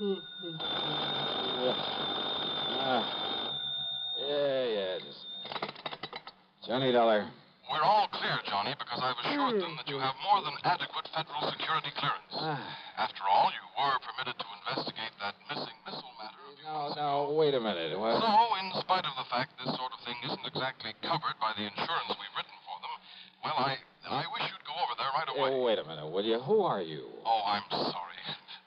Yeah, just... Johnny Dollar. We're all clear, Johnny, because I've assured them that you have more than adequate federal security clearance. After all, you were permitted to investigate that missing missile matter a few months ago. No, wait a minute. What? So, in spite of the fact this sort of thing isn't exactly covered by the insurance we've written for them, well, I wish you'd go over there right away. Oh, wait a minute, will you? Who are you? Oh, I'm sorry.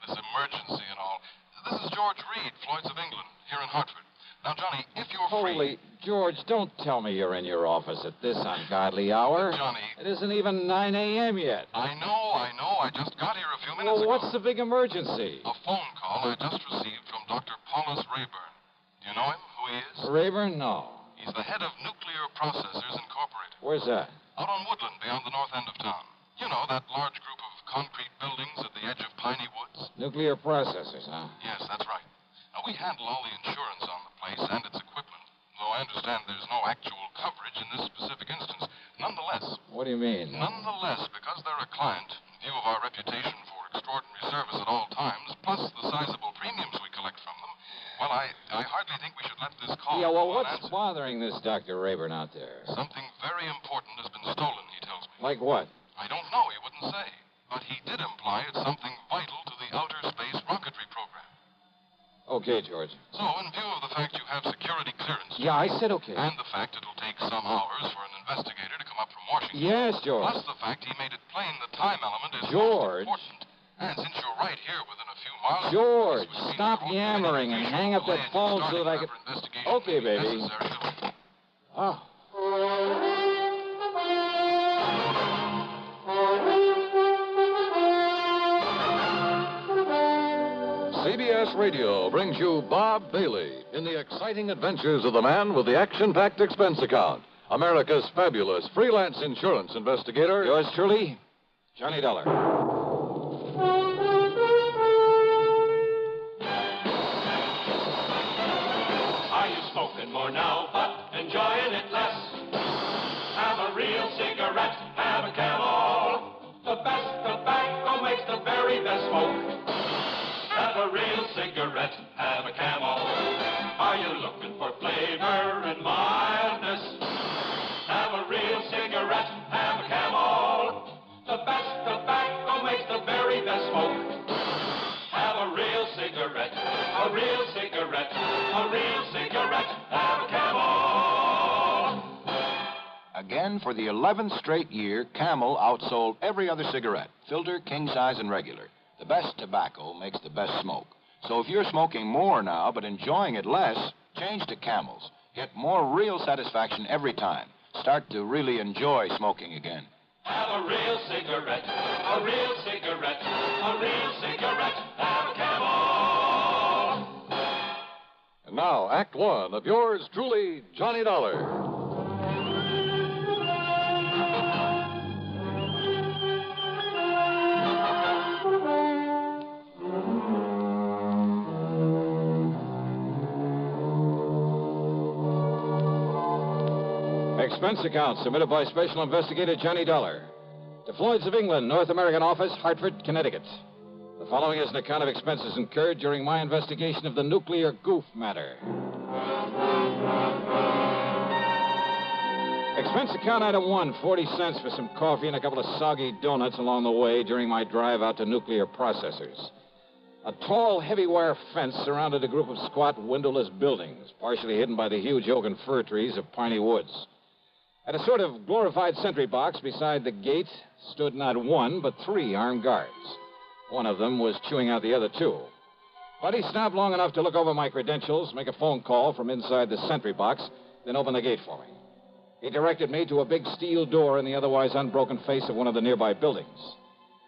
This emergency and all. This is George Reed, Floyd's of England, here in Hartford. Now, Johnny, if you're free... Holy, George, don't tell me you're in your office at this ungodly hour. Johnny... It isn't even 9 a.m. yet. I know. I just got here a few minutes ago. Well, what's the big emergency? A phone call I just received from Dr. Paulus Rayburn. Do you know him, who he is? Rayburn? No. He's the head of Nuclear Processors Incorporated. Where's that? Out on Woodland, beyond the north end of town. You know, that large group of concrete buildings at the edge of Piney Woods? Nuclear processors, huh? Yes, that's right. Now, we handle all the insurance on the place and its equipment, though I understand there's no actual coverage in this specific instance. Nonetheless... What do you mean? Nonetheless, because they're a client, in view of our reputation for extraordinary service at all times, plus the sizable premiums we collect from them, well, I hardly think we should let this call... Yeah, well, what's bothering this Dr. Rayburn out there? Something very important has been stolen, he tells me. Like what? I don't know, he wouldn't say. But he did imply it's something vital to the outer space rocketry program. Okay, George. So, in view of the fact you have security clearance... Yeah, I said okay. And the fact it'll take some hours for an investigator to come up from Washington... Yes, George. Plus the fact he made it plain the time element is George. most important. And since you're right here within a few miles... George, stop yammering and hang up that phone so that I can... Okay, baby. Oh. CBS Radio brings you Bob Bailey in the exciting adventures of the man with the action-packed expense account, America's fabulous freelance insurance investigator. Yours truly, Johnny Dollar. Are you smoking more now, but enjoying it less? Have a real cigarette, have a Camel. The best tobacco makes the very best smoke. Have a real cigarette, have a Camel. Are you looking for flavor and mildness? Have a real cigarette, have a Camel. The best tobacco makes the very best smoke. Have a real cigarette, a real cigarette, a real cigarette, have a Camel. Again, for the 11th straight year, Camel outsold every other cigarette, filter, king size, and regular. The best tobacco makes the best smoke. So if you're smoking more now but enjoying it less, change to Camels. Get more real satisfaction every time. Start to really enjoy smoking again. Have a real cigarette, a real cigarette, a real cigarette, have a Camel. And now, Act One of yours truly, Johnny Dollar. Expense account submitted by Special Investigator Johnny Dollar to Floyd's of England, North American Office, Hartford, Connecticut. The following is an account of expenses incurred during my investigation of the nuclear goof matter. Expense account item 1, 40 cents for some coffee and a couple of soggy donuts along the way during my drive out to nuclear processors. A tall, heavy wire fence surrounded a group of squat, windowless buildings, partially hidden by the huge oak and fir trees of Piney Woods. At a sort of glorified sentry box beside the gate stood not one, but 3 armed guards. One of them was chewing out the other 2. But he stopped long enough to look over my credentials, make a phone call from inside the sentry box, then open the gate for me. He directed me to a big steel door in the otherwise unbroken face of one of the nearby buildings.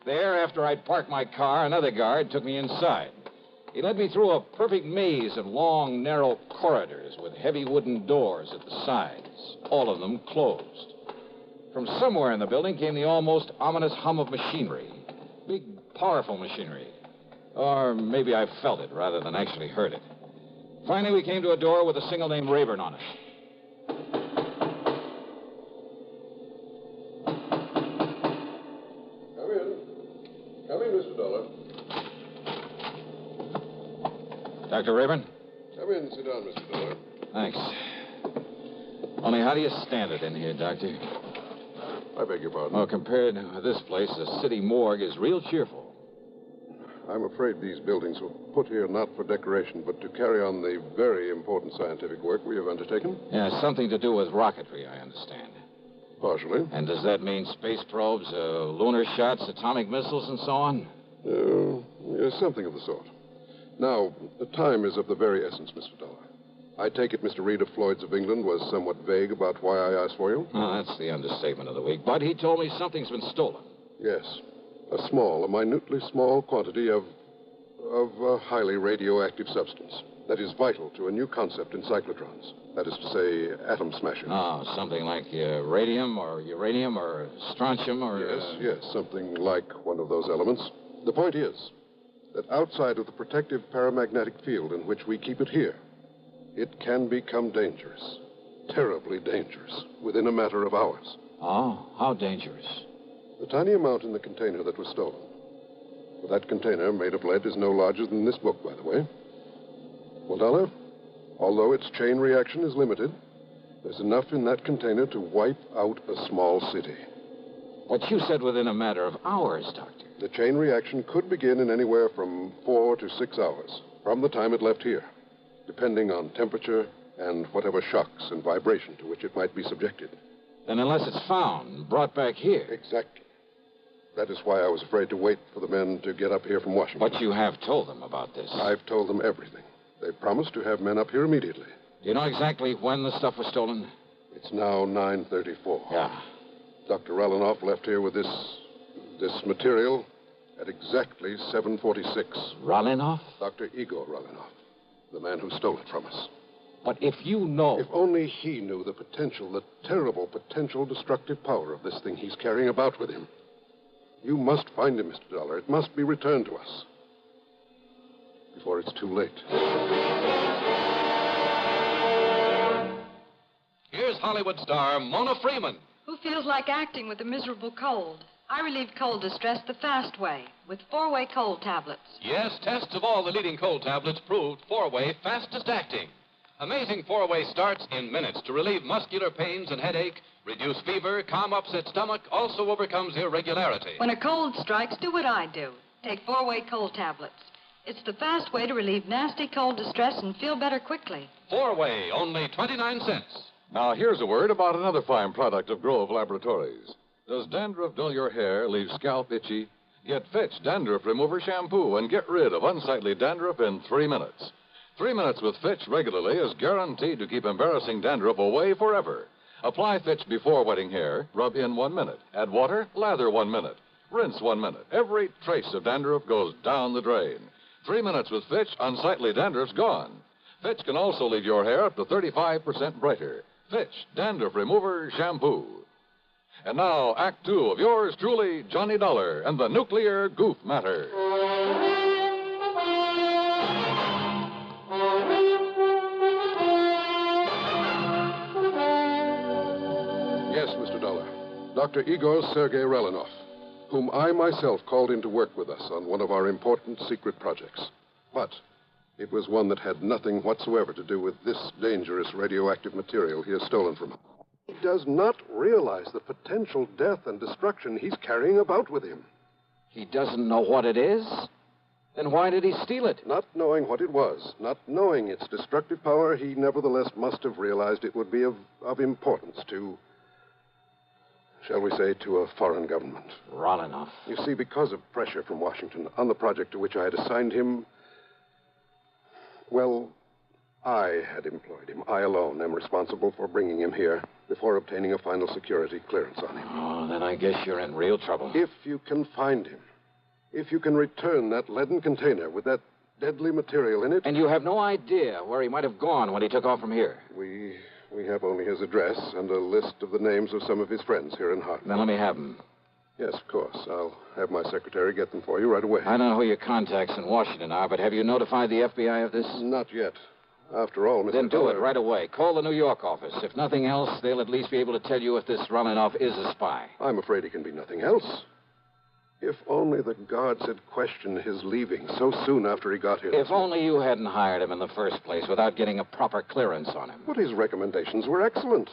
There, after I'd parked my car, another guard took me inside. He led me through a perfect maze of long, narrow corridors with heavy wooden doors at the sides, all of them closed. From somewhere in the building came the almost ominous hum of machinery. Big, powerful machinery. Or maybe I felt it rather than actually heard it. Finally, we came to a door with a single name Rayburn on it. Come in, Mr. Dollar. Dr. Rayburn? Come in and sit down, Mr. Dollar. Thanks. Only how do you stand it in here, Doctor? I beg your pardon? Well, compared to this place, the city morgue is real cheerful. I'm afraid these buildings were put here not for decoration, but to carry on the very important scientific work we have undertaken. Yeah, something to do with rocketry, I understand. Partially. And does that mean space probes, lunar shots, atomic missiles, and so on? Yes, something of the sort. Now, the time is of the very essence, Mr. Dollar. I take it Mr. Reed of Floyd's of England was somewhat vague about why I asked for you? Oh, that's the understatement of the week. But he told me something's been stolen. Yes. A minutely small quantity of a highly radioactive substance that is vital to a new concept in cyclotrons. That is to say, atom smashing. Oh, something like radium or uranium or strontium or... Yes, something like one of those elements. The point is that outside of the protective paramagnetic field in which we keep it here, it can become dangerous, terribly dangerous, within a matter of hours. Oh, how dangerous? The tiny amount in the container that was stolen. Well, that container made of lead is no larger than this book, by the way. Well, Dollar, although its chain reaction is limited, there's enough in that container to wipe out a small city. What you said within a matter of hours, Doctor. The chain reaction could begin in anywhere from 4 to 6 hours from the time it left here, depending on temperature and whatever shocks and vibration to which it might be subjected. Then unless it's found and brought back here... Exactly. That is why I was afraid to wait for the men to get up here from Washington. But you have told them about this. I've told them everything. They promised to have men up here immediately. Do you know exactly when the stuff was stolen? It's now 9:34. Yeah. Dr. Rallinoff left here with this material at exactly 7:46. Rallinoff? Dr. Igor Rallinoff, the man who stole it from us. But if you know... If only he knew the potential, the terrible potential destructive power of this thing he's carrying about with him. You must find him, Mr. Dollar. It must be returned to us before it's too late. Here's Hollywood star Mona Freeman. Who feels like acting with a miserable cold? I relieve cold distress the fast way with 4-way cold tablets. Yes, tests of all the leading cold tablets proved 4-way fastest acting. Amazing 4-way starts in minutes to relieve muscular pains and headache, reduce fever, calm upset stomach, also overcomes irregularity. When a cold strikes, do what I do. Take 4-way cold tablets. It's the fast way to relieve nasty cold distress and feel better quickly. 4-way, only 29 cents. Now, here's a word about another fine product of Grove Laboratories. Does dandruff dull your hair, leave scalp itchy? Get Fitch Dandruff Remover Shampoo and get rid of unsightly dandruff in 3 minutes. 3 minutes with Fitch regularly is guaranteed to keep embarrassing dandruff away forever. Apply Fitch before wetting hair, rub in 1 minute. Add water, lather 1 minute. Rinse 1 minute. Every trace of dandruff goes down the drain. 3 minutes with Fitch, unsightly dandruff's gone. Fitch can also leave your hair up to 35% brighter. Fitch Dandruff Remover Shampoo. And now, Act 2 of yours truly, Johnny Dollar and the Nuclear Goof Matter. Yes, Mr. Dollar. Dr. Igor Sergei Rallinoff, whom I myself called in to work with us on one of our important secret projects. But it was one that had nothing whatsoever to do with this dangerous radioactive material he has stolen from us. He does not realize the potential death and destruction he's carrying about with him. He doesn't know what it is? Then why did he steal it? Not knowing what it was, not knowing its destructive power, he nevertheless must have realized it would be of importance to, shall we say, to a foreign government. Rallinoff. You see, because of pressure from Washington on the project to which I had assigned him, well, I had employed him. I alone am responsible for bringing him here before obtaining a final security clearance on him. Oh, then I guess you're in real trouble. If you can find him, if you can return that leaden container with that deadly material in it... And you have no idea where he might have gone when he took off from here? We have only his address and a list of the names of some of his friends here in Hartford. Then let me have them. Yes, of course. I'll have my secretary get them for you right away. I don't know who your contacts in Washington are, but have you notified the FBI of this? Not yet. After all, Mr. Then do Dollar... it right away. Call the New York office. If nothing else, they'll at least be able to tell you if this Rallinoff is a spy. I'm afraid he can be nothing else. If only the guards had questioned his leaving so soon after he got here. If only you hadn't hired him in the first place without getting a proper clearance on him. But his recommendations were excellent.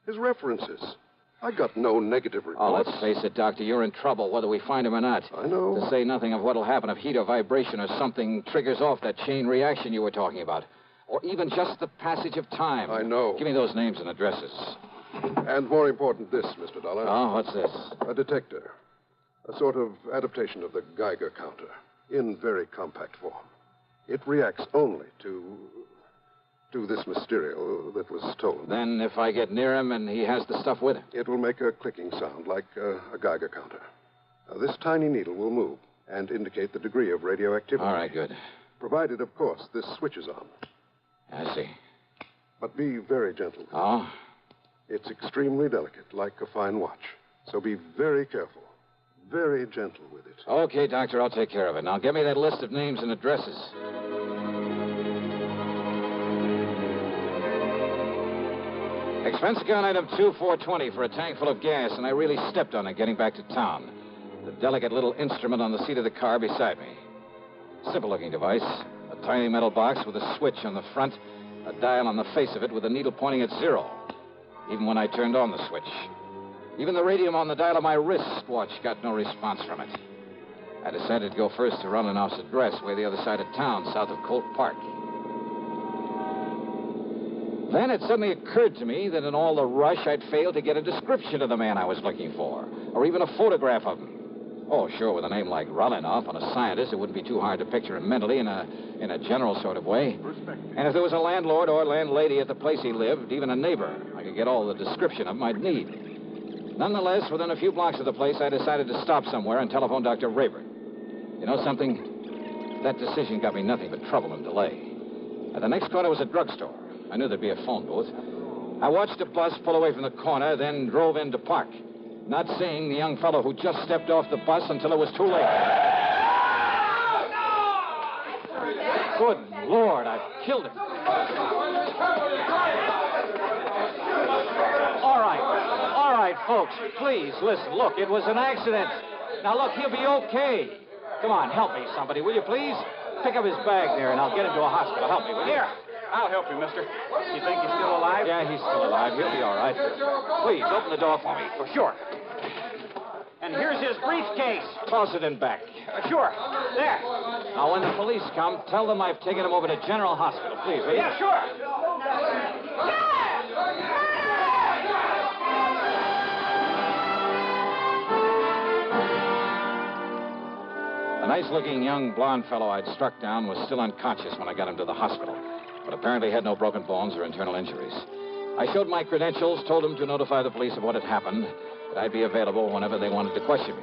His references. I got no negative reports. Oh, let's face it, Doctor. You're in trouble, whether we find him or not. I know. To say nothing of what'll happen if heat or vibration or something triggers off that chain reaction you were talking about. Or even just the passage of time. I know. Give me those names and addresses. And more important, this, Mr. Dollar. Oh, what's this? A detector. A sort of adaptation of the Geiger counter. In very compact form. It reacts only to this material that was stolen. Then if I get near him and he has the stuff with him? It will make a clicking sound like a Geiger counter. This tiny needle will move and indicate the degree of radioactivity. All right, good. Provided, of course, this switch is on. I see. But be very gentle. Oh? It's extremely delicate, like a fine watch. So be very careful. Very gentle with it. Okay, Doctor, I'll take care of it. Now, give me that list of names and addresses. Expense account item 2420 for a tank full of gas, and I really stepped on it getting back to town. The delicate little instrument on the seat of the car beside me. Simple-looking device. A tiny metal box with a switch on the front, a dial on the face of it with a needle pointing at 0. Even when I turned on the switch. Even the radium on the dial of my wristwatch got no response from it. I decided to go first to Runenoff's address, way the other side of town, south of Colt Park. Then it suddenly occurred to me that in all the rush, I'd failed to get a description of the man I was looking for, or even a photograph of him. Oh, sure, with a name like Runenoff and a scientist, it wouldn't be too hard to picture him mentally in a general sort of way. And if there was a landlord or landlady at the place he lived, even a neighbor, I could get all the description of him I'd need. Nonetheless, within a few blocks of the place, I decided to stop somewhere and telephone Dr. Rayburn. You know something? That decision got me nothing but trouble and delay. At the next corner was a drugstore. I knew there'd be a phone booth. I watched a bus pull away from the corner, then drove in to park, not seeing the young fellow who just stepped off the bus until it was too late. Good Lord, I've killed him. All right, folks, please, listen. Look, it was an accident. Now, look, he'll be okay. Come on, help me, somebody, will you, please? Pick up his bag there, and I'll get him to a hospital. Help me, will you? Here, I'll help you, mister. You think he's still alive? Yeah, he's still alive. He'll be all right. Please, open the door for me. For sure. And here's his briefcase. Toss it in back. Sure. There. Now, when the police come, tell them I've taken him over to General Hospital, please, will you? Yeah, sure. The nice-looking young blonde fellow I'd struck down was still unconscious when I got him to the hospital, but apparently had no broken bones or internal injuries. I showed my credentials, told them to notify the police of what had happened, that I'd be available whenever they wanted to question me.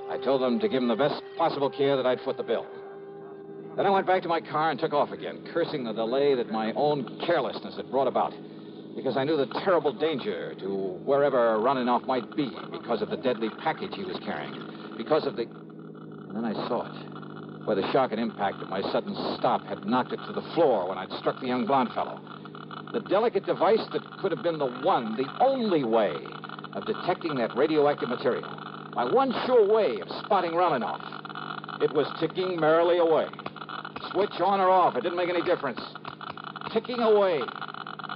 I told them to give him the best possible care, that I'd foot the bill. Then I went back to my car and took off again, cursing the delay that my own carelessness had brought about, because I knew the terrible danger to wherever Runenoff might be because of the deadly package he was carrying, because of the... And then I saw it, where the shock and impact of my sudden stop had knocked it to the floor when I'd struck the young blonde fellow. The delicate device that could have been the one, the only way of detecting that radioactive material. My one sure way of spotting Runenoff. It was ticking merrily away. Switch on or off, it didn't make any difference. Ticking away.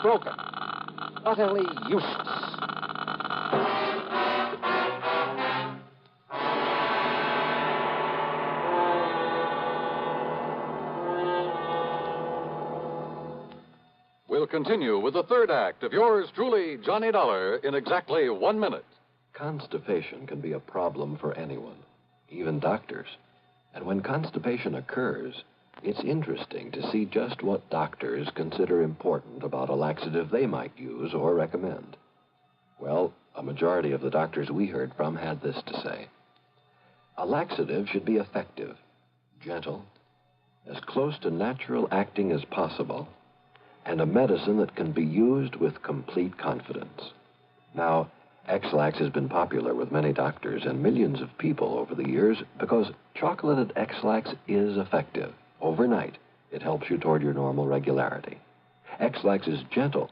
Broken. Utterly useless. We'll continue with the third act of yours truly, Johnny Dollar, in exactly 1 minute. Constipation can be a problem for anyone, even doctors. And when constipation occurs, it's interesting to see just what doctors consider important about a laxative they might use or recommend. Well, a majority of the doctors we heard from had this to say. A laxative should be effective, gentle, as close to natural acting as possible, and a medicine that can be used with complete confidence. Now, X-Lax has been popular with many doctors and millions of people over the years because chocolated X-Lax is effective. Overnight, it helps you toward your normal regularity. X-Lax is gentle.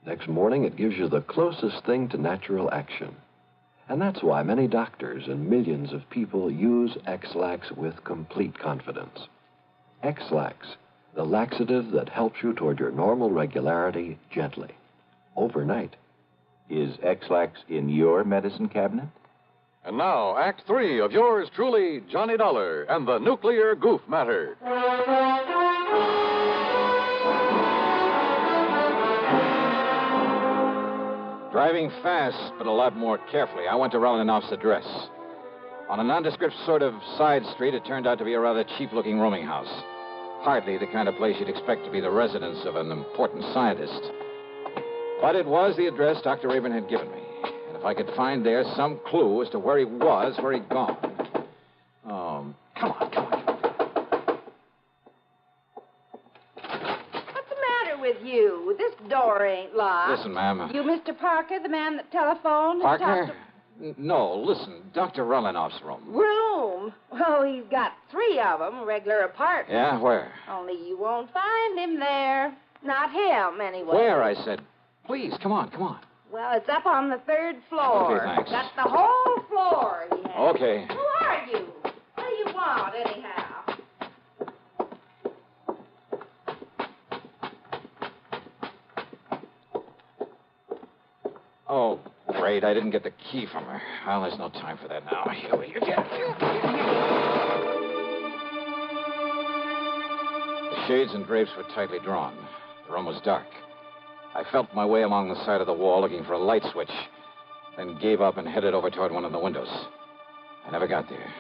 Next morning, it gives you the closest thing to natural action. And that's why many doctors and millions of people use X-Lax with complete confidence. X-Lax, the laxative that helps you toward your normal regularity gently, overnight. Is X-Lax in your medicine cabinet? And now, Act 3 of yours truly, Johnny Dollar and the Nuclear Goof Matter. Driving fast, but a lot more carefully, I went to Relanoff's address. On a nondescript sort of side street, it turned out to be a rather cheap-looking rooming house. Hardly the kind of place you'd expect to be the residence of an important scientist. But it was the address Dr. Rayburn had given me. And if I could find there some clue as to where he was, where he'd gone. Come on. What's the matter with you? This door ain't locked. Listen, ma'am. You Mr. Parker, the man that telephoned? Parker? No, listen. Dr. Relanoff's room. Room? Well, he's got 3 of them, regular apartments. Yeah, where? Only you won't find him there. Not him, anyway. Where, I said. Please, come on. Well, it's up on the 3rd floor. Okay, thanks. That's the whole floor he has. Okay. Who are you? What do you want, anyhow? Oh, great. I didn't get the key from her. Well, there's no time for that now. Here you get it. The shades and drapes were tightly drawn. The room was dark. I felt my way along the side of the wall looking for a light switch, then gave up and headed over toward one of the windows. I never got there.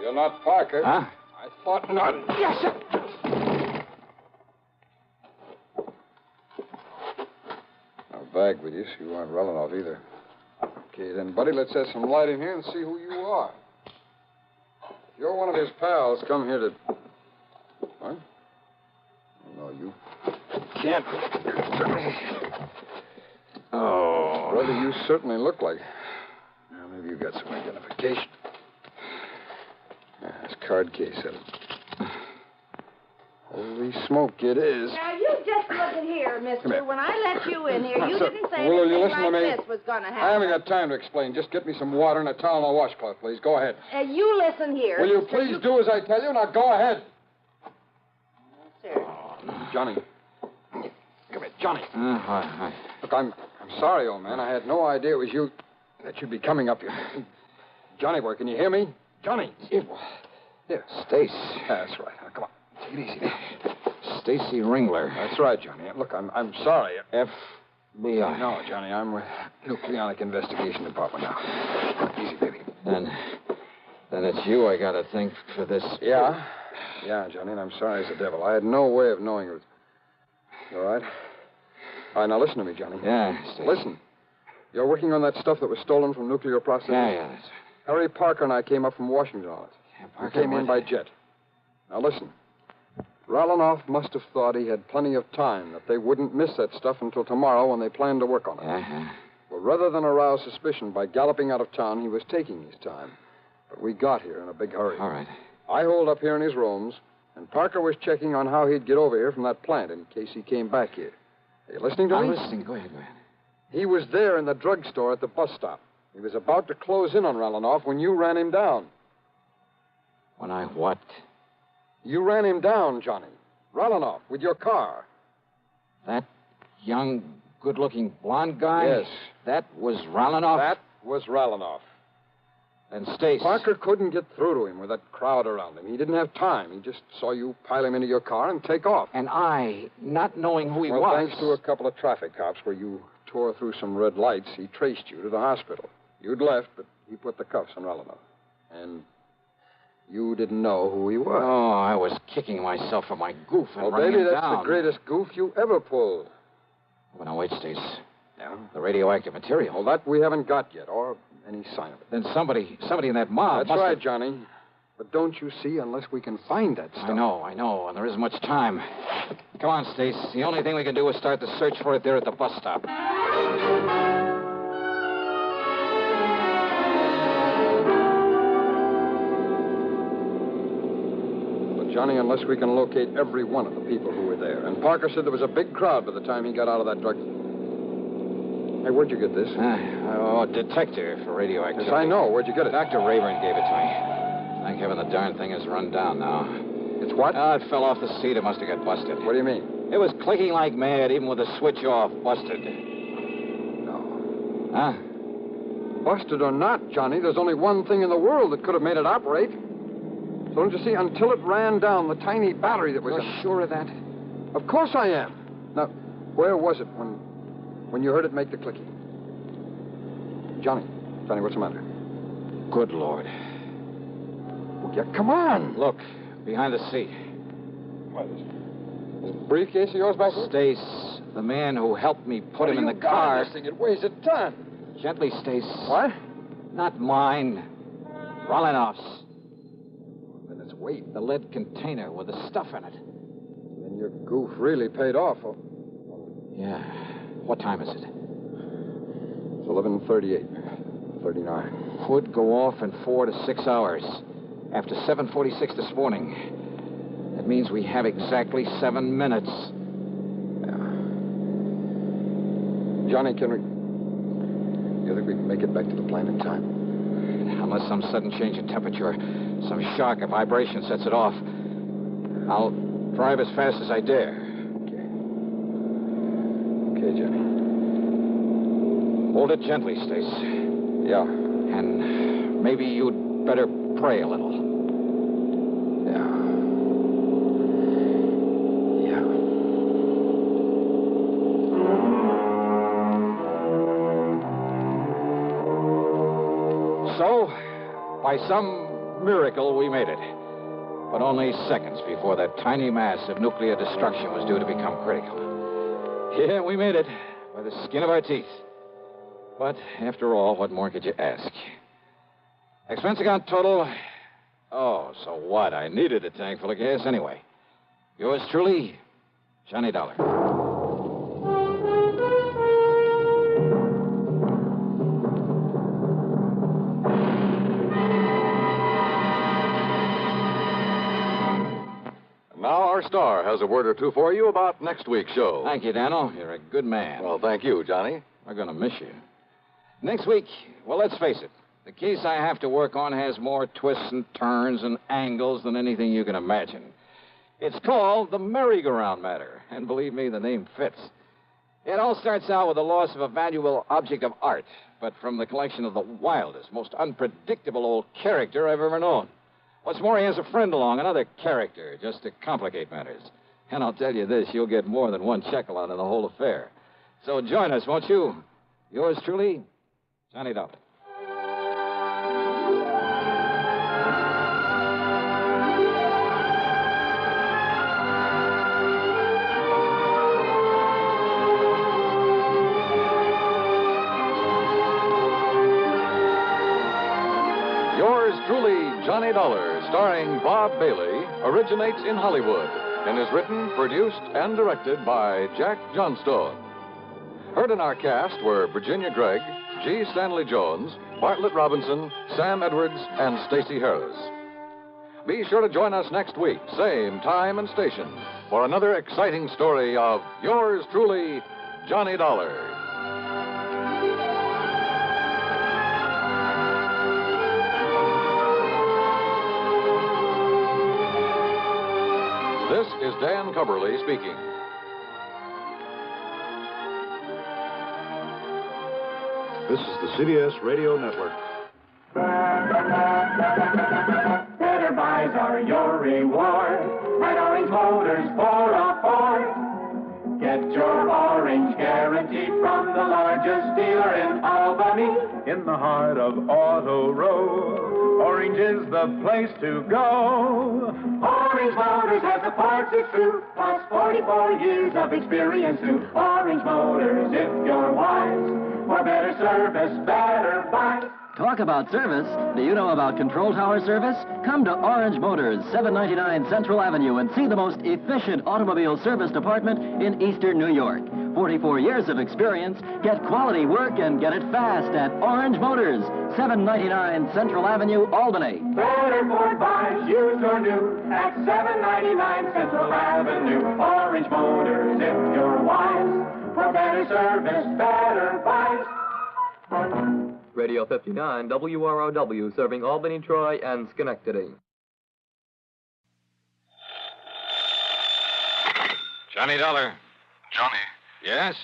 You're not Parker. Huh? I thought not. Yes, sir. No bag with you, so you weren't Relanoff either. Okay, then, buddy, let's have some light in here and see who you are. If you're one of his pals, come here to... What? No, you can't. Oh. Brother, you certainly look like... Well, maybe you got some identification. This card case of it. Holy smoke, it is. Now, you just look at here, mister. here. When I let you in here, you Sir, didn't say will you anything listen to like me? this was going to happen. I haven't got time to explain. Just get me some water and a towel and a washcloth, please. Go ahead. You listen here. Will you mister. please do as I tell you? Now, go ahead. Yes, sir. Johnny. Come here, Johnny. Hi. Look, I'm sorry, old man. I had no idea it was you that you'd be coming up here. Johnny boy, can you hear me? Johnny. Here. Stace. That's right. Now, come on. Take it easy now. Stacy Ringler. That's right, Johnny. Look, I'm sorry. FBI. No, Johnny, I'm with Nucleonic Investigation Department now. Easy, baby. Then it's you I gotta thank for this. Yeah, Johnny, and I'm sorry as the devil. I had no way of knowing it was... You all right? All right, now listen to me, Johnny. Yeah, Stacy. Listen. You're working on that stuff that was stolen from nuclear processing? Yeah, that's... Harry Parker and I came up from Washington on it. Yeah, We Parker, came in by jet. Now listen. Relanoff must have thought he had plenty of time, that they wouldn't miss that stuff until tomorrow when they planned to work on it. Uh-huh. Well, rather than arouse suspicion by galloping out of town, he was taking his time. But we got here in a big hurry. All right. I holed up here in his rooms, and Parker was checking on how he'd get over here from that plant in case he came back here. Are you listening to me? I'm listening. Go ahead. He was there in the drugstore at the bus stop. He was about to close in on Relanoff when you ran him down. When I what? You ran him down, Johnny. Relanoff, with your car. That young, good-looking blonde guy? Yes. That was Relanoff? That was Relanoff. And Stace. Parker couldn't get through to him with that crowd around him. He didn't have time. He just saw you pile him into your car and take off. And I, not knowing who he well, was... thanks to a couple of traffic cops where you tore through some red lights, he traced you to the hospital. You'd left, but he put the cuffs on Relanoff. And you didn't know who he was. Oh, I was kicking myself for my goof and well, running baby, him that's down. the greatest goof you ever pulled. Well, now, wait, Stace. Yeah? The radioactive material. Well, that we haven't got yet, or any sign of it. Then somebody in that mob That's right, Johnny. But don't you see, unless we can find that stuff. I know, and there isn't much time. Come on, Stace. The only thing we can do is start the search for it there at the bus stop. Johnny, unless we can locate every one of the people who were there. And Parker said there was a big crowd by the time he got out of that drug... Hey, where'd you get this? Detector for radioactivity. Yes, I know. Where'd you get it? Dr. Rayburn gave it to me. Thank heaven the darn thing is run down now. It's what? Oh, it fell off the seat. It must have got busted. What do you mean? It was clicking like mad, even with the switch off. Busted. No. Huh? Busted or not, Johnny, there's only one thing in the world that could have made it operate. So don't you see, until it ran down the tiny battery that was... You're sure of that? Of course I am. Now, where was it when you heard it make the clicking? Johnny, what's the matter? Good Lord. Well, yeah, come on. Look, behind the seat. What is it? This briefcase of yours back there? Stace, the man who helped me put him in the car. This thing? It weighs a ton. Gently, Stace. What? Not mine. Rolinov's. Then it's weight. The lead container with the stuff in it. Then your goof really paid off. Yeah. What time is it? It's 11:38. 39. Would go off in 4 to 6 hours. After 7:46 this morning. That means we have exactly 7 minutes. Yeah. Johnny, you think we can make it back to the plane in time? Unless some sudden change in temperature, some shock or vibration sets it off. I'll drive as fast as I dare. Okay, Johnny. Hold it gently, Stace. Yeah. And maybe you'd better pray a little. So, by some miracle, we made it. But only seconds before that tiny mass of nuclear destruction was due to become critical. Yeah, we made it by the skin of our teeth. But after all, what more could you ask? Expense account total. Oh, so what? I needed a tank full of gas anyway. Yours truly, Johnny Dollar. Now our star has a word or two for you about next week's show. Thank you, Daniel. You're a good man. Well, thank you, Johnny. We're going to miss you. Next week, well, let's face it. The case I have to work on has more twists and turns and angles than anything you can imagine. It's called the merry-go-round matter, and believe me, the name fits. It all starts out with the loss of a valuable object of art, but from the collection of the wildest, most unpredictable old character I've ever known. What's more, he has a friend along, another character, just to complicate matters. And I'll tell you this, you'll get more than one shekel out of the whole affair. So join us, won't you? Yours truly, Johnny Dollar. Yours truly, Johnny Dollar, starring Bob Bailey, originates in Hollywood and is written, produced, and directed by Jack Johnstone. Heard in our cast were Virginia Gregg, G. Stanley Jones, Bartlett Robinson, Sam Edwards, and Stacey Heiress. Be sure to join us next week, same time and station, for another exciting story of yours truly, Johnny Dollar. This is Dan Cubberly speaking. This is the CBS Radio Network. Better buys are your reward at Orange Motors for a Ford. Get your orange guarantee from the largest dealer in Albany. In the heart of Auto Row, Orange is the place to go. Orange Motors has the parts it's true, plus 44 years of experience too. Orange Motors, if you're wise, for better service, better buy. Talk about service. Do you know about Control Tower service? Come to Orange Motors, 799 Central Avenue, and see the most efficient automobile service department in eastern New York. 44 years of experience. Get quality work and get it fast at Orange Motors, 799 Central Avenue, Albany. Better Ford buys, used or new, at 799 Central Avenue. Orange Motors, if you're wise, For better service, better price. Radio 59, WROW, serving Albany, Troy, and Schenectady. Johnny Dollar. Johnny. Yes?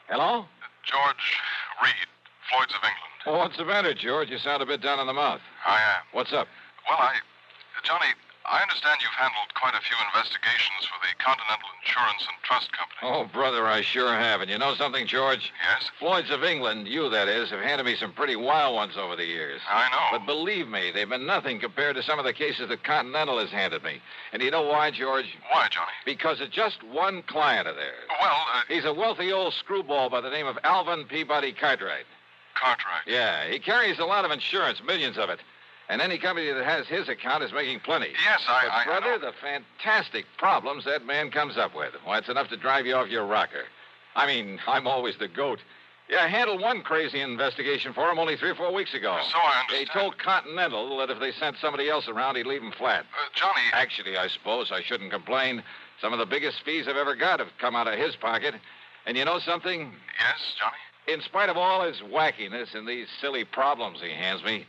Hello? George Reed, Floyd's of England. Oh, what's the matter, George? You sound a bit down in the mouth. I am. What's up? Well, Johnny, I understand you've handled quite a few investigations for the Continental Insurance and Trust Company. Oh, brother, I sure have. And you know something, George? Yes? Floyd's of England, you that is, have handed me some pretty wild ones over the years. I know. But believe me, they've been nothing compared to some of the cases that Continental has handed me. And you know why, George? Why, Johnny? Because of just one client of theirs. Well, He's a wealthy old screwball by the name of Alvin Peabody Cartwright. Cartwright? Yeah, he carries a lot of insurance, millions of it. And any company that has his account is making plenty. Yes, But, brother, the fantastic problems that man comes up with. Why, it's enough to drive you off your rocker. I mean, I'm always the goat. Yeah, I handled one crazy investigation for him only 3 or 4 weeks ago. So I understand. He told Continental that if they sent somebody else around, he'd leave him flat. Johnny... Actually, I suppose I shouldn't complain. Some of the biggest fees I've ever got have come out of his pocket. And you know something? Yes, Johnny? In spite of all his wackiness and these silly problems he hands me,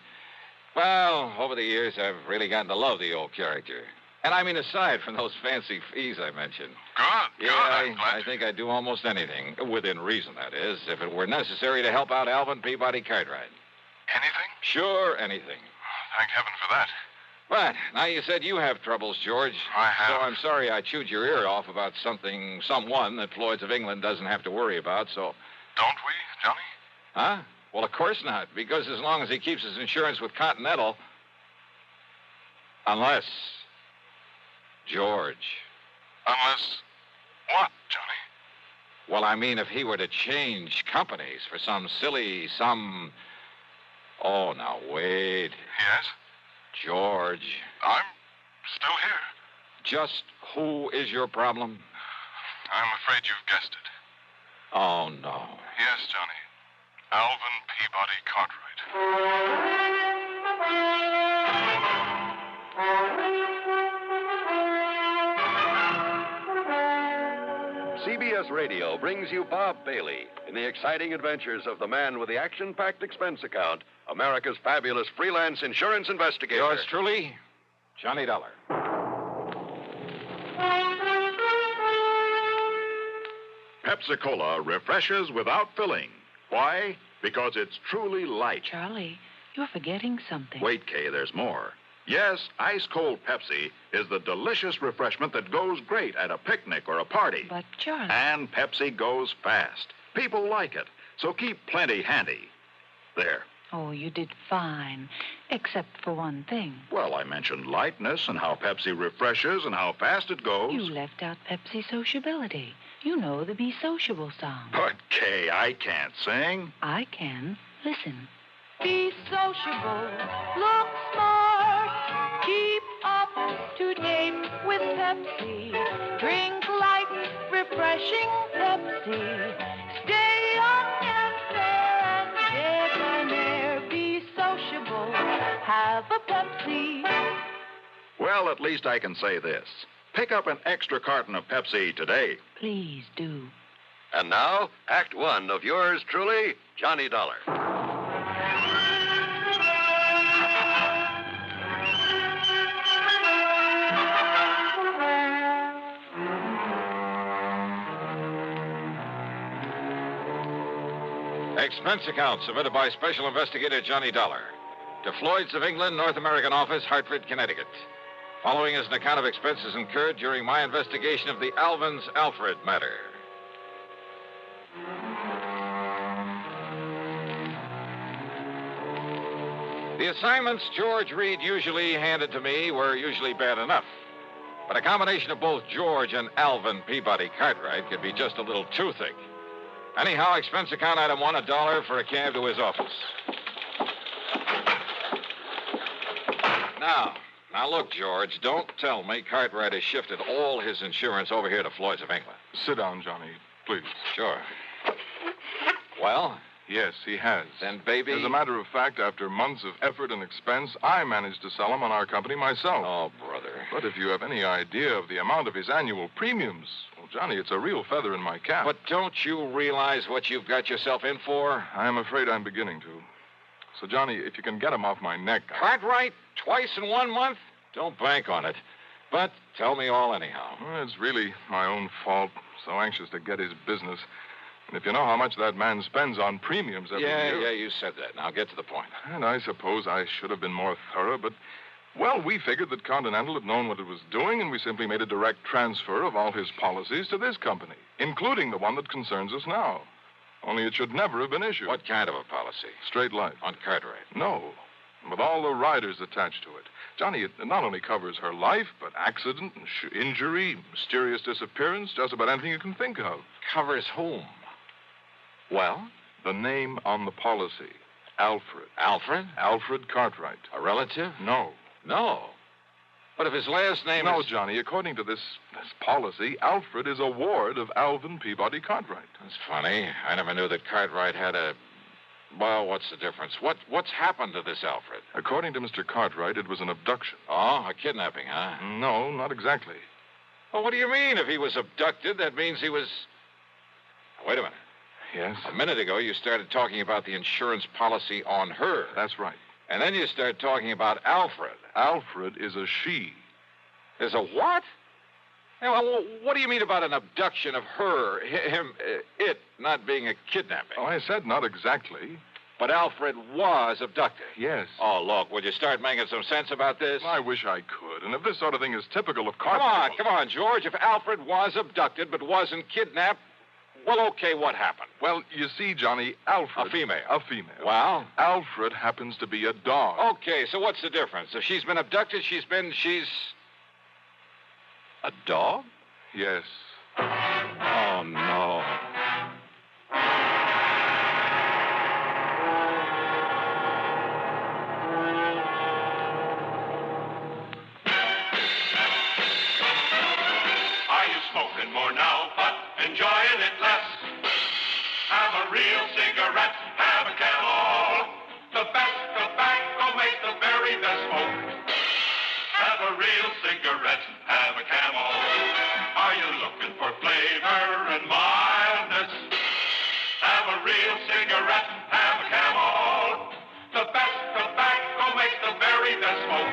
well, over the years, I've really gotten to love the old character. And I mean, aside from those fancy fees I mentioned. Good, Yeah, I think I'd do almost anything, within reason, that is, if it were necessary to help out Alvin Peabody Cartwright. Anything? Sure, anything. Thank heaven for that. But now you said you have troubles, George. I have. So I'm sorry I chewed your ear off about someone that Floyd's of England doesn't have to worry about, so... Don't we, Johnny? Huh? Well, of course not, because as long as he keeps his insurance with Continental... Unless... George. Unless... what, Johnny? Well, I mean, if he were to change companies for some... Oh, now, wait. Yes? George. I'm still here. Just who is your problem? I'm afraid you've guessed it. Oh, no. Yes, Johnny. Alvin Peabody Cartwright. CBS Radio brings you Bob Bailey in the exciting adventures of the man with the action-packed expense account, America's fabulous freelance insurance investigator. Yours truly, Johnny Dollar. Pepsi-Cola refreshes without filling. Why? Because it's truly light. Charlie, you're forgetting something. Wait, Kay, there's more. Yes, ice-cold Pepsi is the delicious refreshment that goes great at a picnic or a party. But, Charlie... And Pepsi goes fast. People like it, so keep plenty handy. There. Oh, you did fine, except for one thing. Well, I mentioned lightness and how Pepsi refreshes and how fast it goes. You left out Pepsi sociability. You know the Be Sociable song. But, Kay, I can't sing. I can. Listen. Be sociable, look smart, keep up to date with Pepsi. Drink light, refreshing Pepsi. Stay young and fair and debonair. Be sociable, have a Pepsi. Well, at least I can say this. Pick up an extra carton of Pepsi today. Please do. And now, Act One of yours truly, Johnny Dollar. Expense account submitted by Special Investigator Johnny Dollar to Floyd's of England, North American Office, Hartford, Connecticut. Following is an account of expenses incurred during my investigation of the Alvin's Alfred matter. The assignments George Reed usually handed to me were usually bad enough. But a combination of both George and Alvin Peabody Cartwright could be just a little too thick. Anyhow, expense account item one, $1 for a cab to his office. Now look, George, don't tell me Cartwright has shifted all his insurance over here to Floyd's of England. Sit down, Johnny, please. Sure. Well? Yes, he has. Then, baby... As a matter of fact, after months of effort and expense, I managed to sell him on our company myself. Oh, brother. But if you have any idea of the amount of his annual premiums, well, Johnny, it's a real feather in my cap. But don't you realize what you've got yourself in for? I'm afraid I'm beginning to. So, Johnny, if you can get him off my neck... Cartwright? Twice in 1 month? Don't bank on it. But tell me all anyhow. Well, it's really my own fault. So anxious to get his business. And if you know how much that man spends on premiums every year... Yeah, you said that. Now get to the point. And I suppose I should have been more thorough, but... Well, we figured that Continental had known what it was doing, and we simply made a direct transfer of all his policies to this company, including the one that concerns us now. Only it should never have been issued. What kind of a policy? Straight life. On Cartwright? No. With all the riders attached to it. Johnny, it not only covers her life, but accident, injury, mysterious disappearance, just about anything you can think of. Covers whom? Well? The name on the policy. Alfred. Alfred? Alfred Cartwright. A relative? No. No. But if his last name No, is... Johnny, according to this policy, Alfred is a ward of Alvin Peabody Cartwright. That's funny. I never knew that Cartwright had a... Well, what's the difference? What's happened to this Alfred? According to Mr. Cartwright, it was an abduction. Oh, a kidnapping, huh? No, not exactly. Well, what do you mean? If he was abducted, that means he was... Wait a minute. Yes? A minute ago, you started talking about the insurance policy on her. That's right. And then you started talking about Alfred. Alfred is a she. Is a what? Hey, well, what do you mean about an abduction of her, him, it not being a kidnapping? Oh, I said not exactly. But Alfred was abducted. Yes. Oh, look, would you start making some sense about this? I wish I could. And if this sort of thing is typical of Cartwright... Come on, George. If Alfred was abducted but wasn't kidnapped, well, okay, what happened? Well, you see, Johnny, Alfred... A female. A female. Well? Alfred happens to be a dog. Okay, so what's the difference? If she's been abducted, she's... A dog? Yes. Oh, no. Are you smoking more now, but enjoying it less? Have a real cigarette, have a Camel. The best tobacco makes the very best smoke. Have a real cigarette, have a Camel. Are you looking for flavor and mildness? Have a real cigarette, have a Camel. The best tobacco makes the very best smoke.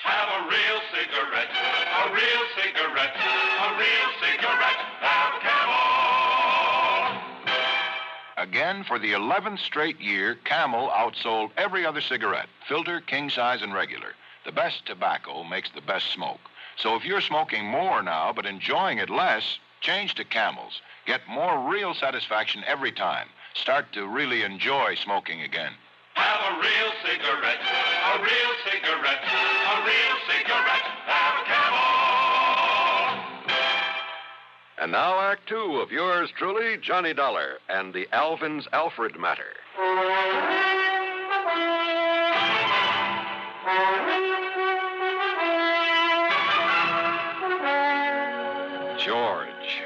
Have a real cigarette, a real cigarette, a real cigarette, have a Camel. Again, for the 11th straight year, Camel outsold every other cigarette, filter, king size, and regular. The best tobacco makes the best smoke. So if you're smoking more now, but enjoying it less, change to Camels. Get more real satisfaction every time. Start to really enjoy smoking again. Have a real cigarette, a real cigarette, a real cigarette, have a Camel. And now, Act Two of yours truly, Johnny Dollar, and the Alvin's Alfred matter. George,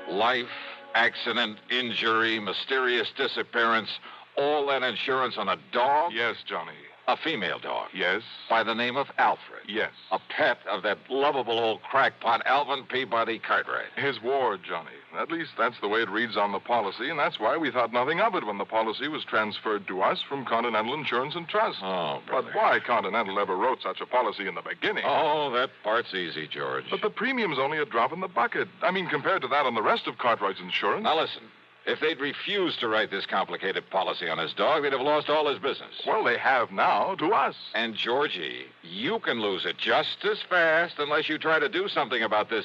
life, accident, injury, mysterious disappearance, all that insurance on a dog? Yes, Johnny. A female dog? Yes. By the name of Alfred? Yes. A pet of that lovable old crackpot, Alvin Peabody Cartwright? His ward, Johnny. At least that's the way it reads on the policy, and that's why we thought nothing of it when the policy was transferred to us from Continental Insurance and Trust. Oh, brother. But why Continental ever wrote such a policy in the beginning? Oh, that part's easy, George. But the premium's only a drop in the bucket. I mean, compared to that on the rest of Cartwright's insurance. Now, listen. If they'd refused to write this complicated policy on his dog, they'd have lost all his business. Well, they have now, to us. And, Georgie, you can lose it just as fast unless you try to do something about this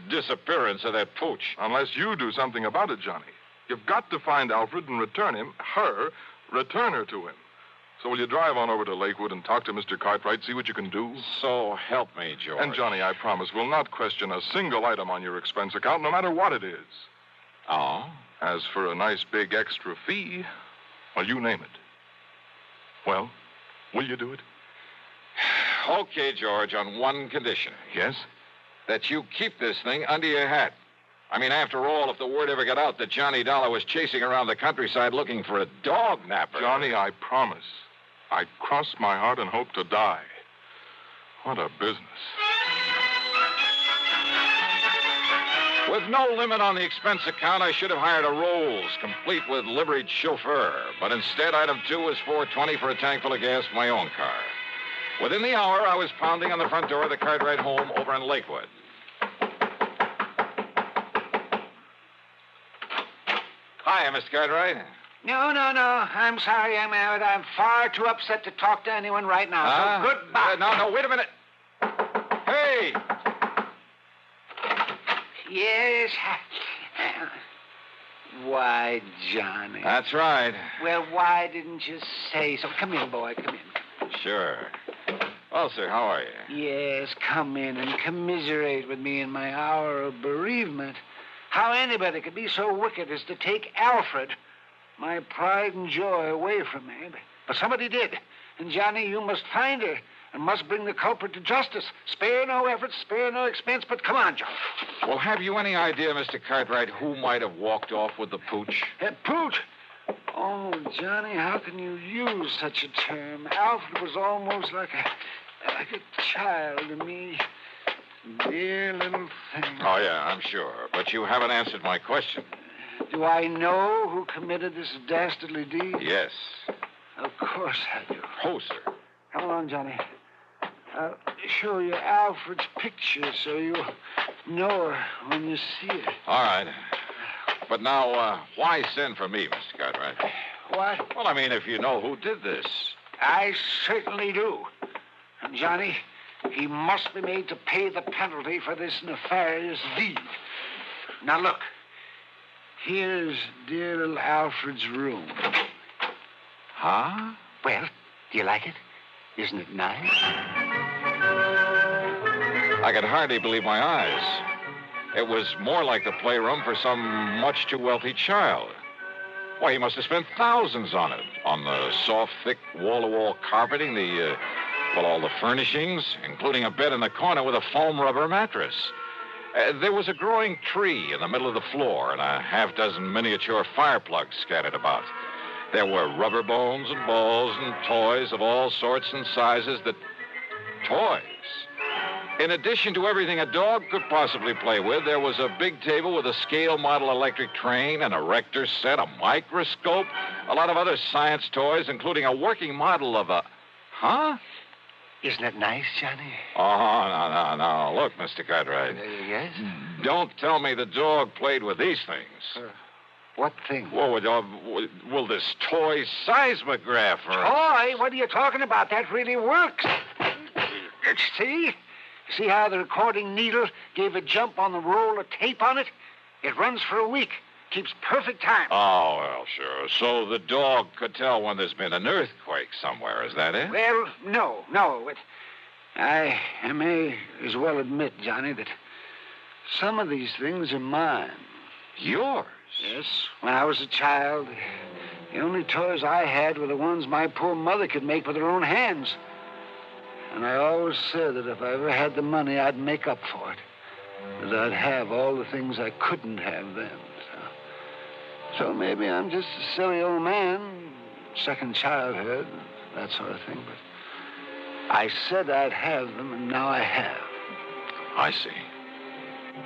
disappearance of that pooch. Unless you do something about it, Johnny. You've got to find Alfred and return her to him. So will you drive on over to Lakewood and talk to Mr. Cartwright, see what you can do? So help me, George. And, Johnny, I promise we'll not question a single item on your expense account, no matter what it is. Oh? As for a nice big extra fee, well, you name it. Well, will you do it? Okay, George, on one condition. Yes? That you keep this thing under your hat. I mean, after all, if the word ever got out that Johnny Dollar was chasing around the countryside looking for a dog napper... Johnny, I promise. I cross my heart and hope to die. What a business. With no limit on the expense account, I should have hired a Rolls, complete with liveried chauffeur. But instead, item 2 was $4.20 for a tank full of gas for my own car. Within the hour, I was pounding on the front door of the Cartwright home over in Lakewood. Hi, Mr. Cartwright. No. I'm sorry, I'm out. I'm far too upset to talk to anyone right now. So goodbye. No, wait a minute. Hey! Yes. Why, Johnny? That's right. Well, why didn't you say so? Come in, boy. Come in. Sure. Well, sir, how are you? Yes, come in and commiserate with me in my hour of bereavement. How anybody could be so wicked as to take Alfred, my pride and joy, away from me. But somebody did. And, Johnny, you must find her and must bring the culprit to justice. Spare no effort, spare no expense, but come on, John. Well, have you any idea, Mr. Cartwright, who might have walked off with the pooch? Pooch? Oh, Johnny, how can you use such a term? Alfred was almost like a child to me. Dear little thing. Oh, yeah, I'm sure. But you haven't answered my question. Do I know who committed this dastardly deed? Yes. Of course I do. Oh, sir. Come along, Johnny. I'll show you Alfred's picture so you'll know her when you see her. All right. But now, why send for me, Mr. Cartwright? What? Well, I mean, if you know who did this. I certainly do. And, Johnny, he must be made to pay the penalty for this nefarious deed. Now, look. Here's dear little Alfred's room. Huh? Well, do you like it? Isn't it nice? I could hardly believe my eyes. It was more like the playroom for some much too wealthy child. Why, he must have spent thousands on it. On the soft, thick, wall-to-wall carpeting, all the furnishings, including a bed in the corner with a foam rubber mattress. There was a growing tree in the middle of the floor and a half-dozen miniature fire plugs scattered about. There were rubber bones and balls and toys of all sorts and sizes Toys. In addition to everything a dog could possibly play with, there was a big table with a scale model electric train, an erector set, a microscope, a lot of other science toys, including a working model of a... Huh? Isn't it nice, Johnny? Oh, no. Look, Mr. Cartwright. Yes? Don't tell me the dog played with these things. What thing? Will this toy seismograph or... Toy? What are you talking about? That really works. See? See how the recording needle gave a jump on the roll of tape on it? It runs for a week. Keeps perfect time. Oh, well, sure. So the dog could tell when there's been an earthquake somewhere. Is that it? Well, no. I may as well admit, Johnny, that some of these things are mine. Yours? Yes. When I was a child, the only toys I had were the ones my poor mother could make with her own hands. And I always said that if I ever had the money, I'd make up for it. That I'd have all the things I couldn't have then. So maybe I'm just a silly old man, second childhood, that sort of thing. But I said I'd have them, and now I have. I see.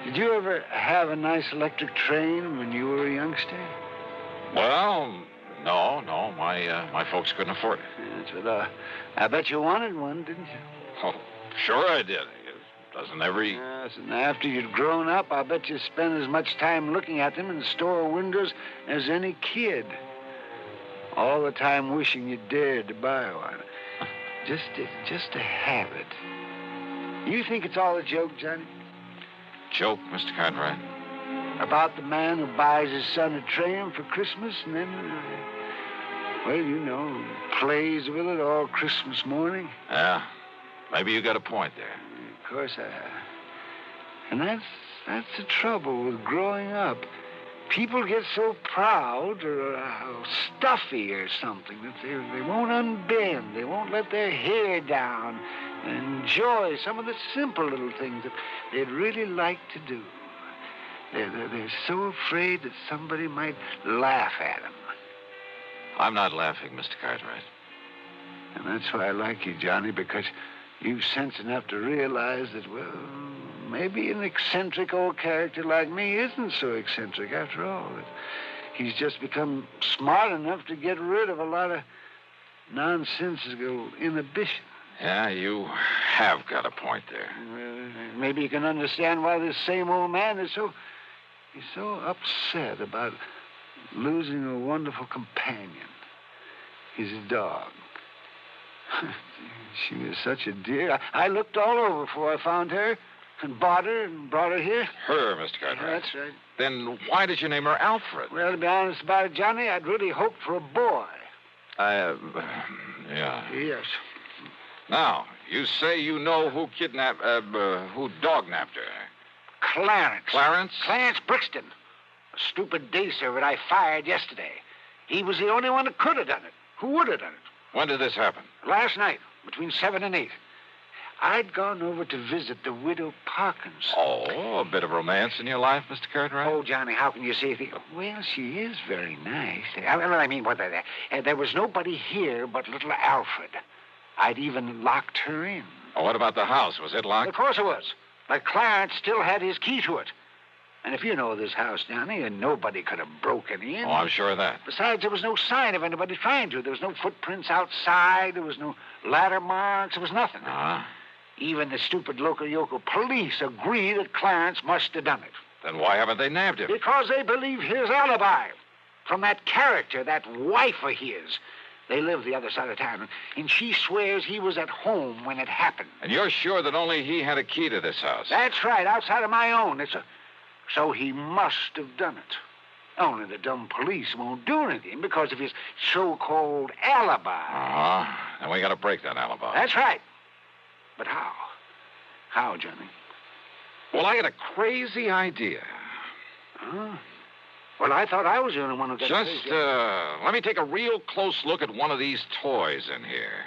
Did you ever have a nice electric train when you were a youngster? Well, no. My folks couldn't afford it. Yes, but I bet you wanted one, didn't you? Oh, sure I did. Doesn't every... Yes, and after you'd grown up, I bet you spent as much time looking at them in store windows as any kid. All the time wishing you dared to buy one. Just to have it. You think it's all a joke, Johnny? Joke, Mr. Cartwright? About the man who buys his son a train for Christmas and then, plays with it all Christmas morning? Yeah, maybe you got a point there. Of course I have. And that's the trouble with growing up. People get so proud or stuffy or something that they won't unbend. They won't let their hair down and enjoy some of the simple little things that they'd really like to do. They're so afraid that somebody might laugh at them. I'm not laughing, Mr. Cartwright. And that's why I like you, Johnny, because you've sense enough to realize that, maybe an eccentric old character like me isn't so eccentric after all. He's just become smart enough to get rid of a lot of nonsensical inhibition. Yeah, you have got a point there. Maybe you can understand why this same old man is so upset about losing a wonderful companion, his dog. She was such a dear. I looked all over before I found her and bought her and brought her here. Her, Mr. Cartwright. That's right. Then why did you name her Alfred? Well, to be honest about it, Johnny, I'd really hoped for a boy. Yeah. Yes. Now, you say you know who who dog-napped her. Clarence. Clarence? Clarence Brixton. A stupid day servant I fired yesterday. He was the only one that could have done it. Who would have done it? When did this happen? Last night, between 7 and 8. I'd gone over to visit the widow Parkins. Oh, a bit of romance in your life, Mr. Cartwright? Oh, Johnny, how can you say anything? Well, she is very nice. There was nobody here but little Alfred. I'd even locked her in. Oh, what about the house? Was it locked? Of course it was. But Clarence still had his key to it. And if you know this house, Johnny, and nobody could have broken in. Oh, I'm sure of that. Besides, there was no sign of anybody trying to. There was no footprints outside. There was no ladder marks. There was nothing. Even the stupid local police agree that Clarence must have done it. Then why haven't they nabbed him? Because they believe his alibi. From that character, that wife of his. They live the other side of town, and she swears he was at home when it happened. And you're sure that only he had a key to this house? That's right, outside of my own. So he must have done it. Only the dumb police won't do anything because of his so-called alibi. And we got to break that alibi. That's right. But how? How, Johnny? Well, I got a crazy idea. Well, I thought I was the only one who got crazy. Let me take a real close look at one of these toys in here.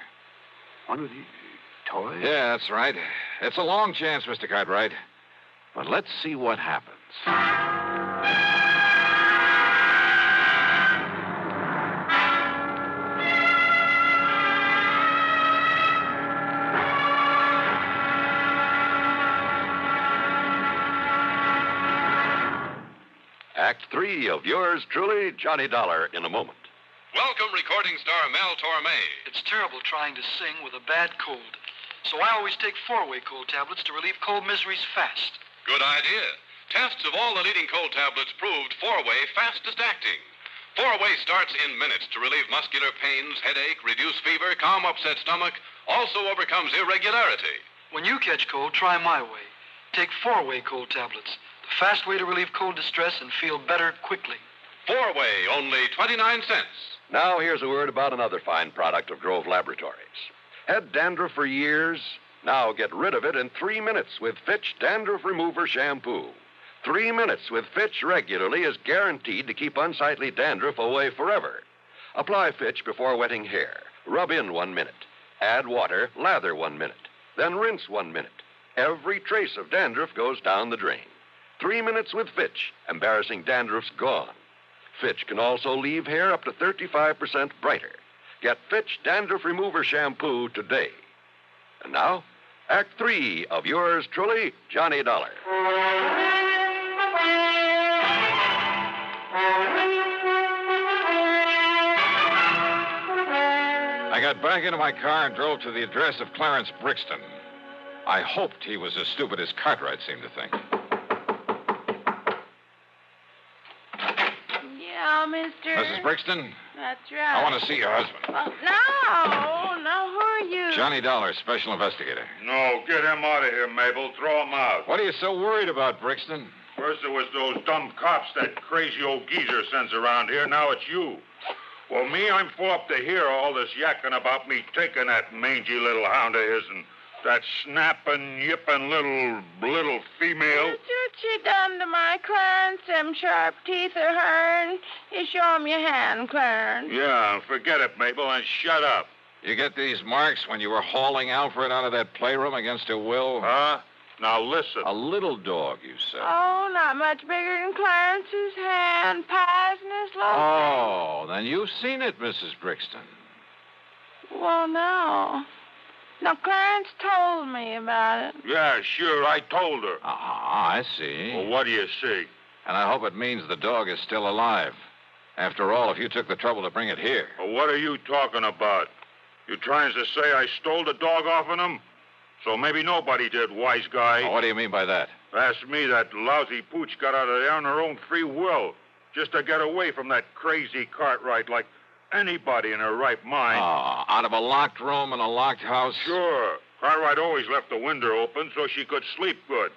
One of these toys? Yeah, that's right. It's a long chance, Mr. Cartwright. But let's see what happens. Act 3 of yours truly, Johnny Dollar, in a moment. Welcome, recording star Mel Torme. It's terrible trying to sing with a bad cold. So I always take 4-way cold tablets to relieve cold miseries fast. Good idea. Tests of all the leading cold tablets proved 4-way fastest acting. 4-way starts in minutes to relieve muscular pains, headache, reduce fever, calm upset stomach, also overcomes irregularity. When you catch cold, try my way. Take 4-way cold tablets. The fast way to relieve cold distress and feel better quickly. 4-way, only 29 cents. Now here's a word about another fine product of Grove Laboratories. Had dandruff for years? Now get rid of it in 3 minutes with Fitch Dandruff Remover Shampoo. 3 minutes with Fitch regularly is guaranteed to keep unsightly dandruff away forever. Apply Fitch before wetting hair. Rub in 1 minute. Add water, lather 1 minute. Then rinse 1 minute. Every trace of dandruff goes down the drain. 3 minutes with Fitch. Embarrassing dandruff's gone. Fitch can also leave hair up to 35% brighter. Get Fitch Dandruff Remover Shampoo today. And now, Act 3 of yours truly, Johnny Dollar. I got back into my car and drove to the address of Clarence Brixton. I hoped he was as stupid as Cartwright seemed to think. Yeah, mister. Mrs. Brixton? That's right. I want to see your husband. No, who are you? Johnny Dollar, special investigator. No, get him out of here, Mabel. Throw him out. What are you so worried about, Brixton? First there was those dumb cops that crazy old geezer sends around here. Now it's you. Well, me, I'm full up to hear all this yakking about me taking that mangy little hound of his and that snapping, yipping little female. That's what she done to my Clarence, them sharp teeth of hern. You show him your hand, Clarence. Yeah, forget it, Mabel, and shut up. You get these marks when you were hauling Alfred out of that playroom against her will? Huh? Now listen. A little dog, you said. Oh, not much bigger than Clarence's hand. Poisonous little Oh, then you've seen it, Mrs. Brixton. Well, no. Now, Clarence told me about it. Yeah, sure, I told her. I see. Well, what do you see? And I hope it means the dog is still alive. After all, if you took the trouble to bring it here. Well, what are you talking about? You trying to say I stole the dog off of him? So maybe nobody did, wise guy. What do you mean by that? Ask me, that lousy pooch got out of there on her own free will, just to get away from that crazy Cartwright like anybody in her right mind. Out of a locked room in a locked house? Sure. Cartwright always left the window open so she could sleep good.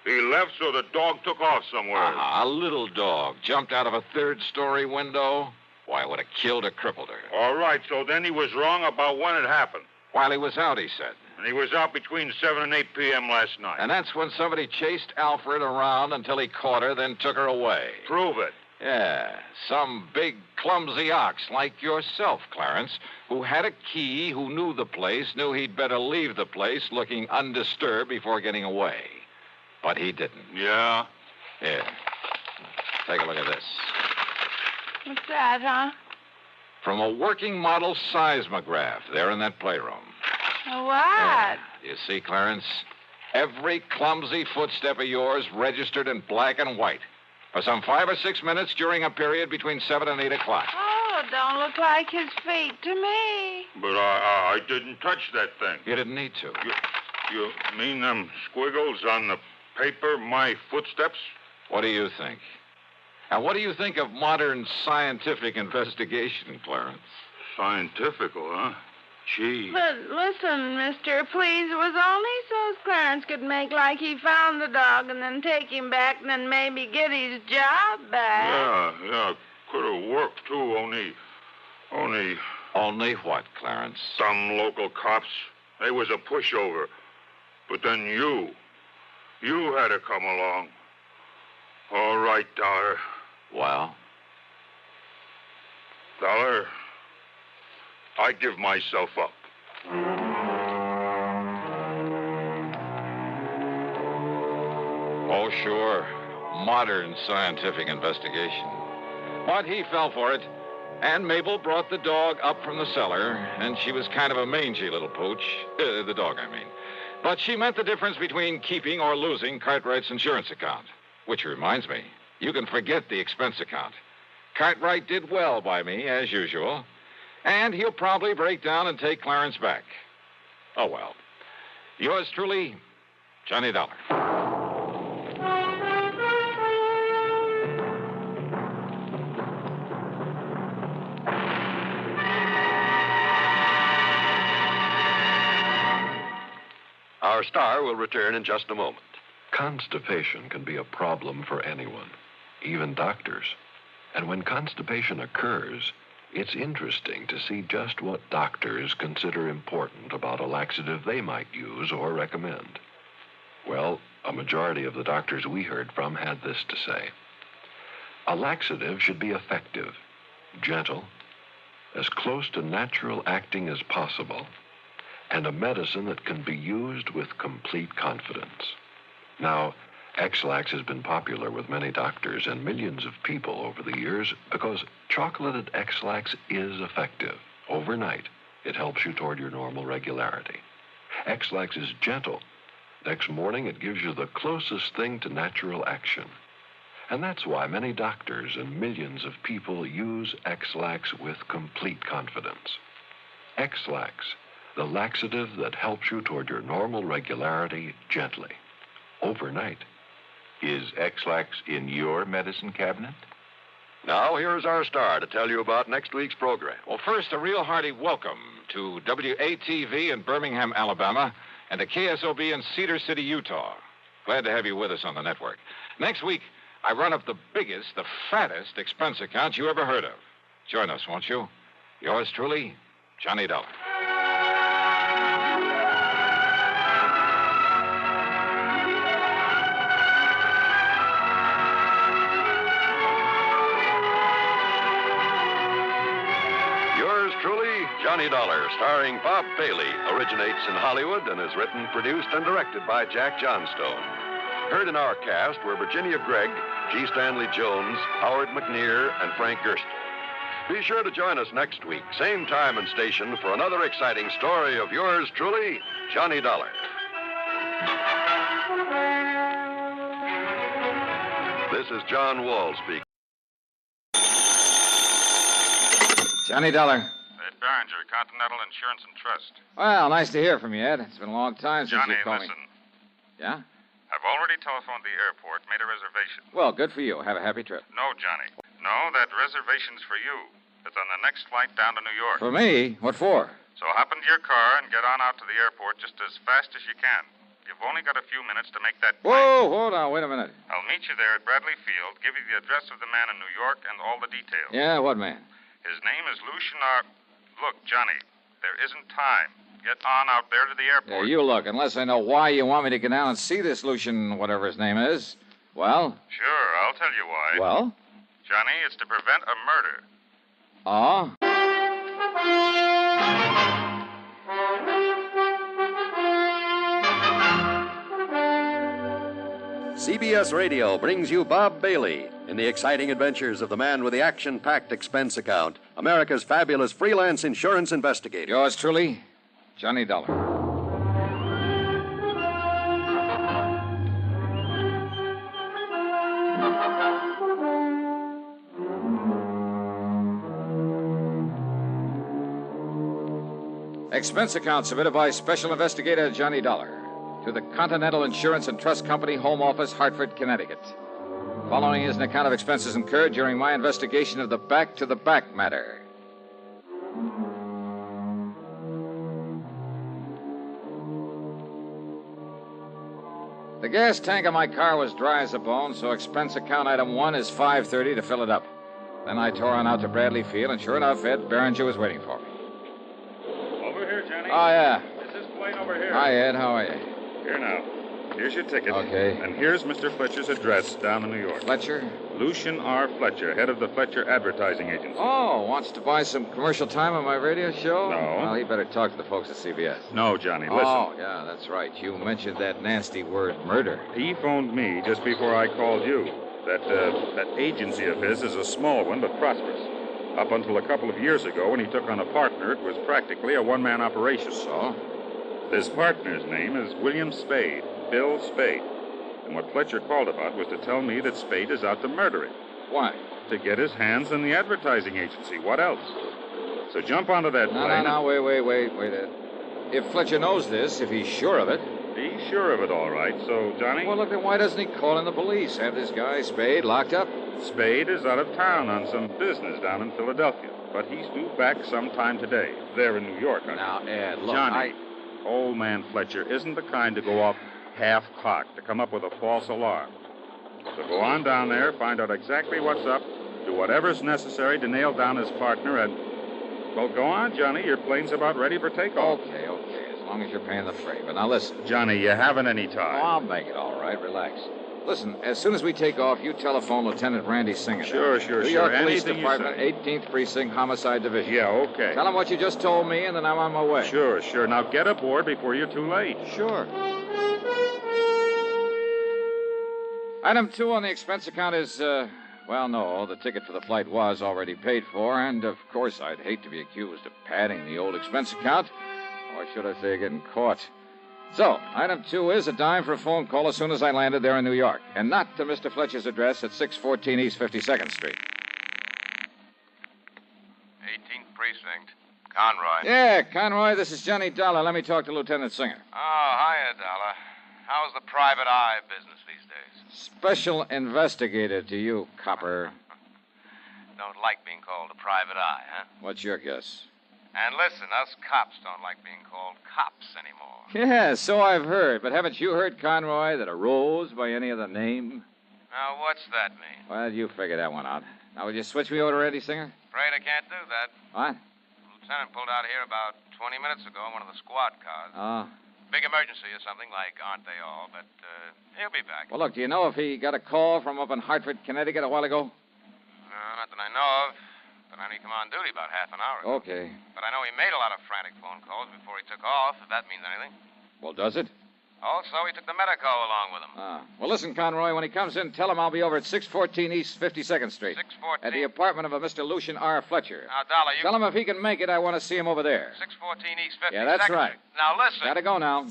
He left so the dog took off somewhere. A little dog jumped out of a third-story window? Why, it would have killed or crippled her. All right, so then he was wrong about when it happened. While he was out, he said. And he was out between 7 and 8 p.m. last night. And that's when somebody chased Alfred around until he caught her, then took her away. Prove it. Yeah, some big, clumsy ox like yourself, Clarence, who had a key, who knew the place, knew he'd better leave the place looking undisturbed before getting away. But he didn't. Yeah? Here. Take a look at this. What's that, huh? From a working model seismograph there in that playroom. What? Yeah. You see, Clarence? Every clumsy footstep of yours registered in black and white for some 5 or 6 minutes during a period between 7 and 8 o'clock. Oh, don't look like his feet to me. But I didn't touch that thing. You didn't need to. You mean them squiggles on the paper, my footsteps? What do you think? And what do you think of modern scientific investigation, Clarence? Scientifical, huh? Gee. But listen, mister, please, it was only so Clarence could make like he found the dog and then take him back and then maybe get his job back. Yeah, could have worked, too, only... Only what, Clarence? Some local cops. They was a pushover. But then you had to come along. All right, Dollar. Well? Dollar, I give myself up. Oh, sure. Modern scientific investigation. But he fell for it. And Mabel brought the dog up from the cellar, and she was kind of a mangy little pooch. The dog, I mean. But she meant the difference between keeping or losing Cartwright's insurance account. Which reminds me, you can forget the expense account. Cartwright did well by me, as usual. And he'll probably break down and take Clarence back. Oh, well. Yours truly, Johnny Dollar. Our star will return in just a moment. Constipation can be a problem for anyone, even doctors. And when constipation occurs, it's interesting to see just what doctors consider important about a laxative they might use or recommend. Well, a majority of the doctors we heard from had this to say. A laxative should be effective, gentle, as close to natural acting as possible, and a medicine that can be used with complete confidence. Now, X-Lax has been popular with many doctors and millions of people over the years because chocolated X-Lax is effective. Overnight, it helps you toward your normal regularity. X-Lax is gentle. Next morning, it gives you the closest thing to natural action. And that's why many doctors and millions of people use X-Lax with complete confidence. X-Lax, the laxative that helps you toward your normal regularity gently, overnight. Is X-Lax in your medicine cabinet? Now, here's our star to tell you about next week's program. Well, first, a real hearty welcome to WATV in Birmingham, Alabama, and to KSOB in Cedar City, Utah. Glad to have you with us on the network. Next week, I run up the biggest, the fattest expense account you ever heard of. Join us, won't you? Yours truly, Johnny Dollar. Truly, Johnny Dollar, starring Bob Bailey, originates in Hollywood and is written, produced, and directed by Jack Johnstone. Heard in our cast were Virginia Gregg, G. Stanley Jones, Howard McNear, and Frank Gersten. Be sure to join us next week, same time and station, for another exciting story of yours truly, Johnny Dollar. This is John Wall speaking. Johnny Dollar. Ed Barringer, Continental Insurance and Trust. Well, nice to hear from you, Ed. It's been a long time since Johnny, you called listen. me. Yeah? I've already telephoned the airport, made a reservation. Well, good for you. Have a happy trip. No, Johnny. No, that reservation's for you. It's on the next flight down to New York. For me? What for? So hop into your car and get on out to the airport just as fast as you can. You've only got a few minutes to make that plane. Whoa, hold on. Wait a minute. I'll meet you there at Bradley Field, give you the address of the man in New York and all the details. Yeah, what man? His name is Lucian R. Look, Johnny, there isn't time. Get on out there to the airport. Yeah, you look. Unless I know why you want me to get down and see this Lucian, whatever his name is. Well? Sure, I'll tell you why. Well? Johnny, it's to prevent a murder. Oh? CBS Radio brings you Bob Bailey in the exciting adventures of the man with the action-packed expense account, America's fabulous freelance insurance investigator. Yours truly, Johnny Dollar. Expense account submitted by Special Investigator Johnny Dollar to the Continental Insurance and Trust Company, Home Office, Hartford, Connecticut. Following is an account of expenses incurred during my investigation of the back-to-the-back matter. The gas tank of my car was dry as a bone, so expense account item 1 is $5.30 to fill it up. Then I tore on out to Bradley Field, and sure enough, Ed Barringer was waiting for me. Over here, Johnny. Oh, yeah. Is this plane over here? Hi, Ed. How are you? Here now. Here's your ticket. Okay. And here's Mr. Fletcher's address down in New York. Fletcher? Lucian R. Fletcher, head of the Fletcher Advertising Agency. Oh, wants to buy some commercial time on my radio show? No. Well, he better talk to the folks at CBS. No, Johnny, listen. Oh, yeah, that's right. You mentioned that nasty word, murder. He phoned me just before I called you. That agency of his is a small one, but prosperous. Up until a couple of years ago, when he took on a partner, it was practically a one-man operation. So? This partner's name is William Spade, Bill Spade. And what Fletcher called about was to tell me that Spade is out to murder him. Why? To get his hands in the advertising agency. What else? So jump onto that plane. No, wait, Ed. If Fletcher knows this, if he's sure of it... He's sure of it, all right. So, Johnny? Well, look, then why doesn't he call in the police? Have this guy, Spade, locked up? Spade is out of town on some business down in Philadelphia. But he's due back sometime today. There in New York. Now, Ed, look, Johnny, old man Fletcher isn't the kind to go off half-cocked, to come up with a false alarm. So go on down there, find out exactly what's up, do whatever's necessary to nail down his partner, and... Well, go on, Johnny. Your plane's about ready for takeoff. Okay. As long as you're paying the freight. But now listen. Johnny, you haven't any time. Oh, I'll make it all right. Relax. Listen, as soon as we take off, you telephone Lieutenant Randy Singer. Sure. New York Police Anything Department, 18th Precinct, Homicide Division. Yeah, okay. Tell him what you just told me, and then I'm on my way. Sure. Now get aboard before you're too late. Sure. Item 2 on the expense account is, well, no, the ticket for the flight was already paid for, and of course I'd hate to be accused of padding the old expense account, or should I say getting caught. So, item 2 is a dime for a phone call as soon as I landed there in New York, and not to Mr. Fletcher's address at 614 East 52nd Street. 18th Precinct. Conroy. Yeah, Conroy, this is Johnny Dollar. Let me talk to Lieutenant Singer. Oh, hiya, Dollar. How's the private eye business these days? Special investigator to you, copper. Don't like being called a private eye, huh? What's your guess? And listen, us cops don't like being called cops anymore. Yeah, so I've heard. But haven't you heard, Conroy, that a rose by any other name? Now, what's that mean? Well, you figure that one out. Now, will you switch me over to Randy Singer? Afraid I can't do that. What? The lieutenant pulled out here about 20 minutes ago in one of the squad cars. Oh. Big emergency or something, like aren't they all? But he'll be back. Well, look, do you know if he got a call from up in Hartford, Connecticut a while ago? Not that I know of. But I only come on duty about half an hour ago. Okay. But I know he made a lot of frantic phone calls before he took off, if that means anything. Well, does it? Also, he took the medico along with him. Well, listen, Conroy, when he comes in, tell him I'll be over at 614 East 52nd Street. 614? At the apartment of a Mr. Lucian R. Fletcher. Now, Dollar, you... Tell him if he can make it, I want to see him over there. 614 East 52nd. Yeah, that's right. Now, listen. Gotta go now.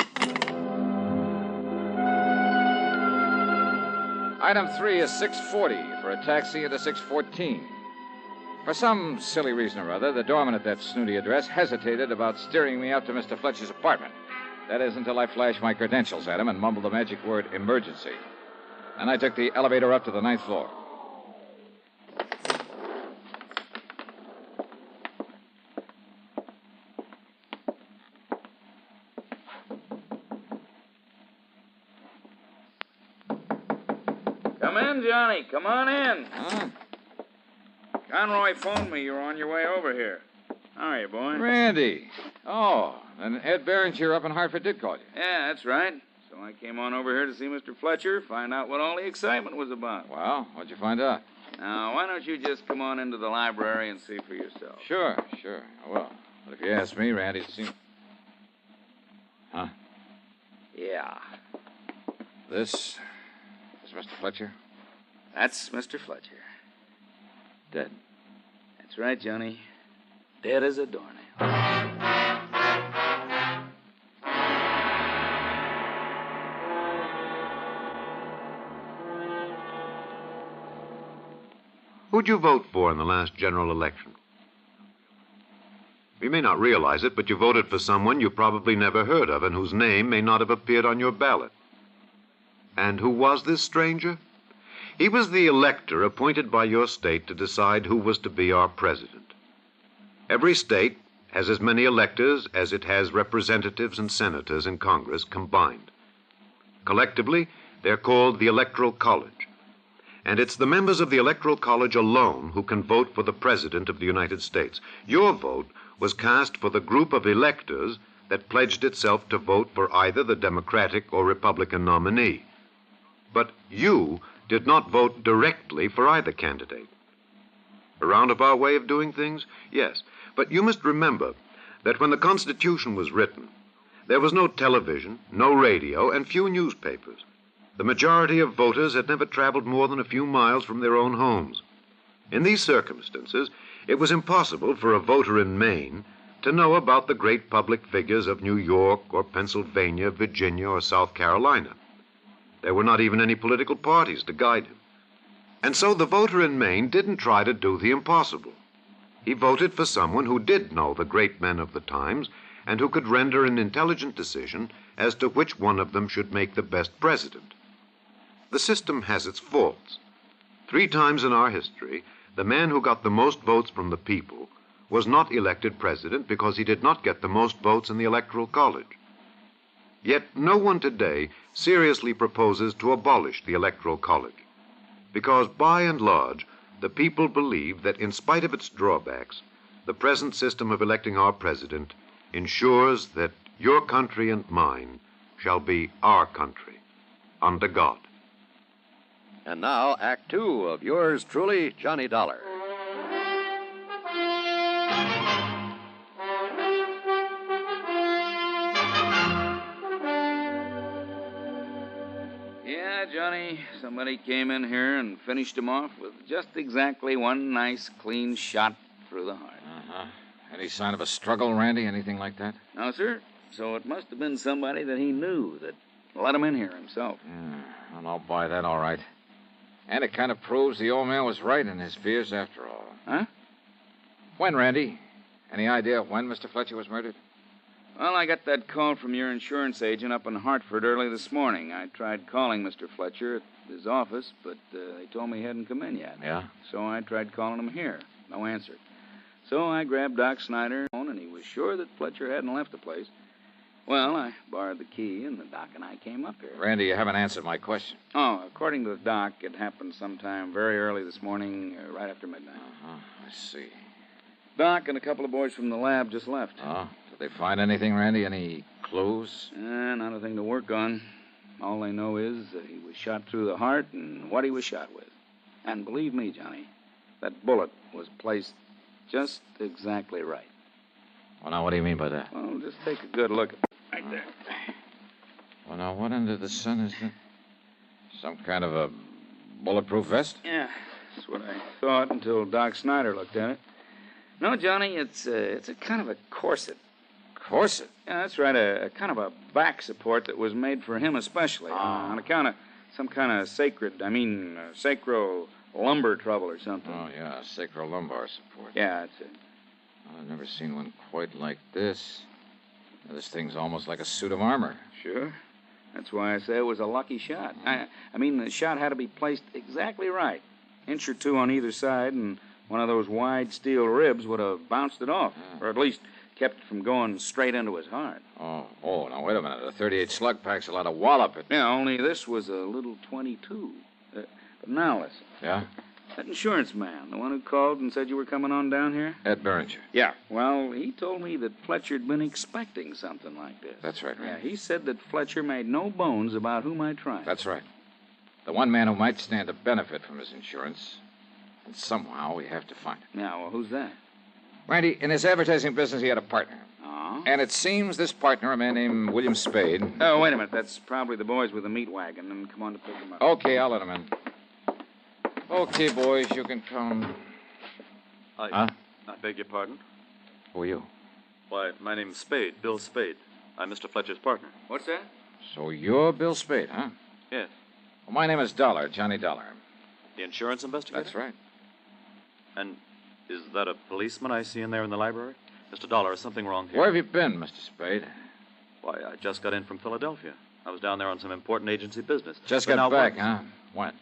Item 3 is 640 for a taxi into 614. For some silly reason or other, the doorman at that snooty address hesitated about steering me up to Mr. Fletcher's apartment. That is, until I flashed my credentials at him and mumbled the magic word emergency. And I took the elevator up to the 9th floor. Come in, Johnny. Come on in. Huh? Conroy phoned me you were on your way over here. How are you, boy? Randy. Oh, and Ed Berenger up in Hartford did call you. Yeah, that's right. So I came on over here to see Mr. Fletcher, find out what all the excitement was about. Well, what'd you find out? Now, why don't you just come on into the library and see for yourself? Sure. I will. But if you ask me, Randy's seen... Huh? Yeah. This is Mr. Fletcher? That's Mr. Fletcher. Dead. That's right, Johnny. Dead as a doornail. Who'd you vote for in the last general election? You may not realize it, but you voted for someone you probably never heard of and whose name may not have appeared on your ballot. And who was this stranger? He was the elector appointed by your state to decide who was to be our president. Every state has as many electors as it has representatives and senators in Congress combined. Collectively, they're called the Electoral College. And it's the members of the Electoral College alone who can vote for the President of the United States. Your vote was cast for the group of electors that pledged itself to vote for either the Democratic or Republican nominee. But you did not vote directly for either candidate. A roundabout way of doing things? Yes. But you must remember that when the Constitution was written, there was no television, no radio, and few newspapers. The majority of voters had never traveled more than a few miles from their own homes. In these circumstances, it was impossible for a voter in Maine to know about the great public figures of New York or Pennsylvania, Virginia, or South Carolina. There were not even any political parties to guide him. And so the voter in Maine didn't try to do the impossible. He voted for someone who did know the great men of the times and who could render an intelligent decision as to which one of them should make the best president. The system has its faults. 3 times in our history, the man who got the most votes from the people was not elected president because he did not get the most votes in the Electoral College. Yet no one today seriously proposes to abolish the Electoral College, because by and large, the people believe that in spite of its drawbacks, the present system of electing our president ensures that your country and mine shall be our country, under God. And now, Act 2 of yours truly, Johnny Dollar. Yeah, Johnny, somebody came in here and finished him off with just exactly one nice, clean shot through the heart. Uh-huh. Any sign of a struggle, Randy? Anything like that? No, sir. So it must have been somebody that he knew that let him in here himself. Well, I'll buy that, all right. And it kind of proves the old man was right in his fears after all. Huh? When, Randy? Any idea when Mr. Fletcher was murdered? Well, I got that call from your insurance agent up in Hartford early this morning. I tried calling Mr. Fletcher at his office, but they told me he hadn't come in yet. Yeah? So I tried calling him here. No answer. So I grabbed Doc Snyder, and he was sure that Fletcher hadn't left the place. Well, I borrowed the key, and the Doc and I came up here. Randy, you haven't answered my question. Oh, according to the Doc, it happened sometime very early this morning, right after midnight. Uh-huh. I see. Doc and a couple of boys from the lab just left. Oh, did they find anything, Randy? Any clues? Not a thing to work on. All they know is that he was shot through the heart and what he was shot with. And believe me, Johnny, that bullet was placed just exactly right. Well, now, what do you mean by that? Well, just take a good look at it right there. Well, now, what under the sun is that? Some kind of a bulletproof vest? Yeah, that's what I thought until Doc Snyder looked at it. No, Johnny, it's a kind of a corset. Corset? Yeah, that's right, a kind of a back support that was made for him especially. On account of some kind of sacro lumbar trouble or something. Oh, yeah, sacrolumbar support. Yeah, that's it. Well, I've never seen one quite like this. This thing's almost like a suit of armor. Sure. That's why I say it was a lucky shot. I mean, the shot had to be placed exactly right. Inch or two on either side, and one of those wide steel ribs would have bounced it off, or at least kept it from going straight into his heart. Oh, now, wait a minute. A .38 slug pack's a lot of wallop. Yeah, only this was a little .22. But now listen. Yeah? That insurance man, the one who called and said you were coming on down here? Ed Beringer. Yeah. Well, he told me that Fletcher'd been expecting something like this. That's right, Yeah, he said that Fletcher made no bones about who might try. That's right. The one man who might stand to benefit from his insurance. And somehow we have to find him. Yeah, well, who's that? Randy, in his advertising business, he had a partner. Oh? And it seems this partner, a man named William Spade... Oh, wait a minute. That's probably the boys with the meat wagon. And come on to pick them up. Okay, I'll let them in. Okay, boys, you can come. I beg your pardon? Who are you? Why, my name's Spade, Bill Spade. I'm Mr. Fletcher's partner. What's that? So you're Bill Spade, huh? Yes. Well, my name is Dollar, Johnny Dollar. The insurance investigator? That's right. And is that a policeman I see in there in the library? Mr. Dollar, is something wrong here? Where have you been, Mr. Spade? Why, I just got in from Philadelphia. I was down there on some important agency business. Just got back, huh? When?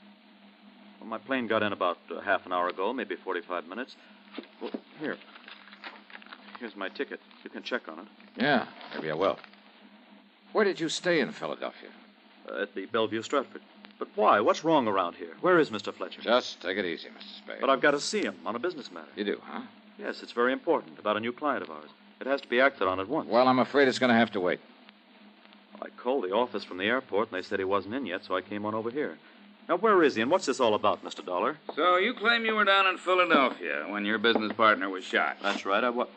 Well, my plane got in about half an hour ago, maybe 45 minutes. Well, here. Here's my ticket. You can check on it. Yeah, maybe I will. Where did you stay in Philadelphia? At the Bellevue Stratford. But why? What's wrong around here? Where is Mr. Fletcher? Just take it easy, Mr. Spade. But I've got to see him on a business matter. You do, huh? Yes, it's very important, about a new client of ours. It has to be acted on at once. Well, I'm afraid it's going to have to wait. I called the office from the airport, and they said he wasn't in yet, so I came on over here. Now, where is he, and what's this all about, Mr. Dollar? So you claim you were down in Philadelphia when your business partner was shot. That's right, I was.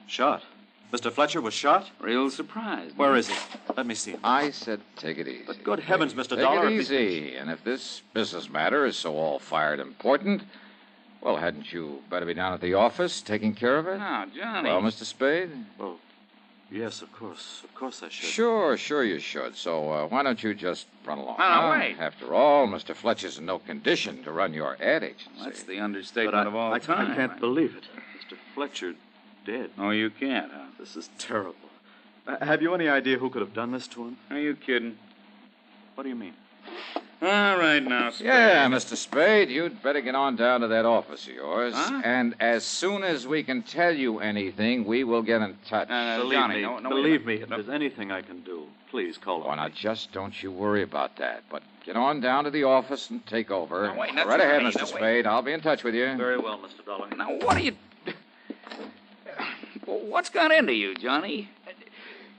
Shot? Mr. Fletcher was shot? Real surprised. Where is he? Let me see him. I said take it easy. But good heavens, Mr. Dollar. Take it easy. And if this business matter is so all-fired important, well, hadn't you better be down at the office taking care of it? Now, Johnny. Well, Mr. Spade? Well, yes, of course. Of course I should. Sure you should. So why don't you just run along? No, wait. After all, Mr. Fletcher's in no condition to run your ad agency. That's the understatement of all time. I can't believe it. Mr. Fletcher dead. Oh, you can't, huh? This is terrible. Have you any idea who could have done this to him? Are you kidding? What do you mean? All right, now, Spade. Yeah, Mr. Spade, you'd better get on down to that office of yours. Huh? And as soon as we can tell you anything, we will get in touch. Believe me, if there's anything I can do, please call Oh, on now, me. just don't you worry about that. But get on down to the office and take over. Now, wait, now, right ahead, Johnny, Mr. now, Spade. I'll be in touch with you. Very well, Mr. Dollar. Now, what are you... What's got into you, Johnny?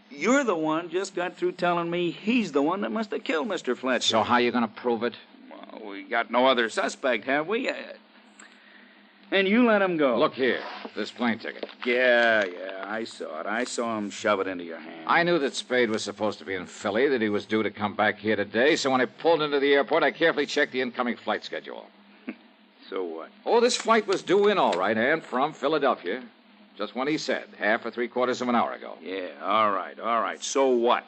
You're the one just got through telling me he's the one that must have killed Mr. Fletcher. So how you going to prove it? Well, we got no other suspect, have we? And you let him go. Look here, this plane ticket. Yeah, I saw it. I saw him shove it into your hand. I knew that Spade was supposed to be in Philly, that he was due to come back here today, so when I pulled into the airport, I carefully checked the incoming flight schedule. So what? Oh, this flight was due in all right, and from Philadelphia. Just when he said, half or three-quarters of an hour ago. Yeah, all right. So what?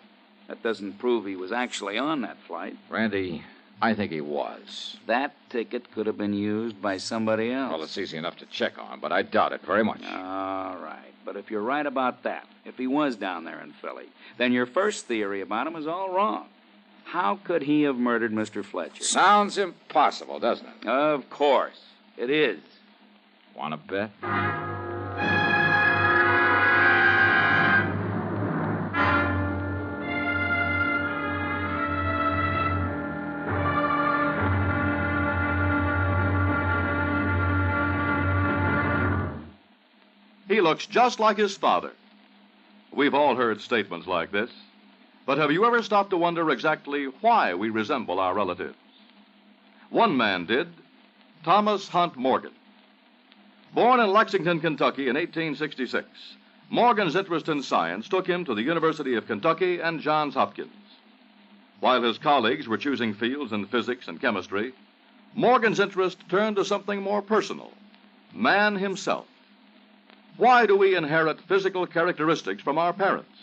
That doesn't prove he was actually on that flight. Randy, I think he was. That ticket could have been used by somebody else. Well, it's easy enough to check on, but I doubt it very much. All right. But if you're right about that, if he was down there in Philly, then your first theory about him is all wrong. How could he have murdered Mr. Fletcher? Sounds impossible, doesn't it? Of course. It is. Want to bet? He looks just like his father. We've all heard statements like this. But have you ever stopped to wonder exactly why we resemble our relatives? One man did, Thomas Hunt Morgan. Born in Lexington, Kentucky in 1866, Morgan's interest in science took him to the University of Kentucky and Johns Hopkins. While his colleagues were choosing fields in physics and chemistry, Morgan's interest turned to something more personal, man himself. Why do we inherit physical characteristics from our parents?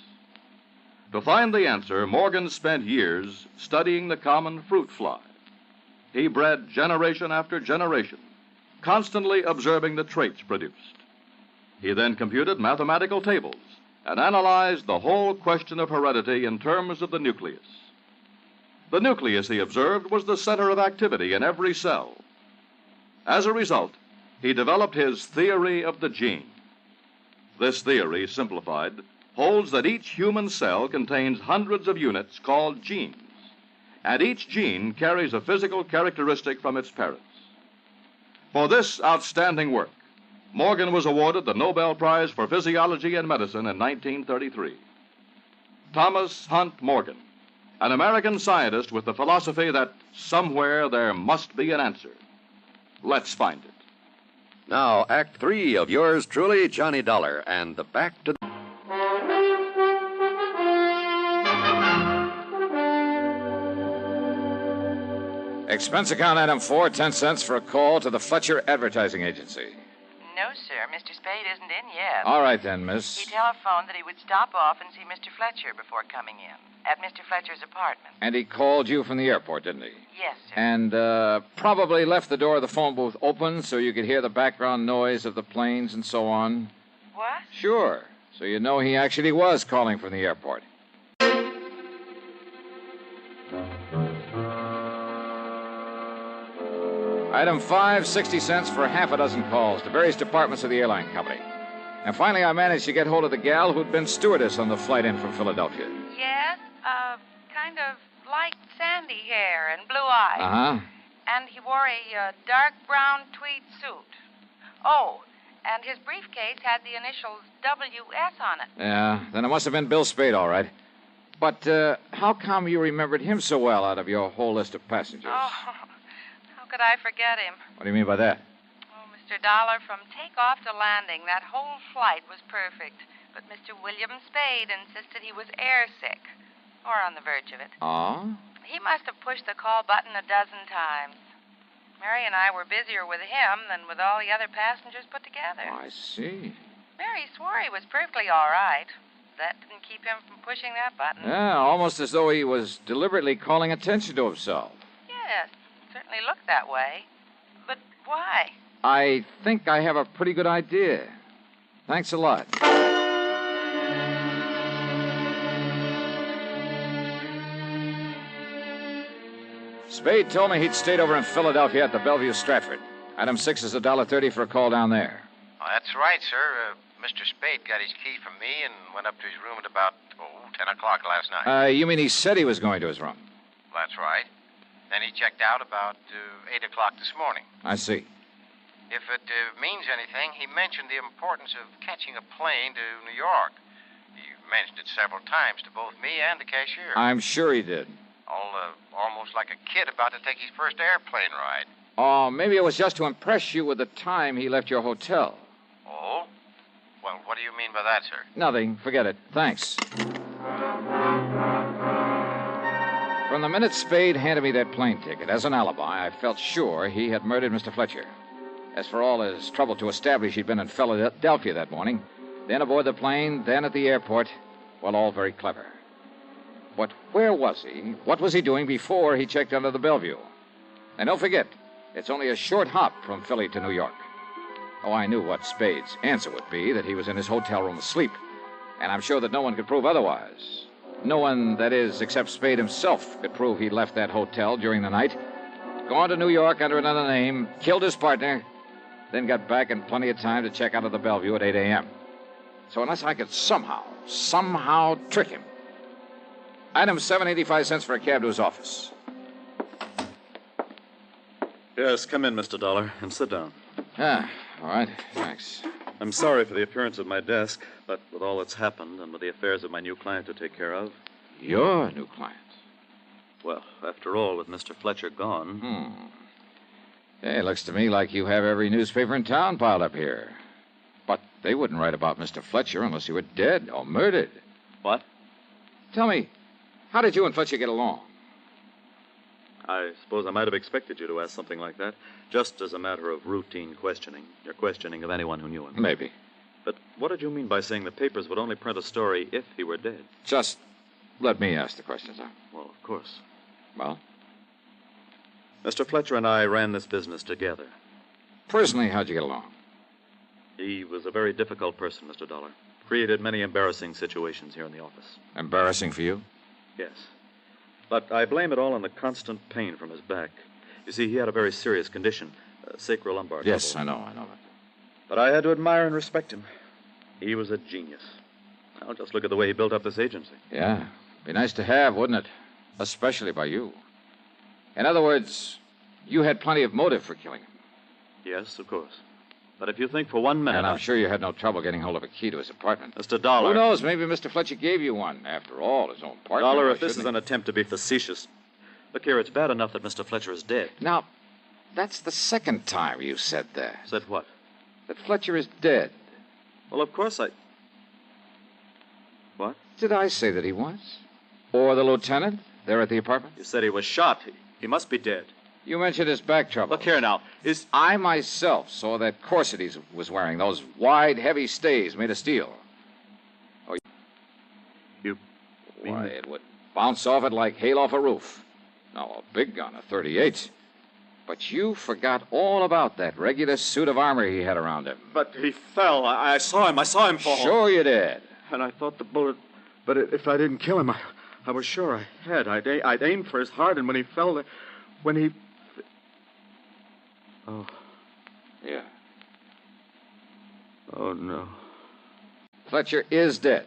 To find the answer, Morgan spent years studying the common fruit fly. He bred generation after generation, constantly observing the traits produced. He then computed mathematical tables and analyzed the whole question of heredity in terms of the nucleus. The nucleus, he observed, was the center of activity in every cell. As a result, he developed his theory of the gene. This theory, simplified, holds that each human cell contains hundreds of units called genes, and each gene carries a physical characteristic from its parents. For this outstanding work, Morgan was awarded the Nobel Prize for Physiology and Medicine in 1933. Thomas Hunt Morgan, an American scientist with the philosophy that somewhere there must be an answer. Let's find it. Now, Act 3 of yours truly, Johnny Dollar, and the Back to the... Expense account item 4, 10 cents for a call to the Fletcher Advertising Agency. No, sir. Mr. Spade isn't in yet. All right, then, miss. He telephoned that he would stop off and see Mr. Fletcher before coming in, at Mr. Fletcher's apartment. And he called you from the airport, didn't he? Yes, sir. And probably left the door of the phone booth open so you could hear the background noise of the planes and so on? What? Sure. So you know he actually was calling from the airport. Item 5, 60 cents for half a dozen calls to various departments of the airline company. And finally, I managed to get hold of the gal who'd been stewardess on the flight in from Philadelphia. Yes, kind of light sandy hair and blue eyes. Uh-huh. And he wore a dark brown tweed suit. Oh, and his briefcase had the initials WS on it. Yeah, then it must have been Bill Spade, all right. But how come you remembered him so well out of your whole list of passengers? Oh, how could I forget him? What do you mean by that? Oh, Mr. Dollar, from takeoff to landing, that whole flight was perfect. But Mr. William Spade insisted he was airsick, or on the verge of it. Oh? He must have pushed the call button a dozen times. Mary and I were busier with him than with all the other passengers put together. Oh, I see. Mary swore he was perfectly all right. That didn't keep him from pushing that button. Yeah, almost as though he was deliberately calling attention to himself. Yes, certainly looked that way. But why? I think I have a pretty good idea. Thanks a lot. Spade told me he'd stayed over in Philadelphia at the Bellevue Stratford. Item 6 is $1.30 for a call down there. Oh, that's right, sir. Mr. Spade got his key from me and went up to his room at about, 10 o'clock last night. You mean he said he was going to his room? That's right. Then he checked out about 8 o'clock this morning. I see. If it means anything, he mentioned the importance of catching a plane to New York. He mentioned it several times to both me and the cashier. I'm sure he did. Almost like a kid about to take his first airplane ride. Oh, maybe it was just to impress you with the time he left your hotel. Oh? Well, what do you mean by that, sir? Nothing. Forget it. Thanks. From the minute Spade handed me that plane ticket as an alibi, I felt sure he had murdered Mr. Fletcher. As for all his trouble to establish he'd been in Philadelphia that morning, then aboard the plane, then at the airport, well, all very clever. But where was he? What was he doing before he checked out of the Bellevue? And don't forget, it's only a short hop from Philly to New York. Oh, I knew what Spade's answer would be, that he was in his hotel room asleep. And I'm sure that no one could prove otherwise. No one, that is, except Spade himself, could prove he left that hotel during the night, gone to New York under another name, killed his partner, then got back in plenty of time to check out of the Bellevue at 8 a.m. So unless I could somehow trick him. Item 7, 85 cents for a cab to his office. Yes, come in, Mr. Dollar, and sit down. Ah, all right. Thanks. I'm sorry for the appearance of my desk, but with all that's happened and with the affairs of my new client to take care of... Your new client? Well, after all, with Mr. Fletcher gone... Hey, it looks to me like you have every newspaper in town piled up here. But they wouldn't write about Mr. Fletcher unless he were dead or murdered. What? Tell me, how did you and Fletcher get along? I suppose I might have expected you to ask something like that, just as a matter of routine questioning. Your questioning of anyone who knew him. Maybe. But what did you mean by saying the papers would only print a story if he were dead? Just let me ask the questions, huh? Well, of course. Well? Mr. Fletcher and I ran this business together. Personally, how'd you get along? He was a very difficult person, Mr. Dollar. Created many embarrassing situations here in the office. Embarrassing for you? Yes. But I blame it all on the constant pain from his back. You see, he had a very serious condition, sacrolumbar. Yes, trouble. I know that. But I had to admire and respect him. He was a genius. Now, just look at the way he built up this agency. Yeah. Be nice to have, wouldn't it? Especially by you. In other words, you had plenty of motive for killing him. Yes, of course. But if you think for 1 minute... And I'm sure you had no trouble getting hold of a key to his apartment. Mr. Dollar... Who knows? Maybe Mr. Fletcher gave you one. After all, his own partner. Dollar, if this is an attempt to be facetious... Look here, it's bad enough that Mr. Fletcher is dead. Now, that's the second time you said that. Said what? That Fletcher is dead. Well, of course I... What? Did I say that he was? Or the lieutenant there at the apartment? You said he was shot. He must be dead. You mentioned his back trouble. Look here now. I myself saw that corset he was wearing, those wide, heavy stays made of steel. Oh, Why, it would bounce off it like hail off a roof. Now, a big gun, a .38. But you forgot all about that regular suit of armor he had around him. But he fell. I saw him fall. Sure you did. And I thought the bullet... But if I didn't kill him, I was sure I had. I'd aimed for his heart, and when he fell... When he... Oh. Yeah. Oh, no. Fletcher is dead.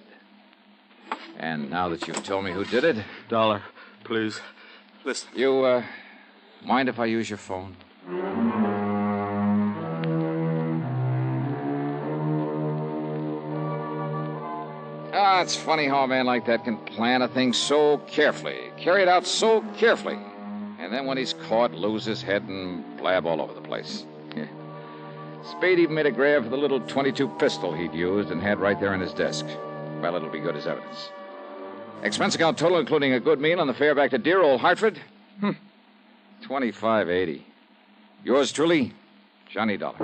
And now that you've told me who did it... Dollar, please, listen. You, mind if I use your phone? It's funny how a man like that can plan a thing so carefully, carry it out so carefully, and then when he's caught, lose his head and blab all over the place. Yeah. Spade even made a grab for the little .22 pistol he'd used and had right there in his desk. Well, it'll be good as evidence. Expense account total, including a good meal and the fare back to dear old Hartford? $25.80. Yours truly, Johnny Dollar.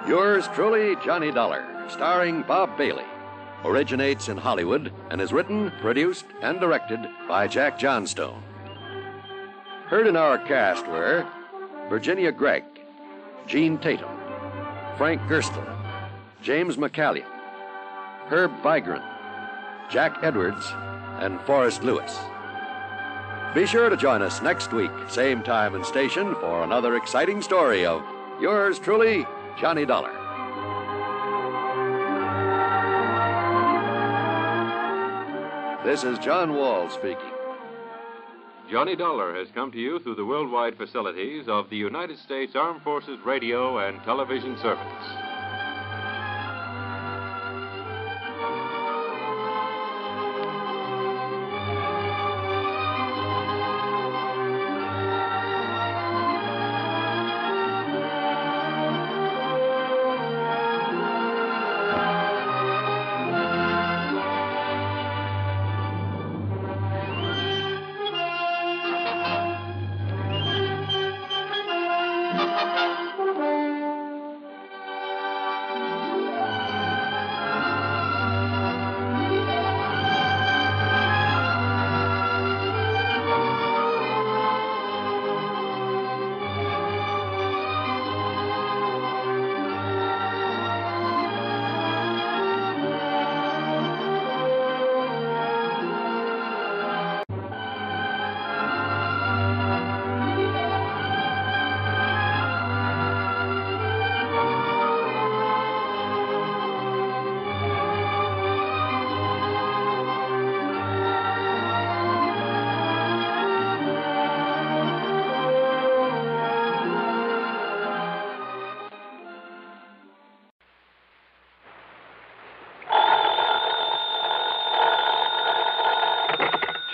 Yours truly, Johnny Dollar, starring Bob Bailey. Originates in Hollywood and is written, produced, and directed by Jack Johnstone. Heard in our cast were Virginia Gregg, Gene Tatum, Frank Gerstle, James McCallion, Herb Vigran, Jack Edwards, and Forrest Lewis. Be sure to join us next week, same time and station, for another exciting story of yours truly, Johnny Dollar. This is John Wall speaking. Johnny Dollar has come to you through the worldwide facilities of the United States Armed Forces Radio and Television Service.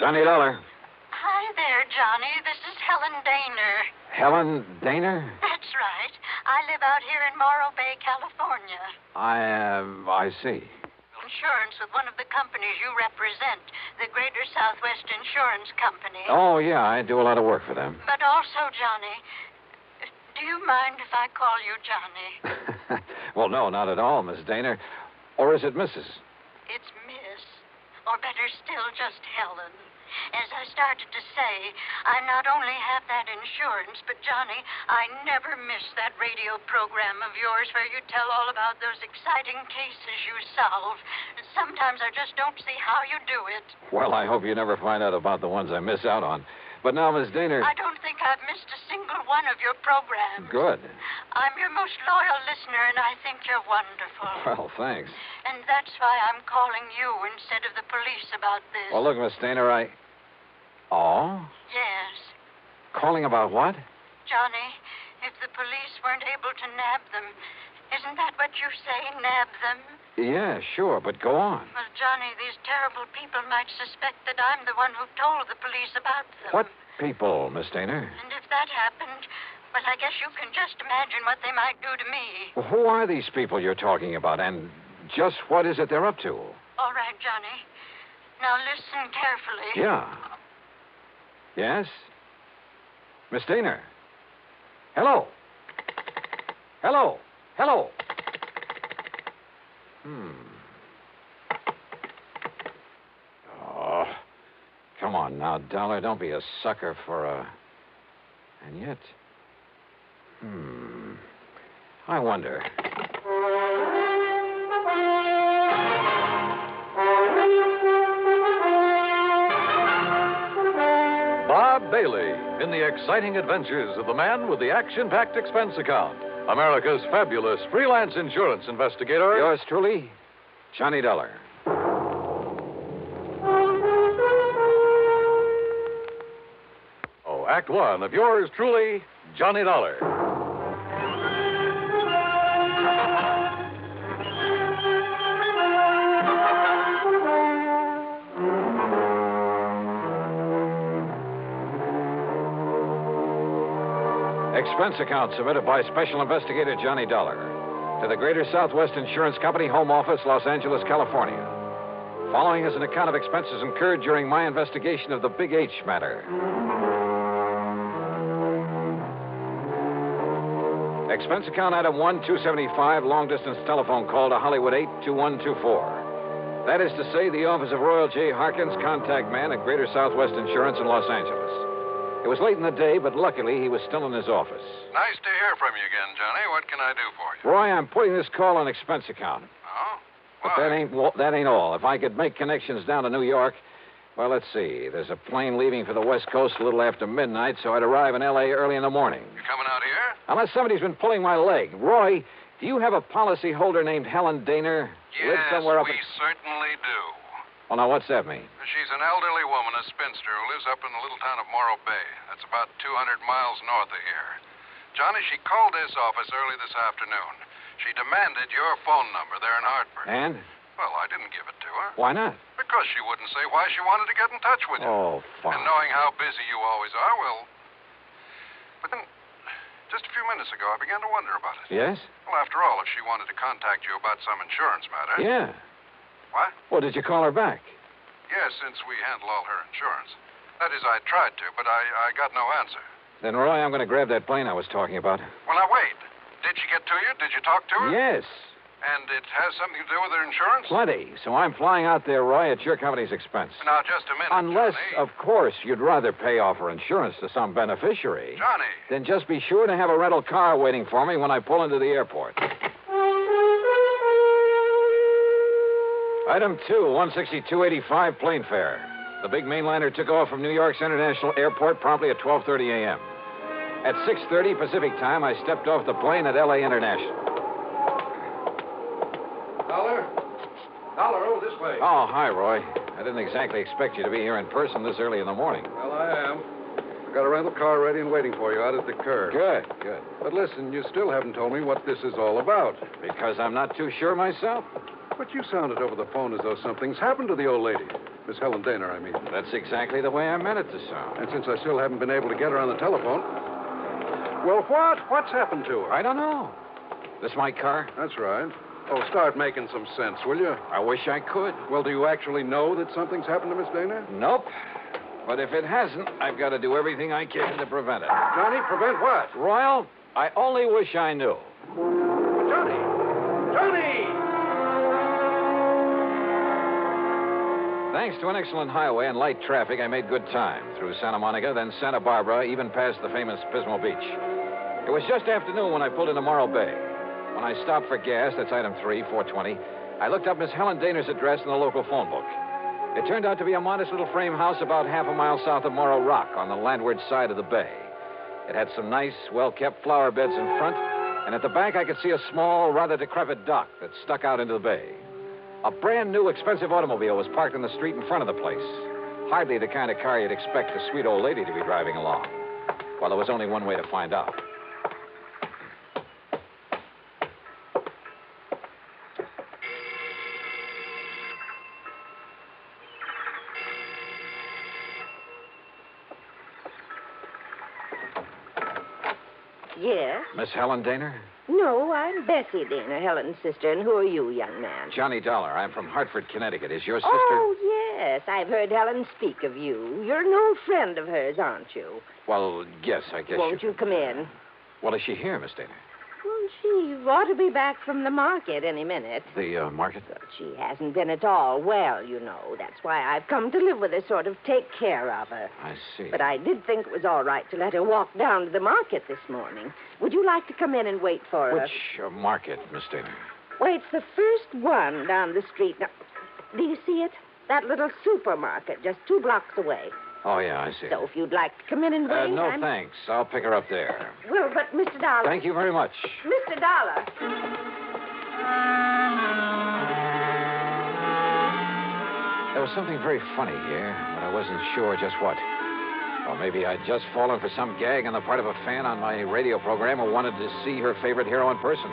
Johnny Dollar. Hi there, Johnny. This is Helen Daner. Helen Daner? That's right. I live out here in Morro Bay, California. I see. Insurance with one of the companies you represent, the Greater Southwest Insurance Company. Oh, yeah, I do a lot of work for them. But also, Johnny, do you mind if I call you Johnny? Well, no, not at all, Miss Daner. Or is it Mrs.? It's Miss. Or better still, just Helen. As I started to say, I not only have that insurance, but, Johnny, I never miss that radio program of yours where you tell all about those exciting cases you solve. Sometimes I just don't see how you do it. Well, I hope you never find out about the ones I miss out on. But now, Miss Daner... I don't think I've missed a single one of your programs. Good. I'm your most loyal listener, and I think you're wonderful. Well, thanks. And that's why I'm calling you instead of the police about this. Well, look, Miss Daner, Oh? Yes. Calling about what? Johnny, if the police weren't able to nab them, isn't that what you say, nab them? Yeah, sure, but go on. Well, Johnny, these terrible people might suspect that I'm the one who told the police about them. What people, Miss Daner? And if that happened, well, I guess you can just imagine what they might do to me. Well, who are these people you're talking about, and just what is it they're up to? All right, Johnny. Now listen carefully. Yeah. Yes? Miss Daner? Hello? Hello? Hello? Oh, come on now, Dollar. Don't be a sucker for a... And yet... I wonder... Bob Bailey in the exciting adventures of the man with the action-packed expense account. America's fabulous freelance insurance investigator. Yours truly, Johnny Dollar. Oh, Act One of yours truly, Johnny Dollar. Expense account submitted by Special Investigator Johnny Dollar to the Greater Southwest Insurance Company, Home Office, Los Angeles, California. Following is an account of expenses incurred during my investigation of the Big H matter. Expense account item 1, 275, long-distance telephone call to Hollywood 82124. That is to say, the office of Royal J. Harkins, contact man at Greater Southwest Insurance in Los Angeles. It was late in the day, but luckily he was still in his office. Nice to hear from you again, Johnny. What can I do for you? Roy, I'm putting this call on expense account. Oh? But that ain't all. If I could make connections down to New York, well, let's see. There's a plane leaving for the West Coast a little after midnight, so I'd arrive in L.A. early in the morning. You coming out here? Unless somebody's been pulling my leg. Roy, do you have a policy holder named Helen Daner? Yes, somewhere up we certainly do. Well, now, what's that mean? She's an elderly woman, a spinster, who lives up in the little town of Morro Bay. That's about 200 miles north of here. Johnny, she called this office early this afternoon. She demanded your phone number there in Hartford. And? Well, I didn't give it to her. Why not? Because she wouldn't say why she wanted to get in touch with you. Oh, fine. And knowing how busy you always are, well... But then, just a few minutes ago, I began to wonder about it. Yes? Well, after all, if she wanted to contact you about some insurance matter... Yeah. What? Well, did you call her back? Yes, since we handle all her insurance. That is, I tried to, but I got no answer. Then, Roy, I'm going to grab that plane I was talking about. Well, now, wait. Did she get to you? Did you talk to her? Yes. And it has something to do with her insurance? Plenty. So I'm flying out there, Roy, at your company's expense. Now, just a minute, Unless, Johnny. of course, you'd rather pay off her insurance to some beneficiary. Johnny. Then just be sure to have a rental car waiting for me when I pull into the airport. Item 2, 162.85 plane fare. The big mainliner took off from New York's International Airport promptly at 12:30 a.m. At 6:30 Pacific time, I stepped off the plane at L.A. International. Dollar, over this way. Oh, hi, Roy. I didn't exactly expect you to be here in person this early in the morning. Well, I am. I've got a rental car ready and waiting for you out at the curb. Good. But listen, you still haven't told me what this is all about. Because I'm not too sure myself. But you sounded over the phone as though something's happened to the old lady. Miss Helen Daner, I mean. That's exactly the way I meant it to sound. And since I still haven't been able to get her on the telephone... Well, what's happened to her? I don't know. This my car? That's right. Oh, start making some sense, will you? I wish I could. Well, do you actually know that something's happened to Miss Daner? Nope. But if it hasn't, I've got to do everything I can to prevent it. Johnny, prevent what? Royal, I only wish I knew. Johnny! Johnny! Thanks to an excellent highway and light traffic, I made good time through Santa Monica, then Santa Barbara, even past the famous Pismo Beach. It was just afternoon when I pulled into Morro Bay. When I stopped for gas, that's item 3, 420, I looked up Miss Helen Daner's address in the local phone book. It turned out to be a modest little frame house about half a mile south of Morro Rock on the landward side of the bay. It had some nice, well-kept flower beds in front, and at the back I could see a small, rather decrepit dock that stuck out into the bay. A brand new, expensive automobile was parked in the street in front of the place. Hardly the kind of car you'd expect a sweet old lady to be driving along. Well, there was only one way to find out. Yes? Miss Helen Daner? No, I'm Bessie Daner, Helen's sister. And who are you, young man? Johnny Dollar. I'm from Hartford, Connecticut. Is your sister... Oh, yes. I've heard Helen speak of you. You're an old friend of hers, aren't you? Well, yes, I guess Won't you come in? Well, is she here, Miss Daner? Well, she ought to be back from the market any minute. The market? But she hasn't been at all well, you know. That's why I've come to live with her, sort of take care of her. I see. But I did think it was all right to let her walk down to the market this morning. Would you like to come in and wait for her? Which market, Miss Daner? Well, it's the first one down the street. Now, do you see it? That little supermarket just 2 blocks away. Oh, yeah, I see. So if you'd like to come in and wait... No, thanks. I'll pick her up there. Well, but Mr. Dollar... Thank you very much. Mr. Dollar. There was something very funny here, but I wasn't sure just what. Or maybe I'd just fallen for some gag on the part of a fan on my radio program who wanted to see her favorite hero in person.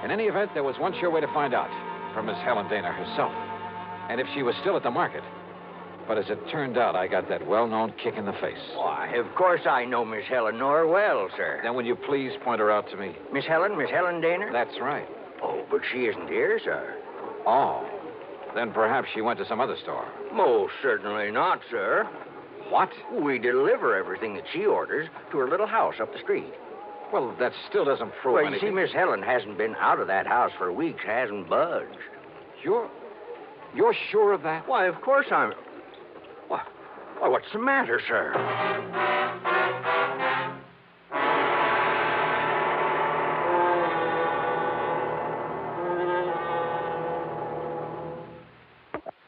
In any event, there was one sure way to find out, from Miss Helen Daner herself. And if she was still at the market. But as it turned out, I got that well-known kick in the face. Why, of course I know Miss Eleanor well, sir. Then will you please point her out to me? Miss Helen Daner? That's right. Oh, but she isn't here, sir. Oh. Then perhaps she went to some other store. Most certainly not, sir. What? We deliver everything that she orders to her little house up the street. Well, that still doesn't prove well, anything. You see, Miss Helen hasn't been out of that house for weeks, hasn't budged. You're sure of that? Why, of course I'm... Why, what's the matter, sir?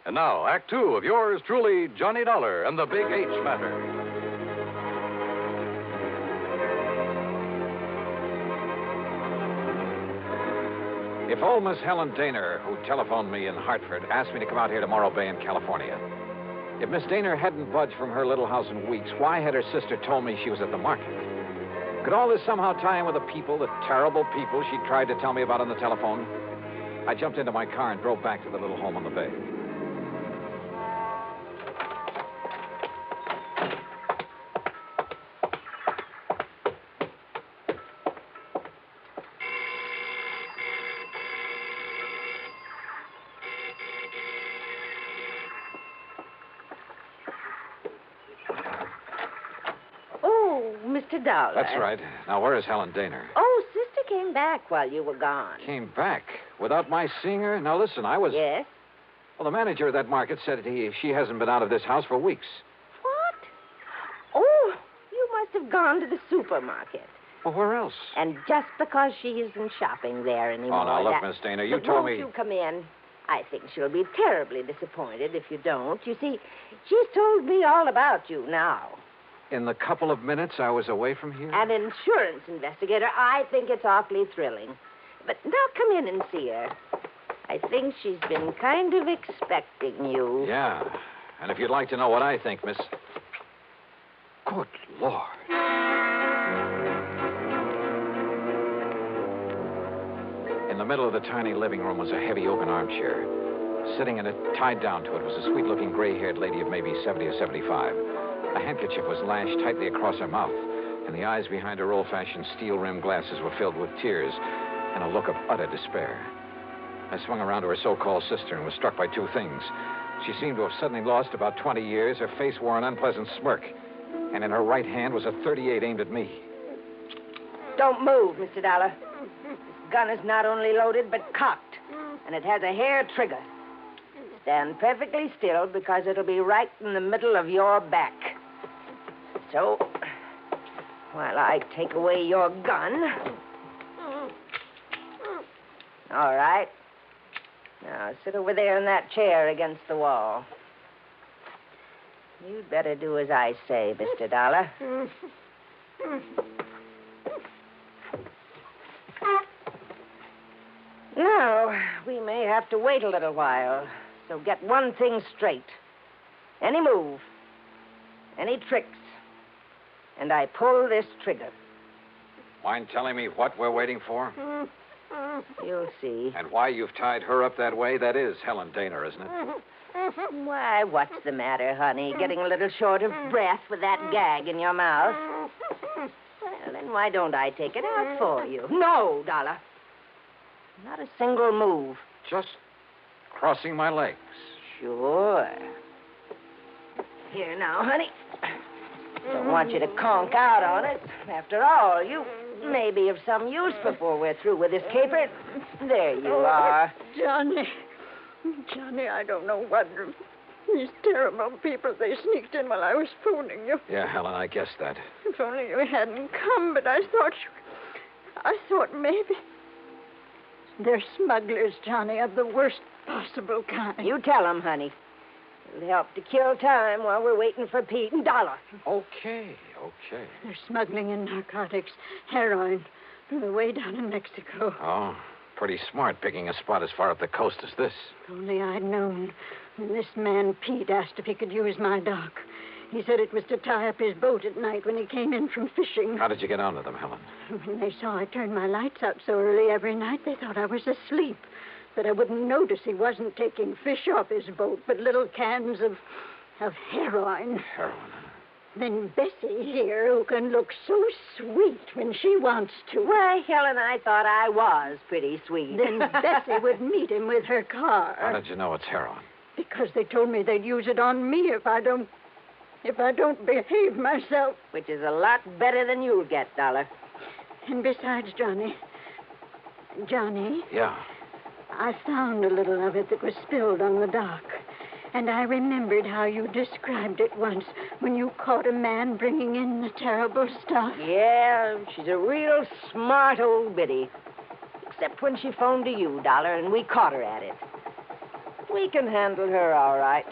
And now, Act 2 of yours truly, Johnny Dollar and the Big H Matter. If old Miss Helen Daner, who telephoned me in Hartford, asked me to come out here to Morro Bay in California, if Miss Daner hadn't budged from her little house in weeks, why had her sister told me she was at the market? Could all this somehow tie in with the terrible people she tried to tell me about on the telephone? I jumped into my car and drove back to the little home on the bay. Mr. Dollar. That's right. Now, where is Helen Daner? Oh, Sister came back while you were gone. Came back? Without my seeing her? Now, listen, I was... Yes? Well, the manager of that market said she hasn't been out of this house for weeks. What? Oh, you must have gone to the supermarket. Well, where else? And just because she isn't shopping there anymore... Oh, now, look, Miss Daner, you told me... Won't you come in? I think she'll be terribly disappointed if you don't. You see, she's told me all about you now. In the couple of minutes I was away from here? An insurance investigator. I think it's awfully thrilling. But now come in and see her. I think she's been kind of expecting you. Yeah. And if you'd like to know what I think, Miss... Good Lord. In the middle of the tiny living room was a heavy oaken armchair. Sitting in it, tied down to it, was a sweet-looking gray-haired lady of maybe 70 or 75. A handkerchief was lashed tightly across her mouth, and the eyes behind her old-fashioned steel-rimmed glasses were filled with tears and a look of utter despair. I swung around to her so-called sister and was struck by two things. She seemed to have suddenly lost about 20 years. Her face wore an unpleasant smirk, and in her right hand was a .38 aimed at me. Don't move, Mr. Dollar. This gun is not only loaded, but cocked, and it has a hair trigger. Stand perfectly still, because it'll be right in the middle of your back. So, while I take away your gun... All right. Now, sit over there in that chair against the wall. You'd better do as I say, Mr. Dollar. Now, we may have to wait a little while, so get one thing straight. Any move, any tricks, and I pull this trigger. Mind telling me what we're waiting for? You'll see. And why you've tied her up that way? That is Helen Dana, isn't it? Why, what's the matter, honey? Getting a little short of breath with that gag in your mouth? Well, then why don't I take it out for you? No, Dollar. Not a single move. Just crossing my legs. Sure. Here now, honey. Don't want you to conk out on it. After all, you may be of some use before we're through with this caper. There you are. Johnny, I don't know what. These terrible people, they sneaked in while I was phoning you. Yeah, Helen, I guessed that. If only you hadn't come, but I thought maybe. They're smugglers, Johnny, of the worst possible kind. You tell them, honey. It'll help to kill time while we're waiting for Pete and Dollar. Okay. They're smuggling in narcotics, heroin, from the way down in Mexico. Oh, pretty smart picking a spot as far up the coast as this. If only I'd known when this man Pete asked if he could use my dock. He said it was to tie up his boat at night when he came in from fishing. How did you get onto them, Helen? When they saw I turned my lights out so early every night, they thought I was asleep. That I wouldn't notice he wasn't taking fish off his boat, but little cans of heroin. Heroin? Then Bessie here, who can look so sweet when she wants to. Why, Helen, I thought I was pretty sweet. Then Bessie would meet him with her car. How did you know it's heroin? Because they told me they'd use it on me if I don't behave myself. Which is a lot better than you'll get, Dollar. And besides, Johnny. Yeah? I found a little of it that was spilled on the dock. And I remembered how you described it once when you caught a man bringing in the terrible stuff. Yeah, she's a real smart old biddy. Except when she phoned to you, Dollar, and we caught her at it. We can handle her all right.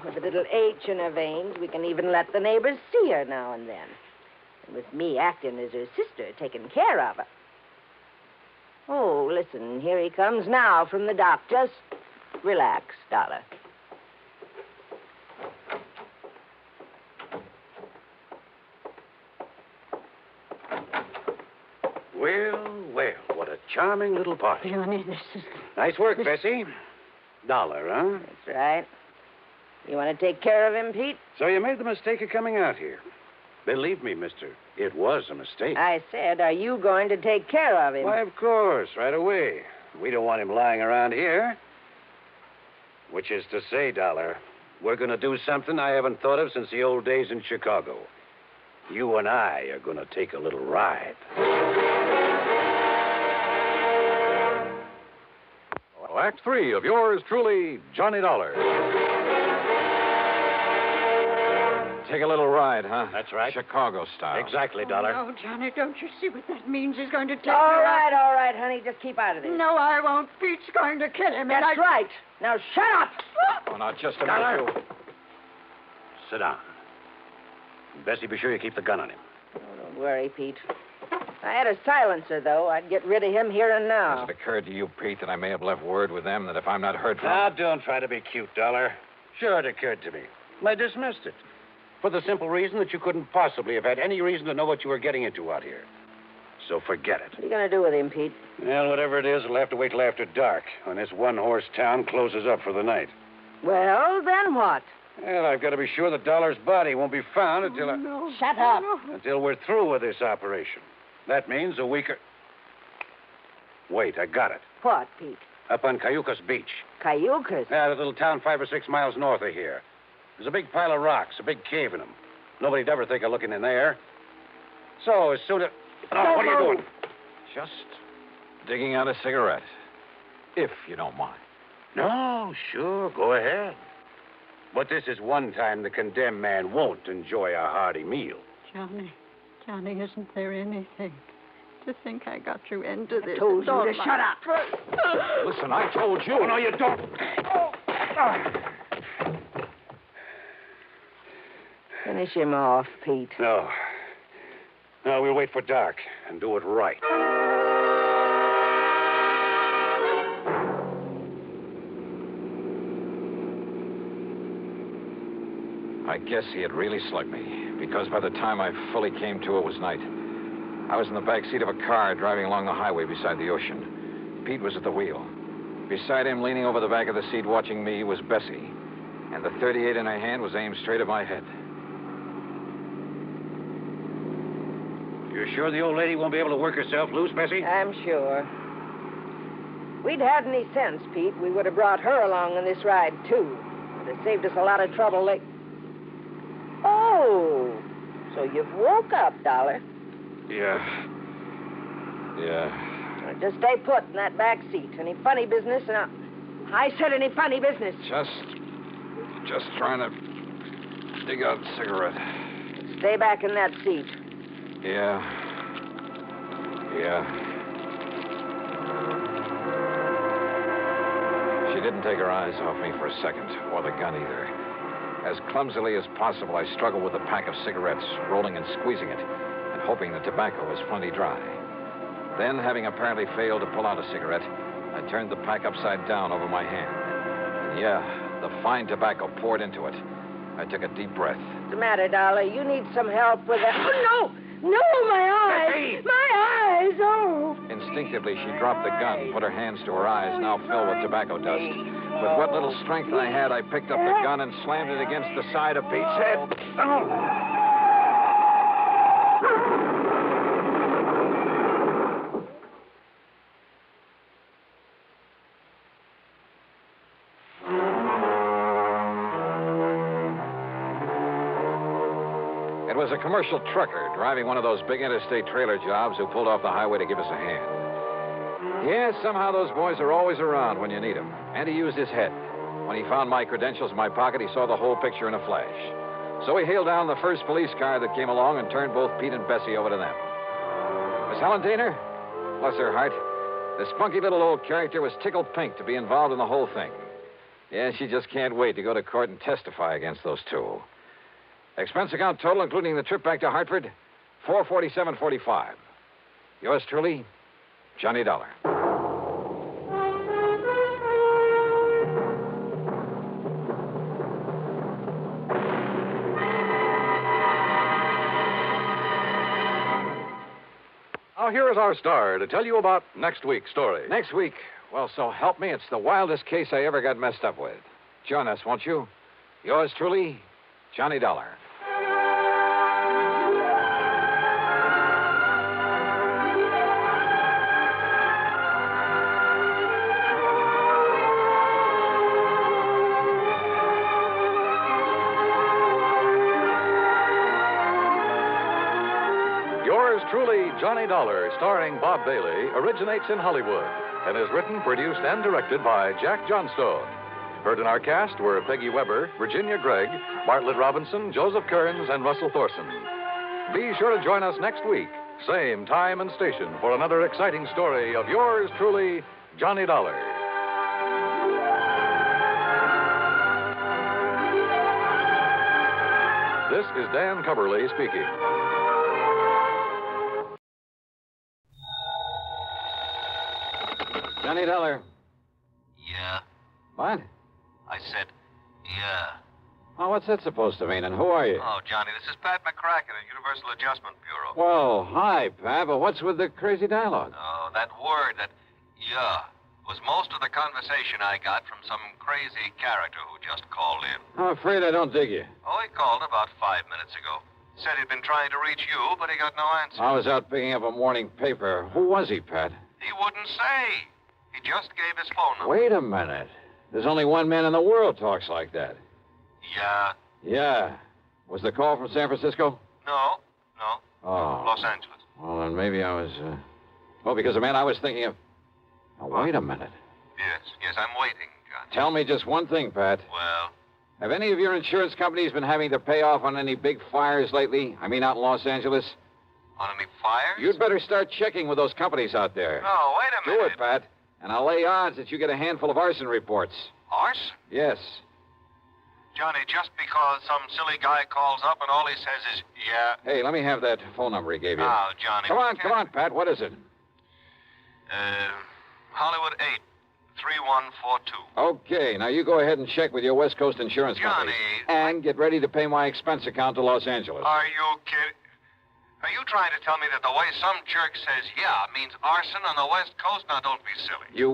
With a little H in her veins, we can even let the neighbors see her now and then. And with me acting as her sister, taking care of her. Oh, listen, here he comes now from the dock. Just relax, Dollar. Well, what a charming little party. Johnny, this is... Nice work, Bessie. Dollar, huh? That's right. You want to take care of him, Pete? So you made the mistake of coming out here. Believe me, mister, it was a mistake. I said, are you going to take care of him? Why, of course, right away. We don't want him lying around here. Which is to say, Dollar, we're going to do something I haven't thought of since the old days in Chicago. You and I are going to take a little ride. Well, Act 3 of yours truly, Johnny Dollar. Take a little ride, huh? That's right. Chicago style. Exactly, Dollar. Oh, Johnny, don't you see what that means? He's going to take All right, honey. Just keep out of this. No, I won't. Pete's going to kill him. That's right. Now, shut up. Oh, now, just a Dollar. minute. Sit down. Bessie, be sure you keep the gun on him. Oh, don't worry, Pete. If I had a silencer, though, I'd get rid of him here and now. Has it occurred to you, Pete, that I may have left word with them that if I'm not heard from... Now, don't try to be cute, Dollar. Sure, it occurred to me. I dismissed it. For the simple reason that you couldn't possibly have had any reason to know what you were getting into out here. so forget it. What are you going to do with him, Pete? Well, whatever it is, we'll have to wait till after dark, when this one-horse town closes up for the night. Well, then what? Well, I've got to be sure the Dollar's body won't be found until Shut up. until we're through with this operation. That means a week or... Wait, I got it. What, Pete? Up on Cayucas Beach. Cayucas? Yeah, that little town 5 or 6 miles north of here. There's a big pile of rocks, a big cave in them. Nobody'd ever think of looking in there. So, as soon as... Oh, what are you doing? Just digging out a cigarette, if you don't mind. No, sure, go ahead. But this is one time the condemned man won't enjoy a hearty meal. Johnny, isn't there anything? To think I got you into this. I told you to shut up. Listen, I told you. Oh, no, you don't. Finish him off, Pete. No. No, we'll wait for dark and do it right. I guess he had really slugged me, because by the time I fully came to, it was night. I was in the back seat of a car driving along the highway beside the ocean. Pete was at the wheel. Beside him, leaning over the back of the seat watching me, was Bessie. And the .38 in her hand was aimed straight at my head. You're sure the old lady won't be able to work herself loose, Bessie? I'm sure. If we'd had any sense, Pete, we would have brought her along on this ride, too. It would have saved us a lot of trouble. Oh, so you've woke up, Dollar. Yeah. Well, just stay put in that back seat. Any funny business? No. I said any funny business. Just trying to dig out a cigarette. Stay back in that seat. Yeah. She didn't take her eyes off me for a second, or the gun either. As clumsily as possible, I struggled with a pack of cigarettes, rolling and squeezing it, and hoping the tobacco was plenty dry. Then, having apparently failed to pull out a cigarette, I turned the pack upside down over my hand. And yeah, the fine tobacco poured into it. I took a deep breath. What's the matter, Dollar? You need some help with that. Oh, no! No, my eyes! My eyes! Oh! Instinctively, she dropped the gun, put her hands to her eyes, now filled with tobacco dust. With what little strength I had, I picked up the gun and slammed it against the side of Pete's head. It was a commercial trucker driving one of those big interstate trailer jobs who pulled off the highway to give us a hand. Yeah, somehow those boys are always around when you need them. And he used his head. When he found my credentials in my pocket, he saw the whole picture in a flash. So he hailed down the first police car that came along and turned both Pete and Bessie over to them. Miss Helen Daner? Bless her heart. The spunky little old character was tickled pink to be involved in the whole thing. Yeah, she just can't wait to go to court and testify against those two. Expense account total, including the trip back to Hartford, $447.45. Yours truly, Johnny Dollar. Now, here is our star to tell you about next week's story. Next week? Well, so help me, it's the wildest case I ever got messed up with. Join us, won't you? Yours truly, Johnny Dollar. Yours truly, Johnny Dollar, starring Bob Bailey, originates in Hollywood and is written, produced, and directed by Jack Johnstone. Heard in our cast were Peggy Weber, Virginia Gregg, Bartlett Robinson, Joseph Kearns, and Russell Thorson. Be sure to join us next week, same time and station, for another exciting story of yours truly, Johnny Dollar. This is Dan Coverly speaking. Johnny Dollar. Yeah. What? I said, yeah. Oh, what's that supposed to mean, and who are you? Oh, Johnny, this is Pat McCracken at Universal Adjustment Bureau. Well, hi, Pat, but what's with the crazy dialogue? Oh, that word, that yeah, was most of the conversation I got from some crazy character who just called in. I'm afraid I don't dig you. Oh, he called about 5 minutes ago. Said he'd been trying to reach you, but he got no answer. I was out picking up a morning paper. Who was he, Pat? He wouldn't say. He just gave his phone number. Wait a minute. There's only one man in the world talks like that. Yeah. Yeah. Was the call from San Francisco? No. Oh. Los Angeles. Well, then maybe I was, Well, because the man I was thinking of... Now, wait a minute. Yes, I'm waiting, John. Tell me just one thing, Pat. Well? Have any of your insurance companies been having to pay off on any big fires lately? I mean, out in Los Angeles? On any fires? You'd better start checking with those companies out there. No, wait a minute. Do it, Pat. And I'll lay odds that you get a handful of arson reports. Arson? Yes. Johnny, just because some silly guy calls up and all he says is, yeah. Hey, let me have that phone number he gave you. Now, Johnny. Come on, Pat. What is it? Hollywood 8, 3142. Okay, now you go ahead and check with your West Coast insurance company. Johnny. And get ready to pay my expense account to Los Angeles. Are you kidding? Are you trying to tell me that the way some jerk says yeah means arson on the West Coast? Now, don't be silly. You,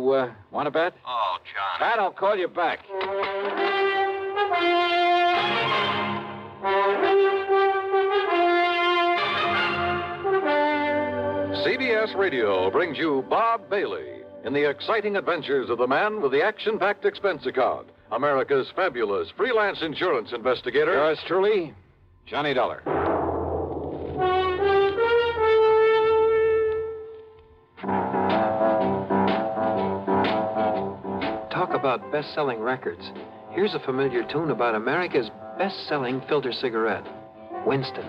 want to bet? Oh, Johnny. Pat, I'll call you back. CBS Radio brings you Bob Bailey in the exciting adventures of the man with the action-packed expense account, America's fabulous freelance insurance investigator. Yours truly, Johnny Dollar. Talk about best-selling records. Here's a familiar tune about America's best-selling filter cigarette, Winston.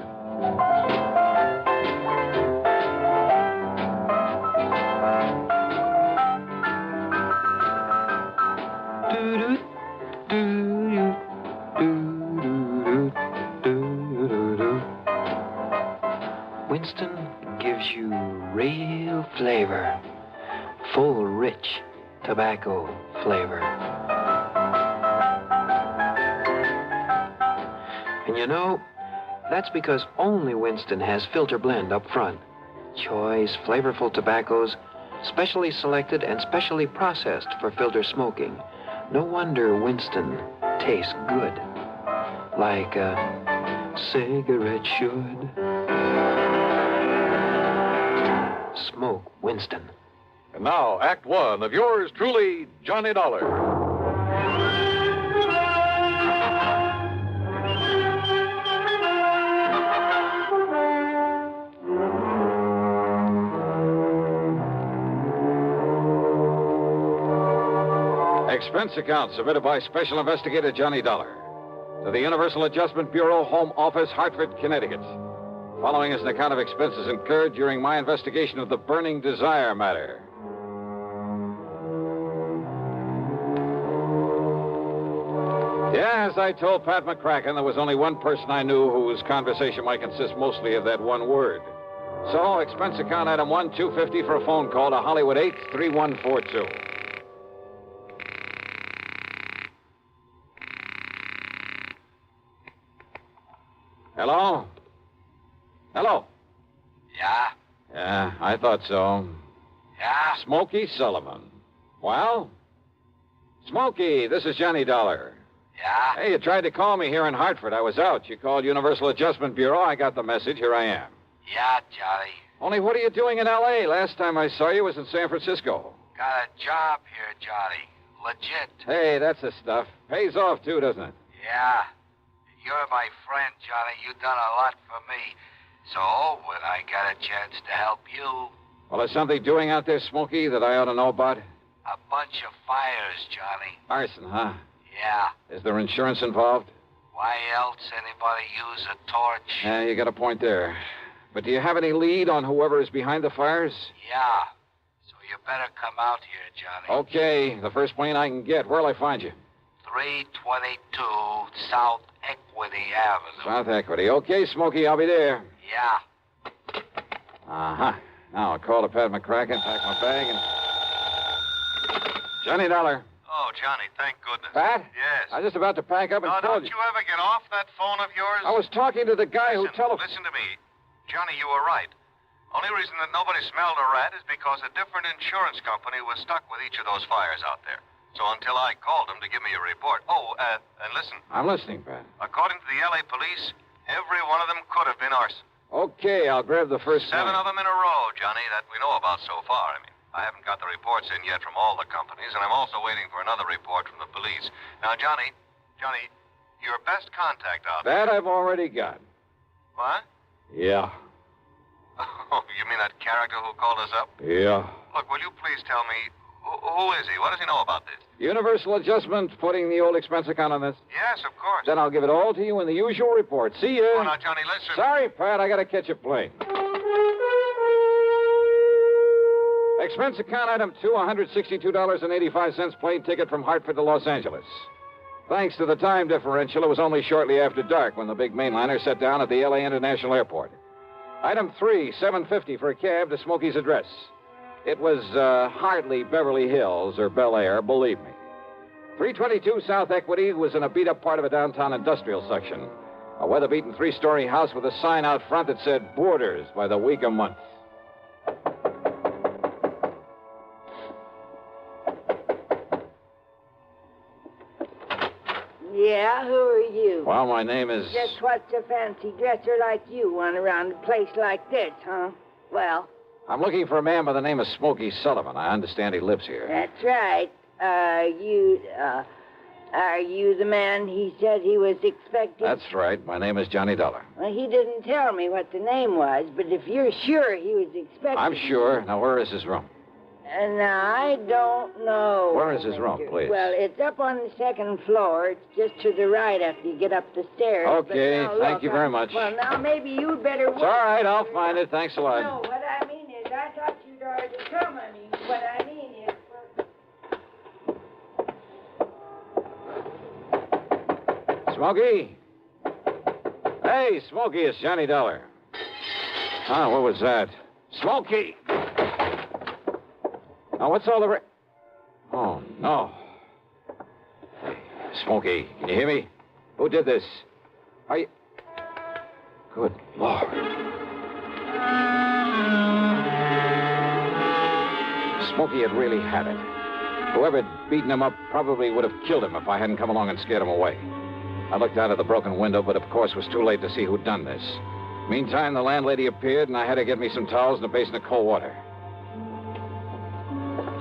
Winston gives you real flavor, full, rich tobacco flavor. And you know, that's because only Winston has filter blend up front. Choice, flavorful tobaccos, specially selected and specially processed for filter smoking. No wonder Winston tastes good, like a cigarette should. Smoke Winston. And now, Act One of yours truly, Johnny Dollar. Expense account submitted by Special Investigator Johnny Dollar to the Universal Adjustment Bureau, Home Office, Hartford, Connecticut. Following is an account of expenses incurred during my investigation of the Burning Desire matter. Yeah, as I told Pat McCracken, there was only one person I knew whose conversation might consist mostly of that one word. So, expense account item 1, $250 for a phone call to Hollywood 8, 3142. Hello? Hello? Yeah? Yeah, I thought so. Yeah? Smokey Sullivan. Well? Smokey, this is Johnny Dollar. Yeah? Hey, you tried to call me here in Hartford. I was out. You called Universal Adjustment Bureau. I got the message. Here I am. Yeah, Johnny. Only what are you doing in L.A.? Last time I saw you was in San Francisco. Got a job here, Johnny. Legit. Hey, that's the stuff. Pays off, too, doesn't it? Yeah. You're my friend, Johnny. You've done a lot for me. So, when I got a chance to help you... Well, is something doing out there, Smokey, that I ought to know about? A bunch of fires, Johnny. Arson, huh? Yeah. Is there insurance involved? Why else anybody use a torch? Yeah, you got a point there. But do you have any lead on whoever is behind the fires? Yeah. So you better come out here, Johnny. Okay. The first plane I can get. Where'll I find you? 322 South Equity Avenue. South Equity. Okay, Smokey, I'll be there. Yeah. Uh-huh. Now I'll call to Pat McCracken, pack my bag, and... Johnny Dollar. Oh, Johnny, thank goodness. Pat? Yes. I was just about to pack up and No, call don't you ever get off that phone of yours? I was talking to the guy who Listen to me. Johnny, you were right. Only reason that nobody smelled a rat is because a different insurance company was stuck with each of those fires out there. So until I called them to give me a report. Oh, and listen. I'm listening, Pat. According to the L.A. police, every one of them could have been arson. Okay, I'll grab the first 7 one. of them in a row, Johnny, that we know about so far. I mean, I haven't got the reports in yet from all the companies, and I'm also waiting for another report from the police. Now, Johnny, your best contact out there. That I've already got. What? Yeah. Oh, you mean that character who called us up? Yeah. Look, will you please tell me, who is he? What does he know about this? Universal Adjustment putting the old expense account on this? Yes, of course. Then I'll give it all to you in the usual report. See ya. Oh, now, Johnny, listen. Sorry, Pat, I gotta catch a plane. Expense account item 2, $162.85 plane ticket from Hartford to Los Angeles. Thanks to the time differential, it was only shortly after dark when the big mainliner set down at the L.A. International Airport. Item 3, $7.50 for a cab to Smokey's address. It was hardly Beverly Hills or Bel Air, believe me. 322 South Equity was in a beat-up part of a downtown industrial section. A weather-beaten 3-story house with a sign out front that said Boarders by the week a month. Yeah, who are you? Well, my name is... Just what's a fancy dresser like you want around a place like this, huh? Well? I'm looking for a man by the name of Smokey Sullivan. I understand he lives here. That's right. Are you the man he said he was expecting? That's right. My name is Johnny Dollar. Well, he didn't tell me what the name was, but if you're sure he was expecting... I'm sure. Now, where is his room? I don't know. Where is his room, please? Well, it's up on the second floor. It's just to the right after you get up the stairs. Okay, thank you very much. Well, now maybe you'd better... It's all right, I'll find it. Thanks a lot. No, what I mean is, I thought you'd already come. What I mean is... Smokey? Hey, Smokey, it's Johnny Dollar. Ah, what was that? Smokey! Now, what's all the... Oh, no. Hey, Smokey, can you hear me? Who did this? Are you... Good Lord. Smokey had really had it. Whoever'd beaten him up probably would have killed him if I hadn't come along and scared him away. I looked out of the broken window, but of course it was too late to see who'd done this. Meantime, the landlady appeared, and I had to get me some towels and a basin of cold water.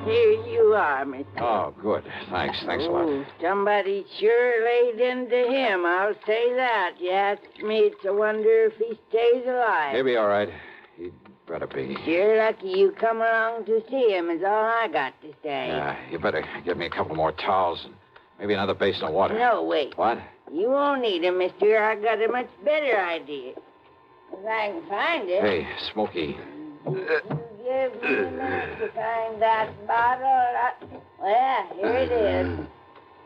Here you are, Mr. Oh, good. Thanks a lot. Somebody sure laid into him, I'll say that. You ask me, it's a wonder if he stays alive. He'll be all right. He'd better be. Sure lucky you come along to see him is all I got to say. Yeah, you better get me a couple more towels and maybe another basin of water. No, wait. What? You won't need him, mister. I got a much better idea. If I can find it. Hey, Smokey. Give me a minute to find that bottle. Well, here it is.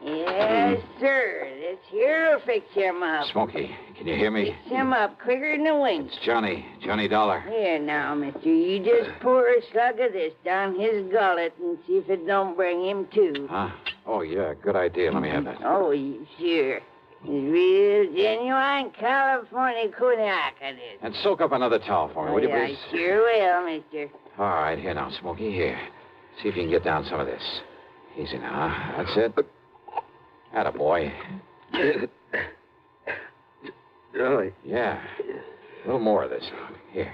Yes, sir. This here'll fix him up. Smokey, can you hear me? Fix him up quicker than a wink. It's Johnny Dollar. Here now, mister. You just pour a slug of this down his gullet and see if it don't bring him to. Huh? Oh, yeah, good idea. Let me have that. Oh, sure. It's real genuine California cognac, it is. And soak up another towel for me, will you, I please? sure will, mister. All right, here now, Smokey, here. See if you can get down some of this. Easy now, huh? That's it. Attaboy. Really? Yeah. A little more of this. Here.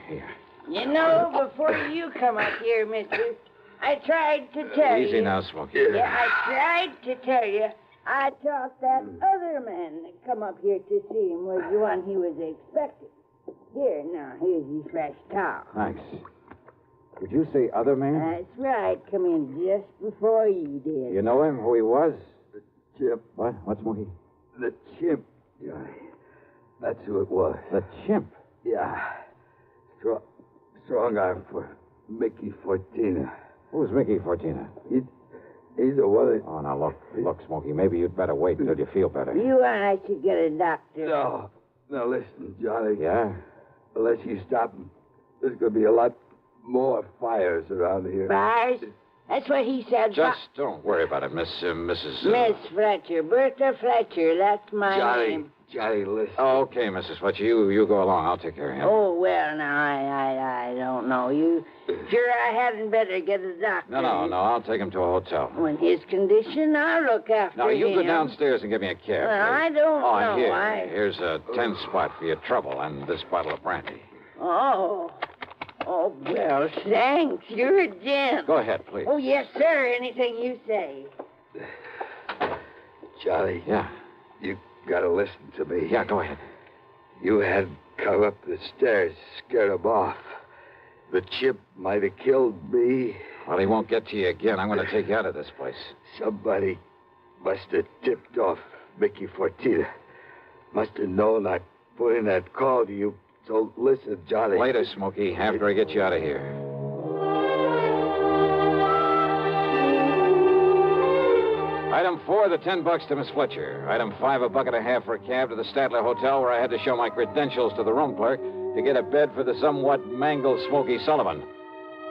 You know, before you come up here, mister, I tried to tell you. Easy now, Smokey. Yeah, I tried to tell you. I thought that other man that come up here to see him was the one he was expecting. Here, now, here's your fresh towel. Thanks. Did you say other man? That's right. Come in just before you did. You know him, who he was? The chimp. What? What's Smokey? The chimp, Johnny. That's who it was. The chimp? Yeah. Strong arm for Mickey Fortina. Who's Mickey Fortina? He's the one that... Oh, now, look, Smokey, maybe you'd better wait until you feel better. You and I should get a doctor. No. Now, listen, Johnny. Yeah? Unless you stop him, there's going to be a lot more fires around here. Fires? That's what he said. Just don't worry about it, Mrs. Miss Fletcher. Bertha Fletcher. That's my name. Johnny, listen. Oh, okay, Mrs. Fletcher. You go along. I'll take care of him. Oh, well, now, I don't know. You sure I hadn't better get a doctor? No. I'll take him to a hotel. In his condition, I'll look after him. Now, you go downstairs and give me a cab. Well, I don't know. Here's a 10 spot for your trouble and this bottle of brandy. Oh, well, thanks. You're a gent. Go ahead, please. Oh, yes, sir. Anything you say. Johnny. Yeah? You gotta listen to me. Yeah, go ahead. You had come up the stairs, scared him off. The chip might have killed me. Well, he won't get to you again. I'm going to take you out of this place. Somebody must have tipped off Mickey Fortina. Must have known I'd put in that call to you. So listen, Johnny. Later, Smokey, after I get you out of here. Item 4, the $10 to Miss Fletcher. Item 5, a bucket and a half for a cab to the Statler Hotel, where I had to show my credentials to the room clerk to get a bed for the somewhat mangled Smokey Sullivan.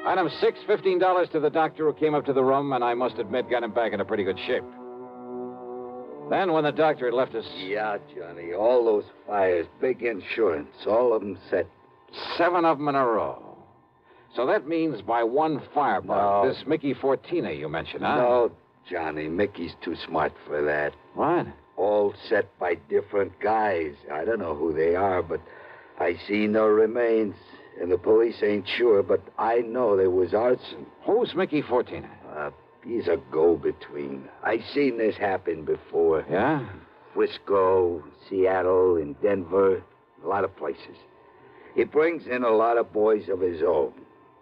Item 6, $15 to the doctor who came up to the room, and I must admit got him back in a pretty good shape. Then, when the doctor had left us... Yeah, Johnny, all those fires, big insurance, all of them set. 7 of them in a row. So that means by one firebug, this Mickey Fortina you mentioned, huh? No, Johnny, Mickey's too smart for that. What? All set by different guys. I don't know who they are, but I see no remains. And the police ain't sure, but I know there was arson. Who's Mickey Fortina? He's a go-between. I seen this happen before. Yeah? Frisco, Seattle, and Denver, a lot of places. He brings in a lot of boys of his own.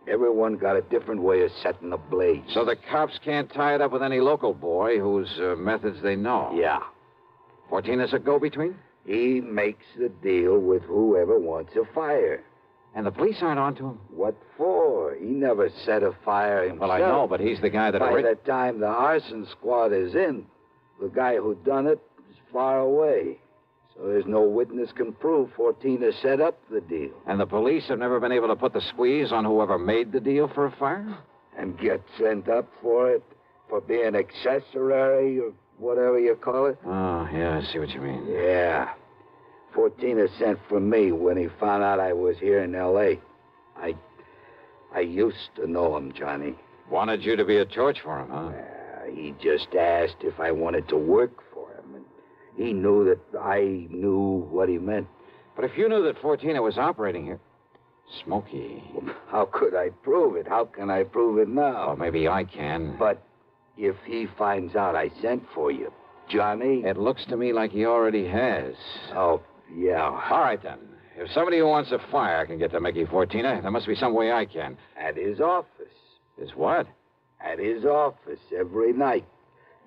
Everyone got a different way of setting a blaze. So the cops can't tie it up with any local boy whose methods they know? Yeah. Fortina's a go-between? He makes the deal with whoever wants a fire. And the police aren't onto him? What for? He never set a fire himself. Well, I know, but he's the guy that... By the time the arson squad is in, the guy who done it is far away. So there's no witness can prove Fortina set up the deal. And the police have never been able to put the squeeze on whoever made the deal for a fire? And get sent up for it? For being accessory or whatever you call it? Oh, yeah, I see what you mean. Yeah. Fortina sent for me when he found out I was here in L.A. I used to know him, Johnny. Wanted you to be a torch for him, huh? He just asked if I wanted to work for him. And he knew that I knew what he meant. But if you knew that Fortina was operating here... Smokey... How could I prove it? How can I prove it now? Well, maybe I can. But if he finds out I sent for you, Johnny... It looks to me like he already has. Oh, yeah. All right, then. If somebody who wants a fire can get to Mickey Fortina, there must be some way I can. At his office. His what? At his office every night.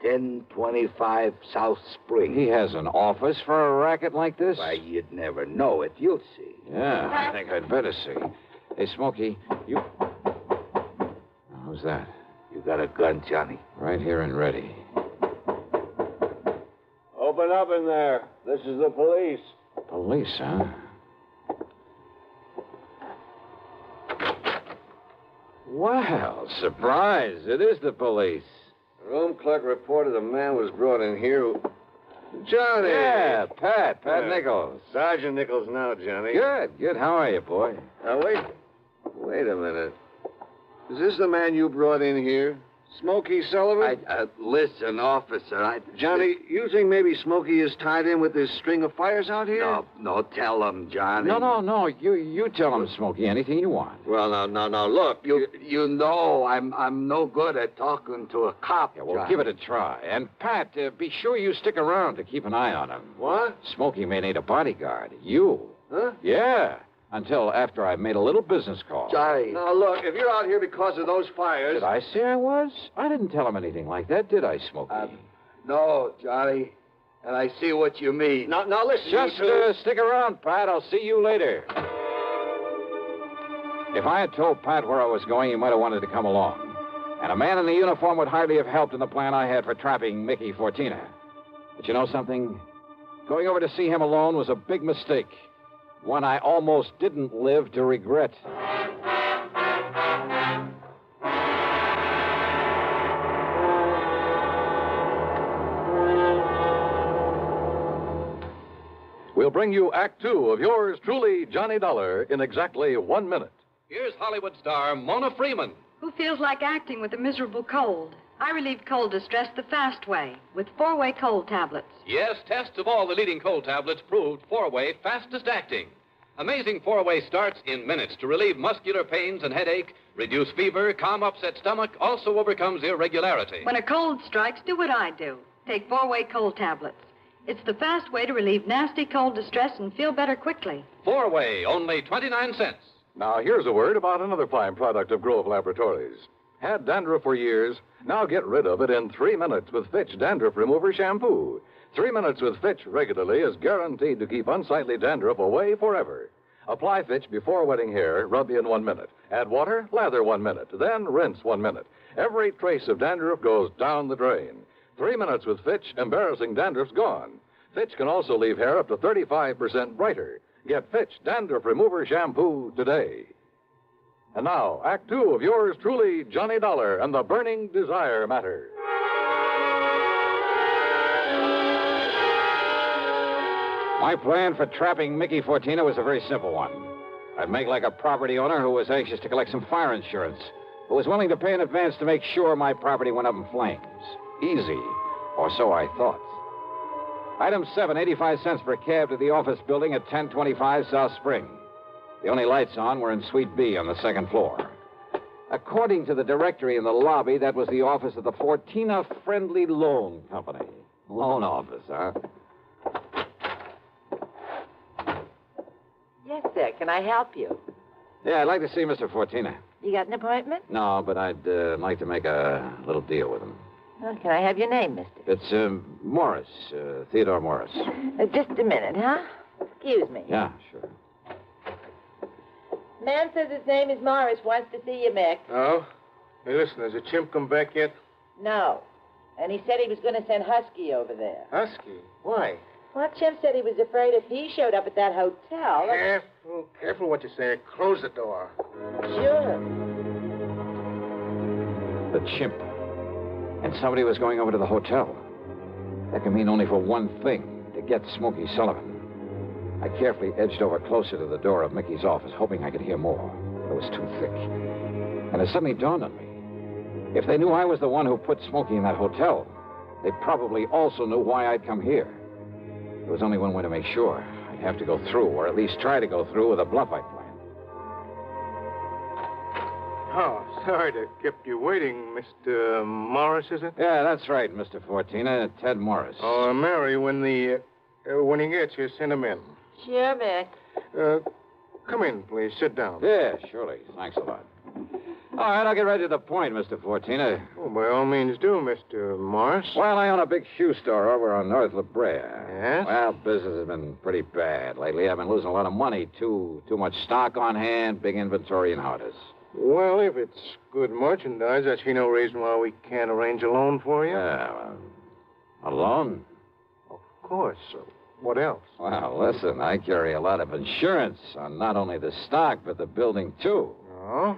1025 South Spring. He has an office for a racket like this? Why, you'd never know it. You'll see. Yeah, I think I'd better see. Hey, Smokey, you... Who's that? You got a gun, Johnny? Right here and ready. Open up in there. This is the police. Police, huh? Well, surprise. It is the police. The room clerk reported a man was brought in here who... Johnny! Yeah, Pat Nichols. Sergeant Nichols now, Johnny. Good. How are you, boy? Now, wait a minute. Is this the man you brought in here? Smokey Sullivan? Listen, officer, Johnny, you think maybe Smokey is tied in with this string of fires out here? No, tell him, Johnny. No. You tell him, Smokey, anything you want. Well, now, look. You know I'm no good at talking to a cop, Yeah, well, Johnny. give it a try. And, Pat, be sure you stick around to keep an eye on him. What? Smokey may need a bodyguard. You. Huh? Yeah. Until after I've made a little business call. Johnny. Now, look, if you're out here because of those fires... Did I say I was? I didn't tell him anything like that, did I, Smokey? No, Johnny. And I see what you mean. Now listen, Just stick around, Pat. I'll see you later. If I had told Pat where I was going, he might have wanted to come along. And a man in the uniform would hardly have helped in the plan I had for trapping Mickey Fortina. But you know something? Going over to see him alone was a big mistake. One I almost didn't live to regret. We'll bring you Act Two of yours truly, Johnny Dollar, in exactly 1 minute. Here's Hollywood star Mona Freeman. Who feels like acting with a miserable cold? I relieve cold distress the fast way with 4-way cold tablets. Yes, tests of all the leading cold tablets proved 4-way fastest acting. Amazing 4-way starts in minutes to relieve muscular pains and headache, reduce fever, calm upset stomach, also overcomes irregularity. When a cold strikes, do what I do. Take 4-way cold tablets. It's the fast way to relieve nasty cold distress and feel better quickly. 4-way, only 29 cents. Now, here's a word about another fine product of Grove Laboratories. Had dandruff for years? Now get rid of it in 3 minutes with Fitch Dandruff Remover Shampoo. 3 minutes with Fitch regularly is guaranteed to keep unsightly dandruff away forever. Apply Fitch before wetting hair, rub in 1 minute. Add water, lather 1 minute, then rinse 1 minute. Every trace of dandruff goes down the drain. 3 minutes with Fitch, embarrassing dandruff's gone. Fitch can also leave hair up to 35% brighter. Get Fitch Dandruff Remover Shampoo today. And now, Act Two of yours truly, Johnny Dollar and the Burning Desire Matter. My plan for trapping Mickey Fortina was a very simple one. I'd make like a property owner who was anxious to collect some fire insurance, who was willing to pay in advance to make sure my property went up in flames. Easy, or so I thought. Item 7, 85 cents per cab to the office building at 1025 South Spring. The only lights on were in Suite B on the second floor. According to the directory in the lobby, that was the office of the Fortina Friendly Loan Company. Loan office, huh? Yes, sir. Can I help you? Yeah, I'd like to see Mr. Fortina. You got an appointment? No, but I'd like to make a little deal with him. Well, can I have your name, mister? It's Morris, Theodore Morris. Just a minute, huh? Excuse me. Yeah, sure. Man says his name is Morris. Wants to see you, Mick. Oh? Hey, listen, has the chimp come back yet? No. And he said he was going to send Husky over there. Husky? Why? Well, Chimp said he was afraid if he showed up at that hotel... Careful what you say. Close the door. Sure. The chimp. And somebody was going over to the hotel. That can mean only for one thing, to get Smokey Sullivan. I carefully edged over closer to the door of Mickey's office, hoping I could hear more. But it was too thick. And it suddenly dawned on me. If they knew I was the one who put Smokey in that hotel, they probably also knew why I'd come here. There was only one way to make sure. I'd have to go through, or at least try to go through, with a bluff I planned. Oh, sorry to keep you waiting, Mr. Morris, is it? Yeah, that's right, Mr. Fortina. Ted Morris. Oh, Mary, when he gets here, send him in. Sure, Mick. Come in, please. Sit down. Yeah, surely. Thanks a lot. All right, I'll get right to the point, Mr. Fortina. Oh, by all means do, Mr. Morris. Well, I own a big shoe store over on North La Brea. Yes? Well, business has been pretty bad lately. I've been losing a lot of money. Too much stock on hand, big inventory, and how it is. Well, if it's good merchandise, I see no reason why we can't arrange a loan for you. Yeah, well, a loan? Of course. What else? Well, listen, I carry a lot of insurance on not only the stock, but the building, too. Oh?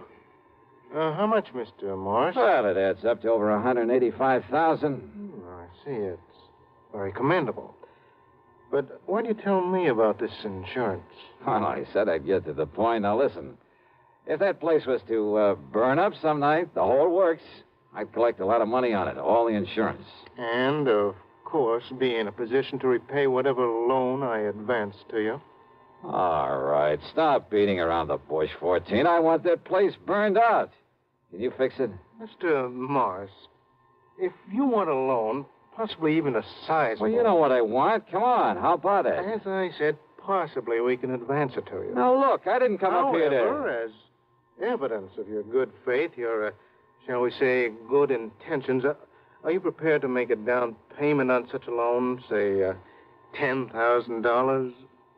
How much, Mr. Morris? Well, it adds up to over $185,000. I see. It's very commendable. But why do you tell me about this insurance? Well, I said I'd get to the point. Now, listen. If that place was to burn up some night, the whole works, I'd collect a lot of money on it, all the insurance. And, of course, be in a position to repay whatever loan I advance to you. All right. Stop beating around the bush, 14. I want that place burned out. Can you fix it? Mr. Morris, if you want a loan, possibly even a sizable... Well, you know what I want. Come on. How about it? As I said, possibly we can advance it to you. Now, look, I didn't come up here to... However, as evidence of your good faith, your, shall we say, good intentions, are you prepared to make a down payment on such a loan, say, $10,000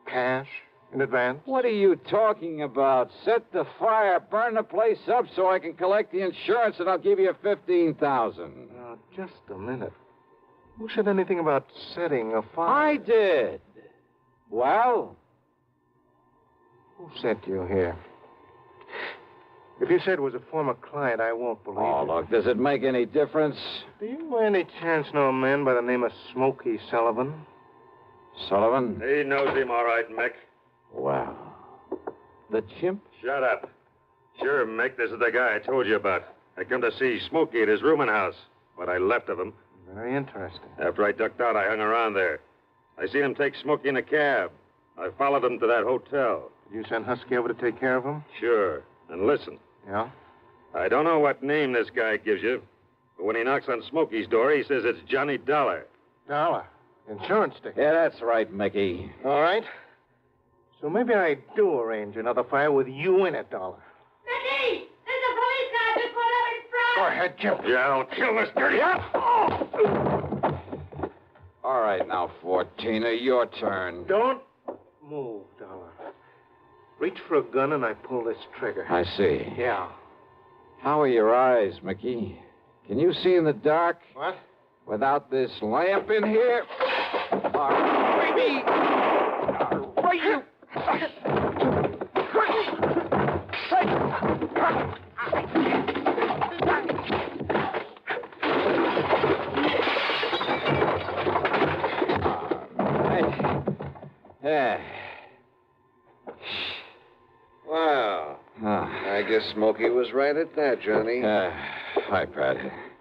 cash in advance? What are you talking about? Set the fire, burn the place up so I can collect the insurance, and I'll give you $15,000. Now, just a minute. Who said anything about setting a fire? I did. Well? Who sent you here? If you said it was a former client, I won't believe Oh, it. look, does it make any difference? Do you by any chance know a man by the name of Smokey Sullivan? Sullivan? He knows him all right, Mick. Wow. The chimp? Shut up. Sure, Mick, this is the guy I told you about. I come to see Smokey at his rooming house. What I left of him. Very interesting. After I ducked out, I hung around there. I seen him take Smokey in a cab. I followed him to that hotel. Did you send Husky over to take care of him? Sure. And listen. Yeah? I don't know what name this guy gives you, but when he knocks on Smokey's door, he says it's Johnny Dollar. Dollar? Insurance ticket? Yeah, that's right, Mickey. All right. So maybe I do arrange another fire with you in it, Dollar. Mickey! There's a police car just pulled up in front! Go ahead, Chip. Yeah, I'll kill this dirty... All right, now, 14er, your turn. Don't move, Dollar. Reach for a gun and I pull this trigger. I see. Yeah. How are your eyes, Mickey? Can you see in the dark? What? Without this lamp in here? Baby! Right, you! Yeah. Wow. I guess Smokey was right at that, Johnny. Hi, Pat.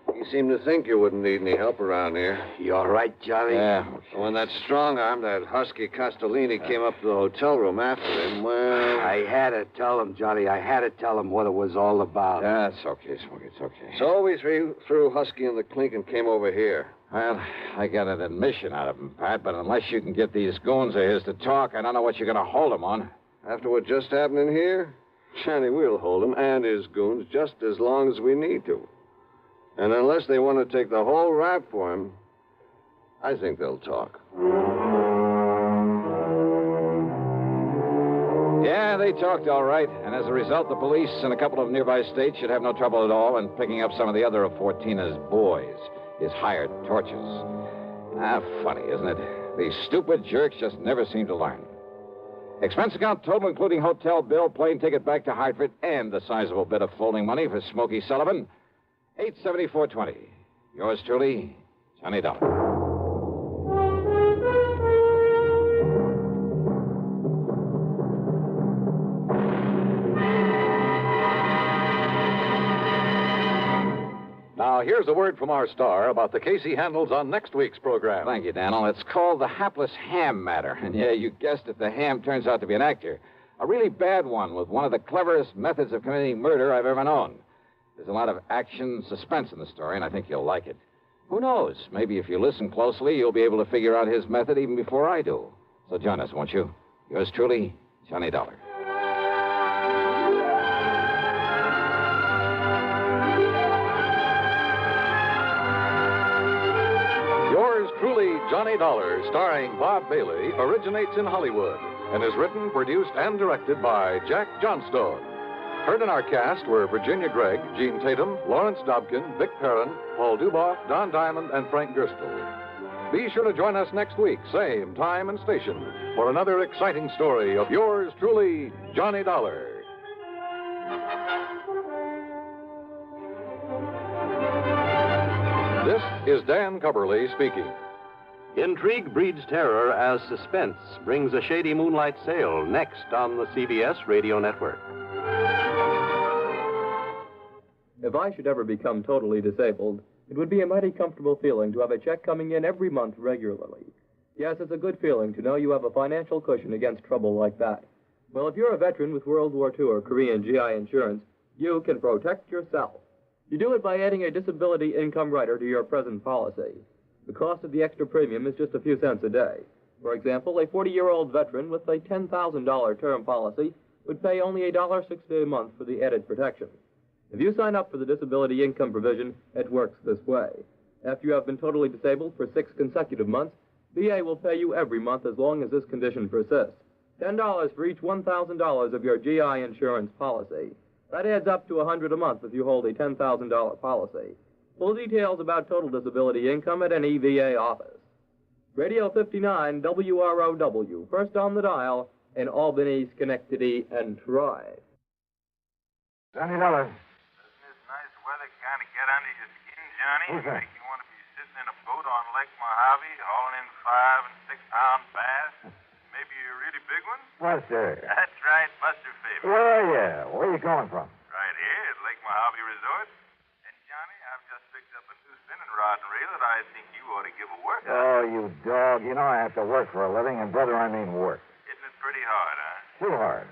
You seem to think you wouldn't need any help around here. You all right, Johnny? Yeah. When that strong arm, that husky Castellini, came up to the hotel room after him, well... I had to tell him, Johnny. I had to tell him what it was all about. That's okay, Smokey. It's okay. So we threw Husky in the clink and came over here. Well, I got an admission out of him, Pat, but unless you can get these goons of his to talk, I don't know what you're going to hold them on. After what just happened in here? Johnny, we'll hold him and his goons just as long as we need to. And unless they want to take the whole rap for him, I think they'll talk. Yeah, they talked all right. And as a result, the police in a couple of nearby states should have no trouble at all in picking up some of the other of Fortina's boys, his hired torches. Funny, isn't it? These stupid jerks just never seem to learn. Expense account total, including hotel bill, plane ticket back to Hartford, and the sizable bit of folding money for Smokey Sullivan. $874.20. Yours truly, Johnny Dollar. Now, here's a word from our star about the case he handles on next week's program. Thank you, Daniel. It's called the hapless ham matter. And yeah, you guessed it, the ham turns out to be an actor. A really bad one with one of the cleverest methods of committing murder I've ever known. There's a lot of action, suspense in the story, and I think you'll like it. Who knows? Maybe if you listen closely, you'll be able to figure out his method even before I do. So join us, won't you? Yours truly, Johnny Dollar. Yours truly, Johnny Dollar, starring Bob Bailey, originates in Hollywood and is written, produced, and directed by Jack Johnstone. Heard in our cast were Virginia Gregg, Gene Tatum, Lawrence Dobkin, Vic Perrin, Paul Duboff, Don Diamond, and Frank Gerstle. Be sure to join us next week, same time and station, for another exciting story of yours truly, Johnny Dollar. This is Dan Coverly speaking. Intrigue breeds terror as suspense brings a shady moonlight sail next on the CBS Radio Network. If I should ever become totally disabled, it would be a mighty comfortable feeling to have a check coming in every month regularly. Yes, it's a good feeling to know you have a financial cushion against trouble like that. Well, if you're a veteran with World War II or Korean GI insurance, you can protect yourself. You do it by adding a disability income rider to your present policy. The cost of the extra premium is just a few cents a day. For example, a 40-year-old veteran with a $10,000 term policy would pay only $1.60 a month for the added protection. If you sign up for the disability income provision, it works this way. After you have been totally disabled for 6 consecutive months, VA will pay you every month as long as this condition persists. $10 for each $1,000 of your GI insurance policy. That adds up to $100 a month if you hold a $10,000 policy. Full details about total disability income at any VA office. Radio 59 WROW, first on the dial in Albany, Schenectady, and Troy. Johnny Dollar. Doesn't this nice weather kind of get under your skin, Johnny? Who's that? Make you want to be sitting in a boat out on Lake Mojave, hauling in 5- and 6-pound bass. Maybe a really big one? Buster. That's right, Buster Faber. Where are you? Where are you calling from? Right here at Lake Mojave Resort. And, Johnny, I've just picked up a new spinning rod and reel that I think you ought to give a workout. Oh, you dog. You know I have to work for a living, and, brother, I mean work. Isn't it pretty hard, huh? Too hard.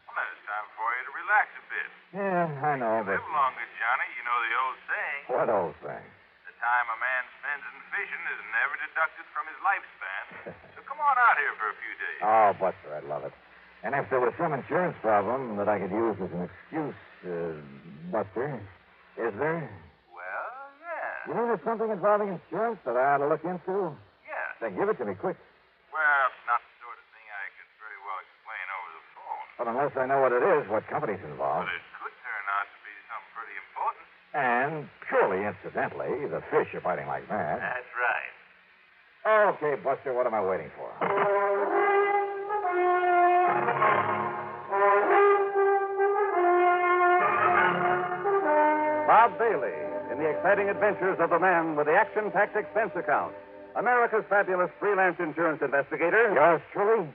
Well, then it's time for you to relax a bit. Yeah, I know, but... Live longer, Johnny. You know the old saying. What old thing? The time a man spends in fishing is never deducted from his lifespan. So come on out here for a few days. Oh, Buster, I'd love it. And if there was some insurance problem that I could use as an excuse, Buster, is there? Well, yeah. You mean there's something involving insurance that I ought to look into? Yeah. Then give it to me, quick. Well, it's not the sort of thing I could very well explain over the phone. But unless I know what it is, what company's involved. But it could turn out to be something pretty important. And purely incidentally, the fish are biting like mad. That's right. Okay, Buster, what am I waiting for? Bob Bailey in the exciting adventures of the man with the action-packed expense account. America's fabulous freelance insurance investigator. Yours truly,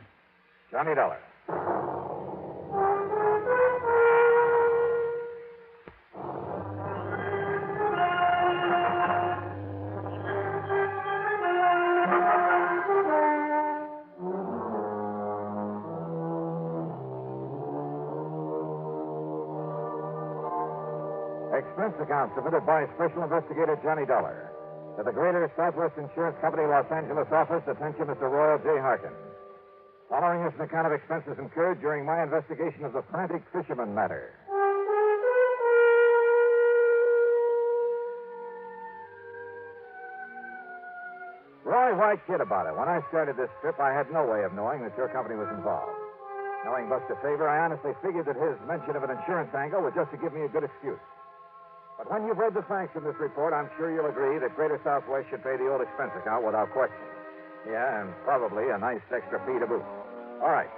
Johnny Dollar. Expense account submitted by Special Investigator Johnny Dollar. To the Greater Southwest Insurance Company, Los Angeles office, attention Mr. Royal J. Harkin. Following is an account of expenses incurred during my investigation of the Frantic Fisherman matter. Roy, why kid about it? When I started this trip, I had no way of knowing that your company was involved. Knowing Buster Faber, I honestly figured that his mention of an insurance angle was just to give me a good excuse. But when you've read the facts in this report, I'm sure you'll agree that Greater Southwest should pay the old expense account without question. Yeah, and probably a nice extra fee to boot. All right.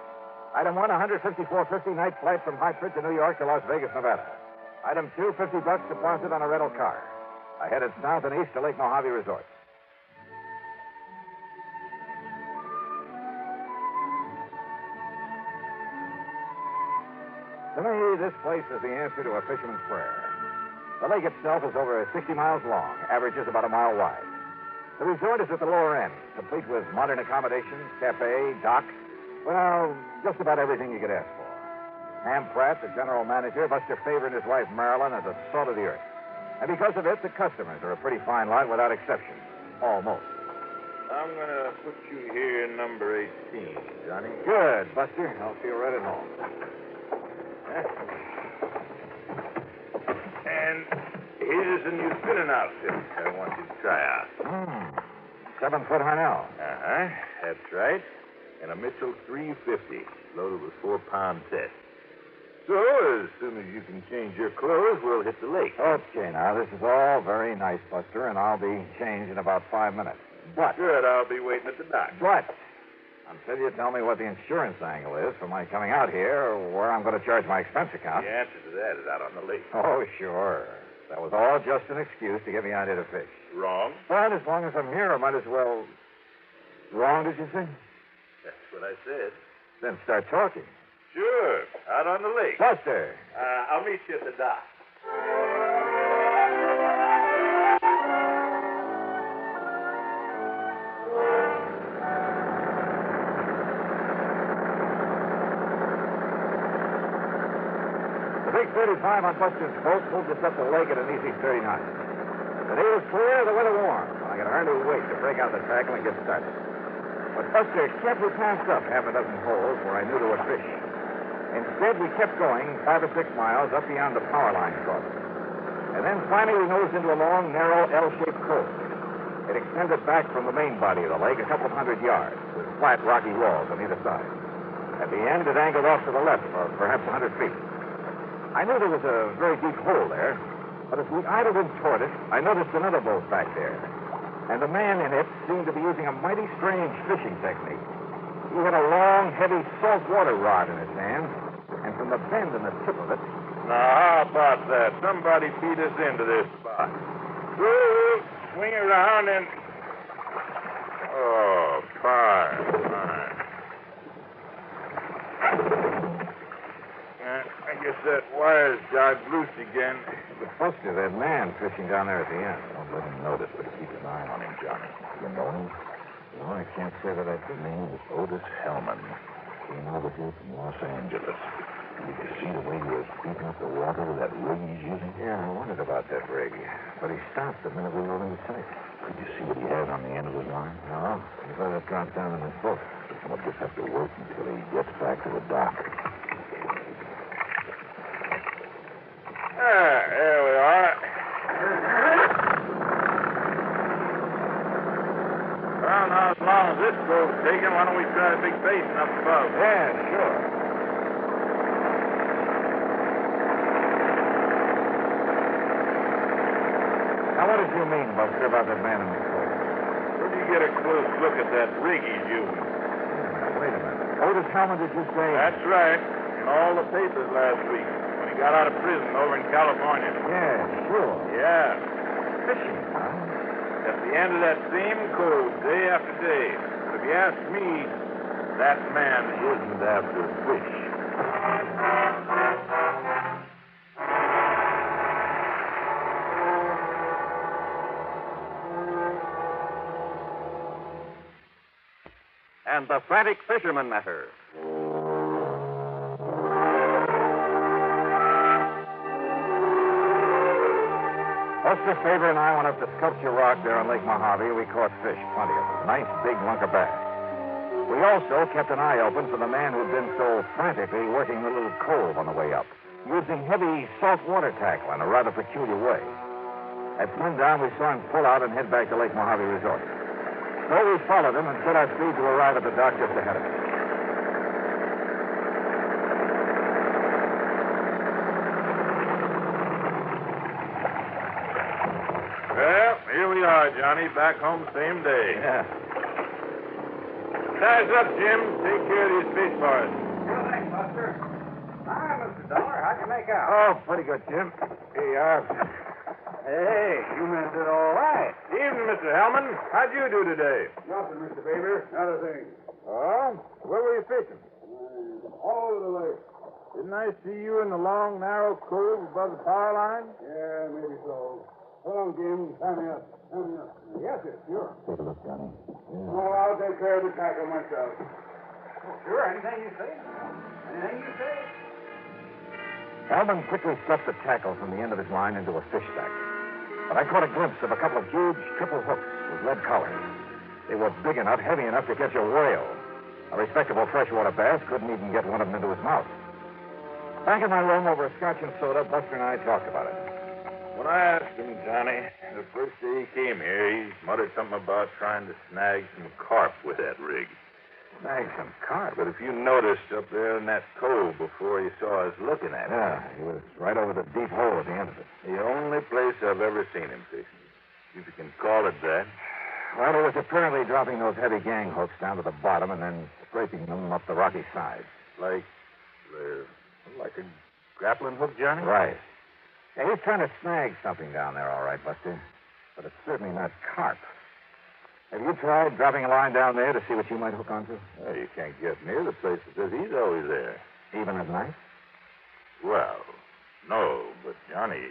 Item 1, $154.50 night flight from Hartford to New York to Las Vegas, Nevada. Item 2, $50 deposit on a rental car. I headed south and east to Lake Mojave Resort. To me, this place is the answer to a fisherman's prayer. The lake itself is over 60 miles long, averages about a mile wide. The resort is at the lower end, complete with modern accommodations, cafe, dock, well, just about everything you could ask for. Ham Pratt, the general manager, Buster Faber and his wife Marilyn are the salt of the earth. And because of it, the customers are a pretty fine lot without exception. Almost. I'm going to put you here number 18, Johnny. Good, Buster. I'll feel right at home. And here's a new spinning outfit I want you to try out. 7-foot Harnell. Uh-huh. That's right. And a Mitchell 350, loaded with 4-pound test. So, as soon as you can change your clothes, we'll hit the lake. Okay, now, this is all very nice, Buster, and I'll be changed in about 5 minutes. But... Good, I'll be waiting at the dock. But... until you tell me what the insurance angle is for my coming out here, or where I'm going to charge my expense account. The answer to that is out on the lake. Oh, sure. That was all just an excuse to get me out here to fish. Wrong? But as long as I'm here, I might as well... Wrong, did you say? That's what I said. Then start talking. Sure, out on the lake. Buster! I'll meet you at the dock. The big 35 on Buster's boat pulled us up the lake at an easy 30 knots. The day was clear, the weather warm. I could hardly wait to break out the tackle and get started. But Buster carefully passed up half a dozen holes where I knew there were fish. Instead, we kept going 5 or 6 miles up beyond the power line crossing. And then finally we nosed into a long, narrow, L-shaped cove. It extended back from the main body of the lake a couple of 100 yards, with flat, rocky walls on either side. At the end, it angled off to the left for perhaps 100 feet. I knew there was a very deep hole there, but as we idled in toward it, I noticed another boat back there. And the man in it seemed to be using a mighty strange fishing technique. He had a long, heavy saltwater rod in his hand, and from the bend in the tip of it... Now, how about that? Somebody feed us into this spot. Woo! Swing around and... Oh, fine. I guess that wire's jogged loose again. But Buster, that man fishing down there at the end. Don't let him notice, but keep an eye on him, Johnny. You know him? No, I can't say that I do. His name is Otis Hellman. Came over here from Los Angeles. Did you see the way he was beating up the water with that rig he's using? Yeah, I wondered about that rig. But he stopped the minute we were in sight. Could you see what he had on the end of his line? No. He let it drop down in his boat. We'll just have to wait until he gets back to the dock. There we are. Well, now, as long as this boat's taken, why don't we try a big basin up above? Yeah, sure. Now, what did you mean, Buster, about that man in the coat? Where do you get a close look at that rig he's using? Wait a minute. Otis Hellman, did you say? That's right. In all the papers last week. When he got out of prison over in California. Yeah, sure. Yeah. Fishing, huh? At the end of that same code, day after day. But if you ask me, that man isn't after fish. And the Frantic Fisherman matter. Buster Faber and I went up to Sculpture Rock there on Lake Mojave. We caught fish, plenty of them. Nice big lunker bass. We also kept an eye open for the man who'd been so frantically working the little cove on the way up, using heavy saltwater tackle in a rather peculiar way. At sundown, we saw him pull out and head back to Lake Mojave Resort. So we followed him and set our speed to arrive at the dock just ahead of us. Well, here we are, Johnny. Back home same day. Yeah. Size up, Jim. Take care of these fish for us. Sure thing, Buster. Hi, Mr. Dollar. How'd you make out? Oh, pretty good, Jim. Here you are. Hey, you men did all right. Evening, Mr. Hellman. How'd you do today? Nothing, Mr. Faber. Not a thing. Oh? Where were you fishing? All over the lake. Didn't I see you in the long, narrow cove above the power line? Yeah, maybe so. Hold on, Jim. Tie me up. Tie me up. Yes, sir. Sure. Take a look, Johnny. Oh, I'll take care of the tackle myself. Oh, sure. Anything you say. Anything you say. Alvin quickly stuffed the tackle from the end of his line into a fish sack. But I caught a glimpse of a couple of huge triple hooks with lead collars. They were big enough, heavy enough to catch a whale. A respectable freshwater bass couldn't even get one of them into his mouth. Back in my room over a scotch and soda, Buster and I talked about it. When I asked him, Johnny, the first day he came here, he muttered something about trying to snag some carp with that rig. Snag some carp? But if you noticed up there in that cove before you saw us looking at it. Yeah, he was right over the deep hole at the end of it. The only place I've ever seen him fishing. If you can call it that. Well, he was apparently dropping those heavy gang hooks down to the bottom and then scraping them up the rocky sides. Like a grappling hook, Johnny? Right. Yeah, he's trying to snag something down there, all right, Buster. But it's certainly not carp. Have you tried dropping a line down there to see what you might hook onto? Well, you can't get near the place because he's always there. Even at night? Well, no, but Johnny,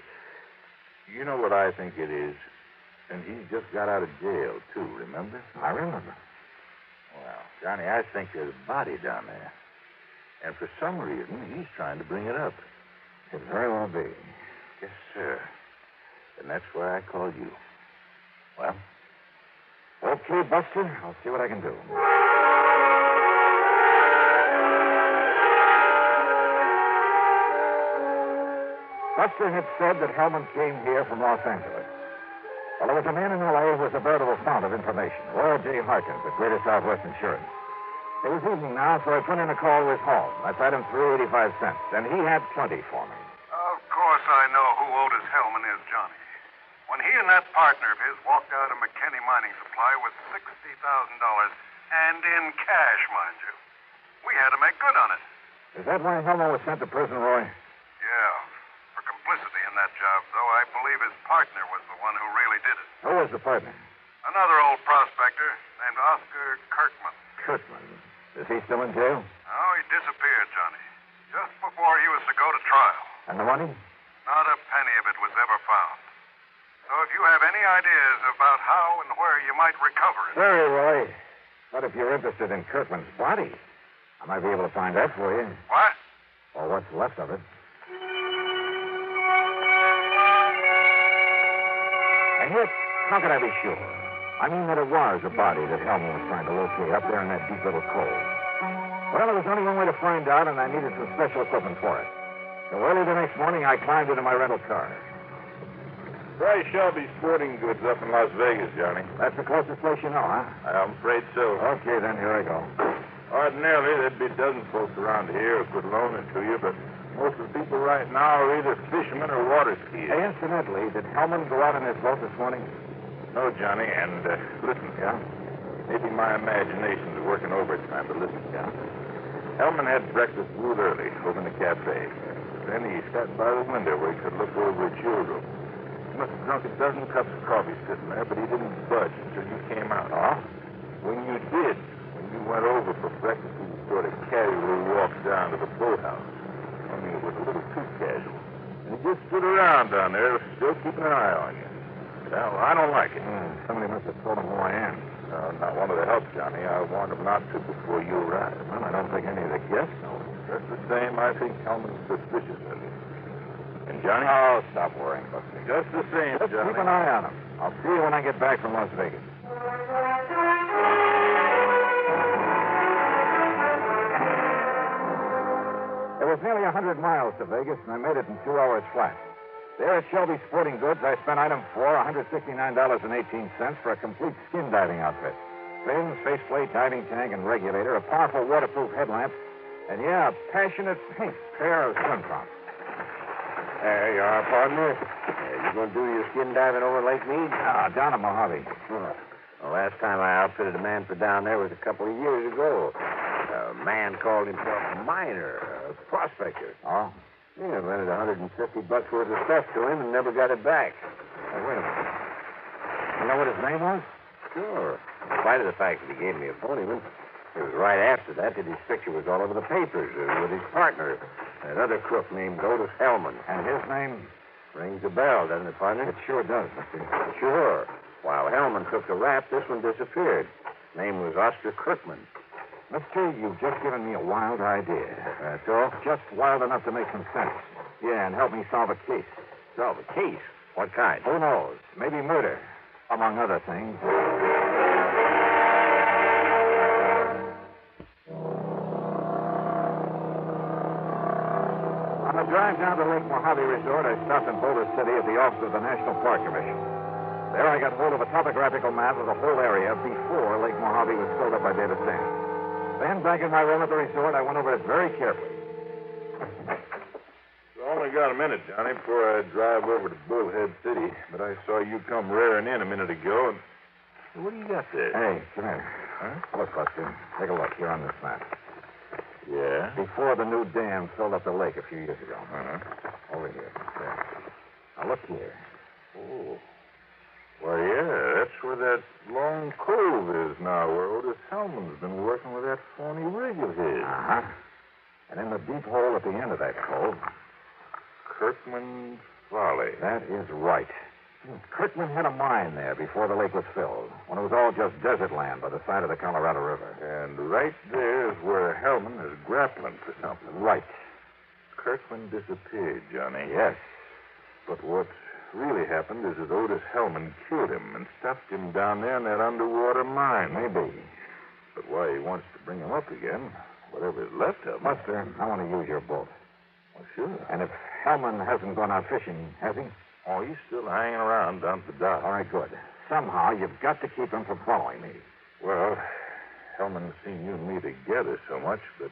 you know what I think it is? And he just got out of jail, too, remember? I remember. Well, Johnny, I think there's a body down there. And for some reason, he's trying to bring it up. Could very well be. Yes, sir. And that's why I called you. Well, okay, Buster. I'll see what I can do. Buster had said that Hellman came here from Los Angeles. Well, there was a man in L.A. who was a veritable fount of information. Royal J. Harkins, at Greater Southwest Insurance. It was evening now, so I put in a call to his home. I paid him through 85 cents, and he had plenty for me. Of course I know who Otis Hellman is, Johnny. When he and that partner of his walked out of McKinney Mining Supply with $60,000, and in cash, mind you, we had to make good on it. Is that why Hellman was sent to prison, Roy? Yeah. For complicity in that job, though, I believe his partner was the one who really did it. Who was the partner? Another old prospector named named Oscar Kirkman. Kirkman. Is he still in jail? Oh, he disappeared, Johnny. Just before he was to go to trial. And the money? Not a penny of it was ever found. So if you have any ideas about how and where you might recover it... Very Roy. But if you're interested in Kirkman's body, I might be able to find that for you. What? Or what's left of it. And yet, how could I be sure? I mean that it was a body that Hellman was trying to locate up there in that deep little cove. Well, there was only one way to find out, and I needed some special equipment for it. So early the next morning, I climbed into my rental car. Try Shelby Sporting Goods up in Las Vegas, Johnny. That's the closest place you know, huh? I'm afraid so. Okay, then, here I go. Ordinarily, there'd be dozens folks around here who could loan it to you, but most of the people right now are either fishermen or water skiers. Hey, incidentally, did Hellman go out in his boat this morning? No, Johnny, and listen. Yeah? Maybe my imagination's working overtime, but listen. Yeah? Hellman had breakfast real early over in the cafe. Then he sat by the window where he could look over at your room. He must have drunk a dozen cups of coffee sitting there, but he didn't budge until you came out. Oh? When you did, when you went over for breakfast, he sort of casually walked down to the boathouse. I mean, it was a little too casual. And he just stood around down there, still keeping an eye on you. Well, I don't like it. Somebody must have told him who I am. Not one of the help, Johnny. I warned him not to before you arrived. Well, I don't think any of the guests know. Just the same, I think Hellman's suspicious of you. And Johnny? Oh, stop worrying about me. Just the same, Just Johnny. keep an eye on him. I'll see you when I get back from Las Vegas. It was nearly 100 miles to Vegas, and I made it in 2 hours flat. There at Shelby Sporting Goods, I spent item 4, $169.18 for a complete skin diving outfit. Fins, faceplate, diving tank, and regulator, a powerful waterproof headlamp, and, yeah, a passionate pink pair of swim trunks. There you are, partner. You going to do your skin diving over Lake Mead? Down at Mojave. The last time I outfitted a man for down there was a couple of years ago. A man called himself a miner, a prospector. Oh? Yeah, rented $150 worth of stuff to him and never got it back. Hey, wait a minute. You know what his name was? Sure. In spite of the fact that he gave me a phony one, it was right after that his picture was all over the papers with his partner, that other crook named Otis Hellman. And his name? Rings a bell, doesn't it, partner? It sure does, Mr. Sure. While Hellman took the rap, this one disappeared. His name was Oscar Kirkman. Mister, you've just given me a wild idea. That's all? Just wild enough to make some sense. Yeah, and help me solve a case. Solve a case? What kind? Who knows? Maybe murder, among other things. On the drive down to Lake Mojave Resort, I stopped in Boulder City at the office of the National Park Commission. There I got hold of a topographical map of the whole area before Lake Mojave was filled up by data sand. Then, back in my room at the resort, I went over it very carefully. I only got a minute, Johnny, before I drive over to Bullhead City. But I saw you come rearing in a minute ago, and what do you got there? Hey, come here. Huh? Look, Buster. Take a look here on this map. Yeah? Before the new dam filled up the lake a few years ago. Uh-huh. Over here. There. Now, look here. Oh. Why, yeah, that's where that long cove is now, where Otis Hellman's been working with that phony rig of his. Uh-huh. And in the deep hole at the end of that cove... Kirkman Folly. That is right. Kirkman had a mine there before the lake was filled, when it was all just desert land by the side of the Colorado River. And right there is where Hellman is grappling for something. Right. Kirkman disappeared, Johnny. Yes. But what's really happened is that Otis Hellman killed him and stuffed him down there in that underwater mine. Maybe. But why he wants to bring him up again, whatever is left of him... Buster, I want to use your boat. Well, sure. And if Hellman hasn't gone out fishing, has he? Oh, he's still hanging around down at the dock. All right, good. Somehow, you've got to keep him from following me. Well, Hellman's seen you and me together so much, but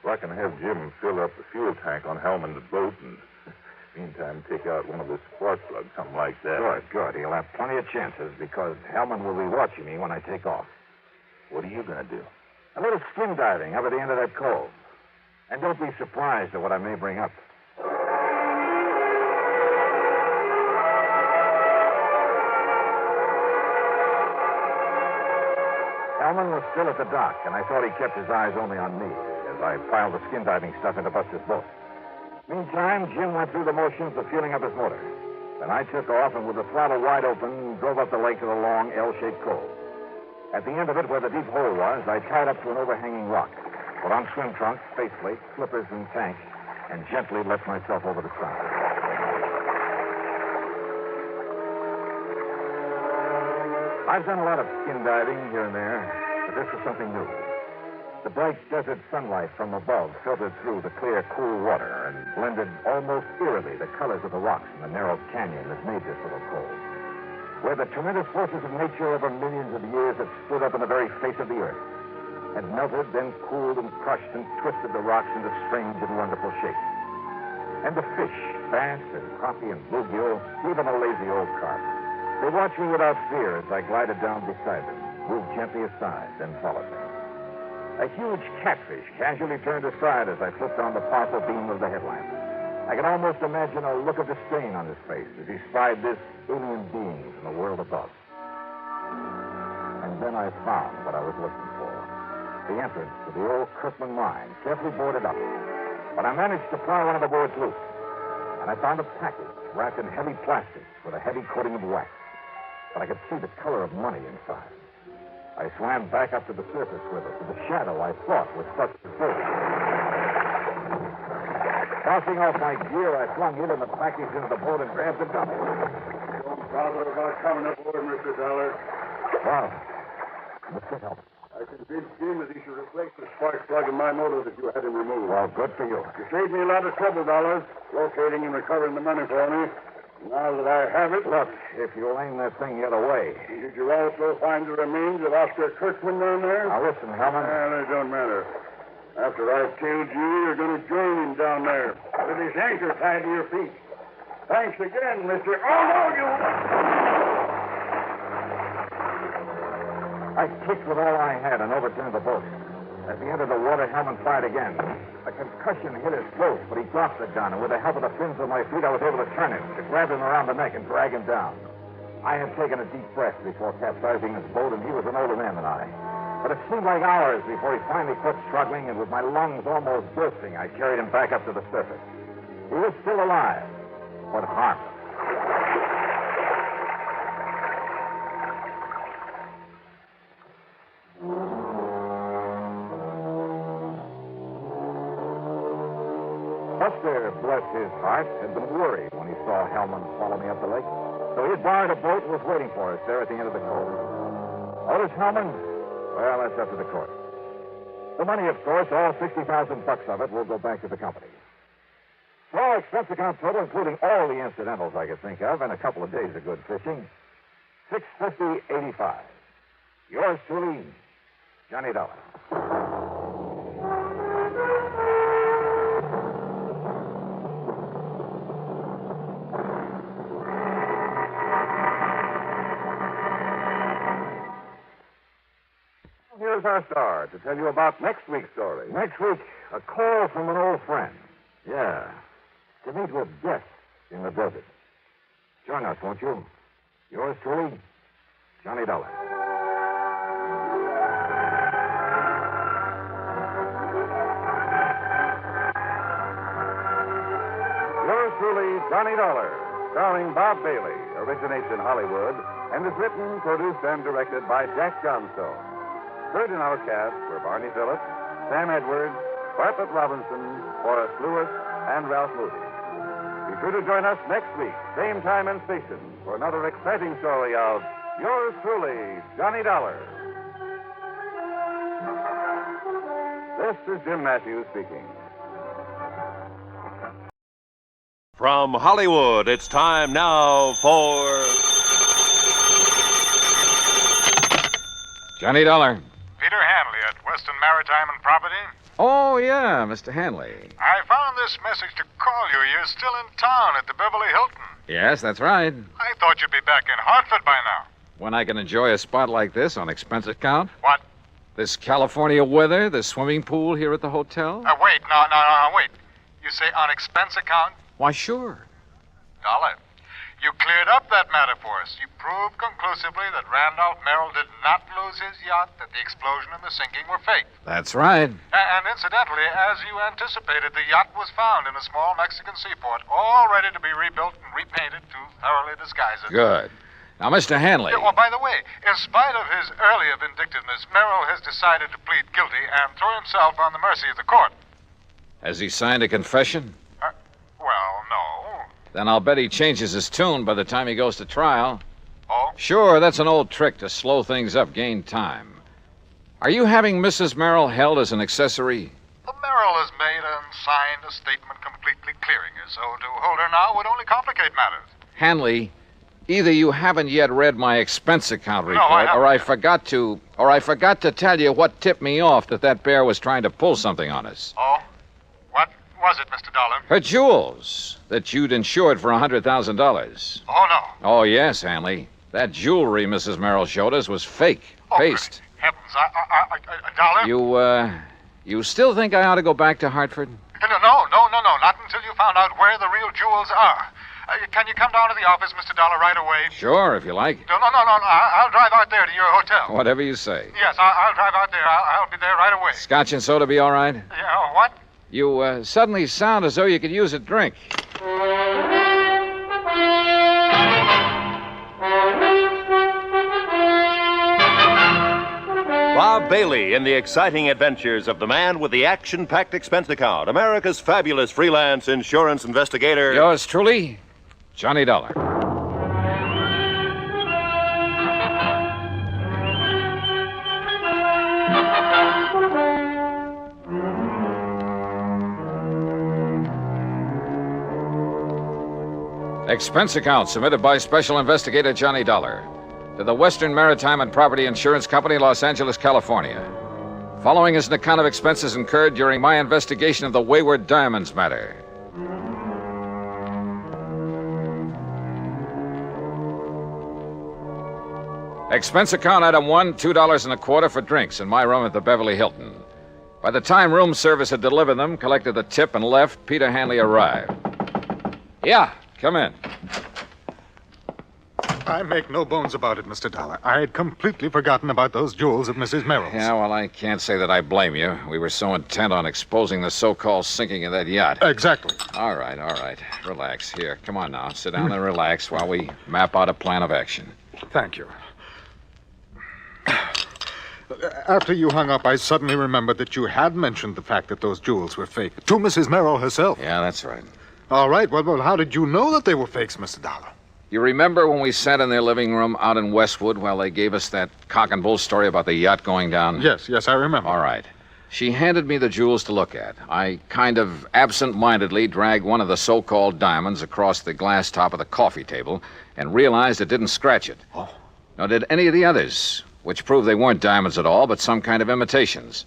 I can have Jim fill up the fuel tank on Hellman's boat and, meantime, take out one of his spark plugs, something like that. Good. He'll have plenty of chances because Hellman will be watching me when I take off. What are you going to do? A little skin diving up at the end of that cove. And don't be surprised at what I may bring up. Hellman was still at the dock, and I thought he kept his eyes only on me as I piled the skin diving stuff into Buster's boat. Meantime, Jim went through the motions of fueling up his motor. Then I took off and with the throttle wide open, drove up the lake to the long L-shaped cove. At the end of it, where the deep hole was, I tied up to an overhanging rock, put on swim trunks, faceplate, slippers, and tank, and gently let myself over the side. I've done a lot of skin diving here and there, but this was something new. The bright desert sunlight from above filtered through the clear, cool water and blended almost eerily the colors of the rocks in the narrow canyon that made this little cove, where the tremendous forces of nature over millions of years had stood up in the very face of the earth, had melted, then cooled and crushed and twisted the rocks into strange and wonderful shapes. And the fish, bass and crappie and bluegill, even a lazy old carp, they watched me without fear as I glided down beside them, moved gently aside, then followed me. A huge catfish casually turned aside as I flipped on the powerful beam of the headlamp. I could almost imagine a look of disdain on his face as he spied this alien beings in the world above. And then I found what I was looking for. The entrance to the old Kirkman mine, carefully boarded up. But I managed to pry one of the boards loose. And I found a package wrapped in heavy plastics with a heavy coating of wax. But I could see the color of money inside. I swam back up to the surface with it, to the shadow I thought was such a fish. Tossing off my gear, I flung it and the package into the boat and grabbed the dummy. Don't bother about coming aboard, Mr. Dollar. Wow. Mr. Help. I convinced Jim that he should replace the spark plug in my motor that you had him removed. Well, good for you. You saved me a lot of trouble, Dollar, locating and recovering the money for me. Now that I have it... Look, if you'll aim that thing the other way... Did you also find the remains of Oscar Kirkman down there? Now, listen, Hellman. It don't matter. After I've killed you, you're going to join him down there with his anchor tied to your feet. Thanks again, Mr. Oh, no, you... I kicked with all I had and overturned the boat. At the end of the water, Hellman fired again. A concussion hit his throat, but he dropped the gun, and with the help of the fins of my feet, I was able to turn him, to grab him around the neck and drag him down. I had taken a deep breath before capsizing his boat, and he was an older man than I. But it seemed like hours before he finally quit struggling, and with my lungs almost bursting, I carried him back up to the surface. He was still alive, but harmless. Buster, bless his heart, had been worried when he saw Hellman follow me up the lake. So he had borrowed a boat and was waiting for us there at the end of the cove. Otis Hellman? Well, that's up to the court. The money, of course, all $60,000 of it will go back to the company. Well, expense account total, including all the incidentals I could think of, and a couple of days of good fishing, $650.85. Yours truly, Johnny Dollar. Here's our star to tell you about next week's story. Next week, a call from an old friend. Yeah, to meet with death in the desert. Join us, won't you? Yours truly, Johnny Dollar. Yours truly, Johnny Dollar, starring Bob Bailey, originates in Hollywood and is written, produced, and directed by Jack Johnstone. Heard in our cast were Barney Phillips, Sam Edwards, Bartlett Robinson, Horace Lewis, and Ralph Moody. Be sure to join us next week, same time and station, for another exciting story of yours truly, Johnny Dollar. This is Jim Matthews speaking. From Hollywood, it's time now for Johnny Dollar. Peter Hanley at Western Maritime and Property. Oh, yeah, Mr. Hanley. I found this message to call you. You're still in town at the Beverly Hilton. Yes, that's right. I thought you'd be back in Hartford by now. When I can enjoy a spot like this on expense account? What? This California weather, the swimming pool here at the hotel? Wait. No, wait. You say on expense account? Why, sure. Dollar, You cleared up that matter for us. You proved conclusively that Randolph Merrill did not lose his yacht, that the explosion and the sinking were fake. That's right. And incidentally, as you anticipated, the yacht was found in a small Mexican seaport, all ready to be rebuilt and repainted to thoroughly disguise it. Good. Now, Mr. Hanley. Oh, by the way, in spite of his earlier vindictiveness, Merrill has decided to plead guilty and throw himself on the mercy of the court. Has he signed a confession? Well, no. Then I'll bet he changes his tune by the time he goes to trial. Oh? Sure, that's an old trick to slow things up, gain time. Are you having Mrs. Merrill held as an accessory? The Merrill has made and signed a statement completely clearing her, so to hold her now would only complicate matters. Hanley, either you haven't yet read my expense account report, I haven't. or I forgot to tell you what tipped me off that bear was trying to pull something on us. Oh? What was it, Mr. Dollar? Her jewels that you'd insured for $100,000. Oh, no. Oh, yes, Hanley. That jewelry Mrs. Merrill showed us was fake. Paste. Heavens, a dollar? You still think I ought to go back to Hartford? No, not until you found out where the real jewels are. Can you come down to the office, Mr. Dollar, right away? Sure, if you like. No. I'll drive out there to your hotel. Whatever you say. Yes, I'll drive out there. I'll be there right away. Scotch and soda be all right? Yeah, what? You suddenly sound as though you could use a drink. Bob Bailey in the exciting adventures of the man with the action-packed expense account, America's fabulous freelance insurance investigator. Yours truly, Johnny Dollar. Expense account submitted by Special Investigator Johnny Dollar to the Western Maritime and Property Insurance Company, Los Angeles, California. Following is an account of expenses incurred during my investigation of the Wayward Diamonds matter. Expense account item 1, $2.25 for drinks in my room at the Beverly Hilton. By the time room service had delivered them, collected the tip, and left, Peter Hanley arrived. Yeah, come in. I make no bones about it, Mr. Dollar. I had completely forgotten about those jewels of Mrs. Merrill's. Yeah, well, I can't say that I blame you. We were so intent on exposing the so-called sinking of that yacht. Exactly. All right. Relax. Here, come on now. Sit down and relax while we map out a plan of action. Thank you. After you hung up, I suddenly remembered that you had mentioned the fact that those jewels were fake to Mrs. Merrill herself. Yeah, that's right. All right. Well, how did you know that they were fakes, Mr. Dollar? You remember when we sat in their living room out in Westwood while they gave us that cock and bull story about the yacht going down? Yes, I remember. All right. She handed me the jewels to look at. I kind of absent-mindedly dragged one of the so-called diamonds across the glass top of the coffee table and realized it didn't scratch it. Oh. Nor did any of the others, which proved they weren't diamonds at all, but some kind of imitations.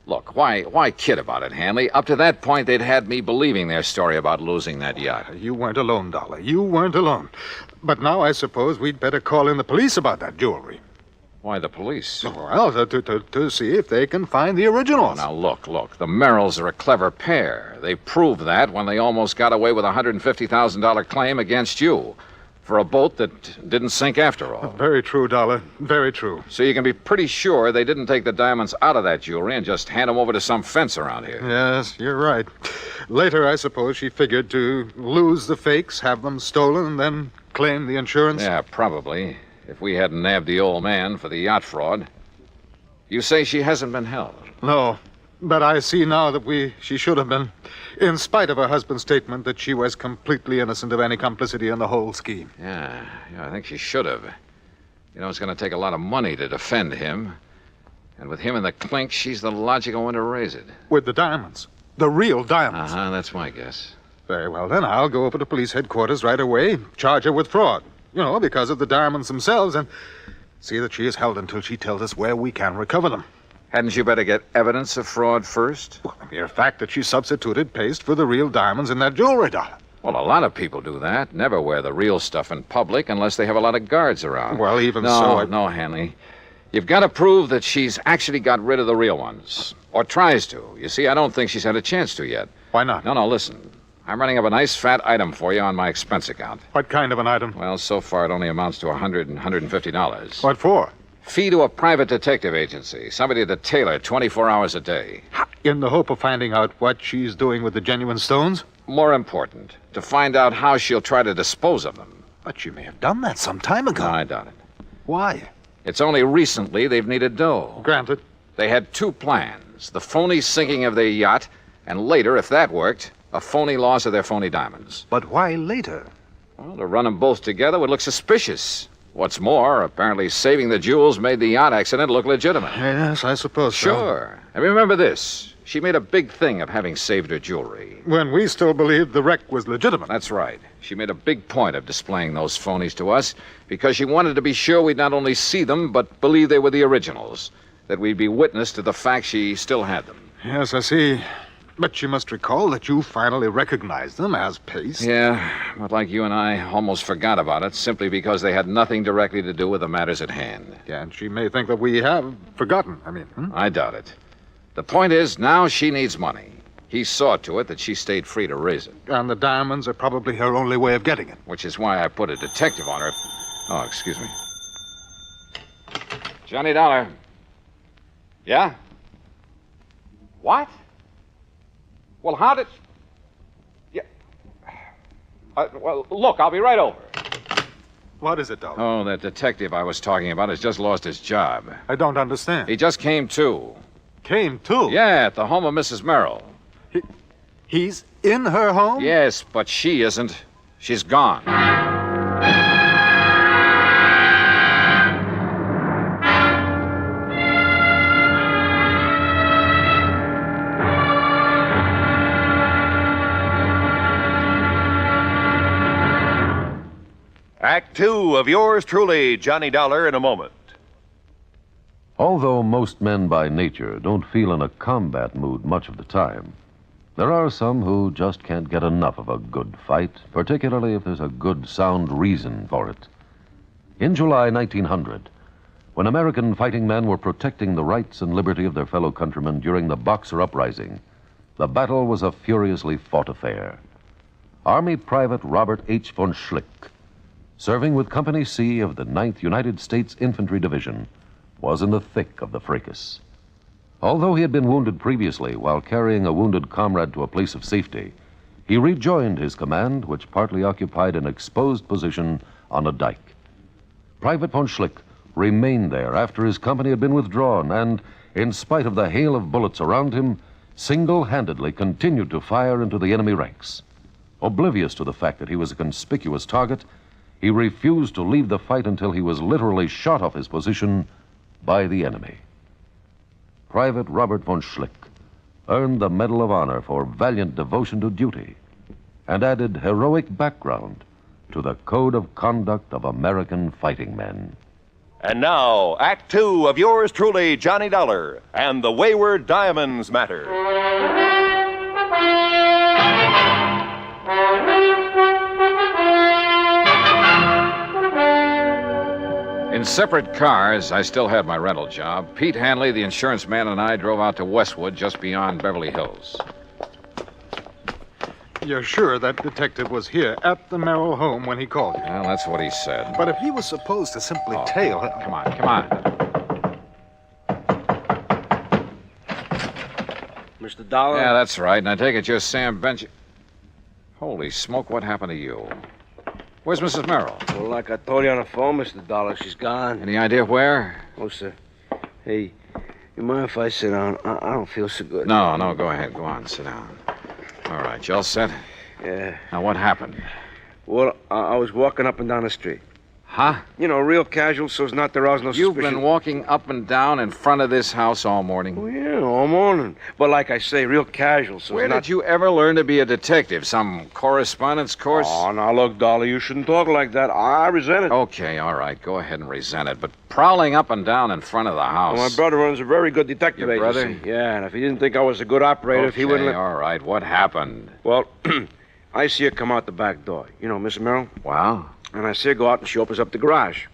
Look, why kid about it, Hanley? Up to that point, they'd had me believing their story about losing that yacht. You weren't alone, Dollar. You weren't alone. But now I suppose we'd better call in the police about that jewelry. Why the police? Well, to see if they can find the originals. Now, look. The Merrills are a clever pair. They proved that when they almost got away with a $150,000 claim against you for a boat that didn't sink after all. Very true, Dollar. Very true. So you can be pretty sure they didn't take the diamonds out of that jewelry and just hand them over to some fence around here. Yes, you're right. Later, I suppose she figured to lose the fakes, have them stolen, and then claim the insurance? Yeah, probably. If we hadn't nabbed the old man for the yacht fraud. You say she hasn't been held? No, but I see now that she should have been, in spite of her husband's statement that she was completely innocent of any complicity in the whole scheme. Yeah, I think she should have. You know, it's going to take a lot of money to defend him. And with him in the clink, she's the logical one to raise it. With the diamonds. The real diamonds. Uh-huh, that's my guess. Very well, then I'll go over to police headquarters right away, charge her with fraud. You know, because of the diamonds themselves, and see that she is held until she tells us where we can recover them. Hadn't you better get evidence of fraud first? Well, the mere fact that she substituted paste for the real diamonds in that jewelry, Dollar. Well, a lot of people do that. Never wear the real stuff in public unless they have a lot of guards around. Well, even so... No, Hanley. You've got to prove that she's actually got rid of the real ones. Or tries to. You see, I don't think she's had a chance to yet. Why not? No, listen. I'm running up a nice fat item for you on my expense account. What kind of an item? Well, so far it only amounts to $100 and $150. What for? Fee to a private detective agency. Somebody to tailor 24 hours a day. In the hope of finding out what she's doing with the genuine stones? More important, to find out how she'll try to dispose of them. But she may have done that some time ago. No, I doubt it. Why? It's only recently they've needed dough. Granted. They had two plans. The phony sinking of their yacht, and later, if that worked, a phony loss of their phony diamonds. But why later? Well, to run them both together would look suspicious. What's more, apparently saving the jewels made the yacht accident look legitimate. Yes, I suppose so. Sure. And remember this. She made a big thing of having saved her jewelry. When we still believed the wreck was legitimate. That's right. She made a big point of displaying those phonies to us because she wanted to be sure we'd not only see them, but believe they were the originals. That we'd be witness to the fact she still had them. Yes, I see. But you must recall that you finally recognized them as paste. Yeah, but like you and I almost forgot about it simply because they had nothing directly to do with the matters at hand. Yeah, and she may think that we have forgotten. I doubt it. The point is, now she needs money. He saw to it that she stayed free to raise it. And the diamonds are probably her only way of getting it. Which is why I put a detective on her. Oh, excuse me. Johnny Dollar. Yeah? What? Well, how did... Yeah. Well, look, I'll be right over. What is it, Dollar? Oh, that detective I was talking about has just lost his job. I don't understand. He just came to. Came to? Yeah, at the home of Mrs. Merrill. He's in her home? Yes, but she isn't. She's gone. Act two of yours truly, Johnny Dollar, in a moment. Although most men by nature don't feel in a combat mood much of the time, there are some who just can't get enough of a good fight, particularly if there's a good, sound reason for it. In July 1900, when American fighting men were protecting the rights and liberty of their fellow countrymen during the Boxer Uprising, the battle was a furiously fought affair. Army Private Robert H. von Schlick, serving with Company C of the 9th United States Infantry Division, was in the thick of the fracas. Although he had been wounded previously while carrying a wounded comrade to a place of safety, he rejoined his command, which partly occupied an exposed position on a dike. Private von Schlick remained there after his company had been withdrawn and, in spite of the hail of bullets around him, single-handedly continued to fire into the enemy ranks. Oblivious to the fact that he was a conspicuous target, he refused to leave the fight until he was literally shot off his position by the enemy. Private Robert von Schlick earned the Medal of Honor for valiant devotion to duty and added heroic background to the code of conduct of American fighting men. And now, Act two of yours truly, Johnny Dollar, and the Wayward Diamonds matter. In separate cars, I still had my rental job. Pete Hanley, the insurance man, and I drove out to Westwood, just beyond Beverly Hills. You're sure that detective was here at the Merrill home when he called you? Well, that's what he said. But if he was supposed to simply tail... Come on, come on. Mr. Dollar? Yeah, that's right. And I take it you're Sam Bench... Holy smoke, what happened to you? Where's Mrs. Merrill? Well, like I told you on the phone, Mr. Dollar, she's gone. Any idea where? Oh, sir. Hey, you mind if I sit down? I don't feel so good. No, go ahead. Go on, sit down. All right, you all set? Yeah. Now, what happened? Well, I was walking up and down the street. Huh? You know, real casual, so as not to arouse no You've suspicion. been walking up and down in front of this house all morning? Oh, yeah, all morning. But like I say, real casual, so Where as not... did you ever learn to be a detective? Some correspondence course? Oh, now, look, Dollar, you shouldn't talk like that. I resent it. Okay, all right. Go ahead and resent it. But prowling up and down in front of the house... Well, my brother runs a very good detective Your agency. brother? Yeah, and if he didn't think I was a good operator, if he wouldn't let... all right. What happened? Well, I see her come out the back door. You know, Miss Merrill? Wow. And I see her go out, and she opens up the garage.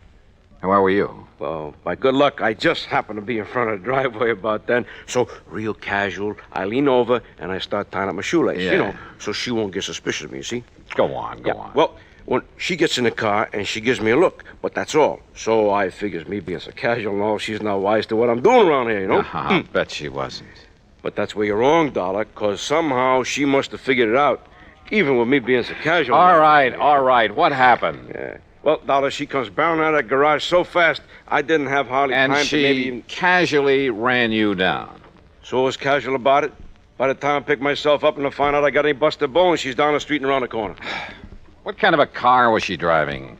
Where were you? Well, by good luck, I just happened to be in front of the driveway about then. So, real casual, I lean over and I start tying up my shoelace, so she won't get suspicious of me, you see? Go on. Well, when she gets in the car and she gives me a look, but that's all. So I figures me being so casual and all, she's not wise to what I'm doing around here, you know? I bet she wasn't. But that's where you're wrong, Dollar, because somehow she must have figured it out, even with me being so casual. All right. What happened? Yeah. Well, Dollar, she comes barreling out of that garage so fast, I didn't have hardly time to maybe even... casually ran you down. So I was casual about it. By the time I picked myself up and to find out I got any busted bones, she's down the street and around the corner. What kind of a car was she driving?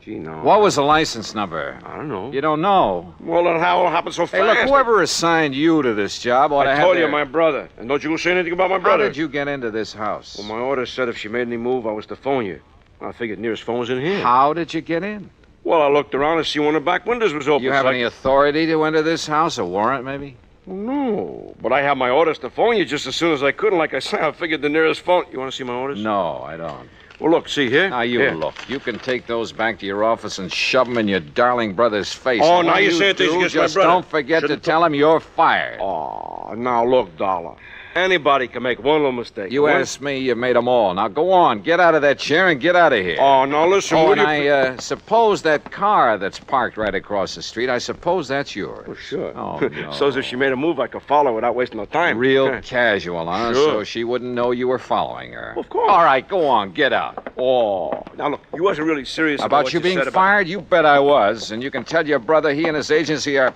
Gee, no. What was the license number? I don't know. You don't know? Well, then how it happened so fast? Hey, look, whoever assigned you to this job ought to have... I told you, my brother. And don't you say anything about my brother. How did you get into this house? Well, my order said if she made any move, I was to phone you. I figured nearest phone was in here. How did you get in? Well, I looked around to see one of the back windows was open. You have any authority to enter this house? A warrant, maybe? No, but I have my orders to phone you just as soon as I could. And like I said, I figured the nearest phone... You want to see my orders? No, I don't. Well, look, see here? Now, you look. You can take those back to your office and shove them in your darling brother's face. Oh, now you're saying things against my brother. Just don't forget to tell him you're fired. Oh, now look, Dollar. Anybody can make one little mistake. You asked me, you made them all. Now, go on. Get out of that chair and get out of here. Oh, now listen. And I suppose that car that's parked right across the street, I suppose that's yours. Well, sure. Oh, no. So as if she made a move, I could follow without wasting no time. Real casual, huh? Sure. So she wouldn't know you were following her. Well, of course. All right, go on. Get out. Oh. Now, look, you wasn't really serious about what you being said fired? You bet I was. And you can tell your brother he and his agency are...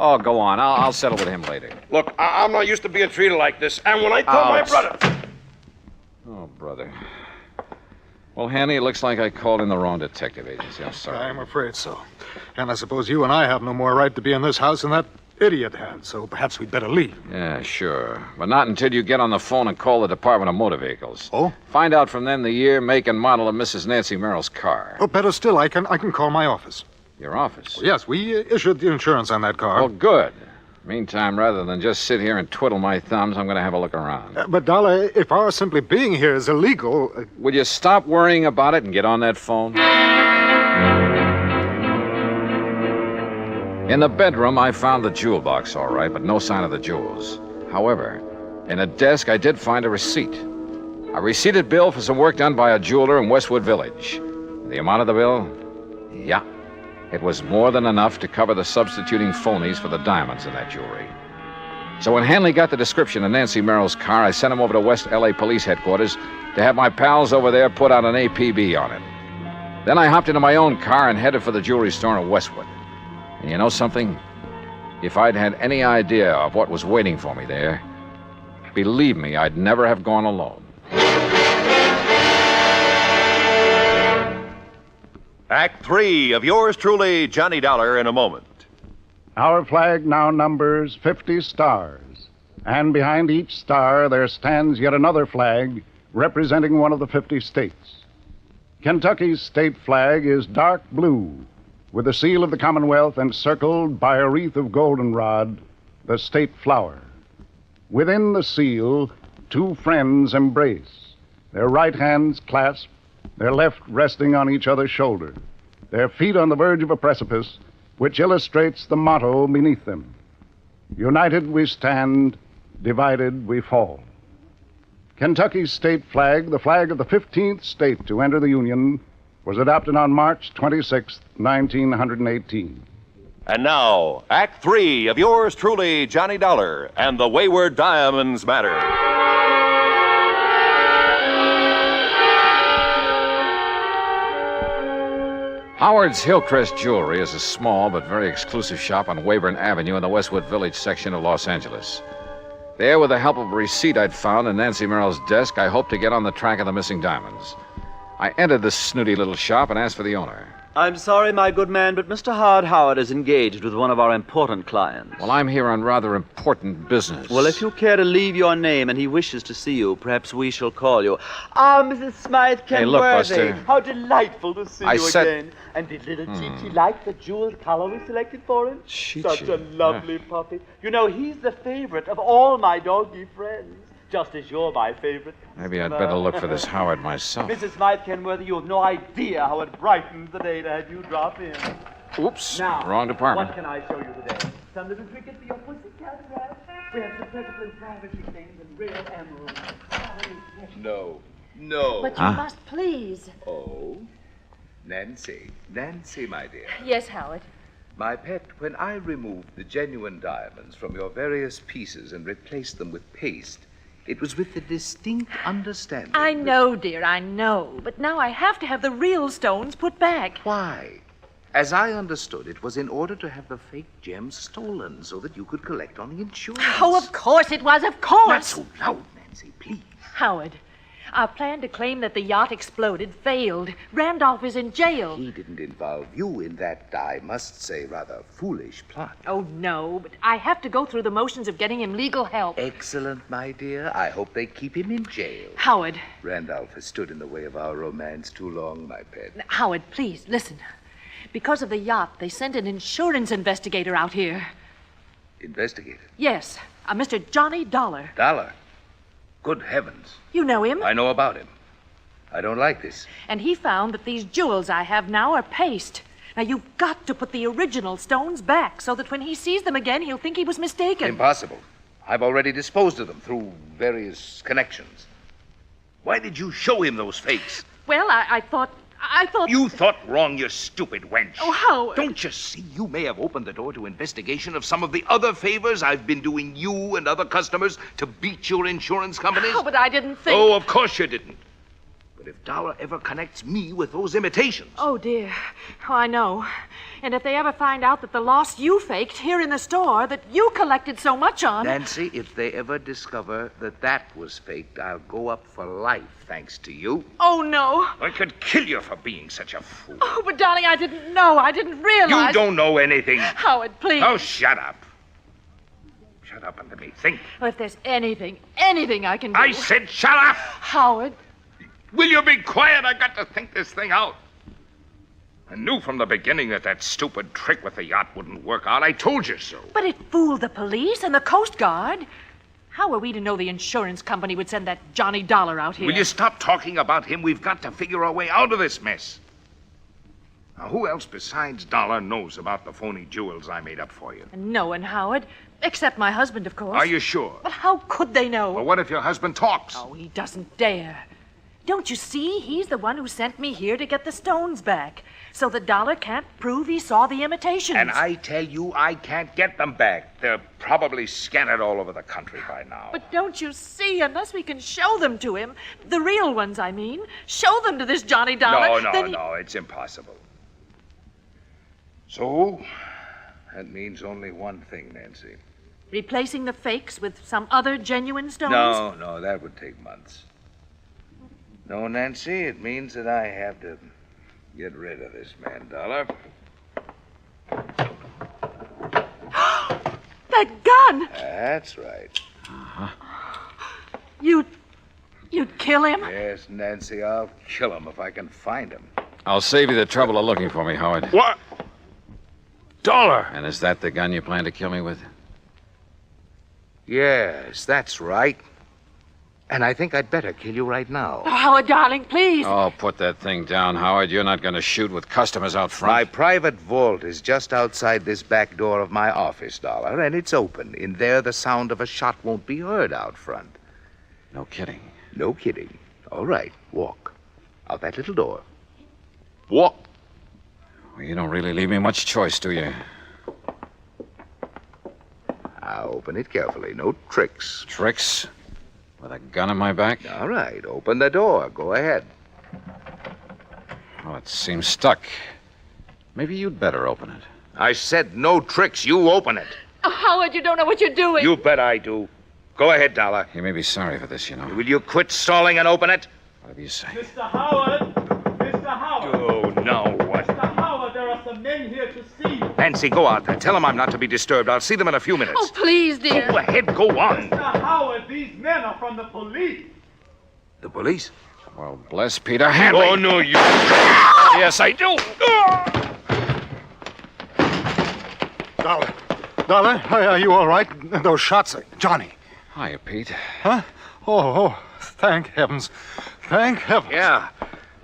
Oh, go on. I'll settle with him later. Look, I'm not used to being treated like this. And when I told my brother... Oh, brother. Well, Hanny, it looks like I called in the wrong detective agency. I'm sorry. I'm afraid so. And I suppose you and I have no more right to be in this house than that idiot had, so perhaps we'd better leave. Yeah, sure. But not until you get on the phone and call the Department of Motor Vehicles. Oh? Find out from them the year, make, and model of Mrs. Nancy Merrill's car. Oh, better still, I can call my office. Your office? Well, yes, we issued the insurance on that car. Oh, good. Meantime, rather than just sit here and twiddle my thumbs, I'm going to have a look around. But, Dollar, if our simply being here is illegal... Will you stop worrying about it and get on that phone? In the bedroom, I found the jewel box, all right, but no sign of the jewels. However, in a desk, I did find a receipt. A receipted bill for some work done by a jeweler in Westwood Village. The amount of the bill? Yeah. It was more than enough to cover the substituting phonies for the diamonds in that jewelry. So when Hanley got the description of Nancy Merrill's car, I sent him over to West L.A. Police Headquarters to have my pals over there put out an APB on it. Then I hopped into my own car and headed for the jewelry store in Westwood. And you know something? If I'd had any idea of what was waiting for me there, believe me, I'd never have gone alone. Act 3 of yours truly, Johnny Dollar, in a moment. Our flag now numbers 50 stars, and behind each star there stands yet another flag representing one of the 50 states. Kentucky's state flag is dark blue, with the seal of the Commonwealth encircled by a wreath of goldenrod, the state flower. Within the seal, two friends embrace, their right hands clasped, their left resting on each other's shoulder, their feet on the verge of a precipice, which illustrates the motto beneath them. United we stand, divided we fall. Kentucky's state flag, the flag of the 15th state to enter the Union, was adopted on March 26, 1918. And now, Act 3 of yours truly, Johnny Dollar, and the Wayward Diamonds Matter. Howard's Hillcrest Jewelry is a small but very exclusive shop on Weyburn Avenue in the Westwood Village section of Los Angeles. There, with the help of a receipt I'd found in Nancy Merrill's desk, I hoped to get on the track of the missing diamonds. I entered this snooty little shop and asked for the owner. I'm sorry, my good man, but Mr. Howard is engaged with one of our important clients. Well, I'm here on rather important business. Well, if you care to leave your name and he wishes to see you, perhaps we shall call you. Ah, Mrs. Smythe Kenworthy. Hey, look, Buster. How delightful to see you said... again. And did little Chi-Chi like the jeweled collar we selected for him? Chi-Chi. Such a lovely puppy. You know, he's the favorite of all my doggy friends. just as you're my favorite. Maybe I'd better look for this Howard myself. Mrs. Smythe Kenworthy, you have no idea how it brightens the day to have you drop in. Oops, Now, wrong department. What can I show you today? Some little trinkets for your pussycat rat. We have some perfectly ravishing things in real emeralds. No. But you must please. Oh, Nancy, my dear. Yes, Howard. My pet, when I removed the genuine diamonds from your various pieces and replaced them with paste, it was with the distinct understanding. I know, dear, I know. But now I have to have the real stones put back. Why? As I understood, it was in order to have the fake gems stolen so that you could collect on the insurance. Oh, of course it was, of course. Not so loud, Nancy, please. Howard, our plan to claim that the yacht exploded failed. Randolph is in jail. He didn't involve you in that, I must say, rather foolish plot. Oh, no, but I have to go through the motions of getting him legal help. Excellent, my dear. I hope they keep him in jail. Howard. Randolph has stood in the way of our romance too long, my pet. Howard, please, listen. Because of the yacht, they sent an insurance investigator out here. Investigator? Yes, a Mr. Johnny Dollar. Dollar? Good heavens. You know him? I know about him. I don't like this. And he found that these jewels I have now are paste. Now, you've got to put the original stones back so that when he sees them again, he'll think he was mistaken. Impossible. I've already disposed of them through various connections. Why did you show him those fakes? Well, I thought... You thought wrong, you stupid wench. Oh, Howard. Don't you see you may have opened the door to investigation of some of the other favors I've been doing you and other customers to beat your insurance companies? Oh, but I didn't think... Oh, of course you didn't. But if Dollar ever connects me with those imitations... Oh, dear. Oh, I know. And if they ever find out that the loss you faked here in the store that you collected so much on... Nancy, if they ever discover that that was faked, I'll go up for life, thanks to you. Oh, no. I could kill you for being such a fool. Oh, but darling, I didn't know. I didn't realize... You don't know anything. Howard, please. Oh, shut up. Shut up and let me think. Oh, if there's anything I can do... I said shut up! Howard. Will you be quiet? I got to think this thing out. I knew from the beginning that stupid trick with the yacht wouldn't work out. I told you so. But it fooled the police and the Coast Guard. How were we to know the insurance company would send that Johnny Dollar out here? Will you stop talking about him? We've got to figure our way out of this mess. Now, who else besides Dollar knows about the phony jewels I made up for you? No one, Howard. Except my husband, of course. Are you sure? But how could they know? Well, what if your husband talks? Oh, he doesn't dare. Don't you see? He's the one who sent me here to get the stones back. So the Dollar can't prove he saw the imitations. And I tell you, I can't get them back. They're probably scattered all over the country by now. But don't you see? Unless we can show them to him, the real ones, I mean, show them to this Johnny Dollar. No, it's impossible. So, that means only one thing, Nancy. Replacing the fakes with some other genuine stones? No, that would take months. No, Nancy, it means that I have to get rid of this man, Dollar. That gun! That's right. You'd kill him? Yes, Nancy, I'll kill him if I can find him. I'll save you the trouble of looking for me, Howard. What? Dollar! And is that the gun you plan to kill me with? Yes, that's right. And I think I'd better kill you right now. Oh, Howard, darling, please. Oh, put that thing down, Howard. You're not going to shoot with customers out front. My private vault is just outside this back door of my office, Dollar, and it's open. In there, the sound of a shot won't be heard out front. No kidding. No kidding. All right, walk. Out that little door. Walk. Well, you don't really leave me much choice, do you? Now, open it carefully. No tricks. Tricks? With a gun in my back? All right, open the door. Go ahead. Oh, it seems stuck. Maybe you'd better open it. I said no tricks. You open it. Oh, Howard, you don't know what you're doing. You bet I do. Go ahead, Dollar. You may be sorry for this, you know. Will you quit stalling and open it? Whatever you say. Mr. Howard! Mr. Howard! Oh, no, what? Mr. Howard, there are some men here to see you. Nancy, go out there. Tell them I'm not to be disturbed. I'll see them in a few minutes. Oh, please, dear. Go ahead, go on. Mr. Howard, these men are from the police. The police? Well, bless Peter Hanley. Oh, no, you... Yes, I do. Dollar, are you all right? Those shots, Johnny. Hiya, Pete. Huh? Oh, thank heavens. Thank heavens. Yeah.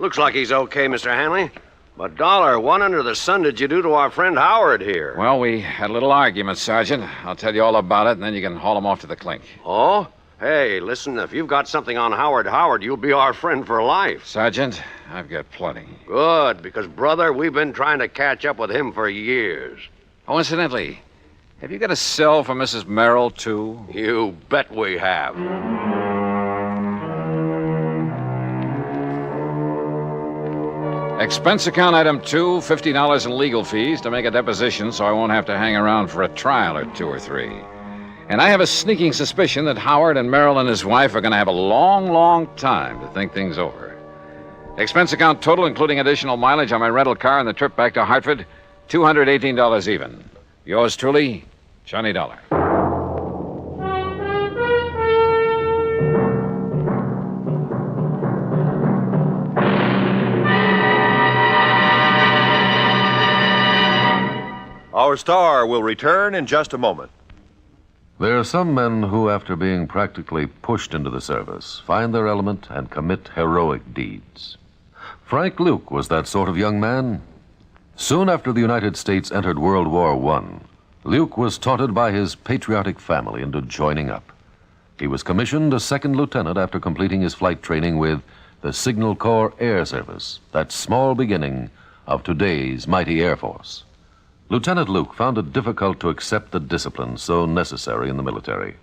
Looks like he's okay, Mr. Hanley. But, Dollar, what under the sun did you do to our friend Howard here? Well, we had a little argument, Sergeant. I'll tell you all about it, and then you can haul him off to the clink. Oh? Hey, listen, if you've got something on Howard, you'll be our friend for life. Sergeant, I've got plenty. Good, because, brother, we've been trying to catch up with him for years. Oh, incidentally, have you got a cell for Mrs. Merrill, too? You bet we have. Expense account item 2, $50 in legal fees to make a deposition so I won't have to hang around for a trial or 2 or 3. And I have a sneaking suspicion that Howard and Merrill and his wife are going to have a long, long time to think things over. Expense account total, including additional mileage on my rental car and the trip back to Hartford, $218 even. Yours truly, Johnny Dollar. Our star will return in just a moment. There are some men who, after being practically pushed into the service, find their element and commit heroic deeds. Frank Luke was that sort of young man. Soon after the United States entered World War I, Luke was taunted by his patriotic family into joining up. He was commissioned a second lieutenant after completing his flight training with the Signal Corps Air Service, that small beginning of today's mighty Air Force. Lieutenant Luke found it difficult to accept the discipline so necessary in the military.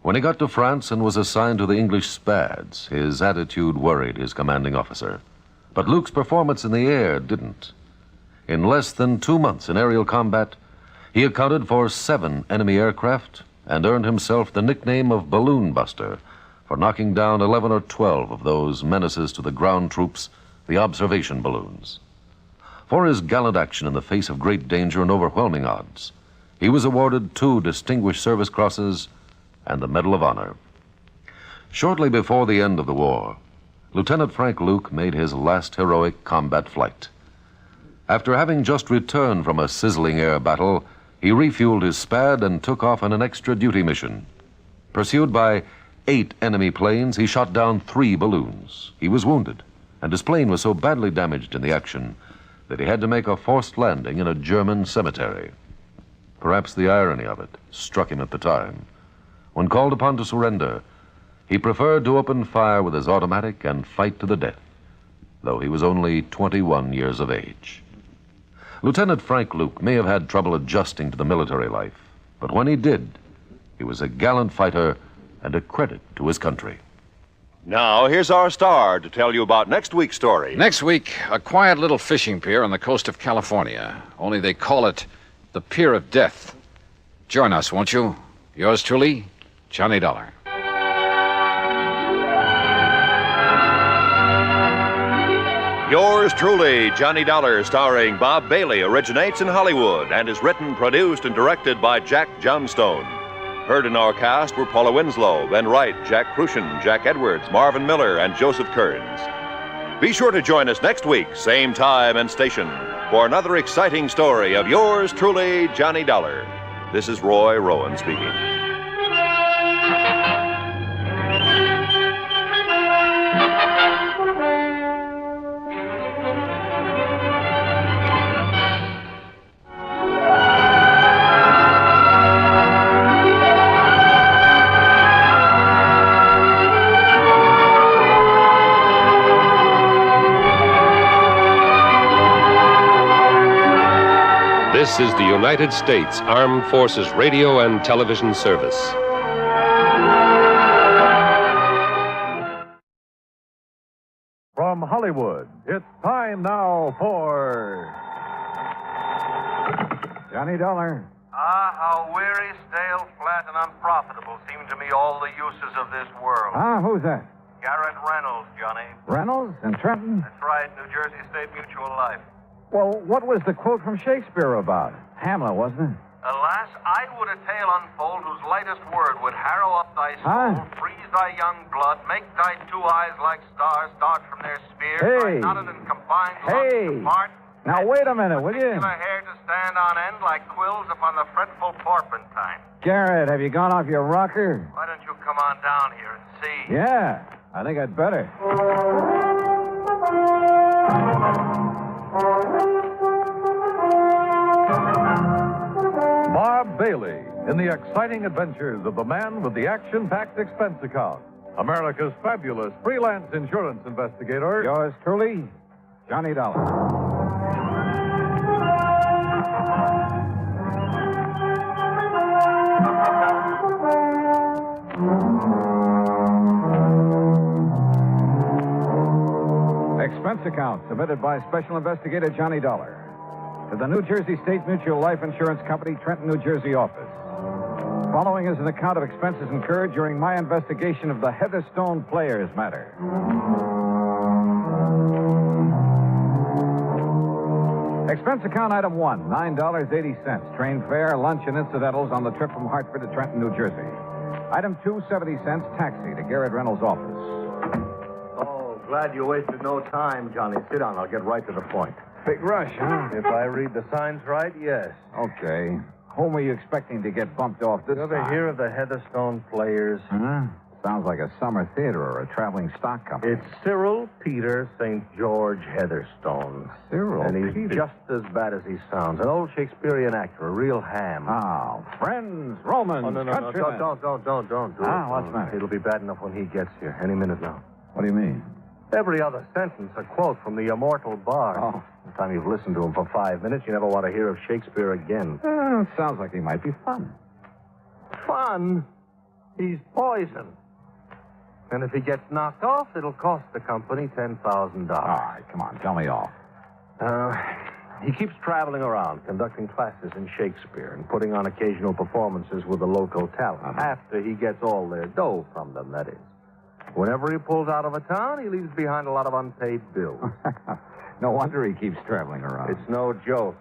When he got to France and was assigned to the English Spads, his attitude worried his commanding officer. But Luke's performance in the air didn't. In less than 2 months in aerial combat, he accounted for 7 enemy aircraft and earned himself the nickname of Balloon Buster for knocking down 11 or 12 of those menaces to the ground troops, the observation balloons. For his gallant action in the face of great danger and overwhelming odds, he was awarded 2 Distinguished Service Crosses and the Medal of Honor. Shortly before the end of the war, Lieutenant Frank Luke made his last heroic combat flight. After having just returned from a sizzling air battle, he refueled his Spad and took off on an extra duty mission. Pursued by 8 enemy planes, he shot down 3 balloons. He was wounded, and his plane was so badly damaged in the action that he had to make a forced landing in a German cemetery. Perhaps the irony of it struck him at the time. When called upon to surrender, he preferred to open fire with his automatic and fight to the death, though he was only 21 years of age. Lieutenant Frank Luke may have had trouble adjusting to the military life, but when he did, he was a gallant fighter and a credit to his country. Now, here's our star to tell you about next week's story. Next week, a quiet little fishing pier on the coast of California. Only they call it the Pier of Death. Join us, won't you? Yours truly, Johnny Dollar. Yours truly, Johnny Dollar, starring Bob Bailey, originates in Hollywood and is written, produced, and directed by Jack Johnstone. Heard in our cast were Paula Winslow, Ben Wright, Jack Crucian, Jack Edwards, Marvin Miller, and Joseph Kearns. Be sure to join us next week, same time and station, for another exciting story of yours truly, Johnny Dollar. This is Roy Rowan speaking. This is the United States Armed Forces Radio and Television Service. From Hollywood, it's time now for Johnny Dollar. Ah, how weary, stale, flat, and unprofitable seem to me all the uses of this world. Who's that? Garrett Reynolds, Johnny. Reynolds in Trenton? That's right, New Jersey State Mutual Life. Well, what was the quote from Shakespeare about? Hamlet, wasn't it? Alas, I would a tale unfold whose lightest word would harrow up thy soul, freeze thy young blood, make thy 2 eyes like stars start from their sphere, thy knotted and combined lungs depart, Now, wait a minute, will you? Particular hair to stand on end like quills upon the fretful porpentine. Garrett, have you gone off your rocker? Why don't you come on down here and see? Yeah, I think I'd better. Bob Bailey in the exciting adventures of the man with the action-packed expense account. America's fabulous freelance insurance investigator. Yours truly, Johnny Dollar. Expense account submitted by Special Investigator Johnny Dollar to the New Jersey State Mutual Life Insurance Company, Trenton, New Jersey office. Following is an account of expenses incurred during my investigation of the Heatherstone Players matter. Expense account item 1, $9.80. Train fare, lunch, and incidentals on the trip from Hartford to Trenton, New Jersey. Item 2, 70 cents, taxi to Garrett Reynolds' office. Oh, glad you wasted no time, Johnny. Sit down. I'll get right to the point. Big rush, huh? If I read the signs right, yes. Okay. Whom were you expecting to get bumped off this You ever time? hear of the Heatherstone Players? Huh? Sounds like a summer theater or a traveling stock company. It's Cyril Peter St. George Heatherstone. Cyril And he's Peter. just as bad as he sounds. An old Shakespearean actor, a real ham. Oh, friends, Romans, Oh, no, countrymen. don't do it. What's the matter? It'll be bad enough when he gets here. Any minute now. What do you mean? Every other sentence, a quote from the immortal bard. Oh. By the time you've listened to him for 5 minutes, you never want to hear of Shakespeare again. Sounds like he might be fun. Fun? He's poison. And if he gets knocked off, it'll cost the company $10,000. All right, come on, tell me off. He keeps traveling around, conducting classes in Shakespeare and putting on occasional performances with the local talent. After he gets all their dough from them, that is. Whenever he pulls out of a town, he leaves behind a lot of unpaid bills. No wonder he keeps traveling around. It's no joke.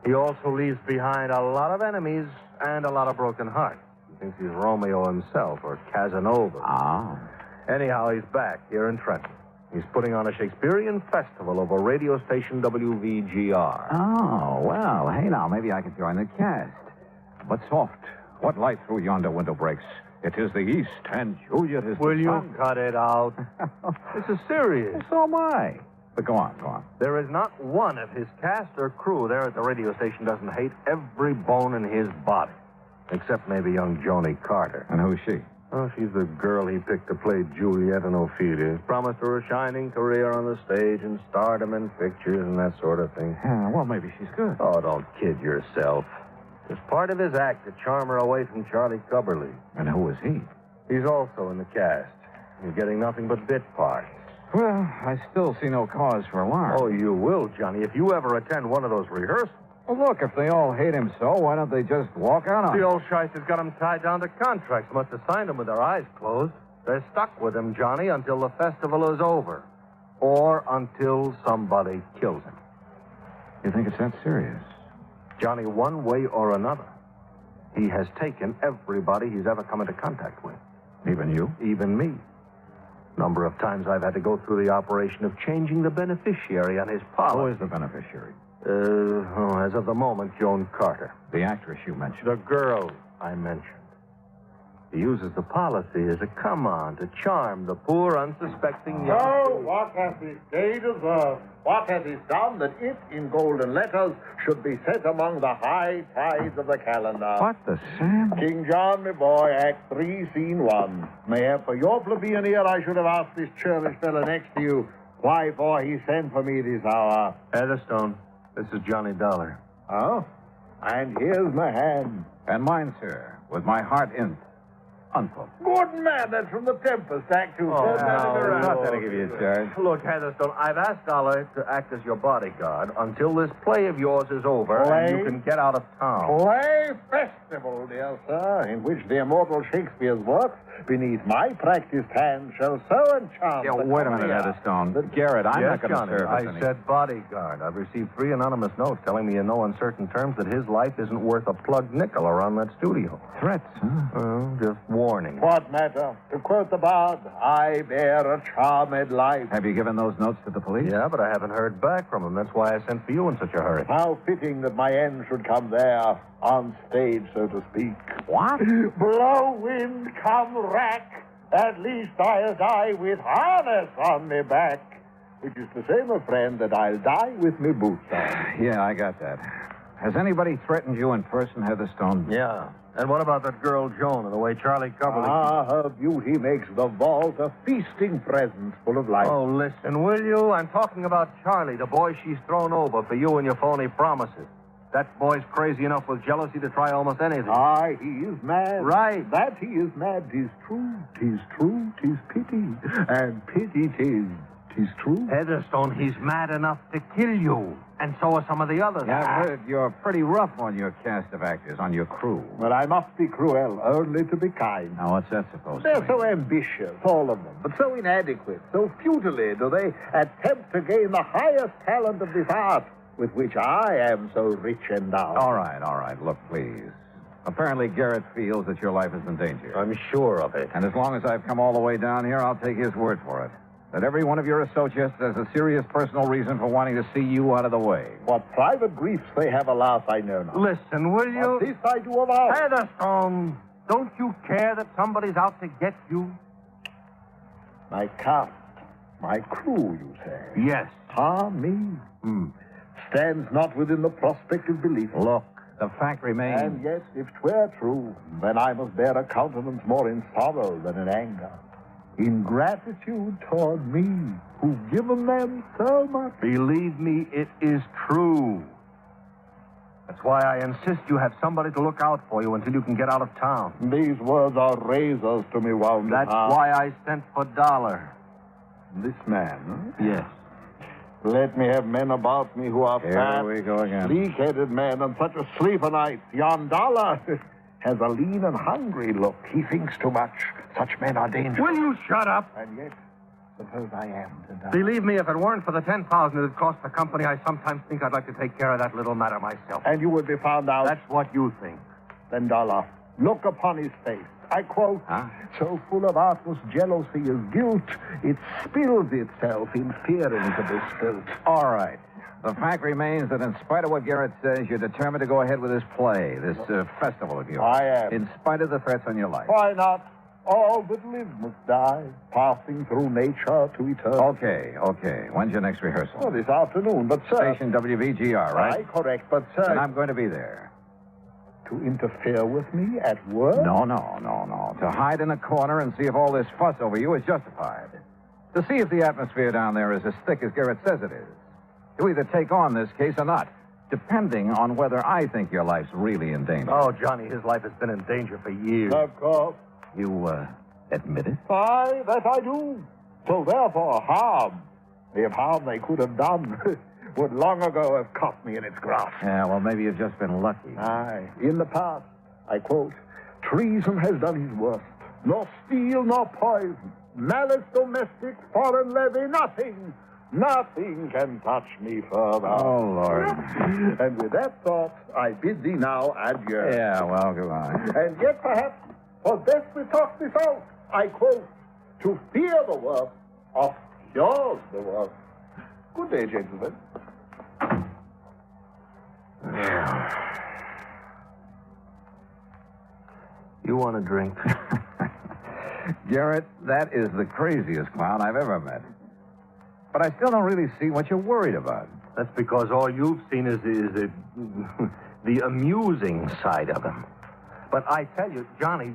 He also leaves behind a lot of enemies and a lot of broken hearts. He thinks he's Romeo himself or Casanova. Ah. Anyhow, he's back here in Trenton. He's putting on a Shakespearean festival over radio station WVGR. Oh, well, hey, now, maybe I can join the cast. But soft, what light through yonder window breaks? It is the east, and Juliet is Will the you sun. cut it out? This is serious. So am I. But go on, go on. There is not one of his cast or crew there at the radio station doesn't hate every bone in his body. Except maybe young Joni Carter. And who's she? Oh, she's the girl he picked to play Juliet in Ophelia. Promised her a shining career on the stage and stardom in pictures and that sort of thing. Yeah, well, maybe she's good. Oh, don't kid yourself. It's part of his act to charm her away from Charlie Cubberly. And who is he? He's also in the cast. He's getting nothing but bit parts. Well, I still see no cause for alarm. Oh, you will, Johnny, if you ever attend one of those rehearsals. Well, look, if they all hate him so, why don't they just walk out on The him? old shice has got him tied down to contracts. Must have signed them with their eyes closed. They're stuck with him, Johnny, until the festival is over. Or until somebody kills him. You think it's that serious? Johnny, one way or another, he has taken everybody he's ever come into contact with. Even you? Even me. Number of times I've had to go through the operation of changing the beneficiary on his policy. Who is the beneficiary? As of the moment, Joan Carter. The actress you mentioned. The girl I mentioned. He uses the policy as a come-on to charm the poor, unsuspecting young... Oh, what has this day deserved? What has it done that it, in golden letters, should be set among the high tides of the calendar? What the Sam? King John, my boy, Act 3, Scene 1. Mayor, for your plebeian ear, I should have asked this churlish fellow next to you why for he sent for me this hour. Heatherstone, this is Johnny Dollar. Oh? And here's my hand. And mine, sir, with my heart in. Uncle. Good man, that's from the Tempest, Act 2. Oh, not that I give you a charge. Look, Heatherstone, I've asked Dollar to act as your bodyguard until this play of yours is over and you can get out of town. Play festival, dear sir, in which the immortal Shakespeare's works, beneath my practiced hand, shall so enchant. Yeah, wait a minute, Heatherstone. Garrett, I'm not going to serve us any. I said bodyguard. I've received 3 anonymous notes telling me in no uncertain terms that his life isn't worth a plugged nickel around that studio. Threats, huh? Well, just warning. What matter? To quote the bard, I bear a charmed life. Have you given those notes to the police? Yeah, but I haven't heard back from them. That's why I sent for you in such a hurry. How fitting that my end should come there, on stage, so to speak. What? Blow, wind, come rack. At least I'll die with harness on me back. Which is to say, my friend, that I'll die with me boots on. Yeah, I got that. Has anybody threatened you in person, Heatherstone? Yeah. And what about that girl, Joan, and the way Charlie Coverley... Her beauty makes the vault a feasting present full of life. Oh, listen, will you? I'm talking about Charlie, the boy she's thrown over for you and your phony promises. That boy's crazy enough with jealousy to try almost anything. Aye, he is mad. Right. That he is mad, 'tis true. 'Tis true, 'tis pity. And pity 'tis true. Heatherstone, he's mad enough to kill you. And so are some of the others. Yeah, I've heard you're pretty rough on your cast of actors, on your crew. Well, I must be cruel, only to be kind. Now, what's that supposed to They're mean? so ambitious, all of them, but so inadequate, so futilely do they attempt to gain the highest talent of this art, with which I am so rich endowed. All right. Look, please. Apparently, Garrett feels that your life is in danger. I'm sure of it. And as long as I've come all the way down here, I'll take his word for it. That every one of your associates has a serious personal reason for wanting to see you out of the way. What private griefs they have, alas, I know not. Listen, will you? But this I do avow. Heatherstone, don't you care that somebody's out to get you? My cast, my crew, you say? Yes. Me? Stands not within the prospect of belief. Look, the fact remains... And yet, if 'twere true, then I must bear a countenance more in sorrow than in anger. In gratitude toward me, who've given them so much. Believe me, it is true. That's why I insist you have somebody to look out for you until you can get out of town. These words are razors to me, wound. That's why I sent for Dollar. This man, huh? Yes. Let me have men about me who are fat, we go again. sleek-headed men, and such a sleeper night. Yon Dollar has a lean and hungry look. He thinks too much. Such men are dangerous. Will you shut up? And yet, suppose I am to die. Believe me, if it weren't for the $10,000 it cost the company, I sometimes think I'd like to take care of that little matter myself. And you would be found out. That's what you think. Then, Dollar, look upon his face. I quote, so full of artless jealousy is guilt, it spills itself in fearing to be spilt. All right. The fact remains that in spite of what Garrett says, you're determined to go ahead with this play, this festival of yours. I am. In spite of the threats on your life. Why not? All that live must die, passing through nature to eternity. Okay. When's your next rehearsal? Oh, this afternoon, but sir... Station WVGR, right? Aye, correct, but sir... And I'm going to be there. To interfere with me at work? No. To hide in a corner and see if all this fuss over you is justified. To see if the atmosphere down there is as thick as Garrett says it is. To either take on this case or not, depending on whether I think your life's really in danger. Oh, Johnny, his life has been in danger for years. Of course. You, admit it? Aye, that I do. So therefore, harm, if harm they could have done, would long ago have caught me in its grasp. Yeah, well, maybe you've just been lucky. Aye. In the past, I quote, treason has done his worst. Nor steel nor poison, malice domestic, foreign levy, nothing can touch me further. Oh, Lord. And with that thought, I bid thee now adieu. Yeah, well, goodbye. And yet, perhaps, for best we talk this out, I quote, to fear the worst, of yours the worst. Good day, gentlemen. You want a drink? Garrett, that is the craziest clown I've ever met. But I still don't really see what you're worried about. That's because all you've seen is the amusing side of him. But I tell you, Johnny...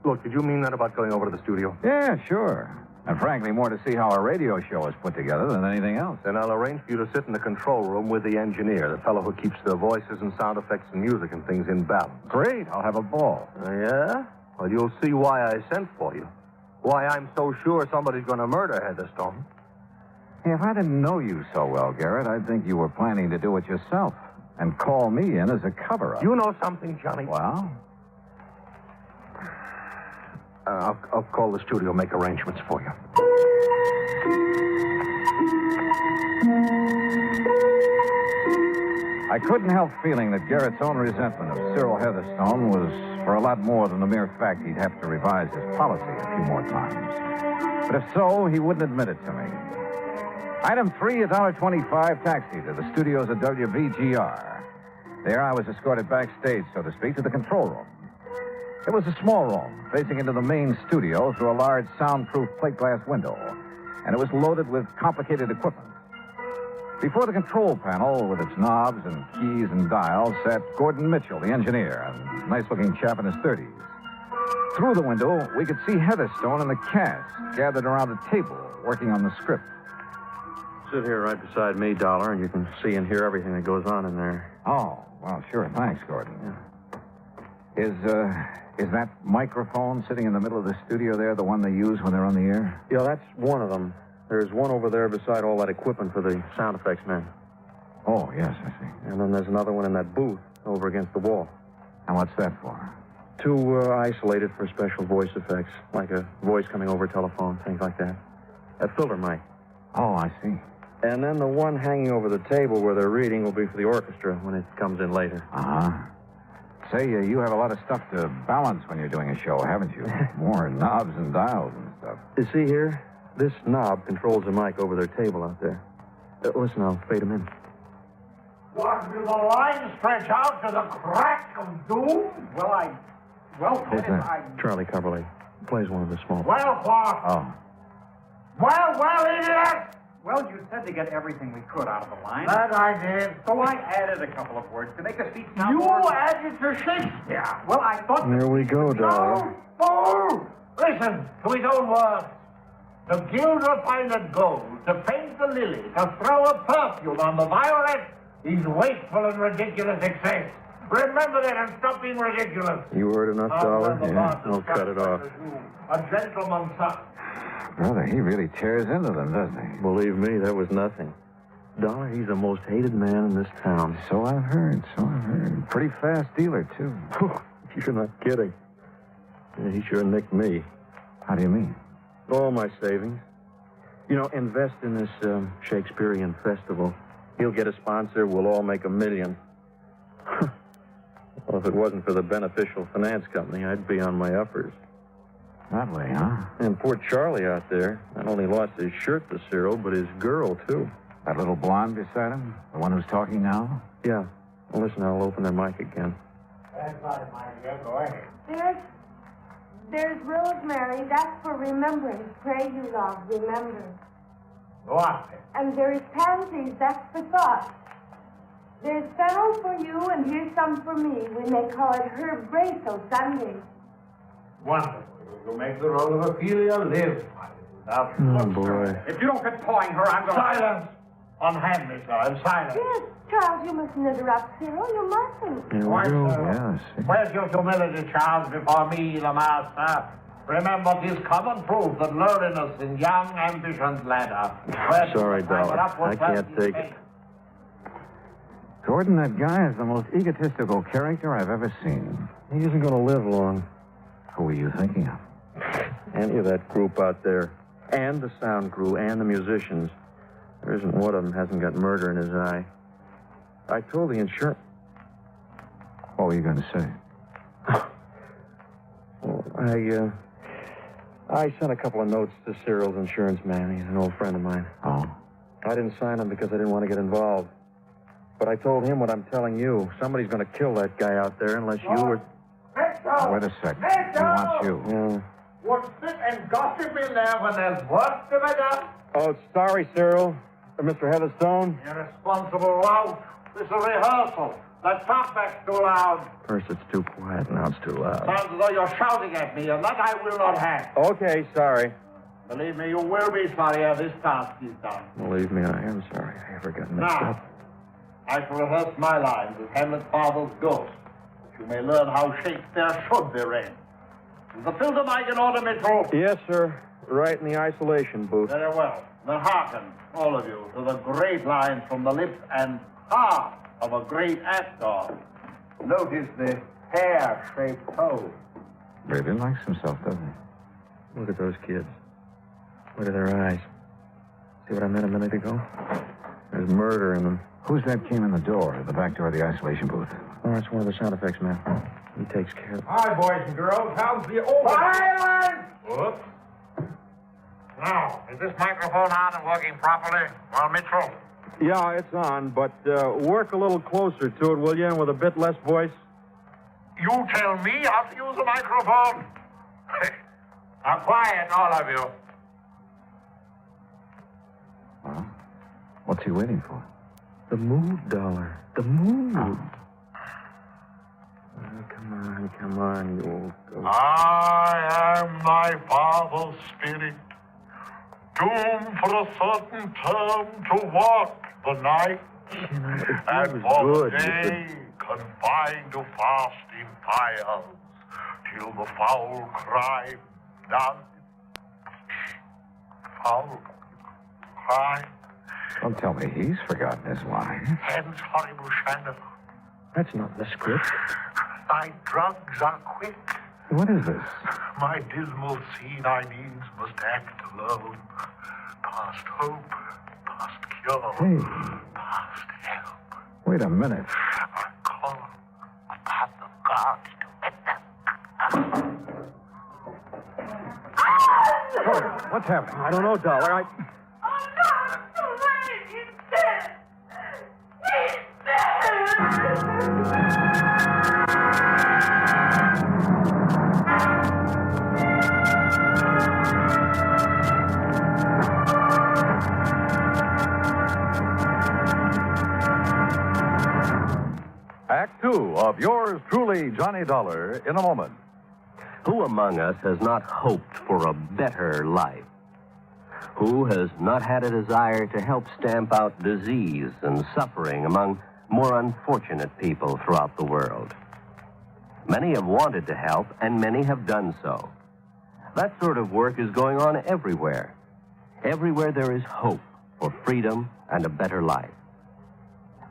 Look, did you mean that about going over to the studio? Yeah, sure. And frankly, more to see how a radio show is put together than anything else. Then I'll arrange for you to sit in the control room with the engineer, the fellow who keeps the voices and sound effects and music and things in balance. Great. I'll have a ball. Yeah? Well, you'll see why I sent for you. Why I'm so sure somebody's going to murder Heatherstone. Hey, if I didn't know you so well, Garrett, I'd think you were planning to do it yourself and call me in as a cover-up. You know something, Johnny? Well? I'll call the studio, make arrangements for you. I couldn't help feeling that Garrett's own resentment of Cyril Heatherstone was for a lot more than the mere fact he'd have to revise his policy a few more times. But if so, he wouldn't admit it to me. Item 3, $1.25 taxi to the studios of WVGR. There I was escorted backstage, so to speak, to the control room. It was a small room, facing into the main studio through a large soundproof plate glass window, and it was loaded with complicated equipment. Before the control panel, with its knobs and keys and dials, sat Gordon Mitchell, the engineer, a nice-looking chap in his 30s. Through the window, we could see Heatherstone and the cast gathered around a table working on the script. Sit here right beside me, Dollar, and you can see and hear everything that goes on in there. Oh, well, sure. Thanks, Gordon. Yeah. Is that microphone sitting in the middle of the studio there the one they use when they're on the air? Yeah, that's one of them. There's one over there beside all that equipment for the sound effects men. Oh, yes, I see. And then there's another one in that booth over against the wall. And what's that for? To isolate it for special voice effects, like a voice coming over a telephone, things like that. A filter mic. Oh, I see. And then the one hanging over the table where they're reading will be for the orchestra when it comes in later. Uh-huh. Say, you have a lot of stuff to balance when you're doing a show, haven't you? More knobs and dials and stuff. You see here? This knob controls the mic over their table out there. Listen, I'll fade them in. What, do the line stretch out to the crack of doom? Who's that? Charlie Coverley. Plays one of the small... Well, what? Oh. Well, idiot! Well, you said to get everything we could out of the line. That I did. So I added a couple of words to make the speech sound You more... added to Shakespeare. Well, I thought... There we go, Dollar. Fool! Listen to his own words. To gild refined gold, to paint the lily, to throw a perfume on the violet, is wasteful and ridiculous excess. Remember that and stop being ridiculous. You heard enough, Dollar? Yeah, I'll cut it off. A gentleman's son. Brother, he really tears into them, doesn't he? Believe me, that was nothing. Dollar, he's the most hated man in this town. So I've heard. Pretty fast dealer, too. You're not kidding. Yeah, he sure nicked me. How do you mean? All my savings. You know, invest in this Shakespearean festival. He'll get a sponsor. We'll all make $1 million. Well, if it wasn't for the beneficial finance company, I'd be on my uppers. That way, huh? And poor Charlie out there not only lost his shirt to Cyril, but his girl, too. That little blonde beside him? The one who's talking now? Yeah. Well, listen, I'll open their mic again. That's right, my dear. Go ahead. There's rosemary. That's for remembrance. Pray you, love, remember. What? And there's pansies. That's for thought. There's fennel for you, and here's some for me. We may call it herb bracelet Sunday. Wonderful. You make the role of Ophelia live. Oh, boy. If you don't quit pawing her, I'm going to... Silence! Unhand me, sir. I'm silent. Yes, Charles, you mustn't interrupt Cyril. You mustn't. Here we go. Yes. Where's your humility, Charles, before me, the master? Remember, 'tis common proof that lowliness in young ambition's ladder. Sorry, Dollar. I can't take it. Gordon, that guy is the most egotistical character I've ever seen. He isn't going to live long. Who are you thinking of? Any of that group out there. And the sound crew and the musicians. There isn't one of them hasn't got murder in his eye. I told the insurance... What were you going to say? Well, I sent a couple of notes to Cyril's insurance man. He's an old friend of mine. Oh? I didn't sign them because I didn't want to get involved. But I told him what I'm telling you. Somebody's going to kill that guy out there unless you or... Wait a sec. He wants you. Yeah. Would sit and gossip in there when there's work to be done? Oh, sorry, Cyril. Mr. Heatherstone. Irresponsible lout. This is a rehearsal. That talkback's too loud. First it's too quiet, now it's too loud. Sounds as though you're shouting at me, and that I will not have. Okay, sorry. Believe me, you will be sorry ere this task is done. Believe me, I am sorry. I ever got mixed Now, up. I shall rehearse my lines as Hamlet's father's ghost, that you may learn how Shakespeare should be read. Is the filter mic in order, Mitchell? Yes, sir. Right in the isolation booth. Very well. Then hearken, all of you, to the great lines from the lips and heart of a great actor. Notice the hair-shaped toe. Really likes himself, doesn't he? Look at those kids. Look at their eyes. See what I meant a minute ago? There's murder in them. Who's that came in the door, the back door of the isolation booth? Oh, it's one of the sound effects men. He takes care of it. Hi, boys and girls. How's the old... Silence! Whoops. Now, is this microphone on and working properly? Well, Mitchell? Yeah, it's on, but work a little closer to it, will you, and with a bit less voice? You tell me how to use a microphone? Now, quiet, all of you. Well, what's he waiting for? The mood, Dollar. The mood. Oh, come on, you old goat. I am thy father's spirit, doomed for a certain term to walk the night, and for the day confined to fasting fires, till the foul cry done. Foul cry. Don't tell me he's forgotten his line. Hence, horrible shadow. That's not the script. Thy drugs are quick. What is this? My dismal senile needs must act alone. Past hope, past cure, Hey. past help. Wait a minute. I call upon the gods to witness. Dollar, what's happening? I don't know, Dollar. Act two of yours truly, Johnny Dollar, in a moment. Who among us has not hoped for a better life? Who has not had a desire to help stamp out disease and suffering among more unfortunate people throughout the world? Many have wanted to help, and many have done so. That sort of work is going on everywhere. Everywhere there is hope for freedom and a better life.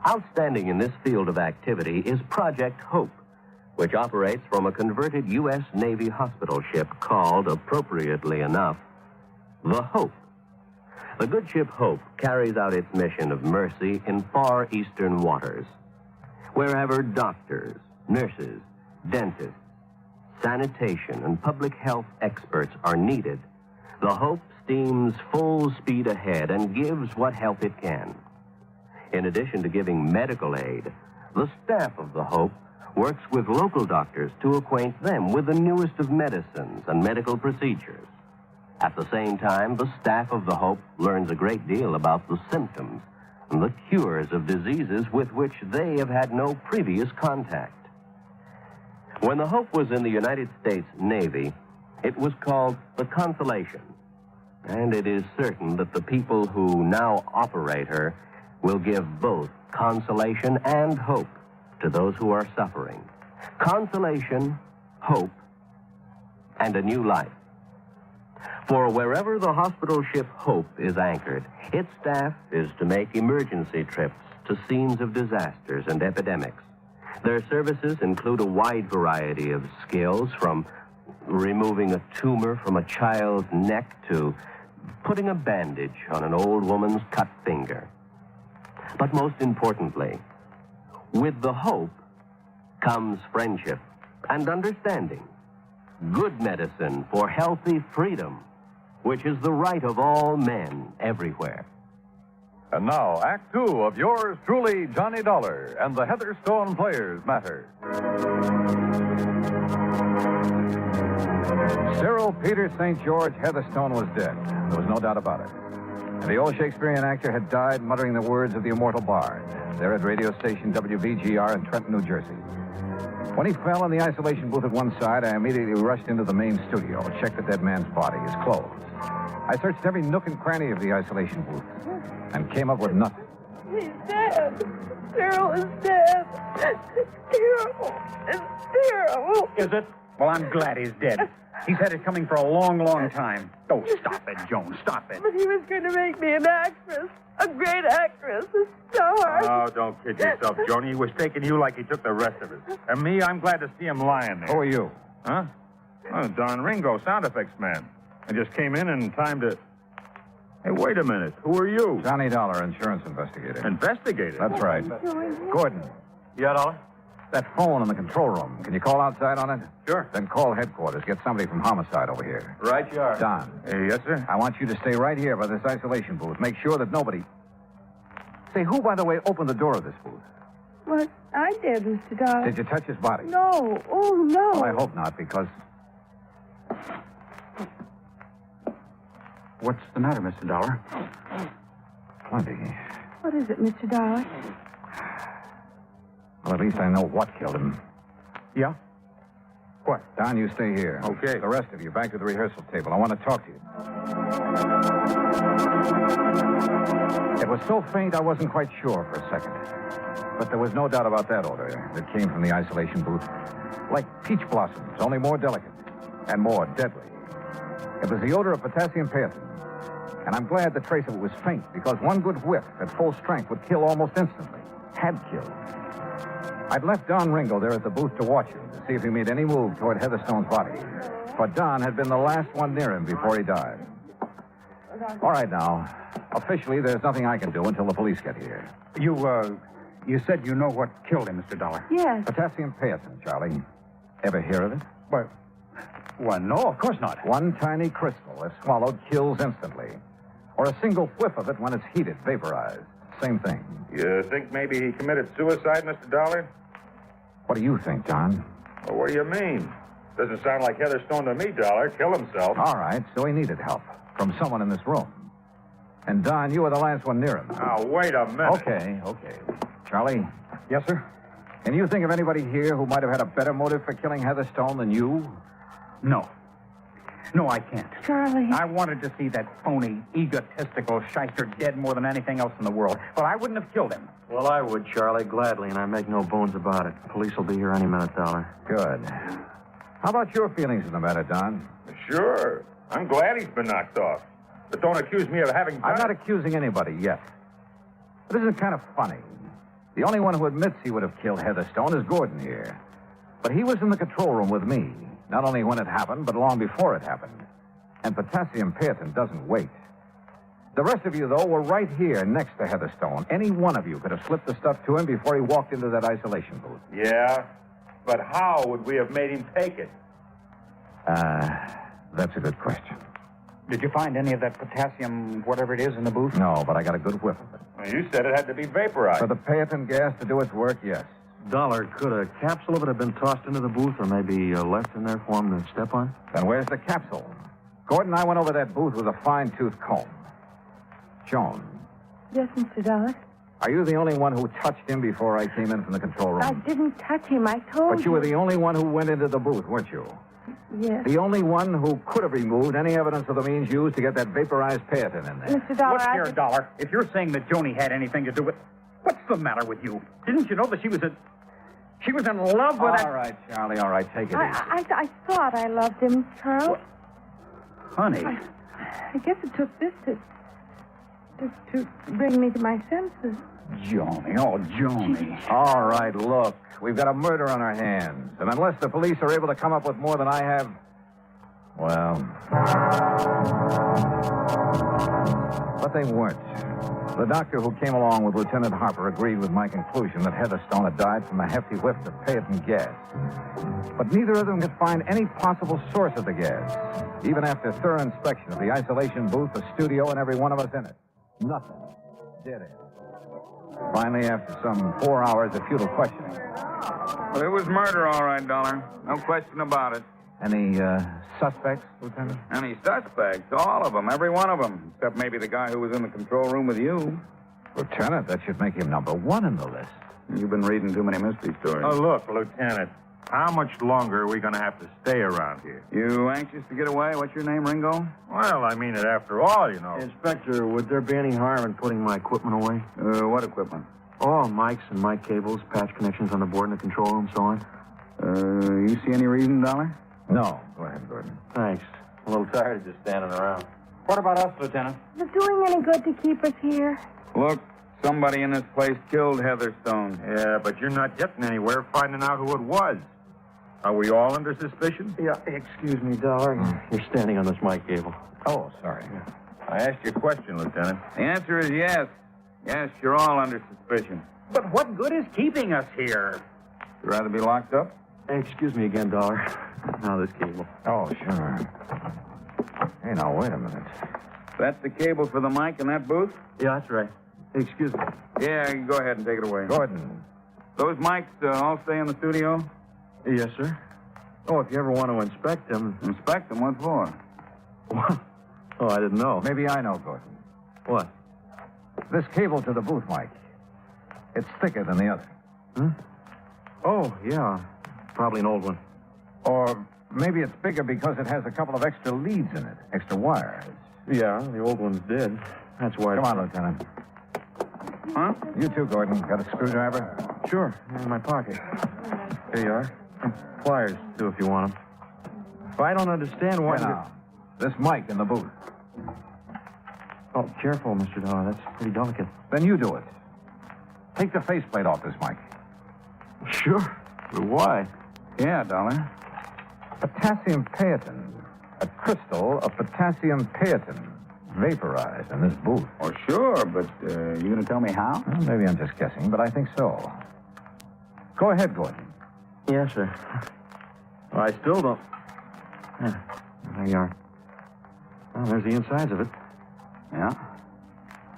Outstanding in this field of activity is Project Hope, which operates from a converted U.S. Navy hospital ship called, appropriately enough, the Hope. The good ship Hope carries out its mission of mercy in far eastern waters. Wherever doctors, nurses, dentists, sanitation, and public health experts are needed, the Hope steams full speed ahead and gives what help it can. In addition to giving medical aid, the staff of the Hope works with local doctors to acquaint them with the newest of medicines and medical procedures. At the same time, the staff of the Hope learns a great deal about the symptoms and the cures of diseases with which they have had no previous contact. When the Hope was in the United States Navy, it was called the Consolation. And it is certain that the people who now operate her will give both consolation and hope to those who are suffering. Consolation, hope, and a new life. For wherever the hospital ship Hope is anchored, its staff is to make emergency trips to scenes of disasters and epidemics. Their services include a wide variety of skills, from removing a tumor from a child's neck to putting a bandage on an old woman's cut finger. But most importantly, with the Hope comes friendship and understanding. Good medicine for healthy freedom, which is the right of all men everywhere. And now, Act two of yours truly, Johnny Dollar, and the Heatherstone Players Matter. Cyril Peter St. George Heatherstone was dead. There was no doubt about it. And the old Shakespearean actor had died muttering the words of the immortal bard, there at radio station WVGR in Trenton, New Jersey. When he fell in the isolation booth at one side, I immediately rushed into the main studio, checked the dead man's body, his clothes. I searched every nook and cranny of the isolation booth and came up with nothing. He's dead. Cyril is dead. Cyril is terrible. Is it? Well, I'm glad he's dead. He's had it coming for a long, long time. Oh, stop it, Joan. Stop it. But he was going to make me an actress. A great actress. A star. Oh, don't kid yourself, Joni. He was taking you like he took the rest of us. And me, I'm glad to see him lying there. Who are you? Huh? Oh, Don Ringo, sound effects man. I just came in time to... Hey, wait a minute. Who are you? Johnny Dollar, insurance investigator. Investigator? That's right. Gordon. Yeah, Dollar? That phone in the control room. Can you call outside on it? Sure. Then call headquarters. Get somebody from homicide over here. Right you are. Don. Yes, sir? I want you to stay right here by this isolation booth. Make sure that nobody... Say, who, by the way, opened the door of this booth? Well, I did, Mr. Dollar. Did you touch his body? No. Oh, no. Well, I hope not, because... What's the matter, Mr. Dollar? Plenty. What is it, Mr. Dollar? Well, at least I know what killed him. Yeah? What? Don, you stay here. Okay. The rest of you, back to the rehearsal table. I want to talk to you. It was so faint I wasn't quite sure for a second. But there was no doubt about that odor that came from the isolation booth. Like peach blossoms, only more delicate and more deadly. It was the odor of potassium patent. And I'm glad the trace of it was faint, because one good whiff at full strength would kill almost instantly. Had killed. I'd left Don Ringo there at the booth to watch him, to see if he made any move toward Heatherstone's body. But Don had been the last one near him before he died. All right, now. Officially, there's nothing I can do until the police get here. You said you know what killed him, Mr. Dollar. Yes. Potassium patent, Charlie. Ever hear of it? Well, no, of course not. One tiny crystal, if swallowed, kills instantly. Or a single whiff of it when it's heated, vaporized. Same thing. You think maybe he committed suicide, Mr. Dollar? What do you think, John? Well, what do you mean? Doesn't sound like Heatherstone to me, Dollar. Kill himself. All right, so he needed help from someone in this room. And, Don, you were the last one near him. Now, wait a minute. Okay. Charlie? Yes, sir? Can you think of anybody here who might have had a better motive for killing Heatherstone than you? No. No, I can't. Charlie. I wanted to see that phony, egotistical shyster dead more than anything else in the world. But I wouldn't have killed him. Well, I would, Charlie, gladly, and I make no bones about it. Police will be here any minute, Dollar. Good. How about your feelings in the matter, Don? Sure. I'm glad he's been knocked off. But don't accuse me of having... I'm not accusing anybody yet. But isn't it kind of funny? The only one who admits he would have killed Heatherstone is Gordon here. But he was in the control room with me, not only when it happened, but long before it happened. And potassium patent doesn't wait. The rest of you, though, were right here next to Heatherstone. Any one of you could have slipped the stuff to him before he walked into that isolation booth. Yeah? But how would we have made him take it? That's a good question. Did you find any of that potassium, whatever it is, in the booth? No, but I got a good whiff of it. Well, you said it had to be vaporized. For the patent gas to do its work, yes. Dollar, could a capsule of it have been tossed into the booth or maybe left in there for him to step on? Then where's the capsule? Gordon and I went over that booth with a fine-tooth comb. Joan. Yes, Mr. Dollar. Are you the only one who touched him before I came in from the control room? I didn't touch him. I told you. But you were the only one who went into the booth, weren't you? Yes. The only one who could have removed any evidence of the means used to get that vaporized patent in there. Mr. Dollar, Look here, Dollar. If you're saying that Joni had anything to do with... What's the matter with you? Didn't you know that she was in love with that... All right, Charlie, all right. Take it easy. I thought I loved him, Charles. Honey. I guess it took this to bring me to my senses. Joni, oh, Joni. All right, look. We've got a murder on our hands. And unless the police are able to come up with more than I have, well... But they weren't. The doctor who came along with Lieutenant Harper agreed with my conclusion that Heatherstone had died from a hefty whiff of patent gas. But neither of them could find any possible source of the gas, even after thorough inspection of the isolation booth, the studio, and every one of us in it. Nothing. Dead end. Finally, after some 4 hours of futile questioning. Well, it was murder, all right, Dollar. No question about it. Any suspects, Lieutenant? Any suspects? All of them, every one of them. Except maybe the guy who was in the control room with you. Lieutenant, that should make him number one in the list. You've been reading too many mystery stories. Oh, look, Lieutenant. How much longer are we going to have to stay around here? You anxious to get away? What's your name, Ringo? Well, I mean it after all, you know. Inspector, would there be any harm in putting my equipment away? What equipment? Oh, mics and mic cables, patch connections on the board in the control room, so on. You see any reason, Dollar? No. Go ahead, Gordon. Thanks. A little tired of just standing around. What about us, Lieutenant? Is it doing any good to keep us here? Look, somebody in this place killed Heatherstone. Yeah, but you're not getting anywhere finding out who it was. Are we all under suspicion? Yeah, excuse me, Dollar. You're standing on this mic cable. Oh, sorry. I asked you a question, Lieutenant. The answer is yes. Yes, you're all under suspicion. But what good is keeping us here? You'd rather be locked up? Hey, excuse me again, Dollar. Now this cable. Oh, sure. Hey, now, wait a minute. That's the cable for the mic in that booth? Yeah, that's right. Hey, excuse me. Yeah, go ahead and take it away. Gordon. Those mics all stay in the studio? Yes, sir. Oh, if you ever want to inspect them. Inspect them? What for? What? Oh, I didn't know. Maybe I know, Gordon. What? This cable to the booth mic. It's thicker than the other. Hmm? Oh, yeah. Probably an old one. Or maybe it's bigger because it has a couple of extra leads in it, extra wires. Yeah, the old one's dead. That's why. Come on, Lieutenant. Huh? You too, Gordon. Got a screwdriver? Sure. In my pocket. Here you are. Pliers, too, if you want them. But I don't understand why... Now, this mic in the booth. Oh, careful, Mr. Dollar. That's pretty delicate. Then you do it. Take the faceplate off this mic. Sure. But why? Yeah, Dollar. Potassium paetin. A crystal of potassium paetin. Vaporized in this booth. Oh, sure, but you going to tell me how? Well, maybe I'm just guessing, but I think so. Go ahead, Gordon. Yes, sir. Well, I still don't... Yeah, there you are. Well, there's the insides of it. Yeah.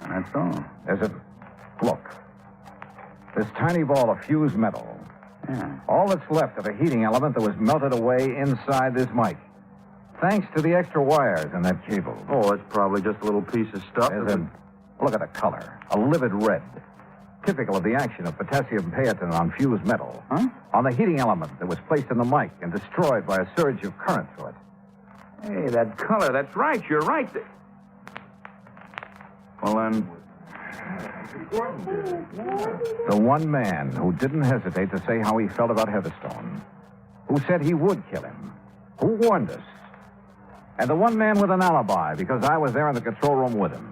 That's all. There's a... Look. This tiny ball of fused metal. Yeah. All that's left of a heating element that was melted away inside this mic. Thanks to the extra wires in that cable. Oh, it's probably just a little piece of stuff. Look at the color. A livid red. Typical of the action of potassium paetin on fused metal. Huh? On the heating element that was placed in the mic and destroyed by a surge of current through it. Hey, that color, that's right. You're right. Well, then... The one man who didn't hesitate to say how he felt about Heatherstone. Who said he would kill him. Who warned us. And the one man with an alibi because I was there in the control room with him.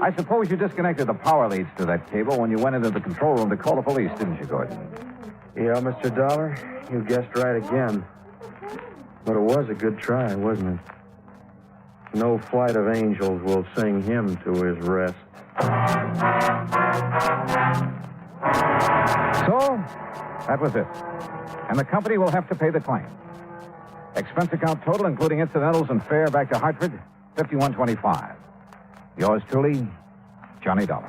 I suppose you disconnected the power leads to that cable when you went into the control room to call the police, didn't you, Gordon? Yeah, Mr. Dollar, you guessed right again. But it was a good try, wasn't it? No flight of angels will sing him to his rest. So, that was it. And the company will have to pay the claim. Expense account total, including incidentals and fare back to Hartford, $51.25. Yours truly, Johnny Dollar.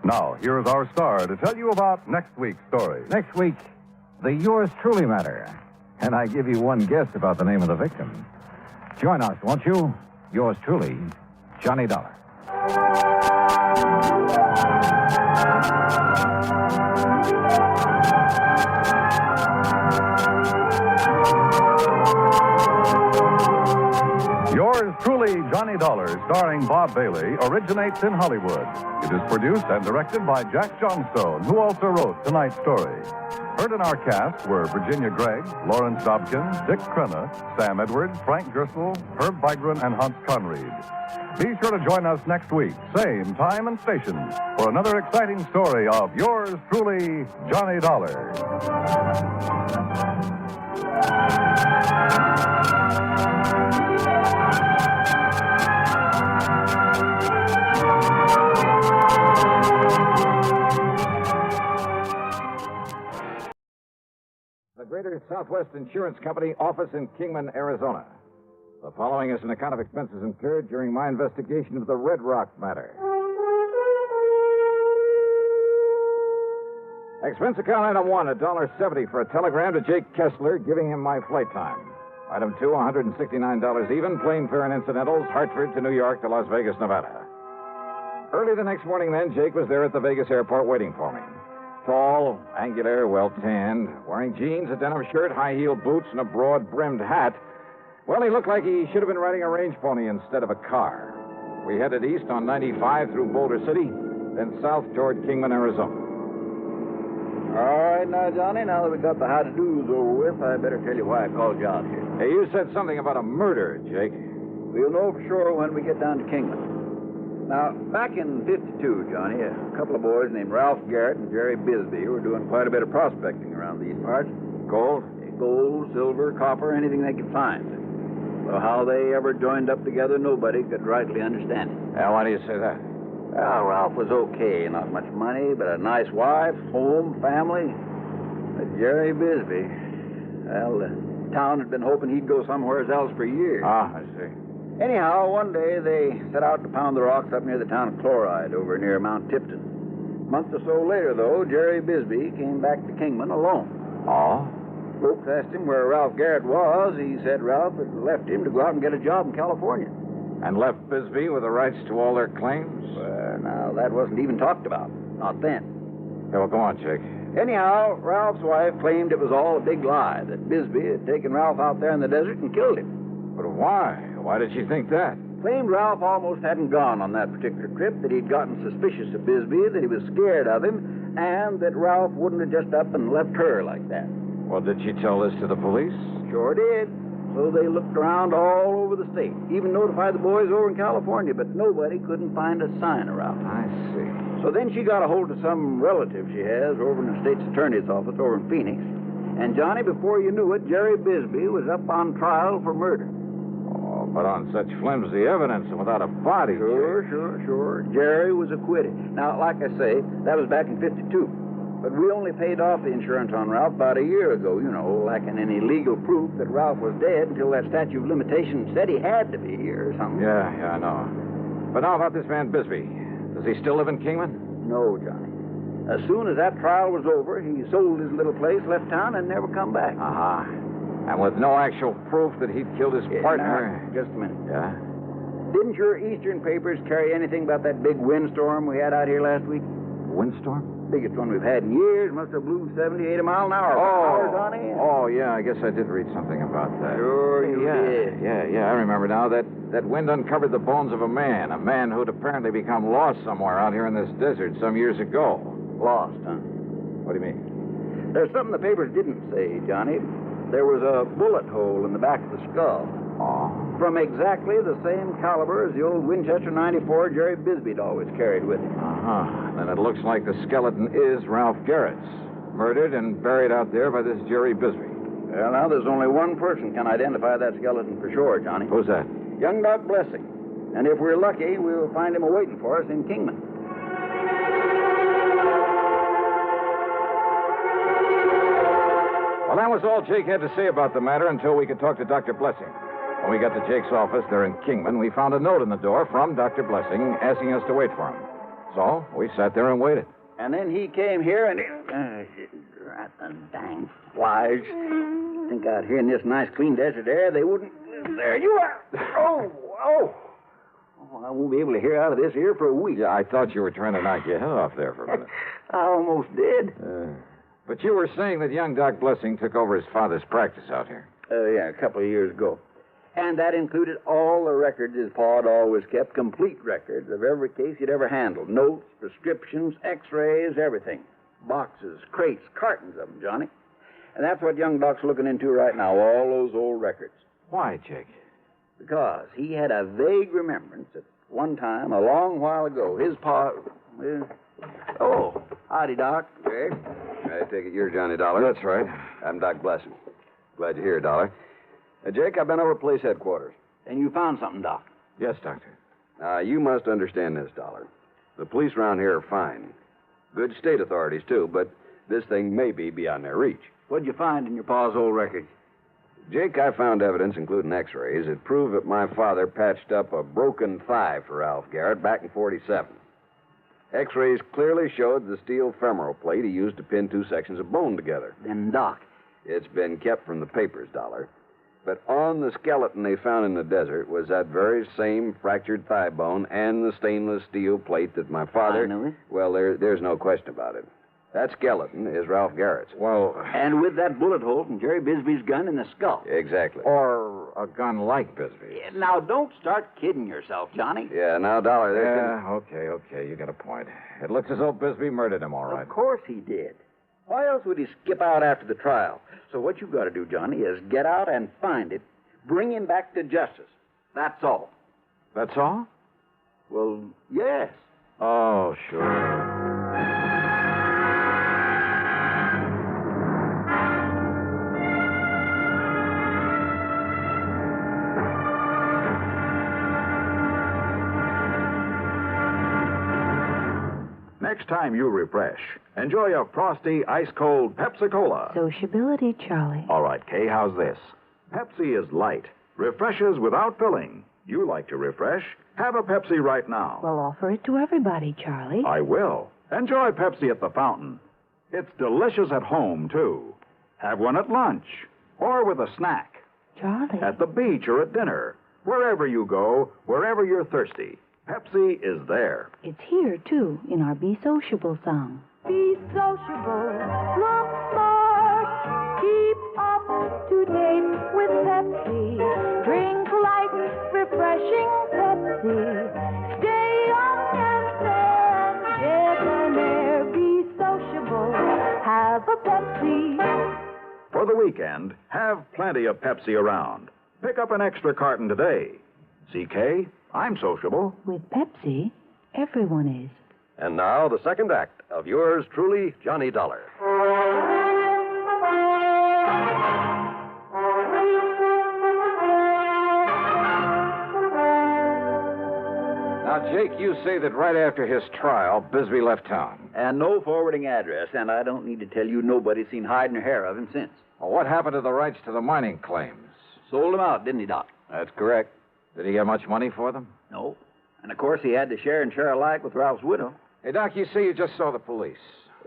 Now, here is our star to tell you about next week's story. Next week, the Yours Truly matter. And I give you one guess about the name of the victim. Join us, won't you? Yours truly, Johnny Dollar. Yours truly, Johnny Dollar, starring Bob Bailey, originates in Hollywood. It is produced and directed by Jack Johnstone, who also wrote tonight's story. Heard in our cast were Virginia Gregg, Lawrence Dobkin, Dick Crenna, Sam Edwards, Frank Gersel, Herb Vigran, and Hans Conried. Be sure to join us next week, same time and station, for another exciting story of Yours truly, Johnny Dollar. The Greater Southwest Insurance Company office in Kingman, Arizona. The following is an account of expenses incurred during my investigation of the Red Rock matter. Expense account item 1, $1.70 for a telegram to Jake Kessler giving him my flight time. Item 2, $169 even, plane fare and incidentals, Hartford to New York to Las Vegas, Nevada. Early the next morning then, Jake was there at the Vegas airport waiting for me. Tall, angular, well-tanned, wearing jeans, a denim shirt, high-heeled boots, and a broad-brimmed hat. Well, he looked like he should have been riding a range pony instead of a car. We headed east on 95 through Boulder City, then south toward Kingman, Arizona. All right, now, Johnny, now that we got the how-to-dos over with, I better tell you why I called you out here. Hey, you said something about a murder, Jake. We'll know for sure when we get down to Kingman. Now, back in 52, Johnny, a couple of boys named Ralph Garrett and Jerry Bisbee were doing quite a bit of prospecting around these parts. Gold? Gold, silver, copper, anything they could find. Well, how they ever joined up together, nobody could rightly understand it. Yeah, why do you say that? Well, Ralph was okay. Not much money, but a nice wife, home, family. But Jerry Bisbee, well, the town had been hoping he'd go somewhere else for years. Ah, I see. Anyhow, one day they set out to pound the rocks up near the town of Chloride over near Mount Tipton. A month or so later, though, Jerry Bisbee came back to Kingman alone. Oh? Folks asked him where Ralph Garrett was. He said Ralph had left him to go out and get a job in California. And left Bisbee with the rights to all their claims? Well, now, that wasn't even talked about. Not then. Yeah, well, go on, Jake. Anyhow, Ralph's wife claimed it was all a big lie, that Bisbee had taken Ralph out there in the desert and killed him. But why? Why did she think that? Claimed Ralph almost hadn't gone on that particular trip, that he'd gotten suspicious of Bisbee, that he was scared of him, and that Ralph wouldn't have just up and left her like that. Well, did she tell this to the police? Sure did. So they looked around all over the state, even notified the boys over in California, but nobody couldn't find a sign of Ralph. I see. So then she got a hold of some relative she has over in the state's attorney's office over in Phoenix. And, Johnny, before you knew it, Jerry Bisbee was up on trial for murder. Oh, but on such flimsy evidence and without a body. Sure. Jerry was acquitted. Now, like I say, that was back in 52. But we only paid off the insurance on Ralph about a year ago, you know, lacking any legal proof that Ralph was dead until that statute of limitations said he had to be here or something. Yeah, I know. But now about this man Bisbee. Does he still live in Kingman? No, Johnny. As soon as that trial was over, he sold his little place, left town, and never come back. Uh-huh. And with no actual proof that he'd killed his partner? Now, just a minute. Yeah? Didn't your Eastern papers carry anything about that big windstorm we had out here last week? Windstorm? Biggest one we've had in years. Must have blew 70, 80 mile an hour. Johnny. Oh, yeah, I guess I did read something about that. Sure you did. Yeah, I remember now. That wind uncovered the bones of a man who'd apparently become lost somewhere out here in this desert some years ago. Lost, huh? What do you mean? There's something the papers didn't say, Johnny. There was a bullet hole in the back of the skull. Oh? From exactly the same caliber as the old Winchester 94 Jerry Bisbee'd always carried with him. Uh-huh. Then it looks like the skeleton is Ralph Garrett's. Murdered and buried out there by this Jerry Bisbee. Well, now, there's only one person can identify that skeleton for sure, Johnny. Who's that? Young Doc Blessing. And if we're lucky, we'll find him awaiting for us in Kingman. Well, that was all Jake had to say about the matter until we could talk to Dr. Blessing. When we got to Jake's office there in Kingman, we found a note in the door from Dr. Blessing asking us to wait for him. So we sat there and waited. And then he came here and... Rat the dang flies. Think out here in this nice, clean desert air, they wouldn't... There you are. Oh, I won't be able to hear out of this here for a week. Yeah, I thought you were trying to knock your head off there for a minute. I almost did. But you were saying that young Doc Blessing took over his father's practice out here. Yeah, a couple of years ago. And that included all the records his pa had always kept, complete records of every case he'd ever handled. Notes, prescriptions, x-rays, everything. Boxes, crates, cartons of them, Johnny. And that's what young Doc's looking into right now, all those old records. Why, Jake? Because he had a vague remembrance that one time, a long while ago, his pa... Oh, howdy, Doc. Jake, I take it you're Johnny Dollar. That's right. I'm Doc Blessing. Glad you're here, Dollar. Jake, I've been over at police headquarters. And you found something, Doc? Yes, Doctor. Now, you must understand this, Dollar. The police around here are fine. Good state authorities, too, but this thing may be beyond their reach. What'd you find in your pa's old records? Jake, I found evidence, including x-rays, that prove that my father patched up a broken thigh for Ralph Garrett back in 47. X-rays clearly showed the steel femoral plate he used to pin two sections of bone together. Then, Doc... It's been kept from the papers, Dollar. But on the skeleton they found in the desert was that very same fractured thigh bone and the stainless steel plate that my father... I knew it. Well, there's no question about it. That skeleton is Ralph Garrett's. Well... And with that bullet hole from Jerry Bisbee's gun in the skull. Exactly. Or a gun like Bisbee's. Yeah, now, don't start kidding yourself, Johnny. Yeah, now, Dollar, Okay, you got a point. It looks as though Bisbee murdered him, all right. Of course he did. Why else would he skip out after the trial? So what you've got to do, Johnny, is get out and find it. Bring him back to justice. That's all. That's all? Well, yes. Oh, sure. Next time you refresh, enjoy a frosty, ice-cold Pepsi-Cola. Sociability, Charlie. All right, Kay, how's this? Pepsi is light, refreshes without filling. You like to refresh? Have a Pepsi right now. Well, offer it to everybody, Charlie. I will. Enjoy Pepsi at the fountain. It's delicious at home, too. Have one at lunch or with a snack. Charlie. At the beach or at dinner. Wherever you go, wherever you're thirsty, Pepsi is there. It's here, too, in our Be Sociable song. Be sociable, look smart, keep up to date with Pepsi. Drink light, refreshing Pepsi. Stay young and fair, debonair. Be sociable, have a Pepsi. For the weekend, have plenty of Pepsi around. Pick up an extra carton today. CK, I'm sociable. With Pepsi, everyone is. And now, the second act of yours truly, Johnny Dollar. Now, Jake, you say that right after his trial, Bisbee left town. And no forwarding address, and I don't need to tell you nobody's seen hide nor hair of him since. Well, what happened to the rights to the mining claims? Sold them out, didn't he, Doc? That's correct. Did he get much money for them? No. And, of course, he had to share and share alike with Ralph's widow. Hey, Doc, you say you just saw the police.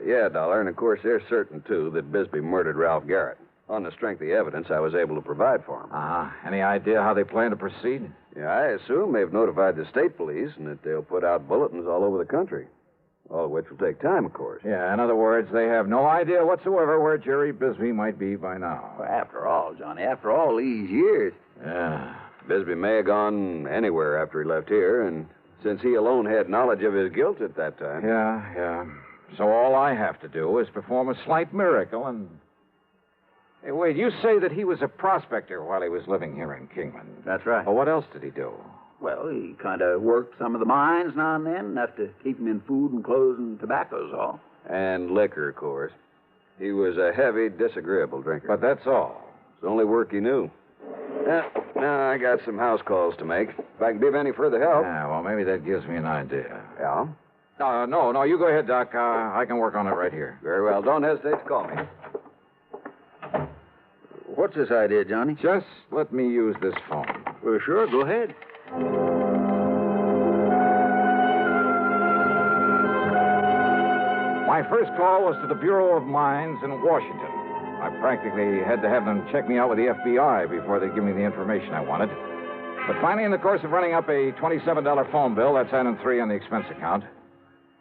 Yeah, Dollar, and of course they're certain, too, that Bisbee murdered Ralph Garrett. On the strength of the evidence I was able to provide for him. Uh-huh. Any idea how they plan to proceed? Yeah, I assume they've notified the state police and that they'll put out bulletins all over the country. All of which will take time, of course. Yeah, in other words, they have no idea whatsoever where Jerry Bisbee might be by now. Well, after all, Johnny, after all these years. Yeah. Bisbee may have gone anywhere after he left here, and since he alone had knowledge of his guilt at that time. Yeah. So all I have to do is perform a slight miracle and... Hey, wait, you say that he was a prospector while he was living here in Kingman. That's right. Well, what else did he do? Well, he kind of worked some of the mines now and then, enough to keep him in food and clothes and tobacco's all. And liquor, of course. He was a heavy, disagreeable drinker. But that's all. It's the only work he knew. Now, I got some house calls to make. If I can be of any further help. Yeah, well, maybe that gives me an idea. Yeah? No, you go ahead, Doc. I can work on it right here. Very well. Don't hesitate to call me. What's this idea, Johnny? Just let me use this phone. Well, sure, go ahead. My first call was to the Bureau of Mines in Washington. I practically had to have them check me out with the FBI before they'd give me the information I wanted. But finally, in the course of running up a $27 phone bill, that's item 3 on the expense account.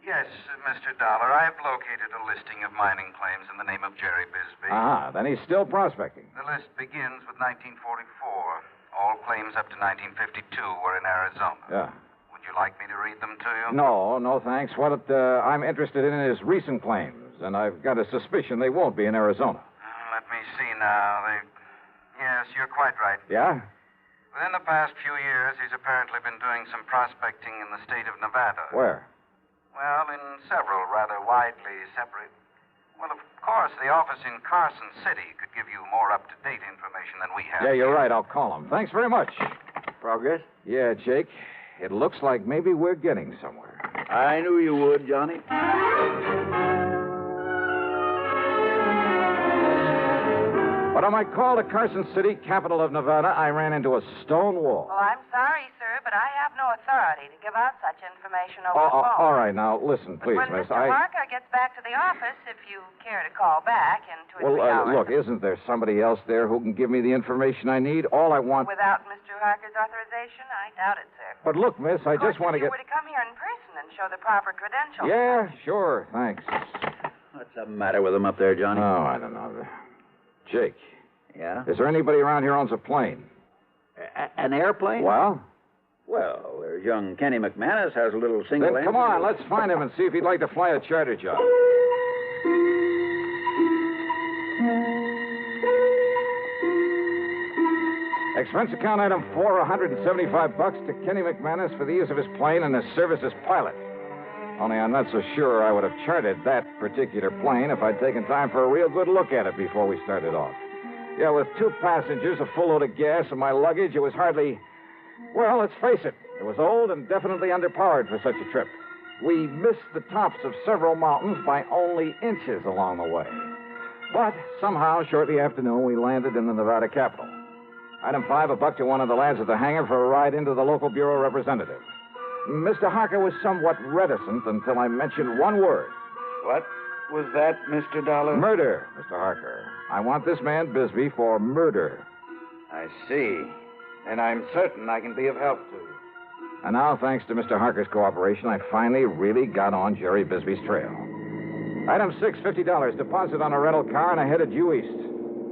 Yes, Mr. Dollar, I've located a listing of mining claims in the name of Jerry Bisbee. Then he's still prospecting. The list begins with 1944. All claims up to 1952 were in Arizona. Yeah. Would you like me to read them to you? No, thanks. What I'm interested in is recent claims, and I've got a suspicion they won't be in Arizona. Let me see now. Yes, you're quite right. Yeah? Within the past few years, he's apparently been doing some prospecting in the state of Nevada. Where? Well, in several rather widely separate... Well, of course, the office in Carson City could give you more up-to-date information than we have. Yeah, you're right. I'll call him. Thanks very much. Progress? Yeah, Jake. It looks like maybe we're getting somewhere. I knew you would, Johnny. But on my call to Carson City, capital of Nevada, I ran into a stone wall. Well, I'm sorry, sir, but I have no authority to give out such information over the phone. All right, now, listen, please, when miss. Mr. Harker gets back to the office, if you care to call back in 2 or 3 hours. Look, isn't there somebody else there who can give me the information I need? All I want... Without Mr. Harker's authorization? I doubt it, sir. But look, miss, I just want to If you get... were to come here in person and show the proper credentials. Yeah, sure, thanks. What's the matter with him up there, Johnny? Oh, I don't know. Jake. Yeah? Is there anybody around here who owns a plane? An airplane? Well? Well, there's young Kenny McManus has a little single... Then come on, let's find him and see if he'd like to fly a charter job. Expense account item 4, $175 to Kenny McManus for the use of his plane and his service as pilot. Only I'm not so sure I would have chartered that particular plane if I'd taken time for a real good look at it before we started off. Yeah, with 2 passengers, a full load of gas, and my luggage, it was hardly... Well, let's face it. It was old and definitely underpowered for such a trip. We missed the tops of several mountains by only inches along the way. But somehow, shortly after noon, we landed in the Nevada capital. Item 5, $1 to one of the lads at the hangar for a ride into the local bureau representative. Mr. Harker was somewhat reticent until I mentioned one word. What was that, Mr. Dollar? Murder, Mr. Harker. I want this man Bisbee for murder. I see. And I'm certain I can be of help to you. And now, thanks to Mr. Harker's cooperation, I finally really got on Jerry Bisbee's trail. Item 6, $50, deposit on a rental car, and I headed due east.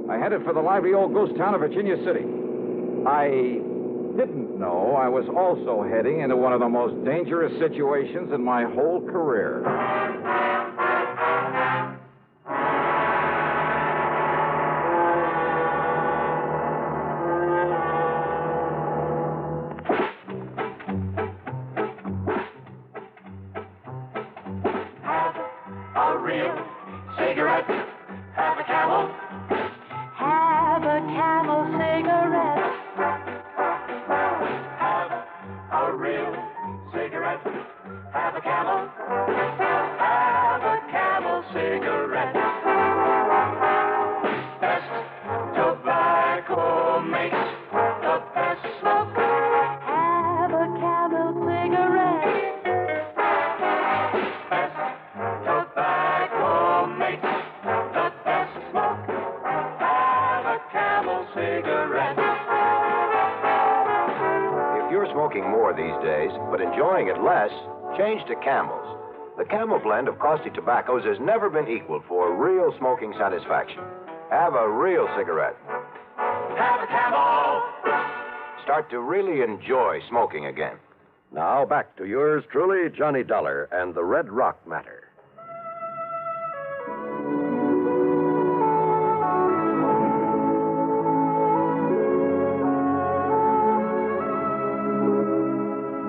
I headed for the lively old ghost town of Virginia City. I didn't know I was also heading into one of the most dangerous situations in my whole career. A real cigarette. Have a Camel. Have a Camel cigarette. Have a real cigarette. Have a Camel. Have a Camel cigarette. Best tobacco makes the best smoke. Have a Camel cigarette. Best tobacco makes the best smoke. Have a Camel cigarette. If you're smoking more these days, but enjoying it less, change to Camel's. The Camel blend of caustic tobaccos has never been equaled for real smoking satisfaction. Have a real cigarette. Have a Camel. Start to really enjoy smoking again. Now back to yours truly, Johnny Dollar and the Red Rock Matter.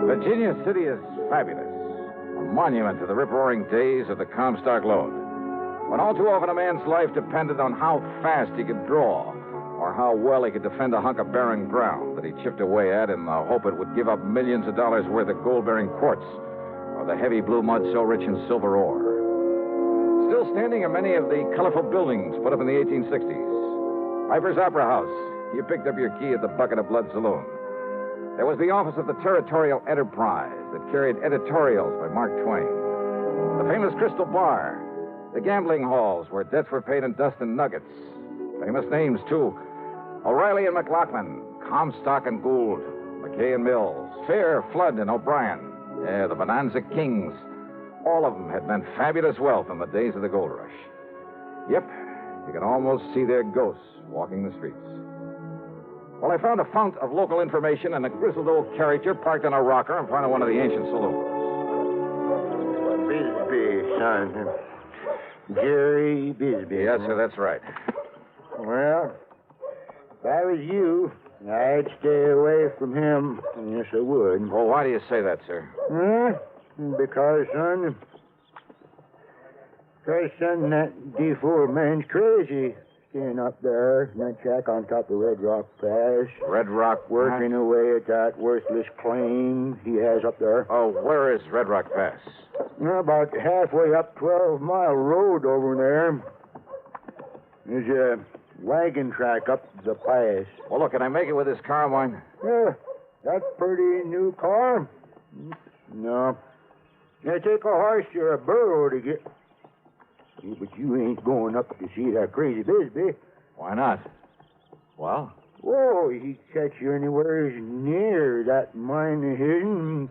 Virginia City is fabulous. A monument to the rip-roaring days of the Comstock Lode. When all too often a man's life depended on how fast he could draw or how well he could defend a hunk of barren ground that he chipped away at in the hope it would give up millions of dollars worth of gold-bearing quartz or the heavy blue mud so rich in silver ore. Still standing are many of the colorful buildings put up in the 1860s. Piper's Opera House. You picked up your key at the Bucket of Blood Saloon. There was the office of the Territorial Enterprise that carried editorials by Mark Twain. The famous Crystal Bar. The gambling halls where debts were paid in dust and nuggets. Famous names, too. O'Reilly and McLaughlin, Comstock and Gould, McKay and Mills, Fair, Flood, and O'Brien. Yeah, the Bonanza Kings. All of them had meant fabulous wealth in the days of the gold rush. Yep, you could almost see their ghosts walking the streets. Well, I found a fount of local information and a grizzled old character parked on a rocker in front of one of the ancient saloons. Bisbee, son. Jerry Bisbee. Yes, sir, that's right. Well, if I was you, I'd stay away from him. Yes, I would. Well, why do you say that, sir? Because, son, that D4 man's crazy. Staying up there in that shack on top of Red Rock Pass. Red Rock? Working away at that worthless claim he has up there. Oh, where is Red Rock Pass? About halfway up 12-mile road over there. There's a wagon track up the pass. Well, look, can I make it with this car of mine? Yeah, that's pretty new car. No. It take a horse or a burro to get... Yeah, but you ain't going up to see that crazy Bisbee. Why not? Well? Whoa, he'd catch you anywhere near that mine of his.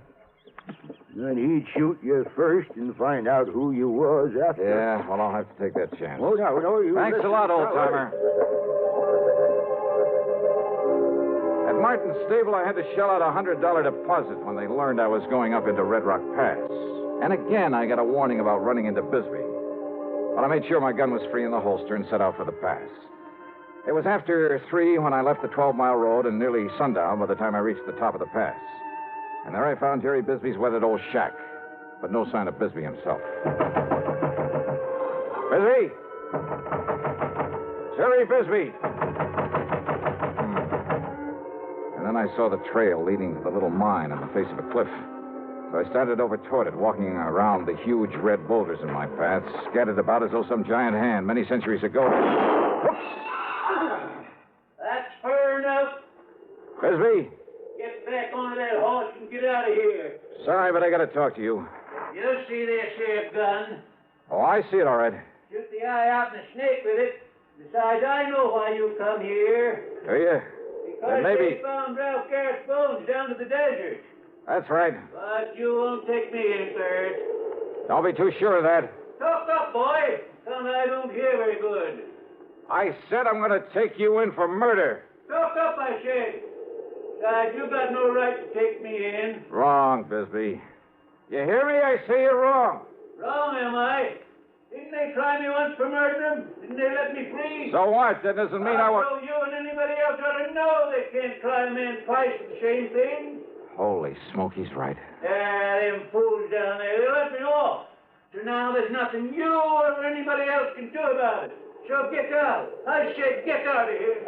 Then he'd shoot you first and find out who you was after. Yeah, well, I'll have to take that chance. Oh, no, you... Thanks a lot, old-timer. At Martin's stable, I had to shell out a $100 deposit when they learned I was going up into Red Rock Pass. And again, I got a warning about running into Bisbee. But I made sure my gun was free in the holster and set out for the pass. It was after 3 when I left the 12-mile road and nearly sundown by the time I reached the top of the pass. And there I found Jerry Bisbee's weathered old shack, but no sign of Bisbee himself. Bisbee! Jerry Bisbee! And then I saw the trail leading to the little mine on the face of a cliff. So I started over toward it, walking around the huge red boulders in my path, scattered about as though some giant hand many centuries ago. Whoops! That's fair enough. Bisbee! Get back onto that horse and get out of here. Sorry, but I gotta talk to you. You see this here gun? Oh, I see it all right. Shoot the eye out and a snake with it. Besides, I know why you come here. Do you? Because maybe... they found Ralph Garrett's bones down to the desert. That's right. But you won't take me in third. Don't be too sure of that. Talk up, boy. Son, I don't hear very good. I said I'm gonna take you in for murder. Talk up, I said. Besides, you got no right to take me in. Wrong, Bisbee. You hear me? I say you're wrong. Wrong, am I? Didn't they try me once for murdering? Didn't they let me free? So what? That doesn't mean I So you and anybody else ought to know they can't try a man twice for the same thing. Holy smoke, he's right. Them fools down there, they let me off. So now there's nothing you or anybody else can do about it. So get out. I said get out of here.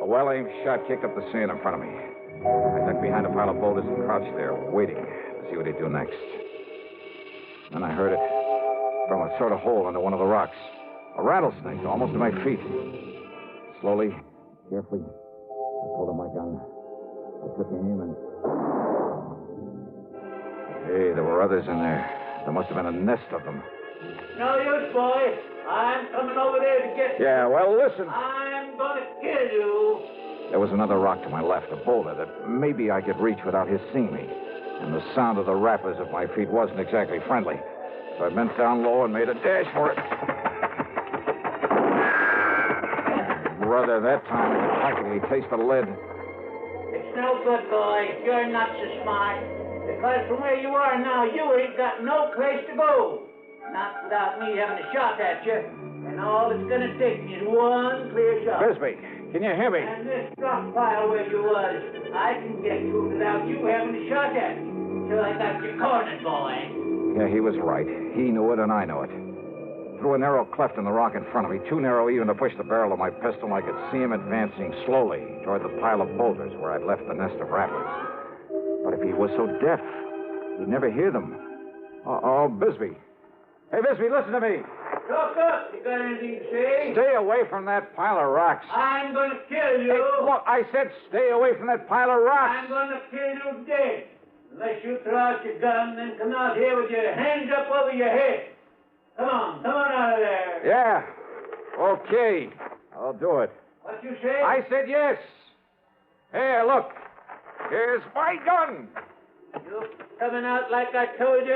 A well-aimed shot kicked up the sand in front of me. I ducked behind a pile of boulders and crouched there, waiting to see what he'd do next. Then I heard it from a sort of hole under one of the rocks. A rattlesnake, almost to my feet. Slowly, carefully, I pulled out my gun. I took aim and... Hey, there were others in there. There must have been a nest of them. No use, boy. I'm coming over there to get you. Yeah, well, listen. I'm going to kill you. There was another rock to my left, a boulder that maybe I could reach without his seeing me. And the sound of the rappers at my feet wasn't exactly friendly. So I bent down low and made a dash for it. Brother, that time I could practically taste the lead. It's no good, boy. You're not so smart. Because from where you are now, you ain't got no place to go. Not without me having a shot at you. And all it's going to take me is one clear shot. Bisbee, can you hear me? And this rock pile where you was, I can get to it without you having a shot at me. So I got you cornered, boy. Yeah, he was right. He knew it and I know it. Through a narrow cleft in the rock in front of me, too narrow even to push the barrel of my pistol, I could see him advancing slowly toward the pile of boulders where I'd left the nest of rattlers. But if he was so deaf, he'd never hear them. Oh, Bisbee. Hey, Bisbee, listen to me. Talk up. You got anything to say? Stay away from that pile of rocks. I'm going to kill you. Hey, look, I said stay away from that pile of rocks. I'm going to kill you dead. Unless you throw out your gun and come out here with your hands up over your head. Come on out of there. Yeah. Okay. I'll do it. What you say? I said yes. Here, look. Here's my gun. You coming out like I told you?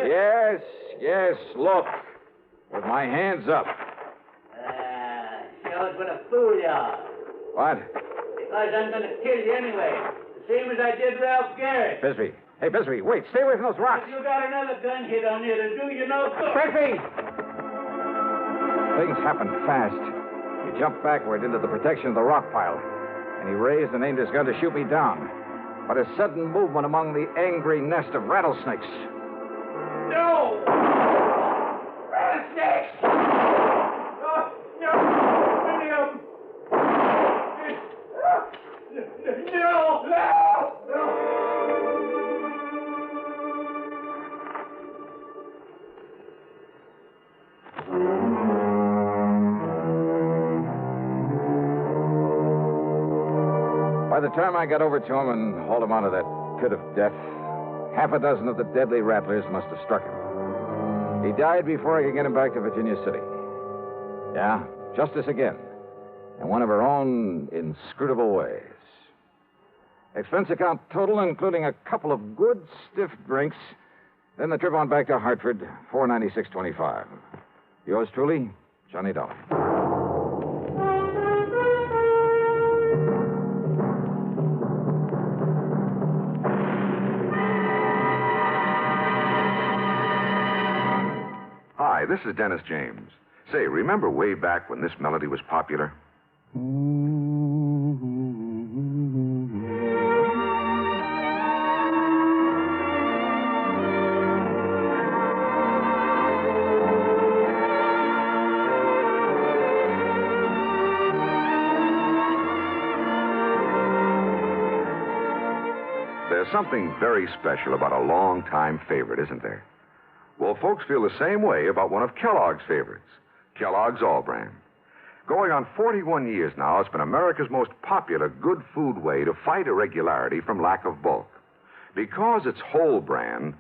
Yes, look. With my hands up. Sure going to fool you. What? Because I'm going to kill you anyway. The same as I did Ralph Garrett. Bisbee. Hey, Bisbee, wait. Stay away from those rocks. If you got another gun hit on you, it'll do you no good. Bisbee! Things happened fast. He jumped backward into the protection of the rock pile, and he raised and aimed his gun to shoot me down. But a sudden movement among the angry nest of rattlesnakes. No! Rattlesnakes! No! Many of them! No! By the time I got over to him and hauled him out of that pit of death, half a dozen of the deadly rattlers must have struck him. He died before I could get him back to Virginia City. Yeah, justice again, in one of her own inscrutable ways. Expense account total, including a couple of good stiff drinks, then the trip on back to Hartford, $496.25. Yours truly, Johnny Dollar. Hi, this is Dennis James. Say, remember way back when this melody was popular? There's something very special about a long-time favorite, isn't there? Well, folks feel the same way about one of Kellogg's favorites, Kellogg's All Brand. Going on 41 years now, it's been America's most popular good food way to fight irregularity from lack of bulk. Because it's whole brand,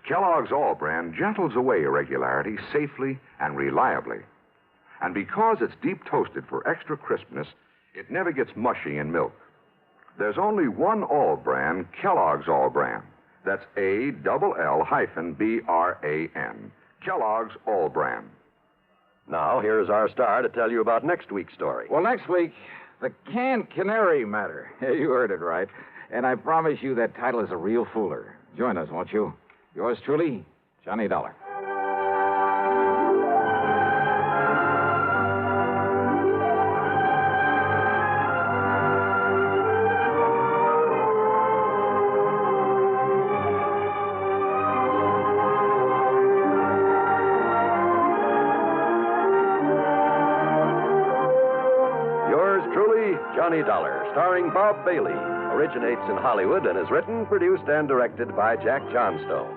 Kellogg's All Brand gentles away irregularity safely and reliably. And because it's deep toasted for extra crispness, it never gets mushy in milk. There's only one All Brand, Kellogg's All Brand. That's ALL-BRAN. Kellogg's All Brand. Now, here's our star to tell you about next week's story. Well, next week, the canned canary matter. You heard it right. And I promise you that title is a real fooler. Join us, won't you? Yours truly, Johnny Dollar. Johnny Dollar, starring Bob Bailey, originates in Hollywood and is written, produced, and directed by Jack Johnstone.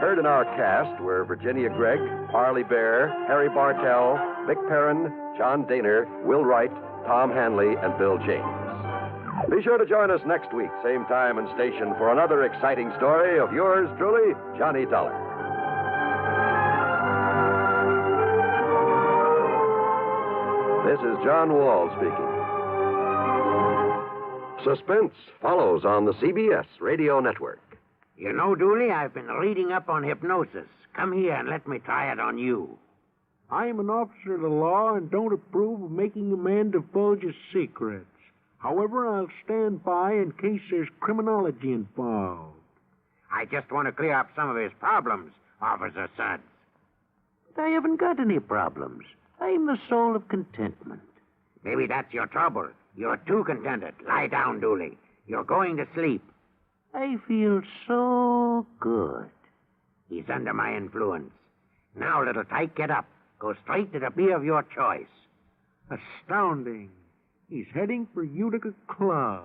Heard in our cast were Virginia Gregg, Arlie Bear, Harry Bartell, Vic Perrin, John Daner, Will Wright, Tom Hanley, and Bill James. Be sure to join us next week, same time and station, for another exciting story of yours truly, Johnny Dollar. This is John Wall speaking. Suspense follows on the CBS Radio Network. You know, Dooley, I've been reading up on hypnosis. Come here and let me try it on you. I'm an officer of the law and don't approve of making a man divulge his secrets. However, I'll stand by in case there's criminology involved. I just want to clear up some of his problems, Officer Suds. But I haven't got any problems. I'm the soul of contentment. Maybe that's your trouble. You're too contented. Lie down, Dooley. You're going to sleep. I feel so good. He's under my influence. Now, little tyke, get up. Go straight to the beer of your choice. Astounding. He's heading for Utica Club.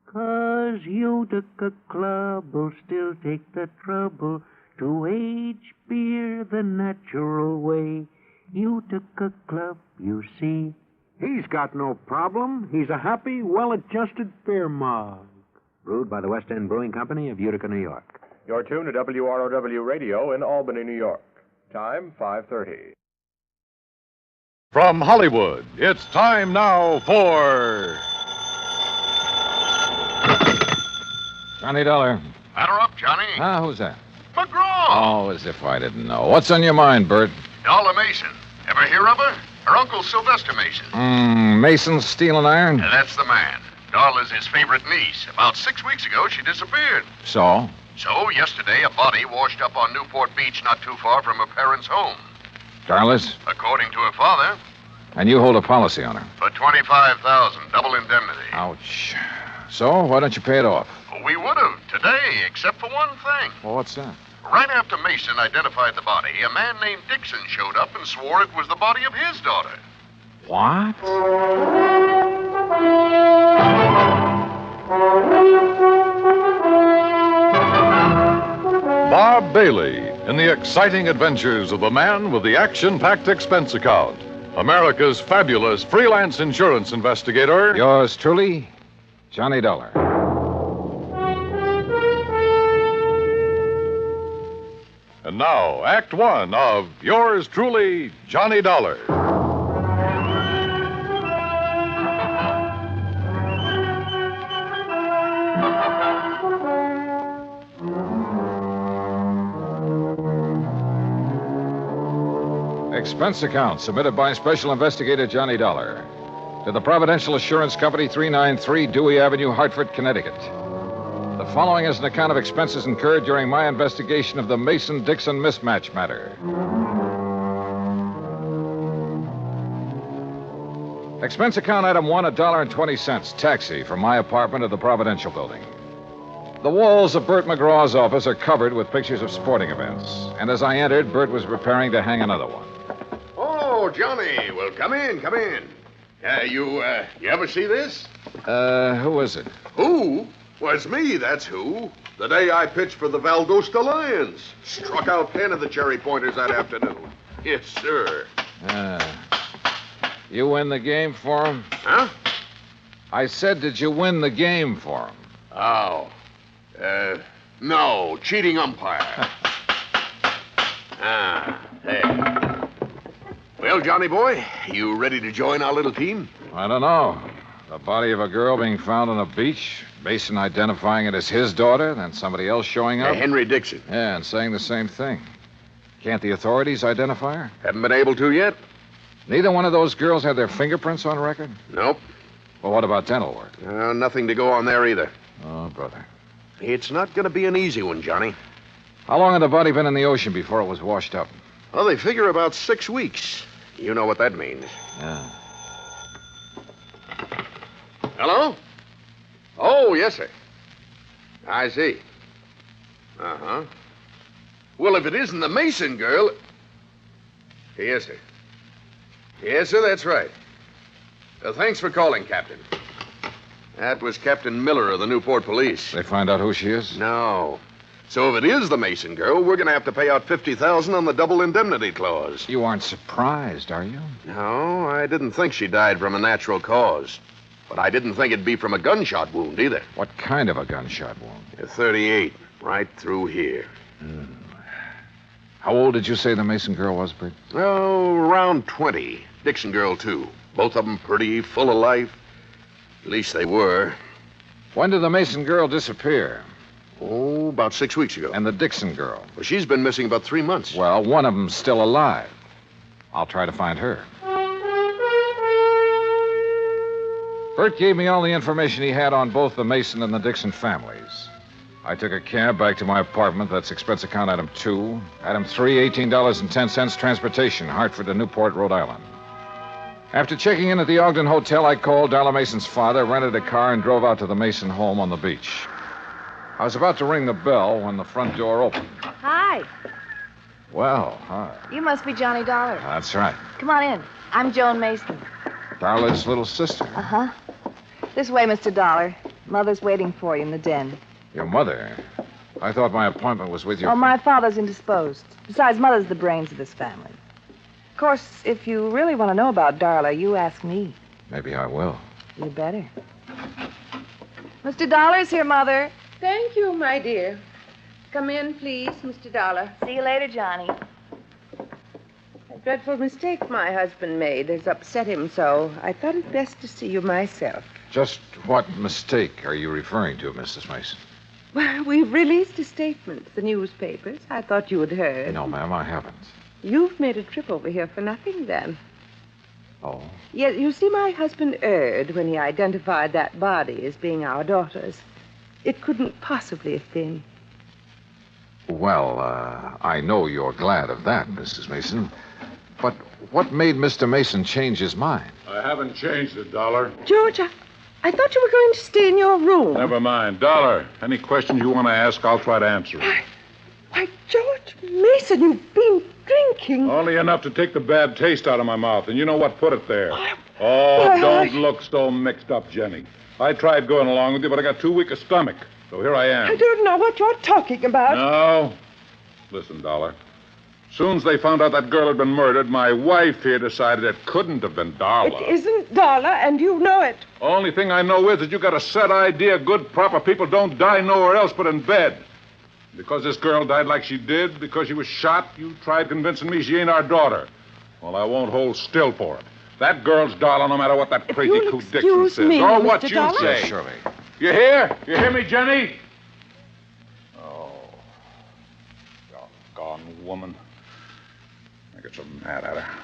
'Cause Utica Club will still take the trouble to age beer the natural way. Utica Club, you see. He's got no problem. He's a happy, well-adjusted beer mug. Brewed by the West End Brewing Company of Utica, New York. You're tuned to WROW Radio in Albany, New York. Time, 5:30. From Hollywood, it's time now for... Johnny Dollar. Batter up, Johnny. Who's that? McGraw. Oh, as if I didn't know. What's on your mind, Bert? Dollar Mason. Ever hear of her? Her uncle, Sylvester Mason. Mason's steel and iron? That's the man. Dollar's his favorite niece. About 6 weeks ago, she disappeared. So? So, yesterday, a body washed up on Newport Beach not too far from her parents' home. Darless? According to her father. And you hold a policy on her? For $25,000, double indemnity. Ouch. So, why don't you pay it off? We would have today, except for one thing. Well, what's that? Right after Mason identified the body, a man named Dixon showed up and swore it was the body of his daughter. What? Bob Bailey in the exciting adventures of the man with the action-packed expense account. America's fabulous freelance insurance investigator. Yours truly, Johnny Dollar. And now, Act One of yours truly, Johnny Dollar. Expense account submitted by Special Investigator Johnny Dollar to the Providential Assurance Company, 393 Dewey Avenue, Hartford, Connecticut. The following is an account of expenses incurred during my investigation of the Mason-Dixon mismatch matter. Expense account item 1, $1.20. Taxi from my apartment to the Providential Building. The walls of Bert McGraw's office are covered with pictures of sporting events. And as I entered, Bert was preparing to hang another one. Oh, Johnny. Well, come in, come in. You ever see this? Who is it? Who? Well, it's me, that's who. The day I pitched for the Valdosta Lions. Struck out 10 of the cherry pointers that afternoon. Yes, sir. You win the game for him? Huh? I said, did you win the game for him? Oh. No. Cheating umpire. There. Well, Johnny boy, you ready to join our little team? I don't know. The body of a girl being found on a beach, Mason identifying it as his daughter, then somebody else showing up. Henry Dixon. Yeah, and saying the same thing. Can't the authorities identify her? Haven't been able to yet. Neither one of those girls had their fingerprints on record? Nope. Well, what about dental work? Nothing to go on there either. Oh, brother. It's not going to be an easy one, Johnny. How long had the body been in the ocean before it was washed up? Well, they figure about 6 weeks. You know what that means. Yeah. Hello? Oh, yes, sir. I see. Uh-huh. Well, if it isn't the Mason girl... Yes, sir. Yes, sir, that's right. Thanks for calling, Captain. That was Captain Miller of the Newport Police. They find out who she is? No. So if it is the Mason girl, we're going to have to pay out $50,000 on the double indemnity clause. You aren't surprised, are you? No, I didn't think she died from a natural cause. But I didn't think it'd be from a gunshot wound either. What kind of a gunshot wound? A 38, right through here. How old did you say the Mason girl was, Bert? Oh, around 20. Dixon girl, too. Both of them pretty, full of life. At least they were. When did the Mason girl disappear? Oh, about 6 weeks ago. And the Dixon girl? Well, she's been missing about 3 months. Well, one of them's still alive. I'll try to find her. Bert gave me all the information he had on both the Mason and the Dixon families. I took a cab back to my apartment. That's expense account item 2. Item 3, $18.10 transportation, Hartford to Newport, Rhode Island. After checking in at the Ogden Hotel, I called Darla Mason's father, rented a car, and drove out to the Mason home on the beach. I was about to ring the bell when the front door opened. Hi. Well, hi. You must be Johnny Dollar. That's right. Come on in. I'm Joan Mason. Darla's little sister. Uh-huh. This way, Mr. Dollar. Mother's waiting for you in the den. Your mother? I thought my appointment was with your... Oh, my father's indisposed. Besides, Mother's the brains of this family. Of course, if you really want to know about Darla, you ask me. Maybe I will. You better. Mr. Dollar's here, Mother. Thank you, my dear. Come in, please, Mr. Dollar. See you later, Johnny. A dreadful mistake my husband made has upset him so. I thought it best to see you myself. Just what mistake are you referring to, Mrs. Mason? Well, we've released a statement to the newspapers. I thought you had heard. No, ma'am, I haven't. You've made a trip over here for nothing, then. Oh? Yes, you see, my husband erred when he identified that body as being our daughter's. It couldn't possibly have been. Well, I know you're glad of that, Mrs. Mason. But what made Mr. Mason change his mind? I haven't changed it, Dollar. George, I thought you were going to stay in your room. Never mind. Dollar, any questions you want to ask, I'll try to answer them. Why, George Mason, you've been drinking. Only enough to take the bad taste out of my mouth, and you know what put it there. Don't look so mixed up, Jenny. I tried going along with you, but I got too weak a stomach. So here I am. I don't know what you're talking about. No. Listen, Dollar. Soon as they found out that girl had been murdered, my wife here decided it couldn't have been Darla. It isn't Darla, and you know it. Only thing I know is that you got a set idea good, proper people don't die nowhere else but in bed. Because this girl died like she did, because she was shot, you tried convincing me she ain't our daughter. Well, I won't hold still for it. That girl's Darla, no matter what that crazy coot Dixon says. Me, or Mr. what you Dollar? say. Yes, surely. You hear? You hear me, Jenny? Oh, doggone woman. I get so mad at her.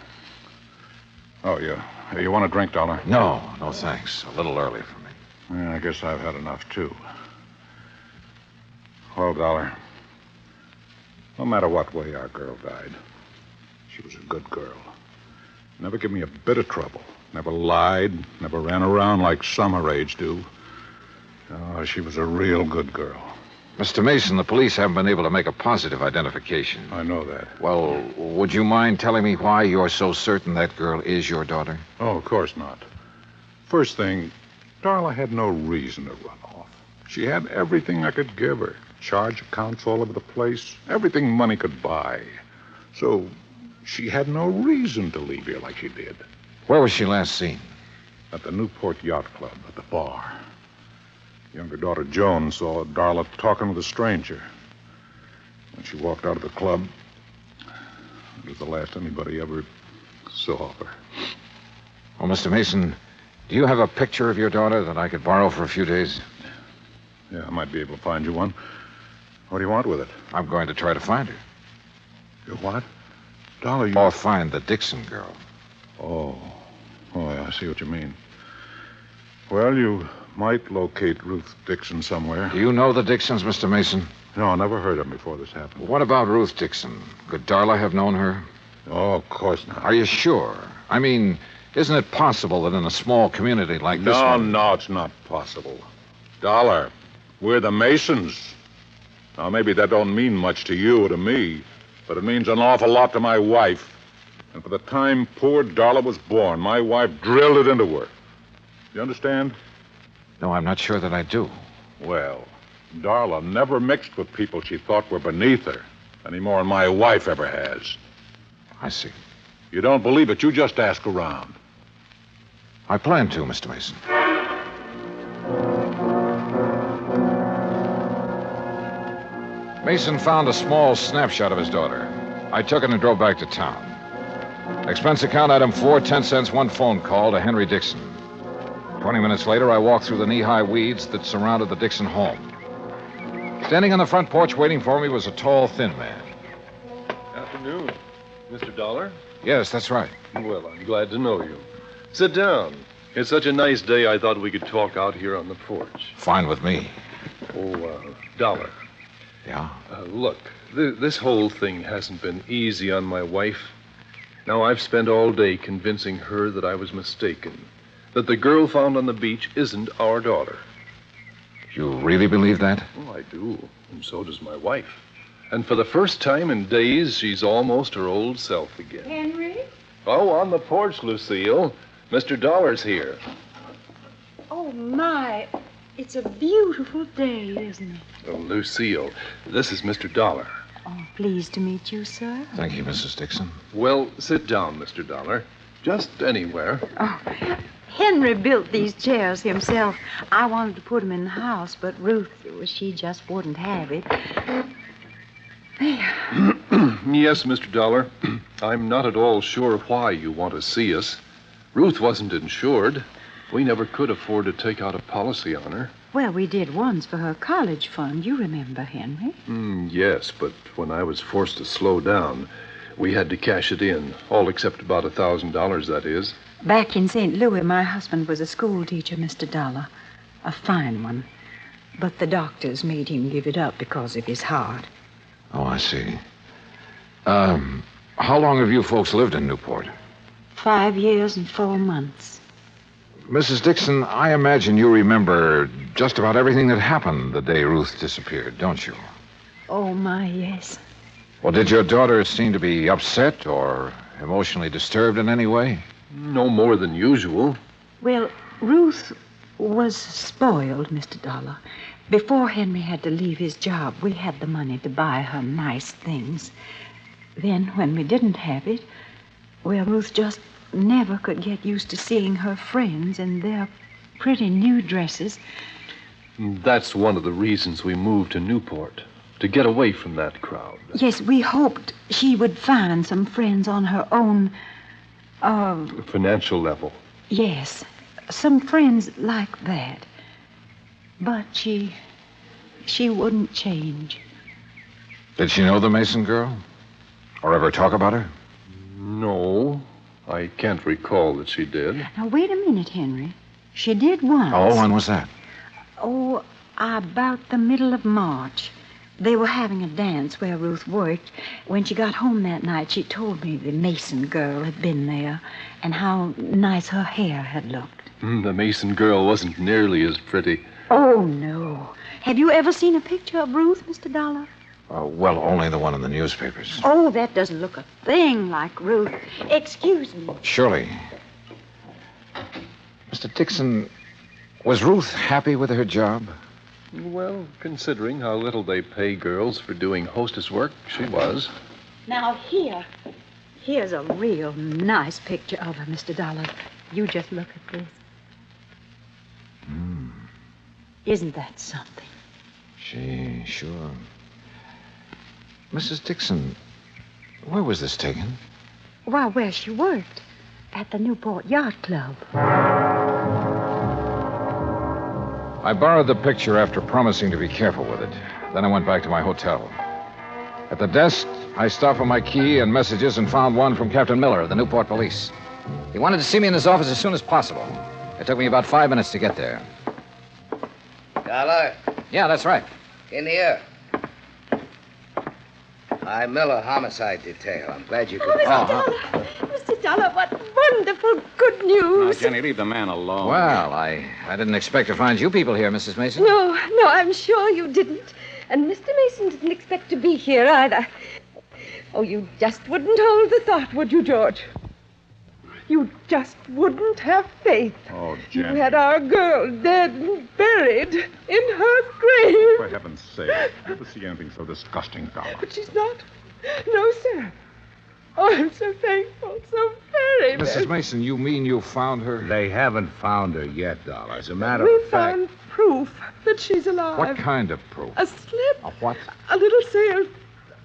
Oh, you want a drink, Dollar? No, thanks. A little early for me. Yeah, I guess I've had enough, too. Well, Dollar, no matter what way our girl died, she was a good girl. Never give me a bit of trouble. Never lied, never ran around like some her age do. Oh, she was a real good girl. Mr. Mason, the police haven't been able to make a positive identification. I know that. Well, would you mind telling me why you're so certain that girl is your daughter? Oh, of course not. First thing, Darla had no reason to run off. She had everything I could give her. Charge accounts all over the place. Everything money could buy. So she had no reason to leave here like she did. Where was she last seen? At the Newport Yacht Club, at the bar. Younger daughter Joan saw Darla talking with a stranger. When she walked out of the club, it was the last anybody ever saw of her. Well, Mr. Mason, do you have a picture of your daughter that I could borrow for a few days? Yeah, I might be able to find you one. What do you want with it? I'm going to try to find her. You what? Darla, you... Or find the Dixon girl. Oh, yeah, I see what you mean. Well, you might locate Ruth Dixon somewhere. Do you know the Dixons, Mr. Mason? No, I never heard of them before this happened. What about Ruth Dixon? Could Darla have known her? Oh, of course not. Are you sure? I mean, isn't it possible that in a small community like this one... No, it's not possible. Darla, we're the Masons. Now, maybe that don't mean much to you or to me, but it means an awful lot to my wife. And for the time poor Darla was born, my wife drilled it into her. You understand? No, I'm not sure that I do. Well, Darla never mixed with people she thought were beneath her, any more than my wife ever has. I see. You don't believe it, you just ask around. I plan to, Mr. Mason. Mason found a small snapshot of his daughter. I took it and drove back to town. Expense account item 4, 10 cents, one phone call to Henry Dixon. 20 minutes later, I walked through the knee-high weeds that surrounded the Dixon home. Standing on the front porch waiting for me was a tall, thin man. Afternoon. Mr. Dollar? Yes, that's right. Well, I'm glad to know you. Sit down. It's such a nice day, I thought we could talk out here on the porch. Fine with me. Oh, Dollar. Yeah? Look, this whole thing hasn't been easy on my wife. Now, I've spent all day convincing her that I was mistaken, that the girl found on the beach isn't our daughter. You really believe that? Oh, I do, and so does my wife. And for the first time in days, she's almost her old self again. Henry? Oh, on the porch, Lucille. Mr. Dollar's here. Oh, my. It's a beautiful day, isn't it? Oh, Lucille, this is Mr. Dollar. Oh, pleased to meet you, sir. Thank you, Mrs. Dixon. Well, sit down, Mr. Dollar. Just anywhere. Oh, Henry built these chairs himself. I wanted to put them in the house, but Ruth, she just wouldn't have it. Yes, Mr. Dollar. I'm not at all sure why you want to see us. Ruth wasn't insured. We never could afford to take out a policy on her. Well, we did once for her college fund. You remember, Henry? Yes, but when I was forced to slow down, we had to cash it in. All except about $1,000, that is. Back in St. Louis, my husband was a school teacher, Mr. Dollar. A fine one. But the doctors made him give it up because of his heart. Oh, I see. How long have you folks lived in Newport? 5 years and 4 months. Mrs. Dixon, I imagine you remember just about everything that happened the day Ruth disappeared, don't you? Oh, my, yes. Well, did your daughter seem to be upset or emotionally disturbed in any way? No more than usual. Well, Ruth was spoiled, Mr. Dollar. Before Henry had to leave his job, we had the money to buy her nice things. Then, when we didn't have it, well, Ruth just never could get used to seeing her friends in their pretty new dresses. That's one of the reasons we moved to Newport, to get away from that crowd. Yes, we hoped she would find some friends on her own, financial level. Yes, some friends like that. But she wouldn't change. Did she know the Mason girl? Or ever talk about her? No, I can't recall that she did. Now, wait a minute, Henry. She did once. Oh, when was that? Oh, about the middle of March. They were having a dance where Ruth worked. When she got home that night, she told me the Mason girl had been there and how nice her hair had looked. The Mason girl wasn't nearly as pretty. Oh, no. Have you ever seen a picture of Ruth, Mr. Dollar? Well, only the one in the newspapers. Oh, that doesn't look a thing like Ruth. Excuse me. Surely. Mr. Dixon, was Ruth happy with her job? Well, considering how little they pay girls for doing hostess work, she was. Now, here's a real nice picture of her, Mr. Dollar. You just look at this. Isn't that something? Sure. Mrs. Dixon, where was this taken? Well, where she worked. At the Newport Yacht Club. I borrowed the picture after promising to be careful with it. Then I went back to my hotel. At the desk, I stopped for my key and messages and found one from Captain Miller of the Newport Police. He wanted to see me in his office as soon as possible. It took me about 5 minutes to get there. Dollar? Yeah, that's right. In here. I'm Miller, homicide detail. I'm glad you could... Oh, Mr. Dollar! Mr. Dollar, what wonderful good news! Now, Jenny, leave the man alone. Well, I didn't expect to find you people here, Mrs. Mason. No, I'm sure you didn't. And Mr. Mason didn't expect to be here either. Oh, you just wouldn't hold the thought, would you, George? You just wouldn't have faith. Oh, You Jenny. had our girl dead and buried in her grave. For heaven's sake. Never see anything so disgusting, Dollar. But she's not. No, sir. Oh, I'm so thankful. So very, Mrs. Mason, you mean you found her? They haven't found her yet, Dollar. As a matter We of fact... found proof that she's alive. What kind of proof? A slip. A what? A little sail.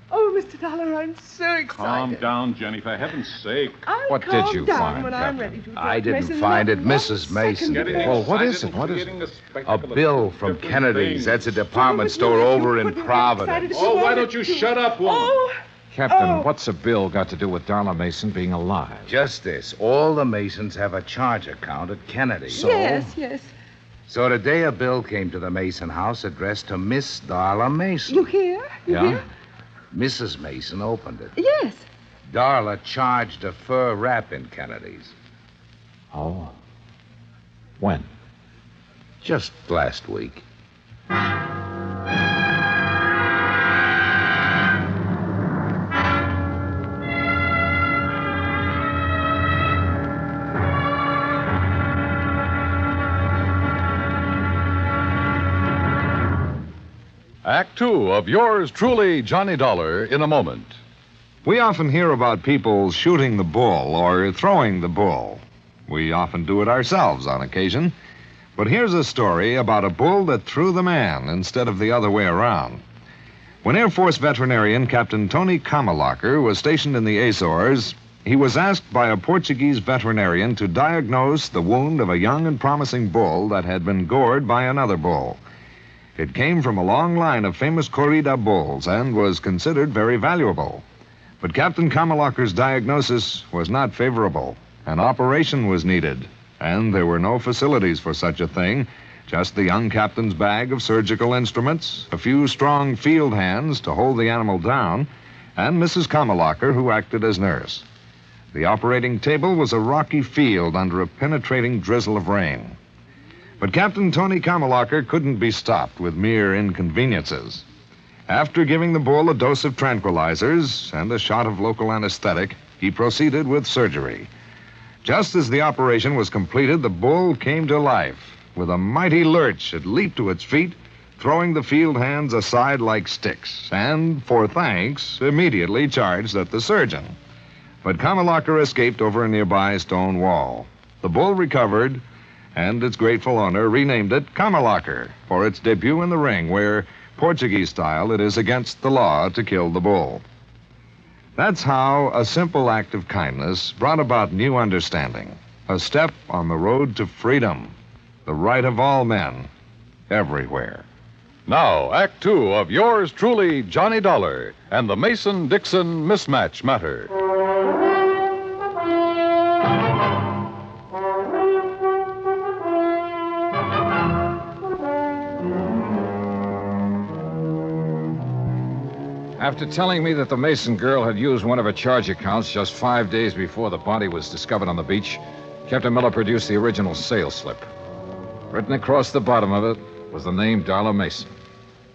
Oh, Mr. Dollar, I'm so excited. Calm down, Jenny, for heaven's sake. I'll What calm did you down find, when I'm ready to. I George didn't Mason, find not it, one Mrs. Mason. second ago. Well, what is it? What is it? A bill from Kennedy's. That's a department store over in Providence. Oh, why don't you shut up, woman? Captain, what's a bill got to do with Darla Mason being alive? Just this. All the Masons have a charge account at Kennedy's. Yes. So today a bill came to the Mason house addressed to Miss Darla Mason. You hear? You hear? Mrs. Mason opened it. Yes. Darla charged a fur wrap in Kennedy's. Oh. When? Just last week. Act Two of yours truly, Johnny Dollar, in a moment. We often hear about people shooting the bull or throwing the bull. We often do it ourselves on occasion. But here's a story about a bull that threw the man instead of the other way around. When Air Force veterinarian Captain Tony Kamalacher was stationed in the Azores, he was asked by a Portuguese veterinarian to diagnose the wound of a young and promising bull that had been gored by another bull. It came from a long line of famous corrida bulls and was considered very valuable. But Captain Kamalacher's diagnosis was not favorable. An operation was needed, and there were no facilities for such a thing, just the young captain's bag of surgical instruments, a few strong field hands to hold the animal down, and Mrs. Kamalacher, who acted as nurse. The operating table was a rocky field under a penetrating drizzle of rain. But Captain Tony Kamalacher couldn't be stopped with mere inconveniences. After giving the bull a dose of tranquilizers and a shot of local anesthetic, he proceeded with surgery. Just as the operation was completed, the bull came to life. With a mighty lurch, it leaped to its feet, throwing the field hands aside like sticks, and, for thanks, immediately charged at the surgeon. But Kamalacher escaped over a nearby stone wall. The bull recovered, and its grateful owner renamed it Kamalacher for its debut in the ring, where, Portuguese style, it is against the law to kill the bull. That's how a simple act of kindness brought about new understanding, a step on the road to freedom, the right of all men, everywhere. Now, Act Two of yours truly, Johnny Dollar, and the Mason-Dixon mismatch matter. After telling me that the Mason girl had used one of her charge accounts just 5 days before the body was discovered on the beach, Captain Miller produced the original sales slip. Written across the bottom of it was the name Darla Mason.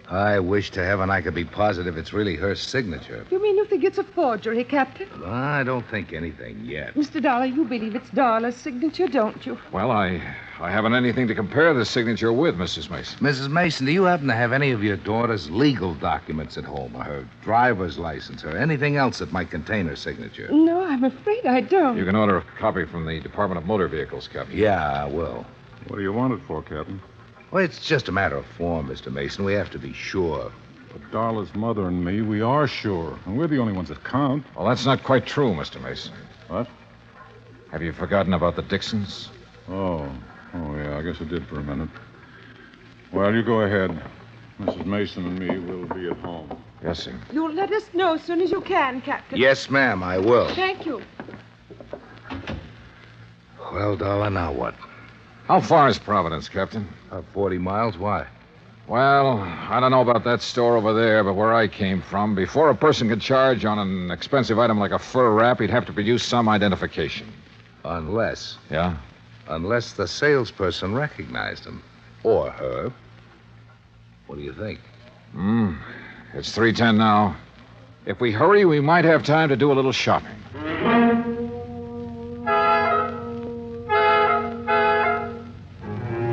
I wish to heaven I could be positive it's really her signature. You mean you think it's a forgery, Captain? I don't think anything yet. Mr. Dollar, you believe it's Darla's signature, don't you? Well, I haven't anything to compare the signature with, Mrs. Mason. Mrs. Mason, do you happen to have any of your daughter's legal documents at home, or her driver's license, or anything else that might contain her signature? No, I'm afraid I don't. You can order a copy from the Department of Motor Vehicles, Captain. Yeah, I will. What do you want it for, Captain? Well, it's just a matter of form, Mr. Mason. We have to be sure. But Darla's mother and me, we are sure. And we're the only ones that count. Well, that's not quite true, Mr. Mason. What? Have you forgotten about the Dixons? Oh, yeah, I guess I did for a minute. Well, you go ahead. Mrs. Mason and me will be at home. Yes, sir. You'll let us know as soon as you can, Captain. Yes, ma'am, I will. Thank you. Well, Darla, now what? How far is Providence, Captain? 40 miles. Why? Well, I don't know about that store over there, but where I came from, before a person could charge on an expensive item like a fur wrap, he'd have to produce some identification. Unless. Yeah? Unless the salesperson recognized him. Or her. What do you think? It's 3:10 now. If we hurry, we might have time to do a little shopping.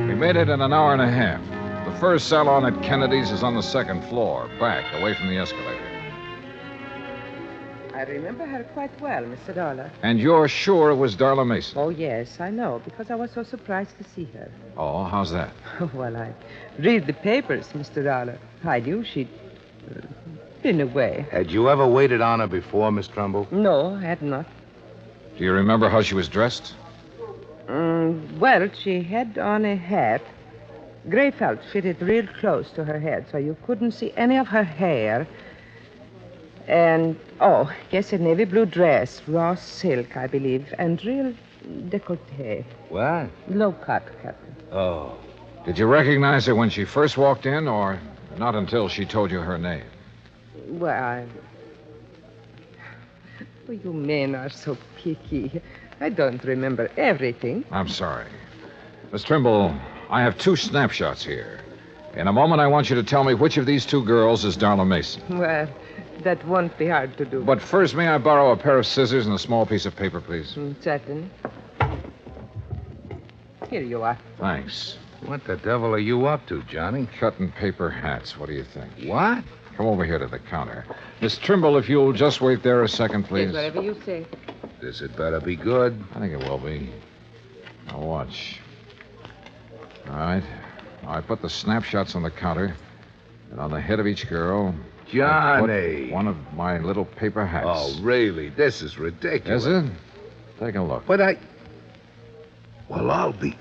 We made it in an hour and a half. The first salon at Kennedy's is on the second floor, back, away from the escalator. I remember her quite well, Mr. Dollar. And you're sure it was Darla Mason? Oh, yes, I know, because I was so surprised to see her. Oh, how's that? Well, I read the papers, Mr. Dollar. I knew she'd been away. Had you ever waited on her before, Miss Trumbull? No, I had not. Do you remember how she was dressed? Well, she had on a hat. Gray felt fitted real close to her head, so you couldn't see any of her hair. And, yes, a navy blue dress, raw silk, I believe, and real décolleté. What? Low cut, Captain. Oh. Did you recognize her when she first walked in, or not until she told you her name? Well, you men are so picky. I don't remember everything. I'm sorry. Miss Trimble, I have 2 snapshots here. In a moment, I want you to tell me which of these 2 girls is Darla Mason. Well, that won't be hard to do. But first, may I borrow a pair of scissors and a small piece of paper, please? Certainly. Here you are. Thanks. What the devil are you up to, Johnny? Cutting paper hats. What do you think? What? Come over here to the counter. Miss Trimble, if you'll just wait there a second, please. Yes, whatever you say. This had better be good. I think it will be. Now, watch. All right. Now, I put the snapshots on the counter, and on the head of each girl... Johnny! One of my little paper hats. Oh, really? This is ridiculous. Is it? Take a look. But Well, I'll be...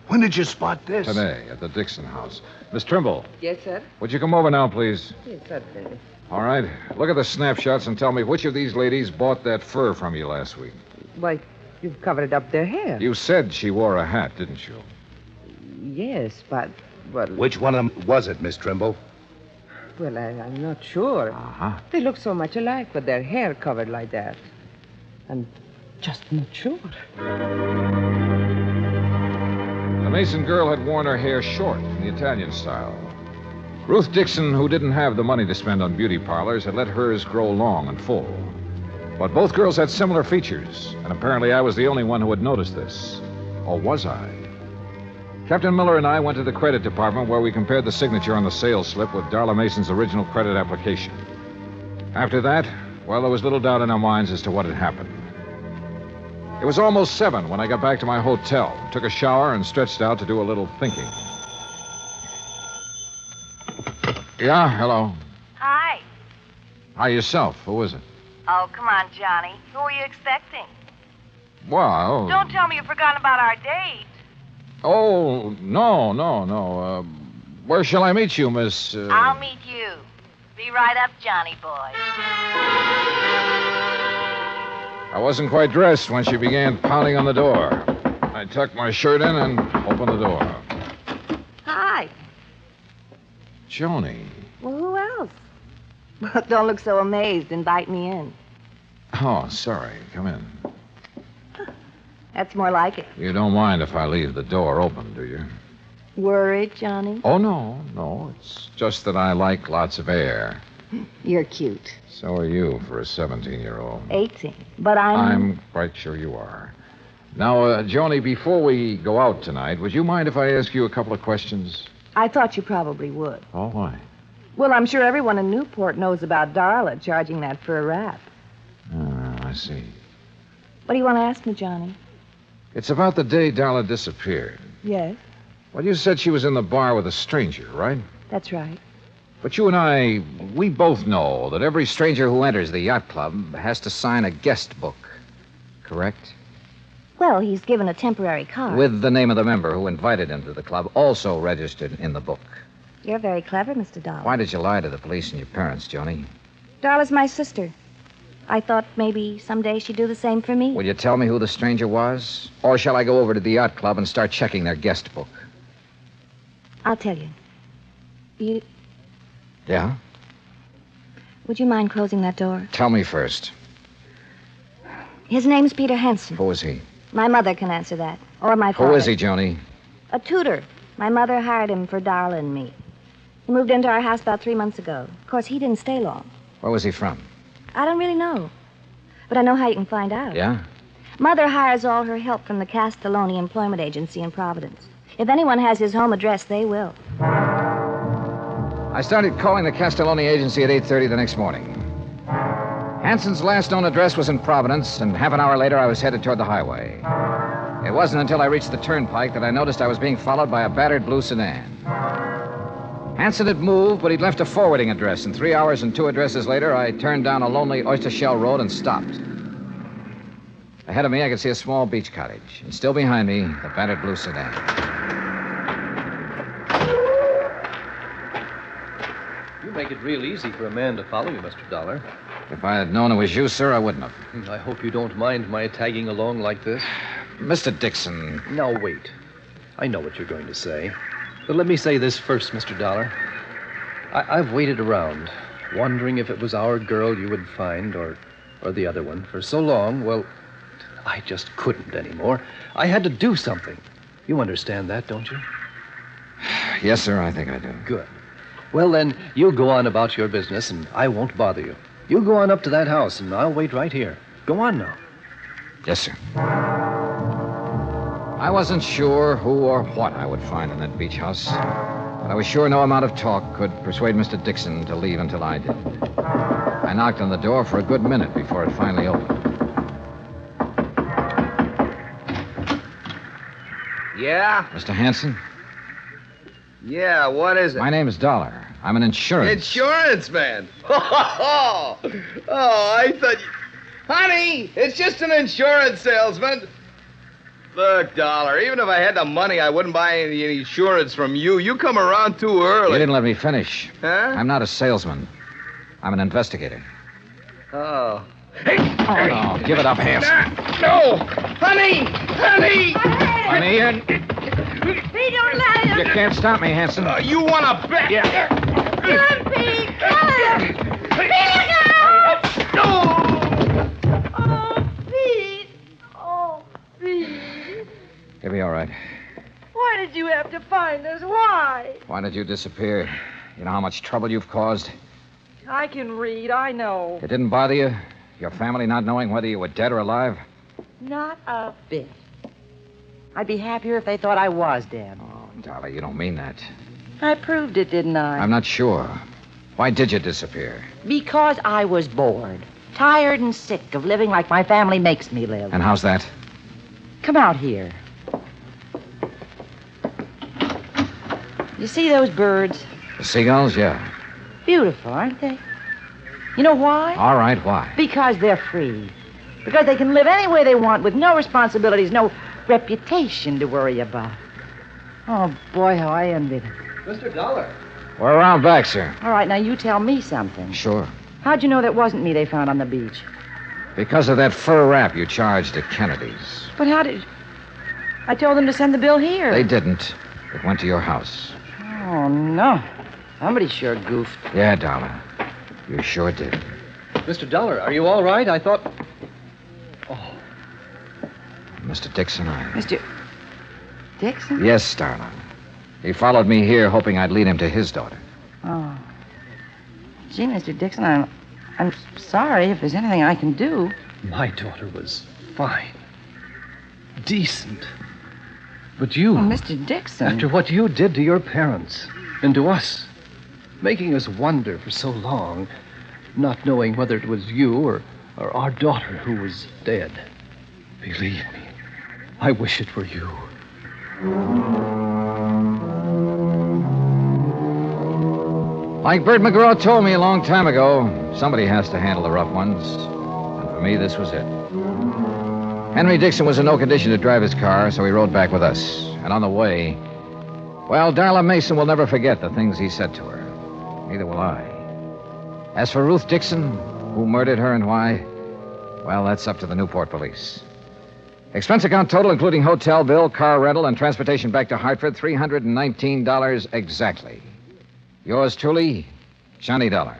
When did you spot this? Today, at the Dixon house. Miss Trimble. Yes, sir? Would you come over now, please? Yes, certainly. All right. Look at the snapshots and tell me which of these ladies bought that fur from you last week. Why, you've covered up their hair. You said she wore a hat, didn't you? Yes, but... Well... Which one of them was it, Miss Trimble? Well, I'm not sure. Uh-huh. They look so much alike with their hair covered like that. I'm just not sure. The Mason girl had worn her hair short in the Italian style. Ruth Dixon, who didn't have the money to spend on beauty parlors, had let hers grow long and full. But both girls had similar features, and apparently I was the only one who had noticed this. Or was I? Captain Miller and I went to the credit department where we compared the signature on the sales slip with Darla Mason's original credit application. After that, well, there was little doubt in our minds as to what had happened. It was almost 7 when I got back to my hotel, took a shower, and stretched out to do a little thinking. Yeah, hello. Hi. Hi, yourself. Who is it? Oh, come on, Johnny. Who are you expecting? Well... Don't tell me you've forgotten about our date. Oh, no. Where shall I meet you, Miss... I'll meet you. Be right up, Johnny boy. I wasn't quite dressed when she began pounding on the door. I tucked my shirt in and opened the door. Hi. Joni. Well, who else? Well, don't look so amazed. Invite me in. Oh, sorry. Come in. That's more like it. You don't mind if I leave the door open, do you? Worried, Johnny? Oh, no. It's just that I like lots of air. You're cute. So are you for a 17-year-old. 18. But I'm quite sure you are. Now, Joni, before we go out tonight, would you mind if I ask you a couple of questions? I thought you probably would. Oh, why? Well, I'm sure everyone in Newport knows about Darla charging that for a rap. I see. What do you want to ask me, Johnny? It's about the day Darla disappeared. Yes, Well, you said she was in the bar with a stranger, right? that's right. But you and I, we both know that every stranger who enters the yacht club has to sign a guest book. Correct? Well, he's given a temporary card. With the name of the member who invited him to the club also registered in the book. You're very clever, Mr. Dollar. Why did you lie to the police and your parents, Joni? Darla's my sister. I thought maybe someday she'd do the same for me. Will you tell me who the stranger was? Or shall I go over to the yacht club and start checking their guest book? I'll tell you. Yeah? Would you mind closing that door? Tell me first. His name's Peter Henson. Who is he? My mother can answer that. Or my father. Who is he, Joni? A tutor. My mother hired him for Darla and me. He moved into our house about 3 months ago. Of course, he didn't stay long. Where was he from? I don't really know. But I know how you can find out. Yeah? Mother hires all her help from the Castelloni Employment Agency in Providence. If anyone has his home address, they will. I started calling the Castelloni agency at 8:30 the next morning. Hanson's last known address was in Providence, and half an hour later I was headed toward the highway. It wasn't until I reached the turnpike that I noticed I was being followed by a battered blue sedan. Hanson had moved, but he'd left a forwarding address, and 3 hours and 2 addresses later, I turned down a lonely oyster shell road and stopped. Ahead of me, I could see a small beach cottage, and still behind me, the battered blue sedan. You make it real easy for a man to follow you, Mr. Dollar. If I had known it was you, sir, I wouldn't have. I hope you don't mind my tagging along like this. Mr. Dixon. No, wait. I know what you're going to say. But let me say this first, Mr. Dollar. I've waited around, wondering if it was our girl you would find or the other one for so long. Well, I just couldn't anymore. I had to do something. You understand that, don't you? Yes, sir, I think I do. Good. Well, then, you go on about your business, and I won't bother you. You go on up to that house, and I'll wait right here. Go on now. Yes, sir. I wasn't sure who or what I would find in that beach house, but I was sure no amount of talk could persuade Mr. Dixon to leave until I did. I knocked on the door for a good minute before it finally opened. Yeah? Mr. Hanson? Yeah, what is it? My name is Dollar. I'm an insurance... Insurance man. Oh, I thought you... Honey, it's just an insurance salesman. Look, Dollar, even if I had the money, I wouldn't buy any insurance from you. You come around too early. You didn't let me finish. Huh? I'm not a salesman. I'm an investigator. Oh. Hey! Oh, no. Give it up, Hanson. No! Honey! Honey! Honey, Pete, don't let him. you can't stop me, Hanson. You want to bet? Yeah. Kill him, Pete. Kill him. Pete, no! Oh, Pete. Oh, Pete. He'll be all right. Why did you have to find us? Why? Why did you disappear? You know how much trouble you've caused? I can read, I know. It didn't bother you? Your family not knowing whether you were dead or alive? Not a bit. I'd be happier if they thought I was dead. Oh, Dolly, you don't mean that. I proved it, didn't I? I'm not sure. Why did you disappear? Because I was bored. Tired and sick of living like my family makes me live. And how's that? Come out here. You see those birds? The seagulls, yeah. Beautiful, aren't they? You know why? All right, why? Because they're free. Because they can live any way they want with no responsibilities, no reputation to worry about. Oh, boy, how I envy them. Mr. Dollar. We're around back, sir. All right, now you tell me something. Sure. How'd you know that wasn't me they found on the beach? Because of that fur wrap you charged at Kennedy's. But how did... I told them to send the bill here. They didn't. It went to your house. Oh, no. Somebody sure goofed. Yeah, darling. You sure did. Mr. Dollar, are you all right? I thought... Oh. Mr. Dixon, Mr. Dixon? Yes, darling. He followed me here hoping I'd lead him to his daughter. Oh. Gee, Mr. Dixon, I'm sorry if there's anything I can do. My daughter was fine. Decent. But you... Oh, Mr. Dixon. After what you did to your parents and to us, making us wonder for so long, not knowing whether it was you or our daughter who was dead. Believe me, I wish it were you. Like Bert McGraw told me a long time ago, somebody has to handle the rough ones. And for me, this was it. Henry Dixon was in no condition to drive his car, so he rode back with us. And on the way, well, Darla Mason will never forget the things he said to her. Neither will I. As for Ruth Dixon, who murdered her and why, well, that's up to the Newport police. Expense account total, including hotel bill, car rental, and transportation back to Hartford, $319 exactly. Yours truly, Johnny Dollar.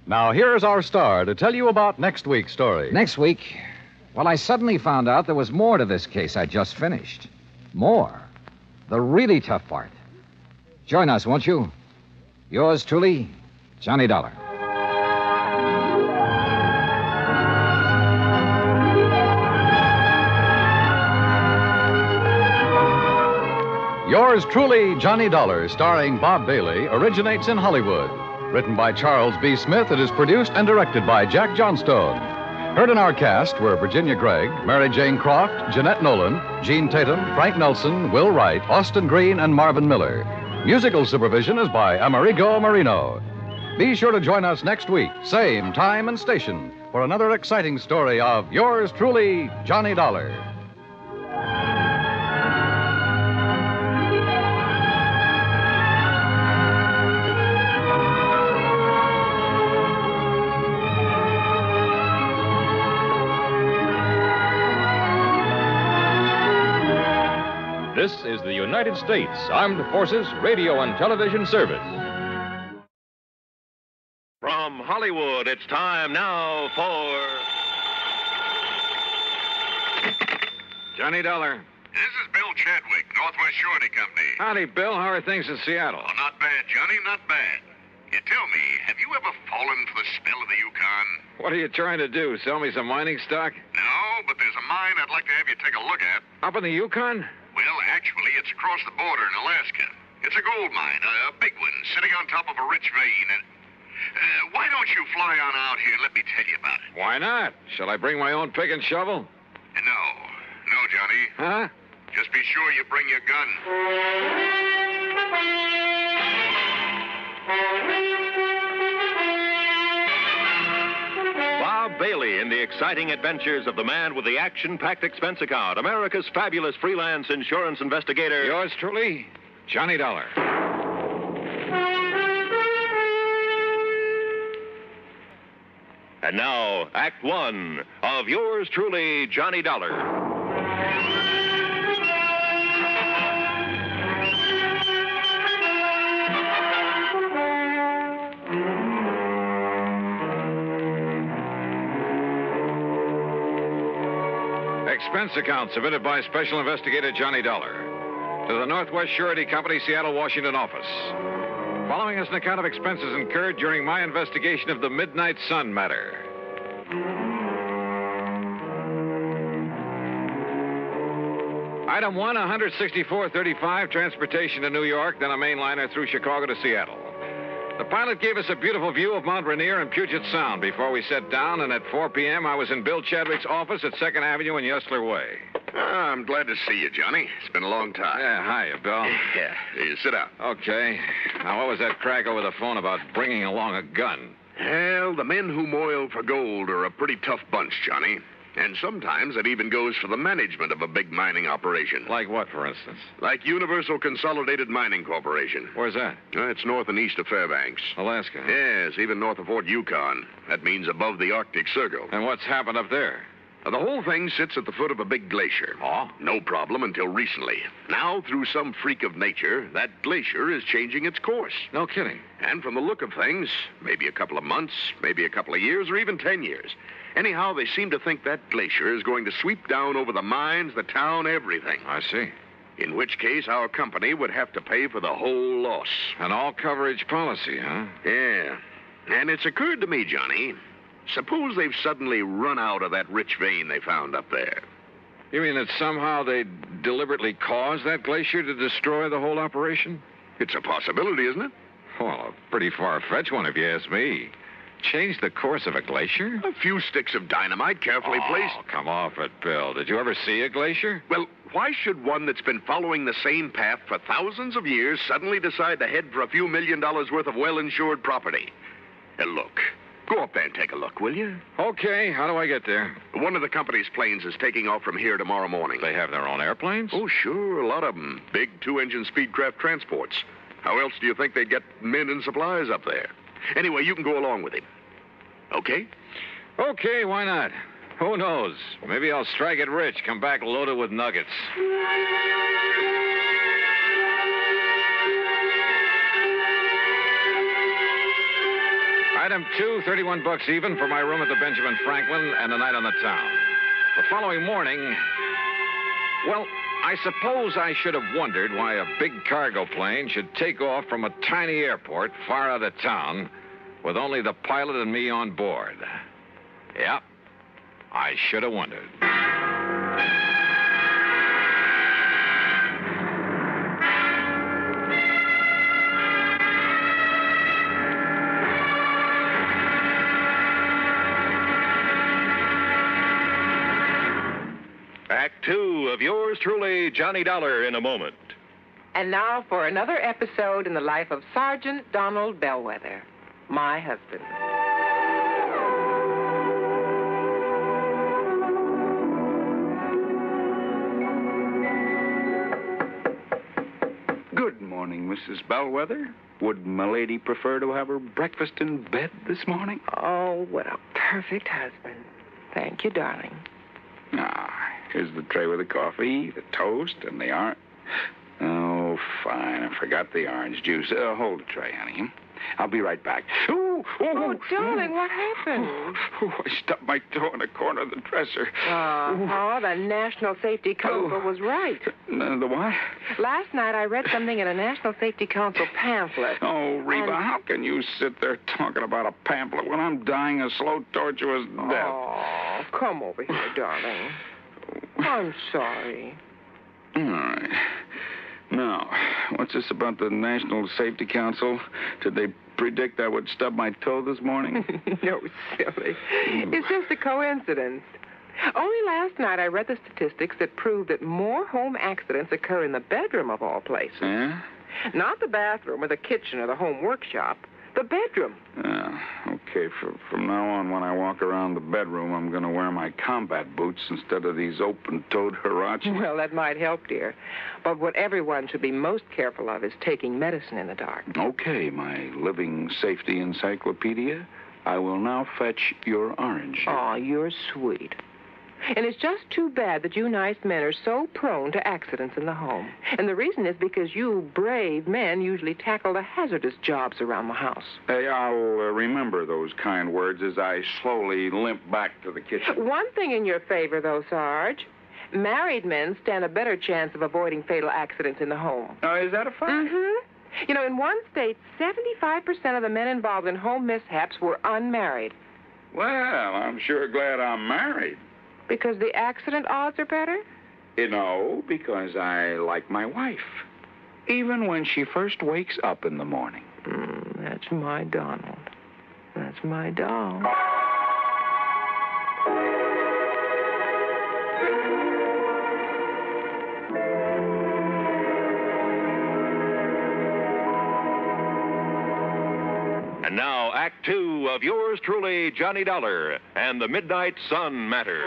Now, here's our star to tell you about next week's story. Next week, well, I suddenly found out there was more to this case I just finished. More. The really tough part. Join us, won't you? Yours truly, Johnny Dollar. Yours truly, Johnny Dollar, starring Bob Bailey, originates in Hollywood. Written by Charles B. Smith, it is produced and directed by Jack Johnstone. Heard in our cast were Virginia Gregg, Mary Jane Croft, Jeanette Nolan, Gene Tatum, Frank Nelson, Will Wright, Austin Green, and Marvin Miller. Musical supervision is by Amerigo Marino. Be sure to join us next week, same time and station, for another exciting story of yours truly, Johnny Dollar. This is the United States Armed Forces Radio and Television Service. From Hollywood, it's time now for... Johnny Dollar. This is Bill Chadwick, Northwest Surety Company. Howdy, Bill. How are things in Seattle? Oh, not bad, Johnny, not bad. You tell me, have you ever fallen for the spell of the Yukon? What are you trying to do? Sell me some mining stock? No, but there's a mine I'd like to have you take a look at. Up in the Yukon? Well, actually, it's across the border in Alaska. It's a gold mine, a big one, sitting on top of a rich vein. And why don't you fly on out here and let me tell you about it? Why not? Shall I bring my own pick and shovel? No, Johnny. Huh? Just be sure you bring your gun. Bob Bailey in the exciting adventures of the man with the action-packed expense account, America's fabulous freelance insurance investigator. Yours truly, Johnny Dollar. And now, Act One of yours truly, Johnny Dollar. Expense account submitted by Special Investigator Johnny Dollar to the Northwest Surety Company, Seattle, Washington office. Following is an account of expenses incurred during my investigation of the Midnight Sun matter. Item 1, $164.35, transportation to New York, then a mainliner through Chicago to Seattle. The pilot gave us a beautiful view of Mount Rainier and Puget Sound before we set down, and at 4 p.m. I was in Bill Chadwick's office at 2nd Avenue and Yesler Way. I'm glad to see you, Johnny. It's been a long time. Yeah, hiya, Bill. Yeah, here, sit down. Okay. Now, what was that crack over the phone about bringing along a gun? Well, the men who moil for gold are a pretty tough bunch, Johnny. And sometimes it even goes for the management of a big mining operation. Like what, for instance? Like Universal Consolidated Mining Corporation. Where's that? It's north and east of Fairbanks. Alaska. Huh? Yes, even north of Fort Yukon. That means above the Arctic Circle. And what's happened up there? The whole thing sits at the foot of a big glacier. Oh? No problem until recently. Now, through some freak of nature, that glacier is changing its course. No kidding. And from the look of things, maybe a couple of months, maybe a couple of years, or even 10 years. Anyhow, they seem to think that glacier is going to sweep down over the mines, the town, everything. I see. In which case, our company would have to pay for the whole loss. An all-coverage policy, huh? Yeah. And it's occurred to me, Johnny, suppose they've suddenly run out of that rich vein they found up there. You mean that somehow they deliberately caused that glacier to destroy the whole operation? It's a possibility, isn't it? Well, a pretty far-fetched one, if you ask me. Change the course of a glacier? A few sticks of dynamite carefully placed. Oh, come off it, Bill. Did you ever see a glacier? Well, why should one that's been following the same path for thousands of years suddenly decide to head for a few $1 million worth of well-insured property? Look, go up there and take a look, will you? Okay, how do I get there? One of the company's planes is taking off from here tomorrow morning. They have their own airplanes? Oh, sure, a lot of them. Big two-engine speedcraft transports. How else do you think they'd get men and supplies up there? Anyway, you can go along with him. Okay? Okay, why not? Who knows? Maybe I'll strike it rich, come back loaded with nuggets. Item 2, $31 even for my room at the Benjamin Franklin and a night on the town. The following morning, well, I suppose I should have wondered why a big cargo plane should take off from a tiny airport far out of town with only the pilot and me on board. Yep, I should have wondered. Act 2 of yours truly, Johnny Dollar, in a moment. And now for another episode in the life of Sergeant Donald Bellwether, my husband. Good morning, Mrs. Bellwether. Would milady prefer to have her breakfast in bed this morning? Oh, what a perfect husband. Thank you, darling. Here's the tray with the coffee, the toast, and the orange. Oh, fine. I forgot the orange juice. Hold the tray, honey. I'll be right back. Oh, darling, what happened? I stubbed my toe in the corner of the dresser. The National Safety Council was right. The what? Last night I read something in a National Safety Council pamphlet. Oh, Reba, how can you sit there talking about a pamphlet when I'm dying a slow, tortuous death? Oh, come over here, darling. I'm sorry. All right. Now, what's this about the National Safety Council? Did they predict I would stub my toe this morning? No, silly. It's just a coincidence. Only last night I read the statistics that prove that more home accidents occur in the bedroom of all places. Yeah? Not the bathroom or the kitchen or the home workshop. The bedroom. Okay, from now on, when I walk around the bedroom, I'm going to wear my combat boots instead of these open-toed Huaraches. Well, that might help, dear. But what everyone should be most careful of is taking medicine in the dark. Okay, my living safety encyclopedia. I will now fetch your orange. Oh, you're sweet. And it's just too bad that you nice men are so prone to accidents in the home. And the reason is because you brave men usually tackle the hazardous jobs around the house. Hey, I'll remember those kind words as I slowly limp back to the kitchen. One thing in your favor, though, Sarge. Married men stand a better chance of avoiding fatal accidents in the home. Is that a fact? Mm-hmm. You know, in one state, 75% of the men involved in home mishaps were unmarried. Well, I'm sure glad I'm married. Because the accident odds are better? No, because I like my wife. Even when she first wakes up in the morning. That's my Donald. That's my doll. And now, Act Two of yours truly, Johnny Dollar, and the Midnight Sun Matter.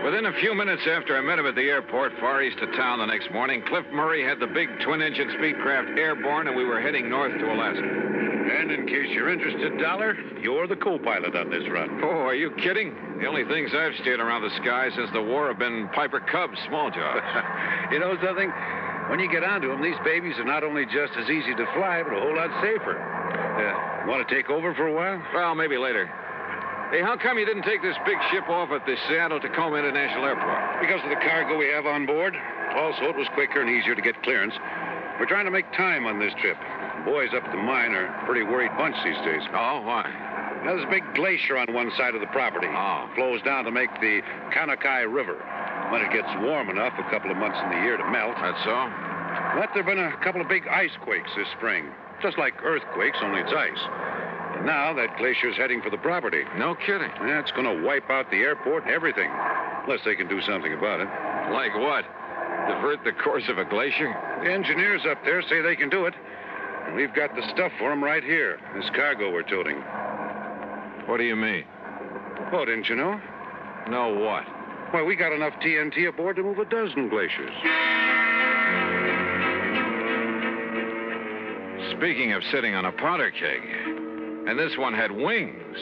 Within a few minutes after I met him at the airport, far east of town the next morning, Cliff Murray had the big twin-engine Speedcraft airborne, and we were heading north to Alaska. And in case you're interested, Dollar, you're the co-pilot on this run. Oh, are you kidding? The only things I've steered around the sky since the war have been Piper Cubs, small jobs. You know something? When you get onto them, these babies are not only just as easy to fly, but a whole lot safer. Want to take over for a while? Well, maybe later. Hey, how come you didn't take this big ship off at the Seattle-Tacoma International Airport? Because of the cargo we have on board. Also, it was quicker and easier to get clearance. We're trying to make time on this trip. The boys up at the mine are a pretty worried bunch these days. Oh, why? There's a big glacier on one side of the property. Oh. Flows down to make the Kanakai River. When it gets warm enough, a couple of months in the year to melt. That's so? But there have been a couple of big ice quakes this spring. Just like earthquakes, only it's ice. And now that glacier's heading for the property. No kidding. Yeah, it's going to wipe out the airport and everything. Unless they can do something about it. Like what? Divert the course of a glacier? The engineers up there say they can do it. And we've got the stuff for them right here. This cargo we're toting. What do you mean? Oh, didn't you know? No what? Why, we got enough TNT aboard to move a dozen glaciers. Speaking of sitting on a powder keg, and this one had wings.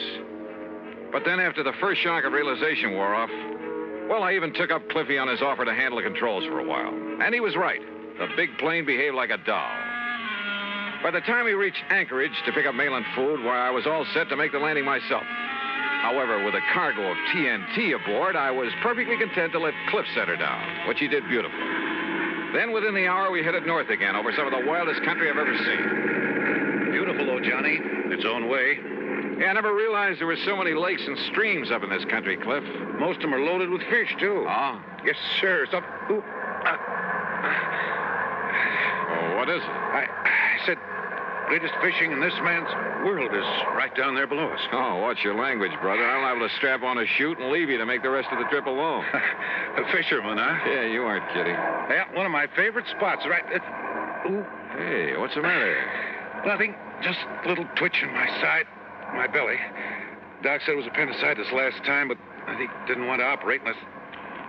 But then after the first shock of realization wore off, well, I even took up Cliffy on his offer to handle the controls for a while. And he was right. The big plane behaved like a doll. By the time we reached Anchorage to pick up mail and food, why, I was all set to make the landing myself. However, with a cargo of TNT aboard, I was perfectly content to let Cliff set her down, which he did beautifully. Then, within the hour, we headed north again over some of the wildest country I've ever seen. Beautiful, though, Johnny. Its own way. Yeah, I never realized there were so many lakes and streams up in this country, Cliff. Most of them are loaded with fish, too. Oh? Yes, sir. Oh, what is it? I said, greatest fishing in this man's world is right down there below us. Oh, watch your language, brother. I'm liable to strap on a chute and leave you to make the rest of the trip alone. A fisherman, huh? Yeah, you aren't kidding. Yeah, one of my favorite spots, right? Ooh. Hey, what's the matter? Nothing. Just a little twitch in my side, my belly. Doc said it was appendicitis last time, but I think didn't want to operate unless...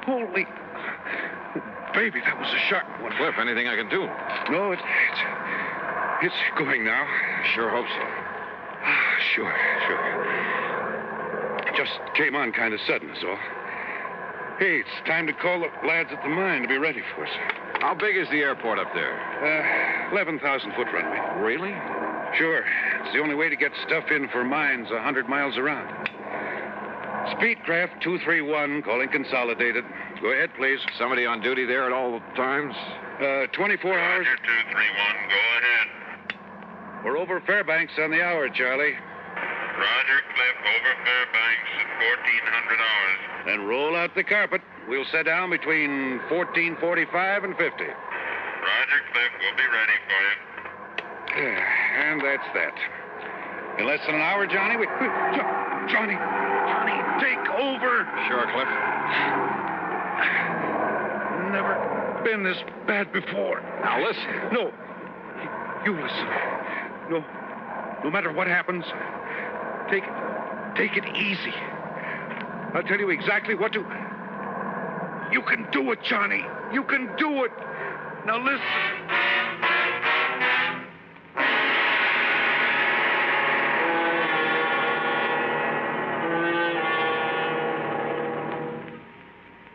Holy... Baby, that was a sharp one. Cliff, anything I can do? No, it's going now. Sure hope so. Sure. It just came on kind of sudden, so. Hey, it's time to call the lads at the mine to be ready for us. How big is the airport up there? 11,000-foot runway. Really? Sure. It's the only way to get stuff in for mines 100 miles around. Speedcraft 231, calling consolidated. Go ahead, please. Somebody on duty there at all times? 24 hours. Roger, 231, go ahead. We're over Fairbanks on the hour, Charlie. Roger, Cliff, over Fairbanks at 1400 hours. Then roll out the carpet. We'll set down between 14:45 and 50. Roger, Cliff, we'll be ready for you. And that's that. In less than an hour, Johnny, Johnny, take over. Sure, Cliff. Never been this bad before. Now, listen. No. You listen. No matter what happens, take it easy. I'll tell you exactly what to... You can do it, Johnny. You can do it. Now, listen.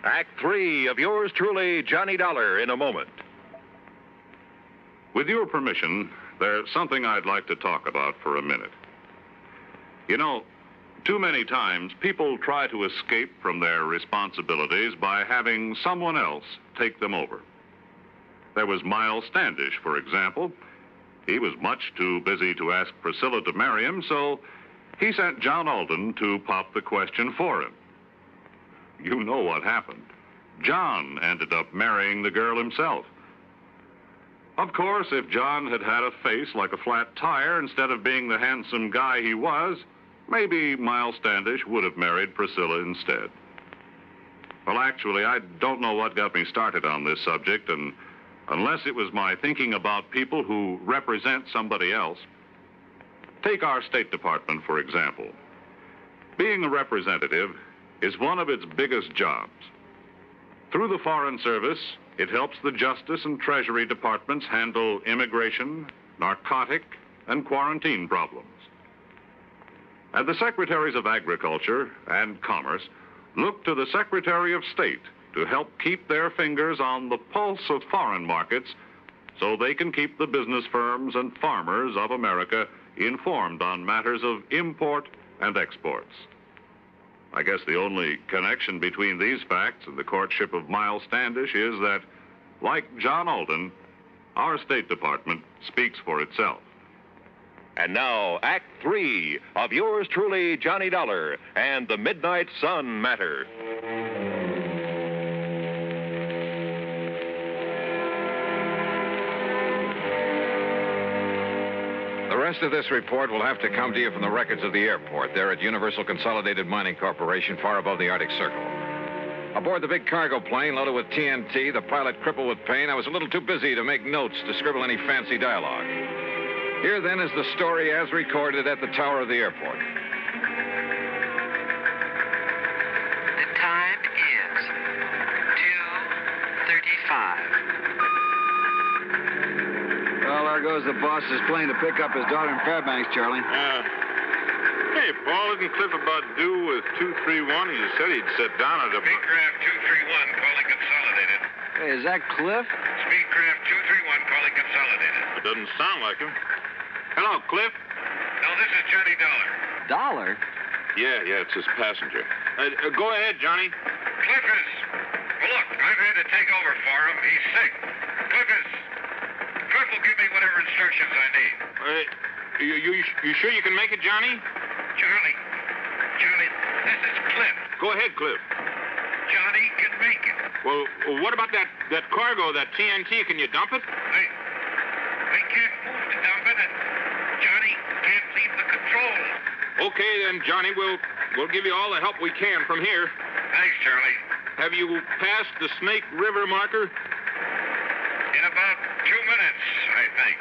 Act 3 of yours truly, Johnny Dollar, in a moment. With your permission, there's something I'd like to talk about for a minute. You know, too many times people try to escape from their responsibilities by having someone else take them over. There was Miles Standish, for example. He was much too busy to ask Priscilla to marry him, so he sent John Alden to pop the question for him. You know what happened. John ended up marrying the girl himself. Of course, if John had had a face like a flat tire instead of being the handsome guy he was, maybe Miles Standish would have married Priscilla instead. Well, actually, I don't know what got me started on this subject, and unless it was my thinking about people who represent somebody else. Take our State Department, for example. Being a representative is one of its biggest jobs. Through the Foreign Service, it helps the Justice and Treasury Departments handle immigration, narcotic, and quarantine problems. And the Secretaries of Agriculture and Commerce look to the Secretary of State to help keep their fingers on the pulse of foreign markets so they can keep the business firms and farmers of America informed on matters of import and exports. I guess the only connection between these facts and the courtship of Miles Standish is that, like John Alden, our State Department speaks for itself. And now, Act 3 of yours truly, Johnny Dollar, and the Midnight Sun Matter. The rest of this report will have to come to you from the records of the airport there at Universal Consolidated Mining Corporation, far above the Arctic Circle. Aboard the big cargo plane loaded with TNT, the pilot crippled with pain, I was a little too busy to make notes to scribble any fancy dialogue. Here, then, is the story as recorded at the tower of the airport. The time is 2:35. Well, there goes the boss's plane to pick up his daughter in Fairbanks, Charlie. Hey, Paul, isn't Cliff about due with 231? He said he'd sit down at a... Speedcraft 231 calling Consolidated. Hey, is that Cliff? Speedcraft 231 calling Consolidated. It doesn't sound like him. Hello, Cliff? No, this is Johnny Dollar. Dollar? Yeah, it's his passenger. Go ahead, Johnny. Cliff is... Well, look, I've had to take over for him. He's sick. Cliff will give me whatever instructions I need. You sure you can make it, Johnny? Johnny, this is Cliff. Go ahead, Cliff. Johnny can make it. Well, what about that cargo, that TNT? Can you dump it? I can't move to dump it, and Johnny can't leave the control. Okay, then, Johnny, we'll give you all the help we can from here. Thanks, Charlie. Have you passed the Snake River marker? In about 2 minutes, I think.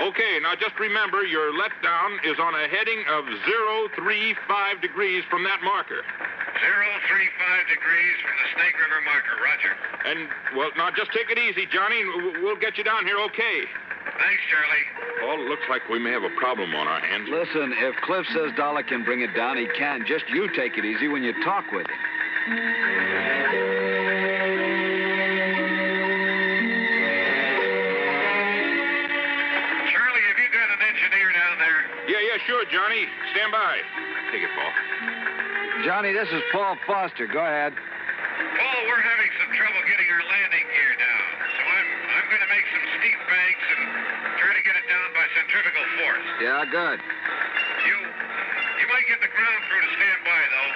Okay, now just remember your letdown is on a heading of 035 degrees from that marker. 035 degrees from the Snake River marker, roger. And, well, now just take it easy, Johnny, and we'll get you down here okay. Thanks, Charlie. Paul, it looks like we may have a problem on our hands. Listen, if Cliff says Dollar can bring it down, he can. Just you take it easy when you talk with him. Charlie, have you got an engineer down there? Yeah, sure, Johnny. Stand by. Take it, Paul. Johnny, this is Paul Foster. Go ahead. Paul, we're having some trouble getting our landing gear down. So I'm going to make some steep banks and try to get it down by centrifugal force. Yeah, good. You might get the ground crew to stand by, though,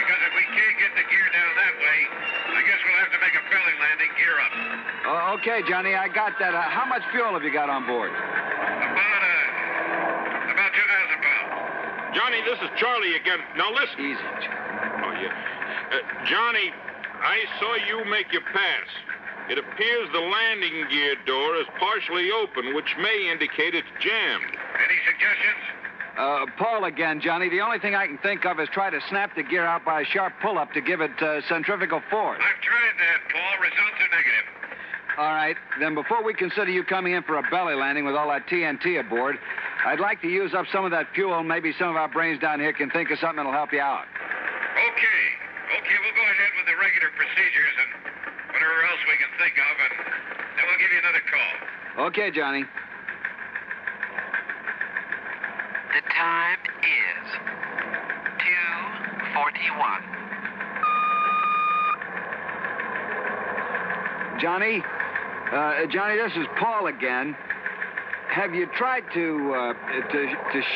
because if we can't get the gear down that way, I guess we'll have to make a belly landing gear up. Okay, Johnny, I got that. How much fuel have you got on board? About 2,000 pounds. Johnny, this is Charlie again. Now, listen. Easy, Charlie. Oh, yeah. Johnny, I saw you make your pass. It appears the landing gear door is partially open, which may indicate it's jammed. Any suggestions? Paul again, Johnny. The only thing I can think of is try to snap the gear out by a sharp pull-up to give it centrifugal force. I've tried that, Paul. Results are negative. All right. Then before we consider you coming in for a belly landing with all that TNT aboard, I'd like to use up some of that fuel. Maybe some of our brains down here can think of something that'll help you out. Okay, we'll go ahead with the regular procedures and whatever else we can think of, and then we'll give you another call. Okay, Johnny. The time is 2:41. Johnny, this is Paul again. Have you tried to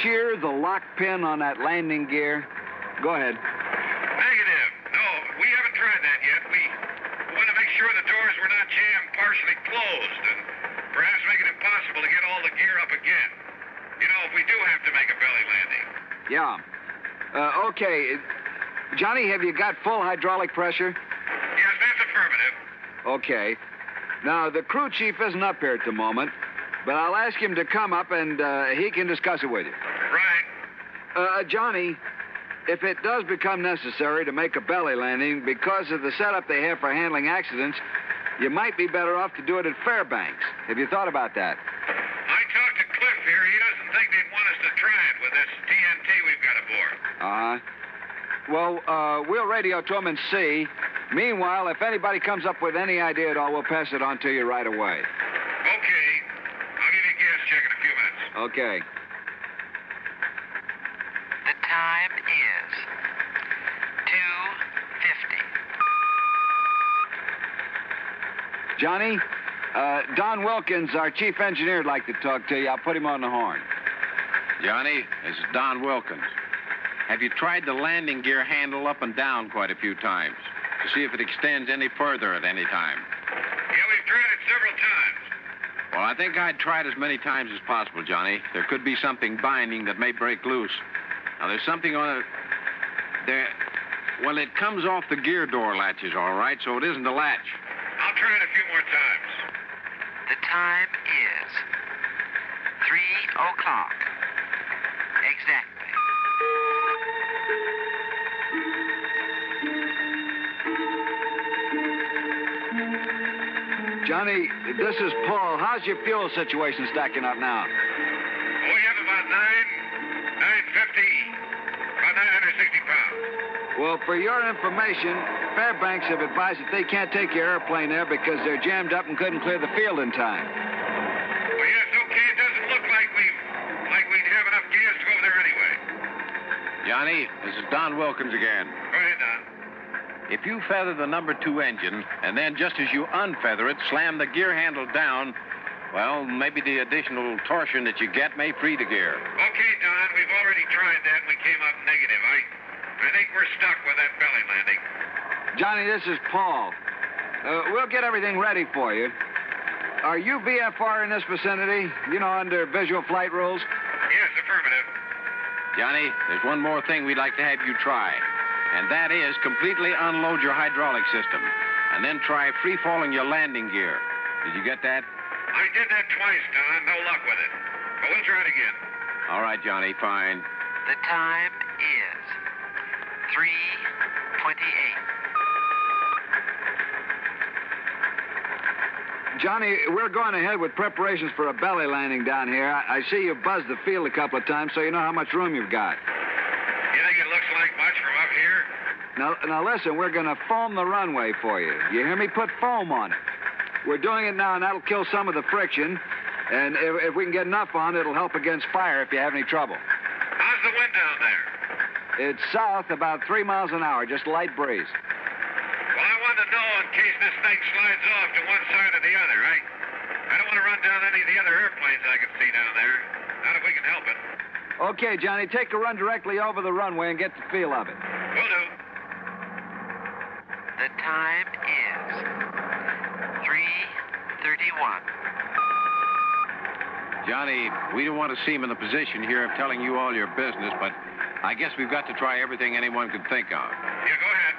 shear the lock pin on that landing gear? Go ahead. Negative. No, we haven't tried that yet. We want to make sure the doors were not jammed partially closed and perhaps make it impossible to get all the gear up again. You know, if we do have to make a belly landing. Yeah. Okay. Johnny, have you got full hydraulic pressure? Affirmative. Okay. Now, the crew chief isn't up here at the moment, but I'll ask him to come up and he can discuss it with you. Right. Johnny, if it does become necessary to make a belly landing because of the setup they have for handling accidents, you might be better off to do it at Fairbanks. Have you thought about that? I talked to Cliff here. He doesn't think they'd want us to try it with this TNT we've got aboard. Well, we'll radio to him and see. Meanwhile, if anybody comes up with any idea at all, we'll pass it on to you right away. Okay. I'll give you a gas check in a few minutes. Okay. The time is 2:50. Johnny, Don Wilkins, our chief engineer, would like to talk to you. I'll put him on the horn. Johnny, this is Don Wilkins. Have you tried the landing gear handle up and down quite a few times to see if it extends any further at any time? Yeah, we've tried it several times. Well, I think I'd try it as many times as possible, Johnny. There could be something binding that may break loose. Now, there's something on it. Well, it comes off the gear door latches, all right, so it isn't a latch. I'll try it a few more times. The time is 3 o'clock. Exactly. Johnny, this is Paul. How's your fuel situation stacking up now? Oh, we have about 950, about 960 pounds. Well, for your information, Fairbanks have advised that they can't take your airplane there because they're jammed up and couldn't clear the field in time. Well, yes, okay. It doesn't look like we'd have enough gas to go over there anyway. Johnny, this is Don Wilkins again. Go ahead, Don. If you feather the number 2 engine, and then just as you unfeather it, slam the gear handle down, well, maybe the additional torsion that you get may free the gear. Okay, Don, we've already tried that and we came up negative. I think we're stuck with that belly landing. Johnny, this is Paul. We'll get everything ready for you. Are you VFR in this vicinity? You know, under visual flight rules? Yes, affirmative. Johnny, there's one more thing we'd like to have you try, and that is completely unload your hydraulic system, and then try free-falling your landing gear. Did you get that? I did that twice, Don. No luck with it. But we'll try it again. All right, Johnny, fine. The time is 3:28. Johnny, we're going ahead with preparations for a belly landing down here. I see you buzzed the field a couple of times, so you know how much room you've got. You think it looks like much from up here? Now listen, we're going to foam the runway for you. You hear me? Put foam on it. We're doing it now, and that'll kill some of the friction. And if we can get enough on, it'll help against fire if you have any trouble. How's the wind down there? It's south about 3 miles an hour, just light breeze. Well, I want to know in case this thing slides off to one side or the other. I don't want to run down any of the other airplanes I can see down there. Not if we can help it. Okay, Johnny, take a run directly over the runway and get the feel of it. Will do. The time is 3:31. Johnny, we don't want to seem in the position here of telling you all your business, but I guess we've got to try everything anyone could think of. Yeah, go ahead.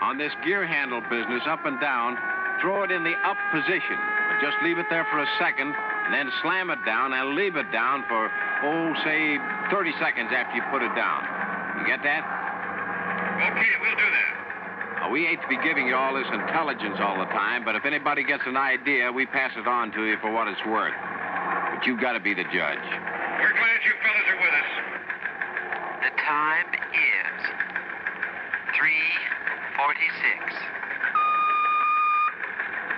On this gear handle business, up and down, throw it in the up position. But just leave it there for a second, and then slam it down and leave it down for, say 30 seconds after you put it down. You get that? Okay, we'll do that. We hate to be giving you all this intelligence all the time, but if anybody gets an idea, we pass it on to you for what it's worth. But you've got to be the judge. We're glad you fellas are with us. The time is 3:46.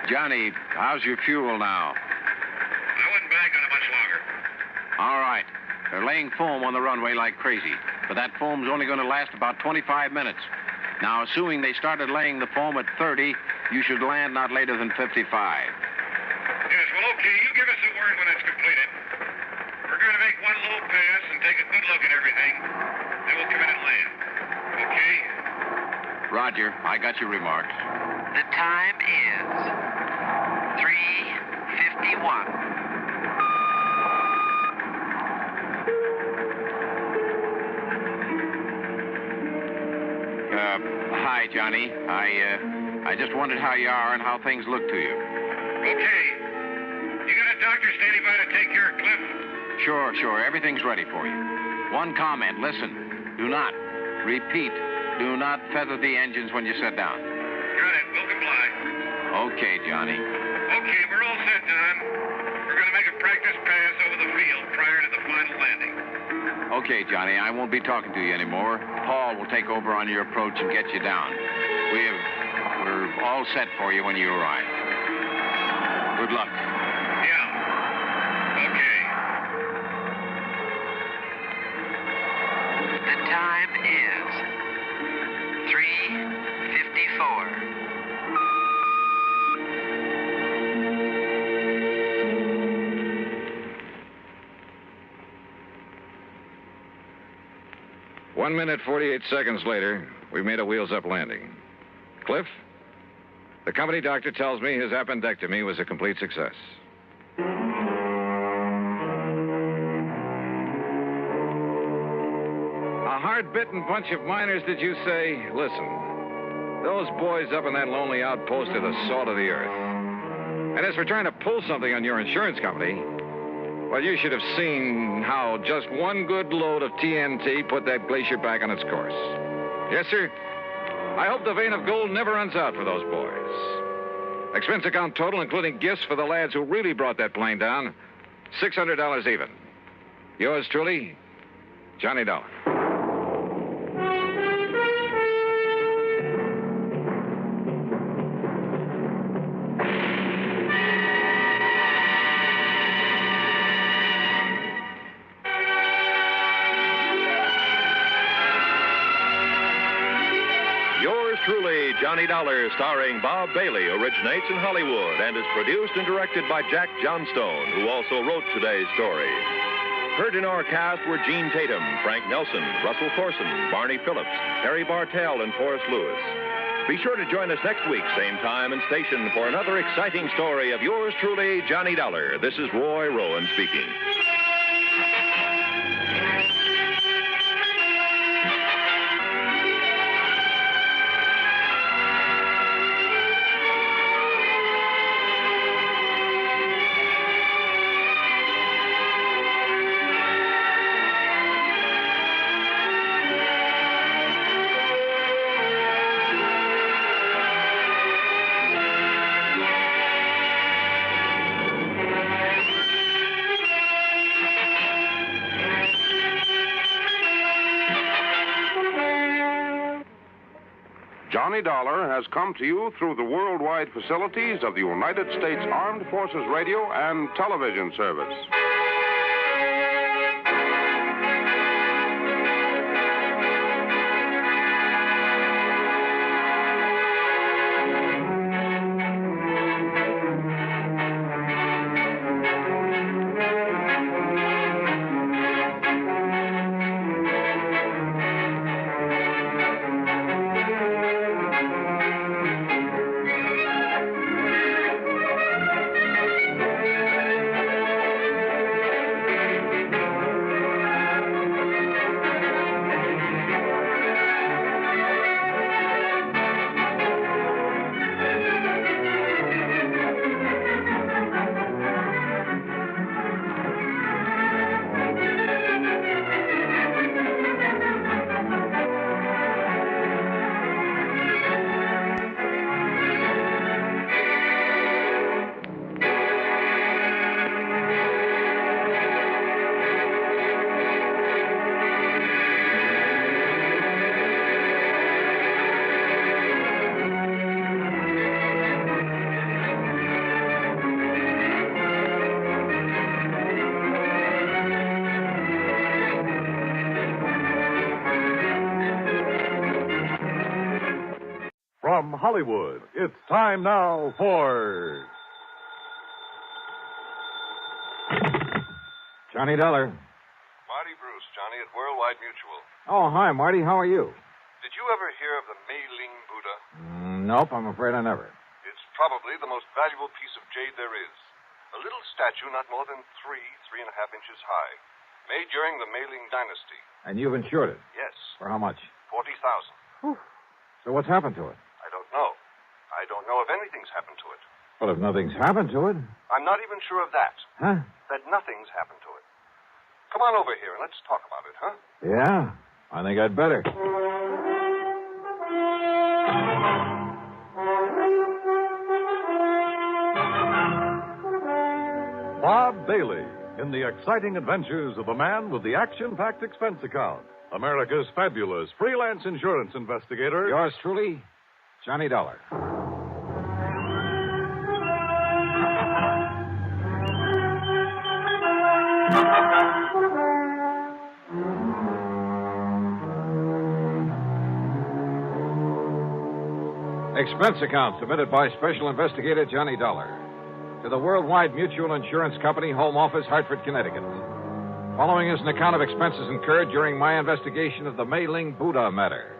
Johnny, how's your fuel now? I wouldn't bank on it much longer. All right. They're laying foam on the runway like crazy, but that foam's only going to last about 25 minutes. Now, assuming they started laying the foam at 30, you should land not later than 55. Yes, well, okay. You give us a word when it's completed. We're going to make one low pass and take a good look at everything. Then we'll come in and land. Okay? Roger. I got your remarks. The time is 3:51. Hi, Johnny. I just wondered how you are and how things look to you. Okay. You got a doctor standing by to take care of Cliff? Sure. Everything's ready for you. One comment. Listen. Do not, repeat, do not feather the engines when you sit down. Got it. We'll comply. Okay, Johnny. Okay, we're all set, Don. We're going to make a practice pass over the field prior to the final landing. Okay, Johnny, I won't be talking to you anymore. Paul will take over on your approach and get you down. We're all set for you when you arrive. Good luck. Yeah. Okay. The time is 3:54. One minute, 48 seconds later, we made a wheels-up landing. Cliff? The company doctor tells me his appendectomy was a complete success. A hard-bitten bunch of miners, did you say? Listen, those boys up in that lonely outpost are the salt of the earth. And as for trying to pull something on your insurance company, well, you should have seen how just one good load of TNT put that glacier back on its course. Yes, sir? I hope the vein of gold never runs out for those boys. Expense account total, including gifts for the lads who really brought that plane down, $600 even. Yours truly, Johnny Dollar. Truly, Johnny Dollar, starring Bob Bailey, originates in Hollywood and is produced and directed by Jack Johnstone, who also wrote today's story. Heard in our cast were Gene Tatum, Frank Nelson, Russell Thorson, Barney Phillips, Harry Bartell, and Forrest Lewis. Be sure to join us next week, same time and station, for another exciting story of yours truly, Johnny Dollar. This is Roy Rowan speaking. Johnny Dollar has come to you through the worldwide facilities of the United States Armed Forces Radio and Television Service. From Hollywood, it's time now for Johnny Dollar. Marty Bruce, Johnny, at Worldwide Mutual. Oh, hi, Marty. How are you? Did you ever hear of the Mei-Ling Buddha? Nope, I'm afraid I never. It's probably the most valuable piece of jade there is. A little statue not more than 3.5 inches high. Made during the Mei-Ling dynasty. And you've insured it? Yes. For how much? $40,000. So what's happened to it? I don't know. I anything's happened to it. Well, if nothing's happened to it. I'm not even sure of that. Huh? That nothing's happened to it. Come on over here and let's talk about it, huh? Yeah, I think I'd better. Bob Bailey in the exciting adventures of the man with the action-packed expense account. America's fabulous freelance insurance investigator. Yours truly, Johnny Dollar. Expense account submitted by Special Investigator Johnny Dollar to the Worldwide Mutual Insurance Company, Home Office, Hartford, Connecticut. Following is an account of expenses incurred during my investigation of the Mei-Ling Buddha matter.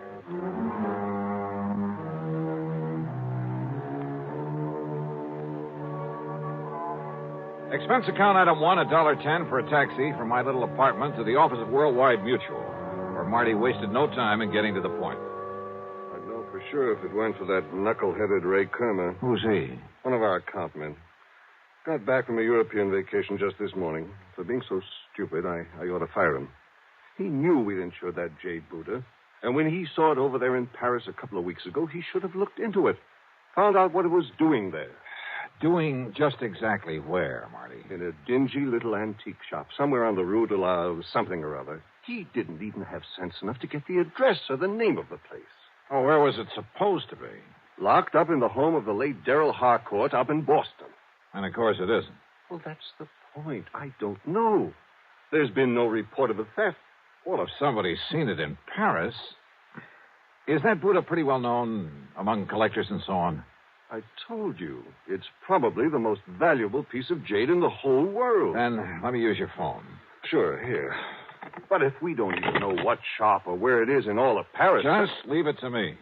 Expense account item 1, $1.10 for a taxi from my little apartment to the office of Worldwide Mutual, where Marty wasted no time in getting to the point. I'd know for sure if it weren't for that knuckle-headed Ray Kermer. Who's he? One of our account men. Got back from a European vacation just this morning. For being so stupid, I ought to fire him. He knew we'd insured that jade Buddha. And when he saw it over there in Paris a couple of weeks ago, he should have looked into it. Found out what it was doing there. Doing just exactly where, Marty? In a dingy little antique shop, somewhere on the Rue de la something or other. He didn't even have sense enough to get the address or the name of the place. Oh, where was it supposed to be? Locked up in the home of the late Darrell Harcourt up in Boston. And of course it isn't. Well, that's the point. I don't know. There's been no report of a theft. Well, if somebody's seen it in Paris... Is that Buddha pretty well known among collectors and so on? I told you. It's probably the most valuable piece of jade in the whole world. Then let me use your phone. Sure, here. But if we don't even know what shop or where it is in all of Paris... Just leave it to me.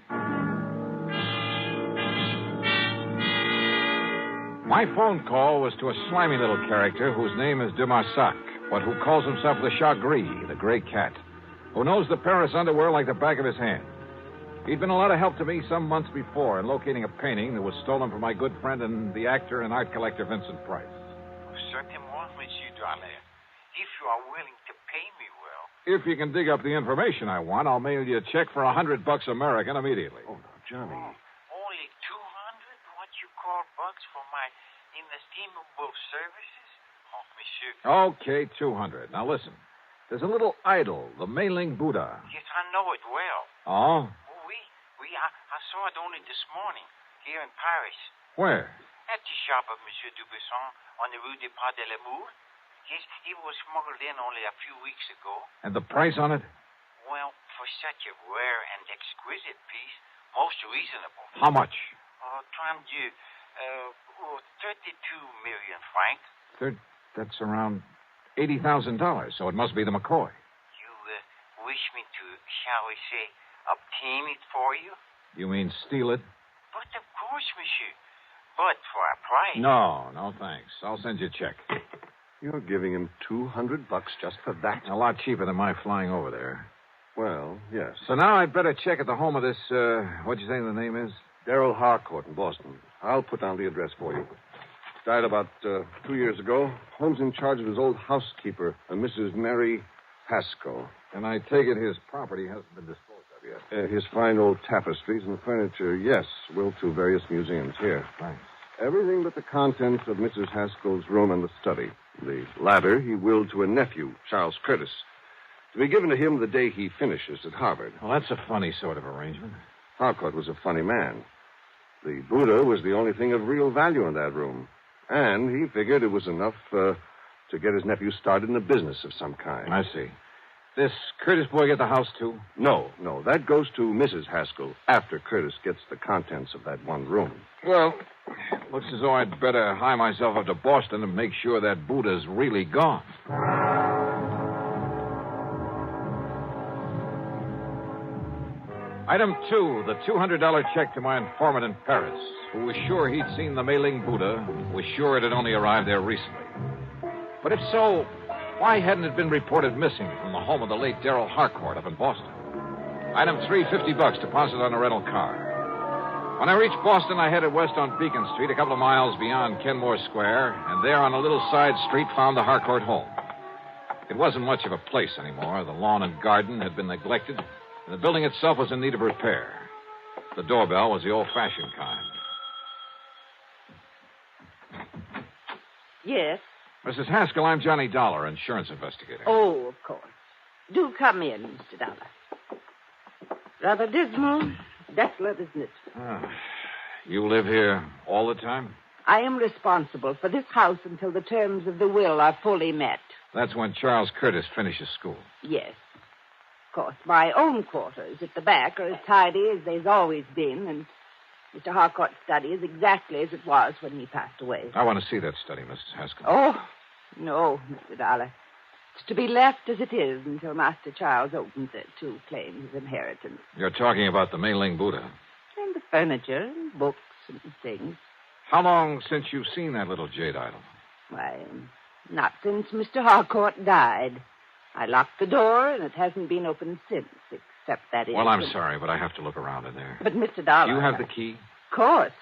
My phone call was to a slimy little character whose name is de Marsac, but who calls himself the Chat Gris, the gray cat, who knows the Paris underworld like the back of his hand. He'd been a lot of help to me some months before in locating a painting that was stolen from my good friend and the actor and art collector Vincent Price. Certainement, Monsieur Dollar. If you are willing to pay me well. If you can dig up the information I want, I'll mail you a check for $100 American immediately. Oh, no, Johnny. Only 200? What you call bucks for my inestimable services? Oh, Monsieur. Okay, 200. Now listen. There's a little idol, the Mei-Ling Buddha. Yes, I know it well. Oh? I saw it only this morning, here in Paris. Where? At the shop of Monsieur Dubuisson on the Rue des Pas de l'Amour. Yes, it was smuggled in only a few weeks ago. And the price on it? Well, for such a rare and exquisite piece, most reasonable. How much? 32 million francs. That's around $80,000, so it must be the McCoy. You wish me to, shall we say, obtain it for you? You mean steal it? But of course, monsieur. But for a price. No, thanks. I'll send you a check. You're giving him $200 just for that? A lot cheaper than my flying over there. Well, yes. So now I'd better check at the home of this, what'd you say the name is? Darrell Harcourt in Boston. I'll put down the address for you. Died about 2 years ago. Home's in charge of his old housekeeper, a Mrs. Mary Haskell. And I take it his property hasn't been disposed of yet. His fine old tapestries and furniture, yes, will to various museums here. Thanks. Everything but the contents of Mrs. Haskell's room and the study. The latter he willed to a nephew, Charles Curtis, to be given to him the day he finishes at Harvard. Well, that's a funny sort of arrangement. Harcourt was a funny man. The Buddha was the only thing of real value in that room. And he figured it was enough to get his nephew started in a business of some kind. I see. This Curtis boy get the house, too? No. That goes to Mrs. Haskell after Curtis gets the contents of that one room. Well, looks as though I'd better hie myself up to Boston and make sure that Buddha's really gone. Item 2, the $200 check to my informant in Paris, who was sure he'd seen the Mei-Ling Buddha, was sure it had only arrived there recently. But if so, why hadn't it been reported missing from the home of the late Darrell Harcourt up in Boston? Item 3, $50 deposit on a rental car. When I reached Boston, I headed west on Beacon Street, a couple of miles beyond Kenmore Square, and there on a little side street found the Harcourt home. It wasn't much of a place anymore. The lawn and garden had been neglected, and the building itself was in need of repair. The doorbell was the old-fashioned kind. Yes? Mrs. Haskell, I'm Johnny Dollar, insurance investigator. Oh, of course. Do come in, Mr. Dollar. Rather dismal, desolate, isn't it? You live here all the time? I am responsible for this house until the terms of the will are fully met. That's when Charles Curtis finishes school. Yes. Of course, my own quarters at the back are as tidy as they've always been, and Mr. Harcourt's study is exactly as it was when he passed away. I want to see that study, Mrs. Haskell. Oh, no, Mr. Dollar. It's to be left as it is until Master Charles opens it to claim his inheritance. You're talking about the Mei-Ling Buddha. And the furniture and books and things. How long since you've seen that little jade idol? Why, not since Mr. Harcourt died. I locked the door, and it hasn't been opened since, except that Well, I'm sorry, but I have to look around in there. But, Mr. Dollar... You have the key? Of course.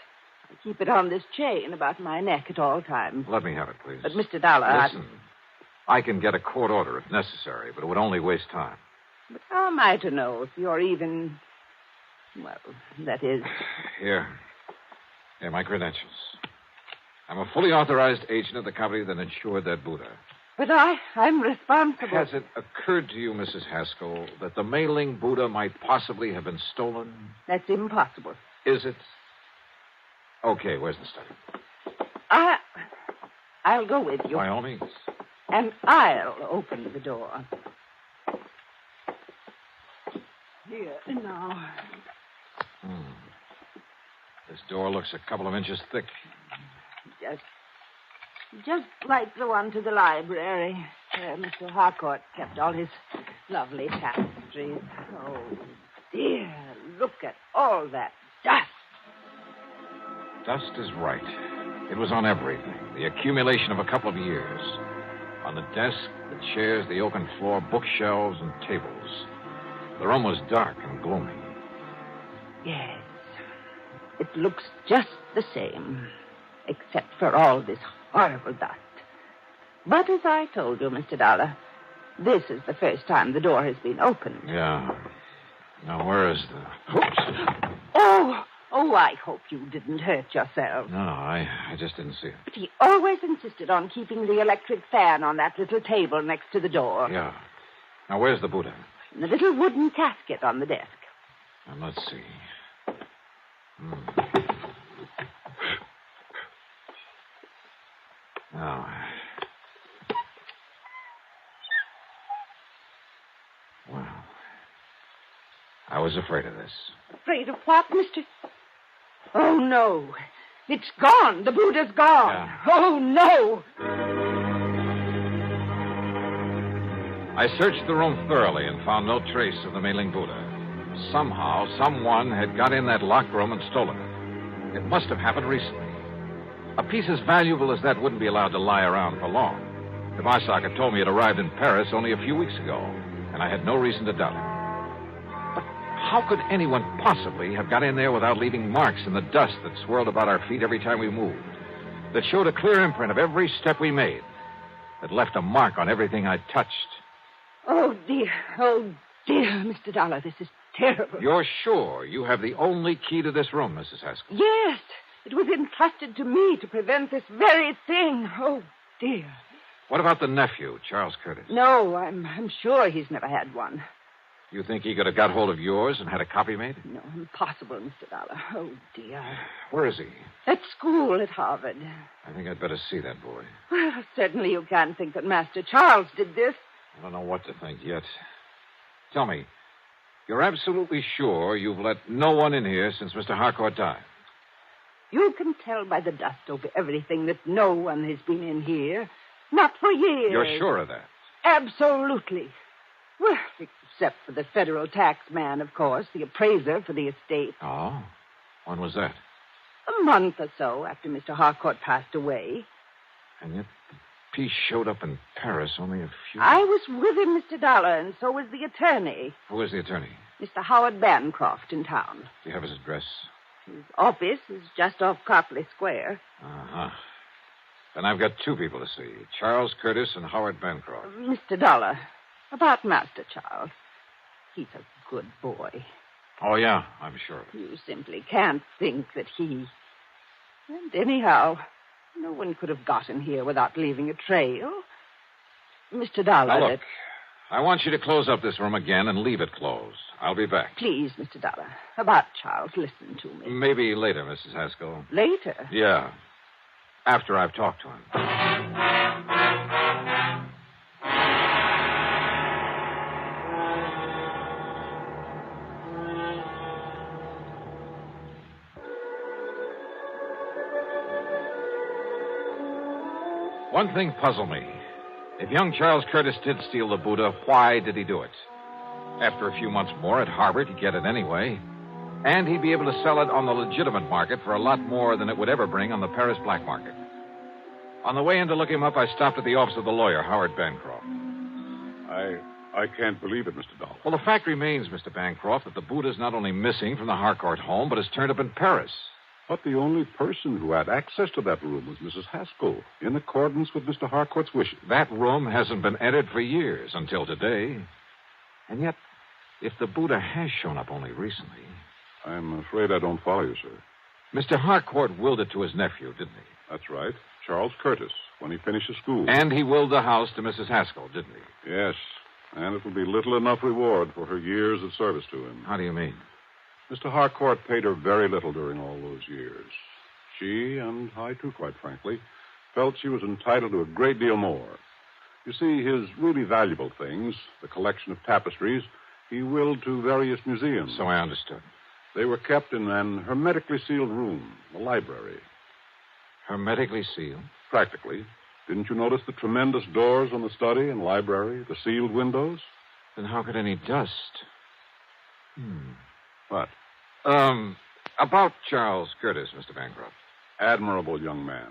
I keep it on this chain about my neck at all times. Let me have it, please. But, Mr. Dollar... Listen, I can get a court order if necessary, but it would only waste time. But how am I to know if you're even... Well, that is... Here, my credentials. I'm a fully authorized agent of the company that insured that Buddha. But I'm responsible. Has it occurred to you, Mrs. Haskell, that the Mei-Ling Buddha might possibly have been stolen? That's impossible. Is it? Okay, where's the study? I'll go with you. By all means. And I'll open the door. Here, now. This door looks a couple of inches thick. Just like the one to the library, where Mr. Harcourt kept all his lovely tapestries. Oh, dear, look at all that dust. Dust is right. It was on everything. The accumulation of a couple of years. On the desk, the chairs, the oaken floor, bookshelves, and tables. The room was dark and gloomy. Yes. It looks just the same, except for all this horrible dust. But as I told you, Mr. Dollar, this is the first time the door has been opened. Yeah. Now, where is the... Oops. Oh, I hope you didn't hurt yourself. No, I just didn't see it. But he always insisted on keeping the electric fan on that little table next to the door. Yeah. Now, where's the Buddha? In the little wooden casket on the desk. Now, let's see. Now. Well, I was afraid of this. Afraid of what, Mr... Oh, no. It's gone. The Buddha's gone. Yeah. Oh, no. I searched the room thoroughly and found no trace of the Mei-Ling Buddha. Somehow, someone had got in that locked room and stolen it. It must have happened recently. A piece as valuable as that wouldn't be allowed to lie around for long. The Barsock had told me it arrived in Paris only a few weeks ago, and I had no reason to doubt it. But how could anyone possibly have got in there without leaving marks in the dust that swirled about our feet every time we moved? That showed a clear imprint of every step we made. That left a mark on everything I touched. Oh, dear, Mr. Dollar, this is terrible. You're sure you have the only key to this room, Mrs. Haskell? Yes, it was entrusted to me to prevent this very thing. Oh, dear. What about the nephew, Charles Curtis? No, I'm sure he's never had one. You think he could have got hold of yours and had a copy made? No, impossible, Mr. Dollar. Oh, dear. Where is he? At school at Harvard. I think I'd better see that boy. Well, certainly you can't think that Master Charles did this. I don't know what to think yet. Tell me, you're absolutely sure you've let no one in here since Mr. Harcourt died? You can tell by the dust over everything that no one has been in here. Not for years. You're sure of that? Absolutely. Well, except for the federal tax man, of course, the appraiser for the estate. Oh? When was that? A month or so after Mr. Harcourt passed away. And yet the piece showed up in Paris only a few... I was with him, Mr. Dollar, and so was the attorney. Who is the attorney? Mr. Howard Bancroft in town. Do you have his address? His office is just off Copley Square. Uh-huh. Then I've got two people to see, Charles Curtis and Howard Bancroft. Mr. Dollar, about Master Charles. He's a good boy. Oh, yeah, I'm sure of it. You simply can't think that he... And anyhow, no one could have gotten here without leaving a trail. Mr. Dollar... Now, look, I want you to close up this room again and leave it closed. I'll be back. Please, Mr. Dollar, about Charles, listen to me. Maybe later, Mrs. Haskell. Later? Yeah, after I've talked to him. One thing puzzled me. If young Charles Curtis did steal the Buddha, why did he do it? After a few months more at Harvard, he'd get it anyway. And he'd be able to sell it on the legitimate market for a lot more than it would ever bring on the Paris black market. On the way in to look him up, I stopped at the office of the lawyer, Howard Bancroft. I can't believe it, Mr. Dollar. Well, the fact remains, Mr. Bancroft, that the Buddha's not only missing from the Harcourt home, but has turned up in Paris. But the only person who had access to that room was Mrs. Haskell, in accordance with Mr. Harcourt's wishes. That room hasn't been entered for years, until today. And yet, if the Buddha has shown up only recently... I'm afraid I don't follow you, sir. Mr. Harcourt willed it to his nephew, didn't he? That's right. Charles Curtis, when he finishes school. And he willed the house to Mrs. Haskell, didn't he? Yes. And it will be little enough reward for her years of service to him. How do you mean? Mr. Harcourt paid her very little during all those years. She, and I too, quite frankly, felt she was entitled to a great deal more. You see, his really valuable things, the collection of tapestries, he willed to various museums. So I understood. They were kept in an hermetically sealed room, the library. Hermetically sealed? Practically. Didn't you notice the tremendous doors on the study and library, the sealed windows? Then how could any dust... What? About Charles Curtis, Mr. Bancroft. Admirable young man.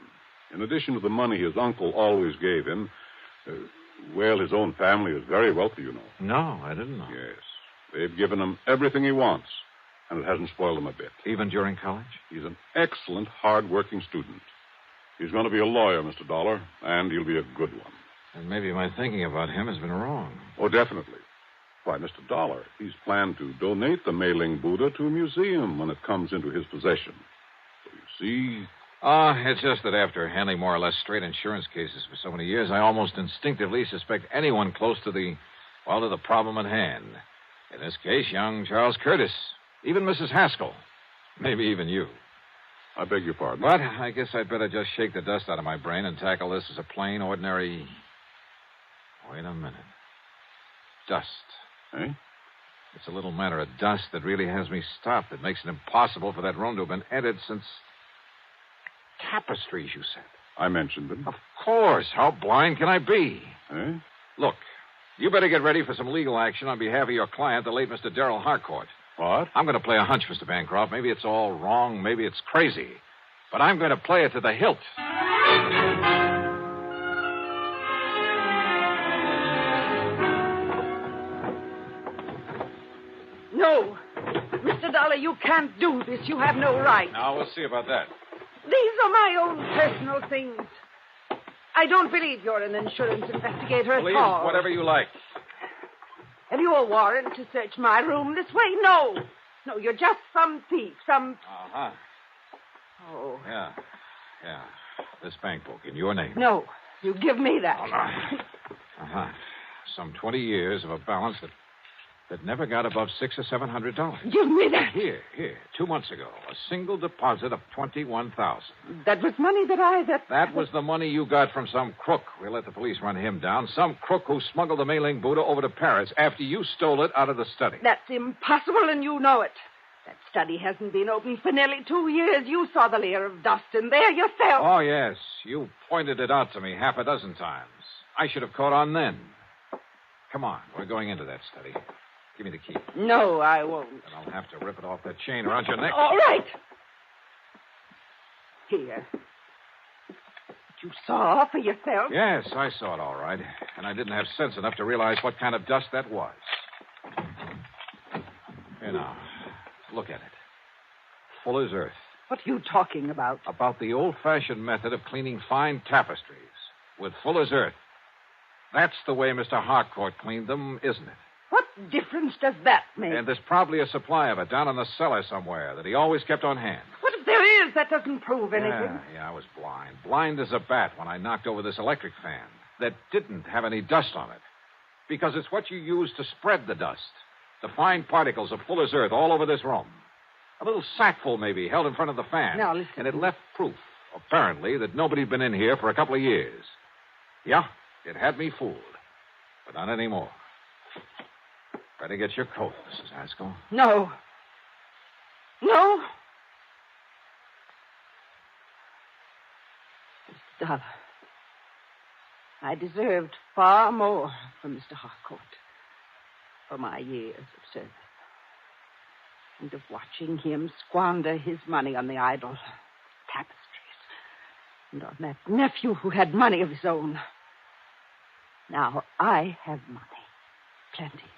In addition to the money his uncle always gave him, his own family is very wealthy, you know. No, I didn't know. Yes. They've given him everything he wants, and it hasn't spoiled him a bit. Even during college? He's an excellent, hard-working student. He's going to be a lawyer, Mr. Dollar, and he'll be a good one. And maybe my thinking about him has been wrong. Oh, definitely. Why, Mr. Dollar, he's planned to donate the Mei-Ling Buddha to a museum when it comes into his possession. So you see... It's just that after handling more or less straight insurance cases for so many years, I almost instinctively suspect anyone close to the problem at hand. In this case, young Charles Curtis. Even Mrs. Haskell. Maybe even you. I beg your pardon. But I guess I'd better just shake the dust out of my brain and tackle this as a plain, ordinary... Wait a minute. Dust. Eh? It's a little matter of dust that really has me stopped. It makes it impossible for that room to have been entered since... Tapestries, you said. I mentioned them. Of course. How blind can I be? Eh? Look, you better get ready for some legal action on behalf of your client, the late Mr. Darrell Harcourt. What? I'm going to play a hunch, Mr. Bancroft. Maybe it's all wrong. Maybe it's crazy. But I'm going to play it to the hilt. No. Mr. Dollar, you can't do this. You have no right. Now, we'll see about that. These are my own personal things. I don't believe you're an insurance investigator at Believe all. whatever you like. Have you a warrant to search my room this way? No. No, you're just some thief, some... Uh-huh. Oh. Yeah. This bank book in your name. No, you give me that. Oh, no. Uh-huh. Some 20 years of a balance that never got above $600 or $700. Give me that. Here. 2 months ago, a single deposit of $21,000. That was money That was the money you got from some crook. We'll let the police run him down. Some crook who smuggled the Mei-Ling Buddha over to Paris after you stole it out of the study. That's impossible, and you know it. That study hasn't been open for nearly 2 years. You saw the layer of dust in there yourself. Oh, yes. You pointed it out to me half a dozen times. I should have caught on then. Come on. We're going into that study. Give me the key. No, I won't. Then I'll have to rip it off that chain around your neck. All right. Here. You saw for yourself? Yes, I saw it all right. And I didn't have sense enough to realize what kind of dust that was. Here now. Look at it. full as earth. What are you talking about? About the old-fashioned method of cleaning fine tapestries with fuller's earth. That's the way Mr. Harcourt cleaned them, isn't it? What difference does that make? And there's probably a supply of it down in the cellar somewhere that he always kept on hand. What if there is? That doesn't prove anything. Yeah, I was blind. Blind as a bat when I knocked over this electric fan that didn't have any dust on it. Because it's what you use to spread the dust. The fine particles of fuller's earth all over this room. A little sackful, maybe, held in front of the fan. Now, listen. And it left proof, apparently, that nobody'd been in here for a couple of years. Yeah, it had me fooled. But not anymore. Better get your coat, Mrs. Haskell. No. No. Mr. Dollar, I deserved far more from Mr. Harcourt for my years of service. And of watching him squander his money on the idle tapestries. And on that nephew who had money of his own. Now I have money. Plenty.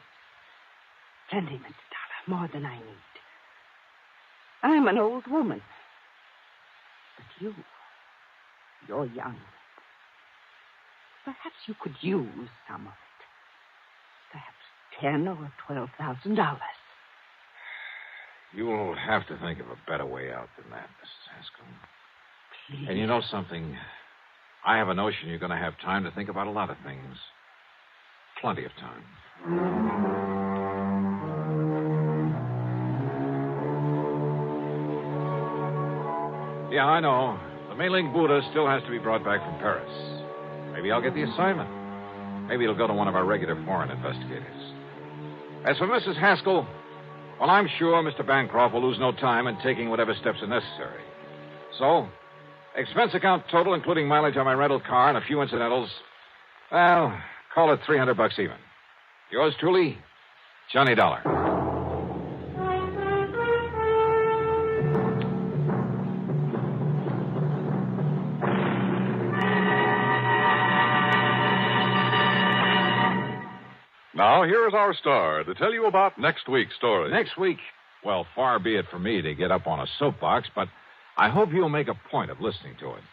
Plenty, Mr. Dollar. More than I need. I'm an old woman. But you're young. Perhaps you could use some of it. Perhaps $10,000 or $12,000. You'll have to think of a better way out than that, Mrs. Haskell. Please. And you know something? I have a notion you're going to have time to think about a lot of things. Plenty of time. Yeah, I know. The Mei-Ling Buddha still has to be brought back from Paris. Maybe I'll get the assignment. Maybe it'll go to one of our regular foreign investigators. As for Mrs. Haskell, well, I'm sure Mr. Bancroft will lose no time in taking whatever steps are necessary. So, expense account total, including mileage on my rental car and a few incidentals, well, call it $300 even. Yours truly, Johnny Dollar. Now, here is our star to tell you about next week's story. Next week? Well, far be it from me to get up on a soapbox, but I hope you'll make a point of listening to it.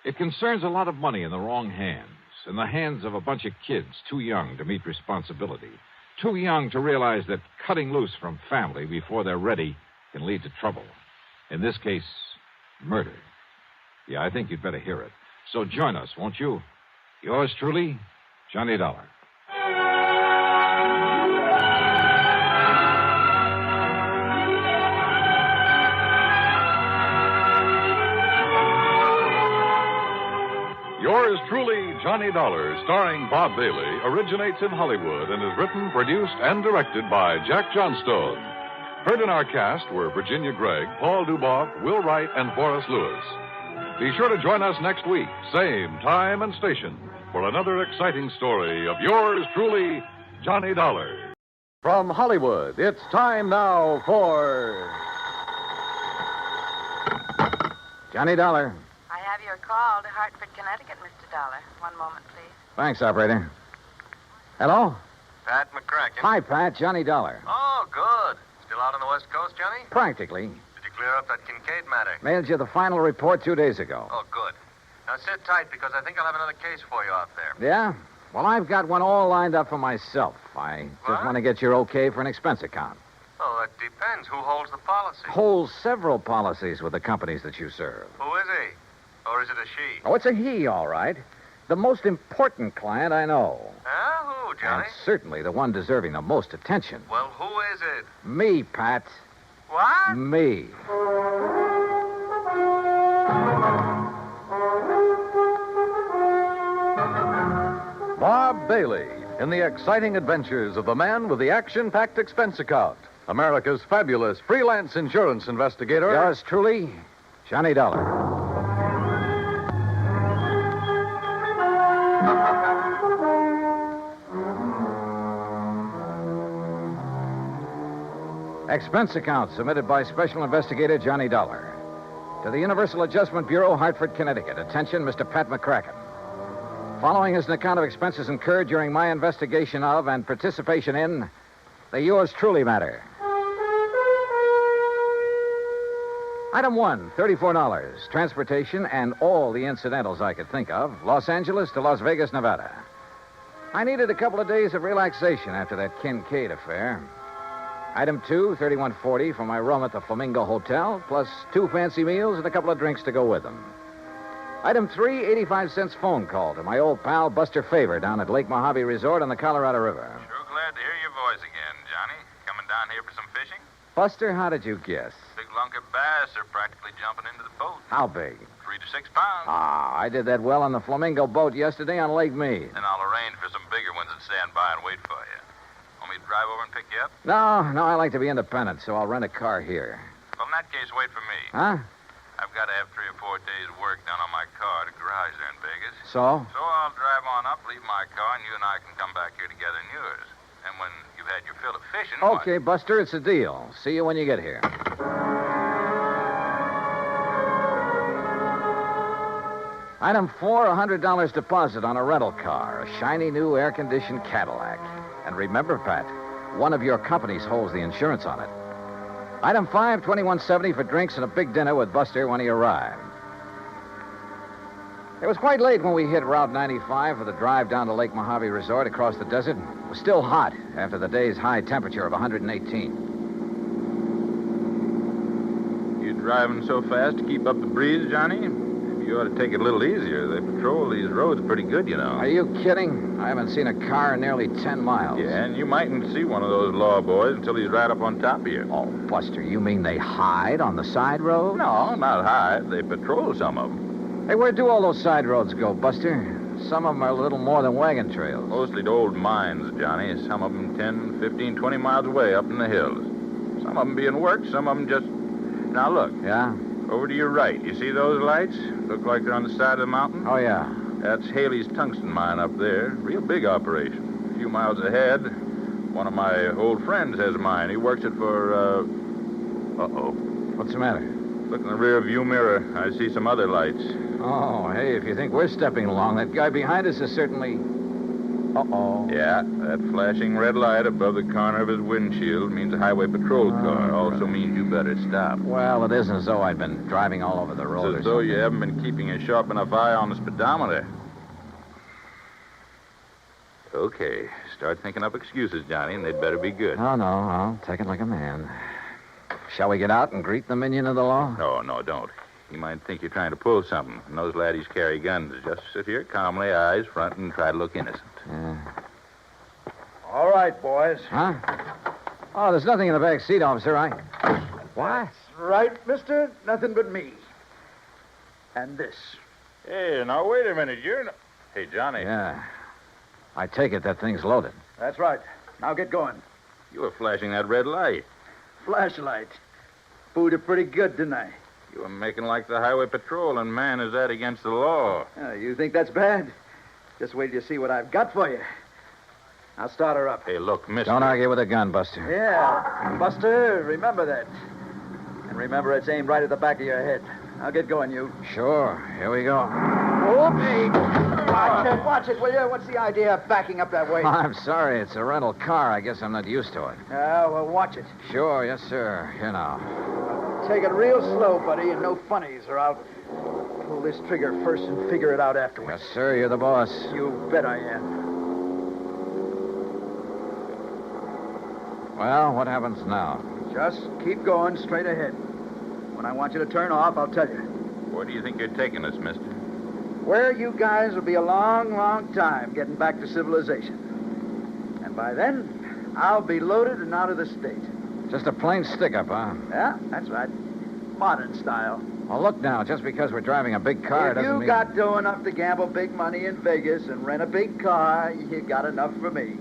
It concerns a lot of money in the wrong hands, in the hands of a bunch of kids too young to meet responsibility, too young to realize that cutting loose from family before they're ready can lead to trouble. In this case, murder. Yeah, I think you'd better hear it. So join us, won't you? Yours truly, Johnny Dollar. Yours truly, Johnny Dollar, starring Bob Bailey, originates in Hollywood and is written, produced, and directed by Jack Johnstone. Heard in our cast were Virginia Gregg, Paul Duboff, Will Wright, and Forrest Lewis. Be sure to join us next week, same time and station, for another exciting story of yours truly, Johnny Dollar. From Hollywood, it's time now for... Johnny Dollar. I have your call to Hartford, Connecticut, Mr. Dollar. One moment, please. Thanks, operator. Hello? Pat McCracken. Hi, Pat. Johnny Dollar. Oh, good. Still out on the West Coast, Johnny? Practically. Did you clear up that Kincaid matter? Mailed you the final report 2 days ago. Oh, good. Now sit tight because I think I'll have another case for you out there. Yeah? Well, I've got one all lined up for myself. I just want to get your okay for an expense account. Oh, that depends. Who holds the policy? Holds several policies with the companies that you serve. Who is he? Or is it a she? Oh, it's a he, all right. The most important client I know. Who, Johnny? And certainly the one deserving the most attention. Well, who is it? Me, Pat. What? Me. Bob Bailey in the exciting adventures of the man with the action-packed expense account. America's fabulous freelance insurance investigator. Yours truly, Johnny Dollar. Expense account submitted by Special Investigator Johnny Dollar. To the Universal Adjustment Bureau, Hartford, Connecticut. Attention, Mr. Pat McCracken. Following is an account of expenses incurred during my investigation of and participation in the Yours Truly matter. Item 1, $34. Transportation and all the incidentals I could think of. Los Angeles to Las Vegas, Nevada. I needed a couple of days of relaxation after that Kincaid affair. Item 2, $31.40 for my room at the Flamingo Hotel, plus 2 fancy meals and a couple of drinks to go with them. Item 3, 85-cent phone call to my old pal Buster Favor down at Lake Mojave Resort on the Colorado River. Sure glad to hear your voice again, Johnny. Coming down here for some fishing? Buster, how did you guess? Big lunker bass are practically jumping into the boat. How big? 3 to 6 pounds. Ah, I did that well on the Flamingo boat yesterday on Lake Mead. Then I'll arrange for some bigger ones that stand by and wait for you. Want me to drive over and pick you up? No, I like to be independent, so I'll rent a car here. Well, in that case, wait for me. Huh? I've got to have 3 or 4 days' work done on my car at a garage there in Vegas. So? So I'll drive on up, leave my car, and you and I can come back here together in yours. And when you've had your fill of fishing... Okay, Buster, it's a deal. See you when you get here. Item 4, $100 deposit on a rental car, a shiny new air-conditioned Cadillac. And remember, Pat, one of your companies holds the insurance on it. Item 5, $21.70 for drinks and a big dinner with Buster when he arrived. It was quite late when we hit Route 95 for the drive down to Lake Mojave Resort across the desert. It was still hot after the day's high temperature of 118. You driving so fast to keep up the breeze, Johnny? You ought to take it a little easier. They patrol these roads pretty good, you know. Are you kidding? I haven't seen a car in nearly 10 miles. Yeah, and you mightn't see one of those law boys until he's right up on top of you. Oh, Buster, you mean they hide on the side road? No, not hide. They patrol some of them. Hey, where do all those side roads go, Buster? Some of them are a little more than wagon trails. Mostly to old mines, Johnny. Some of them 10, 15, 20 miles away up in the hills. Some of them being worked, some of them just... Now, look. Yeah? Over to your right. You see those lights? Look like they're on the side of the mountain? Oh, yeah. That's Haley's tungsten mine up there. Real big operation. A few miles ahead, one of my old friends has a mine. He works it for, Uh-oh. What's the matter? Look in the rear view mirror. I see some other lights. Oh, hey, if you think we're stepping along, that guy behind us is certainly... Uh-oh. Yeah, that flashing red light above the corner of his windshield means a highway patrol car. Also means you better stop. Well, it isn't as though I'd been driving all over the road. It's as though you haven't been keeping a sharp enough eye on the speedometer. Okay, start thinking up excuses, Johnny, and they'd better be good. Oh, no, I'll take it like a man. Shall we get out and greet the minion of the law? No, don't. He might think you're trying to pull something. And those laddies carry guns. Just sit here calmly, eyes front, and try to look innocent. Yeah. All right, boys. Huh? Oh, there's nothing in the back seat, officer. What? Right, mister? Nothing but me. And this. Hey, now, wait a minute. You're not... Hey, Johnny. Yeah. I take it that thing's loaded. That's right. Now get going. You were flashing that red light. Flashlight. Fooled it pretty good, didn't I? You were making like the highway patrol, and man, is that against the law. You think that's bad? Just wait till you see what I've got for you. I'll start her up. Hey, look, mister. Don't argue with a gun, Buster. Yeah. Buster, remember that. And remember it's aimed right at the back of your head. Now get going, you. Sure. Here we go. Whoopsie. Watch it, will you? What's the idea of backing up that way? I'm sorry. It's a rental car. I guess I'm not used to it. Well, watch it. Sure, yes, sir. Here now. Take it real slow, buddy, and no funnies, or I'll pull this trigger first and figure it out afterwards. Yes, sir. You're the boss. You bet I am. Well, what happens now? Just keep going straight ahead. When I want you to turn off, I'll tell you. Where do you think you're taking us, mister? Where you guys will be a long, long time getting back to civilization. And by then, I'll be loaded and out of the state. Just a plain stick-up, huh? Yeah, that's right. Modern style. Well, look now, just because we're driving a big car doesn't mean... If mean... you got dough enough to gamble big money in Vegas and rent a big car, you got enough for me.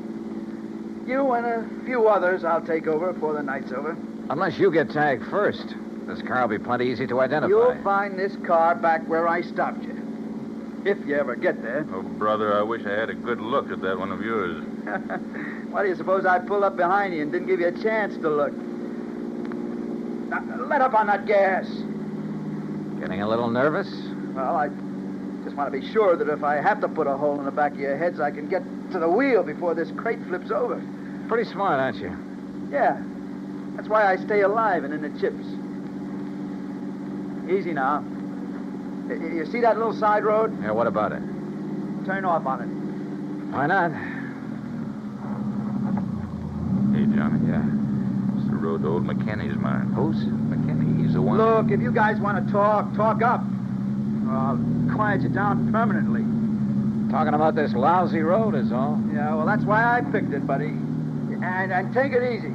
You and a few others I'll take over before the night's over. Unless you get tagged first. This car will be plenty easy to identify. You'll find this car back where I stopped you. If you ever get there. Oh, brother, I wish I had a good look at that one of yours. Why do you suppose I pulled up behind you and didn't give you a chance to look? Now, let up on that gas. Getting a little nervous? Well, I just want to be sure that if I have to put a hole in the back of your heads, I can get to the wheel before this crate flips over. Pretty smart, aren't you? Yeah. That's why I stay alive and in the chips. Easy now. You see that little side road? Yeah, what about it? Turn off on it. Why not? Hey, Johnny. Yeah. It's the road to old McKinney's mine. Who's? McKinney. He's the one. Look, if you guys want to talk up. Or I'll quiet you down permanently. Talking about this lousy road is all. Yeah, well, that's why I picked it, buddy. And take it easy.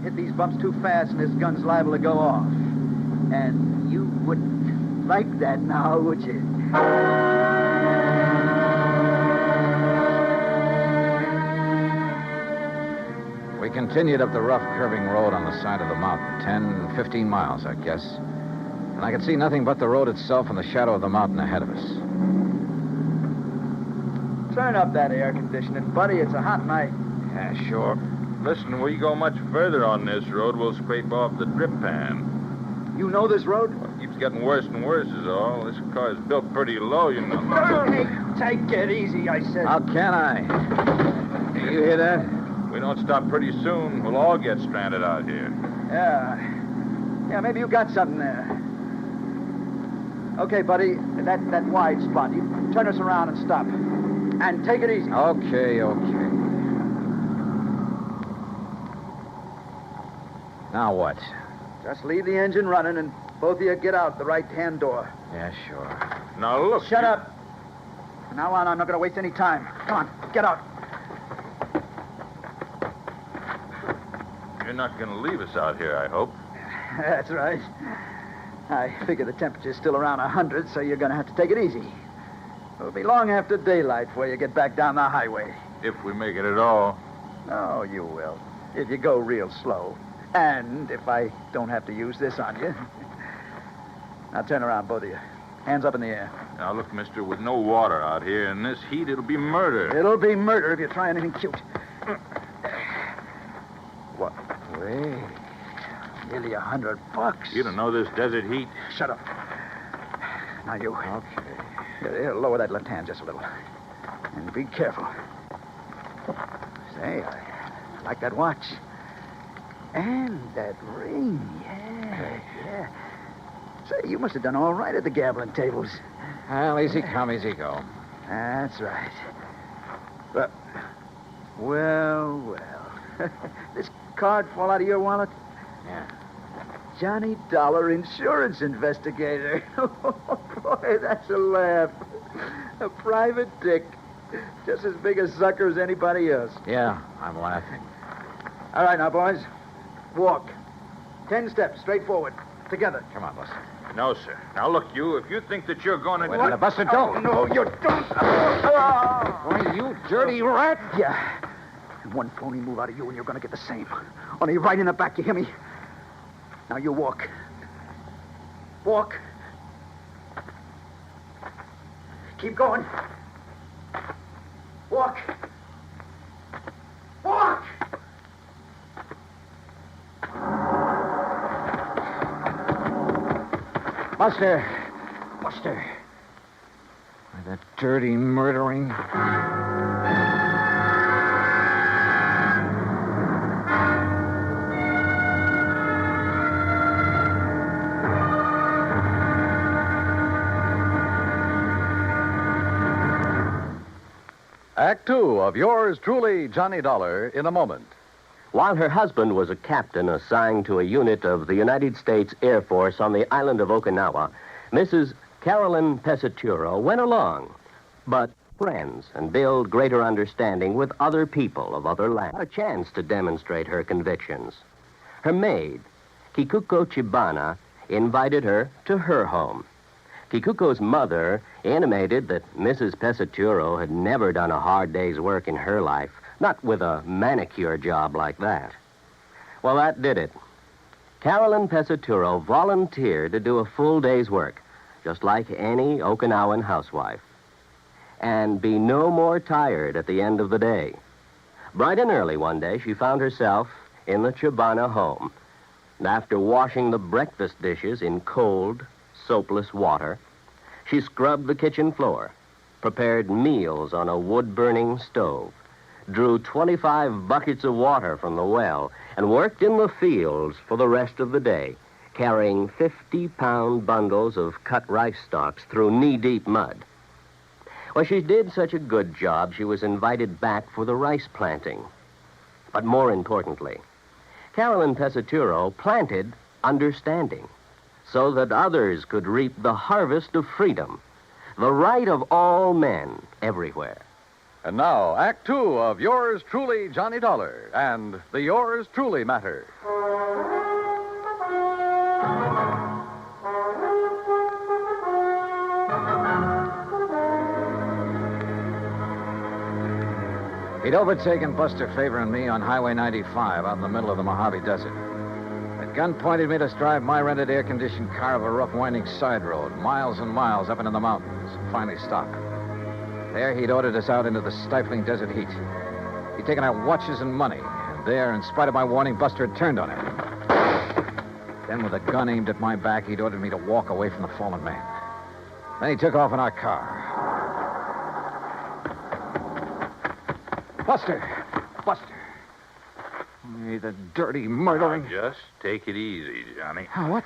Hit these bumps too fast and this gun's liable to go off. And you wouldn't like that now, would you? We continued up the rough, curving road on the side of the mountain. 10, 15 miles, I guess. And I could see nothing but the road itself and the shadow of the mountain ahead of us. Turn up that air conditioning, buddy. It's a hot night. Yeah, sure. Listen, we go much further on this road, we'll scrape off the drip pan. You know this road? Well, it keeps getting worse and worse is all. This car's built pretty low, you know. Hey, take it easy, I said. How can I? Do you hear that? We don't stop pretty soon, we'll all get stranded out here. Yeah, maybe you got something there. Okay, buddy, that wide spot. You turn us around and stop. And take it easy. Okay. Now what? Just leave the engine running and both of you get out the right-hand door. Yeah, sure. Now, look. Shut up. From now on, I'm not going to waste any time. Come on, get out. You're not going to leave us out here, I hope. That's right. I figure the temperature's still around 100, so you're going to have to take it easy. It'll be long after daylight before you get back down the highway. If we make it at all. Oh, you will. If you go real slow. And if I don't have to use this on you. Now turn around, both of you. Hands up in the air. Now, look, mister, with no water out here in this heat, it'll be murder. It'll be murder if you try anything cute. What? Wait. Nearly $100. You don't know this desert heat. Shut up. Now you. Okay. Here, lower that left hand just a little. And be careful. Say, I like that watch. And that ring, yeah. Say, you must have done all right at the gambling tables. Well, easy come, easy go. That's right. But, well. This card fall out of your wallet? Yeah. Johnny Dollar, insurance investigator. Oh, boy, that's a laugh. A private dick. Just as big a sucker as anybody else. Yeah, I'm laughing. All right, now, boys. Walk. 10 steps, straight forward. Together. Come on, Buster. No, sir. Now, look, if you think that you're going to... Wait a minute, Buster, don't. Oh, no, you don't. Why, you dirty rat. Yeah. And one phony move out of you and you're going to get the same. Only right in the back, you hear me? Now you walk. Walk. Keep going. Walk. Walk! Buster. Why, that dirty murdering... Act Two of yours truly, Johnny Dollar, in a moment. While her husband was a captain assigned to a unit of the United States Air Force on the island of Okinawa, Mrs. Carolyn Pesaturo went along, but friends and build greater understanding with other people of other lands. A chance to demonstrate her convictions. Her maid, Kikuko Chibana, invited her to her home. Kikuko's mother intimated that Mrs. Pesaturo had never done a hard day's work in her life, not with a manicure job like that. Well, that did it. Carolyn Pesaturo volunteered to do a full day's work, just like any Okinawan housewife, and be no more tired at the end of the day. Bright and early one day, she found herself in the Chibana home. And after washing the breakfast dishes in cold, soapless water, she scrubbed the kitchen floor, prepared meals on a wood-burning stove, drew 25 buckets of water from the well, and worked in the fields for the rest of the day, carrying 50-pound bundles of cut rice stalks through knee-deep mud. Well, she did such a good job, she was invited back for the rice planting. But more importantly, Carolyn Pesaturo planted understanding so that others could reap the harvest of freedom, the right of all men everywhere. And now, Act Two of Yours Truly, Johnny Dollar, and the Yours Truly Matter. He'd overtaken Buster Favor and me on Highway 95 out in the middle of the Mojave Desert. At gunpoint, he'd made us drive my rented air-conditioned car over a rough, winding side road, miles and miles up into the mountains, and finally stopped. There, he'd ordered us out into the stifling desert heat. He'd taken our watches and money, and there, in spite of my warning, Buster had turned on him. Then, with a gun aimed at my back, he'd ordered me to walk away from the fallen man. Then he took off in our car. Buster! Hey, the dirty murdering... Just take it easy, Johnny. Oh, what?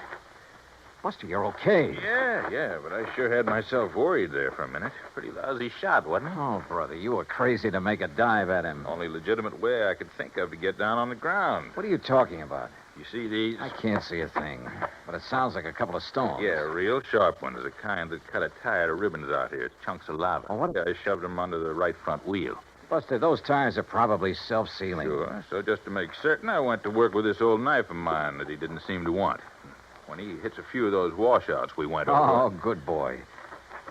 Buster, you're okay. Yeah, but I sure had myself worried there for a minute. Pretty lousy shot, wasn't it? Oh, brother, you were crazy to make a dive at him. Only legitimate way I could think of to get down on the ground. What are you talking about? You see these? I can't see a thing, but it sounds like a couple of stones. Yeah, real sharp ones, the kind that cut a tire to ribbons out here. Chunks of lava. Oh, what? I shoved them under the right front wheel. Buster, those tires are probably self-sealing. Sure. So just to make certain, I went to work with this old knife of mine that he didn't seem to want. When he hits a few of those washouts, we went over. Oh, good boy.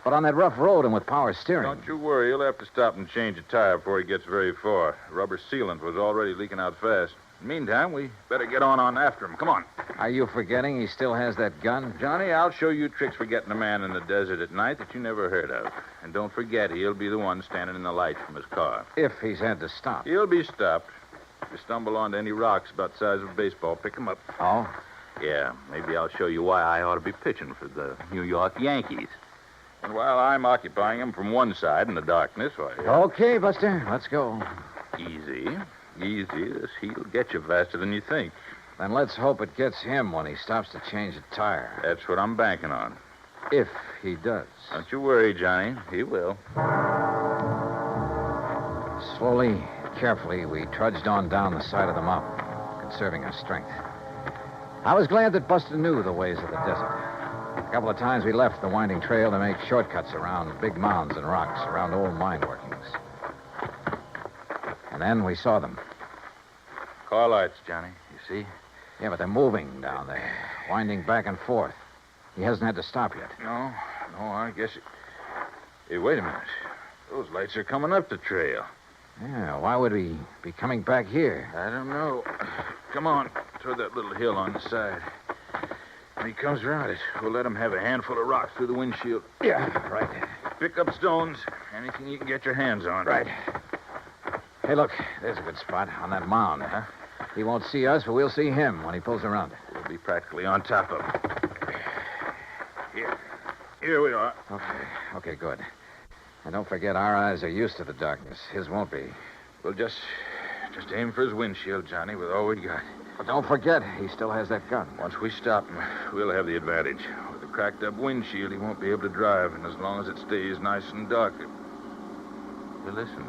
But on that rough road and with power steering... Don't you worry. He'll have to stop and change a tire before he gets very far. Rubber sealant was already leaking out fast. Meantime, we better get on after him. Come on. Are you forgetting he still has that gun? Johnny, I'll show you tricks for getting a man in the desert at night that you never heard of. And don't forget, he'll be the one standing in the lights from his car. If he's had to stop. He'll be stopped. If you stumble onto any rocks about the size of a baseball, pick them up. Oh? Yeah, maybe I'll show you why I ought to be pitching for the New York Yankees. And while I'm occupying him from one side in the darkness, why... Okay, Buster, let's go. Easy. This heat'll get you faster than you think. Then let's hope it gets him when he stops to change a tire. That's what I'm banking on. If he does. Don't you worry, Johnny. He will. Slowly, carefully, we trudged on down the side of the mountain, conserving our strength. I was glad that Buster knew the ways of the desert. A couple of times we left the winding trail to make shortcuts around big mounds and rocks, around old mine workings. And then we saw them. Car lights, Johnny. You see? Yeah, but they're moving down there, winding back and forth. He hasn't had to stop yet. No, I guess it... Hey, wait a minute. Those lights are coming up the trail. Yeah, why would we be coming back here? I don't know. Come on, toward that little hill on the side. When he comes around it, we'll let him have a handful of rocks through the windshield. Yeah, right. Pick up stones, anything you can get your hands on. Right. Hey, look, there's a good spot on that mound. Huh? He won't see us, but we'll see him when he pulls around it. We'll be practically on top of him. Here we are. Okay, good. And don't forget, our eyes are used to the darkness. His won't be. We'll just aim for his windshield, Johnny, with all we got. But don't forget, he still has that gun. Once we stop him, we'll have the advantage. With a cracked-up windshield, he won't be able to drive, and as long as it stays nice and dark... You listen.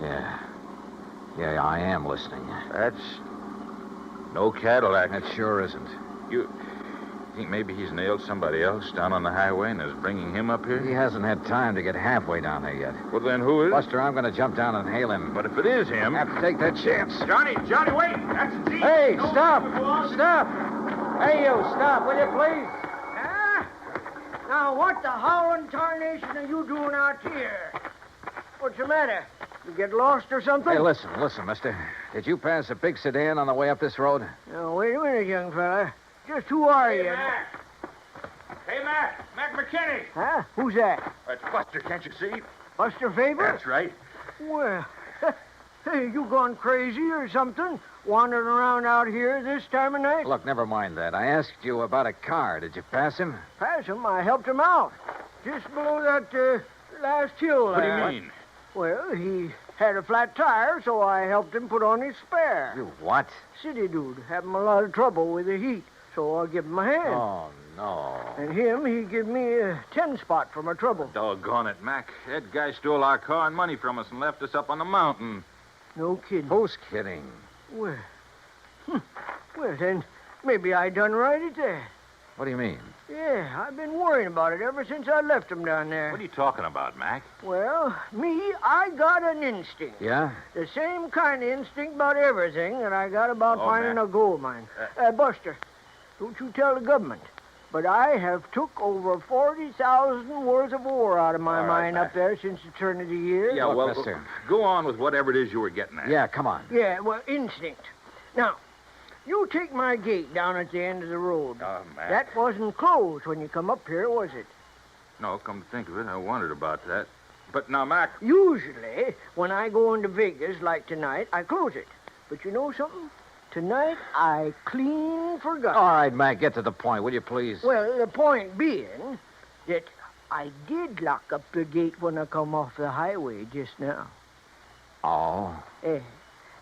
Yeah, I am listening. That's no Cadillac. That sure isn't. You think maybe he's nailed somebody else down on the highway and is bringing him up here? He hasn't had time to get halfway down there yet. Well, then who is? Buster, I'm going to jump down and hail him. But if it is him... I have to take that chance. Johnny, wait! That's deep. Hey, stop! Stop! Hey, you, stop, will you, please? Now, what the howling tarnation are you doing out here? What's the matter? You get lost or something? Hey, listen, mister. Did you pass a big sedan on the way up this road? Now, wait a minute, young fella. Just who are you? Mac. Hey, Mac. Mac McKinney. Huh? Who's that? That's Buster, can't you see? Buster Favor? That's right. Well, hey, you gone crazy or something? Wandering around out here this time of night? Look, never mind that. I asked you about a car. Did you pass him? Pass him? I helped him out. Just below that last hill. What do you mean? Well, he had a flat tire, so I helped him put on his spare. You what? City dude, having a lot of trouble with the heat. so I give him a hand. Oh, no. And him, he give me a 10-spot for my trouble. Doggone it, Mac. That guy stole our car and money from us and left us up on the mountain. No kidding. Who's kidding? Well, well, then, maybe I done right at that. What do you mean? Yeah, I've been worrying about it ever since I left him down there. What are you talking about, Mac? Well, I got an instinct. Yeah? The same kind of instinct about everything that I got about finding Mac. a gold mine. Buster, don't you tell the government, but I have took over 40,000 worth of ore out of my mine up there since the turn of the year. Yeah, well, go on with whatever it is you were getting at. Yeah, come on. Yeah, well, instinct. Now, you take my gate down at the end of the road. Oh, Mac. That wasn't closed when you come up here, was it? No, come to think of it, I wondered about that. But now, Mac... Usually, when I go into Vegas, like tonight, I close it. But you know something? Tonight, I clean forgot. All right, Mac, get to the point, will you please? Well, the point being that I did lock up the gate when I come off the highway just now. Oh?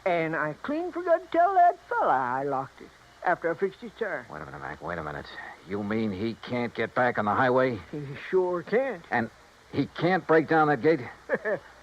And I clean forgot to tell that fella I locked it after I fixed his tire. Wait a minute, Mac, wait a minute. You mean he can't get back on the highway? He sure can't. And he can't break down that gate?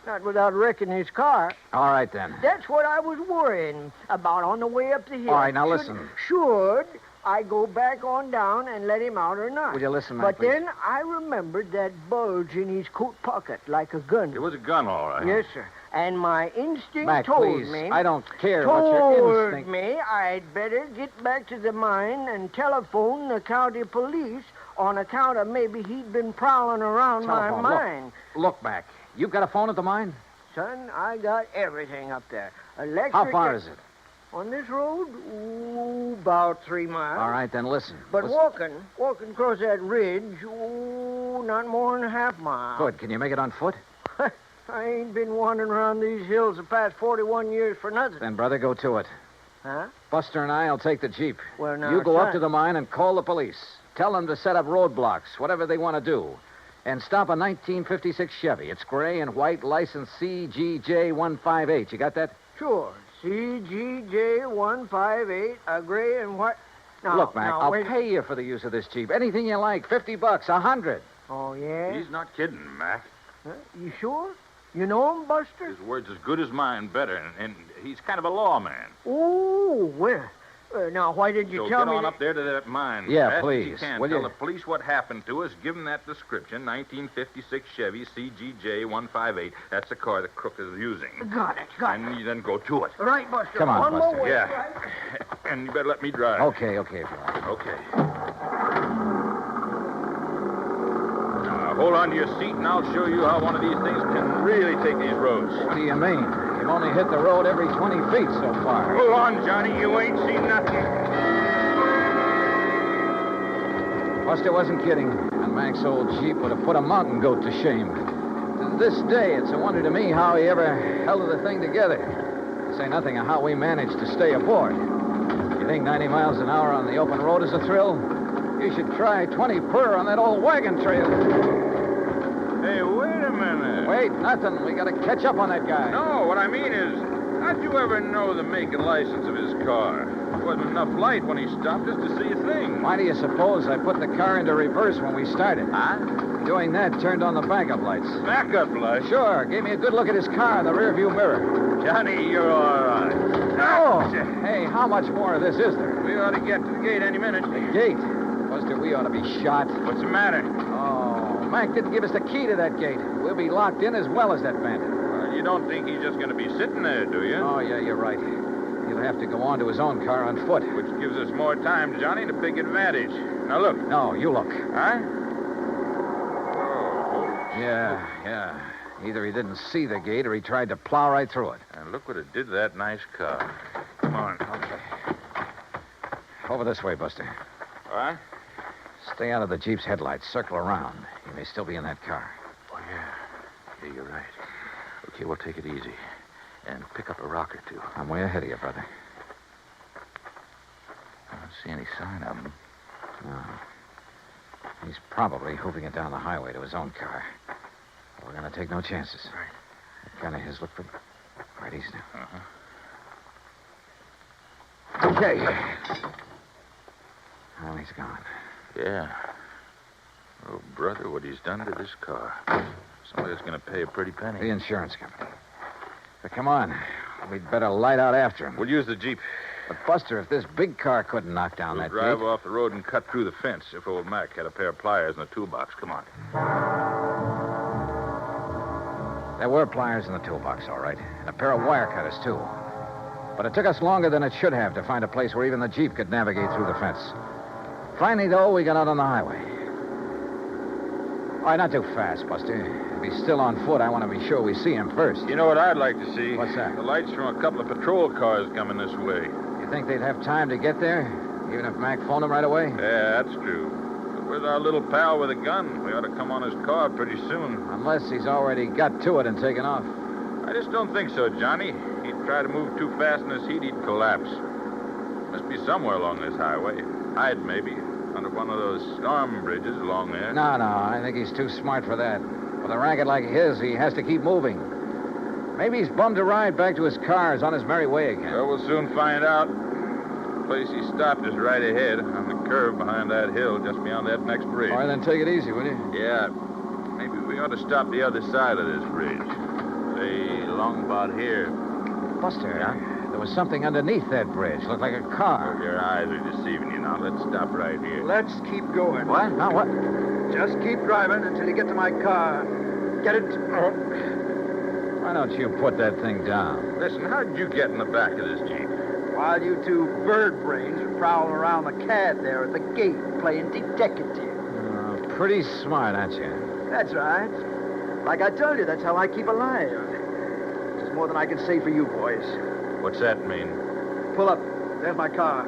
Not without wrecking his car. All right, then. That's what I was worrying about on the way up the hill. All right, now listen. Should I go back on down and let him out or not? Will you listen, Mac, But please? then I remembered that bulge in his coat pocket like a gun. It was a gun, all right. Yes, sir. And my instinct Mac, told please, me... I don't care what your told instinct... me I'd better get back to the mine and telephone the county police on account of maybe he'd been prowling around Telephone. my mine. Look, Mac, you got a phone at the mine? Son, I got everything up there. Electric... How far is it? On this road? About 3 miles. All right, then listen. But Listen. walking across that ridge, not more than a half mile. Good. Can you make it on foot? I ain't been wandering around these hills the past 41 years for nothing. Then, brother, go to it. Huh? Buster and I'll take the Jeep. Well, now, You go up son. to the mine and call the police. Tell them to set up roadblocks, whatever they want to do. And stop a 1956 Chevy. It's gray and white, license CGJ158. You got that? Sure. CGJ158, a gray and white. Now, Look, Mac, now, I'll wait. pay you for the use of this Jeep. Anything you like. $50, $100. Oh, yeah? He's not kidding, Mac. Huh? You sure? You know him, Buster? His word's as good as mine, better, and he's kind of a lawman. Oh, well. Now, why did you So tell get me on that- up there to that mine. Yeah, Fast as please. you can. Will Tell you? the police what happened to us. Give them that description, 1956 Chevy CGJ158. That's the car the crook is using. Got it. And you then go to it. Right, Buster. Come on, One Buster. more way. Yeah. Right? And you better let me drive. Okay, if you like. Okay. Now, hold on to your seat, and I'll show you how one of these things can really take these roads. What do you mean? You've only hit the road every 20 feet so far. Hold on, Johnny. You ain't seen nothing. Buster wasn't kidding. And Mac's old Jeep would have put a mountain goat to shame. To this day, it's a wonder to me how he ever held the thing together. To say nothing of how we managed to stay aboard. You think 90 miles an hour on the open road is a thrill? You should try 20 per on that old wagon trail. Hey, wait a minute. Wait, nothing. We got to catch up on that guy. No, what I mean is, how'd you ever know the make and license of his car? There wasn't enough light when he stopped us to see a thing. Why do you suppose I put the car into reverse when we started? Huh? Doing that turned on the backup lights. Backup light? Sure. Gave me a good look at his car in the rearview mirror. Johnny, you're all right. Oh! Hey, how much more of this is there? We ought to get to the gate any minute. The gate? Buster, we ought to be shot. What's the matter? Oh, Mac didn't give us the key to that gate. We'll be locked in as well as that bandit. Well, you don't think he's just going to be sitting there, do you? Oh, yeah, you're right. He'll have to go on to his own car on foot. Which gives us more time, Johnny, to big advantage. Now, look. No, you look. Huh? Yeah. Either he didn't see the gate or he tried to plow right through it. And look what it did to that nice car. Come on. Okay. Over this way, Buster. All right? Stay out of the Jeep's headlights. Circle around. He may still be in that car. Oh, yeah. Yeah, you're right. Okay, we'll take it easy. And pick up a rock or two. I'm way ahead of you, brother. I don't see any sign of him. No. He's probably hoofing it down the highway to his own car. We're going to take no chances. Right. That gun of his looked pretty... Right, easy now. Uh-huh. Okay. Well, he's gone. Yeah. Oh, brother, what he's done to this car. Somebody's going to pay a pretty penny. The insurance company. But come on. We'd better light out after him. We'll use the Jeep. But, Buster, if this big car couldn't knock down We'll that drive gate... off the road and cut through the fence if old Mac had a pair of pliers in the toolbox. Come on. There were pliers in the toolbox, all right. And a pair of wire cutters, too. But it took us longer than it should have to find a place where even the Jeep could navigate through the fence. Finally, though, we got out on the highway. All right, not too fast, Buster. If he's still on foot, I want to be sure we see him first. You know what I'd like to see? What's that? The lights from a couple of patrol cars coming this way. You think they'd have time to get there, even if Mac phoned them right away? Yeah, that's true. But with our little pal with a gun, we ought to come on his car pretty soon. Unless he's already got to it and taken off. I just don't think so, Johnny. He'd try to move too fast in this heat, he'd collapse. Must be somewhere along this highway. Hide, maybe, under one of those storm bridges along there. No, I think he's too smart for that. With a racket like his, he has to keep moving. Maybe he's bummed a ride back to his car. Is on his merry way again. Well, we'll soon find out. The place he stopped is right ahead, on the curve behind that hill, just beyond that next bridge. All right, then take it easy, will you? Yeah. Maybe we ought to stop the other side of this bridge. Say, along about here. Buster, there was something underneath that bridge. Looked like a car. Your eyes are deceiving you now. Let's stop right here. Let's keep going. What? No, what? Just keep driving until you get to my car. Get it? Why don't you put that thing down? Listen, how'd you get in the back of this Jeep? While you two bird brains are prowling around the cad there at the gate playing detective. Pretty smart, aren't you? That's right. Like I told you, that's how I keep alive. There's more than I can say for you boys. What's that mean? Pull up. There's my car.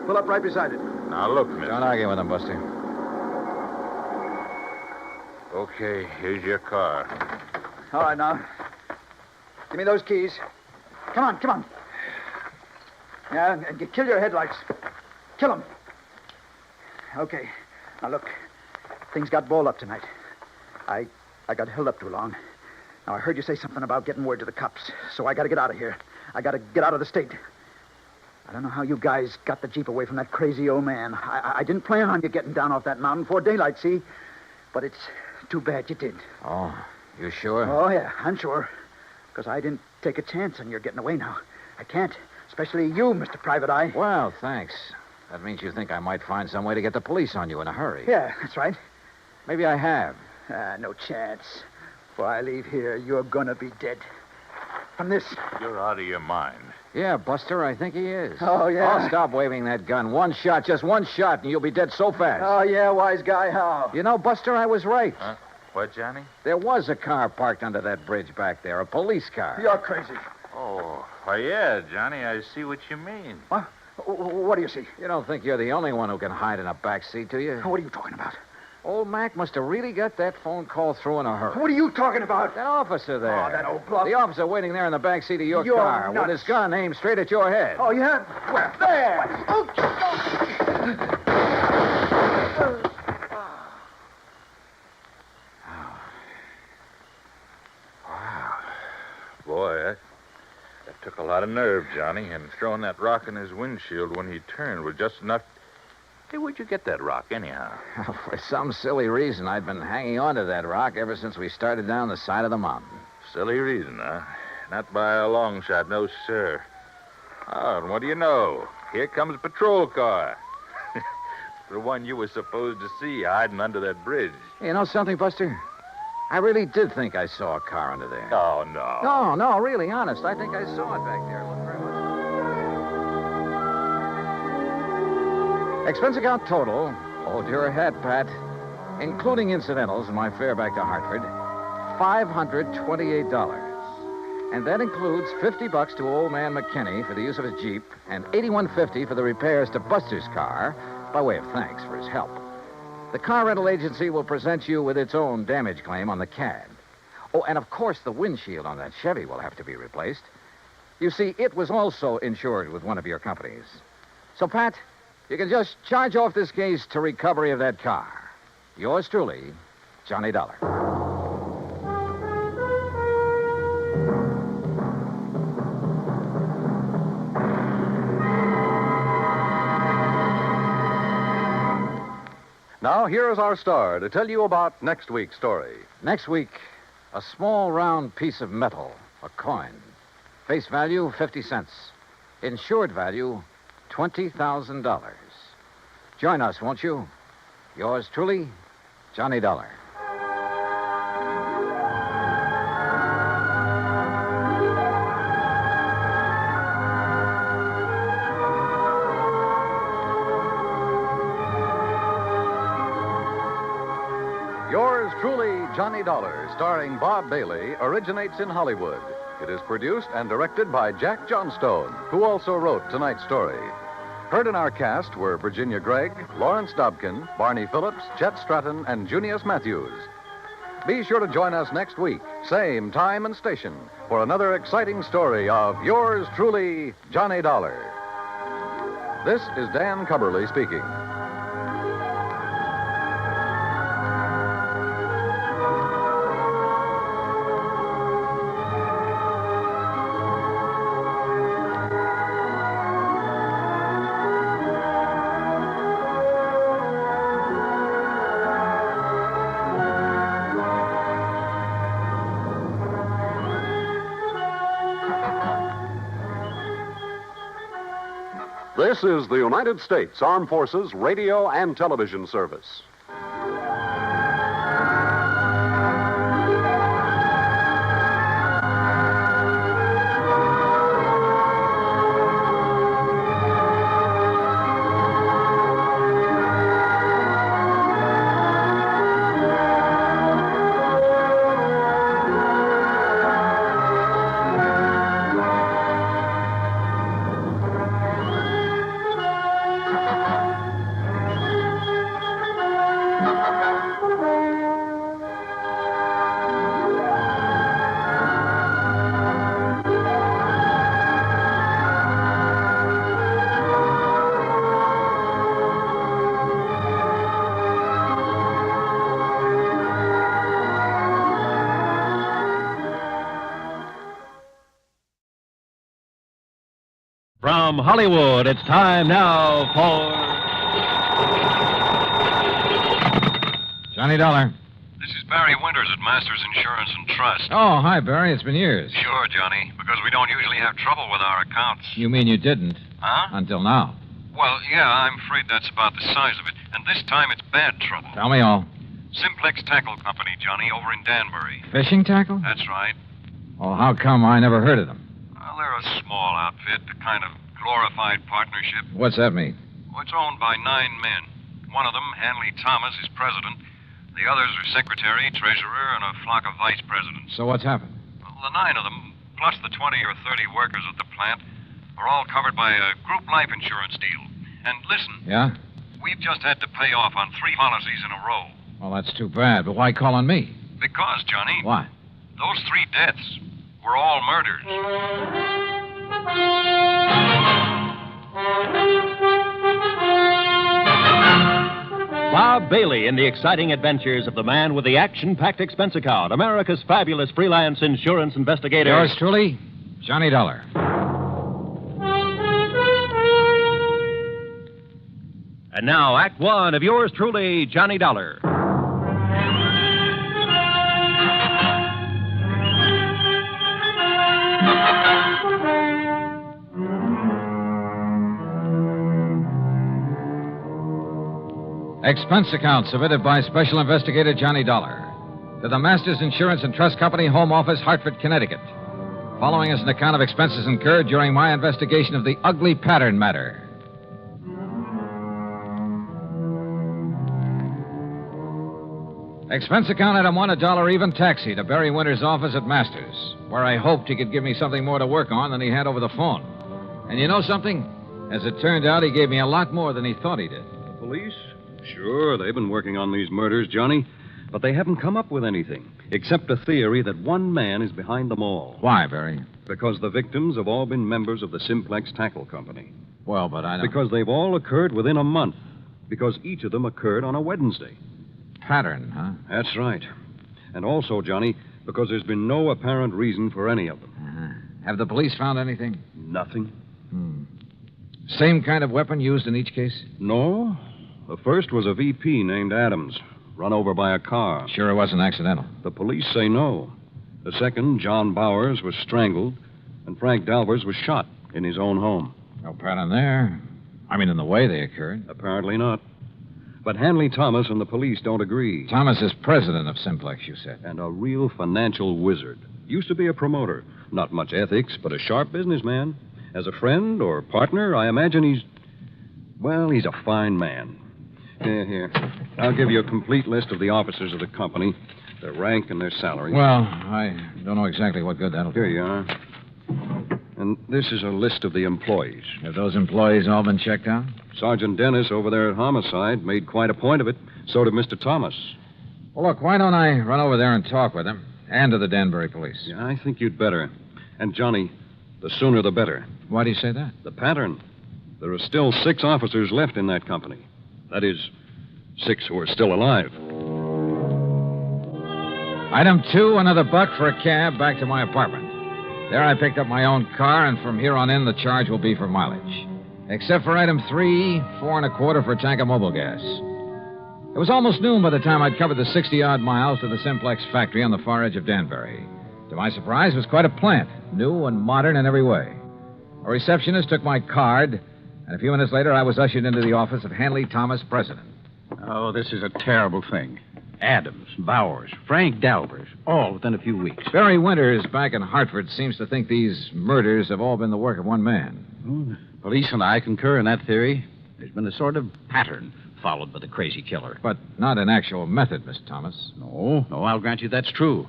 Pull up right beside it. Now, look, mister. Don't argue with him, Buster. Okay, here's your car. All right, now. Give me those keys. Come on. Yeah, and kill your headlights. Kill them. Okay. Now, look. Things got balled up tonight. I got held up too long. Now, I heard you say something about getting word to the cops, so I got to get out of here. I got to get out of the state. I don't know how you guys got the Jeep away from that crazy old man. I didn't plan on you getting down off that mountain before daylight, see? But it's too bad you did. Oh, you sure? Oh, yeah, I'm sure. Because I didn't take a chance on your getting away now. I can't. Especially you, Mr. Private Eye. Well, thanks. That means you think I might find some way to get the police on you in a hurry. Yeah, that's right. Maybe I have. No chance. Before I leave here, you're gonna be dead. From this. You're out of your mind. Yeah, Buster, I think he is. Oh, yeah? Oh, stop waving that gun. One shot, just one shot, and you'll be dead so fast. Oh, yeah, wise guy, how? You know, Buster, I was right. Huh? What, Johnny? There was a car parked under that bridge back there, a police car. You're crazy. Oh, why, yeah, Johnny, I see what you mean. What? What do you see? You don't think you're the only one who can hide in a back seat, do you? What are you talking about? Old Mac must have really got that phone call through in a hurry. What are you talking about? That officer there. Oh, that old bluff. The officer waiting there in the back seat of your You're car nuts. with his gun aimed straight at your head. Oh, yeah? Where? There! Wow. Boy, that took a lot of nerve, Johnny, and throwing that rock in his windshield when he turned was just enough. Hey, where'd you get that rock, anyhow? For some silly reason, I'd been hanging on to that rock ever since we started down the side of the mountain. Silly reason, huh? Not by a long shot, no, sir. Oh, and what do you know? Here comes a patrol car. The one you were supposed to see hiding under that bridge. You know something, Buster? I really did think I saw a car under there. Oh, no. No, really, honest. I think I saw it back there. Look very much. Expense account total, hold your hat, Pat, including incidentals and my fare back to Hartford, $528. And that includes $50 to old man McKinney for the use of his Jeep and $81.50 for the repairs to Buster's car by way of thanks for his help. The car rental agency will present you with its own damage claim on the cad. Oh, and of course the windshield on that Chevy will have to be replaced. You see, it was also insured with one of your companies. So, Pat, you can just charge off this case to recovery of that car. Yours truly, Johnny Dollar. Now, here is our star to tell you about next week's story. Next week, a small round piece of metal, a coin. Face value, 50 cents. Insured value, $20,000. Join us, won't you? Yours truly, Johnny Dollar. Yours truly, Johnny Dollar, starring Bob Bailey, originates in Hollywood. It is produced and directed by Jack Johnstone, who also wrote tonight's story. Heard in our cast were Virginia Gregg, Lawrence Dobkin, Barney Phillips, Chet Stratton, and Junius Matthews. Be sure to join us next week, same time and station, for another exciting story of yours truly, Johnny Dollar. This is Dan Cubberly speaking. This is the United States Armed Forces Radio and Television Service. From Hollywood, it's time now for Johnny Dollar. This is Barry Winters at Masters Insurance and Trust. Oh, hi, Barry. It's been years. Sure, Johnny, because we don't usually have trouble with our accounts. You mean you didn't? Huh? Until now. Well, yeah, I'm afraid that's about the size of it. And this time it's bad trouble. Tell me all. Simplex Tackle Company, Johnny, over in Danbury. Fishing tackle? That's right. Well, how come I never heard of them? Well, they're a small outfit, a kind of glorified partnership. What's that mean? Well, it's owned by 9 men. One of them, Hanley Thomas, is president. The others are secretary, treasurer, and a flock of vice presidents. So what's happened? Well, the 9 of them, plus the 20 or 30 workers at the plant, are all covered by a group life insurance deal. And listen. Yeah? We've just had to pay off on 3 policies in a row. Well, that's too bad, but why call on me? Because, Johnny. Why? Those 3 deaths were all murders. Bob Bailey in the exciting adventures of the man with the action-packed expense account, America's fabulous freelance insurance investigator. Yours truly, Johnny Dollar. And now, Act One of yours truly, Johnny Dollar. Expense account submitted by Special Investigator Johnny Dollar to the Masters Insurance and Trust Company, Home Office, Hartford, Connecticut. Following is an account of expenses incurred during my investigation of the ugly pattern matter. Expense account item one, $1 even taxi to Barry Winter's office at Masters, where I hoped he could give me something more to work on than he had over the phone. And you know something? As it turned out, he gave me a lot more than he thought he did. The police? Sure, they've been working on these murders, Johnny, but they haven't come up with anything, except a theory that one man is behind them all. Why, Barry? Because the victims have all been members of the Simplex Tackle Company. Well, but I don't... Because they've all occurred within a month. Because each of them occurred on a Wednesday. Pattern, huh? That's right. And also, Johnny, because there's been no apparent reason for any of them. Uh-huh. Have the police found anything? Nothing. Same kind of weapon used in each case? No. The first was a VP named Adams, run over by a car. Sure it wasn't accidental? The police say no. The second, John Bowers, was strangled, and Frank Dalvers was shot in his own home. No pattern there. I mean, in the way they occurred. Apparently not. But Hanley Thomas and the police don't agree. Thomas is president of Simplex, you said. And a real financial wizard. Used to be a promoter. Not much ethics, but a sharp businessman. As a friend or partner, I imagine he's a fine man. Here. I'll give you a complete list of the officers of the company, their rank and their salary. Well, I don't know exactly what good that'll do. Here you are. And this is a list of the employees. Have those employees all been checked out? Sergeant Dennis over there at Homicide made quite a point of it. So did Mr. Thomas. Well, look, why don't I run over there and talk with him? And to the Danbury police. Yeah, I think you'd better. And, Johnny, the sooner the better. Why do you say that? The pattern. There are still 6 officers left in that company. That is, 6 who are still alive. Item 2, another $1 for a cab back to my apartment. There I picked up my own car, and from here on in, the charge will be for mileage. Except for item 3, 4 1/4 for a tank of mobile gas. It was almost noon by the time I'd covered the 60-odd miles to the Simplex factory on the far edge of Danbury. To my surprise, it was quite a plant, new and modern in every way. A receptionist took my card, and a few minutes later, I was ushered into the office of Hanley Thomas, president. Oh, this is a terrible thing. Adams, Bowers, Frank Dalvers, all within a few weeks. Barry Winters back in Hartford seems to think these murders have all been the work of one man. Police and I concur in that theory. There's been a sort of pattern followed by the crazy killer. But not an actual method, Mr. Thomas. No, I'll grant you that's true.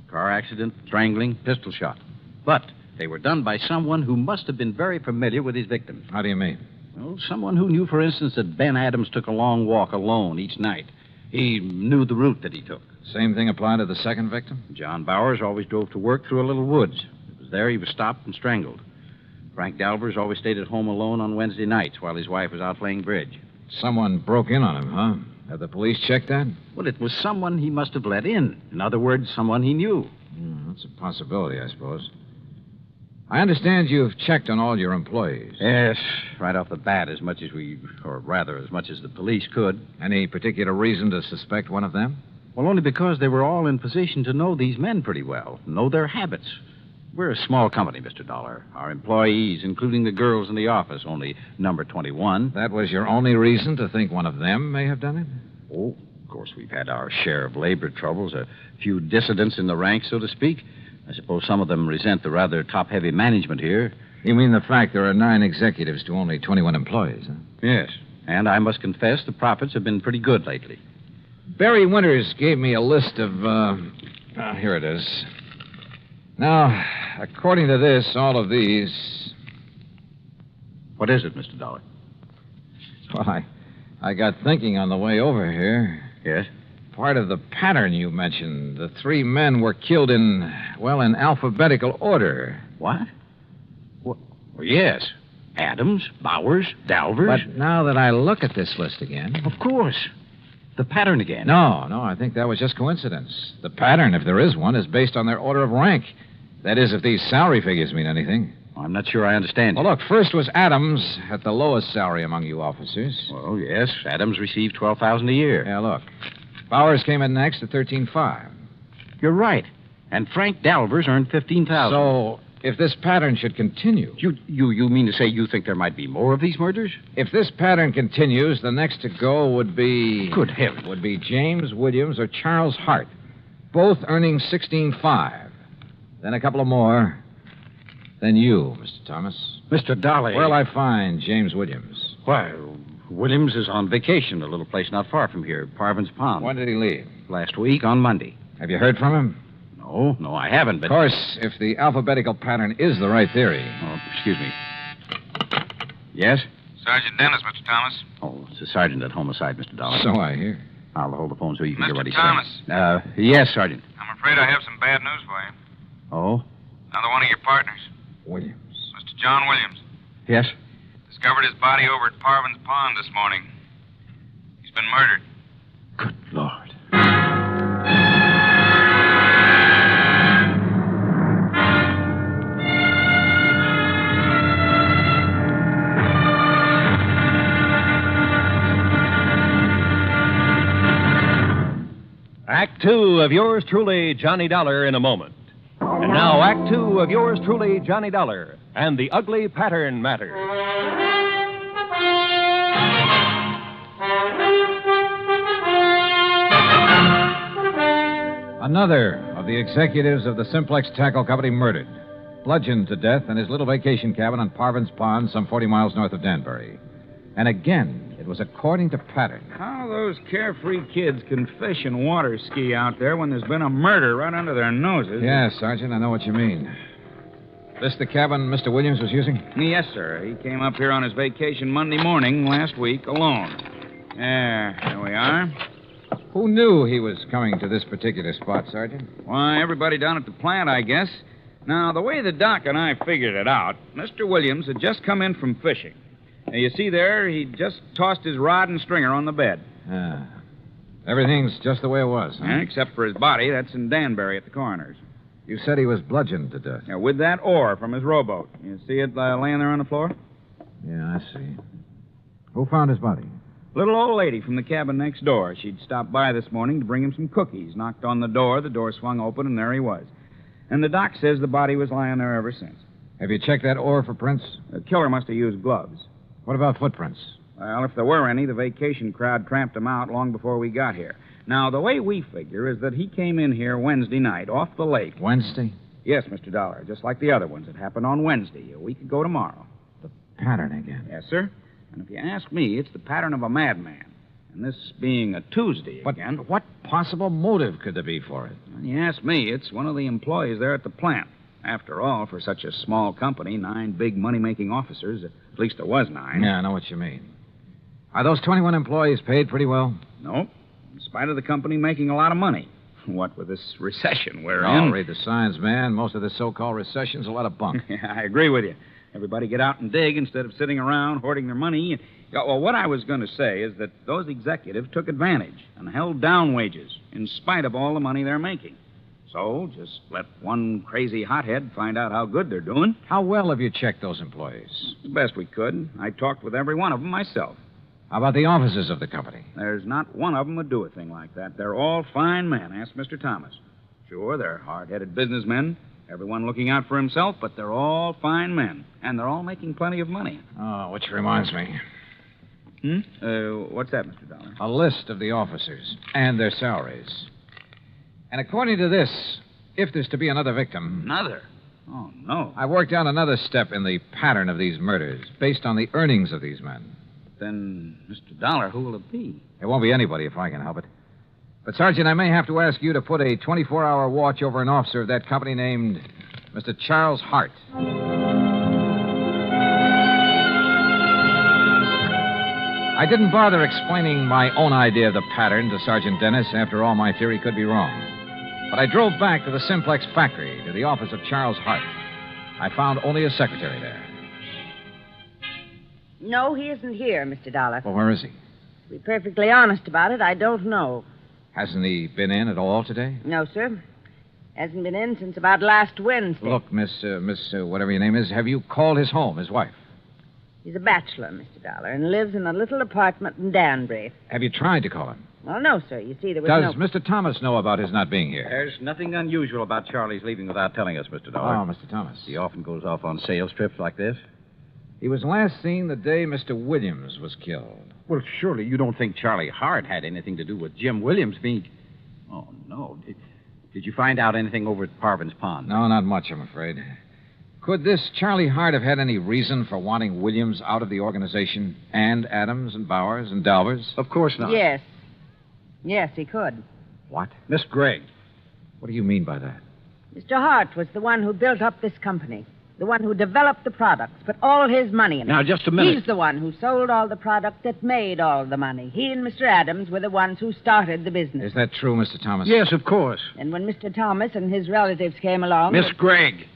Car accident, strangling, pistol shot. But they were done by someone who must have been very familiar with his victims. How do you mean? Well, someone who knew, for instance, that Ben Adams took a long walk alone each night. He knew the route that he took. Same thing applied to the second victim? John Bowers always drove to work through a little woods. It was there he was stopped and strangled. Frank Dalvers always stayed at home alone on Wednesday nights while his wife was out playing bridge. Someone broke in on him, huh? Have the police checked that? Well, it was someone he must have let in. In other words, someone he knew. That's a possibility, I suppose. I understand you've checked on all your employees. Yes, right off the bat, as much as the police could. Any particular reason to suspect one of them? Well, only because they were all in position to know these men pretty well, know their habits. We're a small company, Mr. Dollar. Our employees, including the girls in the office, only number 21. That was your only reason to think one of them may have done it? Oh, of course, we've had our share of labor troubles, a few dissidents in the ranks, so to speak. I suppose some of them resent the rather top-heavy management here. You mean the fact there are 9 executives to only 21 employees, huh? Yes, and I must confess the profits have been pretty good lately. Barry Winters gave me a list of, here it is. Now, according to this, all of these... What is it, Mr. Dollar? Well, I got thinking on the way over here. Yes? Part of the pattern you mentioned. The 3 men were killed in alphabetical order. What? Well, yes. Adams, Bowers, Dalvers. But now that I look at this list again... Of course. The pattern again. No, I think that was just coincidence. The pattern, if there is one, is based on their order of rank. That is, if these salary figures mean anything. I'm not sure I understand. Well, look, first was Adams at the lowest salary among you officers. Well, yes. Adams received $12,000 a year. Yeah, look. Bowers came in next at $13,500. You're right. And Frank Dalvers earned $15,000. So, if this pattern should continue... You mean to say you think there might be more of these murders? If this pattern continues, the next to go would be... Good heavens. Would be James Williams or Charles Hart, both earning $16,500. Then a couple of more. Then you, Mr. Thomas. Mr. Dolly. Where'll I find James Williams? Why, Williams is on vacation, a little place not far from here, Parvin's Pond. When did he leave? Last week, on Monday. Have you heard from him? No, I haven't, but... Of course, if the alphabetical pattern is the right theory... Oh, excuse me. Yes? Sergeant Dennis, Mr. Thomas. Oh, it's the sergeant at Homicide, Mr. Dollar. So I hear. I'll hold the phone so you can get what he says. Mr. Thomas. Yes, Sergeant. I'm afraid I have some bad news for you. Oh? Another one of your partners. Williams. Mr. John Williams. Yes? Discovered his body over at Parvin's Pond this morning. He's been murdered. Good Lord. Act Two of yours truly, Johnny Dollar, in a moment. And now, Act Two of yours truly, Johnny Dollar, and the ugly pattern matter. Another of the executives of the Simplex Tackle Company murdered, bludgeoned to death in his little vacation cabin on Parvin's Pond, some 40 miles north of Danbury. And again, it was according to pattern. How those carefree kids can fish and water ski out there when there's been a murder right under their noses. Yeah, Sergeant, I know what you mean. This the cabin Mr. Williams was using? Yes, sir. He came up here on his vacation Monday morning last week alone. There we are. Who knew he was coming to this particular spot, Sergeant? Why, everybody down at the plant, I guess. Now, the way the doc and I figured it out, Mr. Williams had just come in from fishing. Now, you see there, he just tossed his rod and stringer on the bed. Ah. Everything's just the way it was, huh? Yeah, except for his body. That's in Danbury at the coroner's. You said he was bludgeoned to death. Yeah, with that oar from his rowboat. You see it laying there on the floor? Yeah, I see. Who found his body? Little old lady from the cabin next door. She'd stopped by this morning to bring him some cookies. Knocked on the door swung open, and there he was. And the doc says the body was lying there ever since. Have you checked that oar for prints? The killer must have used gloves. What about footprints? Well, if there were any, the vacation crowd tramped them out long before we got here. Now, the way we figure is that he came in here Wednesday night, off the lake. Wednesday? Yes, Mr. Dollar, just like the other ones. It happened on Wednesday, a week ago tomorrow. The pattern again. Yes, sir. And if you ask me, it's the pattern of a madman. And this being a Tuesday again. But what possible motive could there be for it? When you ask me, it's one of the employees there at the plant. After all, for such a small company, 9 big money-making officers, at least there was 9. Yeah, I know what you mean. Are those 21 employees paid pretty well? No. In spite of the company making a lot of money. What with this recession we're in. Read the signs, man. Most of this so-called recession's a lot of bunk. Yeah, I agree with you. Everybody get out and dig instead of sitting around hoarding their money. Well, what I was going to say is that those executives took advantage and held down wages in spite of all the money they're making. So just let one crazy hothead find out how good they're doing. How well have you checked those employees? The best we could. I talked with every one of them myself. How about the officers of the company? There's not one of them would do a thing like that. They're all fine men. Ask Mr. Thomas. Sure, they're hard-headed businessmen, everyone looking out for himself, but they're all fine men. And they're all making plenty of money. Oh, which reminds me. What's that, Mr. Dollar? A list of the officers and their salaries. And according to this, if there's to be another victim... Another? Oh, no. I worked out another step in the pattern of these murders, based on the earnings of these men. Then, Mr. Dollar, who will it be? It won't be anybody if I can help it. But, Sergeant, I may have to ask you to put a 24-hour watch over an officer of that company named Mr. Charles Hart. I didn't bother explaining my own idea of the pattern to Sergeant Dennis. After all, my theory could be wrong. But I drove back to the Simplex factory, to the office of Charles Hart. I found only a secretary there. No, he isn't here, Mr. Dollar. Well, where is he? To be perfectly honest about it, I don't know. Hasn't he been in at all today? No, sir. Hasn't been in since about last Wednesday. Look, Miss, whatever your name is, have you called his home, his wife? He's a bachelor, Mr. Dollar, and lives in a little apartment in Danbury. Have you tried to call him? Well, no, sir. You see, there was Does Mr. Thomas know about his not being here? There's nothing unusual about Charlie's leaving without telling us, Mr. Dollar. Oh, Mr. Thomas. He often goes off on sales trips like this. He was last seen the day Mr. Williams was killed. Well, surely you don't think Charlie Hart had anything to do with Jim Williams being... Oh, no. Did you find out anything over at Parvin's Pond? No, not much, I'm afraid. Could this Charlie Hart have had any reason for wanting Williams out of the organization? And Adams and Bowers and Dalvers? Of course not. Yes. Yes, he could. What? Miss Gregg. What do you mean by that? Mr. Hart was the one who built up this company. The one who developed the products, put all his money in it. Now, just a minute. He's the one who sold all the product that made all the money. He and Mr. Adams were the ones who started the business. Is that true, Mr. Thomas? Yes, of course. And when Mr. Thomas and his relatives came along... Miss Gregg.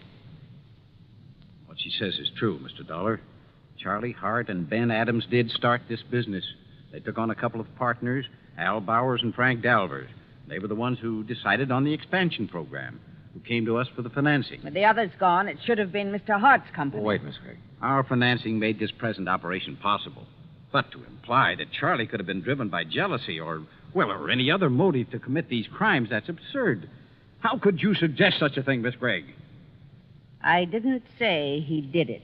What she says is true, Mr. Dollar. Charlie Hart and Ben Adams did start this business. They took on a couple of partners, Al Bowers and Frank Dalvers. They were the ones who decided on the expansion program, who came to us for the financing. With the others gone, it should have been Mr. Hart's company. Oh, wait, Miss Gregg. Our financing made this present operation possible. But to imply that Charlie could have been driven by jealousy or Well, or any other motive to commit these crimes, that's absurd. How could you suggest such a thing, Miss Gregg? I didn't say he did it.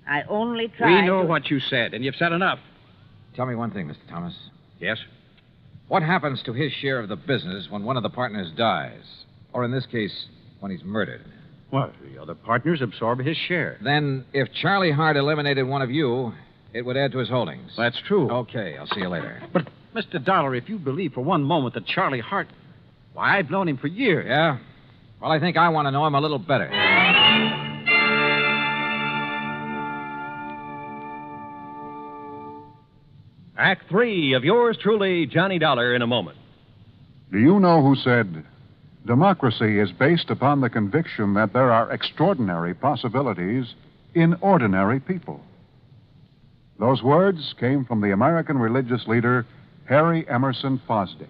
I only tried We know what you said, and you've said enough. Tell me one thing, Mr. Thomas. Yes? What happens to his share of the business when one of the partners dies? Or in this case, when he's murdered? Well, the other partners absorb his share. Then, if Charlie Hart eliminated one of you, it would add to his holdings. That's true. Okay, I'll see you later. But, Mr. Dollar, if you believe for one moment that Charlie Hart... Why, I've known him for years. Yeah? Well, I think I want to know him a little better. Act 3 of yours truly, Johnny Dollar, in a moment. Do you know who said, democracy is based upon the conviction that there are extraordinary possibilities in ordinary people? Those words came from the American religious leader, Harry Emerson Fosdick.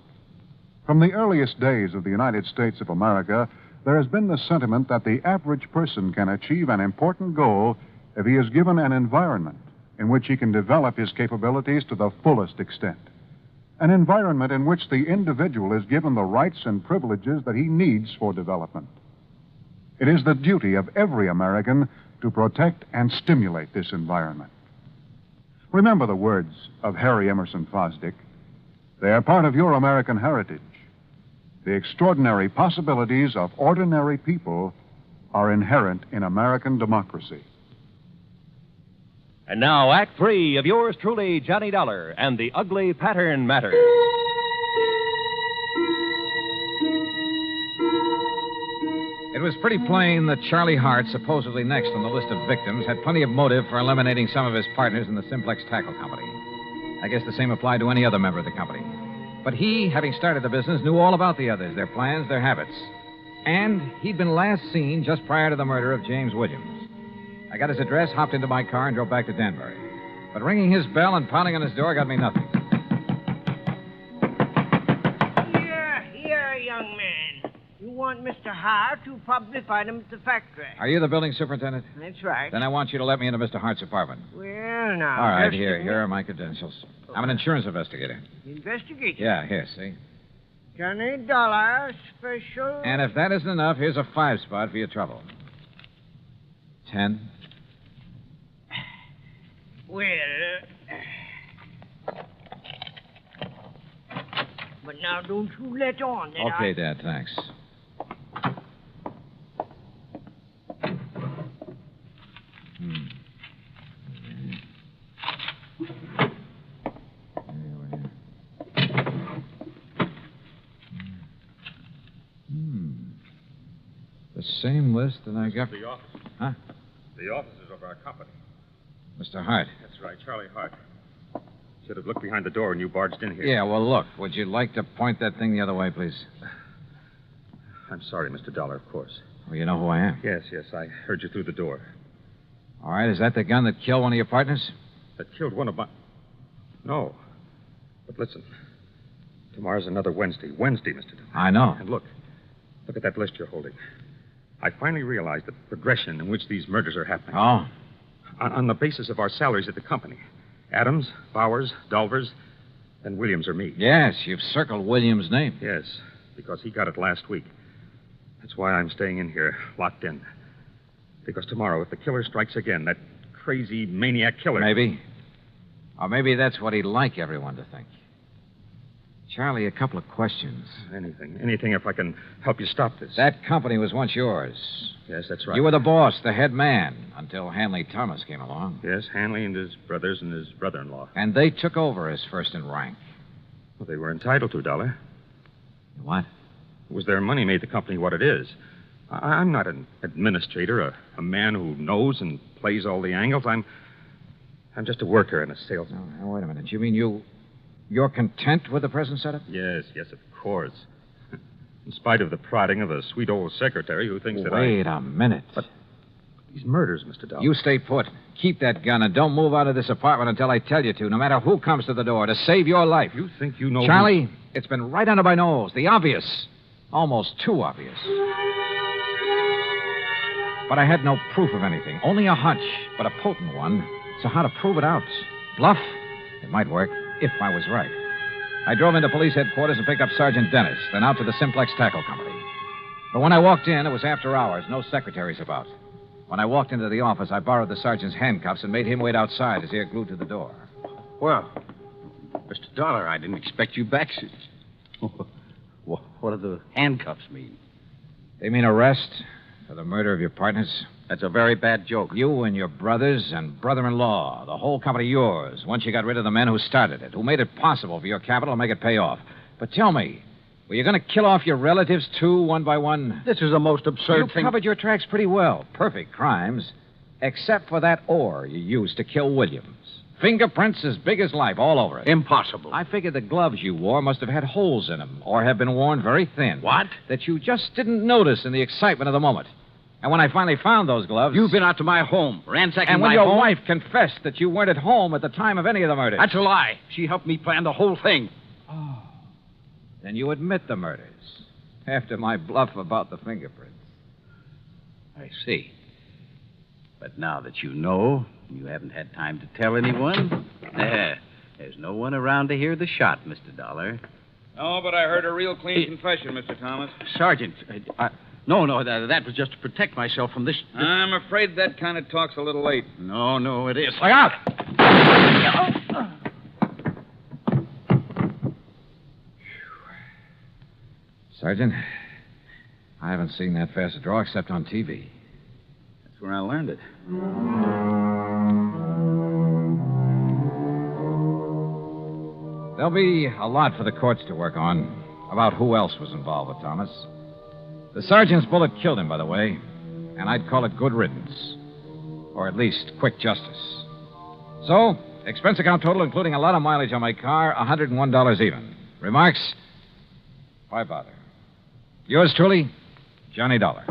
From the earliest days of the United States of America, there has been the sentiment that the average person can achieve an important goal if he is given an environment in which he can develop his capabilities to the fullest extent. An environment in which the individual is given the rights and privileges that he needs for development. It is the duty of every American to protect and stimulate this environment. Remember the words of Harry Emerson Fosdick. They are part of your American heritage. The extraordinary possibilities of ordinary people are inherent in American democracy. And now, Act 3 of yours truly, Johnny Dollar, and the Ugly Pattern Matter. It was pretty plain that Charlie Hart, supposedly next on the list of victims, had plenty of motive for eliminating some of his partners in the Simplex Tackle Company. I guess the same applied to any other member of the company. But he, having started the business, knew all about the others, their plans, their habits. And he'd been last seen just prior to the murder of James Williams. I got his address, hopped into my car, and drove back to Danbury. But ringing his bell and pounding on his door got me nothing. Here, young man. You want Mr. Hart? You'll probably find him at the factory. Are you the building superintendent? That's right. Then I want you to let me into Mr. Hart's apartment. Well, now. All right, just here are my credentials. I'm an insurance investigator. Investigate. Yeah, here, see? Johnny Dollar, special. And if that isn't enough, here's a 5 spot for your trouble. 10. Well, but now don't you let on that Okay, Dad, thanks. The same list that I got. The office. Huh? The offices of our company. Mr. Hart. That's right, Charlie Hart. Should have looked behind the door when you barged in here. Yeah, well, look. Would you like to point that thing the other way, please? I'm sorry, Mr. Dollar, of course. Well, you know who I am. Yes, I heard you through the door. All right, is that the gun that killed one of your partners? That killed one of my... No. But listen. Tomorrow's another Wednesday. Wednesday, Mr. Dollar. I know. And look at that list you're holding. I finally realized the progression in which these murders are happening. Oh? On the basis of our salaries at the company. Adams, Bowers, Dolvers, and Williams or me. Yes, you've circled Williams' name. Yes, because he got it last week. That's why I'm staying in here, locked in. Because tomorrow, if the killer strikes again, that crazy maniac killer... Maybe. Or maybe that's what he'd like everyone to think. Charlie, a couple of questions. Anything if I can help you stop this. That company was once yours. Yes, that's right. You were the boss, the head man, until Hanley Thomas came along. Yes, Hanley and his brothers and his brother-in-law. And they took over as first in rank. Well, they were entitled to, Dollar. What? It was their money made the company what it is. I'm not an administrator, a man who knows and plays all the angles. I'm just a worker and a salesman. Now, wait a minute. You mean you're content with the present setup? Yes, of course. In spite of the prodding of a sweet old secretary who thinks that Wait a minute. But these murders, Mr. Dollar. You stay put. Keep that gun and don't move out of this apartment until I tell you to, no matter who comes to the door, to save your life. You think you know... Charlie, it's been right under my nose. The obvious. Almost too obvious. But I had no proof of anything. Only a hunch, but a potent one. So how to prove it out? Bluff? It might work, if I was right. I drove into police headquarters and picked up Sergeant Dennis, then out to the Simplex Tackle Company. But when I walked in, it was after hours, no secretaries about. When I walked into the office, I borrowed the sergeant's handcuffs and made him wait outside, his ear glued to the door. Well, Mr. Dollar, I didn't expect you back. What do the handcuffs mean? They mean arrest for the murder of your partners. That's a very bad joke. You and your brothers and brother-in-law, the whole company yours, once you got rid of the men who started it, who made it possible for your capital to make it pay off. But tell me, were you going to kill off your relatives, too, one by one? This is the most absurd thing. You covered your tracks pretty well. Perfect crimes. Except for that ore you used to kill Williams. Fingerprints as big as life all over it. Impossible. I figured the gloves you wore must have had holes in them, or have been worn very thin. What? That you just didn't notice in the excitement of the moment. And when I finally found those gloves... You've been out to my home, ransacking my home. And when your wife confessed that you weren't at home at the time of any of the murders. That's a lie. She helped me plan the whole thing. Oh. Then you admit the murders. After my bluff about the fingerprints. I see. But now that you know, you haven't had time to tell anyone, there's no one around to hear the shot, Mr. Dollar. No, but I heard a real clean confession, Mr. Thomas. Sergeant, No, that was just to protect myself from this... I'm afraid that kind of talk's a little late. No, it is. Look out! Sergeant, I haven't seen that fast a draw except on TV. That's where I learned it. There'll be a lot for the courts to work on about who else was involved with Thomas. The sergeant's bullet killed him, by the way, and I'd call it good riddance. Or at least quick justice. So, expense account total, including a lot of mileage on my car, $101 even. Remarks? Why bother? Yours truly, Johnny Dollar.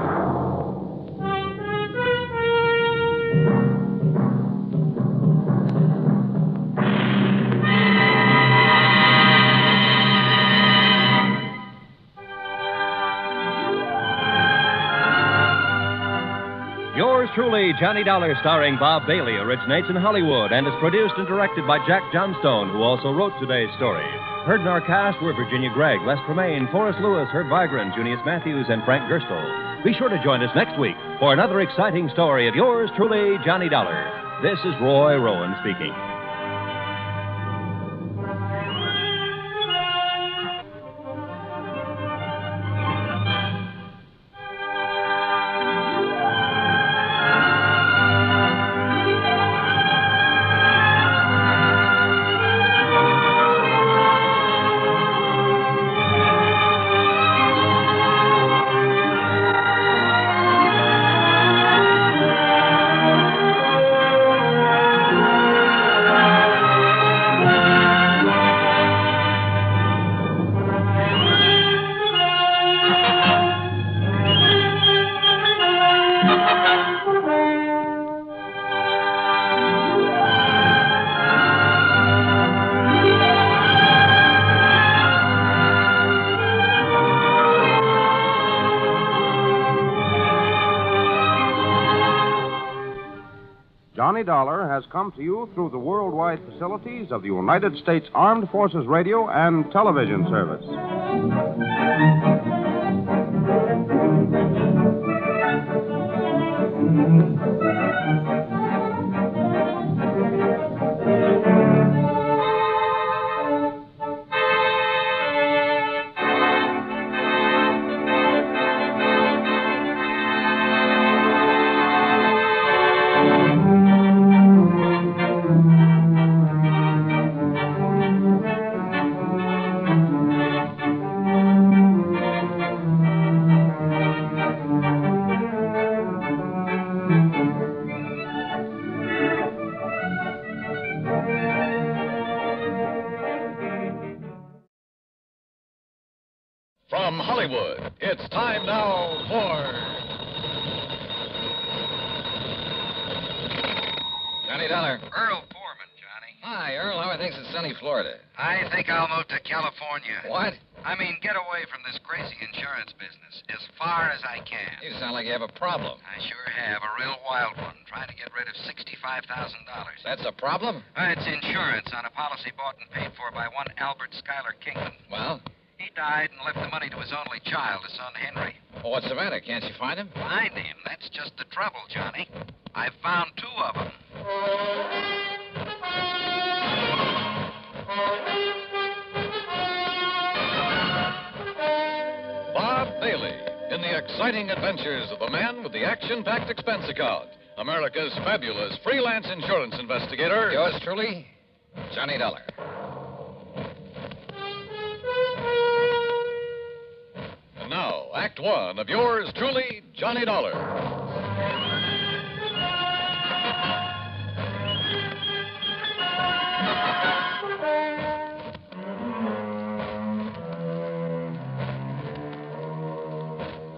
Yours truly, Johnny Dollar, starring Bob Bailey, originates in Hollywood and is produced and directed by Jack Johnstone, who also wrote today's story. Heard in our cast were Virginia Gregg, Les Tremaine, Forrest Lewis, Herb Vigran, Junius Matthews, and Frank Gerstle. Be sure to join us next week for another exciting story of yours truly, Johnny Dollar. This is Roy Rowan speaking. Johnny Dollar has come to you through the worldwide facilities of the United States Armed Forces Radio and Television Service. From Hollywood, it's time now for... Johnny Dollar. Earl Foreman, Johnny. Hi, Earl. How are things in sunny Florida? I think I'll move to California. What? I mean, get away from this crazy insurance business as far as I can. You sound like you have a problem. I sure have, a real wild one, trying to get rid of $65,000. That's a problem? It's insurance on a policy bought and paid for by one Albert Schuyler Kingman. Well? He died and left the money to his only child, his son Henry. Well, what's the matter? Can't you find him? Find him? That's just the trouble, Johnny. I've found 2 of them. Bob Bailey in the exciting adventures of the man with the action-packed expense account. America's fabulous freelance insurance investigator. Yours truly, Johnny Dollar. And now, Act One of yours truly, Johnny Dollar.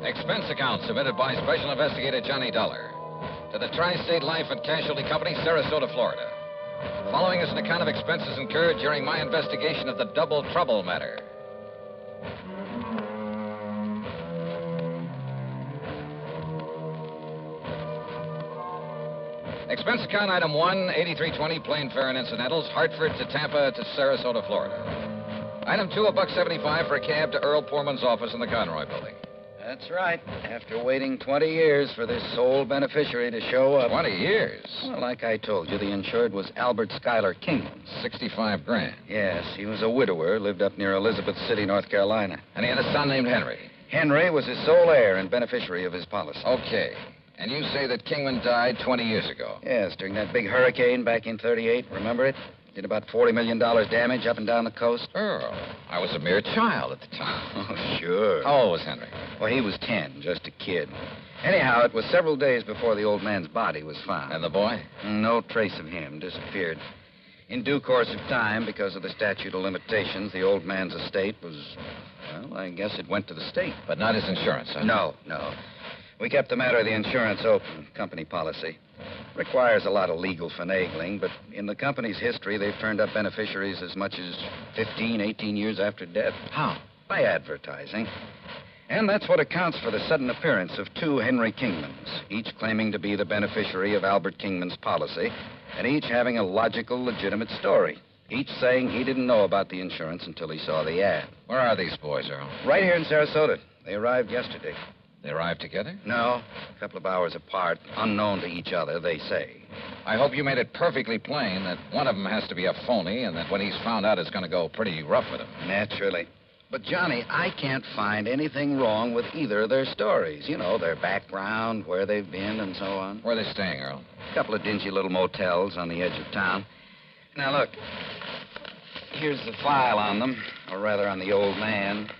Expense account submitted by Special Investigator Johnny Dollar to the Tri-State Life and Casualty Company, Sarasota, Florida. Following is an account of expenses incurred during my investigation of the Double Trouble matter. Expense account item 1, 8320, plane fare and incidentals, Hartford to Tampa to Sarasota, Florida. Item 2, $1.75 for a cab to Earl Poorman's office in the Conroy building. That's right. After waiting 20 years for this sole beneficiary to show up. 20 years? Well, like I told you, the insured was Albert Schuyler Kingman. $65,000. Yes, he was a widower, lived up near Elizabeth City, North Carolina. And he had a son named Henry. Henry was his sole heir and beneficiary of his policy. Okay. And you say that Kingman died 20 years ago? Yes, during that big hurricane back in 38. Remember it? Did about $40 million damage up and down the coast. Earl, I was a mere child at the time. Oh, sure. How old was Henry? Well, he was 10, just a kid. Anyhow, it was several days before the old man's body was found. And the boy? No trace of him. Disappeared. In due course of time, because of the statute of limitations, the old man's estate was, well, I guess it went to the state. But not his insurance, huh? No. We kept the matter of the insurance open, company policy. Requires a lot of legal finagling, but in the company's history, they've turned up beneficiaries as much as 15, 18 years after death. How? By advertising. And that's what accounts for the sudden appearance of 2 Henry Kingmans, each claiming to be the beneficiary of Albert Kingman's policy, and each having a logical, legitimate story. Each saying he didn't know about the insurance until he saw the ad. Where are these boys, Earl? Right here in Sarasota. They arrived yesterday. They arrived together? No, a couple of hours apart, unknown to each other, they say. I hope you made it perfectly plain that one of them has to be a phony and that when he's found out, it's going to go pretty rough with him. Naturally. But, Johnny, I can't find anything wrong with either of their stories. You know, their background, where they've been, and so on. Where are they staying, Earl? A couple of dingy little motels on the edge of town. Now, look. Here's the file on them, or rather on the old man.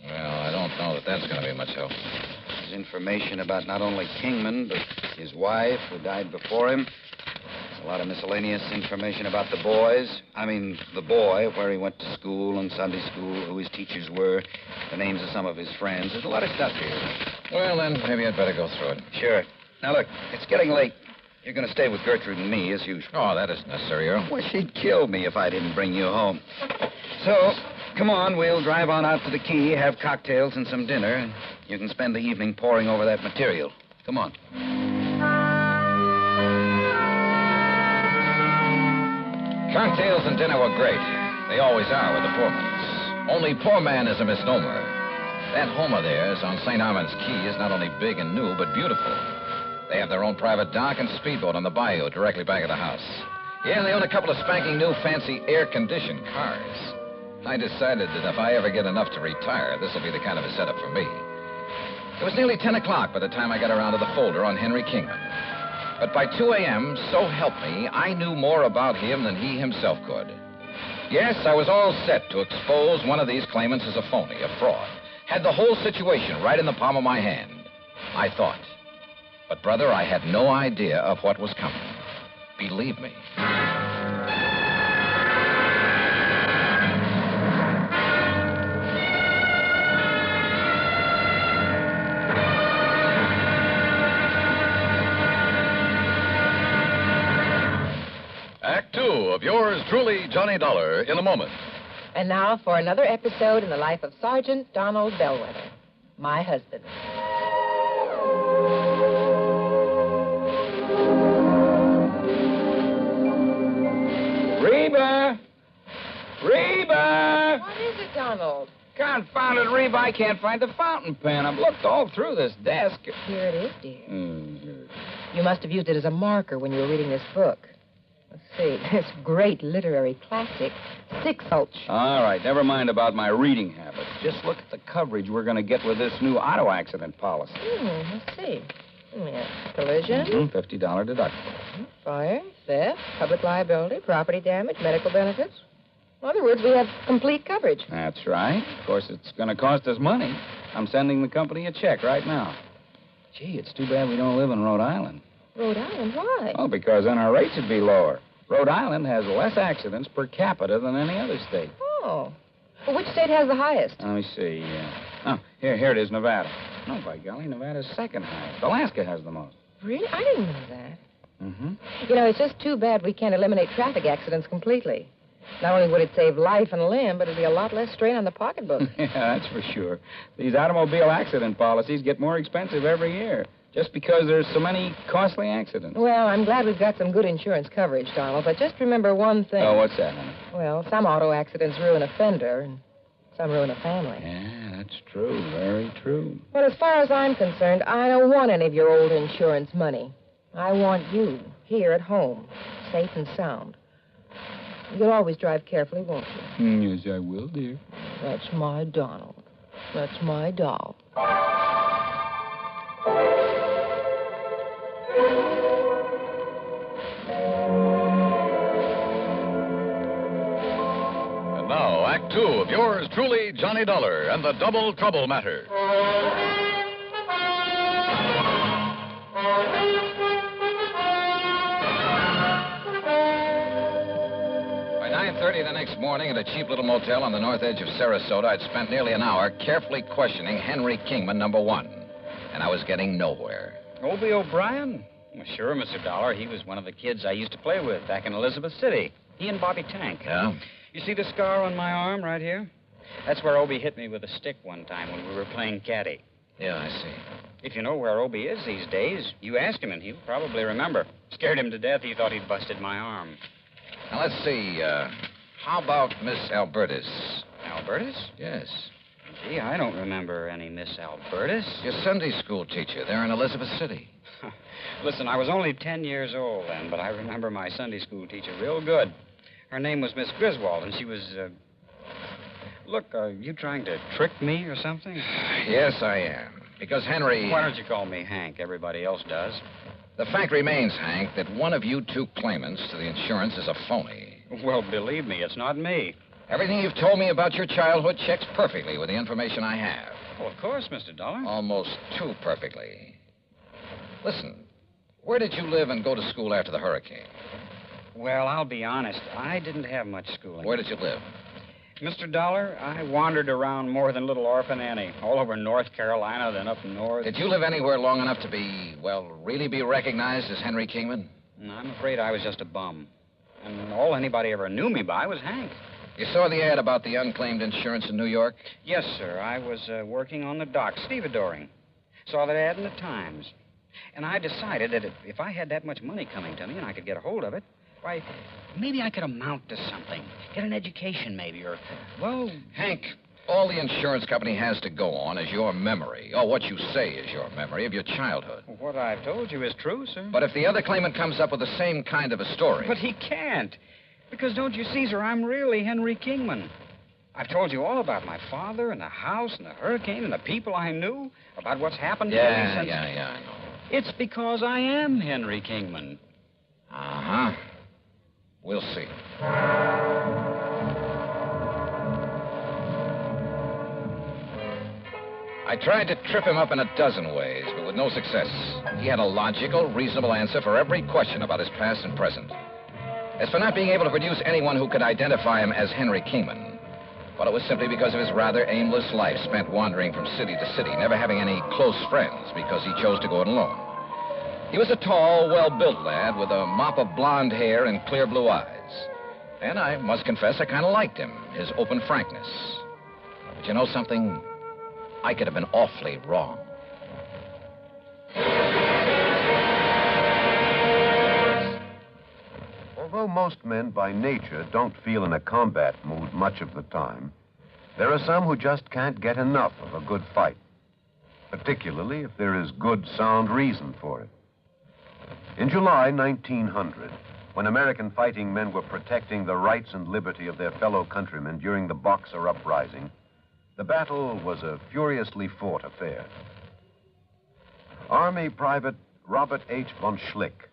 Well, I don't know that that's going to be much help. There's information about not only Kingman, but his wife, who died before him. There's a lot of miscellaneous information about the boys. The boy, where he went to school and Sunday school, who his teachers were, the names of some of his friends. There's a lot of stuff here. Well, then, maybe I'd better go through it. Sure. Now, look, it's getting late. You're going to stay with Gertrude and me, as usual. Oh, that isn't necessary, Earl. Well, she'd kill me if I didn't bring you home. So, come on, we'll drive on out to the quay, have cocktails and some dinner, and you can spend the evening poring over that material. Come on. Cocktails and dinner were great. They always are with the Poormans. Only poor man is a misnomer. That home of theirs on St. Armand's Key is not only big and new, but beautiful. They have their own private dock and speedboat on the bayou directly back of the house. Yeah, they own a couple of spanking new fancy air-conditioned cars. I decided that if I ever get enough to retire, this will be the kind of a setup for me. It was nearly 10 o'clock by the time I got around to the folder on Henry Kingman. But by 2 a.m., so help me, I knew more about him than he himself could. Yes, I was all set to expose one of these claimants as a phony, a fraud. Had the whole situation right in the palm of my hand, I thought. But, brother, I had no idea of what was coming. Believe me. Act Two of yours truly, Johnny Dollar, in a moment. And now for another episode in the life of Sergeant Donald Bellwether, my husband. Reba! Reba! What is it, Donald? Confounded Reba, I can't find the fountain pen. I've looked all through this desk. Here it is, dear. You must have used it as a marker when you were reading this book. Let's see. This great literary classic, Six Gulch. All right, never mind about my reading habits. Just look at the coverage we're going to get with this new auto accident policy. Let's see. Yes, collision. $50 deductible. Fire, theft, public liability, property damage, medical benefits. In other words, we have complete coverage. That's right. Of course, it's going to cost us money. I'm sending the company a check right now. Gee, it's too bad we don't live in Rhode Island. Rhode Island? Why? Oh, because then our rates would be lower. Rhode Island has less accidents per capita than any other state. Oh. Well, which state has the highest? Let me see. Here it is, Nevada. No, by golly, Nevada's second highest. Alaska has the most. Really? I didn't know that. Mm-hmm. You know, it's just too bad we can't eliminate traffic accidents completely. Not only would it save life and limb, but it'd be a lot less strain on the pocketbook. Yeah, that's for sure. These automobile accident policies get more expensive every year, just because there's so many costly accidents. Well, I'm glad we've got some good insurance coverage, Donald, but just remember one thing. Oh, what's that, honey? Well, some auto accidents ruin a fender, and some ruin a family. Yeah, that's true. Very true. But as far as I'm concerned, I don't want any of your old insurance money. I want you here at home, safe and sound. You'll always drive carefully, won't you? Yes, I will, dear. That's my Donald. That's my doll. And now, Act Two of yours truly, Johnny Dollar and the Double Trouble Matter. By 9:30 the next morning at a cheap little motel on the north edge of Sarasota, I'd spent nearly an hour carefully questioning Henry Kingman, number one. And I was getting nowhere. Obie O'Brien? Well, sure, Mr. Dollar. He was one of the kids I used to play with back in Elizabeth City. He and Bobby Tank. Yeah? You see the scar on my arm right here? That's where Obie hit me with a stick one time when we were playing caddy. Yeah, I see. If you know where Obie is these days, you ask him and he'll probably remember. Scared him to death. He thought he'd busted my arm. Now, let's see. How about Miss Albertus? Albertus? Yes. Gee, I don't remember any Miss Albertus. Your Sunday school teacher there in Elizabeth City. Listen, I was only 10 years old then, but I remember my Sunday school teacher real good. Her name was Miss Griswold, and she was, Look, are you trying to trick me or something? Yes, I am. Because Henry... Why don't you call me Hank? Everybody else does. The fact remains, Hank, that one of you two claimants to the insurance is a phony. Well, believe me, it's not me. Everything you've told me about your childhood checks perfectly with the information I have. Well, of course, Mr. Dollar. Almost too perfectly. Listen, where did you live and go to school after the hurricane? Well, I'll be honest. I didn't have much schooling. Where did you live? Mr. Dollar, I wandered around more than little Orphan Annie. All over North Carolina, then up north. Did you live anywhere long enough to be, well, really be recognized as Henry Kingman? No, I'm afraid I was just a bum. And all anybody ever knew me by was Hank. You saw the ad about the unclaimed insurance in New York? Yes, sir. I was working on the dock, stevedoring. Saw that ad in the Times. And I decided that if I had that much money coming to me and I could get a hold of it, why, maybe I could amount to something. Get an education, maybe, or, well... Hank, all the insurance company has to go on is your memory. Or what you say is your memory of your childhood. What I've told you is true, sir. But if the other claimant comes up with the same kind of a story... But he can't. Because, don't you see, sir, I'm really Henry Kingman. I've told you all about my father and the house and the hurricane and the people I knew, about what's happened to me since... Yeah, I know. It's because I am Henry Kingman. Uh-huh. We'll see. I tried to trip him up in a dozen ways, but with no success. He had a logical, reasonable answer for every question about his past and present. As for not being able to produce anyone who could identify him as Henry Kingman, well, it was simply because of his rather aimless life spent wandering from city to city, never having any close friends because he chose to go it alone. He was a tall, well-built lad with a mop of blonde hair and clear blue eyes. And I must confess, I kind of liked him, his open frankness. But you know something? I could have been awfully wrong. Although most men by nature don't feel in a combat mood much of the time, there are some who just can't get enough of a good fight, particularly if there is good, sound reason for it. In July 1900, when American fighting men were protecting the rights and liberty of their fellow countrymen during the Boxer Uprising, the battle was a furiously fought affair. Army Private Robert H. von Schlick,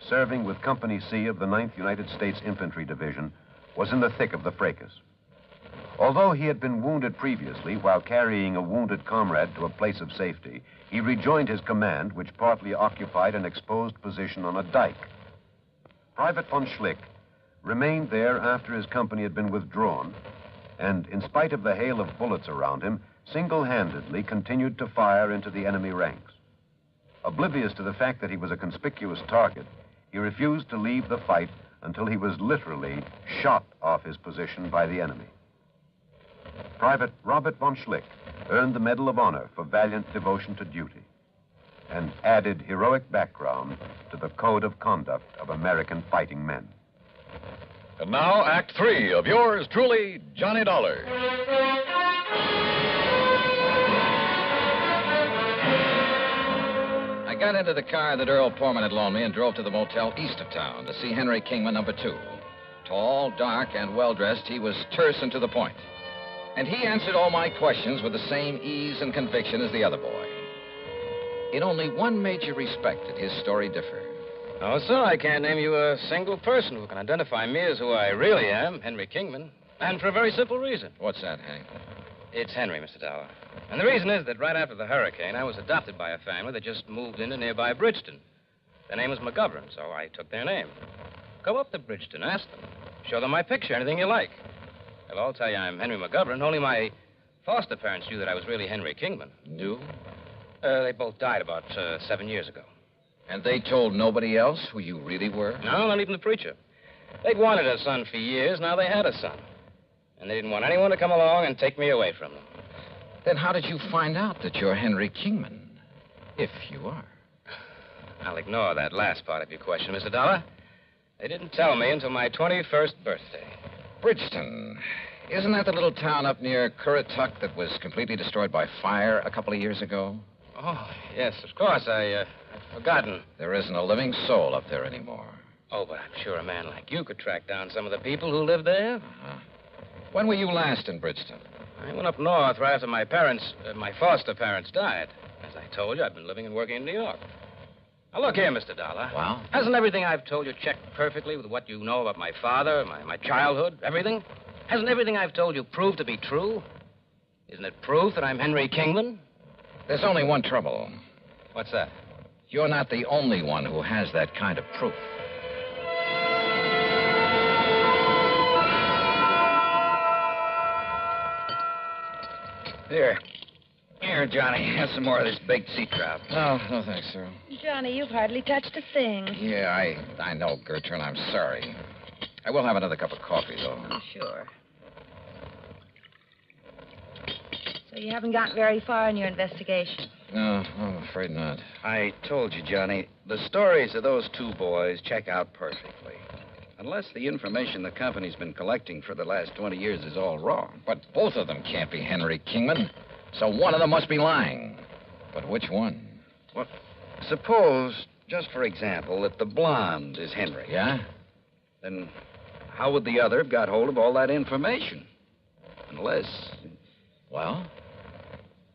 serving with Company C of the 9th United States Infantry Division, was in the thick of the fracas. Although he had been wounded previously while carrying a wounded comrade to a place of safety, he rejoined his command, which partly occupied an exposed position on a dike. Private von Schlick remained there after his company had been withdrawn, and in spite of the hail of bullets around him, single-handedly continued to fire into the enemy ranks. Oblivious to the fact that he was a conspicuous target, he refused to leave the fight until he was literally shot off his position by the enemy. Private Robert von Schlick earned the Medal of Honor for valiant devotion to duty and added heroic background to the code of conduct of American fighting men. And now, Act 3 of yours truly, Johnny Dollar. I got into the car that Earl Portman had loaned me and drove to the motel east of town to see Henry Kingman, number 2. Tall, dark, and well-dressed, he was terse and to the point. And he answered all my questions with the same ease and conviction as the other boy. In only one major respect did his story differ. No, sir, I can't name you a single person who can identify me as who I really am, Henry Kingman. And for a very simple reason. What's that, Hank? It's Henry, Mr. Dollar. And the reason is that right after the hurricane, I was adopted by a family that just moved into nearby Bridgeton. Their name was McGovern, so I took their name. Go up to Bridgeton, ask them. Show them my picture, anything you like. They'll all tell you I'm Henry McGovern. Only my foster parents knew that I was really Henry Kingman. Knew? They both died about 7 years ago. And they told nobody else who you really were? No, not even the preacher. They'd wanted a son for years. Now they had a son. And they didn't want anyone to come along and take me away from them. Then how did you find out that you're Henry Kingman? If you are. I'll ignore that last part of your question, Mr. Dollar. They didn't tell me until my 21st birthday. Bridgeton. Isn't that the little town up near Currituck that was completely destroyed by fire a couple of years ago? Oh, yes, of course. I'd forgotten. There isn't a living soul up there anymore. Oh, but I'm sure a man like you could track down some of the people who live there. Uh-huh. When were you last in Bridgeton? I went up north right after my foster parents died. As I told you, I've been living and working in New York. Now, look here, Mr. Dollar. Well? Hasn't everything I've told you checked perfectly with what you know about my father, my childhood, everything? Hasn't everything I've told you proved to be true? Isn't it proof that I'm Henry Kingman? There's only one trouble. What's that? You're not the only one who has that kind of proof. Here, Johnny. Have some more of this baked sea trout. No, thanks, sir. Johnny, you've hardly touched a thing. Yeah, I know, Gertrude. I'm sorry. I will have another cup of coffee, though. Oh, sure. So you haven't got very far in your investigation? No, I'm afraid not. I told you, Johnny, the stories of those two boys check out perfectly. Unless the information the company's been collecting for the last 20 years is all wrong. But both of them can't be Henry Kingman, so one of them must be lying. But which one? Well, suppose, just for example, that the blonde is Henry. Yeah? Then how would the other have got hold of all that information? Unless... Well?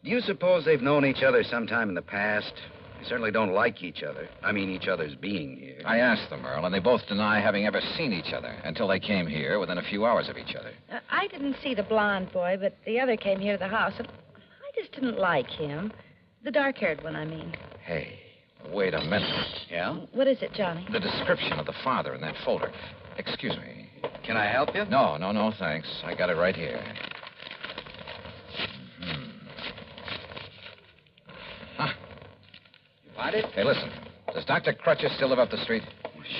Do you suppose they've known each other sometime in the past? They certainly don't like each other. I mean, each other's being here. I asked them, Earl, and they both deny having ever seen each other until they came here within a few hours of each other. I didn't see the blonde boy, but the other came here to the house, and I just didn't like him. The dark-haired one, I mean. Hey, wait a minute. Yeah? What is it, Johnny? The description of the father in that folder. Excuse me. Can I help you? No, thanks. I got it right here. Huh. You bought it? Hey, listen. Does Dr. Crutcher still live up the street?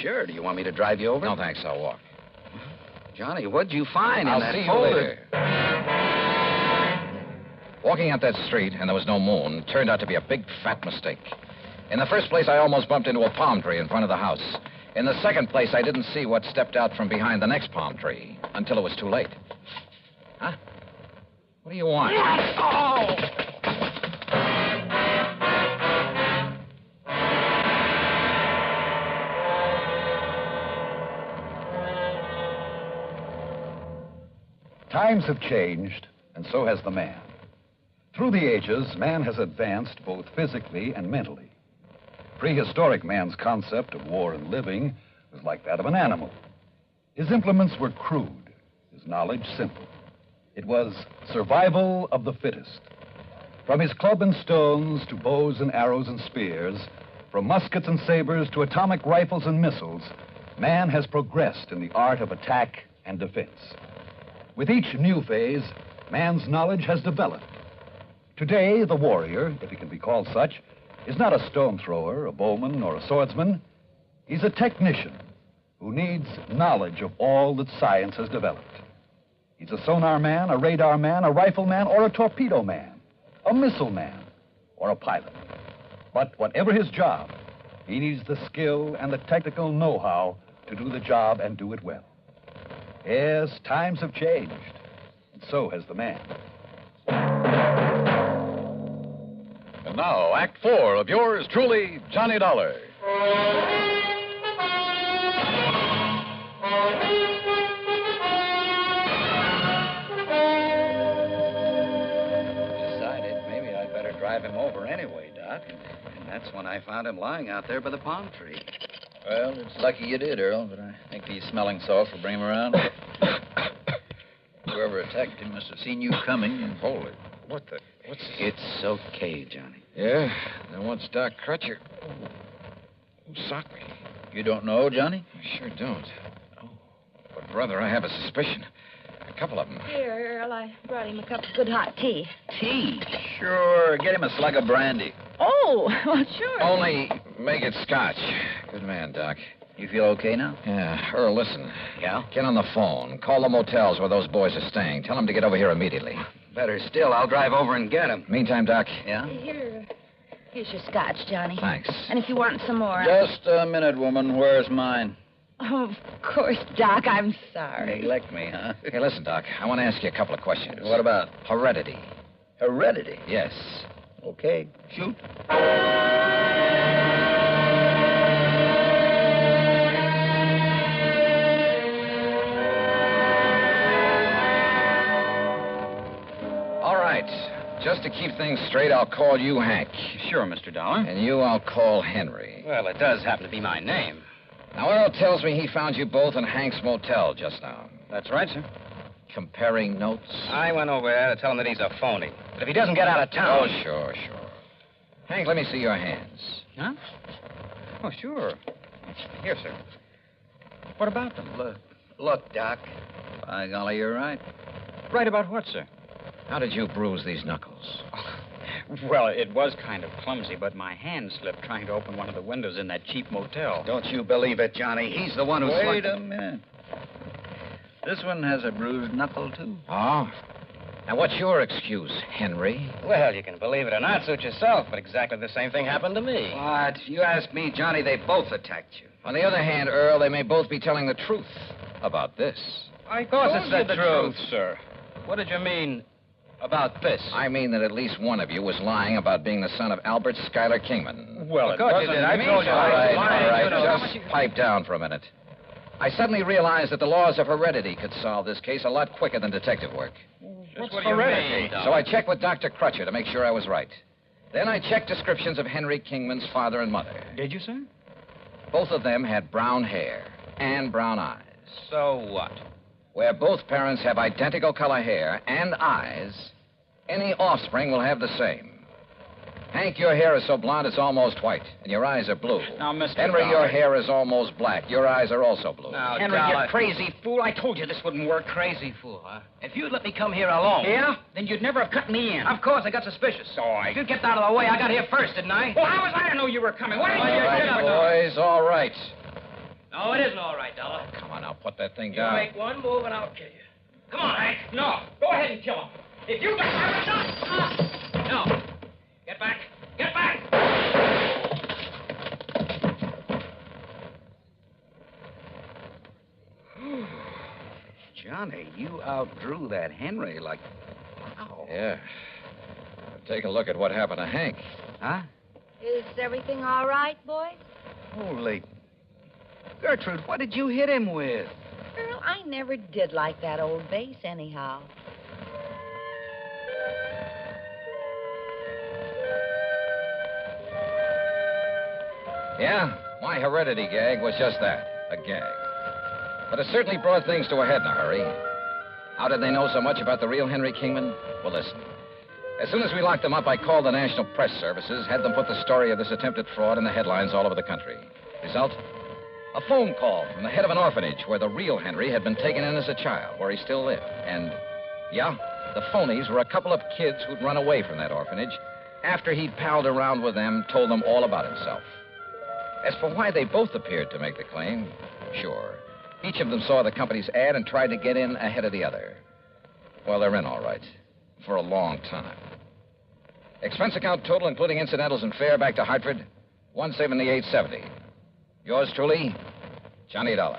Sure. Do you want me to drive you over? No, thanks. I'll walk. Johnny, what'd you find in I'll that see you folder? later. Walking up that street, and there was no moon, turned out to be a big, fat mistake. In the first place, I almost bumped into a palm tree in front of the house. In the second place, I didn't see what stepped out from behind the next palm tree until it was too late. Huh? What do you want? Oh! Times have changed, and so has the man. Through the ages, man has advanced both physically and mentally. Prehistoric man's concept of war and living was like that of an animal. His implements were crude, his knowledge simple. It was survival of the fittest. From his club and stones to bows and arrows and spears, from muskets and sabers to atomic rifles and missiles, man has progressed in the art of attack and defense. With each new phase, man's knowledge has developed. Today, the warrior, if he can be called such, is not a stone thrower, a bowman, or a swordsman. He's a technician who needs knowledge of all that science has developed. He's a sonar man, a radar man, a rifle man, or a torpedo man, a missile man, or a pilot. But whatever his job, he needs the skill and the technical know-how to do the job and do it well. Yes, times have changed, and so has the man. And now, Act 4 of yours truly, Johnny Dollar. Decided maybe I'd better drive him over anyway, Doc. And that's when I found him lying out there by the palm tree. Well, it's lucky you did, Earl, but I think these smelling salts will bring him around. Whoever attacked him must have seen you coming and... Hold it. What's this? It's okay, Johnny. Yeah, then what's Doc Crutcher? Who socked me? You don't know, Johnny? I sure don't. Oh, but, brother, I have a suspicion. A couple of them. Here, Earl, I brought him a cup of good hot tea. Tea? Sure. Get him a slug of brandy. Oh, well, sure. Only make it scotch. Good man, Doc. You feel okay now? Yeah. Earl, listen. Yeah? Get on the phone. Call the motels where those boys are staying. Tell them to get over here immediately. Better still, I'll drive over and get him. Meantime, Doc. Yeah? Here's your scotch, Johnny. Thanks. And if you want some more... Just a minute, woman. Where's mine? Oh, of course, Doc. I'm sorry. Neglect me, huh? Hey, listen, Doc. I want to ask you a couple of questions. What about? Heredity. Heredity? Yes. Okay. Shoot. All right. Just to keep things straight, I'll call you Hank. Sure, Mr. Dollar. And you I'll call Henry. Well, it does happen to be my name. Now, Earl tells me he found you both in Hank's motel just now. That's right, sir. Comparing notes? I went over there to tell him that he's a phony. But if he doesn't get out of town... Oh, sure. Hank, let me see your hands. Huh? Oh, sure. Here, sir. What about them? Look, Doc. By golly, you're right. Right about what, sir? How did you bruise these knuckles? Well, it was kind of clumsy, but my hand slipped trying to open one of the windows in that cheap motel. Don't you believe it, Johnny. He's the one who... Wait a minute. This one has a bruised knuckle, too. Oh? Now, what's your excuse, Henry? Well, you can believe it or not, suit yourself, but exactly the same thing happened to me. What? You ask me, Johnny, they both attacked you. On the other hand, Earl, they may both be telling the truth about this. Of course it's the truth, sir. What did you mean about this? I mean that at least one of you was lying about being the son of Albert Schuyler Kingman. Well, of course you did. I told you. All right, you know. just pipe down for a minute. I suddenly realized that the laws of heredity could solve this case a lot quicker than detective work. What's heredity? So I checked with Dr. Crutcher to make sure I was right. Then I checked descriptions of Henry Kingman's father and mother. Did you, sir? Both of them had brown hair and brown eyes. So what? Where both parents have identical color hair and eyes, any offspring will have the same. Hank, your hair is so blonde it's almost white, and your eyes are blue. Now, Mr. Henry, Dollar. your hair is almost black. Your eyes are also blue. Now, Henry, Dollar. you crazy fool. I told you this wouldn't work. Crazy fool, huh? If you'd let me come here alone. Yeah? Then you'd never have cut me in. Of course, I got suspicious. So I... You get out of the way. I got here first, didn't I? Well, how was I to know you were coming? Why didn't All you right, get up? boys, all right. No, it isn't all right, Dollar. Come on now, put that thing You down. make one move and I'll kill you. Come on, Hank. No. Go ahead and kill him. If you got... No. Get back. Get back! Johnny, you outdrew that Henry like... Wow. Yeah. Take a look at what happened to Hank. Huh? Is everything all right, boys? Holy... Gertrude, what did you hit him with? Earl, I never did like that old bass anyhow. Yeah, my heredity gag was just that, a gag. But it certainly brought things to a head in a hurry. How did they know so much about the real Henry Kingman? Well, listen. As soon as we locked them up, I called the National Press Services, had them put the story of this attempted fraud in the headlines all over the country. Result? A phone call from the head of an orphanage where the real Henry had been taken in as a child, where he still lived. And, yeah, the phonies were a couple of kids who'd run away from that orphanage after he'd palled around with them, told them all about himself. As for why they both appeared to make the claim, sure. Each of them saw the company's ad and tried to get in ahead of the other. Well, they're in all right. For a long time. Expense account total, including incidentals and fare back to Hartford, $178.70. Yours truly, Johnny Dollar.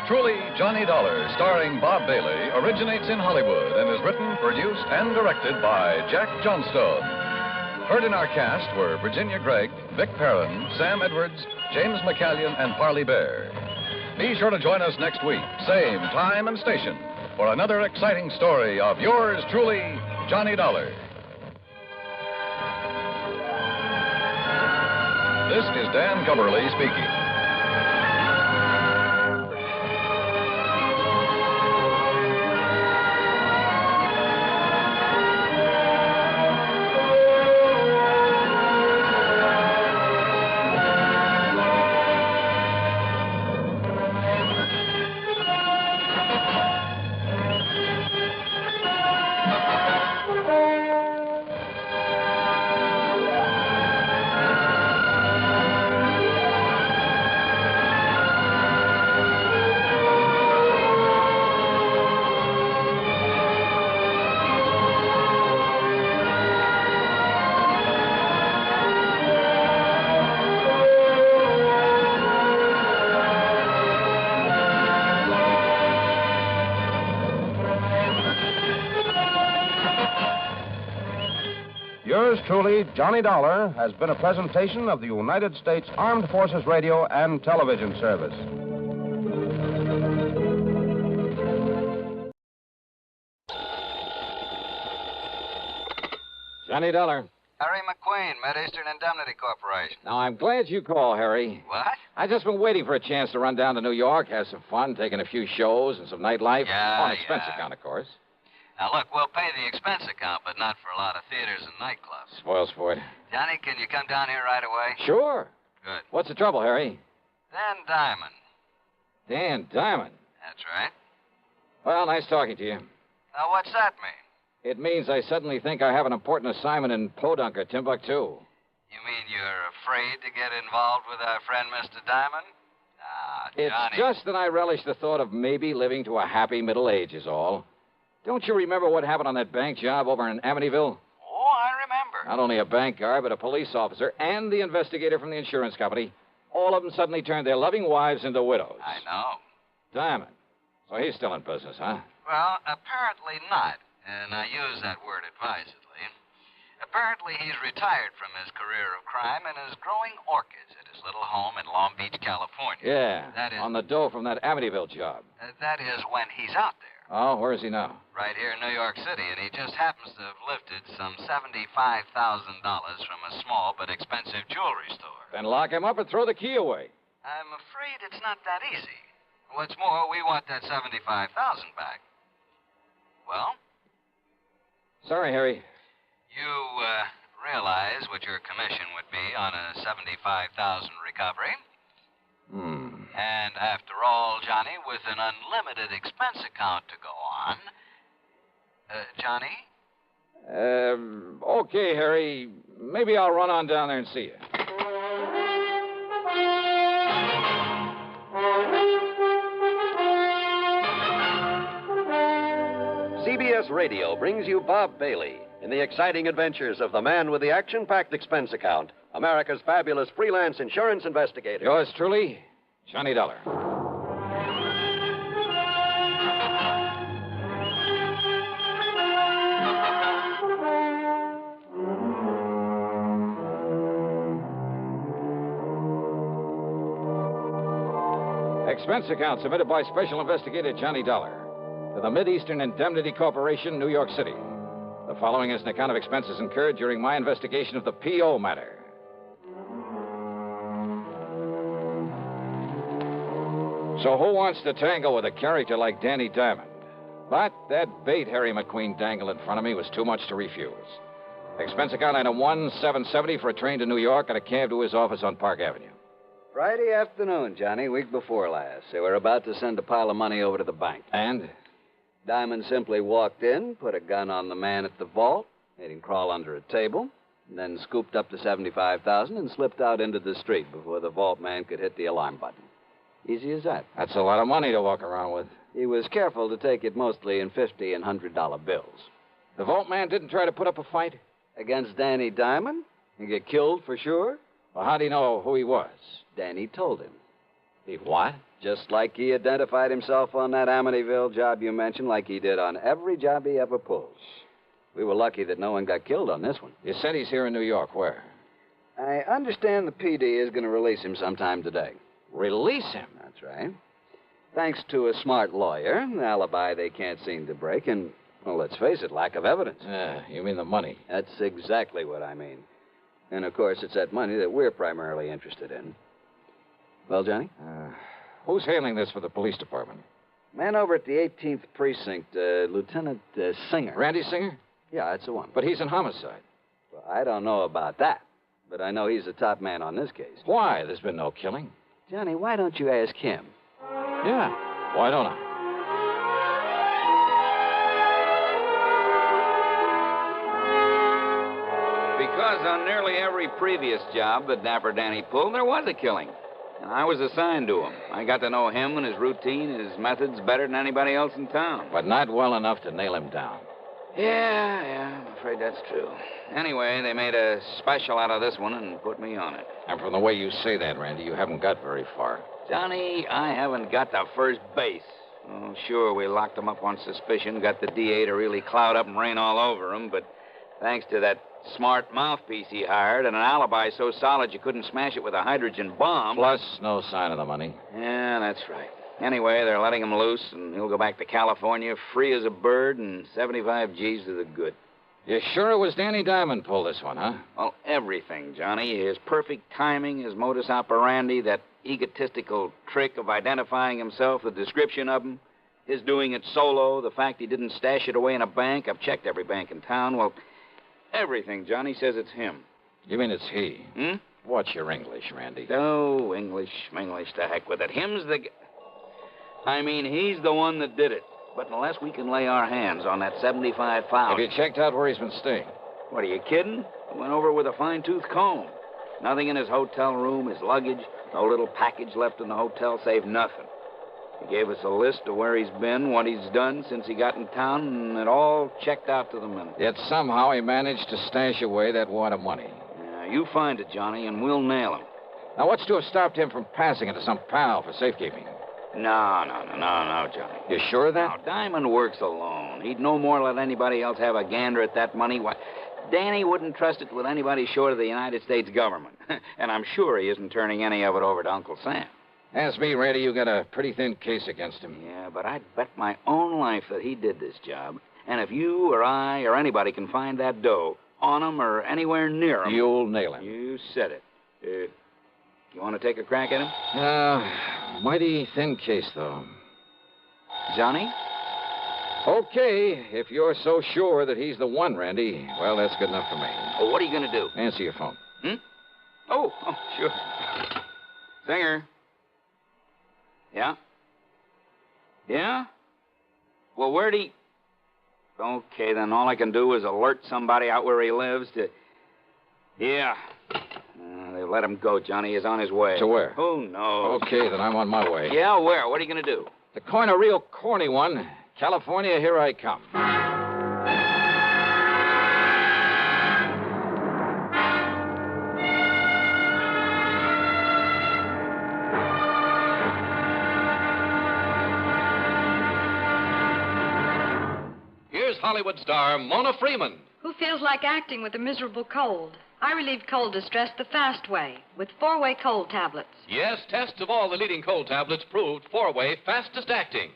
Truly, Johnny Dollar, starring Bob Bailey, originates in Hollywood and is written, produced, and directed by Jack Johnstone. Heard in our cast were Virginia Gregg, Vic Perrin, Sam Edwards, James McCallion, and Parley Bear. Be sure to join us next week, same time and station, for another exciting story of yours truly, Johnny Dollar. This is Dan Cumberly speaking. Yours truly, Johnny Dollar, has been a presentation of the United States Armed Forces Radio and Television Service. Johnny Dollar. Harry McQueen, Mid-Eastern Indemnity Corporation. Now, I'm glad you called, Harry. What? I've just been waiting for a chance to run down to New York, have some fun, taking a few shows and some nightlife. On expense account, of course. Now, look, we'll pay the expense account, but not for a lot of theaters and nightclubs. Spoil sport. Johnny, can you come down here right away? Sure. Good. What's the trouble, Harry? Dan Diamond. Dan Diamond? That's right. Well, nice talking to you. Now, what's that mean? It means I suddenly think I have an important assignment in Podunk or Timbuktu. You mean you're afraid to get involved with our friend Mr. Diamond? Ah, It's Johnny. just that I relish the thought of maybe living to a happy middle age is all. Don't you remember what happened on that bank job over in Amityville? Oh, I remember. Not only a bank guard, but a police officer and the investigator from the insurance company. All of them suddenly turned their loving wives into widows. I know. Diamond. So he's still in business, huh? Well, apparently not. And I use that word advisedly. Apparently, he's retired from his career of crime and is growing orchids at his little home in Long Beach, California. Yeah, That is, on the dough from that Amityville job. that is when he's out there. Oh, where is he now? Right here in New York City, and he just happens to have lifted some $75,000 from a small but expensive jewelry store. Then lock him up and throw the key away. I'm afraid it's not that easy. What's more, we want that $75,000 back. Well? Sorry, Harry. You realize what your commission would be on a $75,000 recovery? And after all, Johnny, with an unlimited expense account to go on... Johnny? Okay, Harry. Maybe I'll run on down there and see you. CBS Radio brings you Bob Bailey in the exciting adventures of the man with the action-packed expense account, America's fabulous freelance insurance investigator. Yours truly, Johnny Dollar. Expense account submitted by Special Investigator Johnny Dollar to the Mid-Eastern Indemnity Corporation, New York City. The following is an account of expenses incurred during my investigation of the P.O. matter. So who wants to tangle with a character like Danny Diamond? But that bait Harry McQueen dangled in front of me was too much to refuse. Expense account item 1770 for a train to New York and a cab to his office on Park Avenue. Friday afternoon, Johnny, week before last. They were about to send a pile of money over to the bank. And? Diamond simply walked in, put a gun on the man at the vault, made him crawl under a table, and then scooped up the $75,000 and slipped out into the street before the vault man could hit the alarm button. Easy as that. That's a lot of money to walk around with. He was careful to take it mostly in $50 and $100 bills. The vault man didn't try to put up a fight? Against Danny Diamond? He get killed for sure? Well, how'd he know who he was? Danny told him. He what? Just like he identified himself on that Amityville job you mentioned, like he did on every job he ever pulls. We were lucky that no one got killed on this one. You said he's here in New York. Where? I understand the PD is going to release him sometime today. Release him? That's right. Thanks to a smart lawyer, an alibi they can't seem to break, and, well, let's face it, lack of evidence. You mean the money? That's exactly what I mean. And, of course, it's that money that we're primarily interested in. Well, Johnny? Who's handling this for the police department? Man over at the 18th Precinct, Lieutenant Singer. Randy Singer? Yeah, that's the one. But he's in homicide. Well, I don't know about that, but I know he's the top man on this case. Why? There's been no killing. Johnny, why don't you ask him? Yeah, why don't I? Because on nearly every previous job that Dapper Danny pulled, there was a killing. And I was assigned to him. I got to know him and his routine, his methods better than anybody else in town. But not well enough to nail him down. Yeah, I'm afraid that's true. Anyway, they made a special out of this one and put me on it. And from the way you say that, Randy, you haven't got very far. Johnny, I haven't got to first base. Oh, sure, we locked him up on suspicion, got the DA to really cloud up and rain all over him, but thanks to that smart mouthpiece he hired and an alibi so solid you couldn't smash it with a hydrogen bomb. Plus, no sign of the money. Yeah, that's right. Anyway, they're letting him loose, and he'll go back to California free as a bird and 75 G's to the good. You sure it was Danny Diamond pulled this one, huh? Well, everything, Johnny. His perfect timing, his modus operandi, that egotistical trick of identifying himself, the description of him, his doing it solo, the fact he didn't stash it away in a bank. I've checked every bank in town. Well, everything, Johnny, says it's him. You mean it's he? Hmm? What's your English, Randy? Oh, English, to heck with it. Him's the... I mean, he's the one that did it. But unless we can lay our hands on that 75,000... Have you checked out where he's been staying? What, are you kidding? I went over with a fine-tooth comb. Nothing in his hotel room, his luggage, no little package left in the hotel, save nothing. He gave us a list of where he's been, what he's done since he got in town, and it all checked out to the minute. Yet somehow he managed to stash away that wad of money. Yeah, you find it, Johnny, and we'll nail him. Now, what's to have stopped him from passing it to some pal for safekeeping? No, Johnny. You sure of that? Now, Diamond works alone. He'd no more let anybody else have a gander at that money. Why, Danny wouldn't trust it with anybody short of the United States government. And I'm sure he isn't turning any of it over to Uncle Sam. Ask me, Randy, you got a pretty thin case against him. Yeah, but I'd bet my own life that he did this job. And if you or I or anybody can find that dough on him or anywhere near him... You'll nail him. You said it. You want to take a crack at him? Mighty thin case, though. Johnny? Okay, if you're so sure that he's the one, Randy, well, that's good enough for me. Oh, what are you going to do? Answer your phone. Oh, sure. Singer. Yeah? Yeah? Well, where'd he... Okay, then all I can do is alert somebody out where he lives to... Yeah. They let him go, Johnny. He's on his way. To where? Who knows? Okay, then I'm on my way. Yeah, where? What are you going to do? To coin a real corny one, California, here I come. Here's Hollywood star Mona Freeman. Who feels like acting with a miserable cold? I relieve cold distress the fast way with 4-way cold tablets. Yes, tests of all the leading cold tablets proved 4-way fastest acting.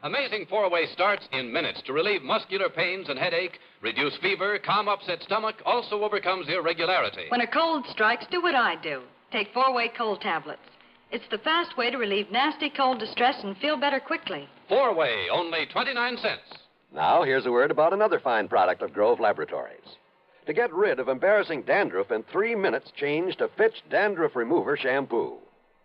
Amazing 4-way starts in minutes to relieve muscular pains and headache, reduce fever, calm upset stomach, also overcomes irregularity. When a cold strikes, do what I do. Take 4-way cold tablets. It's the fast way to relieve nasty cold distress and feel better quickly. 4-way, only 29 cents. Now, here's a word about another fine product of Grove Laboratories. To get rid of embarrassing dandruff in 3 minutes, change to Fitch Dandruff Remover Shampoo.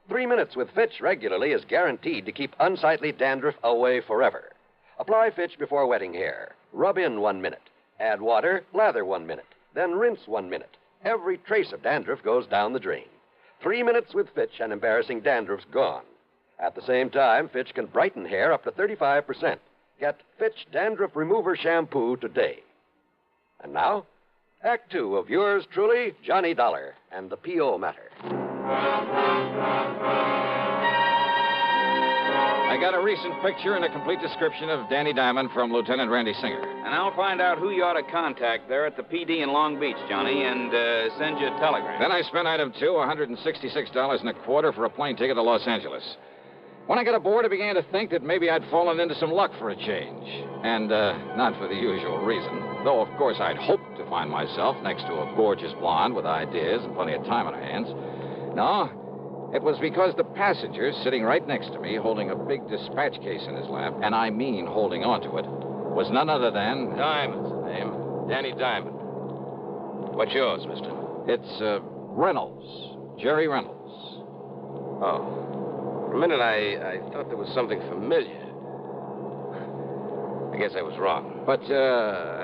3 minutes with Fitch regularly is guaranteed to keep unsightly dandruff away forever. Apply Fitch before wetting hair. Rub in 1 minute. Add water, lather 1 minute. Then rinse 1 minute. Every trace of dandruff goes down the drain. 3 minutes with Fitch and embarrassing dandruff's gone. At the same time, Fitch can brighten hair up to 35%. Get Fitch Dandruff Remover Shampoo today. And now, Act 2 of yours truly, Johnny Dollar, and the P.O. matter. I got a recent picture and a complete description of Danny Diamond from Lieutenant Randy Singer. And I'll find out who you ought to contact there at the PD in Long Beach, Johnny, and send you a telegram. Then I spent item 2, $166.25 for a plane ticket to Los Angeles. When I got aboard, I began to think that maybe I'd fallen into some luck for a change. And not for the usual reason. Though, of course, I'd hoped to find myself next to a gorgeous blonde with ideas and plenty of time on her hands. No, it was because the passenger sitting right next to me, holding a big dispatch case in his lap, and I mean holding onto it, was none other than... Diamond's the name. Danny Diamond. What's yours, mister? It's Reynolds. Jerry Reynolds. Oh. For a minute, I thought there was something familiar. I guess I was wrong. But,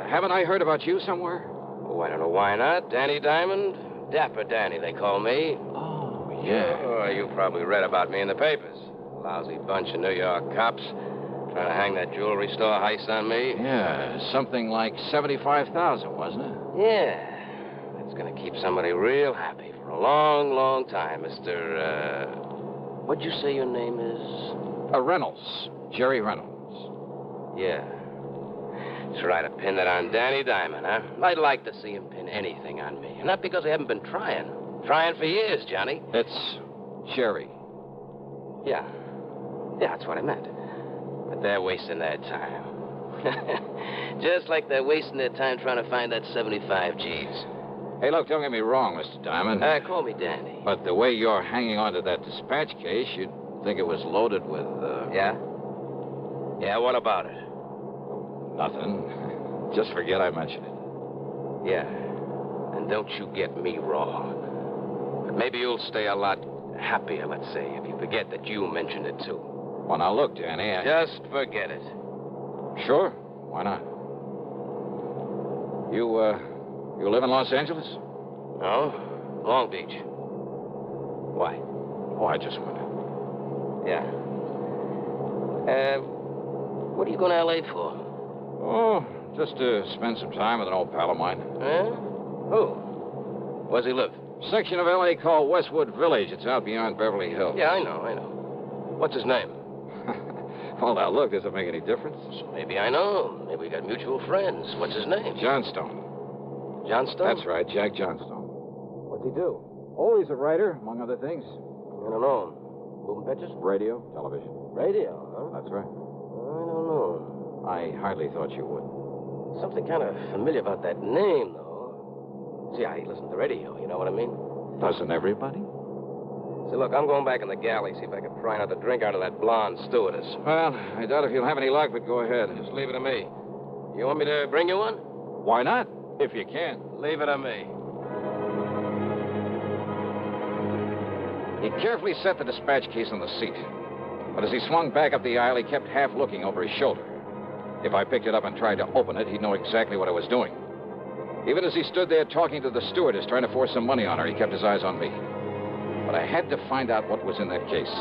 haven't I heard about you somewhere? Oh, I don't know why not. Danny Diamond? Dapper Danny, they call me. Oh, yeah. Oh, you probably read about me in the papers. Lousy bunch of New York cops trying to hang that jewelry store heist on me. Yeah, something like $75,000, wasn't it? Yeah. That's going to keep somebody real happy for a long, long time, Mr., what'd you say your name is? Reynolds. Jerry Reynolds. Yeah. That's right, to pin that on Danny Diamond, huh? I'd like to see him pin anything on me. And not because I haven't been trying. Trying for years, Johnny. It's Jerry. Yeah. Yeah, that's what I meant. But they're wasting their time. Just like they're wasting their time trying to find that 75 G's. Hey, look, don't get me wrong, Mr. Diamond. Call me Danny. But the way you're hanging on to that dispatch case, you'd think it was loaded with, Yeah? Yeah, what about it? Nothing. Just forget I mentioned it. Yeah. And don't you get me wrong. But maybe you'll stay a lot happier, let's say, if you forget that you mentioned it, too. Well, now, look, Danny, Just forget it. Sure. Why not? You live in Los Angeles? No. Long Beach. Why? Oh, I just wondered. Yeah. What are you going to L.A. for? Oh, just to spend some time with an old pal of mine. Huh? Who? Where's he live? Section of L.A. called Westwood Village. It's out beyond Beverly Hills. Yeah, I know. What's his name? Well, now, look, does it make any difference? Maybe I know. Maybe we got mutual friends. What's his name? Johnstone. Johnstone? That's right, Jack Johnstone. What's he do? Oh, he's a writer, among other things. I don't know. Moving pictures? Radio, television. Radio, huh? That's right. I don't know. I hardly thought you would. Something kind of familiar about that name, though. See, I listen to the radio, you know what I mean? Doesn't everybody? Say, look, I'm going back in the galley, see if I can pry another drink out of that blonde stewardess. Well, I doubt if you'll have any luck, but go ahead. Just leave it to me. You want me to bring you one? Why not? If you can. Leave it to me. He carefully set the dispatch case on the seat. But as he swung back up the aisle, he kept half looking over his shoulder. If I picked it up and tried to open it, he'd know exactly what I was doing. Even as he stood there talking to the stewardess, trying to force some money on her, he kept his eyes on me. But I had to find out what was in that case.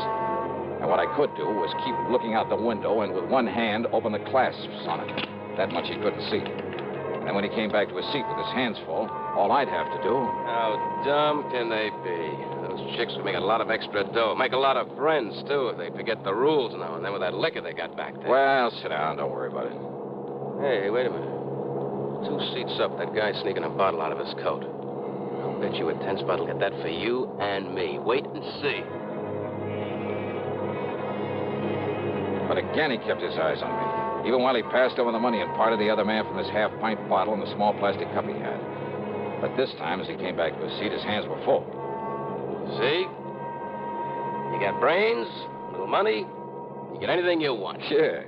And what I could do was keep looking out the window and with one hand open the clasps on it. That much he couldn't see. And then when he came back to his seat with his hands full, all I'd have to do... How dumb can they be? Those chicks would make a lot of extra dough. Make a lot of friends, too, if they forget the rules now and then with that liquor they got back there. Well, sit down. Don't worry about it. Hey, wait a minute. 2 seats up, that guy's sneaking a bottle out of his coat. I'll bet you a 10-spot will get that for you and me. Wait and see. But again, he kept his eyes on me, even while he passed over the money and parted the other man from his half-pint bottle and the small plastic cup he had. But this time, as he came back to his seat, his hands were full. See? You got brains, a little money, you get anything you want. Sure.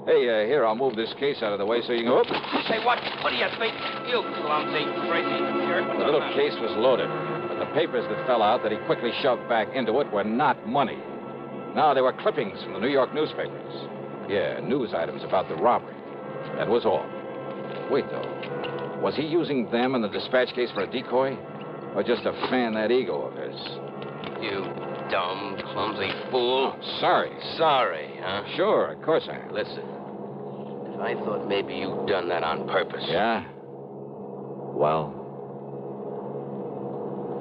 Hey, here, I'll move this case out of the way so you can go up. Say, what do you think? You clumsy, crazy jerk. The little case was loaded, but the papers that fell out that he quickly shoved back into it were not money. No, they were clippings from the New York newspapers. Yeah, news items about the robbery. That was all. Wait, though. Was he using them in the dispatch case for a decoy? Or just to fan that ego of his? You dumb, clumsy fool. Oh, sorry. Sorry, huh? Sure, of course I am. Listen. I thought maybe you'd done that on purpose. Yeah? Well?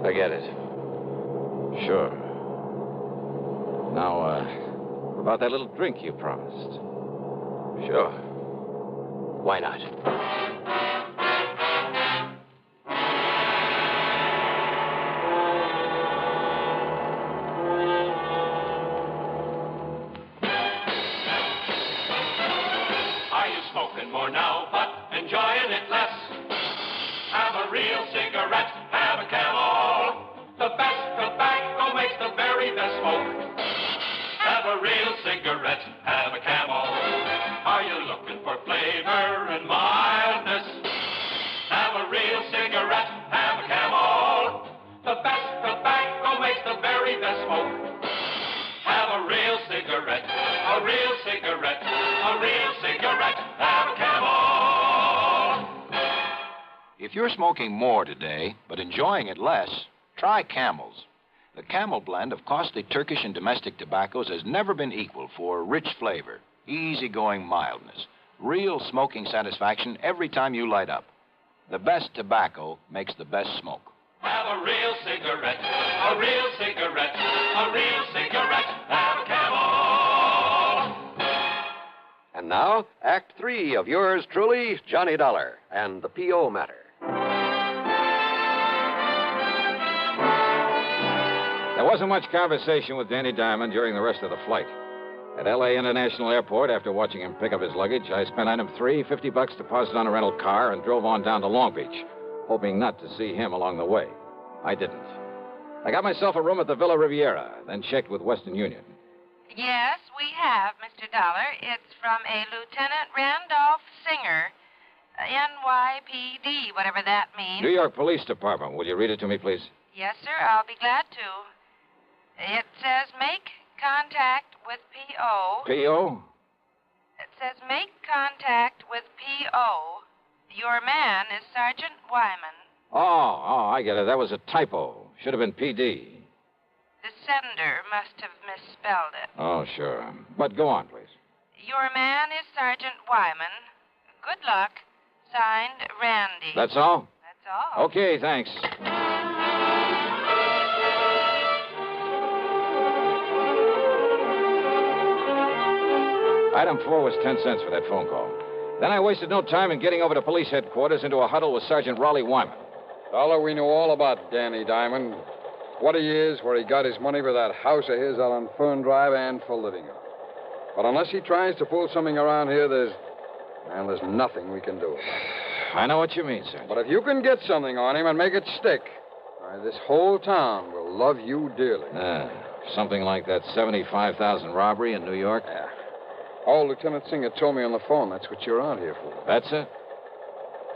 Forget it. Sure. Now, about that little drink you promised. Sure. Why not? More now, but enjoying it less. Have a real cigarette, have a Camel. The best tobacco makes the very best smoke. Have a real cigarette, have a Camel. Are you looking for flavor and mildness? Have a real cigarette, have a Camel. The best tobacco makes the very best smoke. Have a real cigarette, a real cigarette, a real cigarette, have a Camel. If you're smoking more today, but enjoying it less, try Camels. The Camel blend of costly Turkish and domestic tobaccos has never been equal for rich flavor, easygoing mildness, real smoking satisfaction every time you light up. The best tobacco makes the best smoke. Have a real cigarette, a real cigarette, a real cigarette, have a Camel. And now, Act 3 of yours truly, Johnny Dollar, and the P.O. matter. There wasn't much conversation with Danny Diamond during the rest of the flight. At L.A. International Airport, after watching him pick up his luggage, I spent item 3, $50 deposit on a rental car, and drove on down to Long Beach, hoping not to see him along the way. I didn't. I got myself a room at the Villa Riviera, then checked with Western Union. Yes, we have, Mr. Dollar. It's from a Lieutenant Randolph Singer, NYPD, whatever that means. New York Police Department. Will you read it to me, please? Yes, sir, I'll be glad to. It says make contact with P.O. P.O.? It says make contact with P.O. Your man is Sergeant Wyman. Oh, I get it. That was a typo. Should have been P.D. The sender must have misspelled it. Oh, sure. But go on, please. Your man is Sergeant Wyman. Good luck. Signed, Randy. That's all? That's all. Okay, thanks. Item 4 was 10 cents for that phone call. Then I wasted no time in getting over to police headquarters into a huddle with Sergeant Raleigh Wyman. Dollar, we know all about Danny Diamond. What he is, where he got his money for that house of his out on Fern Drive, and for living it. But unless he tries to pull something around here, there's nothing we can do. I know what you mean, sir. But if you can get something on him and make it stick, I This whole town will love you dearly. Something like that 75,000 robbery in New York? Yeah. Oh, Lieutenant Singer told me on the phone that's what you're out here for. That's it?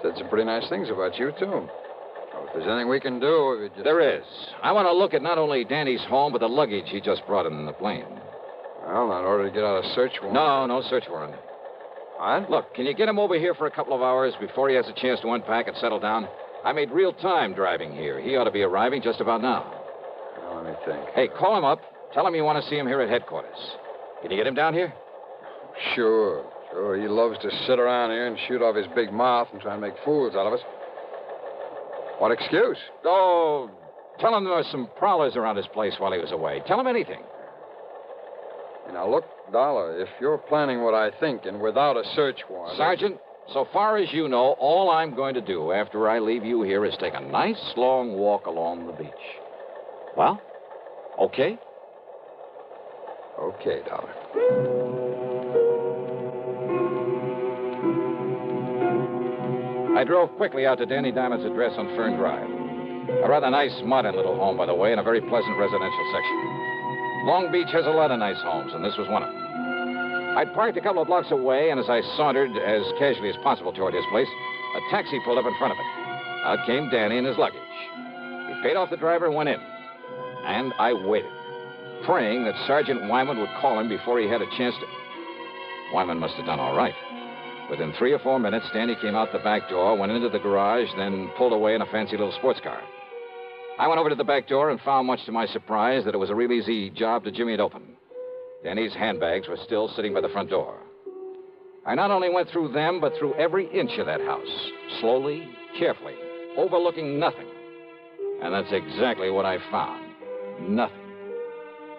Said some pretty nice things about you, too. Well, if there's anything we can do, if you just... There is. I want to look at not only Danny's home, but the luggage he just brought in the plane. Well, in order to get out a search warrant. No search warrant. What? Look, can you get him over here for a couple of hours before he has a chance to unpack and settle down? I made real time driving here. He ought to be arriving just about now. Well, let me think. Hey, call him up. Tell him you want to see him here at headquarters. Can you get him down here? Sure. He loves to sit around here and shoot off his big mouth and try and make fools out of us. What excuse? Oh, tell him there were some prowlers around his place while he was away. Tell him anything. Now, look, Dollar, if you're planning what I think and without a search warrant... Sergeant, so far as you know, all I'm going to do after I leave you here is take a nice long walk along the beach. Well, okay? Okay, Dollar. I drove quickly out to Danny Diamond's address on Fern Drive. A rather nice, modern little home, by the way, in a very pleasant residential section. Long Beach has a lot of nice homes, and this was one of them. I'd parked a couple of blocks away, and as I sauntered as casually as possible toward his place, a taxi pulled up in front of it. Out came Danny and his luggage. He paid off the driver and went in. And I waited, praying that Sergeant Wyman would call him before he had a chance to... Wyman must have done all right. Within 3 or 4 minutes, Danny came out the back door, went into the garage, then pulled away in a fancy little sports car. I went over to the back door and found, much to my surprise, that it was a real easy job to jimmy it open. Danny's handbags were still sitting by the front door. I not only went through them, but through every inch of that house, slowly, carefully, overlooking nothing. And that's exactly what I found. Nothing.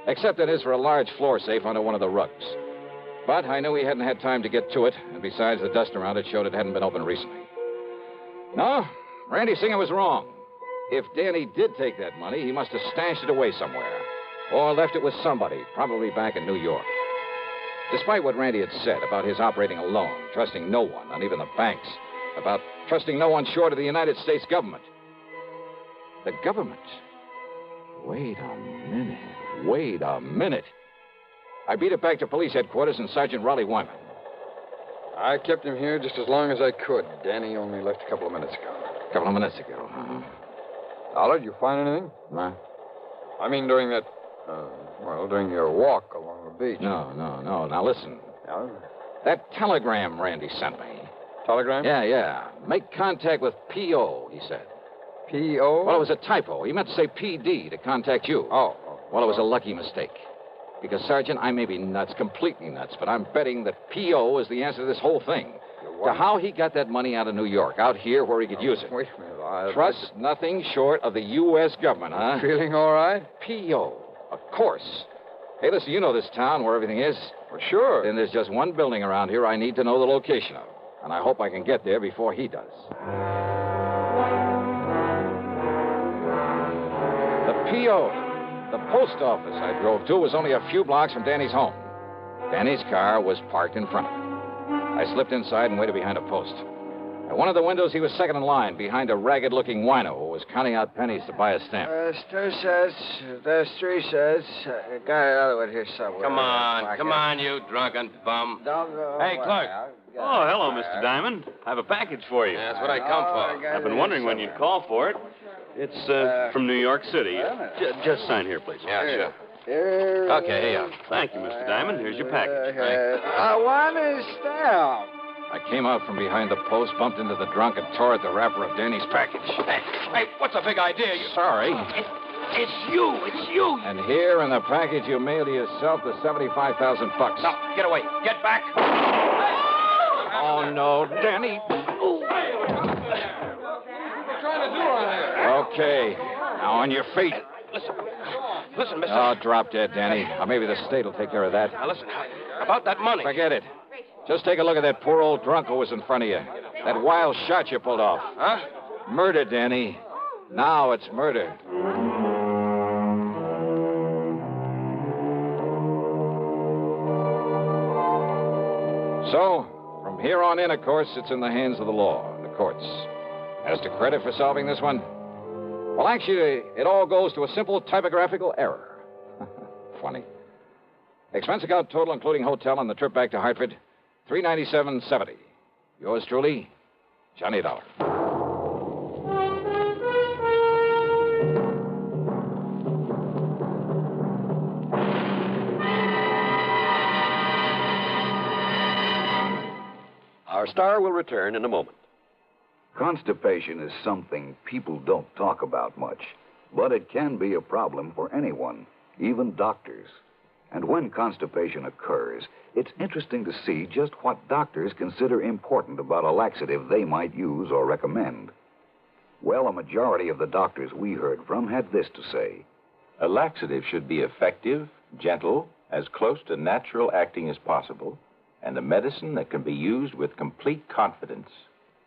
Except that is for a large floor safe under one of the rugs. But I knew he hadn't had time to get to it, and besides, the dust around it showed it hadn't been opened recently. No, Randy Singer was wrong. If Danny did take that money, he must have stashed it away somewhere. Or left it with somebody, probably back in New York. Despite what Randy had said about his operating alone, trusting no one, not even the banks, about trusting no one short of the United States government. The government? Wait a minute. I beat it back to police headquarters and Sergeant Raleigh Wyman. I kept him here just as long as I could. Danny only left a couple of minutes ago. A couple of minutes ago, huh? Dollar, did you find anything? No. I mean, during that, during your walk along the beach. No. Now, listen. Yeah? That telegram Randy sent me. Telegram? Yeah. Make contact with P.O., he said. P.O.? Well, it was a typo. He meant to say P.D. to contact you. Oh. Well, it was a lucky mistake. Because, Sergeant, I may be nuts, completely nuts, but I'm betting that P.O. is the answer to this whole thing. To how he got that money out of New York, out here where he could use it. Wait a minute. Trust nothing short of the U.S. government, huh? Feeling all right? P.O., of course. Hey, listen, you know this town where everything is. Well, sure. Then there's just one building around here I need to know the location of. And I hope I can get there before he does. The P.O., the post office I drove to, was only a few blocks from Danny's home. Danny's car was parked in front of it. I slipped inside and waited behind a post. At one of the windows, he was second in line, behind a ragged-looking wino who was counting out pennies to buy a stamp. There's 3 cents. Got another one here somewhere. Come on, you drunken bum. Don't go. Hey, clerk. Oh, hello, Mr. Diamond. I have a package for you. Yeah, that's what I come for. I've been wondering when you'd call for it. It's from New York City. Just sign here, please. Yeah, sure. Okay, here you are. Thank you, Mr. Diamond. Here's your package. I want a stamp. I came out from behind the post, bumped into the drunk, and tore at the wrapper of Danny's package. Hey, what's the big idea? Sorry. It's you. And here in the package you mailed to yourself the $75,000. Now, get away. Get back. Oh, no, Danny. What are you trying to do around here? Okay. Now, on your feet. Listen, mister. Oh, drop dead, Danny. Or maybe the state will take care of that. Now, listen. About that money. Forget it. Just take a look at that poor old drunk who was in front of you. That wild shot you pulled off. Huh? Murder, Danny. Now it's murder. So, from here on in, of course, it's in the hands of the law, the courts. As to credit for solving this one, Well, actually, it all goes to a simple typographical error. Funny. Expense account total, including hotel and the trip back to Hartford, $397.70. Yours truly, Johnny Dollar. Our star will return in a moment. Constipation is something people don't talk about much, but it can be a problem for anyone, even doctors. And when constipation occurs, it's interesting to see just what doctors consider important about a laxative they might use or recommend. Well, a majority of the doctors we heard from had this to say. A laxative should be effective, gentle, as close to natural acting as possible, and a medicine that can be used with complete confidence.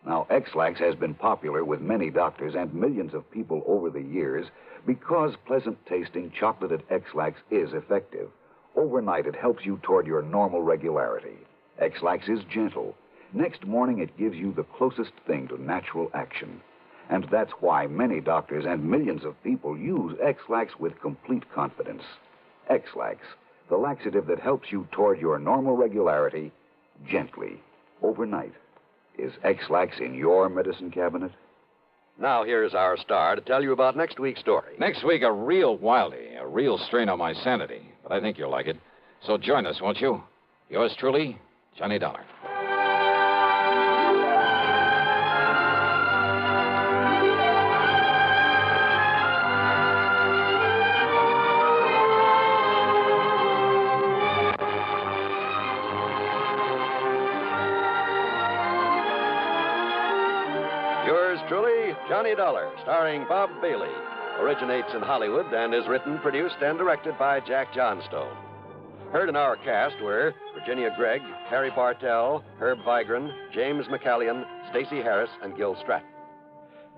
Now, X-Lax has been popular with many doctors and millions of people over the years because pleasant-tasting chocolated X-Lax is effective. Overnight, it helps you toward your normal regularity. X-Lax is gentle. Next morning, it gives you the closest thing to natural action. And that's why many doctors and millions of people use X-Lax with complete confidence. X-Lax, the laxative that helps you toward your normal regularity, gently, overnight. Is X-Lax in your medicine cabinet? Now, here's our star to tell you about next week's story. Next week, a real wildie, a real strain on my sanity. But I think you'll like it. So join us, won't you? Yours truly, Johnny Dollar. Yours truly, Johnny Dollar, starring Bob Bailey. Originates in Hollywood and is written, produced, and directed by Jack Johnstone. Heard in our cast were Virginia Gregg, Harry Bartell, Herb Vigran, James McCallion, Stacey Heiress, and Gil Stratton.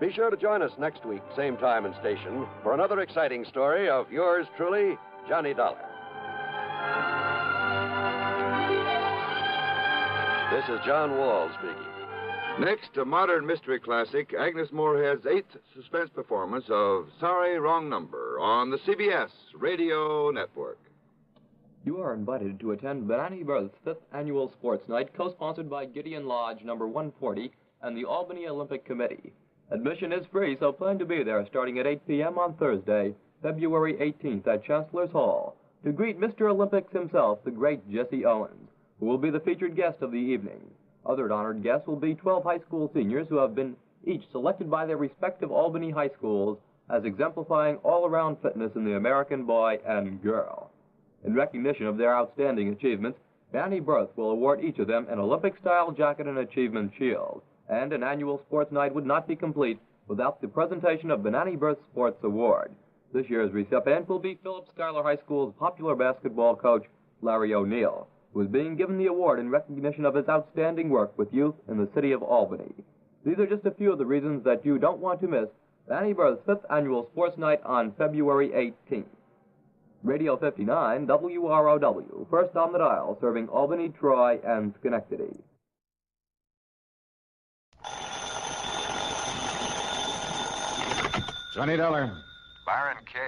Be sure to join us next week, same time and station, for another exciting story of yours truly, Johnny Dollar. This is John Wall speaking. Next, a modern mystery classic, Agnes Moorehead's eighth suspense performance of Sorry, Wrong Number on the CBS Radio Network. You are invited to attend Benani Berth's 5th Annual Sports Night, co-sponsored by Gideon Lodge number 140 and the Albany Olympic Committee. Admission is free, so plan to be there starting at 8 p.m. on Thursday, February 18th at Chancellor's Hall, to greet Mr. Olympics himself, the great Jesse Owens, who will be the featured guest of the evening. Other honored guests will be 12 high school seniors who have been each selected by their respective Albany high schools as exemplifying all-around fitness in the American boy and girl. In recognition of their outstanding achievements, Benani Berth will award each of them an Olympic-style jacket and achievement shield, and an annual sports night would not be complete without the presentation of Benani Berth Sports Award. This year's recipient will be Phillips Schuyler High School's popular basketball coach, Larry O'Neill, who is being given the award in recognition of his outstanding work with youth in the city of Albany. These are just a few of the reasons that you don't want to miss Benani Berth's 5th Annual Sports Night on February 18th. Radio 59, WROW, first on the dial, serving Albany, Troy, and Schenectady. Johnny Dollar. Byron K.,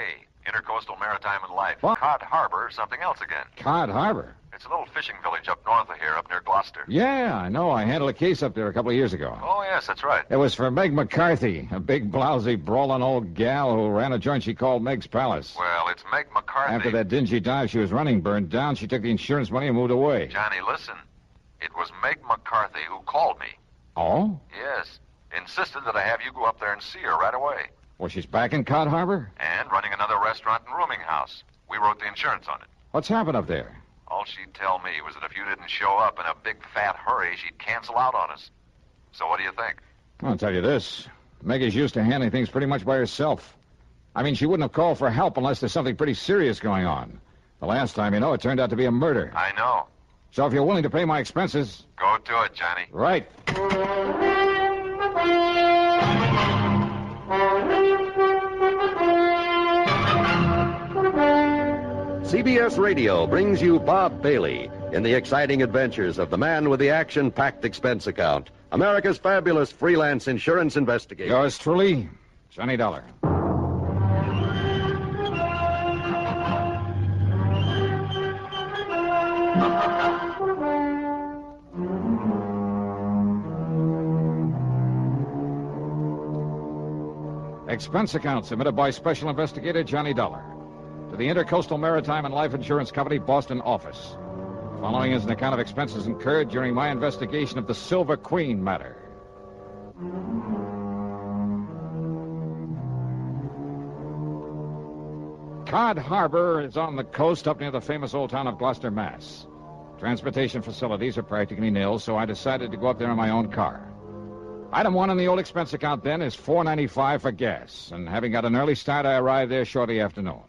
Intercoastal Maritime and Life. What? Cod Harbor, something else again. Cod Harbor? It's a little fishing village up north of here, up near Gloucester. Yeah, I know. I handled a case up there a couple of years ago. Oh, yes, that's right. It was for Meg McCarthy, a big, blousy, brawling old gal who ran a joint she called Meg's Palace. Well, it's Meg McCarthy. After that dingy dive she was running burned down, she took the insurance money and moved away. Johnny, listen. It was Meg McCarthy who called me. Oh? Yes. Insisted that I have you go up there and see her right away. Well, she's back in Cod Harbor? And running another restaurant and rooming house. We wrote the insurance on it. What's happened up there? All she'd tell me was that if you didn't show up in a big, fat hurry, she'd cancel out on us. So what do you think? I'll tell you this. Meg is used to handling things pretty much by herself. I mean, she wouldn't have called for help unless there's something pretty serious going on. The last time, you know, it turned out to be a murder. I know. So if you're willing to pay my expenses... Go to it, Johnny. Right. CBS Radio brings you Bob Bailey in the exciting adventures of the man with the action-packed expense account, America's fabulous freelance insurance investigator. Yours truly, Johnny Dollar. Expense account submitted by Special Investigator Johnny Dollar to the Intercoastal Maritime and Life Insurance Company, Boston office. Following is an account of expenses incurred during my investigation of the Silver Queen matter. Cod Harbor is on the coast up near the famous old town of Gloucester, Mass. Transportation facilities are practically nil, so I decided to go up there in my own car. Item 1 on the old expense account then is $4.95 for gas, and having got an early start, I arrived there shortly after noon.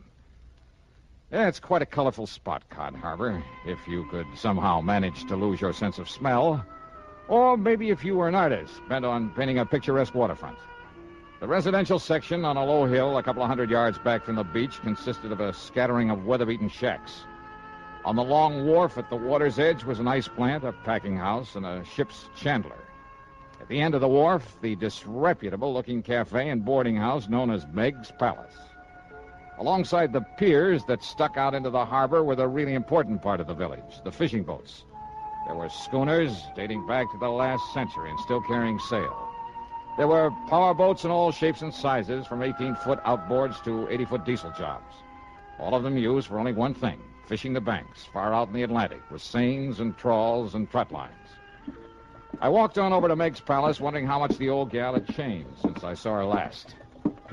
Yeah, it's quite a colorful spot, Cod Harbor, if you could somehow manage to lose your sense of smell, or maybe if you were an artist bent on painting a picturesque waterfront. The residential section on a low hill a couple of 100 yards back from the beach consisted of a scattering of weather-beaten shacks. On the long wharf at the water's edge was an ice plant, a packing house, and a ship's chandler. At the end of the wharf, the disreputable-looking cafe and boarding house known as Meg's Palace. Alongside the piers that stuck out into the harbor were the really important part of the village, the fishing boats. There were schooners dating back to the last century and still carrying sail. There were power boats in all shapes and sizes, from 18-foot outboards to 80-foot diesel jobs. All of them used for only one thing, fishing the banks far out in the Atlantic with seines and trawls and trot lines. I walked on over to Meg's Palace, wondering how much the old gal had changed since I saw her last.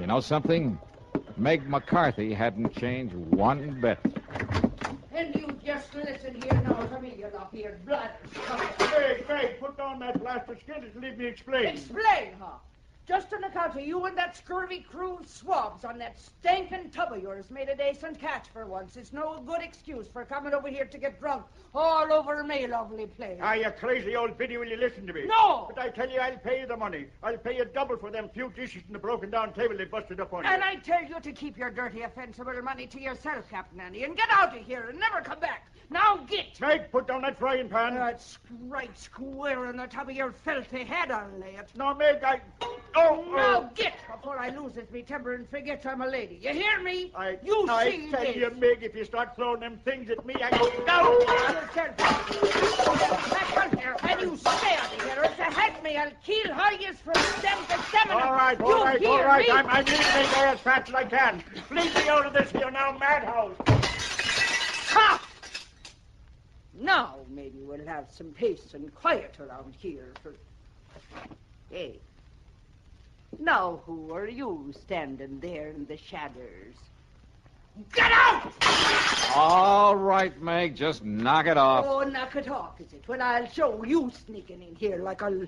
You know something? Meg McCarthy hadn't changed one bit. And you just listen here now to me, you lop-eared blood. Meg, put down that blasted skid and leave me explain. Explain, huh? Just on account of you and that scurvy crew of swabs on that stinking tub of yours made a decent catch for once. It's no good excuse for coming over here to get drunk all over me, lovely place. Ah, you crazy old biddy, will you listen to me? No! But I tell you, I'll pay you the money. I'll pay you double for them few dishes and the broken-down table they busted up on you. And I tell you to keep your dirty, offensive money to yourself, Captain Andy, and get out of here and never come back. Now get! Meg, put down that frying pan. That's right square on the top of your filthy head, I'll lay it. No, Meg, Oh! Now get before I loses me temper and forget I'm a lady. You hear me? I see tell this. you, Meg, if you start throwing them things at me, I Back on here, and you stay out of here. If you hit me, I'll kill how yous from stem to stem. All right. I'm leaving me there as fast as I can. Leave me out of this here now, madhouse. Ha! Now maybe we'll have some peace and quiet around here for... Hey. Now who are you standing there in the shadows? Get out! All right, Meg, just knock it off. Oh, knock it off, is it? Well, I'll show you sneaking in here like a...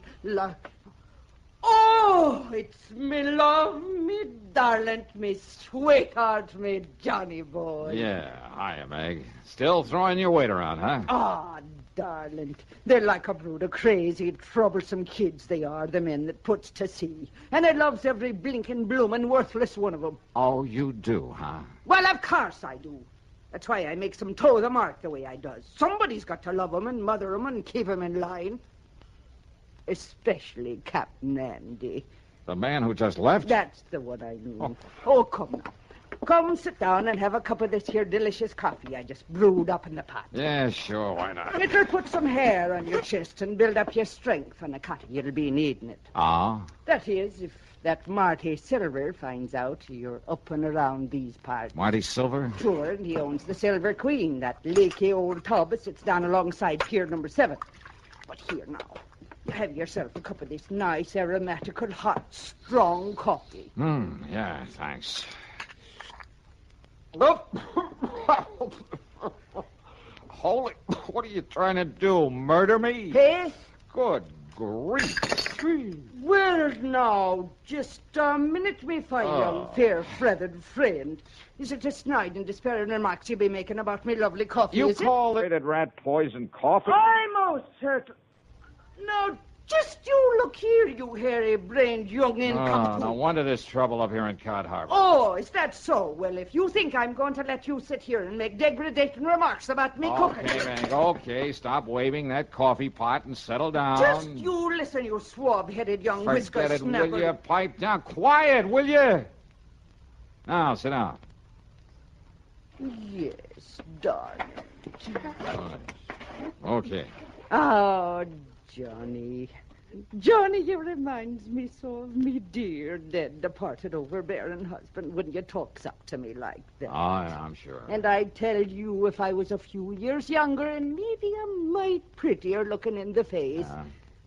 Oh, it's me love, me darling, me sweetheart, me Johnny boy. Yeah, hiya, Meg. Still throwing your weight around, huh? Ah, darling, they're like a brood of crazy, troublesome kids, they are, the men that puts to sea. And I loves every blinking, bloomin', worthless one of them. Oh, you do, huh? Well, of course I do. That's why I makes them toe the mark the way I does. Somebody's got to love 'em and mother 'em and keep 'em in line. Especially Captain Andy. The man who just left? That's the one I mean. Oh, come now. Come sit down and have a cup of this here delicious coffee I just brewed up in the pot. Yeah, sure, why not? It'll put some hair on your chest and build up your strength on the cotton. You'll be needing it. Ah? That is, if that Marty Silver finds out you're up and around these parts. Marty Silver? Sure, and he owns the Silver Queen, that leaky old tub that sits down alongside pier number 7. But here now. Have yourself a cup of this nice, aromatical, hot, strong coffee. Yeah, thanks. Holy, what are you trying to do, murder me? Hey? Good grief. Well, now, just a minute, me fine young, fair-feathered friend. Is it a snide and despairing remarks you be making about me lovely coffee, You is call it rat poison coffee? I'm most certain. Now, just you look here, you hairy-brained young incompetent. No wonder there's trouble up here in Cod Harbor. Oh, is that so? Well, if you think I'm going to let you sit here and make degrading remarks about me cooking... Okay, Meg, okay. Stop waving that coffee pot and settle down. Just you listen, you swab-headed young whisker Forget it, snapper. will you? Pipe down. Quiet, will you? Now, sit down. Yes, darling. Okay. Oh, Johnny. Johnny, you reminds me so of me dear, dead, departed, overbearing husband when you talks up to me like that. Oh, yeah, I'm sure. And I tell you, if I was a few years younger and maybe a mite prettier looking in the face,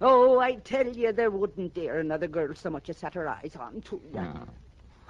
oh, I tell you, there wouldn't dare another girl so much as set her eyes on to you.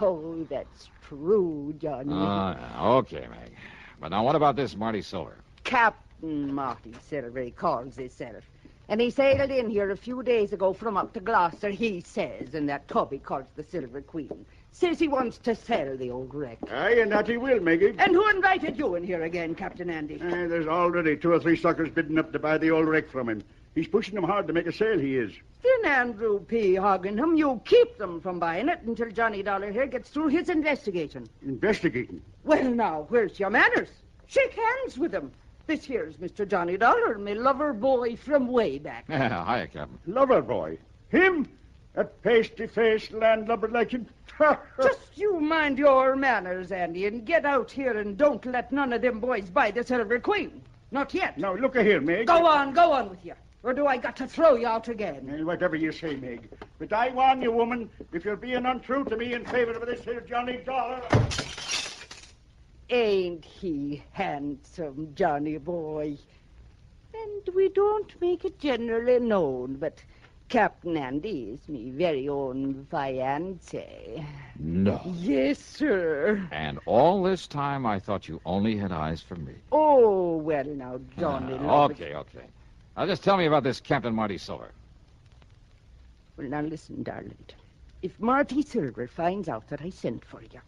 Oh, that's true, Johnny. Okay, Meg. But now what about this Marty Silver? Captain Marty Silver, he calls himself. And he sailed in here a few days ago from up to Gloucester, he says, in that tub he calls the Silver Queen. Says he wants to sell the old wreck. Aye, and that he will, Maggie. And who invited you in here again, Captain Andy? There's already 2 or 3 suckers bidding up to buy the old wreck from him. He's pushing them hard to make a sale, he is. Then Andrew P. Hogginham, you keep them from buying it until Johnny Dollar here gets through his investigating. Investigating? Well, now, where's your manners? Shake hands with him. This here's Mr. Johnny Dollar, me lover boy from way back. Hiya, Captain. Lover boy? Him? That pasty-faced landlubber like him? Just you mind your manners, Andy, and get out here and don't let none of them boys buy the Silver Queen. Not yet. Now, look here, Meg. Go on with you. Or do I got to throw you out again? Whatever you say, Meg. But I warn you, woman, if you're being untrue to me in favor of this here Johnny Dollar... Ain't he handsome, Johnny boy? And we don't make it generally known, but Captain Andy is me very own fiancé. No. Yes, sir. And all this time I thought you only had eyes for me. Oh, well, now, Johnny... Okay. Now, just tell me about this Captain Marty Silver. Well, now, listen, darling. If Marty Silver finds out that I sent for you...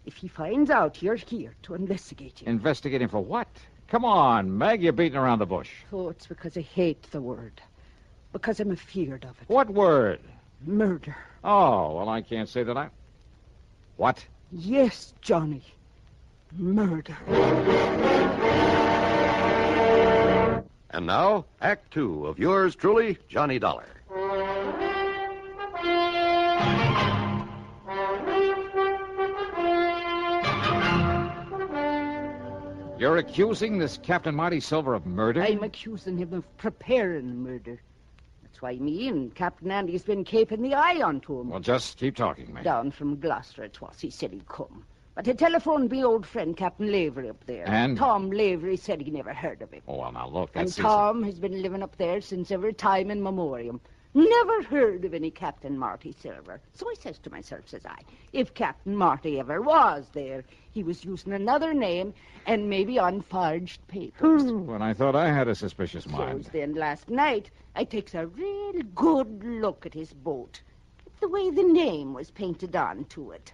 If he finds out you're here to investigate him... Investigate him for what? Come on, Meg, you're beating around the bush. Oh, it's because I hate the word. Because I'm afeard of it. What word? Murder. Oh, well, I can't say that I... What? Yes, Johnny. Murder. And now, Act 2 of yours truly, Johnny Dollar. You're accusing this Captain Marty Silver of murder? I'm accusing him of preparing murder. That's why me and Captain Andy's been keeping the eye onto him. Well, just keep talking, mate. Down from Gloucester it was. He said he'd come. But he telephoned me old friend Captain Lavery up there. And? Tom Lavery said he never heard of him. Oh, well, now, look, And that's... Tom has been living up there since every time in memoriam. Never heard of any Captain Marty Silver. So I says to myself, says I, if Captain Marty ever was there, he was using another name and maybe on forged papers. When I thought I had a suspicious mind. So then last night, I takes a real good look at his boat. The way the name was painted onto it.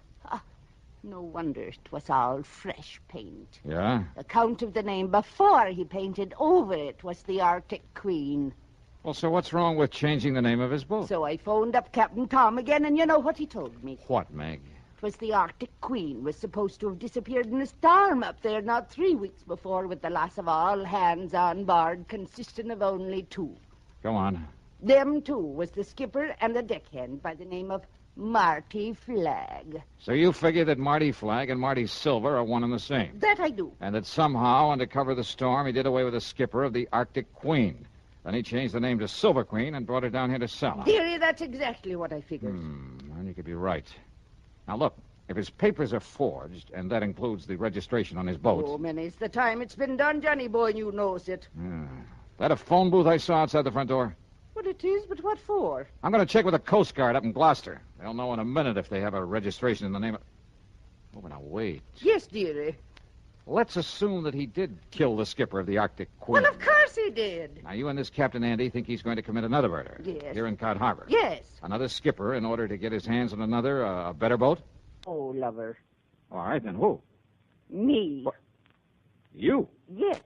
No wonder it was all fresh paint. Yeah? The count of the name before he painted over it was the Arctic Queen. Well, so what's wrong with changing the name of his boat? So I phoned up Captain Tom again, and you know what he told me? What, Meg? It was the Arctic Queen was supposed to have disappeared in a storm up there not 3 weeks before with the loss of all hands on board, consisting of only 2. Go on. Them 2 was the skipper and the deckhand by the name of Marty Flagg. So you figure that Marty Flagg and Marty Silver are one and the same? That I do. And that somehow, under cover of the storm, he did away with the skipper of the Arctic Queen. Then he changed the name to Silver Queen and brought her down here to sell her. Dearie, that's exactly what I figured. Well, you could be right. Now, look, if his papers are forged, and that includes the registration on his boat... Oh, many's the time it's been done, Johnny boy, you knows it. That a phone booth I saw outside the front door? What it is, but what for? I'm going to check with the Coast Guard up in Gloucester. They'll know in a minute if they have a registration in the name of... Oh, but now, wait. Yes, dearie. Let's assume that he did kill the skipper of the Arctic Queen. Well, of course he did. Now, you and this Captain Andy think he's going to commit another murder. Yes. Here in Cod Harbor. Yes. Another skipper in order to get his hands on another, a better boat? Oh, lover. All right, then who? Me. What? You? Yes.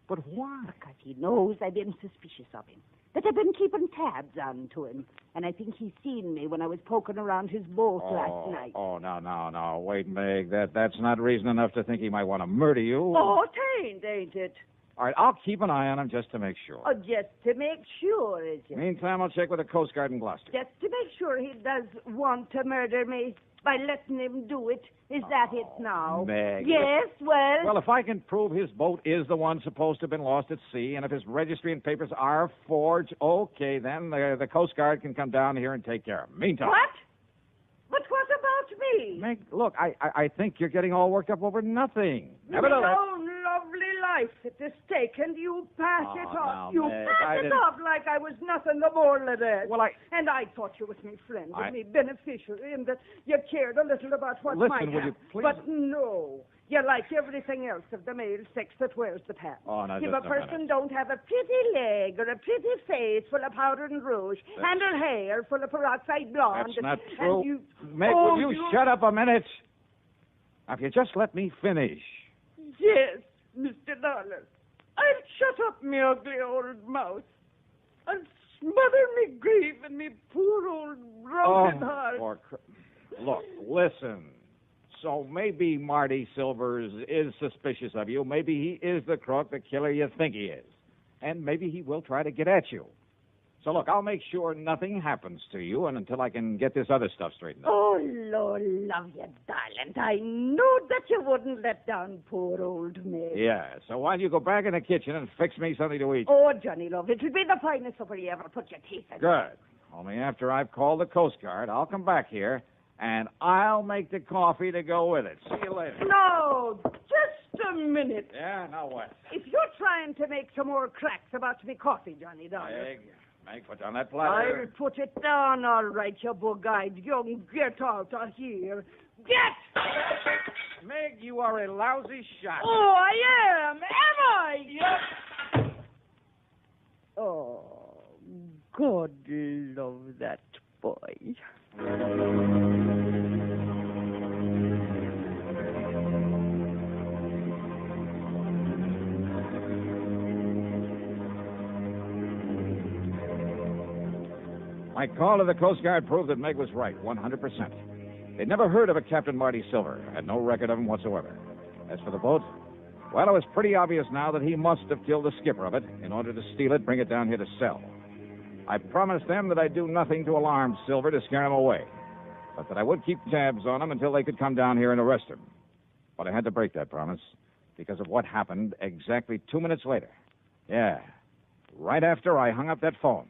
But why? Because he knows I've been suspicious of him. That I've been keeping tabs on to him. And I think he's seen me when I was poking around his boat last night. Oh, no. Wait, Meg. That's not reason enough to think he might want to murder you. Oh, ain't it? All right, I'll keep an eye on him just to make sure. Oh, just to make sure, is it? Meantime, I'll check with the Coast Guard in Gloucester. Just to make sure he does want to murder me. by letting him do it. Is that it now? Meg. Yes, well... Well, if I can prove his boat is the one supposed to have been lost at sea, and if his registry and papers are forged, okay, then the Coast Guard can come down here and take care of him. Meantime... What? But what about me? Meg, look, I think you're getting all worked up over nothing. My own lovely life at the stake, and you pass it off. now, You Meg, pass it off like I was nothing the more than that. Well, And I thought you was me friend, and me beneficiary, and that you cared a little about what Listen, might will happen. you please- But no. You like everything else of the male sex that wears the pants. Oh, now, if just a a minute. person don't have a pretty leg or a pretty face full of powder and rouge, and her hair full of peroxide blonde... That's not and true. you... Meg, Oh, will you shut up a minute? Now, if you just let me finish. Yes, Mr. Dollar. I'll shut up me ugly old mouth. I'll smother me grief and me poor old broken heart. Look, listen. So maybe Marty Silvers is suspicious of you. Maybe he is the crook, the killer you think he is. And maybe he will try to get at you. So look, I'll make sure nothing happens to you and until I can get this other stuff straightened out. Oh, Lord love you, darling. I know that you wouldn't let down poor old Meg. Yeah, so why don't you go back in the kitchen and fix me something to eat? Oh, Johnny love, it'll be the finest supper you ever put your teeth in. Good. Only after I've called the Coast Guard, I'll come back here, and I'll make the coffee to go with it. See you later. No, just a minute. Yeah, now what? If you're trying to make some more cracks about me coffee, Johnny Dollar... Meg, put down that platter. I'll put it down, all right, you bug-eyed young. Get out of here. Get! Meg, you are a lousy shot. Oh, I am. Am I? Yep. Oh, God love that boy. My call to the Coast Guard proved that Meg was right, 100%. They'd never heard of a Captain Marty Silver, had no record of him whatsoever. As for the boat, well, it was pretty obvious now that he must have killed the skipper of it in order to steal it, bring it down here to sell. I promised them that I'd do nothing to alarm Silver to scare him away, but that I would keep tabs on him until they could come down here and arrest him. But I had to break that promise because of what happened exactly 2 minutes later. Yeah, right after I hung up that phone.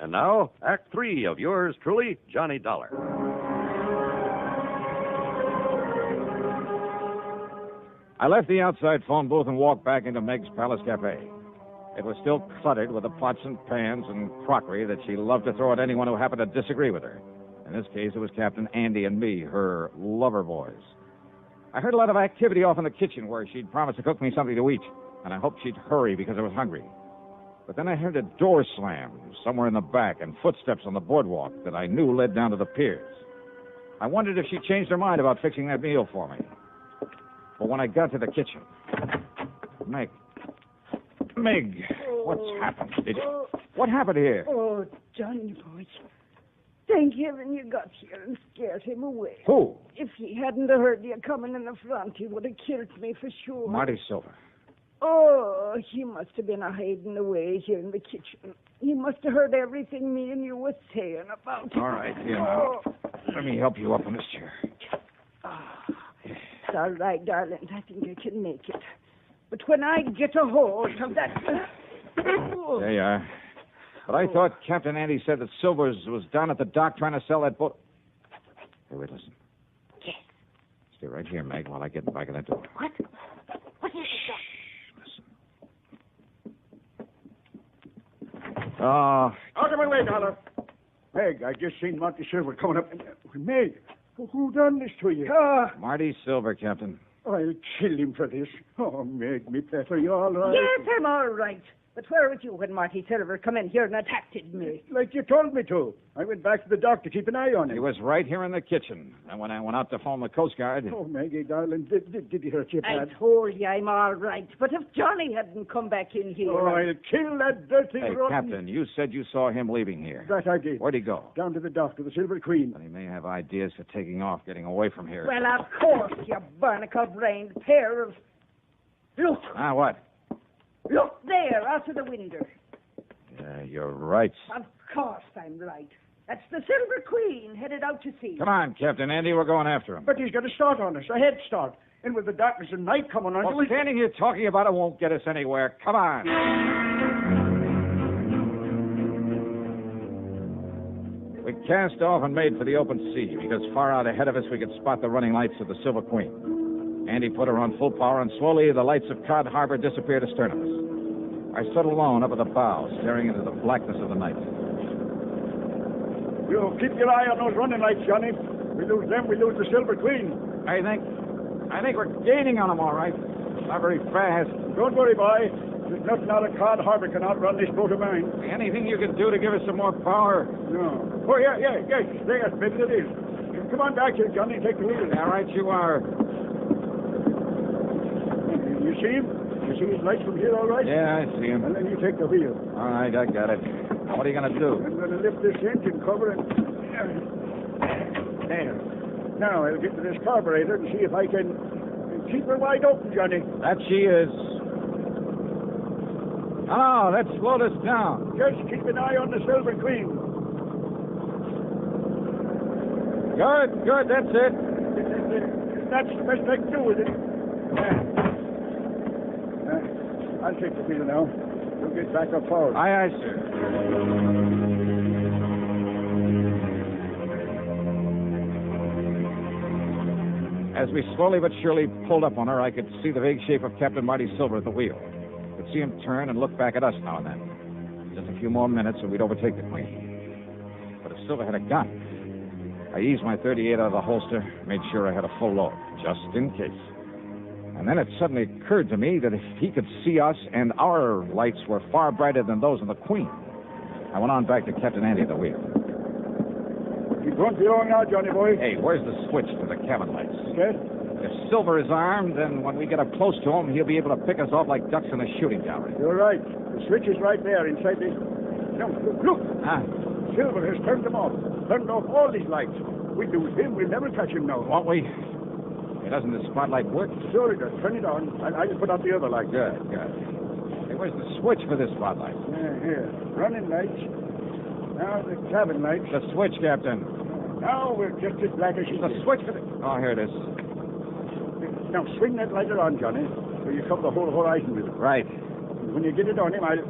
And now, Act 3 of yours truly, Johnny Dollar. I left the outside phone booth and walked back into Meg's Palace Cafe. It was still cluttered with the pots and pans and crockery that she loved to throw at anyone who happened to disagree with her. In this case, it was Captain Andy and me, her lover boys. I heard a lot of activity off in the kitchen where she'd promised to cook me something to eat, and I hoped she'd hurry because I was hungry. But then I heard a door slam somewhere in the back and footsteps on the boardwalk that I knew led down to the piers. I wondered if she changed her mind about fixing that meal for me. But when I got to the kitchen... Meg, what's happened? What happened here? Oh, Johnny boy. Thank heaven you got here and scared him away. Who? If he hadn't heard you coming in the front, he would have killed me for sure. Marty Silver. Oh, he must have been hiding away here in the kitchen. He must have heard everything me and you were saying about him. All right, here now. Let me help you up on this chair. It's all right, darling. I think I can make it. But when I get a hold of that... There you are. But I thought Captain Andy said that Silvers was down at the dock trying to sell that boat. Hey, wait, listen. Yes. Stay right here, Meg, while I get in the back of that door. What? What is it? Oh. Out of my way, Dollar. Meg, I just seen Monty Silver coming up. Meg, who done this to you? Marty Silver, Captain. I'll kill him for this. Oh, Meg, me pet, are you all right? Yes, I'm all right. But where was you when Marty Silver come in here and attacked me? Like you told me to. I went back to the dock to keep an eye on him. He was right here in the kitchen. And when I went out to phone the Coast Guard... Oh, Maggie, darling, did he hurt you bad? I told you I'm all right. But if Johnny hadn't come back in here... Oh, I'll kill that dirty Hey, rotten... Captain, you said you saw him leaving here. That I did. Where'd he go? Down to the dock, to the Silver Queen. But he may have ideas for taking off, getting away from here. Well, of course, you barnacle-brained pair of... Look. Ah, what? Look there, out of the window. Yeah, you're right. Of course I'm right. That's the Silver Queen headed out to sea. Come on, Captain Andy. We're going after him. But he's got a start on us, a head start. And with the darkness of night coming on, Well, standing here talking about it won't get us anywhere. Come on. We cast off and made for the open sea because far out ahead of us we could spot the running lights of the Silver Queen. Andy put her on full power, and slowly the lights of Cod Harbor disappeared astern of us. I stood alone up at the bow, staring into the blackness of the night. You keep your eye on those running lights, Johnny. We lose them, we lose the Silver Queen. I think we're gaining on them, all right. Not very fast. Don't worry, boy. There's nothing out of Cod Harbor can outrun this boat of mine. Anything you can do to give us some more power? No. Oh, yes. There, maybe it is. Come on back here, Johnny. Take the lead. All right, you are. You see him? You see his lights from here, all right? Yeah, I see him. And then you take the wheel. All right, I got it. Now, what are you going to do? I'm going to lift this engine cover and... There. Now, I'll get to this carburetor and see if I can keep her wide open, Johnny. That she is. Oh, that slowed us down. Just keep an eye on the Silver Queen. Good, that's it. That's the best I can do with it. I'll take the wheel now. You'll get back up forward. Aye, sir. As we slowly but surely pulled up on her, I could see the vague shape of Captain Marty Silver at the wheel. I could see him turn and look back at us now and then. Just a few more minutes and we'd overtake the Queen. But if Silver had a gun, I eased my .38 out of the holster, made sure I had a full load, just in case. And then it suddenly occurred to me that if he could see us and our lights were far brighter than those of the Queen. I went on back to Captain Andy at the wheel. You won't be long now, Johnny boy. Hey, where's the switch to the cabin lights? Yes? If Silver is armed, then when we get up close to him, he'll be able to pick us off like ducks in a shooting gallery. You're right. The switch is right there inside the... No, look. Ah. Silver has turned them off. Turned off all these lights. We lose him. We'll never catch him now. Won't we? Hey, doesn't the spotlight work? Sure it does. Turn it on. I'll put out the other light. Good. Hey, where's the switch for this spotlight? Here. Running lights. Now the cabin lights. The switch, Captain. Now we're just as black as she is. The switch for the... Oh, here it is. Now swing that lighter on, Johnny, so you cover the whole horizon with it. Right. When you get it on him, I'll...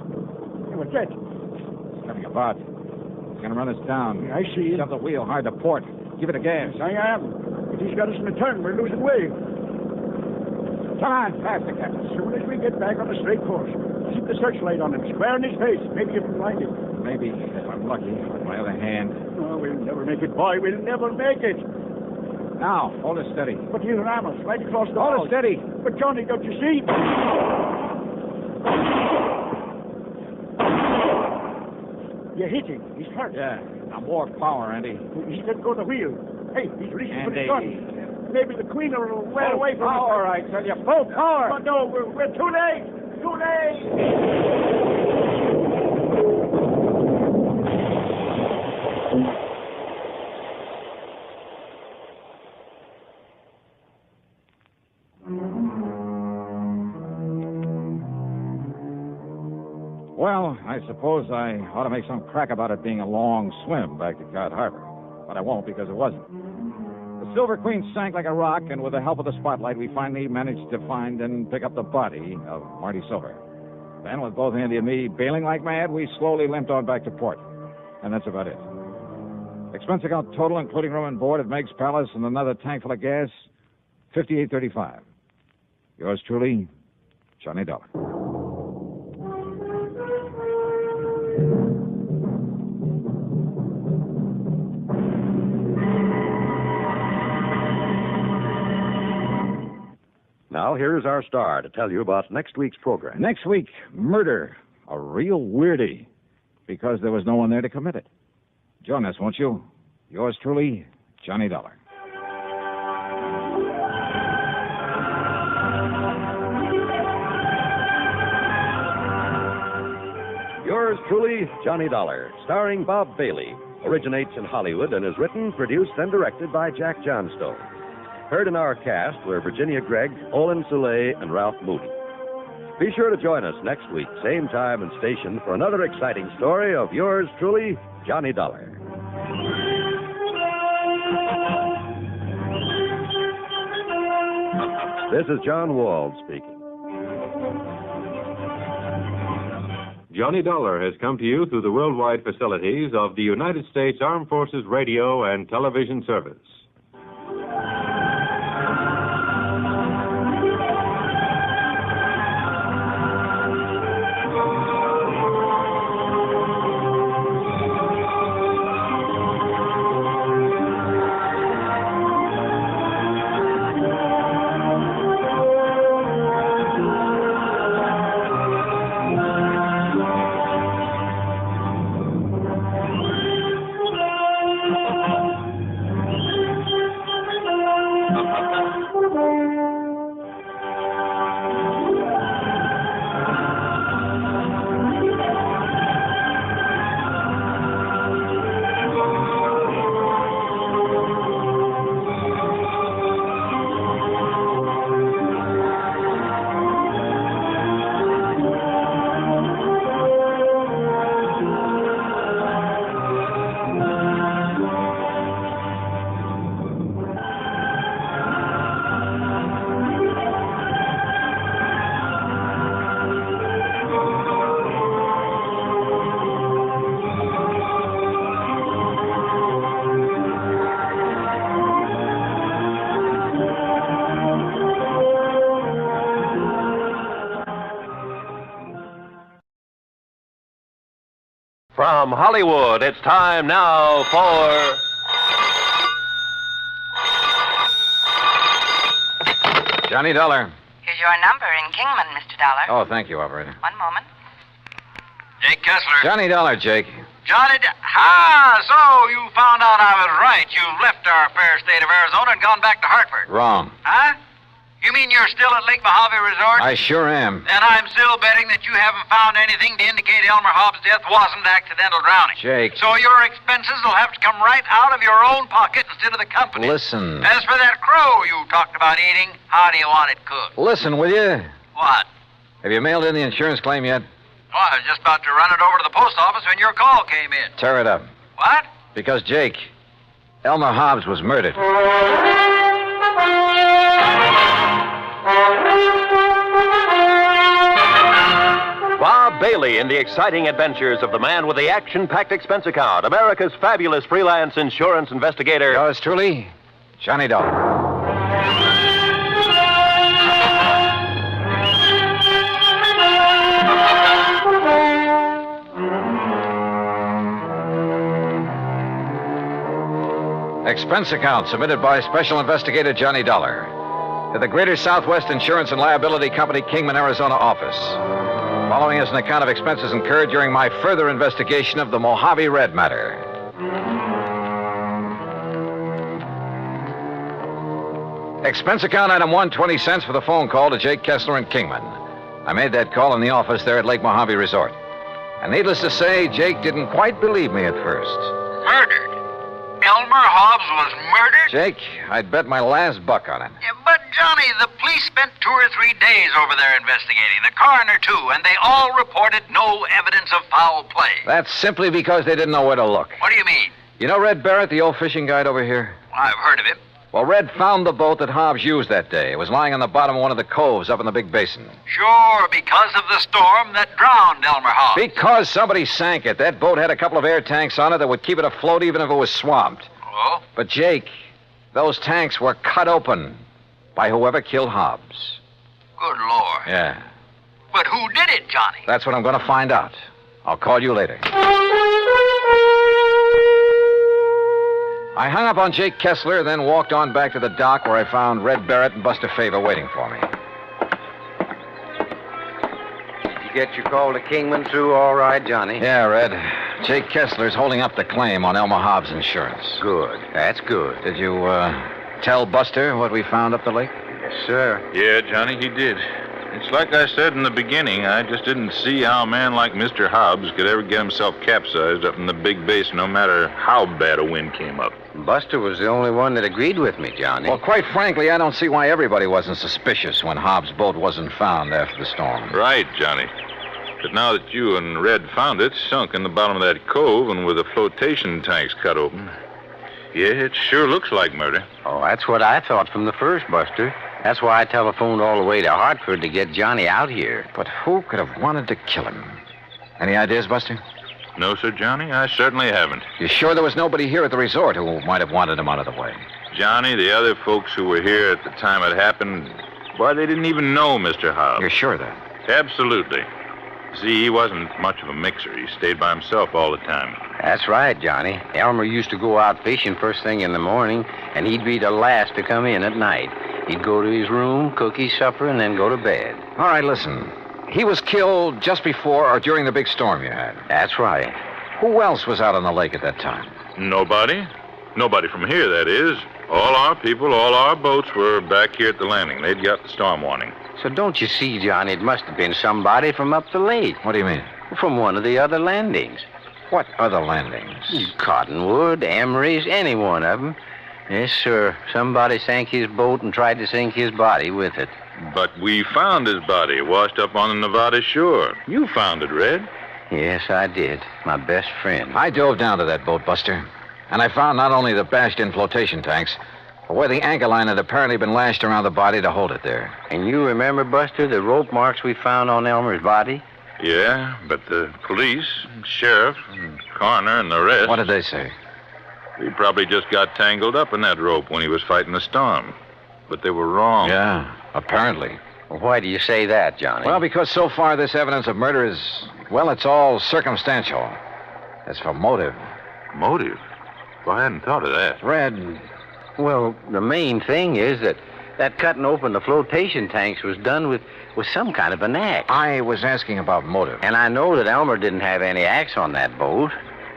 What's that? It's coming about. It's going to run us down. I see. Shove the wheel hard to port. Give it a gas. I am. If he's got us in the turn, we're losing way. Come on, faster, Captain. As soon as we get back on the straight course, keep the searchlight on him, square in his face. Maybe you can find him. Maybe, if I'm lucky. On my other hand. Oh, we'll never make it, boy. We'll never make it. Now, hold it steady. But he'll ram us right across the Hold it steady. But, Johnny, don't you see? You hit him. He's hurt. Yeah. Now, more power, Andy. He let go of the wheel. Hey, he's reaching for the Andy. gun. Maybe the Queen will well away from power, us. I tell you. Full power. But no, we're too late. Too late. Well, I suppose I ought to make some crack about it being a long swim back to Cod Harbor. But I won't because it wasn't. The Silver Queen sank like a rock, and with the help of the spotlight, we finally managed to find and pick up the body of Marty Silver. Then, with both Andy and me bailing like mad, we slowly limped on back to port. And that's about it. Expense account total, including room and board at Meg's Palace and another tank full of gas, $58.35. Yours truly, Johnny Dollar. Now, here's our star to tell you about next week's program. Next week, murder. A real weirdie. Because there was no one there to commit it. Join us, won't you? Yours truly, Johnny Dollar. Yours truly, Johnny Dollar, starring Bob Bailey, originates in Hollywood and is written, produced, and directed by Jack Johnstone. Heard in our cast were Virginia Gregg, Olin Soule, and Ralph Moody. Be sure to join us next week, same time and station, for another exciting story of yours truly, Johnny Dollar. This is John Wald speaking. Johnny Dollar has come to you through the worldwide facilities of the United States Armed Forces Radio and Television Service. From Hollywood, it's time now for... Johnny Dollar. Here's your number in Kingman, Mr. Dollar. Oh, thank you, operator. One moment. Jake Kessler. Johnny Dollar, Jake. So you found out I was right. You've left our fair state of Arizona and gone back to Hartford. Wrong. Huh? You mean you're still at Lake Mojave Resort? I sure am. Then I'm still betting that you haven't found anything to indicate Elmer Hobbs' death wasn't accidental drowning. Jake. So your expenses will have to come right out of your own pocket instead of the company. Listen. As for that crow you talked about eating, how do you want it cooked? Listen, will you? What? Have you mailed in the insurance claim yet? Oh, I was just about to run it over to the post office when your call came in. Tear it up. What? Because, Jake, Elmer Hobbs was murdered. Bob Bailey in the exciting adventures of the man with the action-packed expense account, America's fabulous freelance insurance investigator. Yours truly, Johnny Dollar. Expense account submitted by Special Investigator Johnny Dollar to the Greater Southwest Insurance and Liability Company, Kingman, Arizona office. Following is an account of expenses incurred during my further investigation of the Mojave Red matter. Expense account item 1, 20 cents for the phone call to Jake Kessler in Kingman. I made that call in the office there at Lake Mojave Resort. And needless to say, Jake didn't quite believe me at first. Murdered? Elmer Hobbs was murdered? Jake, I'd bet my last buck on it. Yeah, but, Johnny, the police spent 2 or 3 days over there investigating. The coroner, too, and they all reported no evidence of foul play. That's simply because they didn't know where to look. What do you mean? You know Red Barrett, the old fishing guide over here? I've heard of him. Well, Red found the boat that Hobbs used that day. It was lying on the bottom of one of the coves up in the big basin. Sure, because of the storm that drowned Elmer Hobbs. Because somebody sank it. That boat had a couple of air tanks on it that would keep it afloat even if it was swamped. Oh? But, Jake, those tanks were cut open by whoever killed Hobbs. Good Lord. Yeah. But who did it, Johnny? That's what I'm going to find out. I'll call you later. I hung up on Jake Kessler, then walked on back to the dock where I found Red Barrett and Buster Faber waiting for me. You get your call to Kingman through all right, Johnny? Yeah, Red. Jake Kessler's holding up the claim on Elmer Hobbs' insurance. Good. That's good. Did you, tell Buster what we found up the lake? Yes, sir. Yeah, Johnny, he did. It's like I said in the beginning. I just didn't see how a man like Mr. Hobbs could ever get himself capsized up in the big basin, no matter how bad a wind came up. Buster was the only one that agreed with me, Johnny. Well, quite frankly, I don't see why everybody wasn't suspicious when Hobbs' boat wasn't found after the storm. Right, Johnny. But now that you and Red found it, sunk in the bottom of that cove and with the flotation tanks cut open, yeah, it sure looks like murder. Oh, that's what I thought from the first, Buster. That's why I telephoned all the way to Hartford to get Johnny out here. But who could have wanted to kill him? Any ideas, Buster? No, sir, Johnny, I certainly haven't. You sure there was nobody here at the resort who might have wanted him out of the way? Johnny, the other folks who were here at the time it happened, why, they didn't even know Mr. Hobbs. You're sure of that? Absolutely. See, he wasn't much of a mixer. He stayed by himself all the time. That's right, Johnny. Elmer used to go out fishing first thing in the morning, and he'd be the last to come in at night. He'd go to his room, cook his supper, and then go to bed. All right, listen. He was killed just before or during the big storm you had. That's right. Who else was out on the lake at that time? Nobody. Nobody from here, that is. All our people, all our boats were back here at the landing. They'd got the storm warning. So don't you see, Johnny, it must have been somebody from up the lake. What do you mean? From one of the other landings. What other landings? Cottonwood, Emery's, any one of them. Yes, sir. Somebody sank his boat and tried to sink his body with it. But we found his body washed up on the Nevada shore. You found it, Red. Yes, I did. My best friend. I dove down to that boat, Buster. And I found not only the bashed-in flotation tanks, but where the anchor line had apparently been lashed around the body to hold it there. And you remember, Buster, the rope marks we found on Elmer's body? Yeah, but the police, sheriff, and coroner, and the rest... What did they say? He probably just got tangled up in that rope when he was fighting the storm. But they were wrong. Yeah, apparently. Well, why do you say that, Johnny? Well, because so far this evidence of murder is, well, it's all circumstantial. As for motive... Motive? Well, I hadn't thought of that. Red... Well, the main thing is that cutting open the flotation tanks was done with some kind of an axe. I was asking about motive. And I know that Elmer didn't have any axe on that boat.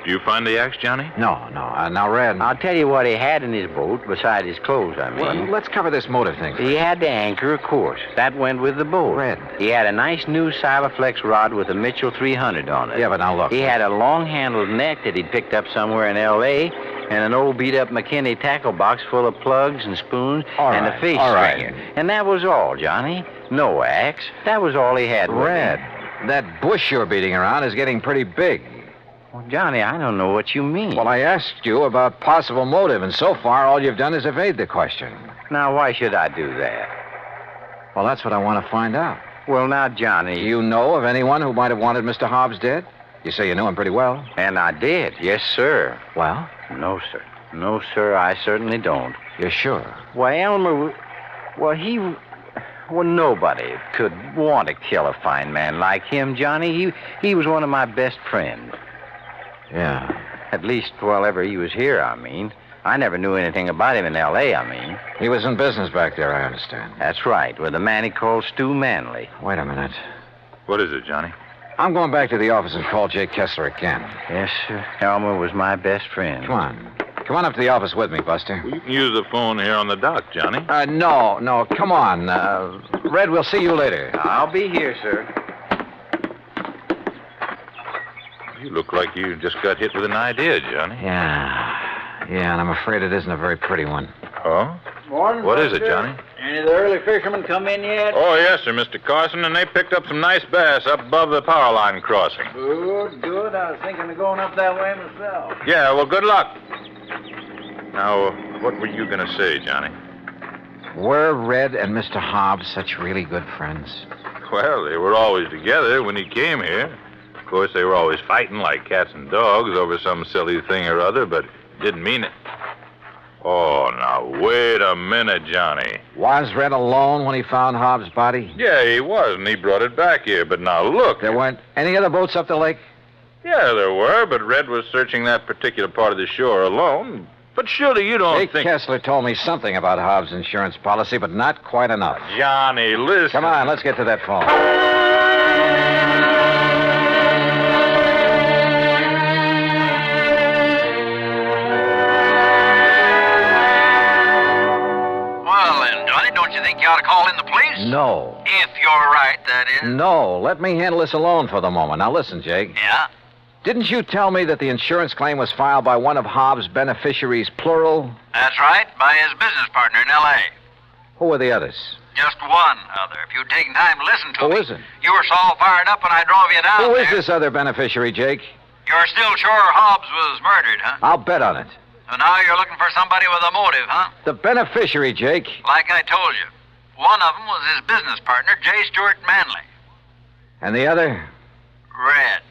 Did you find the axe, Johnny? No. Now, Red... I'll tell you what he had in his boat, beside his clothes, I mean. Well, let's cover this motive thing. He had the anchor, of course. That went with the boat. Red. He had a nice new Silaflex rod with a Mitchell 300 on it. Yeah, but now look. He had a long-handled net that he'd picked up somewhere in L.A., and an old beat-up McKinney tackle box full of plugs and spoons and a fish stringer. And that was all, Johnny. No axe. That was all he had. Red, that bush you're beating around is getting pretty big. Well, Johnny, I don't know what you mean. Well, I asked you about possible motive, and so far all you've done is evade the question. Now, why should I do that? Well, that's what I want to find out. Well, now, Johnny... Do you know of anyone who might have wanted Mr. Hobbs dead? You say you knew him pretty well. And I did, yes, sir. Well? No, sir. No, sir, I certainly don't. You're sure? Why, Elmer... Well, nobody could want to kill a fine man like him, Johnny. He was one of my best friends. Yeah. At least while ever he was here, I mean. I never knew anything about him in L.A., I mean. He was in business back there, I understand. That's right, with a man he called Stu Manley. Wait a minute. What is it, Johnny? I'm going back to the office and call Jake Kessler again. Yes, sir. Elmer was my best friend. Come on up to the office with me, Buster. Well, you can use the phone here on the dock, Johnny. No. Come on. Red, we'll see you later. I'll be here, sir. You look like you just got hit with an idea, Johnny. Yeah, and I'm afraid it isn't a very pretty one. Oh? Morning, What Buster. is it, Johnny? Any of the early fishermen come in yet? Oh, yes, sir, Mr. Carson, and they picked up some nice bass up above the power line crossing. Good. I was thinking of going up that way myself. Yeah, well, good luck. Now, what were you going to say, Johnny? Were Red and Mr. Hobbs such really good friends? Well, they were always together when he came here. Of course, they were always fighting like cats and dogs over some silly thing or other, but didn't mean it. Oh, now, wait a minute, Johnny. Was Red alone when he found Hobbs' body? Yeah, he was, and he brought it back here. But now, look. There weren't any other boats up the lake? Yeah, there were, but Red was searching that particular part of the shore alone. But surely you don't Jake think... Kessler told me something about Hobbs' insurance policy, but not quite enough. Johnny, listen. Come on, let's get to that phone. Well, then, Johnny, don't you think you ought to call in the police? No. If you're right right, that is? No, let me handle this alone for the moment. Now listen, Jake. Yeah? Didn't you tell me that the insurance claim was filed by one of Hobbs' beneficiaries, plural? That's right, by his business partner in L.A. Who were the others? Just one other. If you'd taken time to listen to me. Who is it? You were so all fired up when I drove you down Who there. is this other beneficiary, Jake? You're still sure Hobbs was murdered, huh? I'll bet on it. So now you're looking for somebody with a motive, huh? The beneficiary, Jake. Like I told you. One of them was his business partner, J. Stuart Manley. And the other? Red.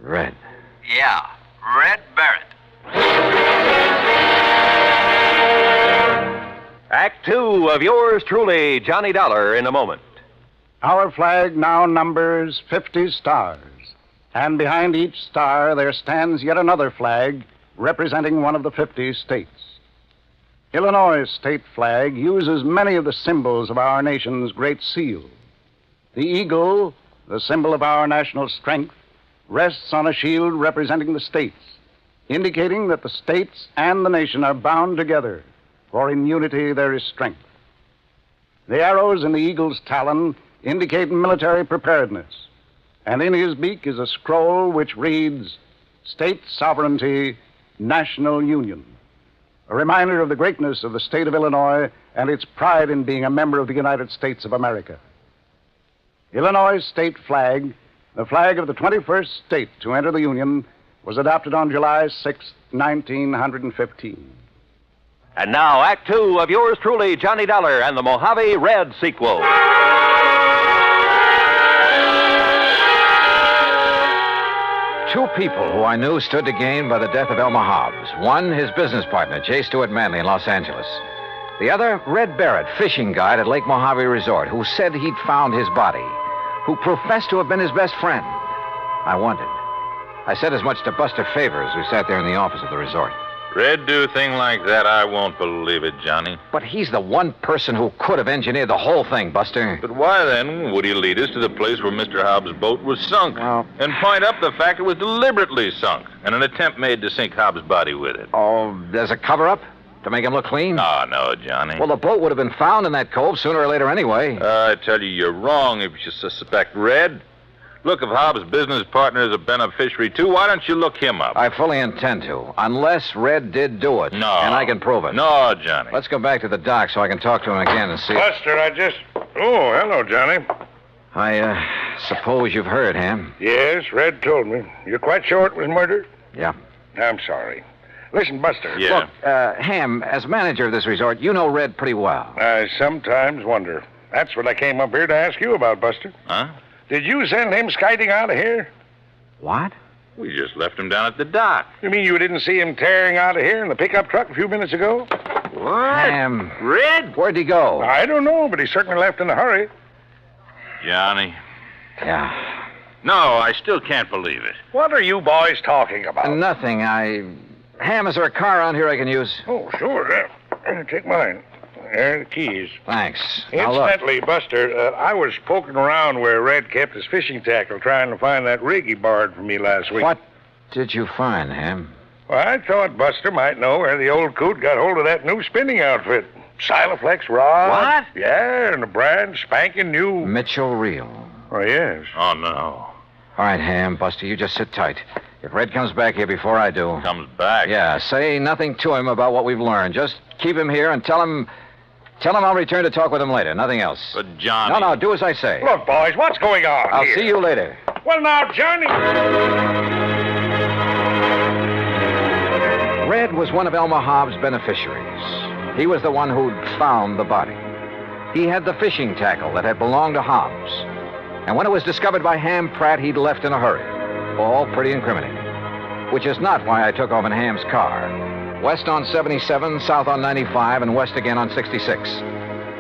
Red. Yeah, Red Barrett. Act 2 of yours truly, Johnny Dollar, in a moment. Our flag now numbers 50 stars, and behind each star there stands yet another flag representing one of the 50 states. Illinois' state flag uses many of the symbols of our nation's great seal. The eagle, the symbol of our national strength, rests on a shield representing the states, indicating that the states and the nation are bound together, for in unity there is strength. The arrows in the eagle's talon indicate military preparedness, and in his beak is a scroll which reads, State Sovereignty, National Union, a reminder of the greatness of the state of Illinois and its pride in being a member of the United States of America. Illinois' state flag, the flag of the 21st state to enter the Union, was adopted on July 6, 1915. And now, Act 2 of yours truly, Johnny Dollar, and the Mojave Red sequel. Two people who I knew stood to gain by the death of Elmer Hobbs. One, his business partner, J. Stuart Manley in Los Angeles. The other, Red Barrett, fishing guide at Lake Mojave Resort, who said he'd found his body, who professed to have been his best friend. I wondered. I said as much to Buster Favors, who sat there in the office of the resort. Red do a thing like that, I won't believe it, Johnny. But he's the one person who could have engineered the whole thing, Buster. But why, then, would he lead us to the place where Mr. Hobbs' boat was sunk? And point up the fact it was deliberately sunk, and an attempt made to sink Hobbs' body with it? Oh, there's a cover-up? To make him look clean? Oh, no, Johnny. Well, the boat would have been found in that cove sooner or later anyway. I tell you, you're wrong if you suspect Red. Look, if Hobbs' business partner is a beneficiary, too, why don't you look him up? I fully intend to, unless Red did do it. No. And I can prove it. No, Johnny. Let's go back to the dock so I can talk to him again and see... Buster, Oh, hello, Johnny. I suppose you've heard, Ham? Yes, Red told me. You're quite sure it was murder? Yeah. I'm sorry. Listen, Buster. Yeah. Look, Ham, as manager of this resort, you know Red pretty well. I sometimes wonder. That's what I came up here to ask you about, Buster. Huh? Did you send him skiting out of here? What? We just left him down at the dock. You mean you didn't see him tearing out of here in the pickup truck a few minutes ago? What? Ham. Red? Where'd he go? I don't know, but he certainly left in a hurry. Johnny. Yeah. No, I still can't believe it. What are you boys talking about? Nothing. Ham, is there a car around here I can use? Oh, sure. Take mine. There are the keys. Thanks. Now, look. Incidentally, Buster, I was poking around where Red kept his fishing tackle trying to find that rig he borrowed from me last week. What did you find, Ham? Well, I thought Buster might know where the old coot got hold of that new spinning outfit. Silaflex rod. What? Yeah, and a brand spanking new... Mitchell Reel. Oh, yes. Oh, no. All right, Ham, Buster, you just sit tight. If Red comes back here before I do... Comes back? Yeah, say nothing to him about what we've learned. Just keep him here and tell him I'll return to talk with him later. Nothing else. But, Johnny... No, do as I say. Look, boys, what's going on I'll here? see you later. Well, now, Johnny... Red was one of Elmer Hobbs' beneficiaries. He was the one who'd found the body. He had the fishing tackle that had belonged to Hobbs. And when it was discovered by Ham Pratt, he'd left in a hurry. All pretty incriminating. Which is not why I took off in Ham's car. West on 77, south on 95, and west again on 66.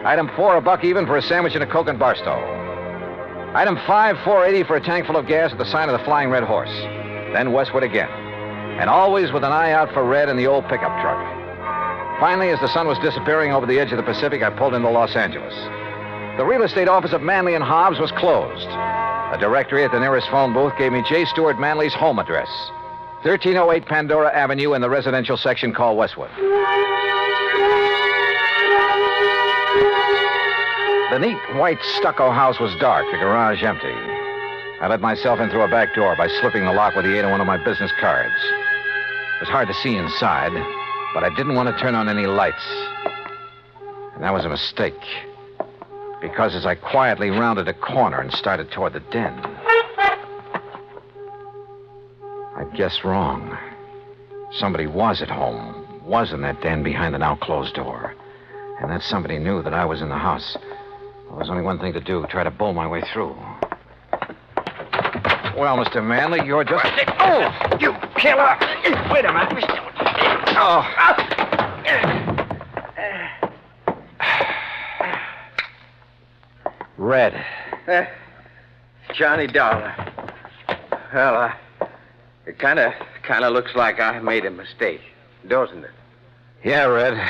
Item 4, $1 even for a sandwich and a Coke and Barstow. Item 5, $4.80 for a tank full of gas at the sign of the Flying Red Horse. Then westward again. And always with an eye out for Red in the old pickup truck. Finally, as the sun was disappearing over the edge of the Pacific, I pulled into Los Angeles. The real estate office of Manley and Hobbs was closed. A directory at the nearest phone booth gave me J. Stuart Manley's home address. 1308 Pandora Avenue in the residential section called Westwood. The neat white stucco house was dark, the garage empty. I let myself in through a back door by slipping the lock with the aid of one of my business cards. It was hard to see inside, but I didn't want to turn on any lights. And that was a mistake. Because as I quietly rounded a corner and started toward the den, I guessed wrong. Somebody was at home, was in that den behind the now closed door. And that somebody knew that I was in the house. There was only one thing to do, try to bull my way through. Well, Mr. Manley, you're just... Oh, you killer! Wait a minute. Oh. Red. Johnny Dollar. Well, it kind of looks like I made a mistake, doesn't it? Yeah, Red.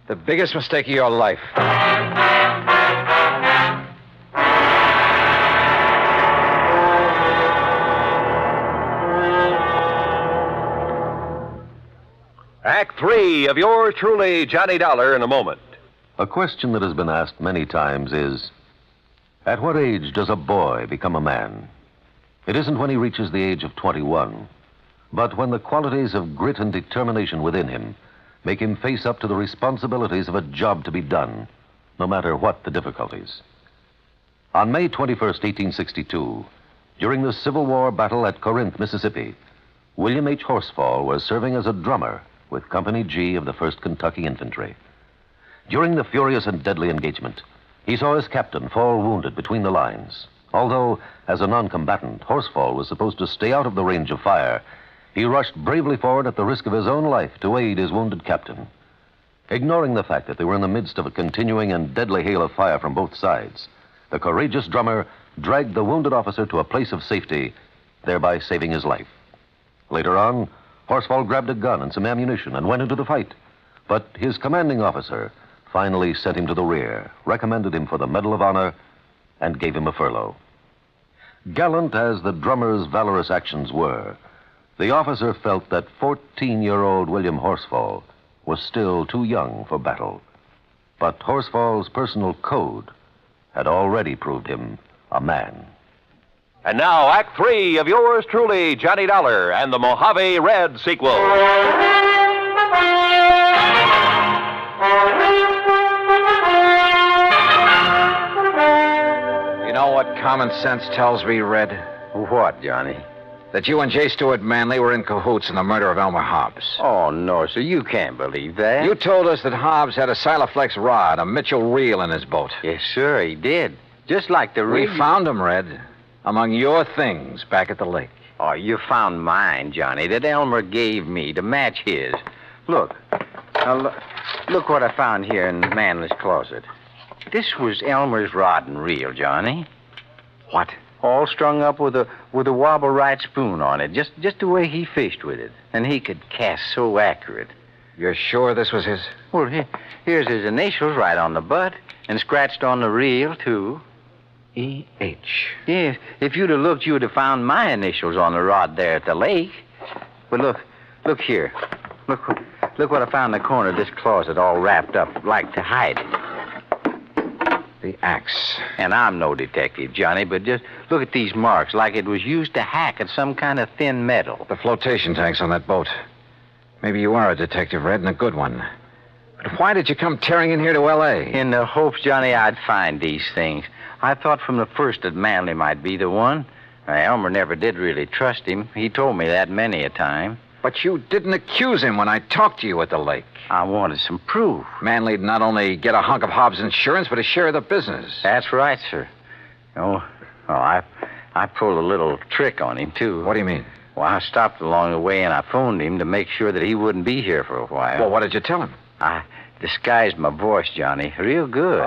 The biggest mistake of your life. Act 3 of yours truly, Johnny Dollar, in a moment. A question that has been asked many times is, at what age does a boy become a man? It isn't when he reaches the age of 21, but when the qualities of grit and determination within him make him face up to the responsibilities of a job to be done, no matter what the difficulties. On May 21st, 1862, during the Civil War battle at Corinth, Mississippi, William H. Horsfall was serving as a drummer with Company G of the 1st Kentucky Infantry. During the furious and deadly engagement, he saw his captain fall wounded between the lines. Although, as a non-combatant, Horsfall was supposed to stay out of the range of fire, he rushed bravely forward at the risk of his own life to aid his wounded captain. Ignoring the fact that they were in the midst of a continuing and deadly hail of fire from both sides, the courageous drummer dragged the wounded officer to a place of safety, thereby saving his life. Later on, Horsfall grabbed a gun and some ammunition and went into the fight. But his commanding officer finally sent him to the rear, recommended him for the Medal of Honor, and gave him a furlough. Gallant as the drummer's valorous actions were, the officer felt that 14-year-old William Horsfall was still too young for battle. But Horsfall's personal code had already proved him a man. And now, Act 3 of yours truly, Johnny Dollar, and the Mojave Red sequel. You know what common sense tells me, Red? What, Johnny? That you and J. Stuart Manley were in cahoots in the murder of Elmer Hobbs. Oh, no, sir. You can't believe that. You told us that Hobbs had a Silaflex rod, a Mitchell reel in his boat. Yes, sir, he did. Just like the We reel. found him, Red, among your things back at the lake. Oh, you found mine, Johnny, that Elmer gave me to match his. Look. Now, look what I found here in Manley's closet. This was Elmer's rod and reel, Johnny. What? All strung up with a wobble right spoon on it, just the way he fished with it. And he could cast so accurate. You're sure this was his? Well, here's his initials right on the butt, and scratched on the reel, too. E.H. Yeah, if you'd have looked, you would have found my initials on the rod there at the lake. But look here. Look what I found in the corner of this closet, all wrapped up, like to hide it. The axe. And I'm no detective, Johnny, but just look at these marks, like it was used to hack at some kind of thin metal. The flotation tanks on that boat. Maybe you are a detective, Red, and a good one. But why did you come tearing in here to L.A.? In the hopes, Johnny, I'd find these things. I thought from the first that Manley might be the one. Elmer never did really trust him. He told me that many a time. But you didn't accuse him when I talked to you at the lake. I wanted some proof. Manley'd not only get a hunk of Hobbs' insurance, but a share of the business. That's right, sir. I pulled a little trick on him, too. What do you mean? Well, I stopped along the way and I phoned him to make sure that he wouldn't be here for a while. Well, what did you tell him? I disguised my voice, Johnny, real good.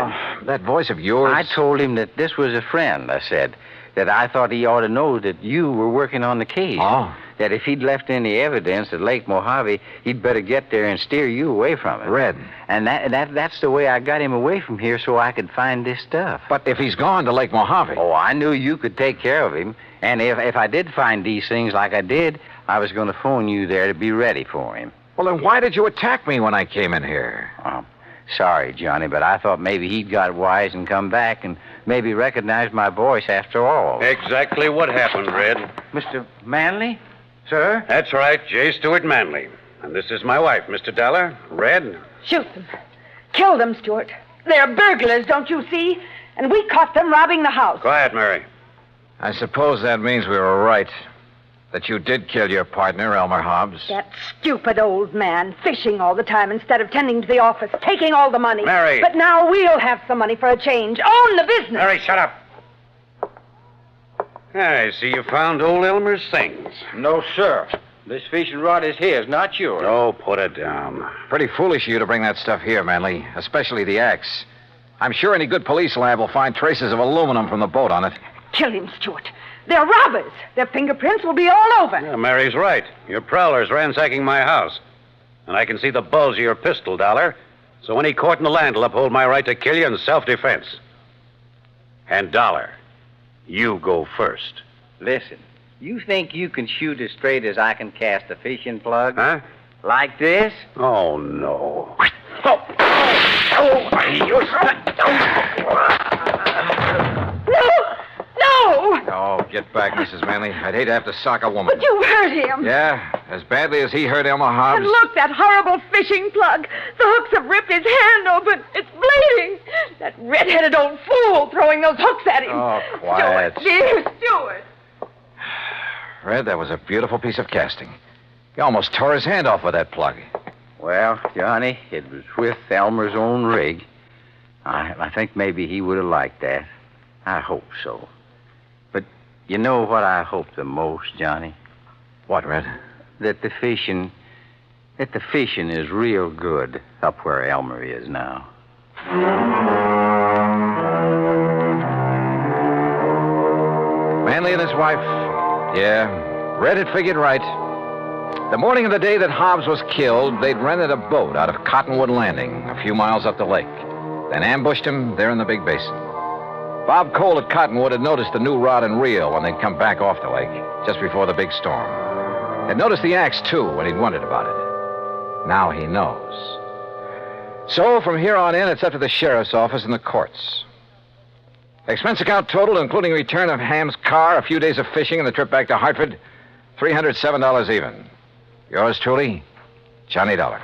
That voice of yours? I told him that this was a friend, I said. That I thought he ought to know that you were working on the case. Oh. That if he'd left any evidence at Lake Mojave, he'd better get there and steer you away from it. Red. And that's the way I got him away from here so I could find this stuff. But if he's gone to Lake Mojave... Oh, I knew you could take care of him. And if I did find these things like I did, I was going to phone you there to be ready for him. Well, then why did you attack me when I came in here? Sorry, Johnny, but I thought maybe he'd got wise and come back and maybe recognized my voice after all. Exactly what happened, Red. Mr. Manley? Sir? That's right, J. Stewart Manley. And this is my wife, Mr. Dollar. Red. Shoot them. Kill them, Stuart. They're burglars, don't you see? And we caught them robbing the house. Quiet, Mary. I suppose that means we were right. That you did kill your partner, Elmer Hobbs. That stupid old man, fishing all the time instead of tending to the office, taking all the money. Mary. But now we'll have some money for a change. Own the business. Mary, shut up. I see you found old Elmer's things. No, sir. This fishing rod is his, not yours. Oh, put it down. Pretty foolish of you to bring that stuff here, Manley, especially the axe. I'm sure any good police lab will find traces of aluminum from the boat on it. Kill him, Stuart. They're robbers. Their fingerprints will be all over. Yeah, Mary's right. Your prowler's ransacking my house. And I can see the bulge of your pistol, Dollar. So any court in the land will uphold my right to kill you in self-defense. And Dollar, you go first. Listen, you think you can shoot as straight as I can cast a fishing plug? Huh? Like this? Oh, no. No! Oh, get back, Mrs. Manley. I'd hate to have to sock a woman. But you hurt him. Yeah, as badly as he hurt Elmer Hobbs. And look, that horrible fishing plug. The hooks have ripped his hand open. It's bleeding. That red-headed old fool throwing those hooks at him. Oh, quiet. Stuart, dear Stuart. Red, that was a beautiful piece of casting. He almost tore his hand off with that plug. Well, Johnny, it was with Elmer's own rig. I think maybe he would have liked that. I hope so. But you know what I hope the most, Johnny? What, Red? That the fishing is real good up where Elmer is now. Manley and his wife. Yeah, Red had figured right. The morning of the day that Hobbs was killed, they'd rented a boat out of Cottonwood Landing, a few miles up the lake, then ambushed him there in the big basin. Bob Cole at Cottonwood had noticed the new rod and reel when they'd come back off the lake, just before the big storm. Had noticed the axe, too, when he'd wondered about it. Now he knows. So, from here on in, it's up to the sheriff's office and the courts. Expense account total, including return of Ham's car, a few days of fishing, and the trip back to Hartford, $307 even. Yours truly, Johnny Dollar.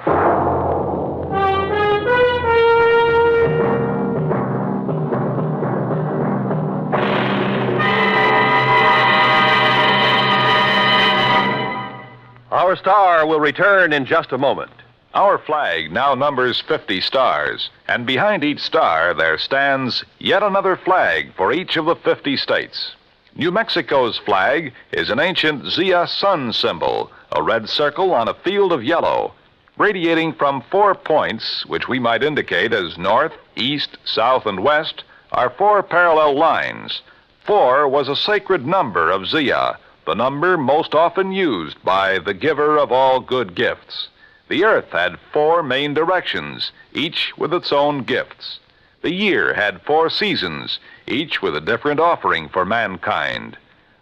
Our star will return in just a moment. Our flag now numbers 50 stars, and behind each star there stands yet another flag for each of the 50 states. New Mexico's flag is an ancient Zia sun symbol, a red circle on a field of yellow. Radiating from 4 points, which we might indicate as north, east, south, and west, are 4 parallel lines. 4 was a sacred number of Zia, the number most often used by the giver of all good gifts. The earth had 4 main directions, each with its own gifts. The year had 4 seasons, each with a different offering for mankind.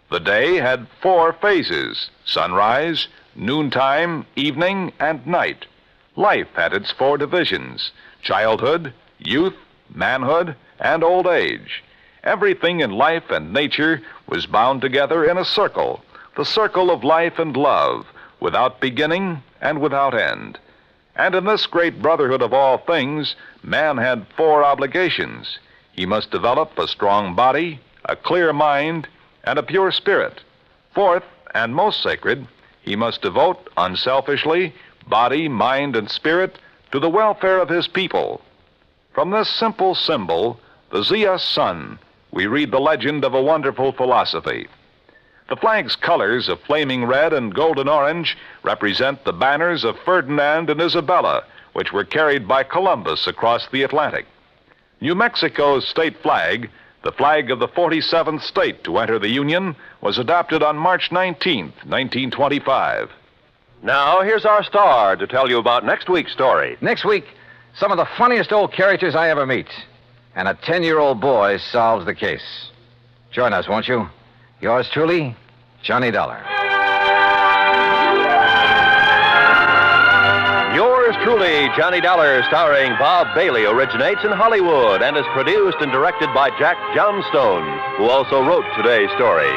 The day had 4 phases: sunrise, noontime, evening, and night. Life had its 4 divisions: childhood, youth, manhood, and old age. Everything in life and nature was bound together in a circle, the circle of life and love, without beginning and without end. And in this great brotherhood of all things, man had 4 obligations. He must develop a strong body, a clear mind, and a pure spirit. 4th, and most sacred, he must devote unselfishly body, mind, and spirit to the welfare of his people. From this simple symbol, the Zia sun, we read the legend of a wonderful philosophy. The flag's colors of flaming red and golden orange represent the banners of Ferdinand and Isabella, which were carried by Columbus across the Atlantic. New Mexico's state flag, the flag of the 47th state to enter the Union, was adopted on March 19th, 1925. Now, here's our star to tell you about next week's story. Next week, some of the funniest old characters I ever meet. And a 10-year-old boy solves the case. Join us, won't you? Yours truly, Johnny Dollar. Yours truly, truly, Johnny Dollar, starring Bob Bailey, originates in Hollywood and is produced and directed by Jack Johnstone, who also wrote today's story.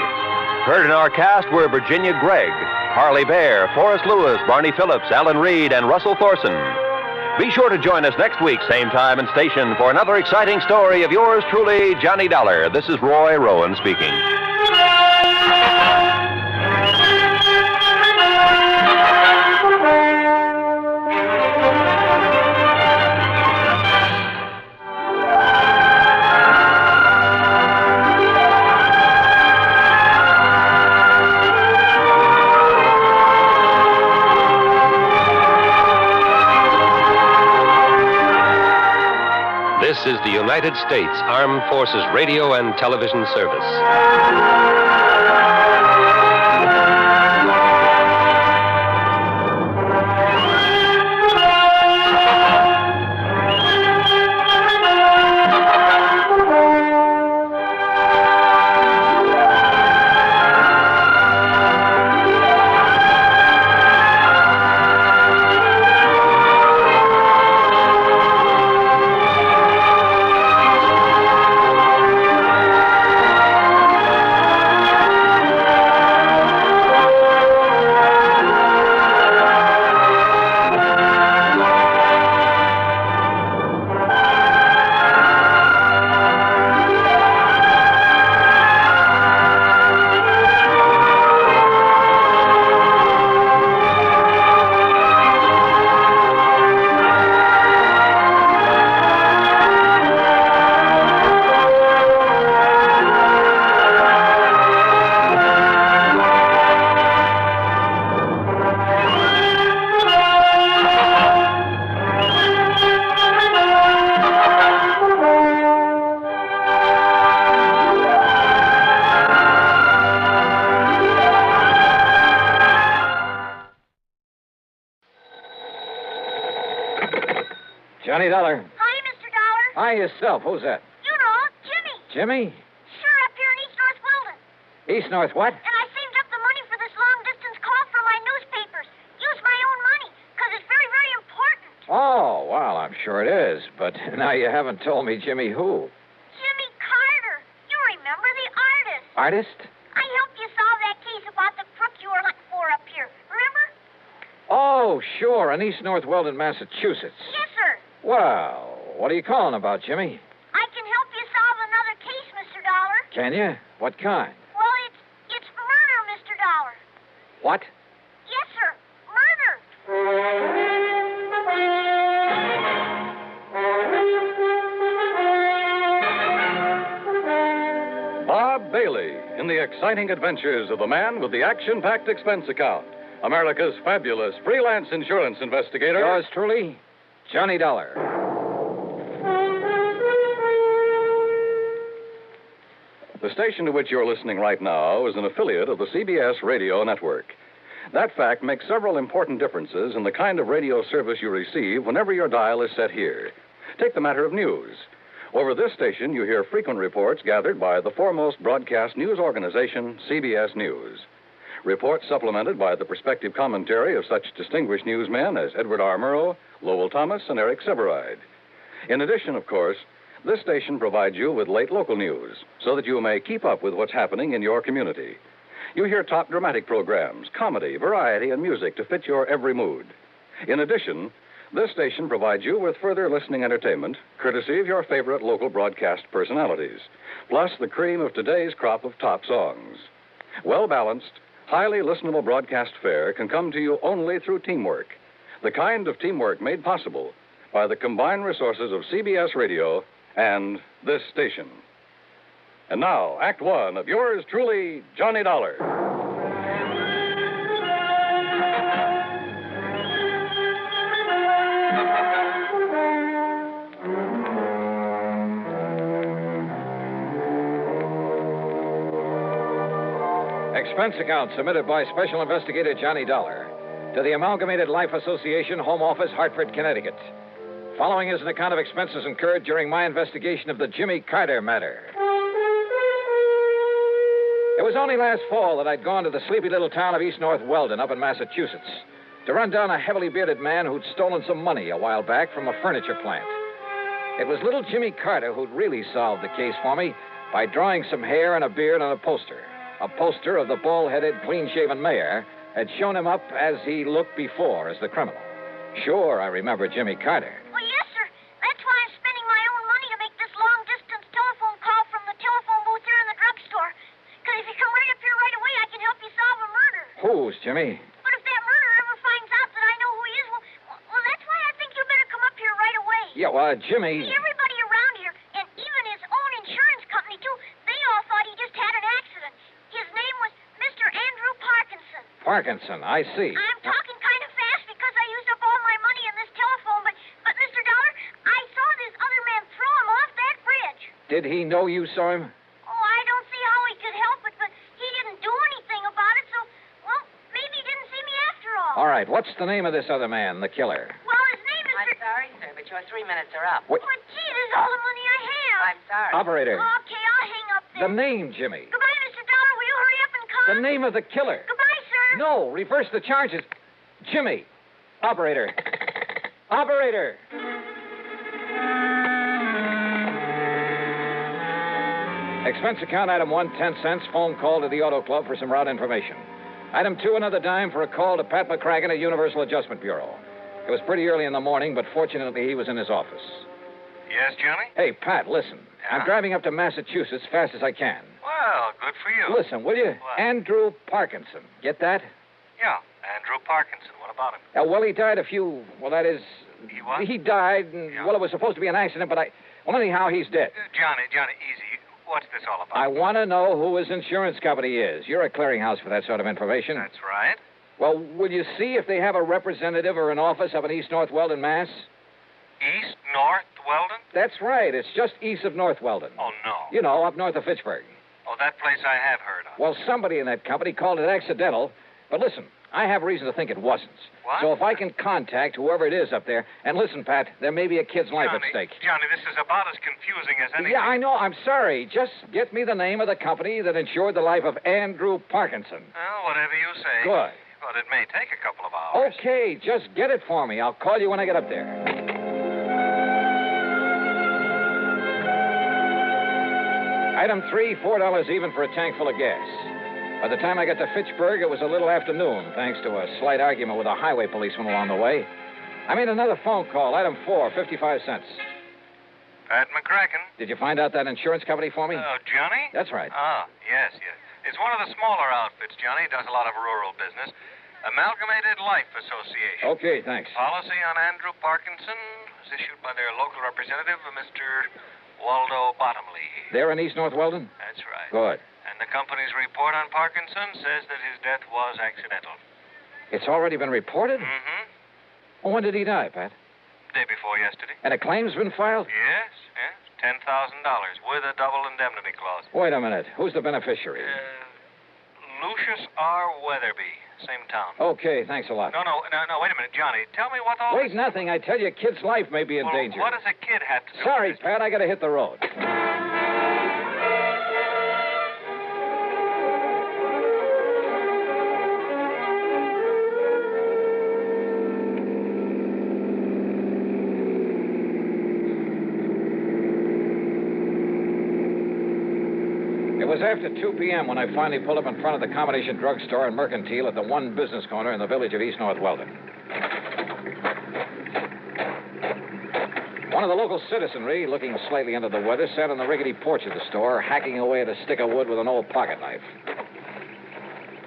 Heard in our cast were Virginia Gregg, Harley Bear, Forrest Lewis, Barney Phillips, Alan Reed, and Russell Thorson. Be sure to join us next week, same time and station, for another exciting story of yours truly, Johnny Dollar. This is Roy Rowan speaking. This is the United States Armed Forces Radio and Television Service. Johnny Dollar. Hi, Mr. Dollar. Hi yourself. Who's that? You know, Jimmy. Jimmy? Sure, up here in East North Weldon. East North what? And I saved up the money for this long-distance call for my newspapers. Use my own money, because it's very, very important. Oh, well, I'm sure it is. But now you haven't told me Jimmy who. Jimmy Carter. You remember the artist. Artist? I helped you solve that case about the crook you were hunting for up here. Remember? Oh, sure, in East North Weldon, Massachusetts. Yes, sir. Well, what are you calling about, Jimmy? I can help you solve another case, Mr. Dollar. Can you? What kind? Well, it's murder, Mr. Dollar. What? Yes, sir. Murder. Bob Bailey in the exciting adventures of the man with the action-packed expense account. America's fabulous freelance insurance investigator. Yours truly, Johnny Dollar. The station to which you're listening right now is an affiliate of the CBS radio network. That fact makes several important differences in the kind of radio service you receive whenever your dial is set here. Take the matter of news. Over this station, you hear frequent reports gathered by the foremost broadcast news organization, CBS News. Reports supplemented by the perspective commentary of such distinguished newsmen as Edward R. Murrow, Lowell Thomas, and Eric Severide. In addition, of course, this station provides you with late local news so that you may keep up with what's happening in your community. You hear top dramatic programs, comedy, variety, and music to fit your every mood. In addition, this station provides you with further listening entertainment, courtesy of your favorite local broadcast personalities, plus the cream of today's crop of top songs. Well-balanced, highly listenable broadcast fare can come to you only through teamwork, the kind of teamwork made possible by the combined resources of CBS Radio and this station. And now, Act One of yours truly, Johnny Dollar. Expense account submitted by Special Investigator Johnny Dollar to the Amalgamated Life Association, Home Office, Hartford, Connecticut. Following is an account of expenses incurred during my investigation of the Jimmy Carter matter. It was only last fall that I'd gone to the sleepy little town of East North Weldon up in Massachusetts. to run down a heavily bearded man who'd stolen some money a while back from a furniture plant. It was little Jimmy Carter who'd really solved the case for me by drawing some hair and a beard on a poster. A poster of the bald-headed, clean-shaven mayor had shown him up as he looked before as the criminal. Sure, I remember Jimmy Carter. Well, yes, sir. That's why I'm spending my own money to make this long-distance telephone call from the telephone booth here in the drugstore. Because if you come right up here right away, I can help you solve a murder. Whose, Jimmy? But if that murderer ever finds out that I know who he is, well, that's why I think you better come up here right away. Yeah, well, Jimmy... See, everybody around here, and even his own insurance company, too, they all thought he just had an accident. His name was Mr. Andrew Parkinson. Parkinson, I see. I'm talking kind of fast because I used up all my money in this telephone, but Mr. Dollar, I saw this other man throw him off that bridge. Did he know you saw him? Oh, I don't see how he could help it, but he didn't do anything about it, so, well, maybe he didn't see me after all. All right, what's the name of this other man, the killer? Well, his name is... I'm sorry, sir, but your 3 minutes are up. What? But, gee, this is all the money I have. I'm sorry. Operator. Okay, I'll hang up then. The name, Jimmy. Goodbye, Mr. Dollar. Will you hurry up and come? The name of the killer. Goodbye, sir. No, reverse the charges. Jimmy. Operator. Operator. Expense account item 1, 10 cents. Phone call to the Auto Club for some route information. Item 2, another dime for a call to Pat McCracken at Universal Adjustment Bureau. It was pretty early in the morning, but fortunately he was in his office. Yes, Johnny? Hey, Pat, listen. Yeah? I'm driving up to Massachusetts fast as I can. Well, good for you. Listen, will you? What? Andrew Parkinson. Get that? Yeah, Andrew Parkinson. What about him? Well, he died a few... Well, that is... He what? He died, and, well, it was supposed to be an accident, but Well, anyhow, he's dead. Johnny, easy. What's this all about? I want to know who his insurance company is. You're a clearinghouse for that sort of information. That's right. Well, will you see if they have a representative or an office up in East North Weldon, Mass? East North Weldon? That's right. It's just east of North Weldon. Oh, no. You know, up north of Fitchburg. Oh, that place I have heard of. Well, somebody in that company called it accidental. But listen, I have reason to think it wasn't. What? So if I can contact whoever it is up there, and listen, Pat, there may be a kid's life at stake. Johnny, this is about as confusing as anything. Yeah, I know. I'm sorry. Just get me the name of the company that insured the life of Andrew Parkinson. Well, whatever you say. Good. But it may take a couple of hours. Okay, just get it for me. I'll call you when I get up there. Item 3, $4 even for a tank full of gas. By the time I got to Fitchburg, it was a little afternoon, thanks to a slight argument with a highway policeman along the way. I made another phone call. Item 4, 55 cents. Pat McCracken. Did you find out that insurance company for me? Oh, Johnny? That's right. Ah, yes. It's one of the smaller outfits, Johnny. Does a lot of rural business. Amalgamated Life Association. Okay, thanks. Policy on Andrew Parkinson was issued by their local representative, Mr. Waldo Bottomley. They're in East North Weldon? That's right. Good. And the company's report on Parkinson says that his death was accidental. It's already been reported? Mm-hmm. Well, when did he die, Pat? Day before yesterday. And a claim's been filed? Yes. $10,000 with a double indemnity clause. Wait a minute. Who's the beneficiary? Lucius R. Weatherby. Same town. Okay, thanks a lot. No, wait a minute, Johnny. Tell me what all Wait, this... nothing. I tell you, a kid's life may be in danger. What does a kid have to do Sorry, with this? Pat, I gotta hit the road. It was after 2 p.m. when I finally pulled up in front of the combination drugstore and mercantile at the one business corner in the village of East North Weldon. One of the local citizenry, looking slightly under the weather, sat on the rickety porch of the store, hacking away at a stick of wood with an old pocket knife.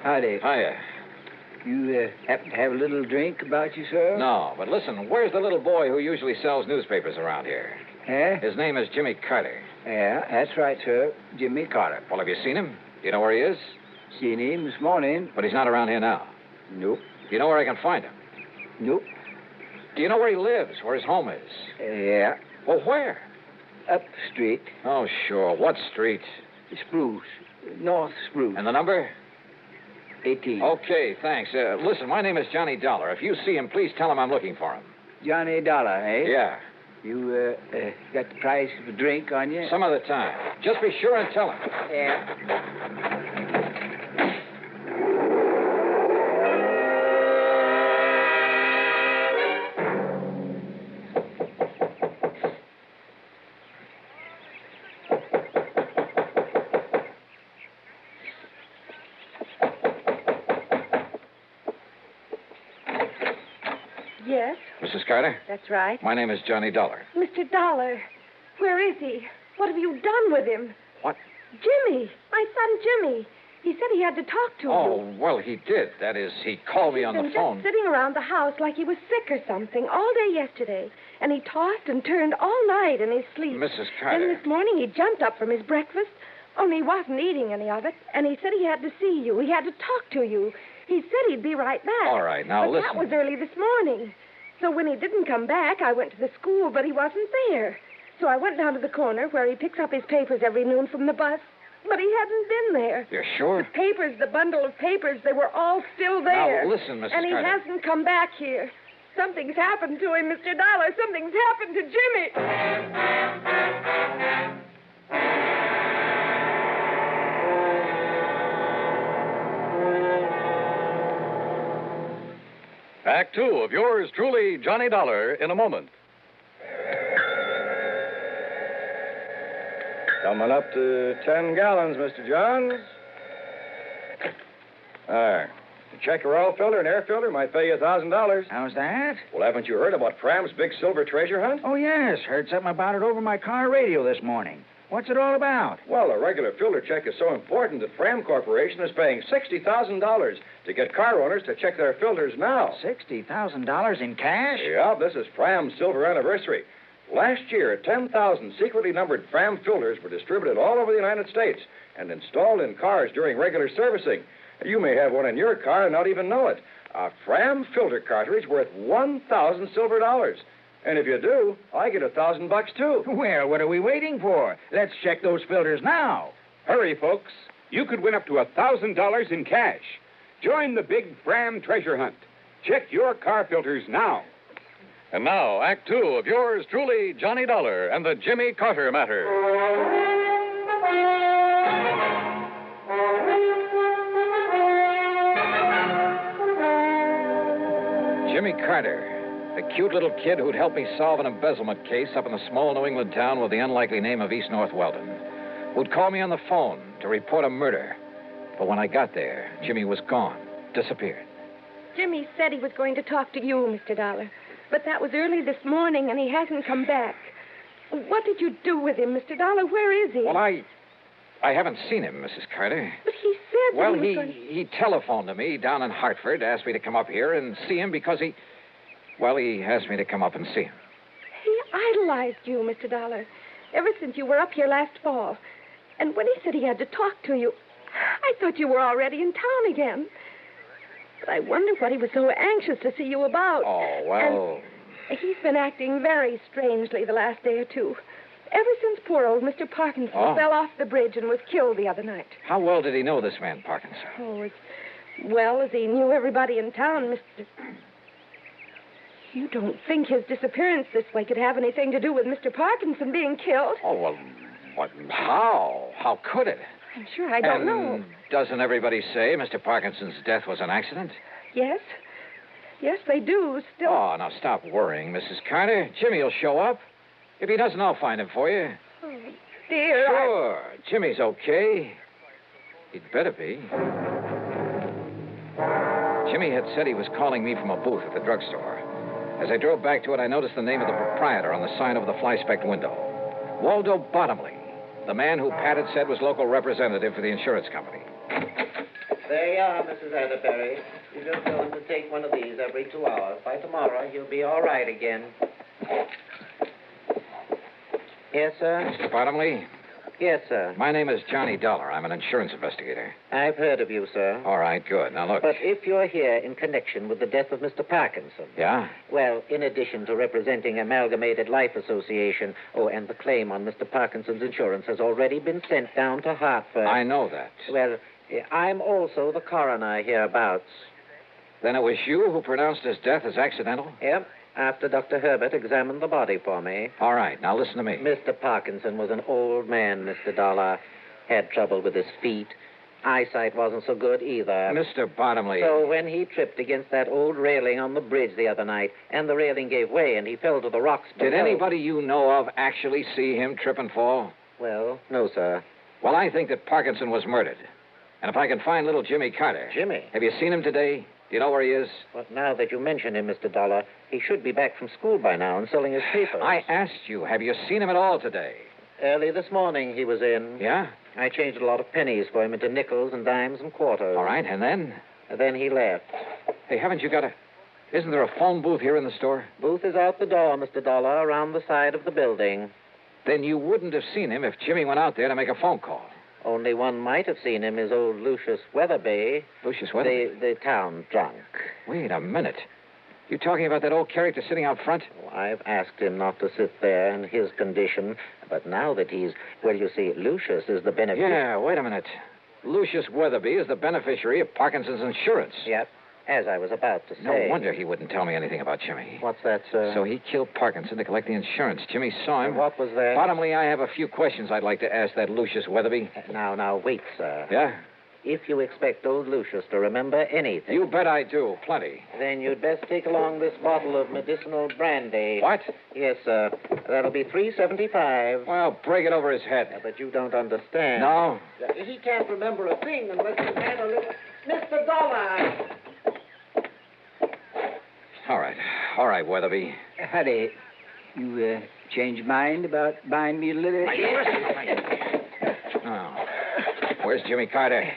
Howdy. Hiya. You happen to have a little drink about you, sir? No, but listen, where's the little boy who usually sells newspapers around here? Eh? His name is Jimmy Carter. Yeah, that's right, sir. Jimmy Carter. Well, have you seen him? Do you know where he is? Seen him this morning. But he's not around here now. Nope. Do you know where I can find him? Nope. Do you know where he lives, where his home is? Yeah. Well, where? Up the street. Oh, sure. What street? Spruce. North Spruce. And the number? 18. Okay, thanks. Listen, my name is Johnny Dollar. If you see him, please tell him I'm looking for him. Johnny Dollar, eh? Yeah. You, got the price of a drink on you? Some other time. Just be sure and tell him. Yeah. Yes, Mrs. Carter? that's right. My name is Johnny Dollar. Mr. Dollar, where is he? What have you done with him? What? Jimmy, my son Jimmy. He said he had to talk to you. Oh, well, he did. That is, he called me on the He's phone. been just sitting around the house like he was sick or something all day yesterday. And he tossed and turned all night in his sleep. Mrs. Carter. Then this morning he jumped up from his breakfast, only he wasn't eating any of it. And he said he had to see you. He had to talk to you. He said he'd be right back. All right, now but listen. that was early this morning. So when he didn't come back, I went to the school, but he wasn't there. So I went down to the corner where he picks up his papers every noon from the bus. But he hadn't been there. You're sure? The papers, the bundle of papers, they were all still there. Now, listen, Mrs. And he Carter. hasn't come back here. Something's happened to him, Mr. Dollar. Something's happened to Jimmy. Act two of yours truly, Johnny Dollar, in a moment. Coming up to 10 gallons, Mr. Johns. There. To check your oil filter and air filter might pay you $1,000. How's that? Well, haven't you heard about Fram's big silver treasure hunt? Oh, yes. Heard something about it over my car radio this morning. What's it all about? Well, a regular filter check is so important that Fram Corporation is paying $60,000 to get car owners to check their filters now. $60,000 in cash? Yeah, this is Fram's silver anniversary. Last year, 10,000 secretly numbered Fram filters were distributed all over the United States and installed in cars during regular servicing. You may have one in your car and not even know it. A Fram filter cartridge worth 1,000 silver dollars. And if you do, I get $1,000 too. Well, what are we waiting for? Let's check those filters now. Hurry, folks. You could win up to $1,000 in cash. Join the big Fram treasure hunt. Check your car filters now. And now, Act two of yours truly, Johnny Dollar and the Jimmy Carter Matter. Jimmy Carter, the cute little kid who'd helped me solve an embezzlement case up in a small New England town with the unlikely name of East North Weldon, who'd call me on the phone to report a murder. But when I got there, Jimmy was gone, disappeared. Jimmy said he was going to talk to you, Mr. Dollar. But that was early this morning, and he hasn't come back. What did you do with him, Mr. Dollar? Where is he? Well, I haven't seen him, Mrs. Carter. But he said Well, that he he, was going... he telephoned to me down in Hartford, asked me to come up here and see him because he asked me to come up and see him. He idolized you, Mr. Dollar, ever since you were up here last fall. And when he said he had to talk to you, I thought you were already in town again. But I wonder what he was so anxious to see you about. Oh, well... And he's been acting very strangely the last day or two. Ever since poor old Mr. Parkinson fell off the bridge and was killed the other night. How well did he know this man, Parkinson? Oh, as well as he knew everybody in town, Mr. You don't think his disappearance this way could have anything to do with Mr. Parkinson being killed? Oh, well, what? How? How could it? I'm sure I don't know. Doesn't everybody say Mr. Parkinson's death was an accident? Yes. Yes, they do. Still. Oh, now stop worrying, Mrs. Carter. Jimmy will show up. If he doesn't, I'll find him for you. Oh, dear. Sure. Jimmy's okay. He'd better be. Jimmy had said he was calling me from a booth at the drugstore. As I drove back to it, I noticed the name of the proprietor on the sign over the fly-specked window. Waldo Bottomley, the man who Pat had said was local representative for the insurance company. There you are, Mrs. Atterbury. You just tell him to take one of these every 2 hours. By tomorrow, he'll be all right again. Yes, sir? Mr. Bottomley? Yes, sir. My name is Johnny Dollar. I'm an insurance investigator. I've heard of you, sir. All right, good. Now, look. But if you're here in connection with the death of Mr. Parkinson... Yeah? Well, in addition to representing Amalgamated Life Association, and the claim on Mr. Parkinson's insurance has already been sent down to Hartford... I know that. Well, I'm also the coroner hereabouts. Then it was you who pronounced his death as accidental? Yep, after Dr. Herbert examined the body for me. All right, now listen to me. Mr. Parkinson was an old man, Mr. Dollar. Had trouble with his feet. Eyesight wasn't so good either. Mr. Bottomley... So when he tripped against that old railing on the bridge the other night, and the railing gave way and he fell to the rocks below... Did anybody you know of actually see him trip and fall? Well, no, sir. Well, I think that Parkinson was murdered. And if I can find little Jimmy Carter... Jimmy? Have you seen him today? Do you know where he is? Well, now that you mention him, Mr. Dollar, he should be back from school by now and selling his papers. I asked you, have you seen him at all today? Early this morning he was in. Yeah? I changed a lot of pennies for him into nickels and dimes and quarters. All right, and then? And then he left. Hey, haven't you got a... Isn't there a phone booth here in the store? Booth is out the door, Mr. Dollar, around the side of the building. Then you wouldn't have seen him if Jimmy went out there to make a phone call. Only one might have seen him is old Lucius Weatherby. Lucius Weatherby? The town drunk. Wait a minute. You talking about that old character sitting out front? Oh, I've asked him not to sit there in his condition, but now that he's... Well, you see, Lucius is the beneficiary. Yeah, wait a minute. Lucius Weatherby is the beneficiary of Parkinson's insurance. Yep, as I was about to say. No wonder he wouldn't tell me anything about Jimmy. What's that, sir? So he killed Parkinson to collect the insurance. Jimmy saw him. What was that? Bottomly, I have a few questions I'd like to ask that Lucius Weatherby. Now, wait, sir. Yeah? If you expect old Lucius to remember anything... You bet I do. Plenty. Then you'd best take along this bottle of medicinal brandy. What? Yes, sir. That'll be $3.75. Well, break it over his head. But you don't understand. No? He can't remember a thing unless he's had a little... Mr. Dollar! All right, Weatherby. Howdy. You changed your mind about buying me a little... Oh. Where's Jimmy Carter?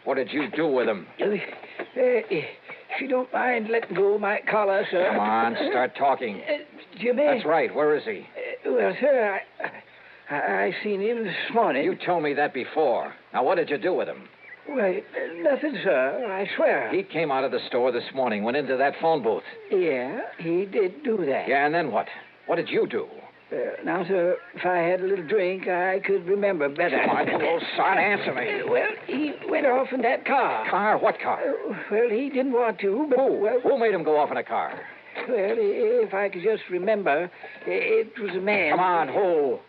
What did you do with him? If you don't mind letting go of my collar, sir. Come on, start talking. Jimmy? That's right. Where is he? Well, sir, I seen him this morning. You told me that before. Now, what did you do with him? Well, nothing, sir. I swear. He came out of the store this morning, went into that phone booth. Yeah, he did do that. Yeah, and then what? What did you do? Now, sir, if I had a little drink, I could remember better. Come on, you old son, answer me. Well, he went off in that car. Car? What car? Well, he didn't want to, but... Who? Well, who made him go off in a car? Well, if I could just remember, it was a man. Come on, who?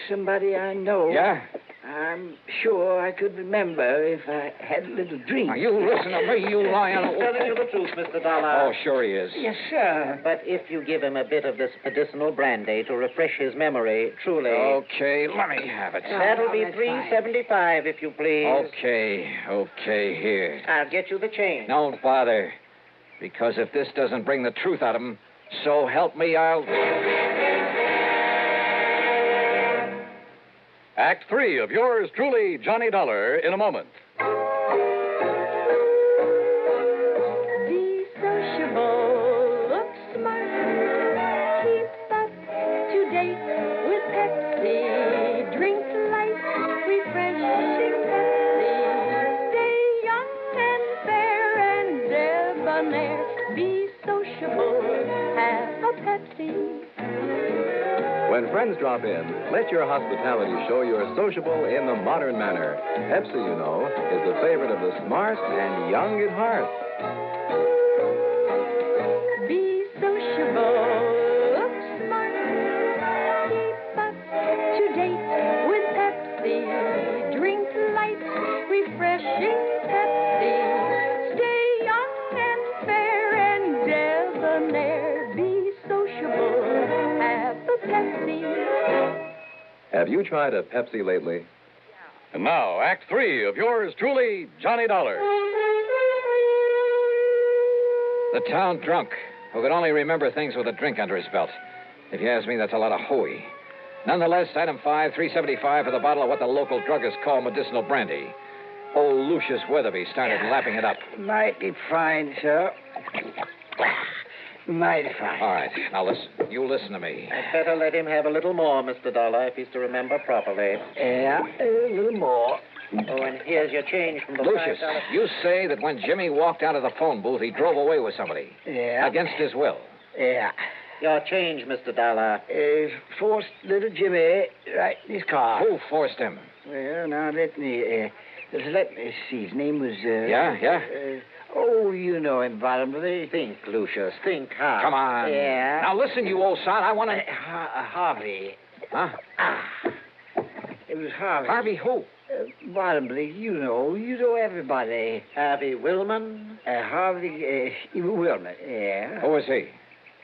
Somebody I know. Yeah? I'm sure I could remember if I had a little drink. Now, you listen to me, you lion. He's telling you the truth, Mr. Dollar. Oh, sure he is. Yes, sir. But if you give him a bit of this medicinal brandy to refresh his memory, truly... Okay, let me have it. That'll be $3.75, if you please. Okay, here. I'll get you the change. Don't bother. Because if this doesn't bring the truth out of him, so help me, I'll... Act 3 of yours truly, Johnny Dollar, in a moment. Be sociable, look smart, keep up to date with Pepsi. Drink light, refreshing Pepsi. Stay young and fair and debonair. Be sociable, have a Pepsi. When friends drop in, let your hospitality show you're sociable in the modern manner. Pepsi, you know, is the favorite of the smart and young at heart. Be sociable, look smart, keep up to date with Pepsi. Drink light, refreshing Pepsi. Stay young and fair and debonair. Be sociable, have a Pepsi. Have you tried a Pepsi lately? And now, Act 3 of yours truly, Johnny Dollar. The town drunk, who could only remember things with a drink under his belt. If you ask me, that's a lot of hooey. Nonetheless, item 5, $3.75 for the bottle of what the local druggists call medicinal brandy. Old Lucius Weatherby started lapping it up. Mighty fine, sir. Mighty fine. All right, now listen. You listen to me. I'd better let him have a little more, Mr. Dollar, if he's to remember properly. Yeah, a little more. Oh, and here's your change from the Lucius, $5. you say that when Jimmy walked out of the phone booth, he drove away with somebody. Yeah. Against his will. Yeah. Your change, Mr. Dollar. Forced little Jimmy right in his car. Who forced him? Well, now let me see. His name was... Yeah? Oh, you know him, bottomly. Think, Lucius. Think hard. Come on. Yeah. Now listen, you old son. I want to... Harvey. Huh? It was Harvey. Harvey who? Bottomly, you know everybody. Harvey Willman? Harvey Willman, yeah. Who is he?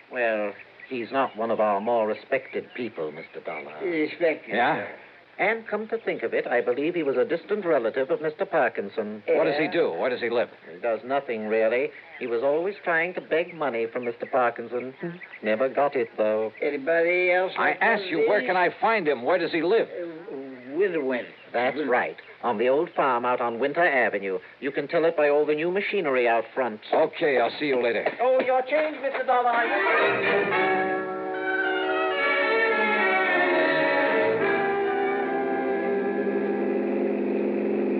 Well, he's not one of our more respected people, Mr. Dollar. Respected, Yeah? sir. And come to think of it, I believe he was a distant relative of Mr. Parkinson. What does he do? Where does he live? He does nothing, really. He was always trying to beg money from Mr. Parkinson. Never got it, though. Anybody else? I asked you, where can I find him? Where does he live? Witherwind. That's right. On the old farm out on Winter Avenue. You can tell it by all the new machinery out front. Okay, I'll see you later. Oh, your change, Mr. Dollar.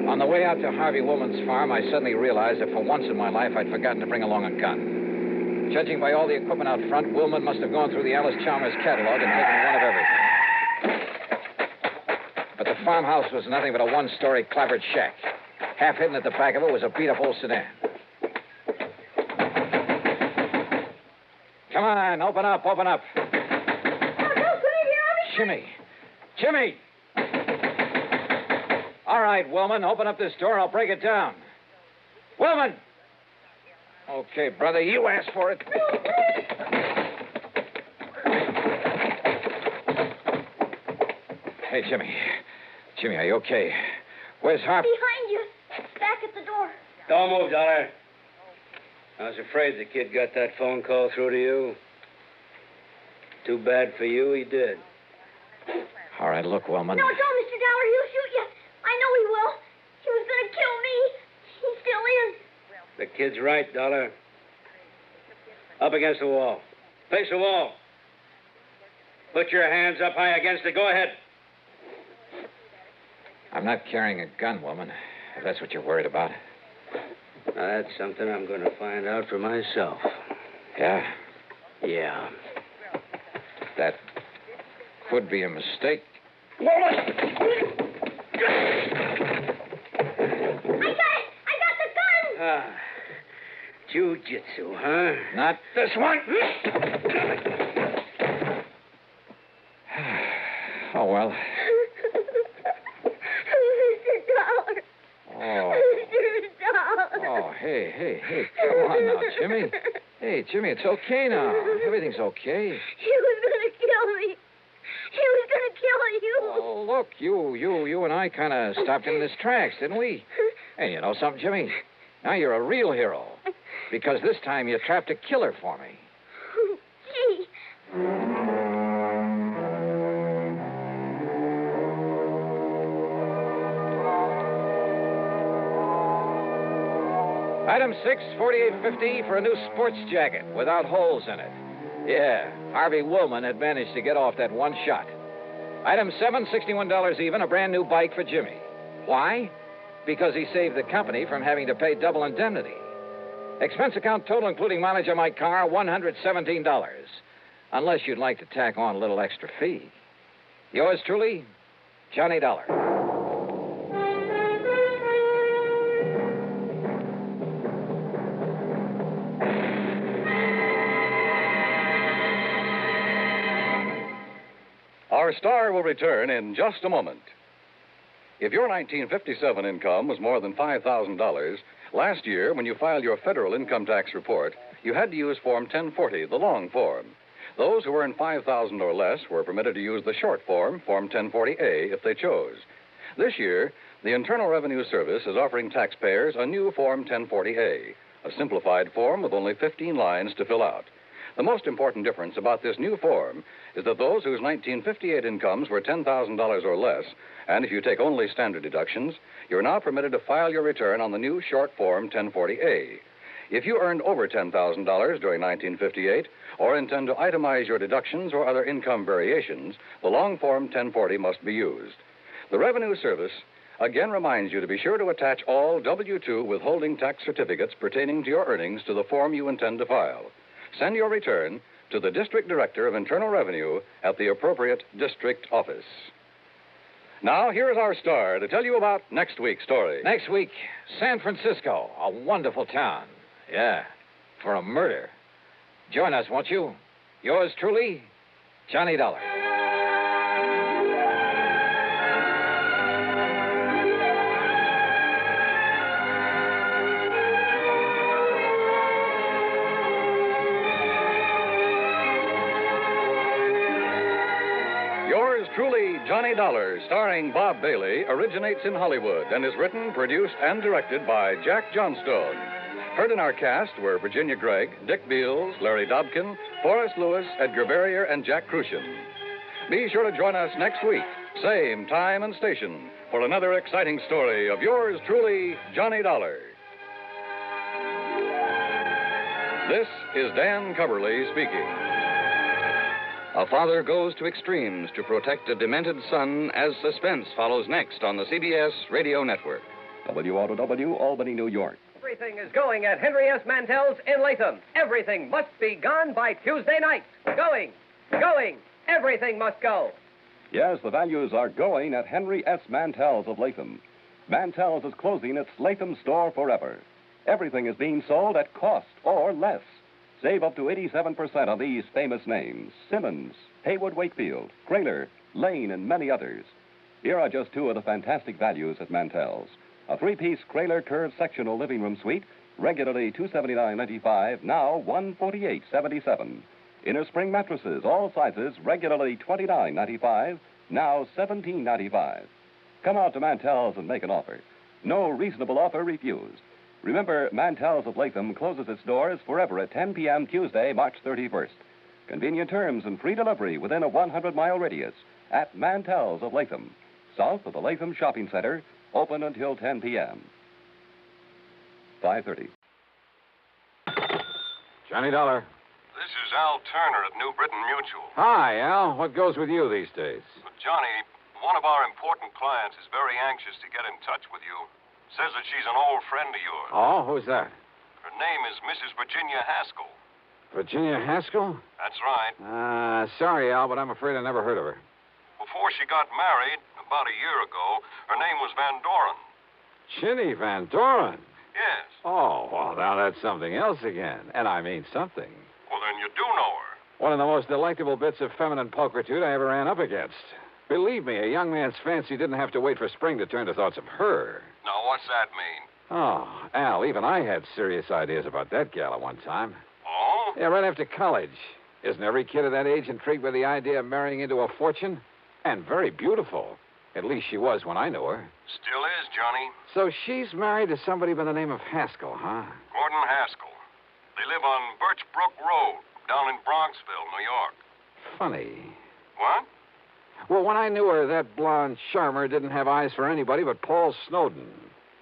On the way out to Harvey Woolman's farm, I suddenly realized that for once in my life, I'd forgotten to bring along a gun. Judging by all the equipment out front, Woolman must have gone through the Alice Chalmers catalog and taken one of everything. But the farmhouse was nothing but a one-story clapboard shack. Half hidden at the back of it was a beat-up old sedan. Come on, open up, open up. Jimmy! Jimmy! All right, Willman, open up this door. I'll break it down. Willman! Okay, brother, you asked for it. Hey, Jimmy. Jimmy, are you okay? Where's Harp? Behind you. Back at the door. Don't move, Dollar. I was afraid the kid got that phone call through to you. Too bad for you, he did. All right, look, Willman. No, don't, Mr. Dollar. He'll shoot you. I know he will. He was going to kill me. He still is. The kid's right, Dollar. Up against the wall. Face the wall. Put your hands up high against it. Go ahead. I'm not carrying a gun, woman, if that's what you're worried about. Now, that's something I'm going to find out for myself. Yeah? Yeah. That could be a mistake. I got the gun! Ah. Jiu-jitsu, huh? Not this one. Oh, well. Mr. Dollar. Oh. Mr. Dollar. Oh, hey, come on now, Jimmy. Hey, Jimmy, it's okay now. Everything's okay. He was going to kill me. He was going to kill you. Oh, look, you and I kind of stopped him in his tracks, didn't we? Hey, you know something, Jimmy? Now you're a real hero. Because this time you trapped a killer for me. Gee. Item 6, 4850 for a new sports jacket without holes in it. Yeah, Harvey Woolman had managed to get off that one shot. Item 7, $61 even, a brand new bike for Jimmy. Why? Because he saved the company from having to pay double indemnity. Expense account total, including mileage on my car, $117. Unless you'd like to tack on a little extra fee. Yours truly, Johnny Dollar. Our star will return in just a moment. If your 1957 income was more than $5,000, last year, when you filed your federal income tax report, you had to use Form 1040, the long form. Those who earned $5,000 or less were permitted to use the short form, Form 1040A, if they chose. This year, the Internal Revenue Service is offering taxpayers a new Form 1040A, a simplified form with only 15 lines to fill out. The most important difference about this new form is that those whose 1958 incomes were $10,000 or less, and if you take only standard deductions, you're now permitted to file your return on the new short form 1040A. If you earned over $10,000 during 1958 or intend to itemize your deductions or other income variations, the long form 1040 must be used. The Revenue Service again reminds you to be sure to attach all W-2 withholding tax certificates pertaining to your earnings to the form you intend to file. Send your return to the District Director of Internal Revenue at the appropriate district office. Now, here is our star to tell you about next week's story. Next week, San Francisco, a wonderful town. Yeah, for a murder. Join us, won't you? Yours truly, Johnny Dollar. Yours truly, Johnny Dollar, starring Bob Bailey, originates in Hollywood and is written, produced, and directed by Jack Johnstone. Heard in our cast were Virginia Gregg, Dick Beals, Larry Dobkin, Forrest Lewis, Edgar Barrier, and Jack Crucian. Be sure to join us next week, same time and station, for another exciting story of yours truly, Johnny Dollar. This is Dan Coverly speaking. A father goes to extremes to protect a demented son as suspense follows next on the CBS Radio Network. WROW, Albany, New York. Everything is going at Henry S. Mantel's in Latham. Everything must be gone by Tuesday night. Going. Everything must go. Yes, the values are going at Henry S. Mantel's of Latham. Mantel's is closing its Latham store forever. Everything is being sold at cost or less. Save up to 87% on these famous names: Simmons, Haywood Wakefield, Kraler, Lane, and many others. Here are just two of the fantastic values at Mantel's. A three-piece Kraler curved sectional living room suite, regularly $279.95, now $148.77. Inner spring mattresses, all sizes, regularly $29.95, now $17.95. Come out to Mantel's and make an offer. No reasonable offer refused. Remember, Mantel's of Latham closes its doors forever at 10 p.m. Tuesday, March 31st. Convenient terms and free delivery within a 100-mile radius at Mantel's of Latham, south of the Latham Shopping Center, open until 10 p.m. 5:30. Johnny Dollar. This is Al Turner at New Britain Mutual. Hi, Al. What goes with you these days? Johnny, one of our important clients is very anxious to get in touch with you. Says that she's an old friend of yours. Oh, who's that? Her name is Mrs. Virginia Haskell. Virginia Haskell? That's right. Sorry, Al, but I'm afraid I never heard of her. Before she got married, about a year ago, her name was Van Doren. Chinny Van Doren? Yes. Oh, well, now that's something else again. And I mean something. Well, then you do know her. One of the most delectable bits of feminine pulchritude I ever ran up against. Believe me, a young man's fancy didn't have to wait for spring to turn to thoughts of her. Now, what's that mean? Oh, Al, even I had serious ideas about that gal at one time. Oh? Yeah, right after college. Isn't every kid of that age intrigued by the idea of marrying into a fortune? And very beautiful. At least she was when I knew her. Still is, Johnny. So she's married to somebody by the name of Haskell, huh? Gordon Haskell. They live on Birch Brook Road, down in Bronxville, New York. Funny. What? Well, when I knew her, that blonde charmer didn't have eyes for anybody but Paul Snowden.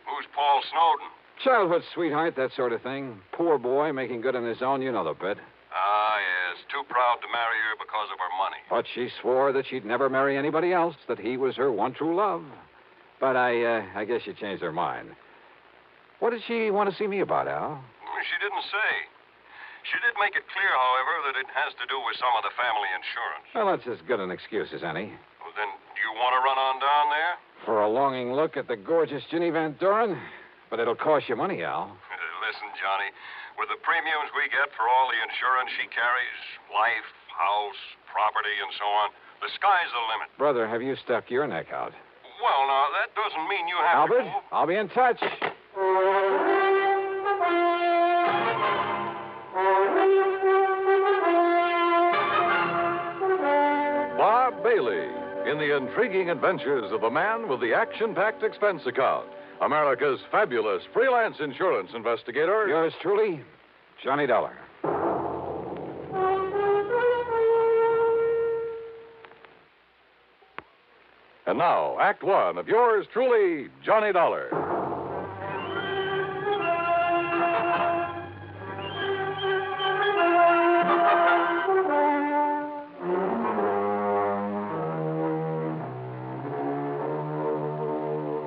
Who's Paul Snowden? Childhood sweetheart, that sort of thing. Poor boy, making good on his own, you know the bit. Ah, yes. Too proud to marry her because of her money. But she swore that she'd never marry anybody else, that he was her one true love. But I guess she changed her mind. What did she want to see me about, Al? She didn't say. She did make it clear, however, that it has to do with some of the family insurance. Well, that's as good an excuse as any. Well, then, do you want to run on down there? For a longing look at the gorgeous Ginny Van Doren? But it'll cost you money, Al. Listen, Johnny, with the premiums we get for all the insurance she carries, life, house, property, and so on, the sky's the limit. Brother, have you stuck your neck out? Well, now, that doesn't mean you have Albert, to... I'll be in touch. Bob Bailey, in the intriguing adventures of the man with the action-packed expense account, America's fabulous freelance insurance investigator. Yours truly, Johnny Dollar. And now, Act One of yours truly, Johnny Dollar.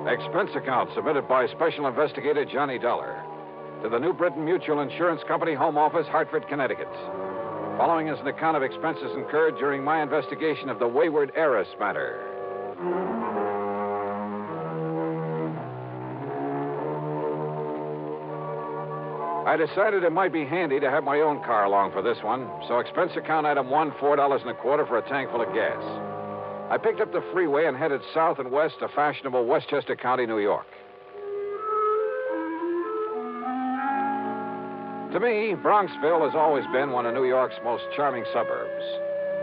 Expense account submitted by Special Investigator Johnny Dollar to the New Britain Mutual Insurance Company Home Office, Hartford, Connecticut. Following is an account of expenses incurred during my investigation of the Wayward Heiress matter. I decided it might be handy to have my own car along for this one, so expense account item 1, $4.25 for a tank full of gas. I picked up the freeway and headed south and west to fashionable Westchester County, New York. To me, Bronxville has always been one of New York's most charming suburbs.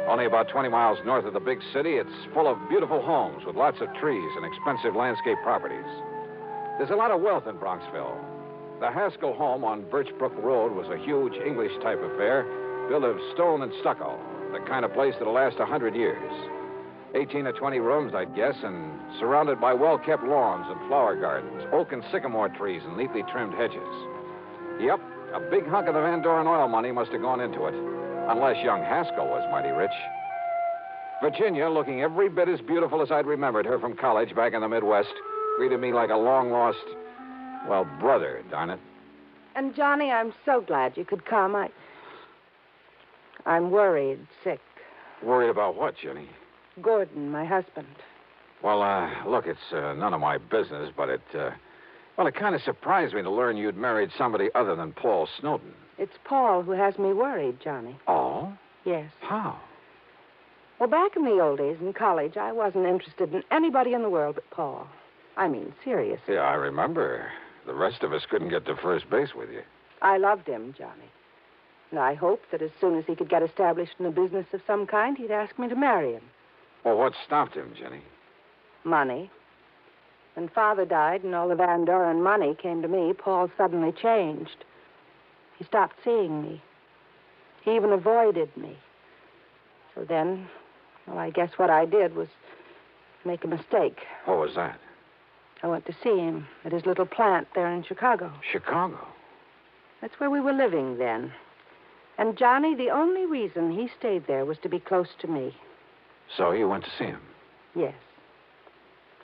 Only about 20 miles north of the big city, it's full of beautiful homes with lots of trees and expensive landscape properties. There's a lot of wealth in Bronxville. The Haskell home on Birchbrook Road was a huge English-type affair, built of stone and stucco, the kind of place that'll last 100 years. 18 or 20 rooms, I'd guess, and surrounded by well-kept lawns and flower gardens, oak and sycamore trees and neatly trimmed hedges. Yep, a big hunk of the Van Doren oil money must have gone into it, unless young Haskell was mighty rich. Virginia, looking every bit as beautiful as I'd remembered her from college back in the Midwest, greeted me like a long-lost, well, brother, darn it. And, Johnny, I'm so glad you could come. I'm worried, sick. Worried about what, Jenny? Gordon, my husband. Well, look, it's none of my business, but it kind of surprised me to learn you'd married somebody other than Paul Snowden. It's Paul who has me worried, Johnny. Oh? Yes. How? Well, back in the old days in college, I wasn't interested in anybody in the world but Paul. I mean, seriously. Yeah, I remember. The rest of us couldn't get to first base with you. I loved him, Johnny. And I hoped that as soon as he could get established in a business of some kind, he'd ask me to marry him. Well, what stopped him, Jenny? Money. When Father died and all the Van Doren money came to me, Paul suddenly changed. He stopped seeing me. He even avoided me. So then, well, I guess what I did was make a mistake. What was that? I went to see him at his little plant there in Chicago. Chicago? That's where we were living then. And, Johnny, the only reason he stayed there was to be close to me. So you went to see him? Yes.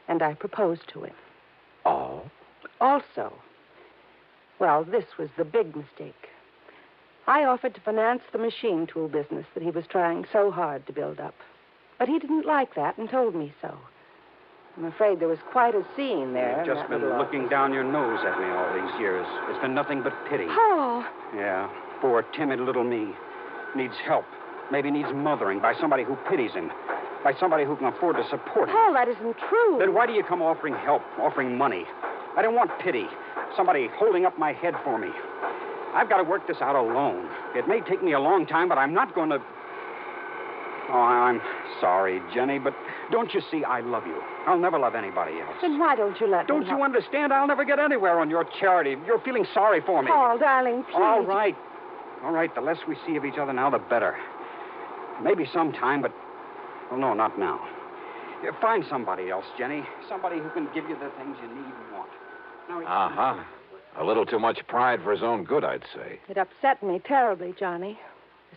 And I proposed to him. Oh? Also, well, this was the big mistake. I offered to finance the machine tool business that he was trying so hard to build up. But he didn't like that and told me so. I'm afraid there was quite a scene there. You've just been looking down your nose at me all these years. It's been nothing but pity. Paul! Yeah, poor, timid little me. Needs help. Maybe needs mothering by somebody who pities him. By somebody who can afford to support him. Paul, that isn't true. Then why do you come offering help, offering money? I don't want pity. Somebody holding up my head for me. I've got to work this out alone. It may take me a long time, but I'm not going to... Oh, I'm sorry, Jenny, but don't you see I love you? I'll never love anybody else. Then why don't you let me Don't you understand? I'll never get anywhere on your charity. You're feeling sorry for me. Paul, darling, please. All right. All right, the less we see of each other now, the better. Maybe sometime, but... Well, no, not now. Find somebody else, Jenny. Somebody who can give you the things you need and want. Uh-huh. A little too much pride for his own good, I'd say. It upset me terribly, Johnny.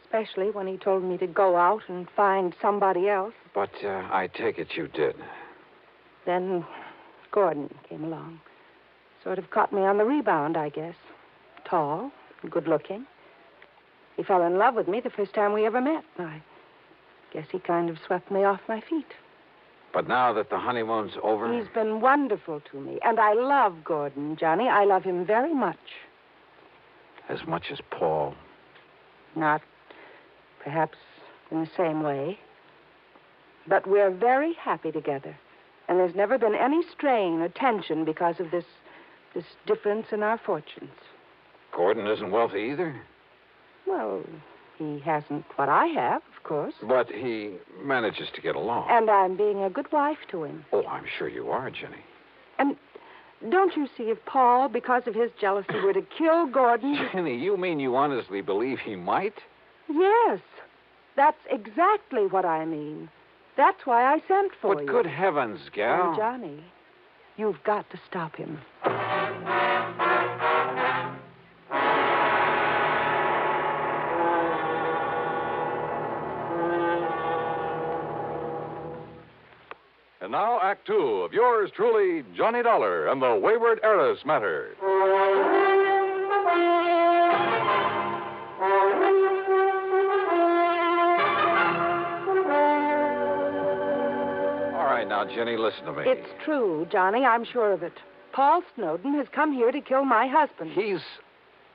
Especially when he told me to go out and find somebody else. But I take it you did. Then Gordon came along. Sort of caught me on the rebound, I guess. Tall, good-looking. He fell in love with me the first time we ever met. I guess he kind of swept me off my feet. But now that the honeymoon's over... He's been wonderful to me. And I love Gordon, Johnny. I love him very much. As much as Paul? Not perhaps in the same way. But we're very happy together. And there's never been any strain or tension because of this difference in our fortunes. Gordon isn't wealthy either? Well, he hasn't what I have, of course. But he manages to get along. And I'm being a good wife to him. Oh, I'm sure you are, Jenny. And don't you see if Paul, because of his jealousy, were to kill Gordon... Jenny, you mean you honestly believe he might? Yes. That's exactly what I mean. That's why I sent for you. But good heavens, gal. Oh, Johnny, you've got to stop him. And now, Act Two of yours truly, Johnny Dollar and the Wayward Heiress matter. All right, now, Jenny, listen to me. It's true, Johnny. I'm sure of it. Paul Snowden has come here to kill my husband.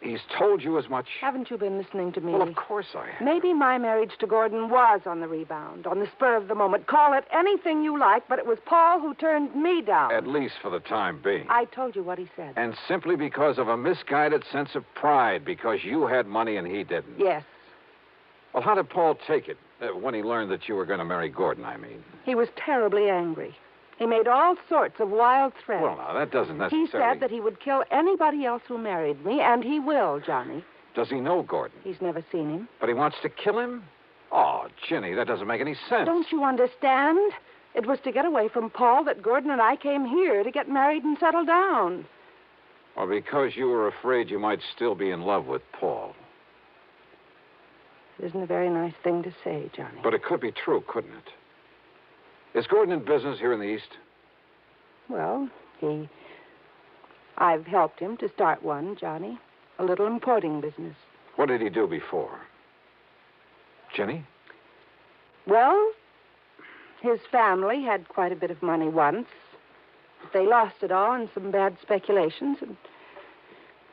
He's told you as much? Haven't you been listening to me? Well, of course I have. Maybe my marriage to Gordon was on the rebound, on the spur of the moment. Call it anything you like, but it was Paul who turned me down. At least for the time being. I told you what he said. And simply because of a misguided sense of pride, because you had money and he didn't. Yes. Well, how did Paul take it when he learned that you were going to marry Gordon, I mean? He was terribly angry. He made all sorts of wild threats. Well, now, that doesn't necessarily... He said that he would kill anybody else who married me, and he will, Johnny. Does he know Gordon? He's never seen him. But he wants to kill him? Oh, Ginny, that doesn't make any sense. Don't you understand? It was to get away from Paul that Gordon and I came here to get married and settle down. Well, because you were afraid you might still be in love with Paul. It isn't a very nice thing to say, Johnny. But it could be true, couldn't it? Is Gordon in business here in the East? Well, I've helped him to start one, Johnny. A little importing business. What did he do before? Ginny? Well, his family had quite a bit of money once. But they lost it all in some bad speculations. And,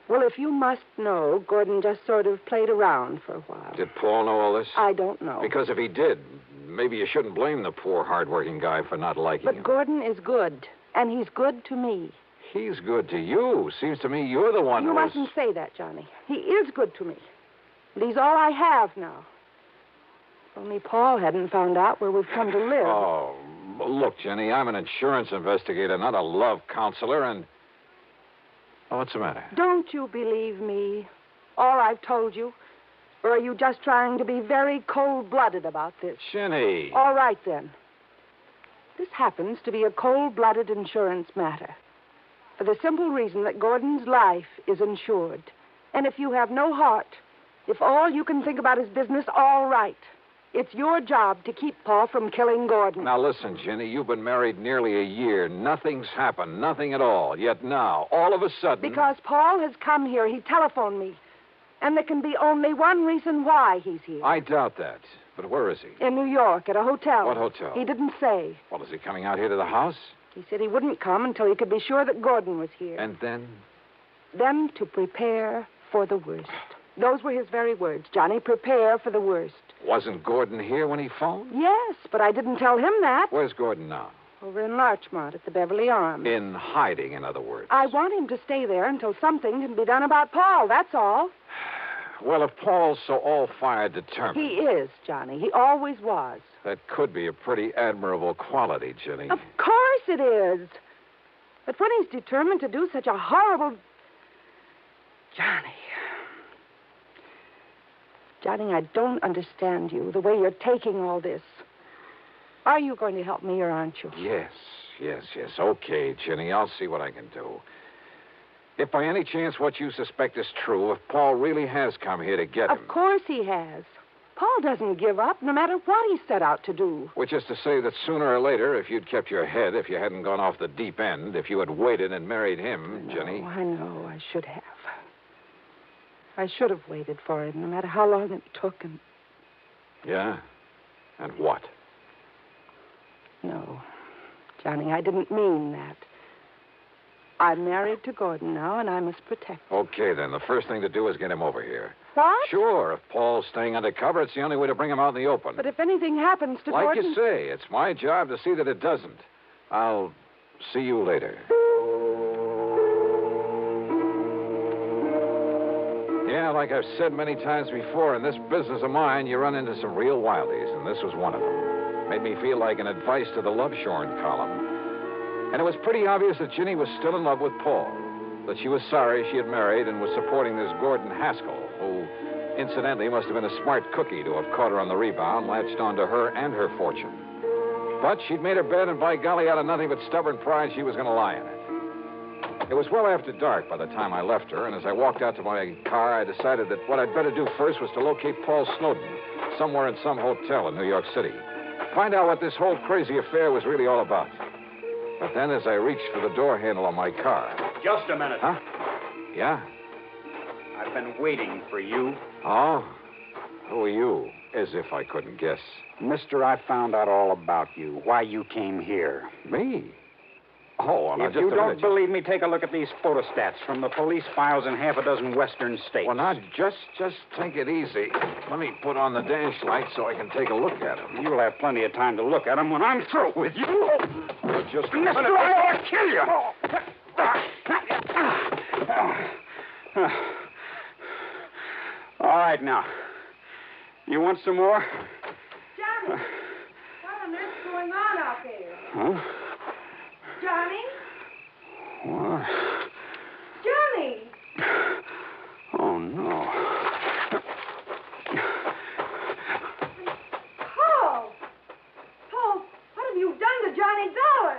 well, if you must know, Gordon just sort of played around for a while. Did Paul know all this? I don't know. Because if he did, maybe you shouldn't blame the poor, hard-working guy for not liking him. But Gordon is good, and he's good to me. He's good to you. Seems to me you're the one You mustn't say that, Johnny. He is good to me. And he's all I have now. If only Paul hadn't found out where we've come to live. Oh, look, Jenny, I'm an insurance investigator, not a love counselor, and... Oh, what's the matter? Don't you believe me? All I've told you? Or are you just trying to be very cold-blooded about this? Jenny! All right, then. This happens to be a cold-blooded insurance matter. For the simple reason that Gordon's life is insured. And if you have no heart, if all you can think about is business, all right. It's your job to keep Paul from killing Gordon. Now, listen, Jenny, you've been married nearly a year. Nothing's happened, nothing at all. Yet now, all of a sudden... Because Paul has come here. He telephoned me. And there can be only one reason why he's here. I doubt that. But where is he? In New York, at a hotel. What hotel? He didn't say. Well, is he coming out here to the house? He said he wouldn't come until he could be sure that Gordon was here. And then? Then to prepare for the worst. Those were his very words, Johnny. Prepare for the worst. Wasn't Gordon here when he phoned? Yes, but I didn't tell him that. Where's Gordon now? Over in Larchmont at the Beverly Arms. In hiding, in other words. I want him to stay there until something can be done about Paul, that's all. Well, if Paul's so all-fired determined... He is, Johnny. He always was. That could be a pretty admirable quality, Jenny. Of course it is. But when he's determined to do such a horrible... Johnny, I don't understand you, the way you're taking all this. Are you going to help me or aren't you? Yes. Okay, Jenny, I'll see what I can do. If by any chance what you suspect is true, if Paul really has come here to get him... Of course he has. Paul doesn't give up, no matter what he set out to do. Which is to say that sooner or later, if you'd kept your head, if you hadn't gone off the deep end, if you had waited and married him, Jenny... I know. I should have. I should have waited for him, no matter how long it took. And... Yeah? And what? No. Johnny, I didn't mean that. I'm married to Gordon now, and I must protect him. Okay, then. The first thing to do is get him over here. What? Sure. If Paul's staying undercover, it's the only way to bring him out in the open. But if anything happens to Gordon... Like you say, it's my job to see that it doesn't. I'll see you later. Yeah, like I've said many times before, in this business of mine, you run into some real wildies, and this was one of them. Made me feel like an advice to the love shorn column. And it was pretty obvious that Ginny was still in love with Paul, that she was sorry she had married and was supporting this Gordon Haskell, who, incidentally, must have been a smart cookie to have caught her on the rebound, latched onto her and her fortune. But she'd made her bed, and by golly, out of nothing but stubborn pride, she was going to lie in it. It was well after dark by the time I left her, and as I walked out to my car, I decided that what I'd better do first was to locate Paul Snowden, somewhere in some hotel in New York City. Find out what this whole crazy affair was really all about. But then, as I reached for the door handle on my car... Just a minute. Huh? Yeah? I've been waiting for you. Oh? Who are you? As if I couldn't guess. Mister, I found out all about you, why you came here. Me? Oh, well, if you don't believe me, take a look at these photostats from the police files in half a dozen western states. Well, now, just take it easy. Let me put on the dash light so I can take a look at them. You'll have plenty of time to look at them when I'm through with you. Well, just a Mister, minute. I ought to kill you. All right, now. You want some more? Johnny, what on earth's going on out there? Huh? Johnny? What? Johnny! Oh, no. Paul! Paul, what have you done to Johnny Dollar?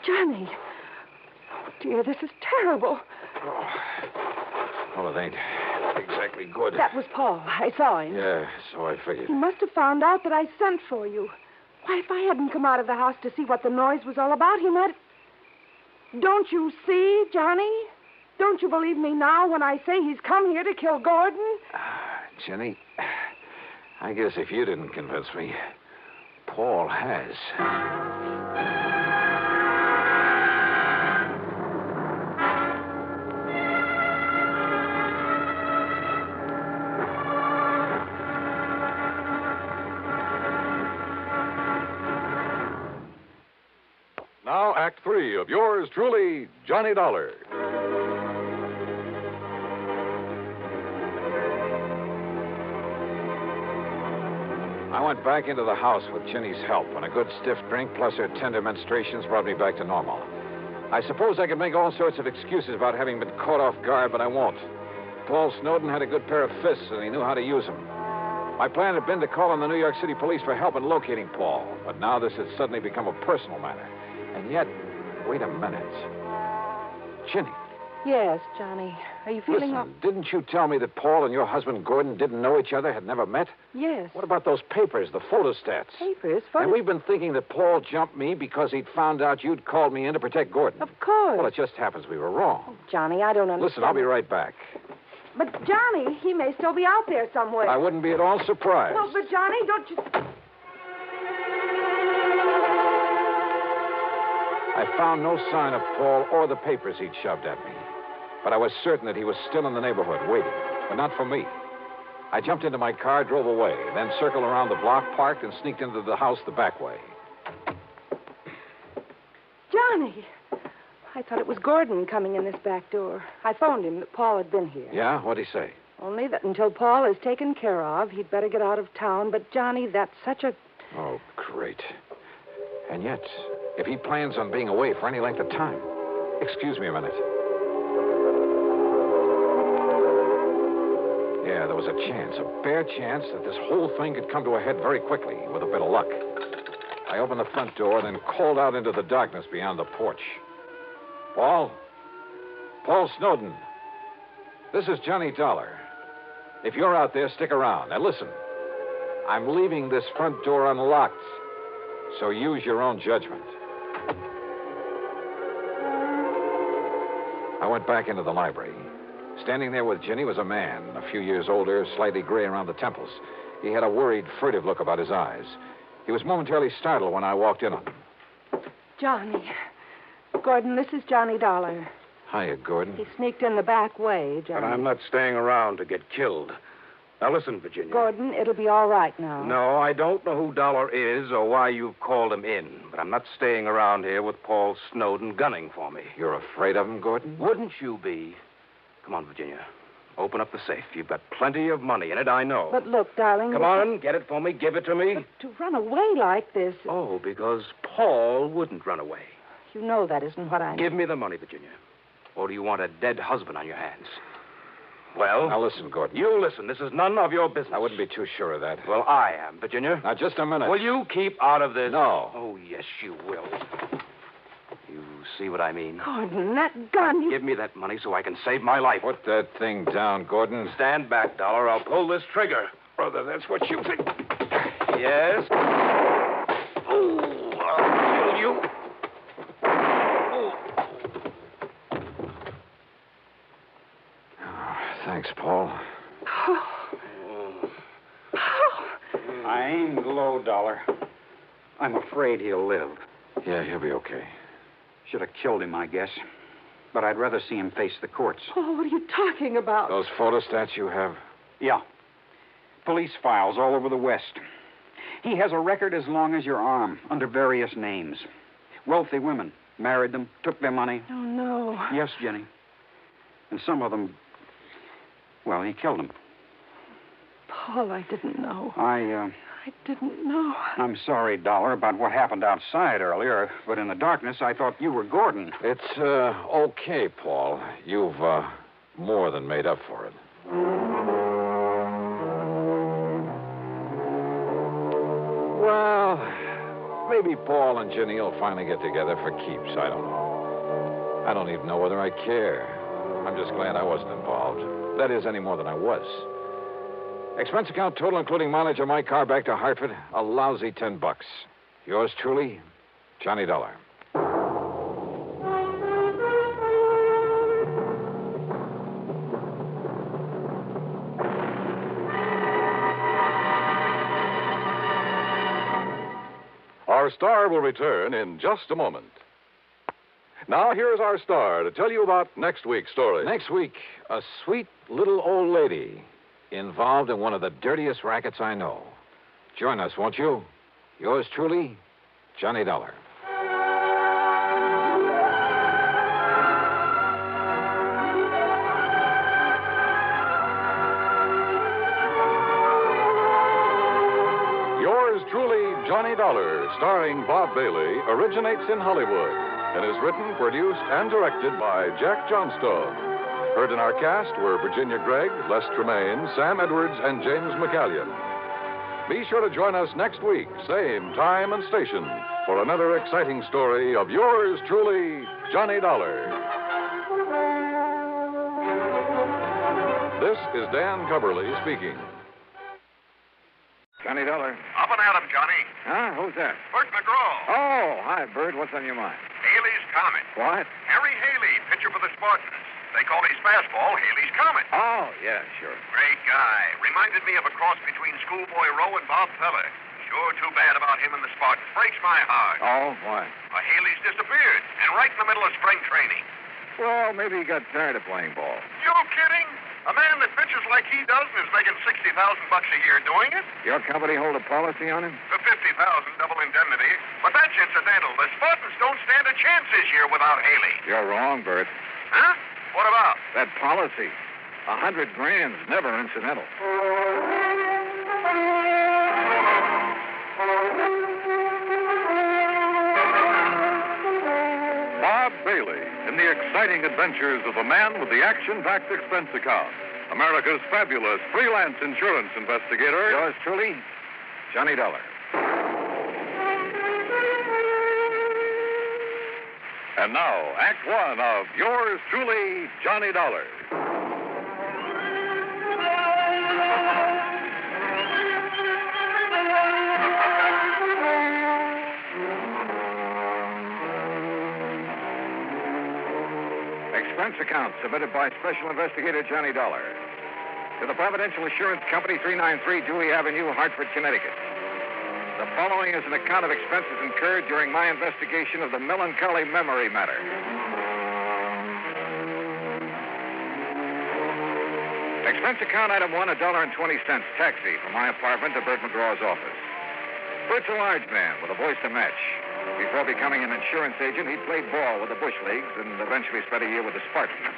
Johnny. Oh, dear, this is terrible. Well, it ain't exactly good. That was Paul. I saw him. Yeah, so I figured. He must have found out that I sent for you. Why, if I hadn't come out of the house to see what the noise was all about, he might... Don't you see, Johnny? Don't you believe me now when I say he's come here to kill Gordon? Jenny, I guess if you didn't convince me, Paul has. Now, Act 3 of yours truly, Johnny Dollar. I went back into the house with Ginny's help, and a good stiff drink plus her tender menstruations brought me back to normal. I suppose I could make all sorts of excuses about having been caught off guard, but I won't. Paul Snowden had a good pair of fists, and he knew how to use them. My plan had been to call on the New York City police for help in locating Paul, but now this had suddenly become a personal matter. And yet, wait a minute. Ginny. Yes, Johnny. Are you feeling... Listen, didn't you tell me that Paul and your husband Gordon didn't know each other, had never met? Yes. What about those papers, the photostats? Papers? And we've been thinking that Paul jumped me because he'd found out you'd called me in to protect Gordon. Of course. Well, it just happens we were wrong. Oh, Johnny, I don't understand. Listen, I'll be right back. But, Johnny, he may still be out there somewhere. I wouldn't be at all surprised. Well, but, Johnny, don't you... I found no sign of Paul or the papers he'd shoved at me. But I was certain that he was still in the neighborhood, waiting. But not for me. I jumped into my car, drove away, then circled around the block, parked, and sneaked into the house the back way. Johnny! I thought it was Gordon coming in this back door. I phoned him that Paul had been here. Yeah? What'd he say? Only that until Paul is taken care of, he'd better get out of town. But, Johnny, that's such a... Oh, great. And yet, if he plans on being away for any length of time... Excuse me a minute. Yeah, there was a chance, a bare chance, that this whole thing could come to a head very quickly, with a bit of luck. I opened the front door, then called out into the darkness beyond the porch. Paul? Paul Snowden. This is Johnny Dollar. If you're out there, stick around. Now, listen. I'm leaving this front door unlocked, so use your own judgment. I went back into the library. Standing there with Ginny was a man, a few years older, slightly gray around the temples. He had a worried, furtive look about his eyes. He was momentarily startled when I walked in on him. Johnny. Gordon, this is Johnny Dollar. Hiya, Gordon. He sneaked in the back way, Johnny. But I'm not staying around to get killed. Now, listen, Virginia. Gordon, it'll be all right now. No, I don't know who Dollar is or why you've called him in, but I'm not staying around here with Paul Snowden gunning for me. You're afraid of him, Gordon? Wouldn't you be? Come on, Virginia. Open up the safe. You've got plenty of money in it, I know. But look, darling... Come on, get it for me. Give it to me. But to run away like this... Oh, because Paul wouldn't run away. You know that isn't what I... Give me the money, Virginia. Or do you want a dead husband on your hands? Well... Now, listen, Gordon. You listen. This is none of your business. I wouldn't be too sure of that. Well, I am, Virginia. Now, just a minute. Will you keep out of this? No. Oh, yes, you will. You see what I mean? Gordon, that gun... Now, give me that money so I can save my life. Put that thing down, Gordon. Stand back, Dollar. I'll pull this trigger. Brother, that's what you think. Yes? Oh, I'll kill you. Thanks, Paul. I aim low, Dollar. I'm afraid he'll live. Yeah, he'll be okay. Should have killed him, I guess. But I'd rather see him face the courts. Paul, what are you talking about? Those photostats you have? Yeah. Police files all over the West. He has a record as long as your arm, under various names. Wealthy women. Married them, took their money. Oh, no. Yes, Jenny. And some of them... Well, he killed them. Paul, I didn't know. I didn't know. I'm sorry, Dollar, about what happened outside earlier, but in the darkness, I thought you were Gordon. It's, okay, Paul. You've, more than made up for it. Well, maybe Paul and Ginny will finally get together for keeps. I don't know. I don't even know whether I care. I'm just glad I wasn't involved. That is, any more than I was. Expense account total, including mileage on my car back to Hartford, a lousy $10. Yours truly, Johnny Dollar. Our star will return in just a moment. Now, here's our star to tell you about next week's story. Next week, a sweet little old lady involved in one of the dirtiest rackets I know. Join us, won't you? Yours truly, Johnny Dollar. Yours truly, Johnny Dollar, starring Bob Bailey, originates in Hollywood and is written, produced, and directed by Jack Johnstone. Heard in our cast were Virginia Gregg, Les Tremaine, Sam Edwards, and James McCallion. Be sure to join us next week, same time and station, for another exciting story of yours truly, Johnny Dollar. This is Dan Coverly speaking. Johnny Dollar. Up and at him, Johnny. Huh? Who's that? Bert McGraw. Oh, hi, Bert. What's on your mind? Haley's Comet. What? Harry Haley, pitcher for the Spartans. They call his fastball Haley's Comet. Oh, yeah, sure. Great guy. Reminded me of a cross between Schoolboy Rowe and Bob Feller. Sure too bad about him and the Spartans. Breaks my heart. Oh, why? Haley's disappeared, and right in the middle of spring training. Well, maybe he got tired of playing ball. You kidding? A man that pitches like he does and is making $60,000 a year doing it? Your company hold a policy on him? For $50,000, double indemnity. But that's incidental. The Spartans don't stand a chance this year without Haley. You're wrong, Bert. Huh? What about? That policy. $100,000's never incidental. Bob Bailey in the exciting adventures of the man with the action-packed expense account. America's fabulous freelance insurance investigator. Yours truly, Johnny Dollar. And now, Act One of yours truly, Johnny Dollar. Expense account submitted by Special Investigator Johnny Dollar to the Providential Insurance Company, 393 Dewey Avenue, Hartford, Connecticut. The following is an account of expenses incurred during my investigation of the Melancholy memory matter. Expense account item 1, $1.20, taxi from my apartment to Bert McGraw's office. Bert's a large man with a voice to match. Before becoming an insurance agent, he played ball with the Bush Leagues and eventually spent a year with the Spartans.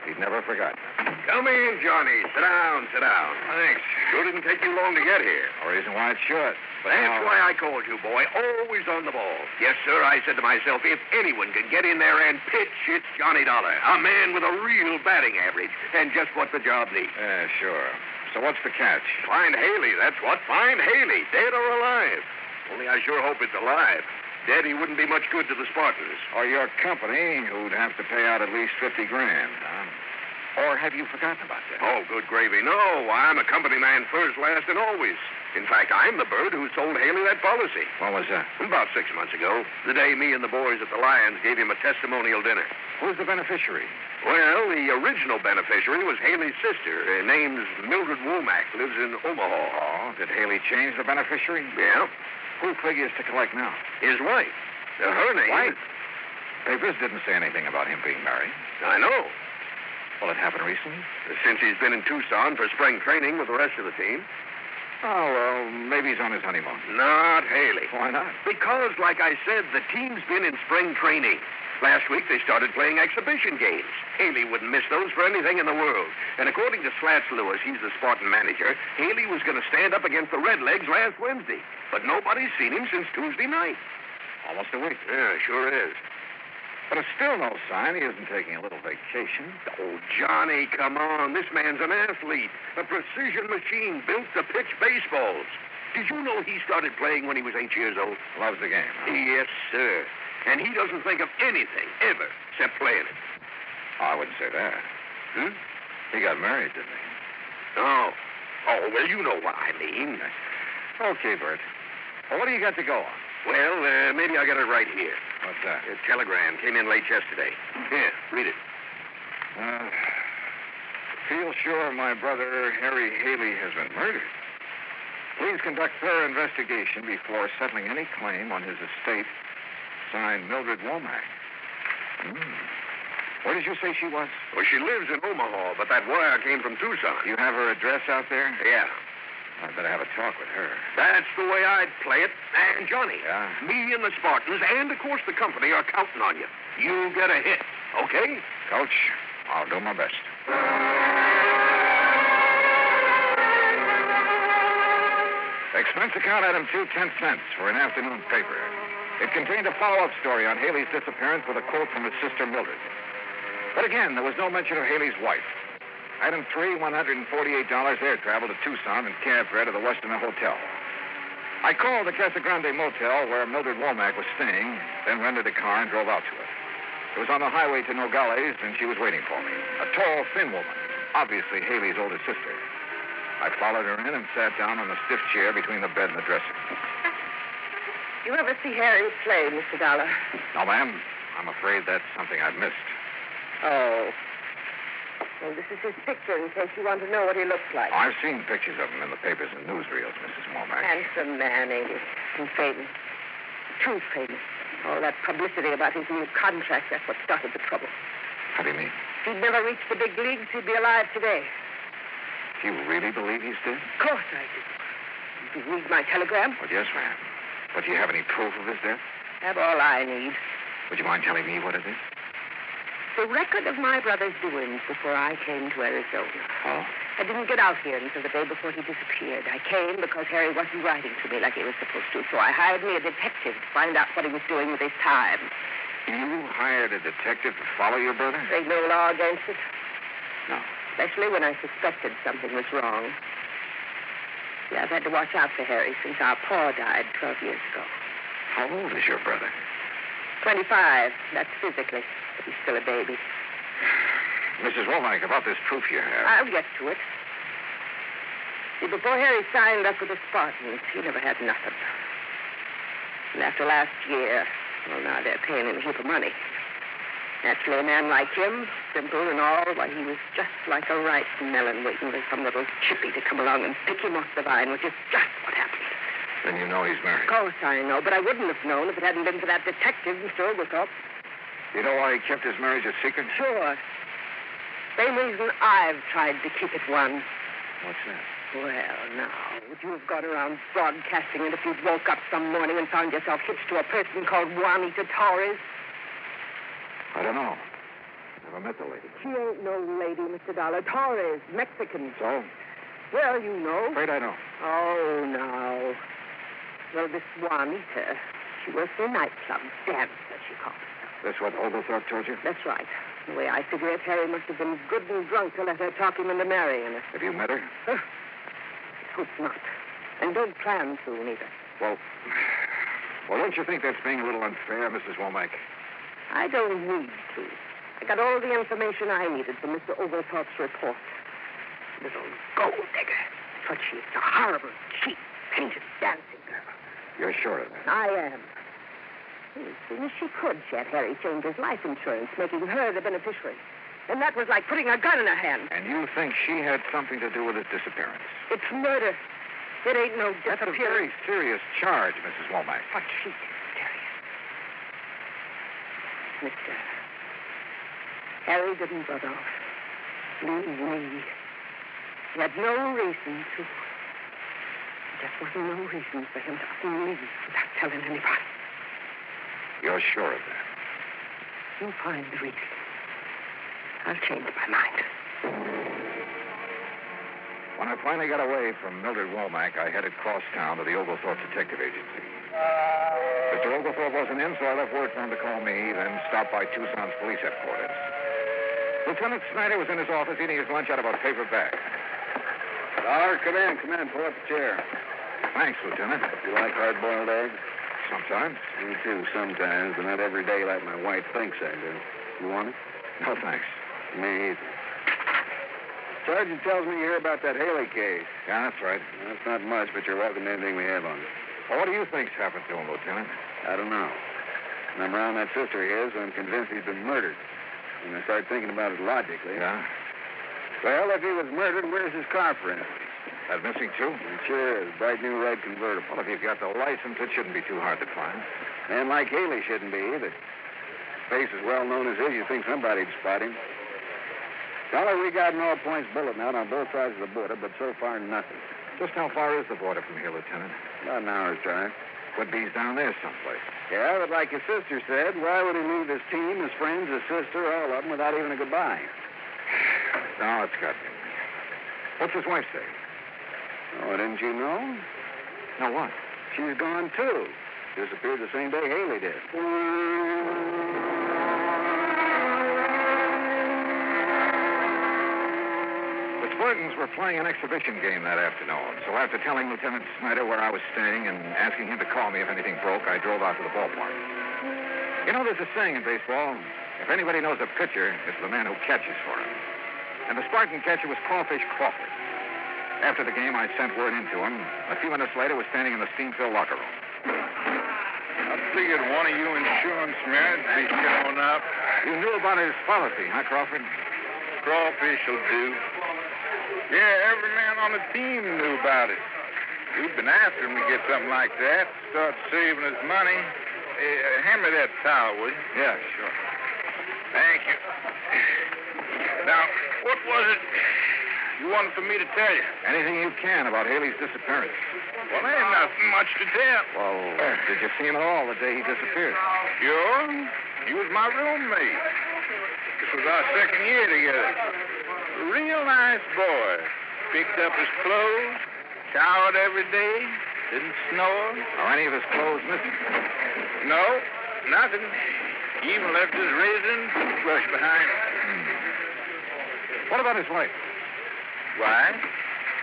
He'd never forgotten it. Come in, Johnny. Sit down, sit down. Thanks. Sure didn't take you long to get here. No reason why it should. But That's why I called you, boy. Always on the ball. Yes, sir, I said to myself, if anyone can get in there and pitch, it's Johnny Dollar. A man with a real batting average. And just what the job needs. Yeah, sure. So what's the catch? Find Haley, that's what. Find Haley, dead or alive. Only I sure hope it's alive. Dead, he wouldn't be much good to the Spartans. Or your company, who'd have to pay out at least $50,000, huh? Or have you forgotten about that? Oh, good gravy. No, I'm a company man first, last, and always. In fact, I'm the bird who sold Haley that policy. What was that? About 6 months ago. The day me and the boys at the Lions gave him a testimonial dinner. Who's the beneficiary? Well, the original beneficiary was Haley's sister. Her name's Mildred Womack, lives in Omaha. Oh, did Haley change the beneficiary? Yeah. Who figures to collect now? His wife. Her name... Wife? Papers didn't say anything about him being married. I know. Well, it happened recently? Since he's been in Tucson for spring training with the rest of the team. Oh, well, maybe he's on his honeymoon. Not Haley. Why not? Because, like I said, the team's been in spring training. Last week, they started playing exhibition games. Haley wouldn't miss those for anything in the world. And according to Slats Lewis, he's the Spartan manager, Haley was going to stand up against the Redlegs last Wednesday. But nobody's seen him since Tuesday night. Almost a week. Yeah, sure is. But there's still no sign he isn't taking a little vacation. Oh, Johnny, come on. This man's an athlete. A precision machine built to pitch baseballs. Did you know he started playing when he was 8 years old? Loves the game. Huh? Yes, sir. And he doesn't think of anything, ever, except playing it. Oh, I wouldn't say that. Hmm? He got married, didn't he? Oh. Oh, well, you know what I mean. Okay, Bert. Well, what do you got to go on? Well, maybe I'll get it right here. What's that? A telegram came in late yesterday. Here, read it. Feel sure my brother, Harry Haley, has been murdered. Please conduct thorough investigation before settling any claim on his estate. Signed, Mildred Womack. Where did you say she was? Well, she lives in Omaha, but that wire came from Tucson. You have her address out there? Yeah. I'd better have a talk with her. That's the way I'd play it. And, Johnny, Yeah? me and the Spartans, and, of course, the company are counting on you. You get a hit, okay? Coach, I'll do my best. Expense account item 2, 10 cents for an afternoon paper. It contained a follow-up story on Haley's disappearance with a quote from his sister Mildred. But again, there was no mention of Haley's wife. Item 3, $148 air travel to Tucson and cab fare to the Westerner Hotel. I called the Casa Grande Motel where Mildred Womack was staying, then rented a car and drove out to it. It was on the highway to Nogales, and she was waiting for me. A tall, thin woman, obviously Haley's older sister. I followed her in and sat down on the stiff chair between the bed and the dresser. You ever see Harry play, Mr. Dollar? No, ma'am. I'm afraid that's something I've missed. Oh. Well, this is his picture in case you want to know what he looks like. I've seen pictures of him in the papers and newsreels, Mrs. Womack. Handsome man, ain't he? And famous. Too famous. All that publicity about his new contract, that's what started the trouble. How do you mean? If he'd never reached the big leagues, he'd be alive today. Do you really believe he's dead? Of course I do. Did you read my telegram? Well, yes, ma'am. But do you have any proof of his death? Have all I need. Would you mind telling me what it is? The record of my brother's doings before I came to Arizona. Oh? I didn't get out here until the day before he disappeared. I came because Harry wasn't writing to me like he was supposed to, so I hired me a detective to find out what he was doing with his time. You hired a detective to follow your brother? There's no law against it. No. Especially when I suspected something was wrong. Yeah, I've had to watch out for Harry since our pa died 12 years ago. How old is your brother? 25. That's physically. But he's still a baby. Mrs. Womack, about this proof you have. I'll get to it. See, before Harry signed up with the Spartans, he never had nothing. And after last year, well, now they're paying him a heap of money. Naturally, a man like him, simple and all, why, he was just like a ripe melon waiting for some little chippy to come along and pick him off the vine, which is just what happened. Then you know he's married. Of course I know, but I wouldn't have known if it hadn't been for that detective, Mr. Oglethorpe. You know why he kept his marriage a secret? Sure. Same reason I've tried to keep it one. What's that? Well, now, would you have gone around broadcasting it if you'd woke up some morning and found yourself hitched to a person called Juanita Torres? I don't know. Never met the lady. She ain't no lady, Mr. Dollar. Torres, Mexican. So? Well, you know. Afraid I know. Oh, no. Well, this Juanita, she works in a nightclub. Dancer, she calls herself. That's what Oglethorpe told you? That's right. The way I figure it, Harry must have been good and drunk to let her talk him into marrying her. Have you met her? Hope not. And don't plan to, neither. Well, don't you think that's being a little unfair, Mrs. Womack? I don't need to. I got all the information I needed from Mr. Oglethorpe's report. Little gold digger. But she's a horrible, cheap, painted dancing girl. You're sure of that? I am. As soon as she could, she had Harry change his life insurance, making her the beneficiary. And that was like putting a gun in her hand. And you think she had something to do with his disappearance? It's murder. It ain't no That's a very serious charge, Mrs. Womack. But she's serious. Mister, Harry didn't run off. Leave me. He had no reason to. just wasn't no reason for him to leave without telling anybody. You're sure of that? You'll find the reason. I'll change my mind. When I finally got away from Mildred Womack, I headed cross town to the Oglethorpe Detective Agency. Mr. Oglethorpe wasn't in, so I left word for him to call me, then stopped by Tucson's police headquarters. Lieutenant Snyder was in his office eating his lunch out of a paper bag. Dollar, come in. Pull up a chair. Thanks, Lieutenant. You like hard-boiled eggs? Sometimes. Me too, sometimes, but not every day like my wife thinks I do. You want it? No, thanks. Me either. Sergeant tells me you hear about that Haley case. Yeah, that's right. That's not much, but you're welcome to anything we have on it. Well, what do you think's happened to him, Lieutenant? I don't know. When I'm around that sister of his, I'm convinced he's been murdered. When I start thinking about it logically. Yeah? Well, if he was murdered, where's his car, for instance? That missing, too? It sure is. Bright new red convertible. Well, if you've got the license, it shouldn't be too hard to find. Man like Haley shouldn't be either. Face as well known as his, you'd think somebody'd spot him. Dollar, we got an all-points bulletin out on both sides of the border, but so far, nothing. Just how far is the border from here, Lieutenant? About an hour's drive. Would be's down there someplace. Yeah, but like his sister said, why would he leave his team, his friends, his sister, all of them, without even a goodbye? No, it's got me. What's his wife say? Oh, didn't you know? No, what? She's gone, too. Disappeared the same day Haley did. The Spartans were playing an exhibition game that afternoon, so after telling Lieutenant Snyder where I was staying and asking him to call me if anything broke, I drove out to the ballpark. You know, there's a saying in baseball, if anybody knows a pitcher, it's the man who catches for him. And the Spartan catcher was Crawfish Crawford. After the game, I sent word in to him. A few minutes later, was standing in the steam-filled locker room. I figured one of you insurance men would be showing up. You knew about his policy, huh, Crawford? Crawfish will do. Yeah, every man on the team knew about it. We've been after him to get something like that. Start saving his money. Hand me that towel, will you? Yeah, sure. Thank you. Now, what was it you wanted for me to tell you? Anything you can about Haley's disappearance. Well, there ain't nothing much to tell. Well, did you see him at all the day he disappeared? Sure. He was my roommate. This was our second year together. A real nice boy. Picked up his clothes, showered every day, didn't snore. Are any of his clothes missing? No, nothing. He even left his razor and toothbrush behind him. What about his wife? Why?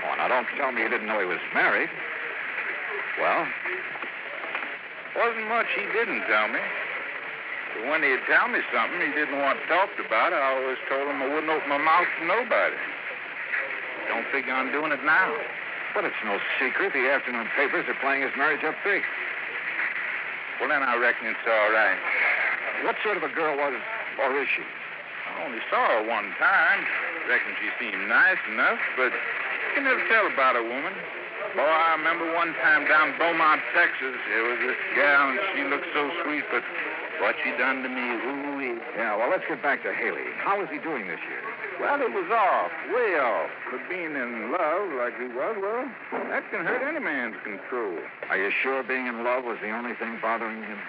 Oh, now don't tell me you didn't know he was married. Well? Wasn't much he didn't tell me. But when he'd tell me something he didn't want talked about, I always told him I wouldn't open my mouth to nobody. Don't figure on doing it now. But it's no secret. The afternoon papers are playing his marriage up big. Well, then I reckon it's all right. What sort of a girl was, or is she? I only saw her one time. Reckon she seemed nice enough, but you can never tell about a woman. Boy, I remember one time down Beaumont, Texas, there was this gal, and she looked so sweet, but what she done to me, ooh-wee. Yeah, well, let's get back to Haley. How is he doing this year? Well, it was off, way off. But being in love like he was, well, that can hurt any man's control. Are you sure being in love was the only thing bothering him?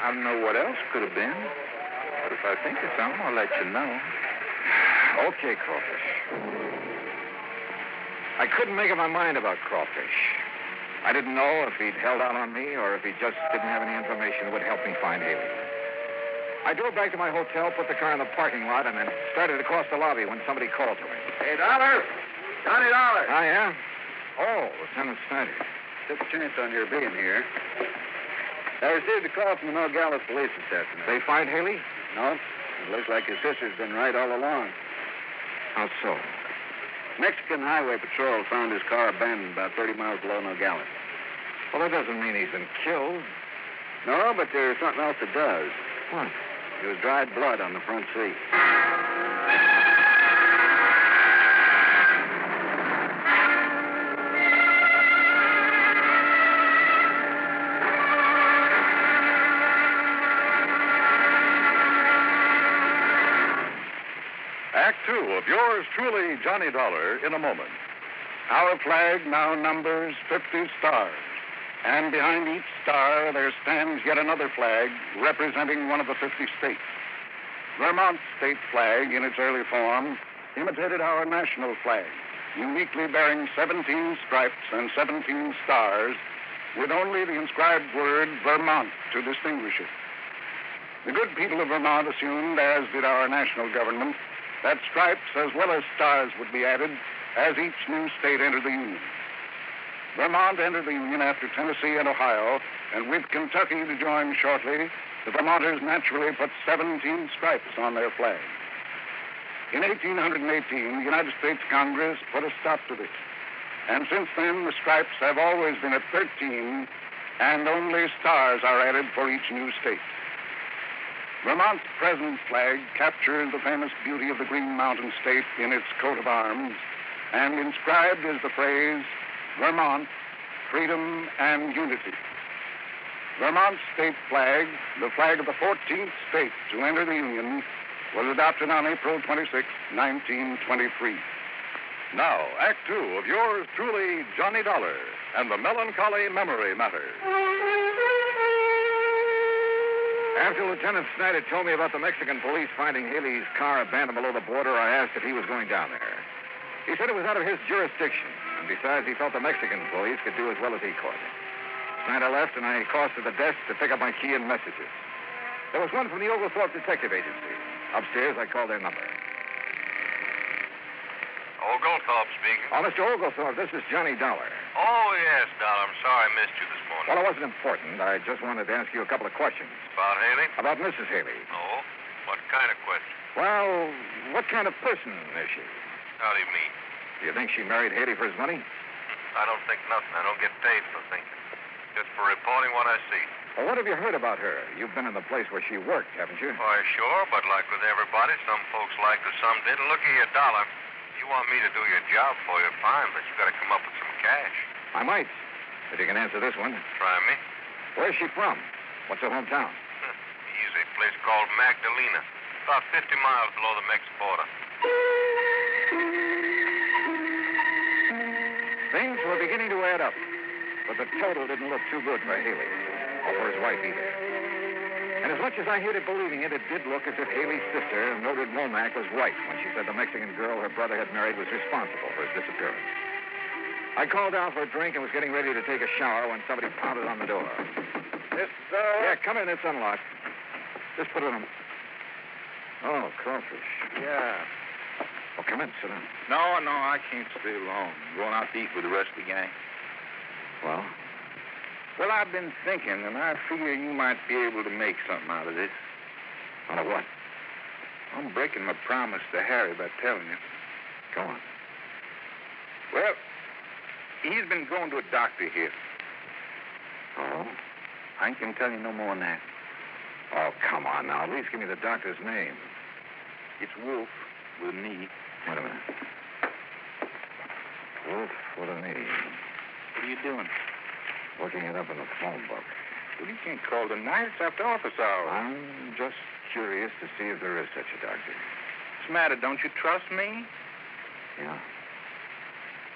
I don't know what else could have been. But if I think of something, I'll let you know. Okay, Crawfish. I couldn't make up my mind about Crawfish. I didn't know if he'd held out on me or if he just didn't have any information that would help me find Haley. I drove back to my hotel, put the car in the parking lot, and then started across the lobby when somebody called to me. Hey, Dollar! Johnny Dollar! Ah, yeah? Oh, Lieutenant Snyder. Took a chance on your being here. I received a call from the Nogales police this afternoon. They find Haley? No. It looks like his sister's been right all along. How so? Mexican Highway Patrol found his car abandoned about 30 miles below Nogales. Well, that doesn't mean he's been killed. No, but there's something else that does. What? There was dried blood on the front seat. Act 2 of yours truly, Johnny Dollar, in a moment. Our flag now numbers 50 stars, and behind each star there stands yet another flag representing one of the 50 states. Vermont's state flag, in its early form, imitated our national flag, uniquely bearing 17 stripes and 17 stars, with only the inscribed word Vermont to distinguish it. The good people of Vermont assumed, as did our national government, that stripes as well as stars would be added as each new state entered the Union. Vermont entered the Union after Tennessee and Ohio, and with Kentucky to join shortly, the Vermonters naturally put 17 stripes on their flag. In 1818, the United States Congress put a stop to this. And since then, the stripes have always been at 13, and only stars are added for each new state. Vermont's present flag captures the famous beauty of the Green Mountain State in its coat of arms, and inscribed is the phrase, Vermont, freedom and unity. Vermont's state flag, the flag of the 14th state to enter the Union, was adopted on April 26, 1923. Now, Act Two of yours truly, Johnny Dollar, and the Melancholy Memory Matter. After Lieutenant Snyder told me about the Mexican police finding Haley's car abandoned below the border, I asked if he was going down there. He said it was out of his jurisdiction, and besides, he felt the Mexican police could do as well as he could. Snyder left, and I crossed to the desk to pick up my key and messages. There was one from the Oglethorpe Detective Agency. Upstairs, I called their number. Oglethorpe speaking. Oh, Mr. Oglethorpe, this is Johnny Dollar. Oh, yes, Dollar. I'm sorry I missed you this morning. Well, it wasn't important. I just wanted to ask you a couple of questions. About Haley? About Mrs. Haley. Oh? What kind of question? Well, what kind of person is she? How do you mean? Do you think she married Haley for his money? I don't think nothing. I don't get paid for thinking. Just for reporting what I see. Well, what have you heard about her? You've been in the place where she worked, haven't you? Why, sure, but like with everybody, some folks liked her, some didn't. Look here, Dollar. You want me to do your job for you, fine, but you got to come up with some cash. I might, if you can answer this one. Try me. Where's she from? What's her hometown? Easy. A place called Magdalena. About 50 miles below the Mexican border. Things were beginning to add up, but the total didn't look too good for Haley, or for his wife either. And as much as I hated believing it, it did look as if Haley's sister, Mildred Womack, was right when she said the Mexican girl her brother had married was responsible for his disappearance. I called down for a drink and was getting ready to take a shower when somebody pounded on the door. Yeah, come in. It's unlocked. Just put it on. Oh, crawfish. Yeah. Well, come in. Sit down. No, I can't stay long. I'm going out to eat with the rest of the gang. Well? Well, I've been thinking, and I figure you might be able to make something out of this. Out of what? I'm breaking my promise to Harry by telling you. Go on. Well, he's been going to a doctor here. Oh? I ain't gonna tell you no more than that. Oh, come on now. At least give me the doctor's name. It's Wolf with an E. Wait a minute. Wolf with an E. What are you doing? Looking it up in the phone book. Well, you can't call tonight. It's after office hours. I'm just curious to see if there is such a doctor. What's the matter? Don't you trust me? Yeah.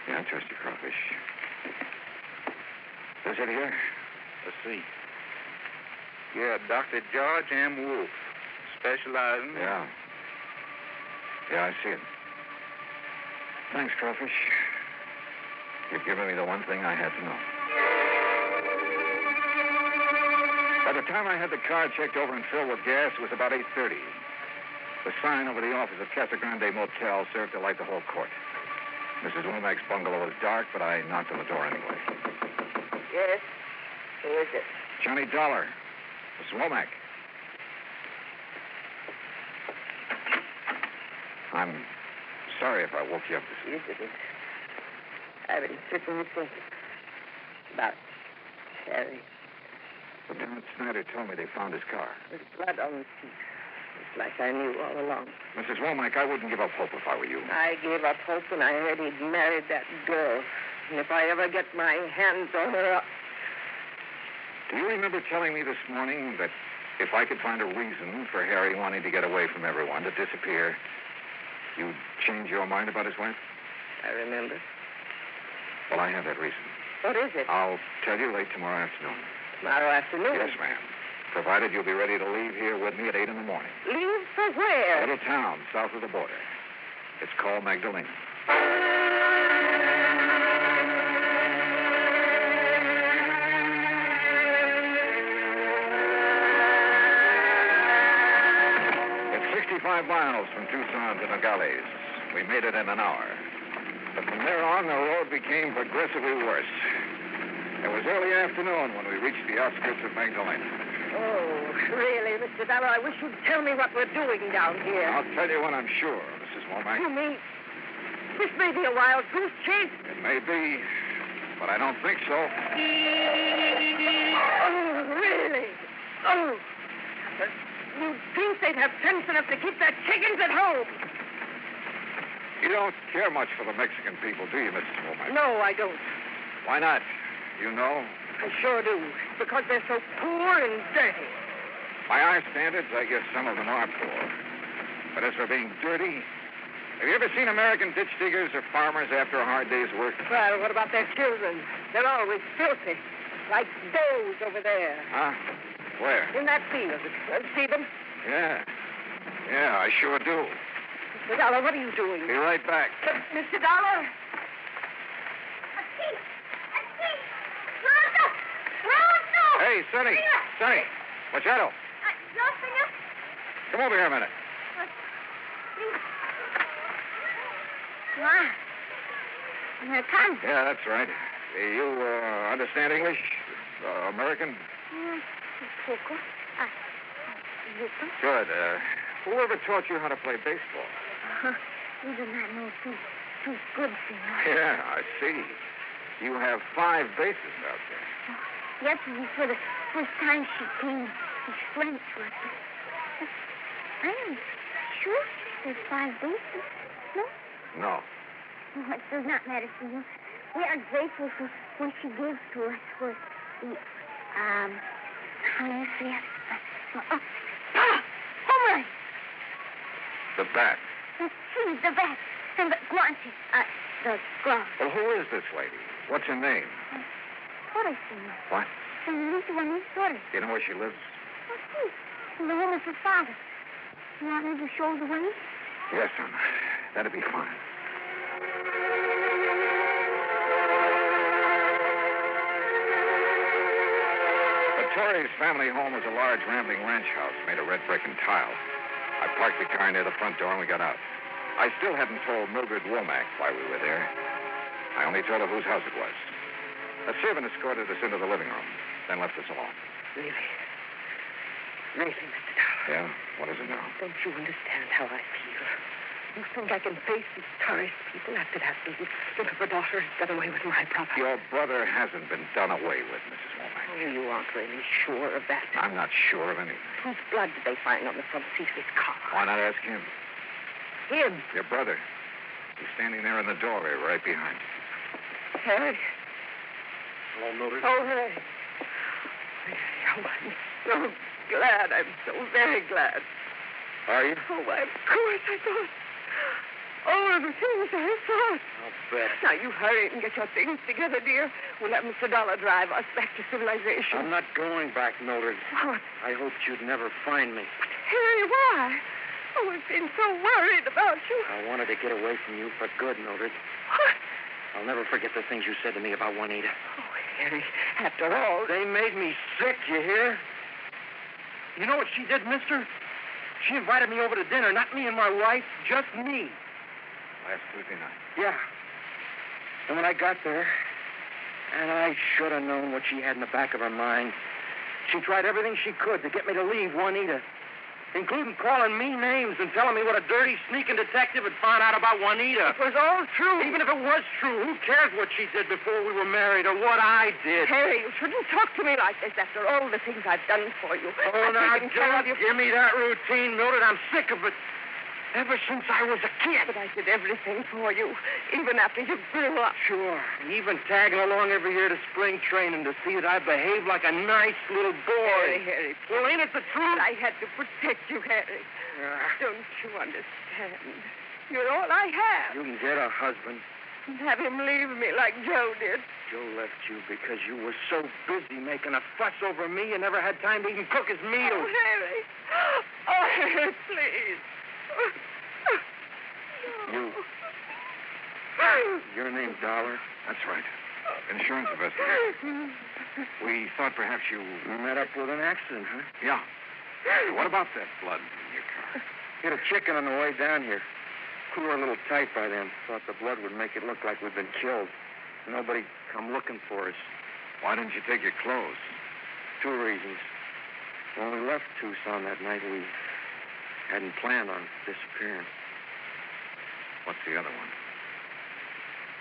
Yeah, I trust you, Crawfish. Is it here? Let's see. Yeah, Dr. George M. Wolf. Specializing. Yeah. Yeah, I see it. Thanks, Crawfish. You've given me the one thing I had to know. By the time I had the car checked over and filled with gas, it was about 8:30. The sign over the office of Casa Grande Motel served to light the whole court. Mrs. Womack's bungalow was dark, but I knocked on the door anyway. Yes? Who is it? Johnny Dollar. Mrs. Womack. I'm sorry if I woke you up this You didn't. I've been sitting thinking about Harry. Lieutenant Snyder told me they found his car. There's blood on the seat. It's like I knew all along. Mrs. Womack, I wouldn't give up hope if I were you. I gave up hope when I heard he'd married that girl. And if I ever get my hands on her, Do you remember telling me this morning that if I could find a reason for Harry wanting to get away from everyone, to disappear, you'd change your mind about his wife? I remember. Well, I have that reason. What is it? I'll tell you late tomorrow afternoon. Tomorrow afternoon? Yes, ma'am. Provided you'll be ready to leave here with me at 8 in the morning. Leave for where? A little town south of the border. It's called Magdalene. It's 65 miles from Tucson to Nogales. We made it in an hour. But from there on, the road became progressively worse. It was early afternoon when we reached the outskirts of Magdalene. Oh, really, Mr. Dollar, I wish you'd tell me what we're doing down here. I'll tell you when I'm sure, Mrs. Womack. You mean this may be a wild goose chase? It may be, but I don't think so. Oh, really? Oh, you'd think they'd have sense enough to keep their chickens at home. You don't care much for the Mexican people, do you, Mrs. Womack? No, I don't. Why not? You know? I sure do. Because they're so poor and dirty. By our standards, I guess some of them are poor. But as for being dirty, have you ever seen American ditch diggers or farmers after a hard day's work? Well, what about their children? They're always filthy. Like those over there. Huh? Where? In that field. See them? Yeah. Yeah, I sure do. Mr. Dollar, what are you doing? Be right back. Mr. Dollar? Hey, Sonny. Sonny. Machado. Come over here a minute. Here it comes. Yeah, that's right. You understand English? American? Good. Whoever taught you how to play baseball? You do not know too good, senor. Yeah, I see. You have 5 bases out there. Yesterday, for the first time, she came and explained to us. I am sure there's 5 bases. No? No. No, it does not matter, senor. We are grateful for what she gives to us for the, how do you say it? Home run! The bat. The bat. And the guantes. The glove. Well, who is this lady? What's her name? Torres, senor. What? Senorita Juanita Torres. Do you know where she lives? In the home of her father. You want me to show the way? Yes, son. That'd be fine. The Torres family home was a large, rambling ranch house made of red brick and tile. I parked the car near the front door and we got out. I still hadn't told Mildred Womack why we were there. I only told her whose house it was. A servant escorted us into the living room, then left us alone. Really? Really, Mr. Dollar? Yeah? What is it now? Don't you understand how I feel? You think I can face these Torres people after that little slip of a daughter has got away with my property? Your brother hasn't been done away with, Mrs. Womack. Oh, you aren't really sure of that. I'm not sure of anything. Whose blood did they find on the front seat of his car? Why not ask him? Him? Your brother. He's standing there in the doorway right behind you. Harry? Hello, Mildred. Oh, Harry. Oh, I'm so glad. I'm so very glad. Are you? Oh, why, of course, I thought. Oh, of the things I thought. I'll bet. Now, you hurry and get your things together, dear. We'll have Mr. Dollar drive us back to civilization. I'm not going back, Mildred. What? I hoped you'd never find me. But, Harry, why? Oh, we've been so worried about you. I wanted to get away from you for good, Mildred. What? I'll never forget the things you said to me about Juanita. Oh, Harry, after all... They made me sick, you hear? You know what she did, mister? She invited me over to dinner, not me and my wife, just me. Last Tuesday night. Yeah. And when I got there, and I should have known what she had in the back of her mind, she tried everything she could to get me to leave Juanita, including calling me names and telling me what a dirty, sneaking detective had found out about Juanita. It was all true. Even if it was true, who cares what she did before we were married or what I did? Harry, you shouldn't talk to me like this after all the things I've done for you. Oh, now, don't give me that routine, Mildred. I'm sick of it. Ever since I was a kid. But I did everything for you, even after you grew up. Sure. Even tagging along every year to spring training to see that I behaved like a nice little boy. Harry, well, ain't it the truth? I had to protect you, Harry. Don't you understand? You're all I have. You can get a husband. and have him leave me like Joe did. Joe left you because you were so busy making a fuss over me you never had time to even cook his meals. Oh, Harry. Oh, Harry, please. Your name's Dollar? That's right. Insurance investigator. We thought perhaps you... Met up with an accident, huh? Yeah. What about that blood in your car? Hit a chicken on the way down here. We were a little tight by then. Thought the blood would make it look like we'd been killed. Nobody come looking for us. Why didn't you take your clothes? 2 reasons. When we left Tucson that night, we hadn't planned on disappearing. What's the other one?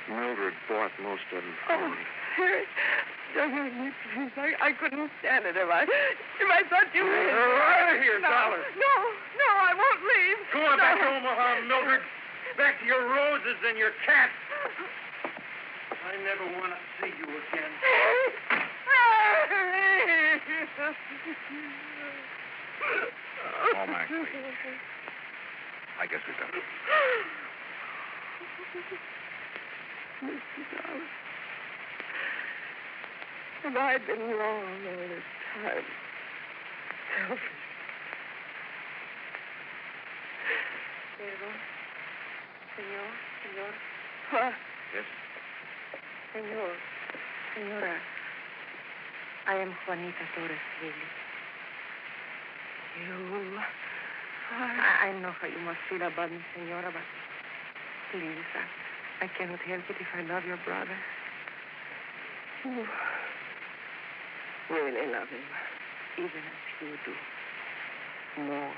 Mildred bought most of them for me. Harry, don't hurt me, please. I couldn't stand it if I thought you were... Out of here, no, Dollar. No, I won't leave. Go on back to Omaha, Mildred. Back to your roses and your cat. I never want to see you again. Oh, Mac, please. I guess we better. Mr. Dollar, have I been wrong all this time? Selfish. Señor. What? Yes? Señora, I am Juanita Torres Haley. You... I know how you must feel about me, Señora, but please, I cannot help it if I love your brother. You really love him. Even as you do. More.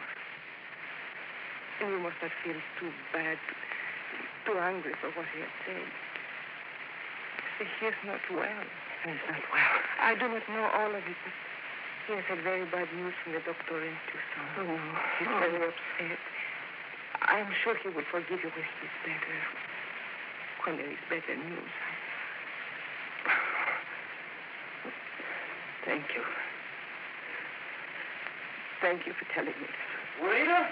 And you must not feel too bad, too angry for what he has said. See, he is not well. He's not well. I do not know all of it, but he has had very bad news from the doctor in Tucson. Oh, no. He's very upset. I am sure he will forgive you when he's better. When there is better news. Thank you. Thank you for telling me this. Juanita?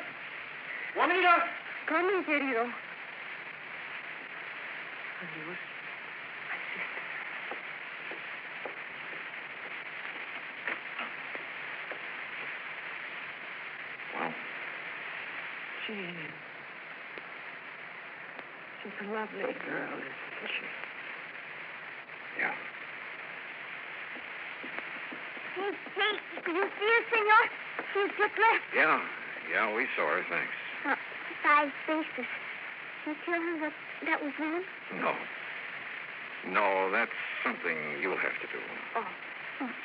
Juanita! Come in, querido. Adios, my sister. Well, she's a lovely girl, isn't she? yeah. Hey, do you see her, senor? She's just left. Yeah, we saw her, thanks. 5 spaces. You tell her that was wrong? No, that's something you'll have to do. Oh,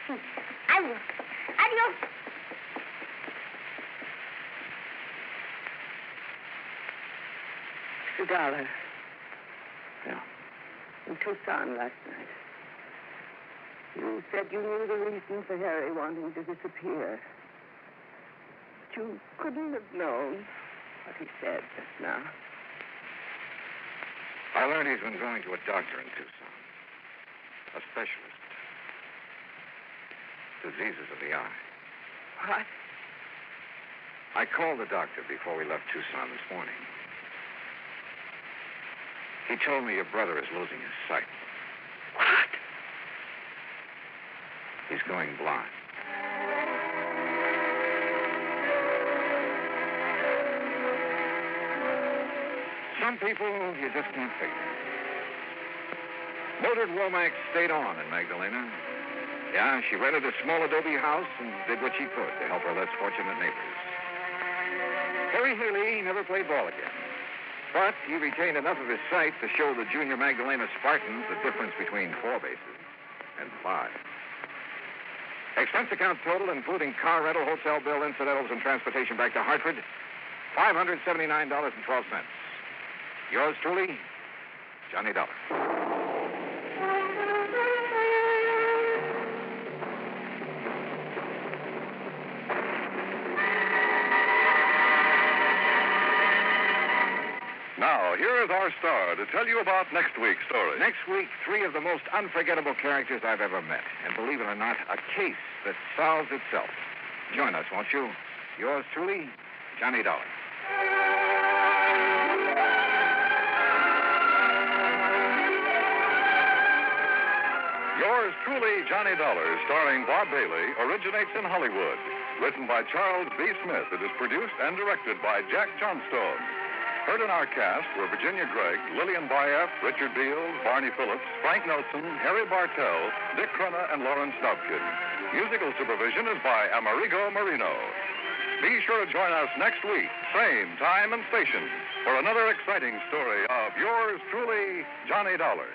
see. I will. Adios. $2. Yeah. In Tucson last night. You said you knew the reason for Harry wanting to disappear. But you couldn't have known what he said just now. I learned he's been going to a doctor in Tucson. A specialist. Diseases of the eye. What? I called the doctor before we left Tucson this morning. He told me your brother is losing his sight. What? He's going blind. Some people you just can't figure. Mildred Womack stayed on in Magdalena. Yeah, she rented a small adobe house and did what she could to help her less fortunate neighbors. Harry Haley never played ball again. But he retained enough of his sight to show the junior Magdalena Spartans the difference between 4 bases and 5. Expense account total, including car rental, hotel bill, incidentals, and transportation back to Hartford, $579.12. Yours truly, Johnny Dollar. Now, here is our star to tell you about next week's story. Next week, 3 of the most unforgettable characters I've ever met. And believe it or not, a case that solves itself. Join us, won't you? Yours truly, Johnny Dollar. Yours truly, Johnny Dollar, starring Bob Bailey, originates in Hollywood. Written by Charles B. Smith, it is produced and directed by Jack Johnstone. Heard in our cast were Virginia Gregg, Lillian Bayef, Richard Beals, Barney Phillips, Frank Nelson, Harry Bartell, Dick Crenna, and Lawrence Dobkin. Musical supervision is by Amerigo Marino. Be sure to join us next week, same time and station, for another exciting story of yours truly, Johnny Dollar.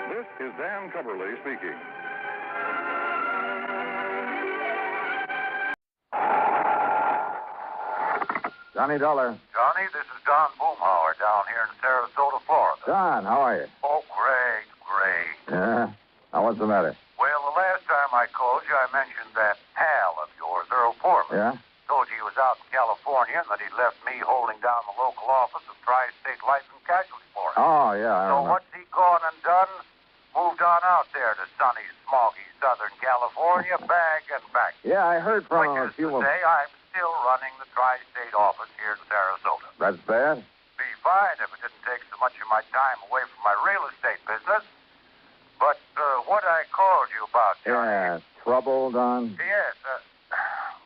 This is Dan Coverly speaking. Johnny Dollar. Johnny, this is Don Boomhauer down here in Sarasota, Florida. Don, how are you? Oh, great. Yeah? Now, what's the matter? Well, the last time I called you, I mentioned that pal of yours, Earl Foreman. Yeah? Told you he was out in California and that he'd left me holding down the local office of Tri-State Life and Casualty for him. Oh, yeah. I So remember. what's he gone and done? Moved on out there to sunny, smoggy Southern California, bag and back. Yeah, I heard from him a few of Today, I'm still running the Tri-State office here in Sarasota. That's bad? Be fine if it didn't take so much of my time away from my real estate business. But what I called you about, Johnny... Yeah, trouble, Don? Yes,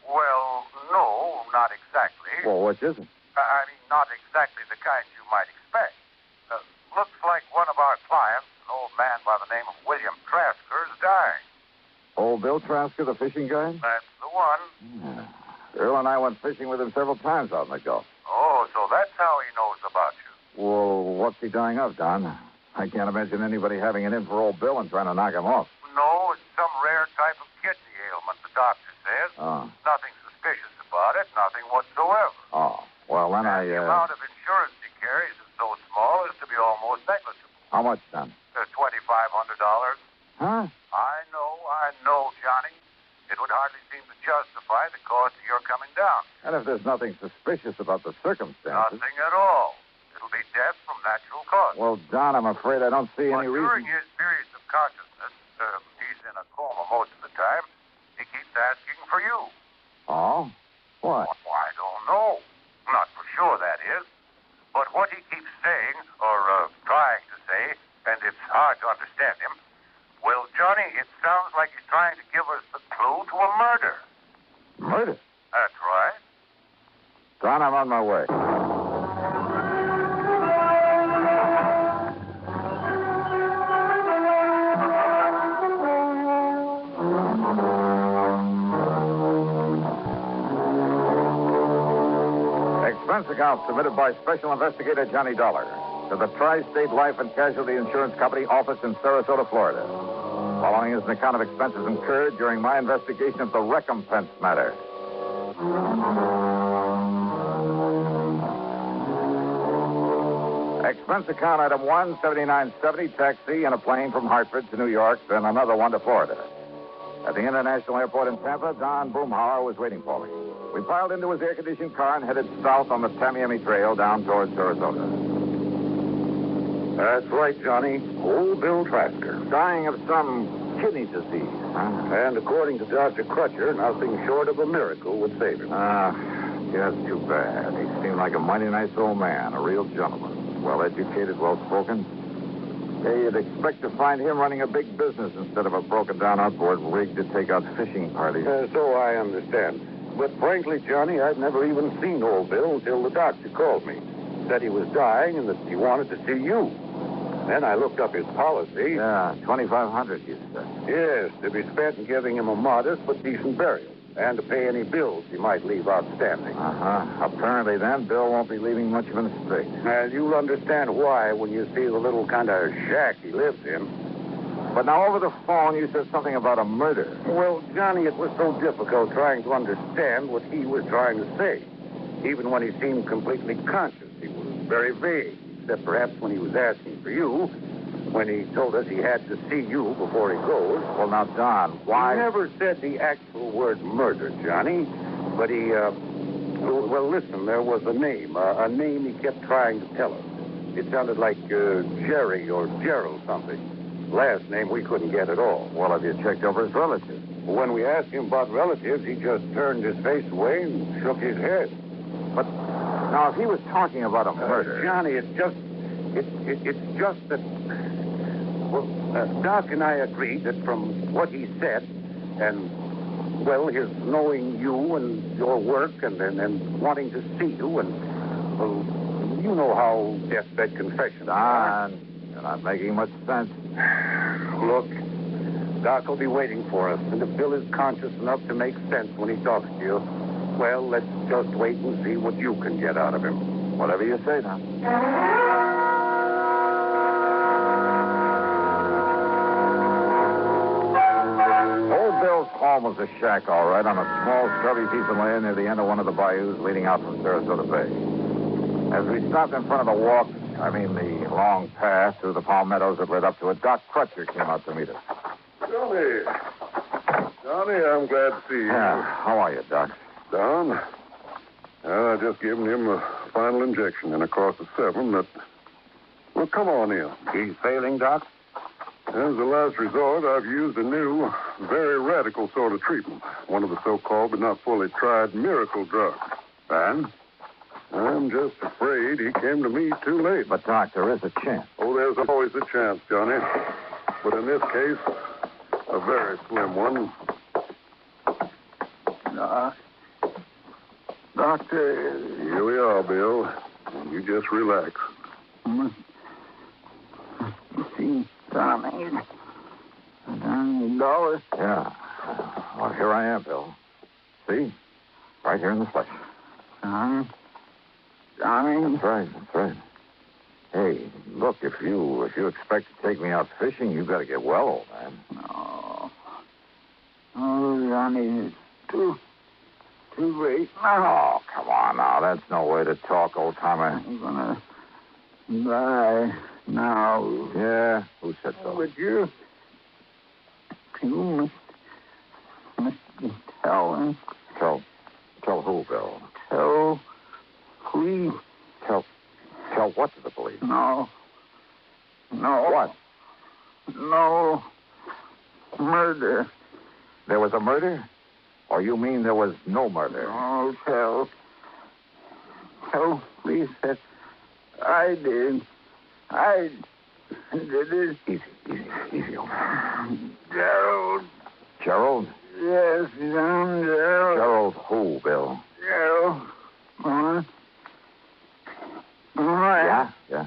well, no, not exactly. Well, which is it? I mean, not exactly the kind you might expect. Looks like one of our clients, an old man by the name of William Trasker, is dying. Old Bill Trasker, the fishing guy? That's the one. Yeah. Earl and I went fishing with him several times out in the Gulf. Oh, so that's how he knows about you. Well, what's he dying of, Don? I can't imagine anybody having it in for old Bill and trying to knock him off. No, it's some rare type of kidney ailment, the doctor says. Oh. Nothing suspicious about it, nothing whatsoever. Oh. Well, then The amount of insurance he carries is so small as to be almost negligible. How much, Don? $2,500. Huh? I know, Johnny. It would hardly seem to justify the cost of your coming down. And if there's nothing suspicious about the circumstances... Nothing at all. It'll be death from natural causes. Well, Don, I'm afraid I don't see any During reason... his periods of consciousness, he's in a coma most of the time, he keeps asking for you. Oh? What? Well, I don't know. Not for sure, that is. But what he keeps saying, or trying to say, and it's hard to understand him, well, Johnny, it sounds like he's trying to give us the clue to a murder. Murder? That's right. Don, I'm on my way. Expense account submitted by Special Investigator Johnny Dollar to the Tri-State Life and Casualty Insurance Company office in Sarasota, Florida. Following is an account of expenses incurred during my investigation of the Recompense matter. Expense account item 1, $79.70, taxi and a plane from Hartford to New York, then another one to Florida. At the International Airport in Tampa, Don Boomhauer was waiting for me. We piled into his air-conditioned car and headed south on the Tamiami Trail down towards Sarasota. That's right, Johnny. Old Bill Trasker. Dying of some kidney disease, huh? And according to Dr. Crutcher, nothing short of a miracle would save him. Yes, too bad. He seemed like a mighty nice old man, a real gentleman. Well-educated, well-spoken. Yeah, you'd expect to find him running a big business instead of a broken-down outboard rig to take out fishing parties. So I understand. But frankly, Johnny, I'd never even seen old Bill until the doctor called me. Said he was dying and that he wanted to see you. Then I looked up his policy. Yeah, $2,500, you said. Yes, to be spent in giving him a modest but decent burial. And to pay any bills he might leave outstanding. Apparently, then, Bill won't be leaving much of an estate. And you'll understand why when you see the little kind of shack he lives in. But now, over the phone, you said something about a murder. Well, Johnny, it was so difficult trying to understand what he was trying to say. Even when he seemed completely conscious, he was very vague, except perhaps when he was asking for you. When he told us he had to see you before he goes. Well, now, Don, why... He never said the actual word murder, Johnny. But he, well, listen, there was a name he kept trying to tell us. It sounded like Jerry or Gerald something. Last name we couldn't get at all. Well, have you checked over his relatives? When we asked him about relatives, he just turned his face away and shook his head. But now, if he was talking about a murder... Johnny, it's just... It's just that... Well, Doc and I agreed that from what he said, and, well, his knowing you and your work and wanting to see you, and, well, you know how deathbed confessions are. You're not making much sense. Look, Doc will be waiting for us, and if Bill is conscious enough to make sense when he talks to you, well, let's just wait and see what you can get out of him. Whatever you say, Doc. Old Bill's home was a shack, all right, on a small, scrubby piece of land near the end of one of the bayous leading out from Sarasota Bay. As we stopped in front of the walk, the long path through the palm meadows that led up to it, Doc Crutcher came out to meet us. Johnny, I'm glad to see you. Yeah, how are you, Doc? Don? I just given him a final injection in a course of 7 that... Well, come on in. He's failing, Doc? As a last resort, I've used a new, very radical sort of treatment. One of the so-called but not fully tried miracle drugs. And? I'm just afraid he came to me too late. But, Doc, there is a chance. Oh, there's always a chance, Johnny. But in this case, a very slim one. Doctor... Here we are, Bill. You just relax. See, Tommy. $1. Yeah. Well, here I am, Bill. See? Right here in the flesh. Johnny? That's right. Hey, look, if you expect to take me out fishing, you've got to get well, old man. No. Oh, Johnny, it's too late. Oh, come on now. That's no way to talk, old timer. I'm gonna die now. Yeah? Who said so? But you must tell him. Tell who, Bill? Tell police. Tell what to the police? No. What? No. Murder. There was a murder? Or you mean there was no murder? Oh, tell police that I did. I did it. Easy, old man. Gerald. Gerald? Yes, I'm Gerald. Gerald who, Bill? Gerald. Yeah.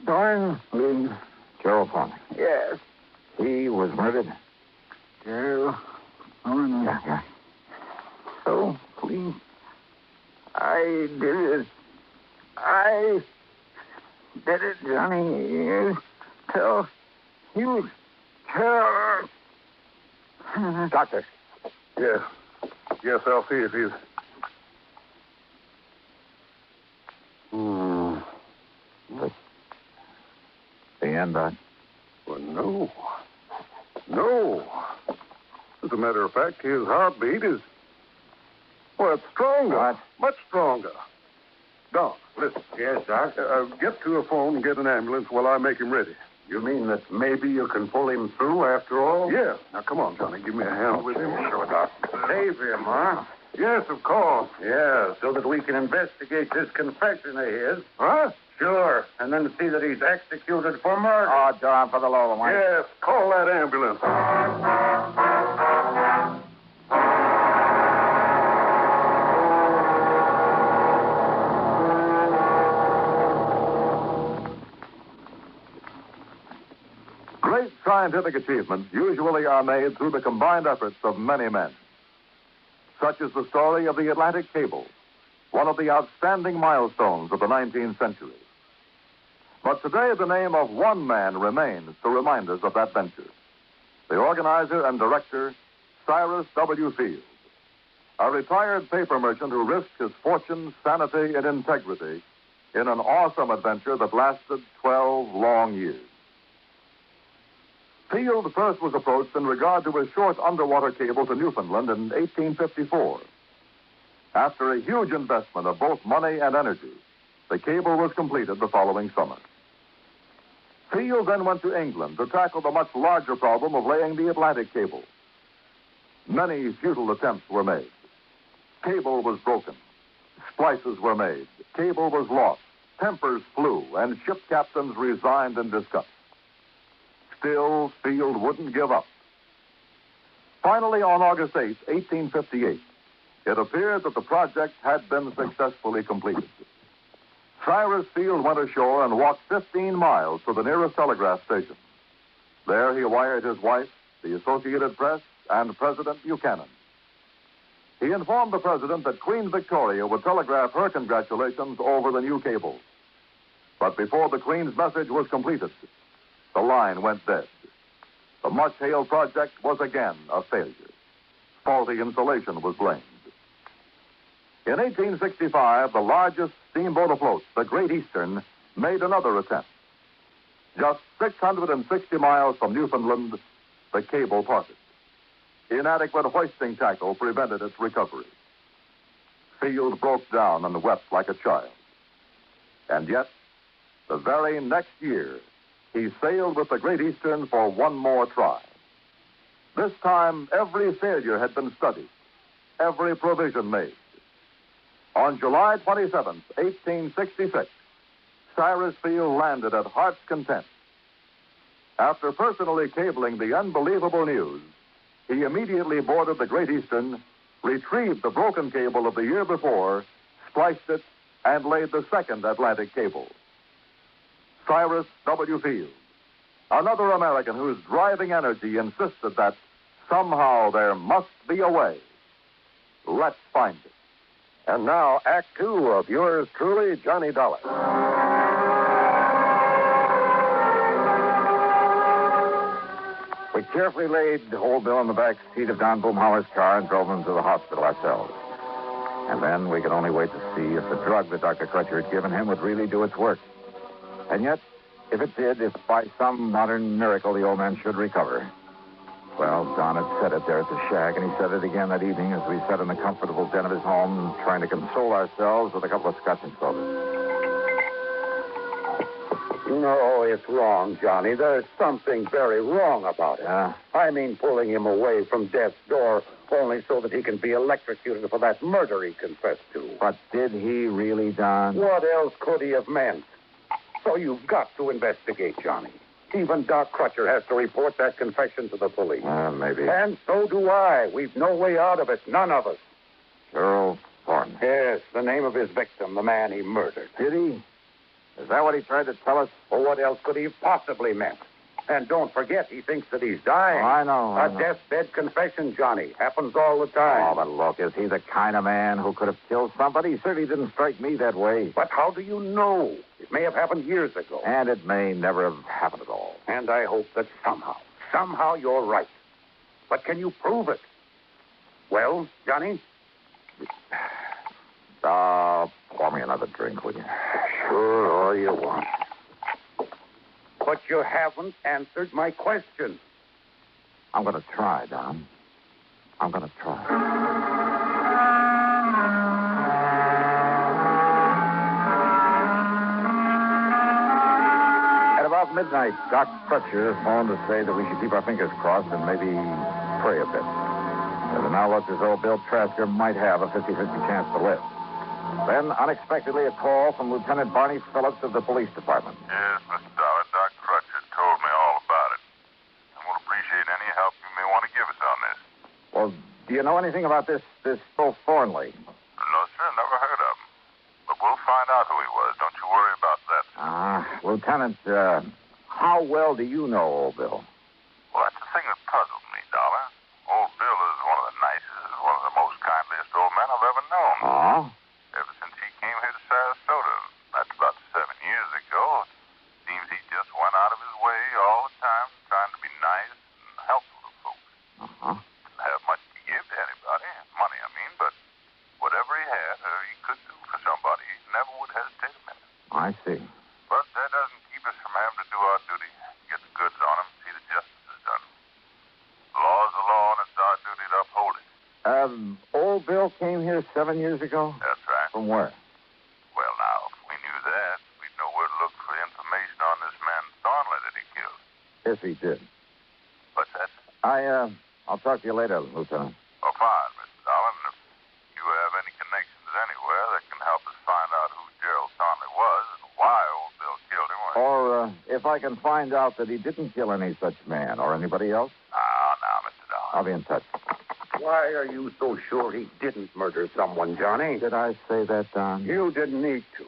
Thornley. Gerald Thornley. Yes. He was murdered? Gerald Thornley. Yeah. So, please, I did it. I did it, Johnny. You tell her. Doctor. Yes. Yes, I'll see if he's... The end, Doc? Well, no. As a matter of fact, his heartbeat is... Well, it's stronger. What? Much stronger. Doc, listen. Yes, Doc? Get to a phone and get an ambulance while I make him ready. You mean that maybe you can pull him through after all? Yeah. Now, come on, Johnny. Give me a hand with him. Sure, Doc. Save him, huh? Yes, of course. Yeah, so that we can investigate this confession of his. Huh? Sure, and then see that he's executed for murder. Oh, John, for the love of Mike. Yes, call that ambulance. Great scientific achievements usually are made through the combined efforts of many men. Such is the story of the Atlantic Cable, one of the outstanding milestones of the 19th century. But today, the name of one man remains to remind us of that venture. The organizer and director, Cyrus W. Field, a retired paper merchant who risked his fortune, sanity, and integrity in an awesome adventure that lasted 12 long years. Field first was approached in regard to a short underwater cable to Newfoundland in 1854. After a huge investment of both money and energy, the cable was completed the following summer. Field then went to England to tackle the much larger problem of laying the Atlantic cable. Many futile attempts were made. Cable was broken. Splices were made, cable was lost, tempers flew, and ship captains resigned in disgust. Still, Field wouldn't give up. Finally, on August 8, 1858, it appeared that the project had been successfully completed. Cyrus Field went ashore and walked 15 miles to the nearest telegraph station. There he wired his wife, the Associated Press, and President Buchanan. He informed the president that Queen Victoria would telegraph her congratulations over the new cable. But before the Queen's message was completed, the line went dead. The much-hailed project was again a failure. Faulty insulation was blamed. In 1865, the largest steamboat afloat, the Great Eastern, made another attempt. Just 660 miles from Newfoundland, the cable parted. Inadequate hoisting tackle prevented its recovery. Field broke down and wept like a child. And yet, the very next year, he sailed with the Great Eastern for one more try. This time, every failure had been studied, every provision made. On July 27, 1866, Cyrus Field landed at Heart's Content. After personally cabling the unbelievable news, he immediately boarded the Great Eastern, retrieved the broken cable of the year before, spliced it, and laid the second Atlantic cable. Cyrus W. Field, another American whose driving energy insisted that somehow there must be a way. Let's find it. And now, Act Two of yours truly, Johnny Dollar. We carefully laid Old Bill in the back seat of Don Boomhauer's car and drove him to the hospital ourselves. And then we could only wait to see if the drug that Dr. Crutcher had given him would really do its work. And yet, if it did, if by some modern miracle the old man should recover. Well, Don had said it there at the shack, and he said it again that evening as we sat in the comfortable den of his home, trying to console ourselves with a couple of scotch and sodas. No, it's wrong, Johnny. There's something very wrong about it. I mean, pulling him away from death's door only so that he can be electrocuted for that murder he confessed to. But did he really, Don? What else could he have meant? So you've got to investigate, Johnny. Even Doc Crutcher has to report that confession to the police. Maybe. And so do I. We've no way out of it. None of us. Earl Thornton. Yes, the name of his victim, the man he murdered. Did he? Is that what he tried to tell us? Well, what else could he have possibly meant? And don't forget, he thinks that he's dying. I know. A deathbed confession, Johnny. Happens all the time. Oh, but look, is he the kind of man who could have killed somebody? He certainly didn't strike me that way. But how do you know? It may have happened years ago. And it may never have happened at all. And I hope that somehow you're right. But can you prove it? Well, Johnny? Pour me another drink, will you? Sure, all you want. But you haven't answered my question. I'm going to try, Don. I'm going to try. At about midnight, Doc Crutcher phoned to say that we should keep our fingers crossed and maybe pray a bit. As it now looked as though Bill Trasker might have a 50-50 chance to live. Then, unexpectedly, a call from Lieutenant Barney Phillips of the police department. Yes, Mr. Dollar. Doc Crutcher told me all about it. And will appreciate any help you may want to give us on this. Well, do you know anything about this Bill Thornley? No, sir. Never heard of him. But we'll find out who he was. Don't you worry about that. Lieutenant, how well do you know old Bill? Well, that's the thing that puzzles me, Dollar. Old Bill is one of the nicest, one of the most kindliest old men I've ever known. Oh? Ever since he came here to Sarasota, that's about 7 years ago, it seems he just went out of his way all the time trying to be nice and helpful to folks. Didn't have much to give to anybody, money I mean, but whatever he had or he could do for somebody, he never would hesitate a minute. I see. But that doesn't keep us from having to do our duty, get the goods on him, see that justice is done. The law's the law, and it's our duty to uphold it. Old Bill came here 7 years ago? That's right. From where? Well, now, if we knew that, we'd know where to look for information on this man Thornley that he killed. Yes, he did. What's that? I'll talk to you later, Lieutenant. Oh, fine, Mr. Alvin. If you have any connections anywhere that can help Or if I can find out that he didn't kill any such man or anybody else. Oh, now, Mr. Dollar. I'll be in touch. Why are you so sure he didn't murder someone, Johnny? Did I say that, Don? You didn't need to.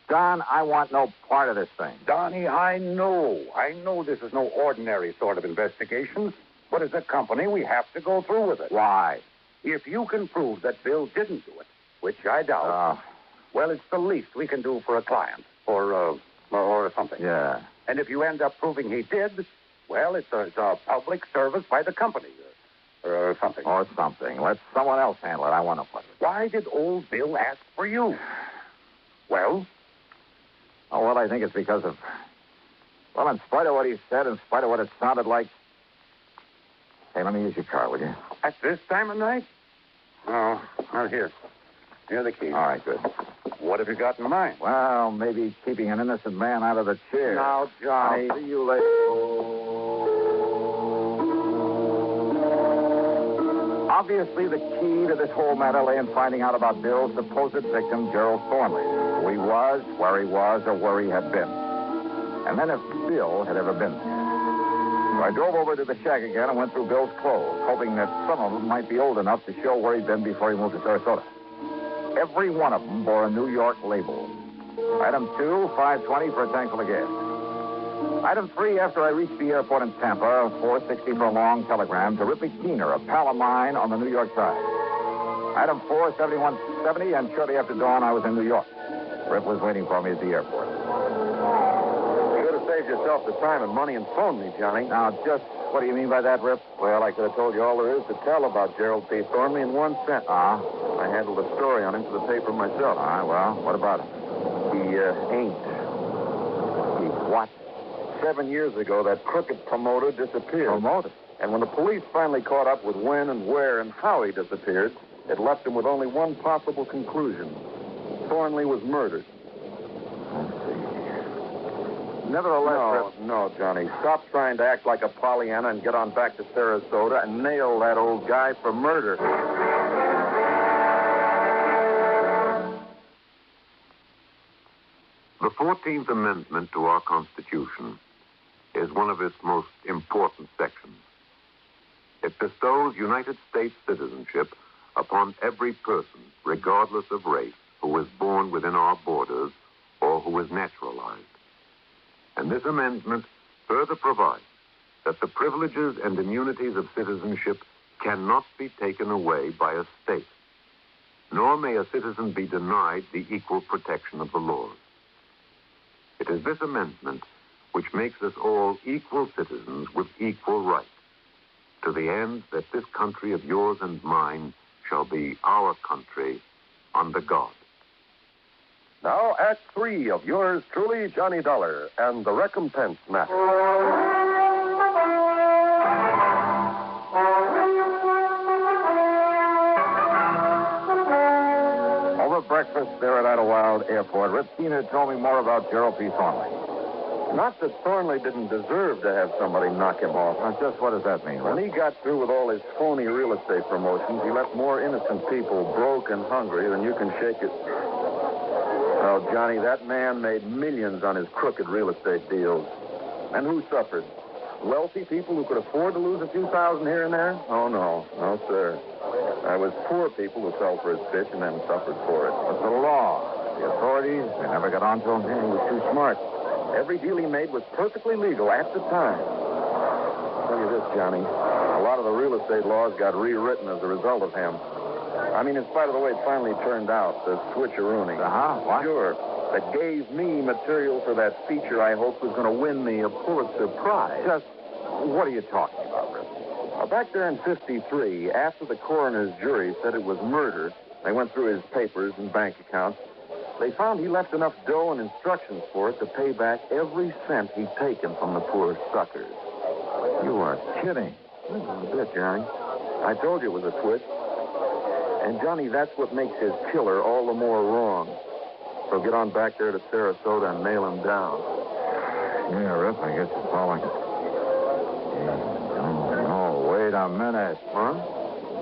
Don, I want no part of this thing. Donnie, I know this is no ordinary sort of investigation, but as a company, we have to go through with it. Why? If you can prove that Bill didn't do it, which I doubt, well, it's the least we can do for a client, or something. Yeah. And if you end up proving he did, well, it's a public service by the company, or something. Or something. Let someone else handle it. I want to put it. Why did old Bill ask for you? Well? Oh, well, I think it's because of... Well, in spite of what he said, in spite of what it sounded like... Hey, let me use your car, will you? At this time of night? Oh, well, here. Here are the keys. All right, good. What have you got in mind? Well, maybe keeping an innocent man out of the chair. Now, Johnny... I'll see you later. Obviously, the key to this whole matter lay in finding out about Bill's supposed victim, Gerald Thornley. Who he was, where he was, or where he had been. And then if Bill had ever been there. So I drove over to the shack again and went through Bill's clothes, hoping that some of them might be old enough to show where he'd been before he moved to Sarasota. Every one of them bore a New York label. Item 2, $5.20 for a tank full of gas. Item 3, after I reached the airport in Tampa, $4.60 for a long telegram to Ripley Keener, a pal of mine on the New York side. Item 4, $71.70, and shortly after dawn, I was in New York. Rip was waiting for me at the airport. You could have saved yourself the time and money and phoned me, Johnny. Now, just what do you mean by that, Rip? Well, I could have told you all there is to tell about Gerald P. Thornley in one sentence. I handled the story on him for the paper myself. Well, what about him? He ain't. He what? 7 years ago, that crooked promoter disappeared. Promoter? And when the police finally caught up with when and where and how he disappeared, it left him with only one possible conclusion. Thornley was murdered. Nevertheless... No, Johnny. Stop trying to act like a Pollyanna and get on back to Sarasota and nail that old guy for murder. The 14th Amendment to our Constitution is one of its most important sections. It bestows United States citizenship upon every person, regardless of race, who is born within our borders or who is naturalized. And this amendment further provides that the privileges and immunities of citizenship cannot be taken away by a state, nor may a citizen be denied the equal protection of the laws. It is this amendment which makes us all equal citizens with equal rights, to the end that this country of yours and mine shall be our country under God. Now, Act 3 of yours truly, Johnny Dollar, and the Recompense matter. Over breakfast there at Idlewild Airport, Rip Keener told me more about Gerald P. Thornley. Not that Thornley didn't deserve to have somebody knock him off. Now, just what does that mean? When he got through with all his phony real estate promotions, he left more innocent people broke and hungry than you can shake it. Oh, Johnny, that man made millions on his crooked real estate deals. And who suffered? Wealthy people who could afford to lose a few thousand here and there? Oh, no. No, sir. It was poor people who fell for his pitch and then suffered for it. But the law, the authorities, they never got on to him. He was too smart. Every deal he made was perfectly legal at the time. I'll tell you this, Johnny. A lot of the real estate laws got rewritten as a result of him. I mean, in spite of the way it finally turned out, the switcherooning. What? Sure. That gave me material for that feature I hoped was going to win me a Pulitzer Prize. Just what are you talking about, Rip? Back there in 53, after the coroner's jury said it was murder, they went through his papers and bank accounts. They found he left enough dough and instructions for it to pay back every cent he'd taken from the poor suckers. You are kidding. A bit, Johnny. I told you it was a twist. And, Johnny, that's what makes his killer all the more wrong. So get on back there to Sarasota and nail him down. Yeah, Rip, I guess you're following. No, wait a minute. Huh?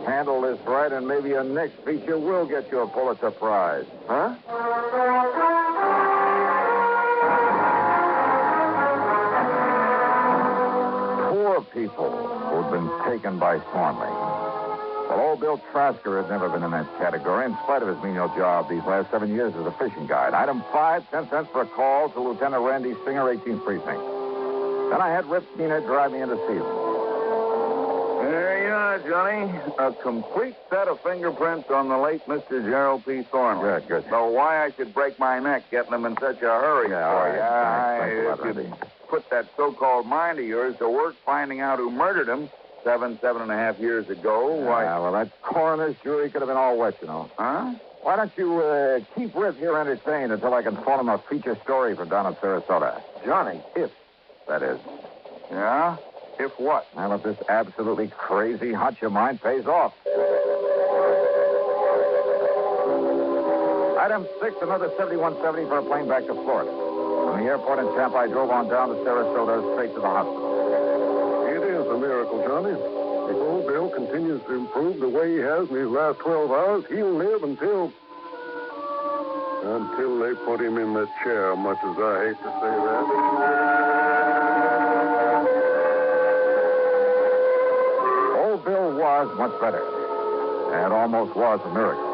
Handle this right, and maybe your next feature will get you a Pulitzer Prize. Huh? people who'd been taken by Thornley. Well, old Bill Trasker had never been in that category, in spite of his menial job these last 7 years as a fishing guide. Item 5, 10 cents for a call to Lieutenant Randy Singer, 18th Precinct. Then I had Rip Keener drive me into Salesman. There you are, Johnny. A complete set of fingerprints on the late Mr. Gerald P. Thornley. Good. So why I should break my neck getting them in such a hurry for you. Thanks a lot, If Randy. you put that so-called mind of yours to work finding out who murdered him 7.5 years ago, why... Well, that coroner's jury could have been all wet, you know. Huh? Why don't you keep Rip here entertained until I can phone him a feature story for down in Sarasota? Johnny. If, that is. Yeah? If what? Well, if this absolutely crazy hunch of mine pays off. Item 6, another 7170 for a plane back to Florida. From the airport in Tampa, I drove on down to Sarasota, straight to the hospital. It is a miracle, Johnny. If old Bill continues to improve the way he has in these last 12 hours, he'll live until they put him in that chair, much as I hate to say that. Old Bill was much better. And almost was a miracle.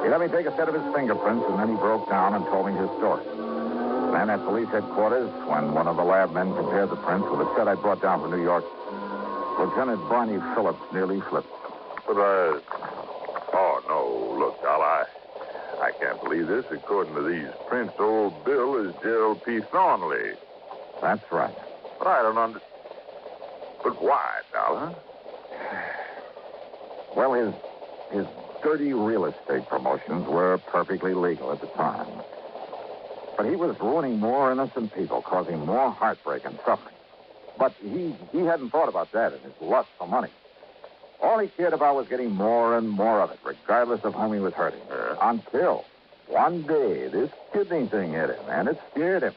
He let me take a set of his fingerprints, and then he broke down and told me his story. Then at police headquarters, when one of the lab men compared the prints with a set I brought down from New York, Lieutenant Barney Phillips nearly flipped. But oh, no, look, Al, I can't believe this. According to these prints, old Bill is Gerald P. Thornley. That's right. But I don't understand. But why, Dollar? Well, his dirty real estate promotions were perfectly legal at the time. But he was ruining more innocent people, causing more heartbreak and suffering. But he hadn't thought about that in his lust for money. All he cared about was getting more and more of it, regardless of whom he was hurting. Until one day this kidney thing hit him, and it scared him.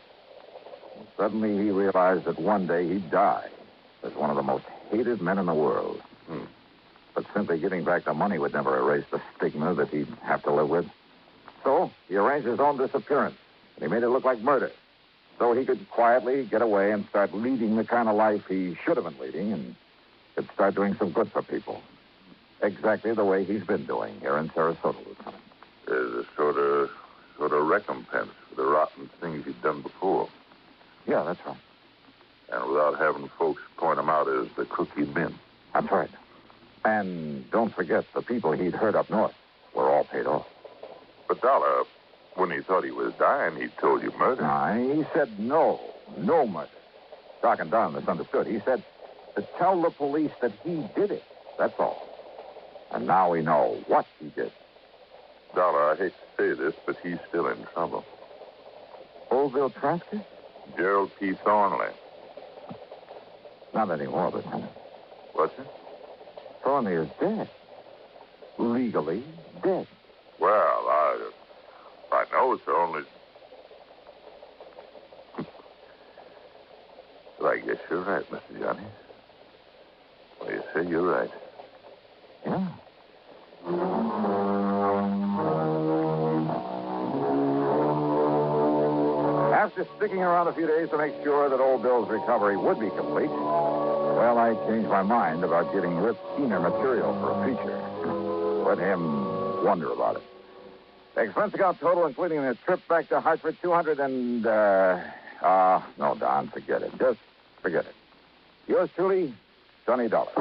And suddenly he realized that one day he'd die as one of the most hated men in the world. But simply giving back the money would never erase the stigma that he'd have to live with. So he arranged his own disappearance, and he made it look like murder. So he could quietly get away and start leading the kind of life he should have been leading and could start doing some good for people. Exactly the way he's been doing here in Sarasota, Lieutenant. There's a sort of recompense for the rotten things he'd done before. Yeah, that's right. And without having folks point him out as the crook he'd been. That's right. And don't forget, the people he'd hurt up north were all paid off. But Dollar, when he thought he was dying, he told you murder. He said no murder. Doc and Don misunderstood. He said to tell the police that he did it. That's all. And now we know what he did. Dollar, I hate to say this, but he's still in trouble. Old Bill Trasker? Gerald P. Thornley. Not anymore, Lieutenant. What's it? Thornley is dead. Legally dead. Well, I know it's only... But I guess you're right, Mr. Johnny. Well, you say you're right. Yeah. After sticking around a few days to make sure that old Bill's recovery would be complete, well, I changed my mind about giving Rip Keener material for a feature. Let him wonder about it. Expense account total, including a trip back to Hartford, 200 and, no, Don, forget it. Just forget it. Yours truly, Johnny Dollar.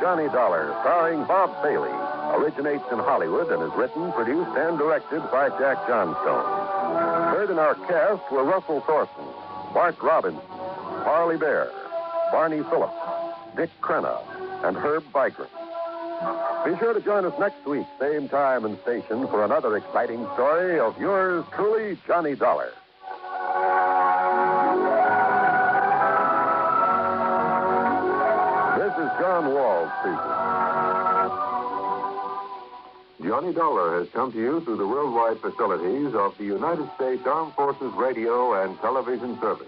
Johnny Dollar, starring Bob Bailey, originates in Hollywood and is written, produced, and directed by Jack Johnstone. Heard in our cast were Russell Thornton, Bart Robbins, Harley Bear, Barney Phillips, Dick Crenna, and Herb Vigran. Be sure to join us next week, same time and station, for another exciting story of yours truly, Johnny Dollar. Johnny Dollar has come to you through the worldwide facilities of the United States Armed Forces Radio and Television Service.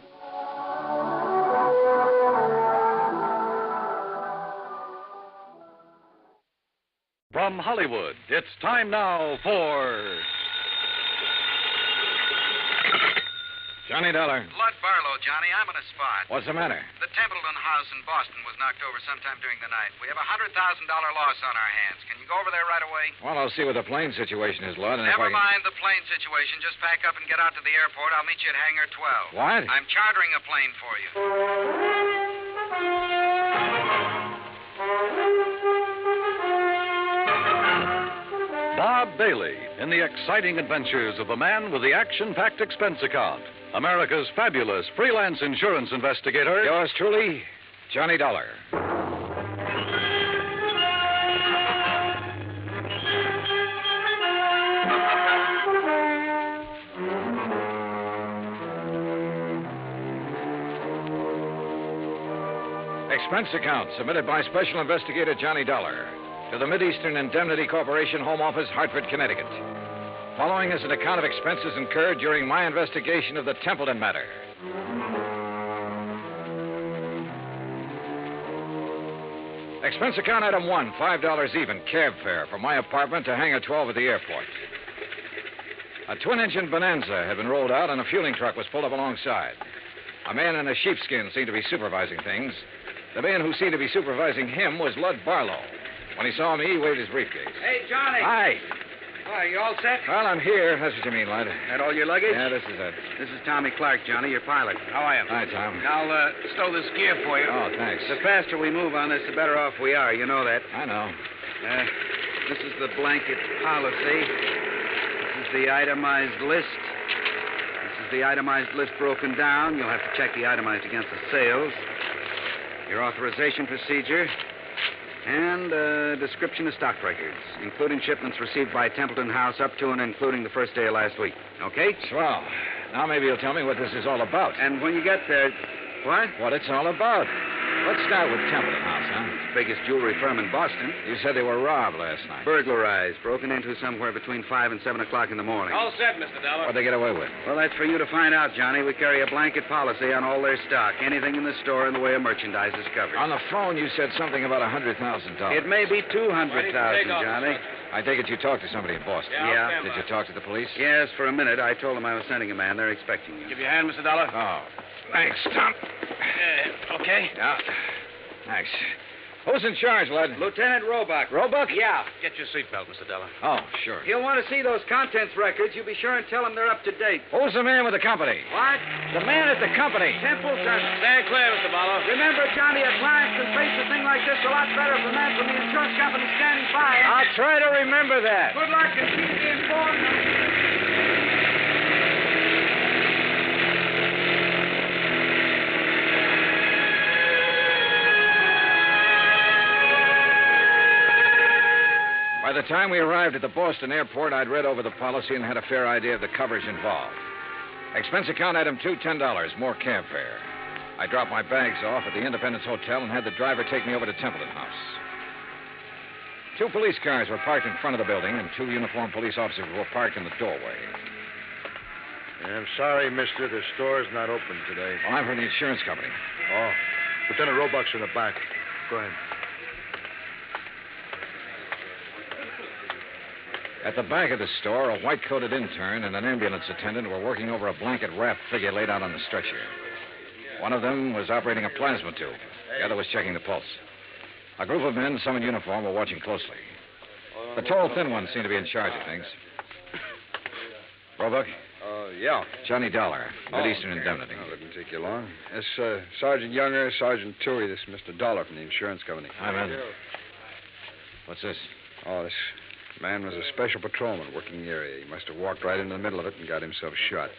From Hollywood, it's time now for... Johnny Dollar. Lud Barlow, Johnny. I'm on a spot. What's the matter? The Templeton house in Boston was knocked over sometime during the night. We have a $100,000 loss on our hands. Can you go over there right away? Well, I'll see what the plane situation is, Lud, and Never if I can... mind the plane situation. Just pack up and get out to the airport. I'll meet you at Hangar 12. What? I'm chartering a plane for you. Bob Bailey in the exciting adventures of the man with the action-packed expense account. America's fabulous freelance insurance investigator. Yours truly, Johnny Dollar. Expense account submitted by Special Investigator Johnny Dollar to the Mideastern Indemnity Corporation, Home Office, Hartford, Connecticut. Following is an account of expenses incurred during my investigation of the Templeton matter. Expense account item 1, $5 even, cab fare from my apartment to Hangar 12 at the airport. A twin-engine Bonanza had been rolled out and a fueling truck was pulled up alongside. A man in a sheepskin seemed to be supervising things. The man who seemed to be supervising him was Lud Barlow. When he saw me, he waved his briefcase. Hey, Johnny. Hi. Hi, you all set? Well, I'm here. That's what you mean, Lud. That all your luggage? Yeah, this is it. This is Tommy Clark, Johnny, your pilot. How are you? Hi, Tom. I'll stow this gear for you. Oh, thanks. The faster we move on this, the better off we are. You know that. I know. This is the blanket policy. This is the itemized list. This is the itemized list broken down. You'll have to check the itemized against the sales. Your authorization procedure. And a description of stock records, including shipments received by Templeton House up to and including the first day of last week. Okay? Swell. Now maybe you'll tell me what this is all about. And when you get there... What? What it's all about. Let's start with Templeton House, huh? It's the biggest jewelry firm in Boston. You said they were robbed last night. Burglarized, broken into somewhere between 5 and 7 o'clock in the morning. All set, Mr. Dollar. What'd they get away with? Well, that's for you to find out, Johnny. We carry a blanket policy on all their stock. Anything in the store in the way of merchandise is covered. On the phone, you said something about $100,000. It may be $200,000, Johnny. I take it you talked to somebody in Boston. Yeah. Did you talk to the police? Yes, for a minute. I told them I was sending a man. They're expecting you. Give you a hand, Mr. Dollar. Oh, thanks, Tom. Okay? Yeah. Thanks. Who's in charge, Lud? Lieutenant Roebuck. Roebuck? Yeah. Get your seatbelt, Mr. Dollar. Oh, sure. He'll want to see those contents records. You be sure and tell him they're up to date. Who's the man with the company? What? The man at the company. Templeton. Stand clear, Mr. Barlow. Remember, Johnny, a client can face a thing like this a lot better if a man from the insurance company standing by. I'll try to remember that. Good luck and keep me informed. By the time we arrived at the Boston airport, I'd read over the policy and had a fair idea of the coverage involved. Expense account item 2, $10, more cab fare. I dropped my bags off at the Independence Hotel and had the driver take me over to Templeton House. 2 police cars were parked in front of the building, and 2 uniformed police officers were parked in the doorway. I'm sorry, mister. The store's not open today. Well, I'm from the insurance company. Oh. Lieutenant Roebuck's in the back. Go ahead. At the back of the store, a white-coated intern and an ambulance attendant were working over a blanket-wrapped figure laid out on the stretcher. One of them was operating a plasma tube. The other was checking the pulse. A group of men, some in uniform, were watching closely. The tall, thin one seemed to be in charge of things. Roebuck? Yeah. Johnny Dollar, Mideastern Indemnity. Oh, didn't take you long. This Sergeant Younger, Sergeant Toohey, this is Mr. Dollar from the insurance company. Hi, man. What's this? Oh, this man was a special patrolman working the area. He must have walked right into the middle of it and got himself shot.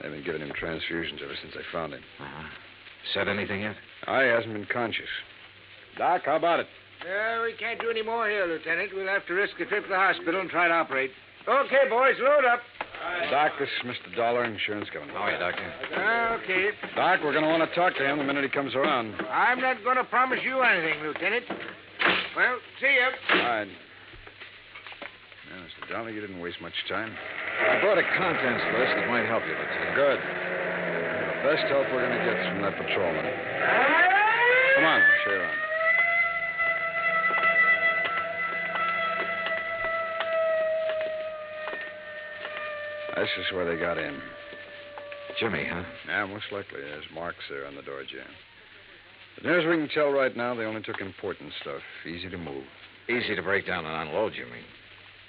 They've been giving him transfusions ever since they found him. Uh-huh. Said anything yet? He hasn't been conscious. Doc, how about it? We can't do any more here, Lieutenant. We'll have to risk a trip to the hospital and try to operate. Okay, boys, load up. Doc, this is Mr. Dollar, insurance company. How are you, Doctor? Okay. Doc, we're going to want to talk to him the minute he comes around. I'm not going to promise you anything, Lieutenant. Well, see ya. All right. Yeah, Mr. Dollar, you didn't waste much time. I brought a contents list that might help you, Lieutenant. Good. The best help we're going to get from that patrolman. Come on, I'll show you around. This is where they got in. Jimmy, huh? Yeah, most likely. There's marks there on the door jamb. But near as we can tell right now, they only took important stuff. Easy to move. Easy to break down and unload, you mean?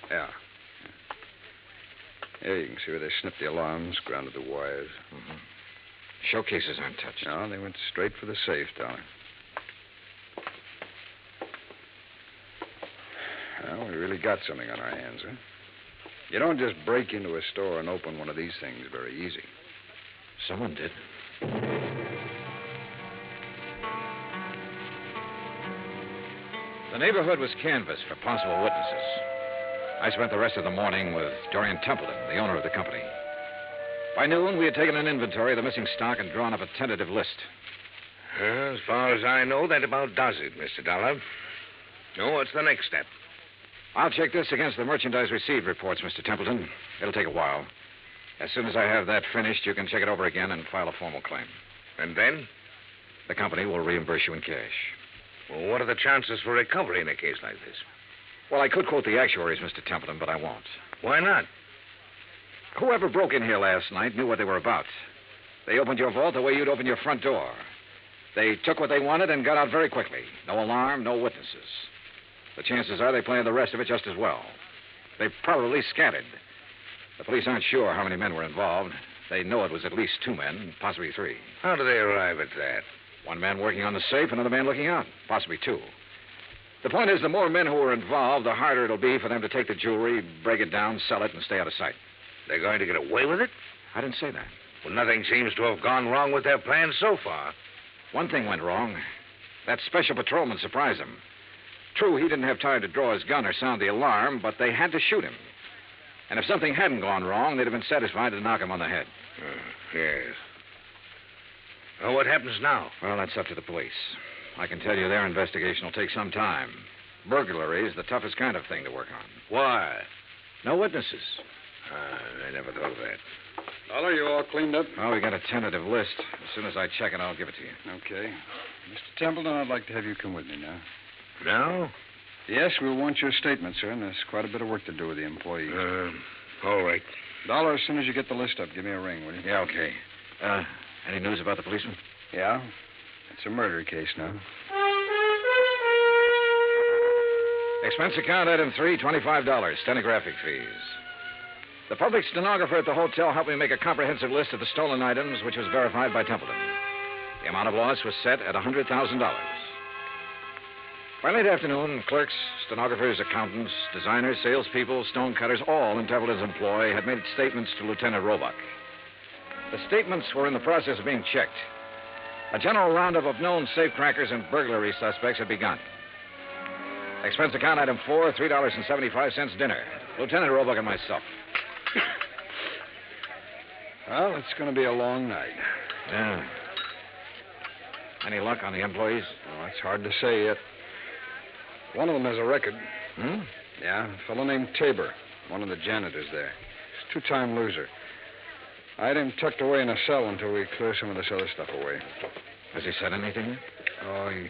Yeah. Yeah, you can see where they snipped the alarms, grounded the wires. Mm-hmm. Showcases aren't touched. No, they went straight for the safe, Dollar. Well, we really got something on our hands, huh? You don't just break into a store and open one of these things very easy. Someone did. The neighborhood was canvassed for possible witnesses. I spent the rest of the morning with Dorian Templeton, the owner of the company. By noon, we had taken an inventory of the missing stock and drawn up a tentative list. As far as I know, that about does it, Mr. Dollar. Now, what's the next step? I'll check this against the merchandise received reports, Mr. Templeton. It'll take a while. As soon as I have that finished, you can check it over again and file a formal claim. And then? The company will reimburse you in cash. Well, what are the chances for recovery in a case like this? Well, I could quote the actuaries, Mr. Templeton, but I won't. Why not? Whoever broke in here last night knew what they were about. They opened your vault the way you'd open your front door. They took what they wanted and got out very quickly. No alarm, no witnesses. The chances are they planned the rest of it just as well. They probably scattered. The police aren't sure how many men were involved. They know it was at least 2 men, possibly 3. How do they arrive at that? 1 man working on the safe, another man looking out, possibly 2. The point is, the more men who are involved, the harder it'll be for them to take the jewelry, break it down, sell it, and stay out of sight. They're going to get away with it? I didn't say that. Well, nothing seems to have gone wrong with their plans so far. One thing went wrong. That special patrolman surprised them. True, he didn't have time to draw his gun or sound the alarm, but they had to shoot him. And if something hadn't gone wrong, they'd have been satisfied to knock him on the head. Yes. Well, what happens now? Well, that's up to the police. I can tell you their investigation will take some time. Burglary is the toughest kind of thing to work on. Why? No witnesses. I never thought of that. Dollar, you all cleaned up? Well, we got a tentative list. As soon as I check it, I'll give it to you. Okay. Mr. Templeton, I'd like to have you come with me now. Now? Yes, we'll want your statement, sir, and there's quite a bit of work to do with the employees. All right. Dollar, as soon as you get the list up, give me a ring, will you? Yeah, okay. Any news about the policeman? Yeah. It's a murder case now. Expense account item 3, $25, stenographic fees. The public stenographer at the hotel helped me make a comprehensive list of the stolen items, which was verified by Templeton. The amount of loss was set at $100,000. By late afternoon, clerks, stenographers, accountants, designers, salespeople, stonecutters, all in Templeton's employ had made statements to Lieutenant Roebuck. The statements were in the process of being checked. A general roundup of known safecrackers and burglary suspects had begun. Expense account item 4, $3.75 dinner. Lieutenant Roebuck and myself. Well, it's going to be a long night. Yeah. Any luck on the employees? Oh, it's hard to say yet. One of them has a record. Hmm? Yeah, a fellow named Tabor, one of the janitors there. He's a 2-time loser. I had him tucked away in a cell until we clear some of this other stuff away. Has he said anything yet? Oh, he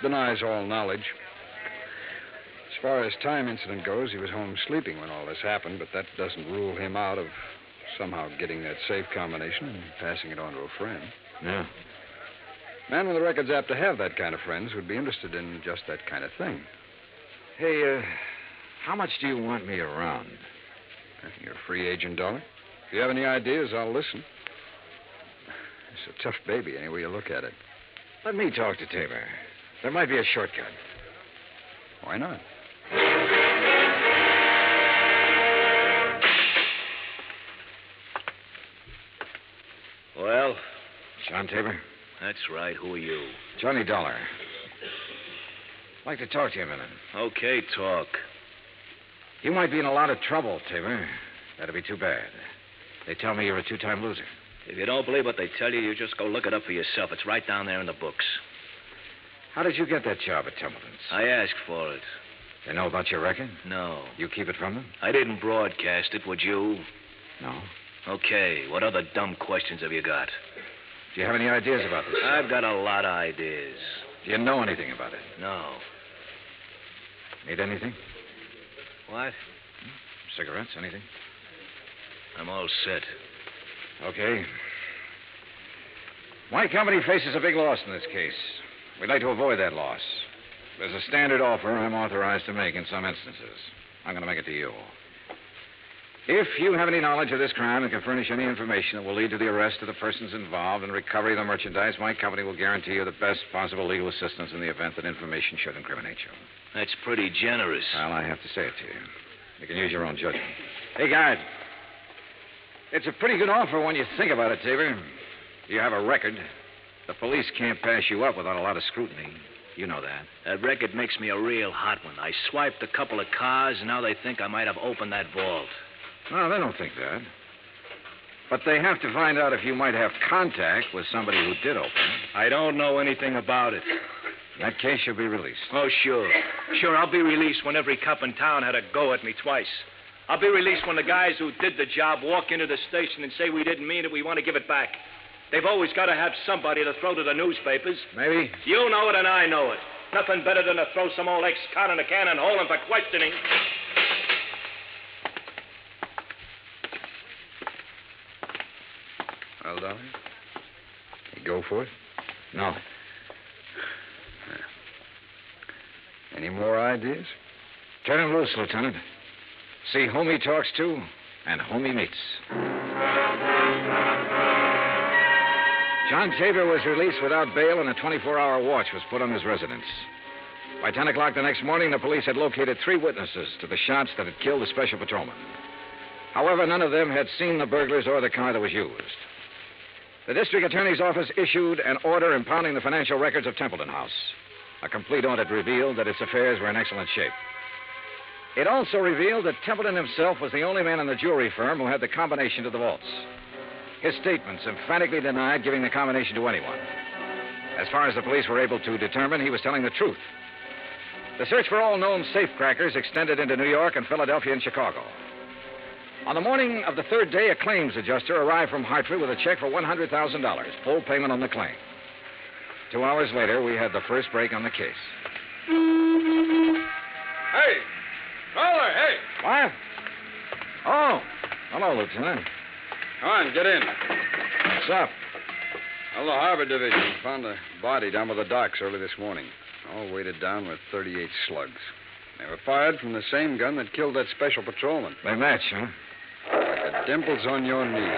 denies all knowledge. As far as time incident goes, he was home sleeping when all this happened, but that doesn't rule him out of somehow getting that safe combination and passing it on to a friend. Yeah. Man with a record's apt to have that kind of friends who'd be interested in just that kind of thing. Hey, how much do you want me around? You're a free agent, Dollar. If you have any ideas, I'll listen. It's a tough baby, any way you look at it. Let me talk to Tabor. There might be a shortcut. Why not? Well? John Tabor? That's right. Who are you? Johnny Dollar. I'd like to talk to you a minute. Okay, talk. You might be in a lot of trouble, Tabor. That'd be too bad. They tell me you're a 2-time loser. If you don't believe what they tell you, you just go look it up for yourself. It's right down there in the books. How did you get that job at Templeton's? I asked for it. They know about your record? No. You keep it from them? I didn't broadcast it, would you? No. Okay, what other dumb questions have you got? Do you have any ideas about this? I've got a lot of ideas. Do you know anything about it? No. Need anything? What? Cigarettes, anything? I'm all set. Okay. My company faces a big loss in this case. We'd like to avoid that loss. There's a standard offer I'm authorized to make in some instances. I'm going to make it to you. If you have any knowledge of this crime and can furnish any information that will lead to the arrest of the persons involved and recovery of the merchandise, my company will guarantee you the best possible legal assistance in the event that information should incriminate you. That's pretty generous. Well, I have to say it to you. You can use your own judgment. Hey, guard. It's a pretty good offer when you think about it, Tabor. You have a record. The police can't pass you up without a lot of scrutiny. You know that. That record makes me a real hot one. I swiped a couple of cars, and now they think I might have opened that vault. No, they don't think that. But they have to find out if you might have contact with somebody who did open it. I don't know anything about it. In that case, you'll be released. Oh, sure. Sure, I'll be released when every cop in town had a go at me twice. I'll be released when the guys who did the job walk into the station and say we didn't mean it, we want to give it back. They've always got to have somebody to throw to the newspapers. Maybe. You know it and I know it. Nothing better than to throw some old ex-con in a can and hold him for questioning. Well, Dolly? You go for it? No. Any more ideas? Turn him loose, Lieutenant. See whom he talks to and whom he meets. John Tabor was released without bail, and a 24-hour watch was put on his residence. By 10 o'clock the next morning, the police had located 3 witnesses to the shots that had killed the special patrolman. However, none of them had seen the burglars or the car that was used. The district attorney's office issued an order impounding the financial records of Templeton House. A complete audit revealed that its affairs were in excellent shape. It also revealed that Templeton himself was the only man in the jewelry firm who had the combination to the vaults. His statements emphatically denied giving the combination to anyone. As far as the police were able to determine, he was telling the truth. The search for all known safecrackers extended into New York and Philadelphia and Chicago. On the morning of the 3rd day, a claims adjuster arrived from Hartford with a check for $100,000, full payment on the claim. 2 hours later, we had the first break on the case. Hey! Caller, hey! What? Oh, hello, Lieutenant. Come on, get in. What's up? Well, the Harbor Division found a body down by the docks early this morning, all weighted down with 38 slugs. They were fired from the same gun that killed that special patrolman. They match, huh? Like the dimples on your knee.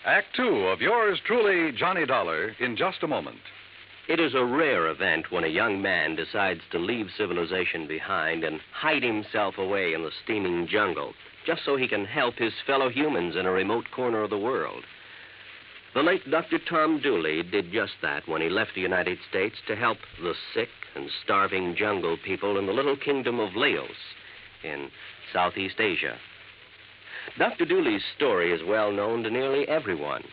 Act 2 of yours truly, Johnny Dollar, in just a moment. It is a rare event when a young man decides to leave civilization behind and hide himself away in the steaming jungle just so he can help his fellow humans in a remote corner of the world. The late Dr. Tom Dooley did just that when he left the United States to help the sick and starving jungle people in the little kingdom of Laos in Southeast Asia. Dr. Dooley's story is well known to nearly everyone.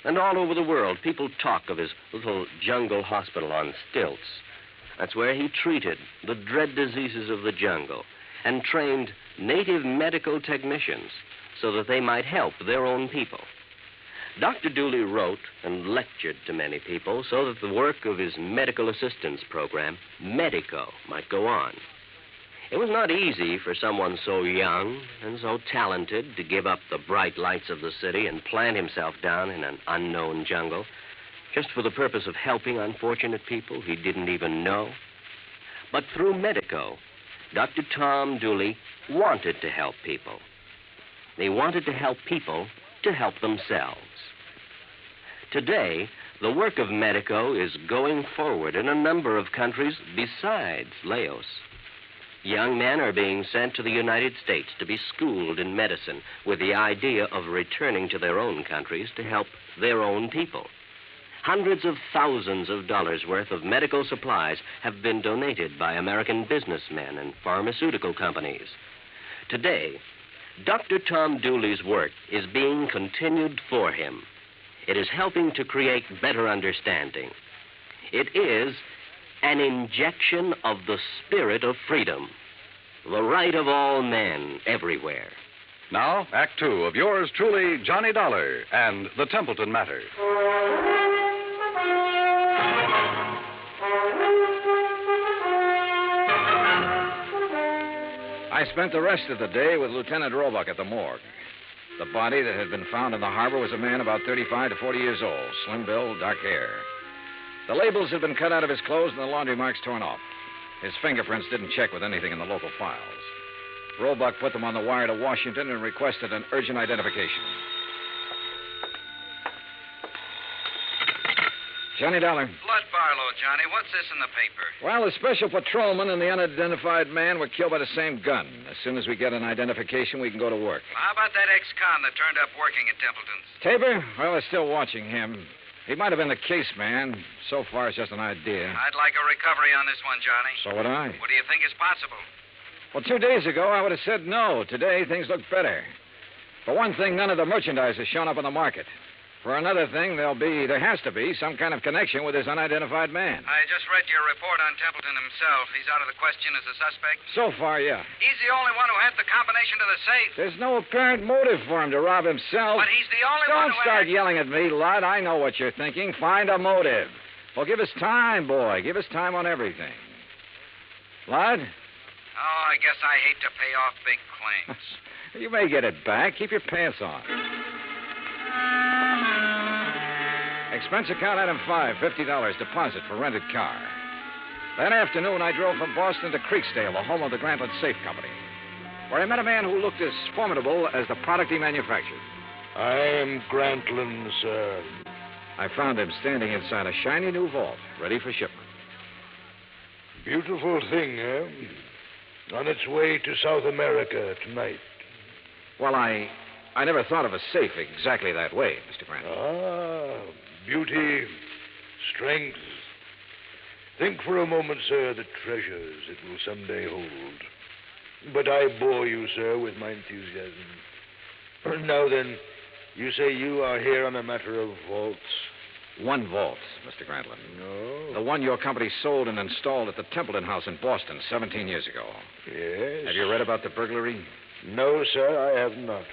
And all over the world, people talk of his little jungle hospital on stilts. That's where he treated the dread diseases of the jungle and trained native medical technicians so that they might help their own people. Dr. Dooley wrote and lectured to many people so that the work of his medical assistance program, Medico, might go on. It was not easy for someone so young and so talented to give up the bright lights of the city and plant himself down in an unknown jungle just for the purpose of helping unfortunate people he didn't even know. But through Medico, Dr. Tom Dooley wanted to help people. They wanted to help people to help themselves. Today, the work of Medico is going forward in a number of countries besides Laos. Young men are being sent to the United States to be schooled in medicine with the idea of returning to their own countries to help their own people. Hundreds of thousands of dollars worth of medical supplies have been donated by American businessmen and pharmaceutical companies. Today, Dr. Tom Dooley's work is being continued for him. It is helping to create better understanding. It is an injection of the spirit of freedom, the right of all men everywhere. Now, Act Two of yours truly, Johnny Dollar and the Templeton Matter. I spent the rest of the day with Lieutenant Roebuck at the morgue. The body that had been found in the harbor was a man about 35 to 40 years old, slim build, dark hair. The labels had been cut out of his clothes and the laundry marks torn off. His fingerprints didn't check with anything in the local files. Roebuck put them on the wire to Washington and requested an urgent identification. Johnny Dollar. Blood Barlow, Johnny. What's this in the paper? Well, the special patrolman and the unidentified man were killed by the same gun. As soon as we get an identification, we can go to work. Well, how about that ex-con that turned up working at Templeton's? Tabor? Well, they're still watching him. He might have been the case man. So far, it's just an idea. I'd like a recovery on this one, Johnny. So would I. What do you think is possible? Well, 2 days ago, I would have said no. Today, things look better. For one thing, none of the merchandise has shown up on the market. For another thing, there has to be some kind of connection with this unidentified man. I just read your report on Templeton himself. He's out of the question as a suspect? So far, yeah. He's the only one who had the combination to the safe. There's no apparent motive for him to rob himself. But he's the only one Don't who start yelling at me, Lud. I know what you're thinking. Find a motive. Well, give us time, boy. Give us time on everything. Lud? Oh, I guess I hate to pay off big claims. You may get it back. Keep your pants on. Expense account item 5, $50 deposit for rented car. That afternoon, I drove from Boston to Creeksdale, the home of the Grantland Safe Company, where I met a man who looked as formidable as the product he manufactured. I am Grantland, sir. I found him standing inside a shiny new vault, ready for shipment. Beautiful thing, eh? On its way to South America tonight. Well, I never thought of a safe exactly that way, Mr. Grantland. Ah, beauty, strength. Think for a moment, sir, the treasures it will someday hold. But I bore you, sir, with my enthusiasm. Now then, you say you are here on a matter of vaults? One vault, Mr. Grantland. No. The one your company sold and installed at the Templeton house in Boston 17 years ago. Yes. Have you read about the burglary? No, sir, I have not.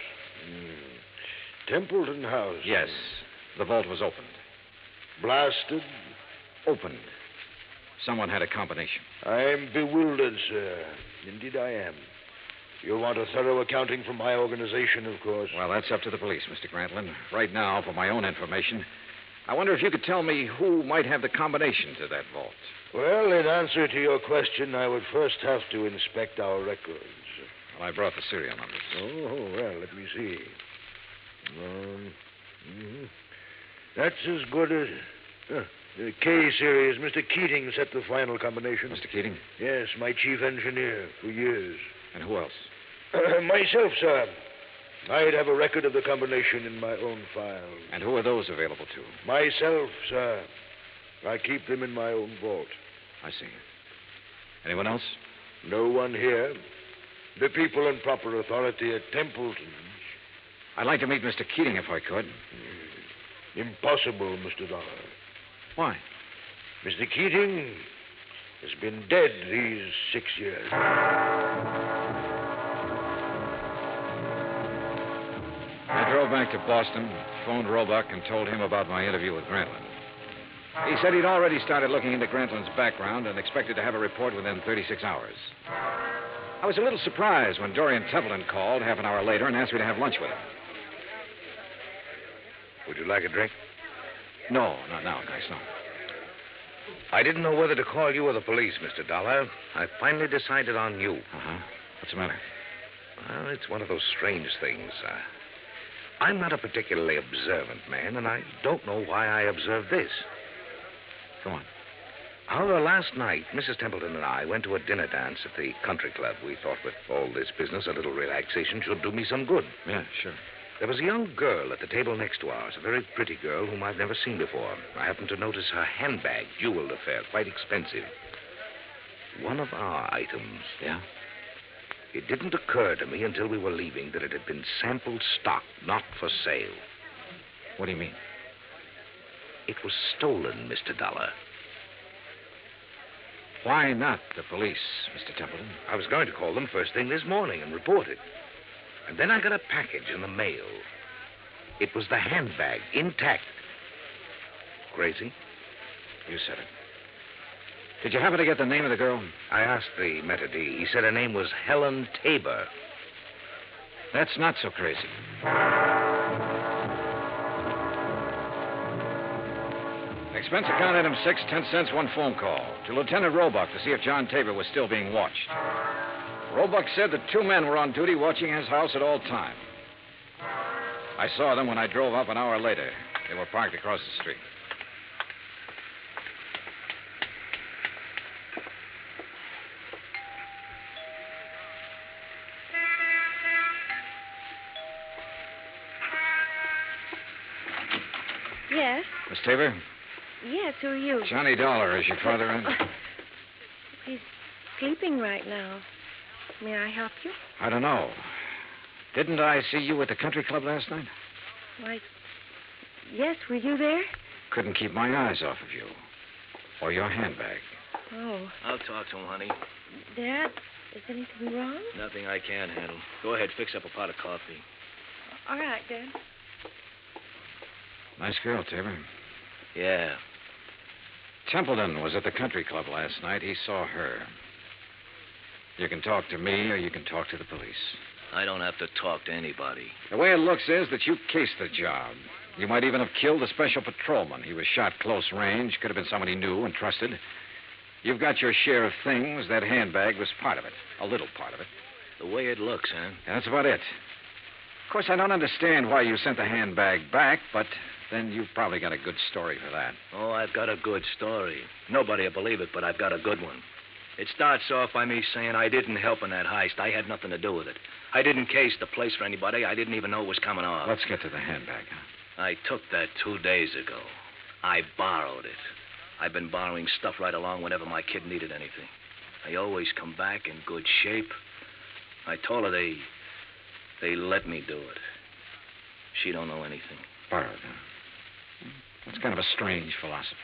Templeton house? Yes. The vault was opened. Blasted? Opened. Someone had a combination. I am bewildered, sir. Indeed I am. You'll want a thorough accounting from my organization, of course. Well, that's up to the police, Mr. Grantland. Right now, for my own information, I wonder if you could tell me who might have the combination to that vault. Well, in answer to your question, I would first have to inspect our records. Well, I brought the serial numbers. Oh, well, let me see. That's as good as... the K series. Mr. Keating set the final combination. Mr. Keating? Yes, my chief engineer for years. And who else? Myself, sir. I'd have a record of the combination in my own file. And who are those available to? Myself, sir. I keep them in my own vault. I see. Anyone else? No one here. The people in proper authority at Templeton's. I'd like to meet Mr. Keating if I could. Impossible, Mr. Dollar. Why? Mr. Keating has been dead these 6 years. I drove back to Boston, phoned Roebuck, and told him about my interview with Grantland. He said he'd already started looking into Grantland's background and expected to have a report within 36 hours. I was a little surprised when Dorian Templeton called half an hour later and asked me to have lunch with him. Would you like a drink? No, not now, thanks, no. I didn't know whether to call you or the police, Mr. Dollar. I finally decided on you. Uh-huh. What's the matter? Well, it's one of those strange things. I'm not a particularly observant man, and I don't know why I observed this. Go on. However, last night, Mrs. Templeton and I went to a dinner dance at the country club. We thought with all this business, a little relaxation should do me some good. Yeah, sure. There was a young girl at the table next to ours, a very pretty girl whom I've never seen before. I happened to notice her handbag, jeweled affair, quite expensive. One of our items. Yeah? It didn't occur to me until we were leaving that it had been sample stock, not for sale. What do you mean? It was stolen, Mr. Dollar. Why not the police, Mr. Templeton? I was going to call them first thing this morning and report it. And then I got a package in the mail. It was the handbag, intact. Crazy? You said it. Did you happen to get the name of the girl? I asked the maitre d'. He said her name was Helen Tabor. That's not so crazy. Expense account item 6, 10 cents, one phone call to Lieutenant Roebuck to see if John Tabor was still being watched. Roebuck said that 2 men were on duty watching his house at all time. I saw them when I drove up an hour later. They were parked across the street. Yes? Miss Tabor? Yes, who are you? Johnny Dollar, is your father in? He's sleeping right now. May I help you? I don't know. Didn't I see you at the country club last night? Why, yes, were you there? Couldn't keep my eyes off of you. Or your handbag. Oh. I'll talk to him, honey. Dad, is anything wrong? Nothing I can't handle. Go ahead, fix up a pot of coffee. All right, Dad. Nice girl, Tabor. Yeah. Templeton was at the country club last night. He saw her. You can talk to me or you can talk to the police. I don't have to talk to anybody. The way it looks is that you cased the job. You might even have killed a special patrolman. He was shot close range. Could have been somebody new and trusted. You've got your share of things. That handbag was part of it. A little part of it. The way it looks, huh? That's about it. Of course, I don't understand why you sent the handbag back, but then you've probably got a good story for that. Oh, I've got a good story. Nobody will believe it, but I've got a good one. It starts off by me saying I didn't help in that heist. I had nothing to do with it. I didn't case the place for anybody. I didn't even know it was coming off. Let's get to the handbag, huh? I took that 2 days ago. I borrowed it. I've been borrowing stuff right along whenever my kid needed anything. I always come back in good shape. I told her they let me do it. She don't know anything. Borrowed, huh? That's kind of a strange philosophy.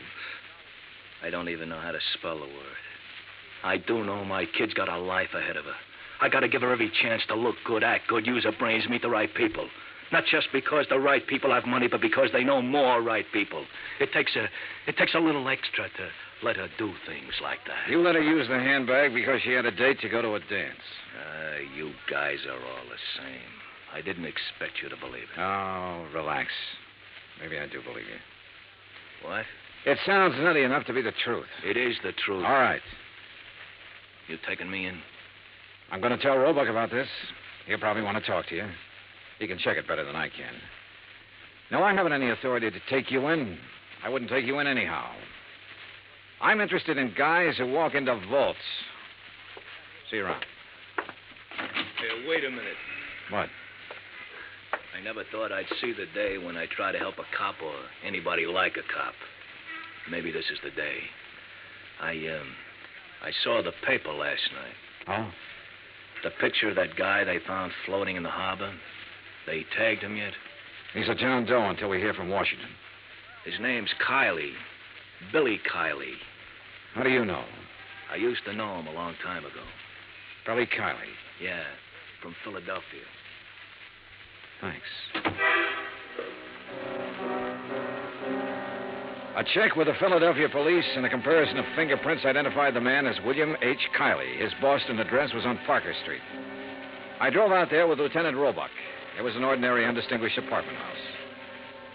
I don't even know how to spell the word. I do know my kid's got a life ahead of her. I got to give her every chance to look good, act good, use her brains, meet the right people. Not just because the right people have money, but because they know more right people. It takes a little extra to let her do things like that. You let her use the handbag because she had a date to go to a dance. You guys are all the same. I didn't expect you to believe it. Oh, relax. Maybe I do believe you. What? It sounds nutty enough to be the truth. It is the truth. All right. You taking me in? I'm going to tell Roebuck about this. He'll probably want to talk to you. He can check it better than I can. No, I haven't any authority to take you in. I wouldn't take you in anyhow. I'm interested in guys who walk into vaults. See you around. Hey, wait a minute. What? I never thought I'd see the day when I try to help a cop or anybody like a cop. Maybe this is the day. I saw the paper last night. Oh? The picture of that guy they found floating in the harbor. They tagged him yet? He's a John Doe until we hear from Washington. His name's Kiley. Billy Kiley. How do you know? I used to know him a long time ago. Billy Kiley? Yeah, from Philadelphia. Thanks. A check with the Philadelphia police and a comparison of fingerprints identified the man as William H. Kiley. His Boston address was on Parker Street. I drove out there with Lieutenant Roebuck. It was an ordinary, undistinguished apartment house.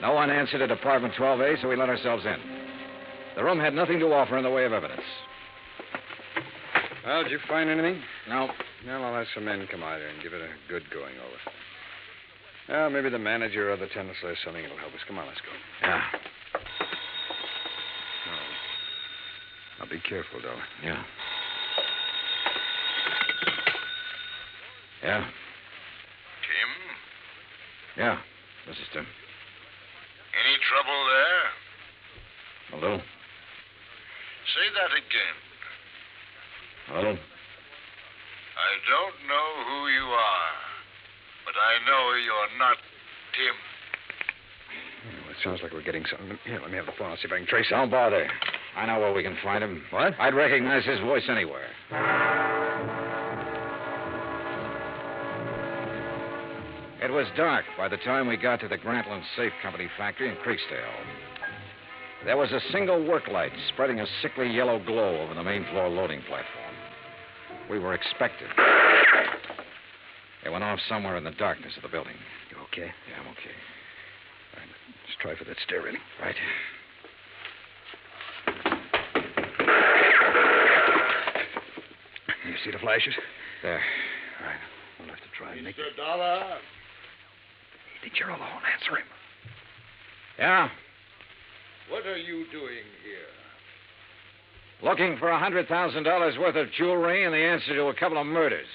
No one answered at apartment 12A, so we let ourselves in. The room had nothing to offer in the way of evidence. Well, did you find anything? No. Well, I'll have some men come out here and give it a good going over. Well, maybe the manager or the tenant says something that'll help us. Come on, let's go. Yeah. Now, be careful, Dollar. Yeah. Yeah. Yeah, this is Tim. Any trouble there? A little. Say that again. A little. I don't know who you are, but I know you're not Tim. Well, it sounds like we're getting something. Here, let me have the phone. I'll see if I can trace him. Don't bother. I know where we can find him. What? I'd recognize his voice anywhere. It was dark by the time we got to the Grantland Safe Company factory in Creeksdale. There was a single work light spreading a sickly yellow glow over the main floor loading platform. We were expected. It went off somewhere in the darkness of the building. You okay? Yeah, I'm okay. All right, let's try for that stair railing. Right. You see the flashes? There. All right. We'll have to try and make it. Mr. Dollar? I think you're alone. Answer him. Yeah? What are you doing here? Looking for $100,000 worth of jewelry and the answer to a couple of murders.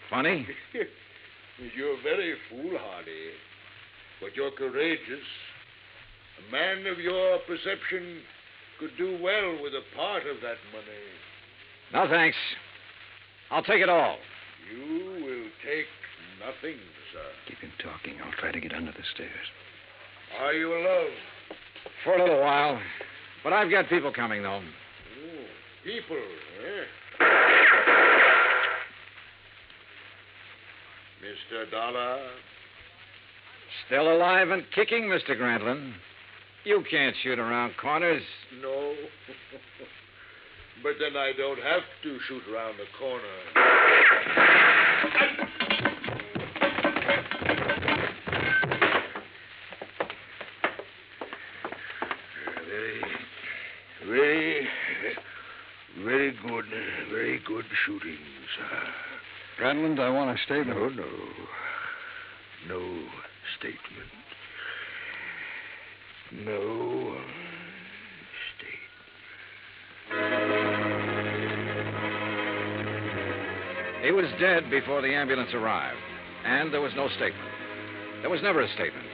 Funny? You're very foolhardy, but you're courageous. A man of your perception could do well with a part of that money. No, thanks. I'll take it all. You will take nothing, sir. Keep him talking. I'll try to get under the stairs. Are you alone? For a little while. But I've got people coming, though. Oh, people, eh? Mr. Dollar? Still alive and kicking, Mr. Grantland. You can't shoot around corners. No. But then I don't have to shoot around the corner. Very good shooting, sir. Grantland, I want a statement. No statement. No statement. He was dead before the ambulance arrived, and there was no statement. There was never a statement.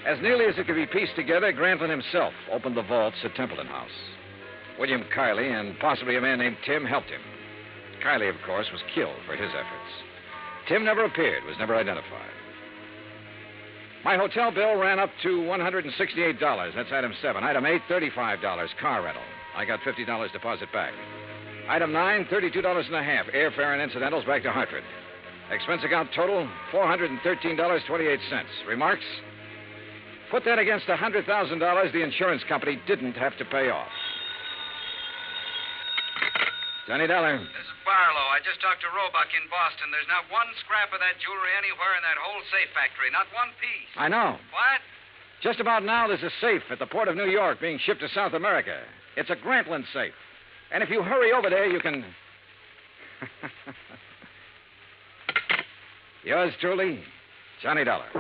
As nearly as it could be pieced together, Grantland himself opened the vaults at Templeton House. William Kiley and possibly a man named Tim helped him. Kiley, of course, was killed for his efforts. Tim never appeared, was never identified. My hotel bill ran up to $168. That's item 7. Item 8, $35, car rental. I got $50 deposit back. Item 9, $32.50, airfare and incidentals back to Hartford. Expense account total, $413.28. Remarks? Put that against the $100,000 the insurance company didn't have to pay off. Johnny Dollar. This is Barlow. I just talked to Roebuck in Boston. There's not one scrap of that jewelry anywhere in that whole safe factory. Not one piece. I know. What? Just about now, there's a safe at the port of New York being shipped to South America. It's a Grantland safe. And if you hurry over there, you can... Yours truly, Johnny Dollar.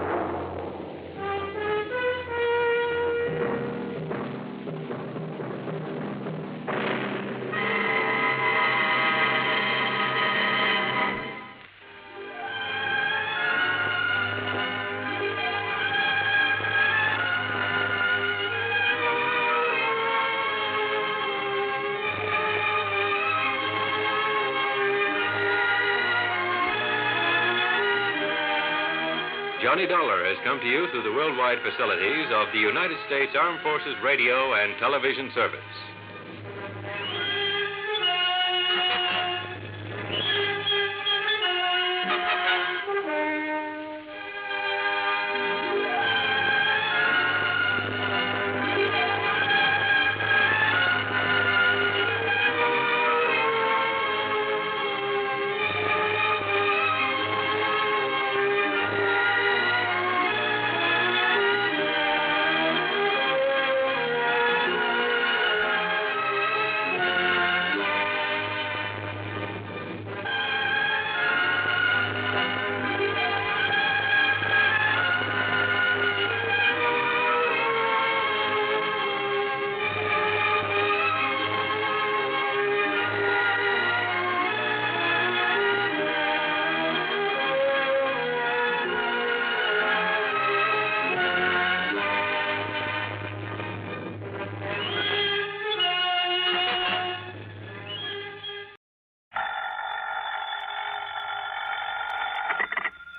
Johnny Dollar has come to you through the worldwide facilities of the United States Armed Forces Radio and Television Service.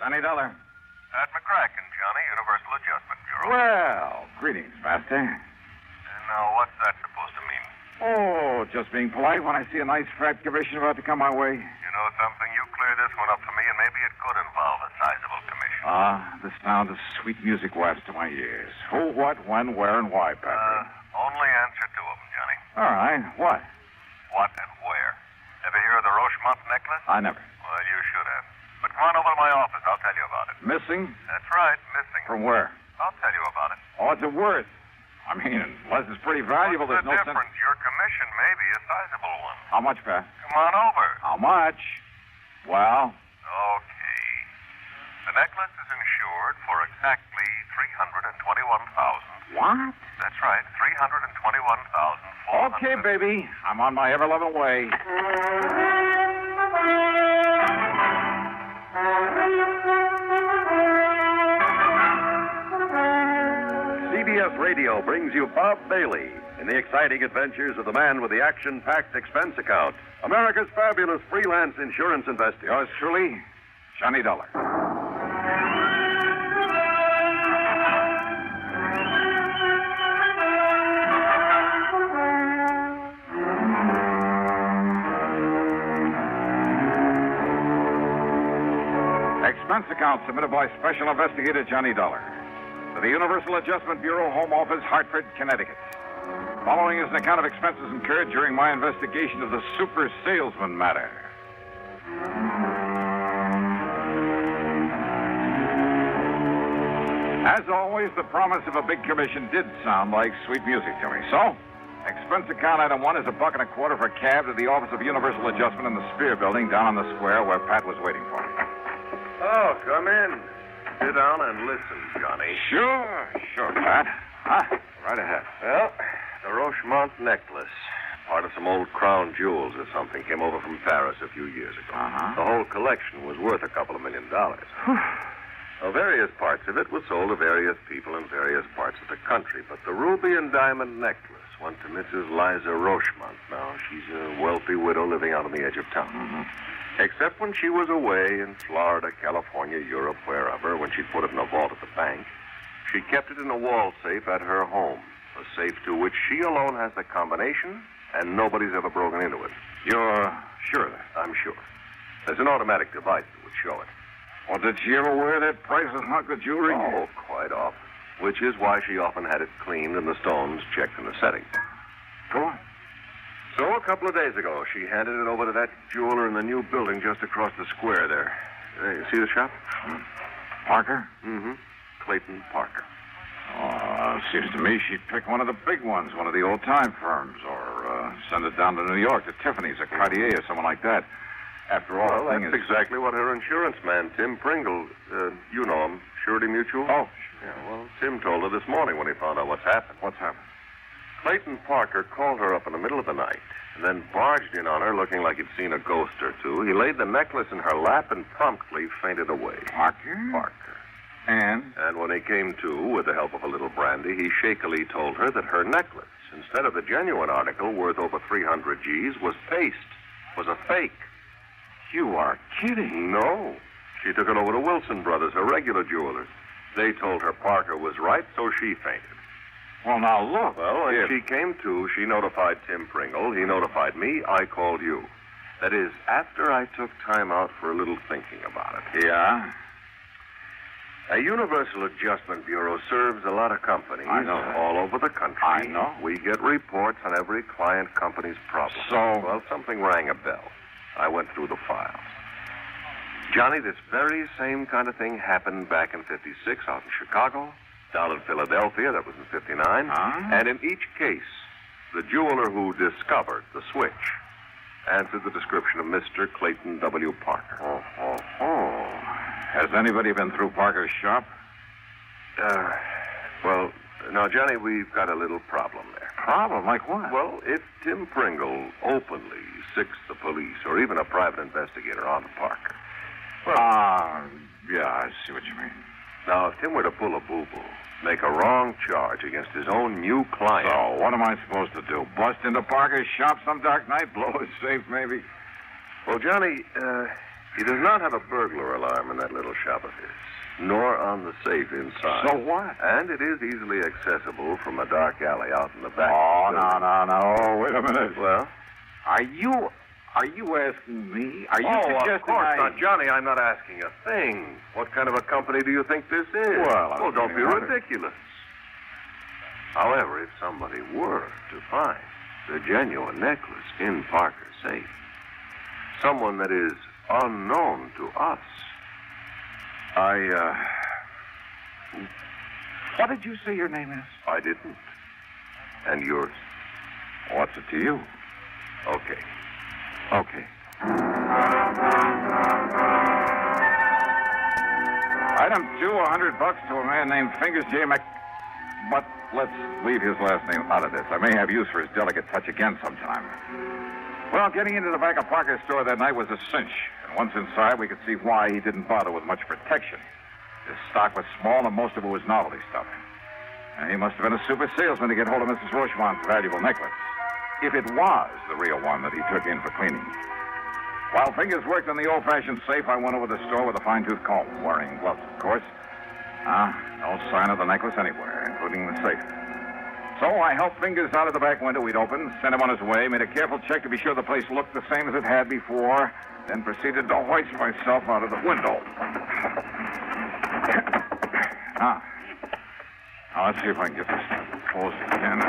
Johnny Dollar. At McCracken, Johnny, Universal Adjustment Bureau. Well, greetings, Master. And now, what's that supposed to mean? Oh, just being polite when I see a nice fat commission about to come my way. You know something? You clear this one up for me, and maybe it could involve a sizable commission. The sound of sweet music wafts to my ears. Who, what, when, where, and why, Patrick? Only answer two of them, Johnny. All right. What? What and where? Ever hear of the Rochemont necklace? I never. Well, you should have. But come on over to my office. I'll tell you about it. Missing? That's right, missing. From where? I'll tell you about it. Oh, what's it worth? I mean, unless it's pretty valuable, What's there's the no difference? sense. Your commission may be a sizable one. How much, Pat? Come on over. How much? Well? Okay. The necklace is insured for exactly $321,000. What? That's right, $321,000. Okay, baby. I'm on my ever-loving way. CBS Radio brings you Bob Bailey in the exciting adventures of the man with the action-packed expense account, America's fabulous freelance insurance investigator. Yours truly, Johnny Dollar. Expense account submitted by Special Investigator Johnny Dollar to the Universal Adjustment Bureau, Home Office, Hartford, Connecticut. Following is an account of expenses incurred during my investigation of the Super Salesman matter. As always, the promise of a big commission did sound like sweet music to me. So, expense account item 1 is $1.25 for a cab to the office of Universal Adjustment in the Spear Building down on the square where Pat was waiting for me. Oh, come in. Sit down and listen, Johnny. Sure, Pat. Right ahead. Well, the Rochemont necklace, part of some old crown jewels or something, came over from Paris a few years ago. Uh-huh. The whole collection was worth $2 million. Now, various parts of it were sold to various people in various parts of the country, but the ruby and diamond necklace went to Mrs. Liza Rochemont. Now, she's a wealthy widow living out on the edge of town. Mm-hmm. Except when she was away in Florida, California, Europe, wherever, when she put it in a vault at the bank, she kept it in a wall safe at her home, a safe to which she alone has the combination, and nobody's ever broken into it. You're sure of that? I'm sure. There's an automatic device that would show it. Well, did she ever wear that priceless hunk of jewelry? Oh, quite often. Which is why she often had it cleaned and the stones checked in the setting. Go on. So a couple of days ago, she handed it over to that jeweler in the new building just across the square there. You see the shop? Parker? Mm-hmm. Clayton Parker. Oh, seems to me she'd pick one of the big ones, one of the old-time firms, or send it down to New York to Tiffany's or Cartier or someone like that. After all, Well, that's exactly what her insurance man, Tim Pringle, you know him, Surety Mutual? Oh, yeah, well, Tim told her this morning when he found out what's happened. What's happened? Clayton Parker called her up in the middle of the night and then barged in on her looking like he'd seen a ghost or two. He laid the necklace in her lap and promptly fainted away. Parker? Parker. And when he came to, with the help of a little brandy, he shakily told her that her necklace, instead of the genuine article worth over 300 G's, was paste, was a fake. You are kidding. No. She took it over to Wilson Brothers, her regular jewelers. They told her Parker was right, so she fainted. Well, now, look. Well, when she came to, she notified Tim Pringle. He notified me. I called you. That is, after I took time out for a little thinking about it. Yeah? A Universal Adjustment Bureau serves a lot of companies. I know. All over the country. I know. We get reports on every client company's problem. So? Well, something rang a bell. I went through the files. Johnny, this very same kind of thing happened back in '56 out in Chicago, down in Philadelphia, that was in '59. And in each case, the jeweler who discovered the switch answered the description of Mr. Clayton W. Parker. Has anybody been through Parker's shop? Well, now, Johnny, we've got a little problem there. Problem? Like what? Well, if Tim Pringle openly sicks the police or even a private investigator onto Parker. Well, yeah, I see what you mean. Now, if Tim were to pull a boo-boo, make a wrong charge against his own new client... So, what am I supposed to do? Bust into Parker's shop some dark night? Blow his safe, maybe? Well, Johnny, He does not have a burglar alarm in that little shop of his, nor on the safe inside. So what? And it is easily accessible from a dark alley out in the back. Oh, no. Wait a minute. Well? Are you asking me? Are you Of suggesting course not, Johnny. I'm not asking a thing. What kind of a company do you think this is? Well, don't be ridiculous. However, if somebody were to find the genuine necklace in Parker's safe, someone that is unknown to us, What did you say your name is? I didn't. And yours? What's it to you? Okay. Item 2, $100 to a man named Fingers J. But let's leave his last name out of this. I may have use for his delicate touch again sometime. Well, getting into the back of Parker's store that night was a cinch. And once inside, we could see why he didn't bother with much protection. His stock was small, and most of it was novelty stuff. And he must have been a super salesman to get hold of Mrs. Rochemont's valuable necklace. If it was the real one that he took in for cleaning. While Fingers worked on the old-fashioned safe, I went over to the store with a fine-tooth comb, wearing gloves, of course. No sign of the necklace anywhere, including the safe. So I helped Fingers out of the back window we'd opened, sent him on his way, made a careful check to be sure the place looked the same as it had before, then proceeded to hoist myself out of the window. Now, let's see if I can get this closed again.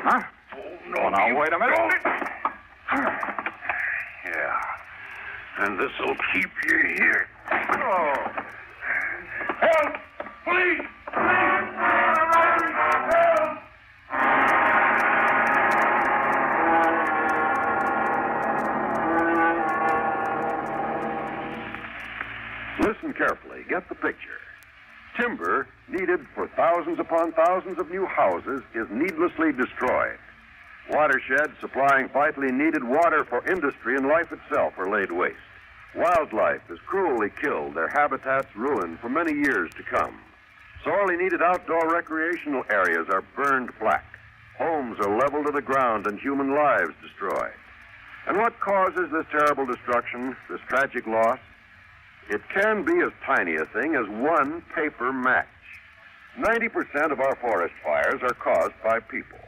Huh? Oh, now, wait a minute. Yeah. And this'll keep you here. Oh. Help! Please! Help! Listen carefully. Get the picture. Timber needed for thousands upon thousands of new houses is needlessly destroyed. Watersheds supplying vitally needed water for industry and life itself are laid waste. Wildlife is cruelly killed, their habitats ruined for many years to come. Sorely needed outdoor recreational areas are burned black. Homes are leveled to the ground and human lives destroyed. And what causes this terrible destruction, this tragic loss? It can be as tiny a thing as one paper match. 90% of our forest fires are caused by people.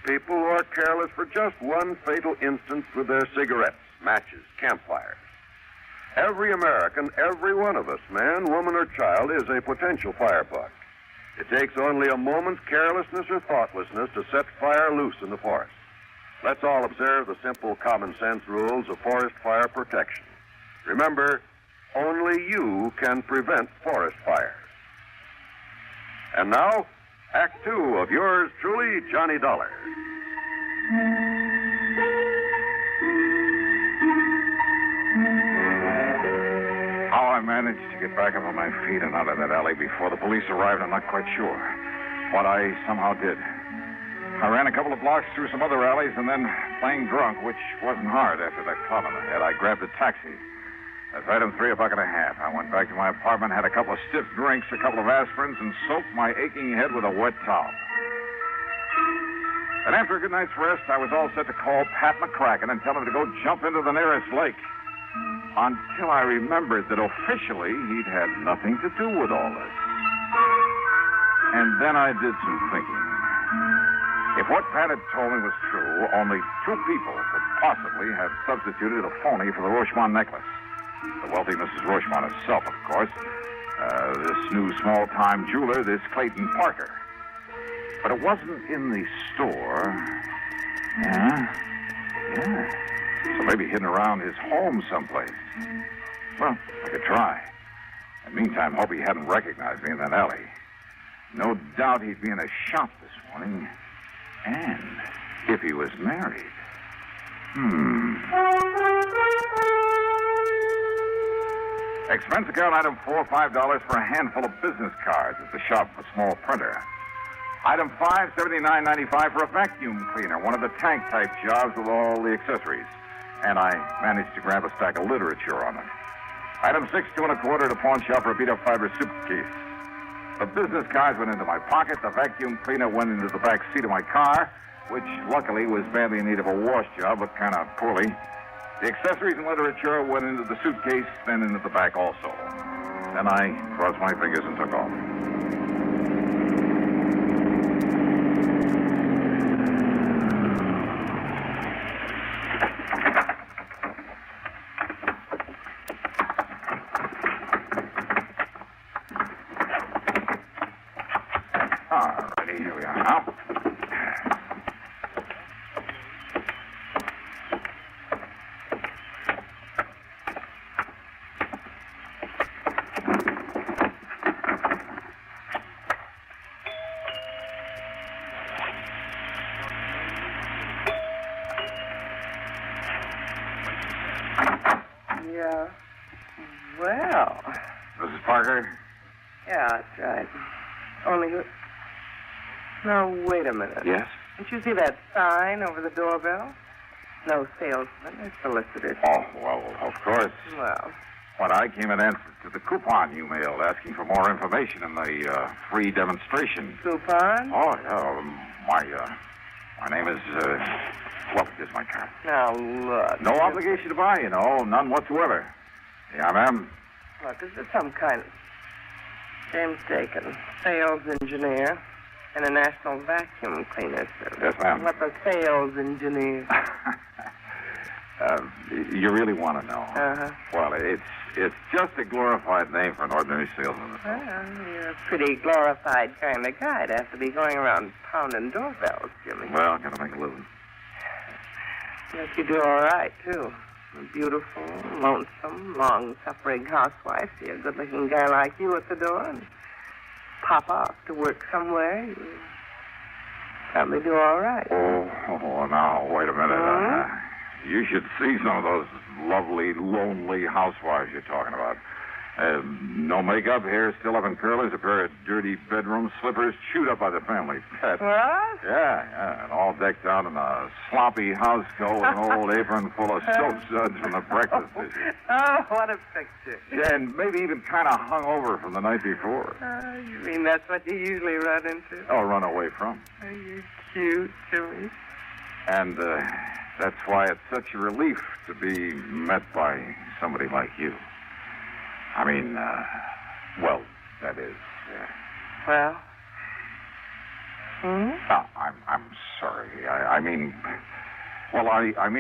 People who are careless for just one fatal instance with their cigarettes, matches, campfires. Every American, every one of us, man, woman, or child, is a potential firebuck. It takes only a moment's carelessness or thoughtlessness to set fire loose in the forest. Let's all observe the simple common sense rules of forest fire protection. Remember, only you can prevent forest fires. And now, Act 2 of yours truly, Johnny Dollar. How I managed to get back up on my feet and out of that alley before the police arrived, I'm not quite sure. But I somehow did. I ran a couple of blocks through some other alleys, and then, playing drunk, which wasn't hard after that club in the head, I grabbed a taxi. That's item 3, $1.50. I went back to my apartment, had a couple of stiff drinks, a couple of aspirins, and soaked my aching head with a wet towel. And after a good night's rest, I was all set to call Pat McCracken and tell him to go jump into the nearest lake. Until I remembered that officially he'd had nothing to do with all this. And then I did some thinking. If what Pat had told me was true, only 2 people could possibly have substituted a phony for the Rochemont necklace. The wealthy Mrs. Rochemont herself, of course. This new small-time jeweler, this Clayton Parker. But it wasn't in the store. Yeah. So maybe hidden around his home someplace. Well, I could try. In the meantime, hope he hadn't recognized me in that alley. No doubt he'd be in a shop this morning. And if he was married. Expense account item 4, $5 for a handful of business cards at the shop of a small printer. Item 5, $79.95 for a vacuum cleaner, one of the tank-type jobs with all the accessories. And I managed to grab a stack of literature on it. Item 6, $2 1/4 at a pawn shop for a beat-up fiber suitcase. The business cards went into my pocket. The vacuum cleaner went into the back seat of my car, which luckily was badly in need of a wash job, but kind of poorly. The accessories and literature went into the suitcase, then into the back also. Then I crossed my fingers and took off. All righty, here we are now. Yeah. Well. Mrs. Parker? Yeah, that's right. Only who... Now, wait a minute. Yes? Didn't you see that sign over the doorbell? No salesman, it's solicitor. Oh, well, of course. Well. But I came in answer to the coupon you mailed asking for more information in the free demonstration. Coupon? Oh, yeah. My name is, well, here's my card. Now, look. No obligation to buy, you know. None whatsoever. Yeah, ma'am. Look, is this some kind of... James-Dixon, sales engineer, International Vacuum Cleaner Service. Yes, ma'am. What the sales engineer? You really want to know? Uh-huh. Well, it's just a glorified name for an ordinary salesman. Well, you're a pretty glorified kind of guy to have to be going around pounding doorbells, Jimmy. Well, gotta make a living. Yes, you do all right, too. A beautiful, lonesome, long-suffering housewife. See a good-looking guy like you at the door and pop off to work somewhere. You probably do all right. Oh, now, wait a minute. You should see some of those lovely, lonely housewives you're talking about. No makeup, hair still up in curlers, a pair of dirty bedroom slippers chewed up by the family pet. What? Yeah, and all decked out in a sloppy house coat with an old apron full of soap suds from the breakfast dishes. Oh, what a picture. Yeah, and maybe even kind of hung over from the night before. You mean that's what you usually run into? Oh, run away from. Are you cute, Jimmy? And that's why it's such a relief to be met by somebody like you. I mean, well, that is. Well? I'm sorry. I mean,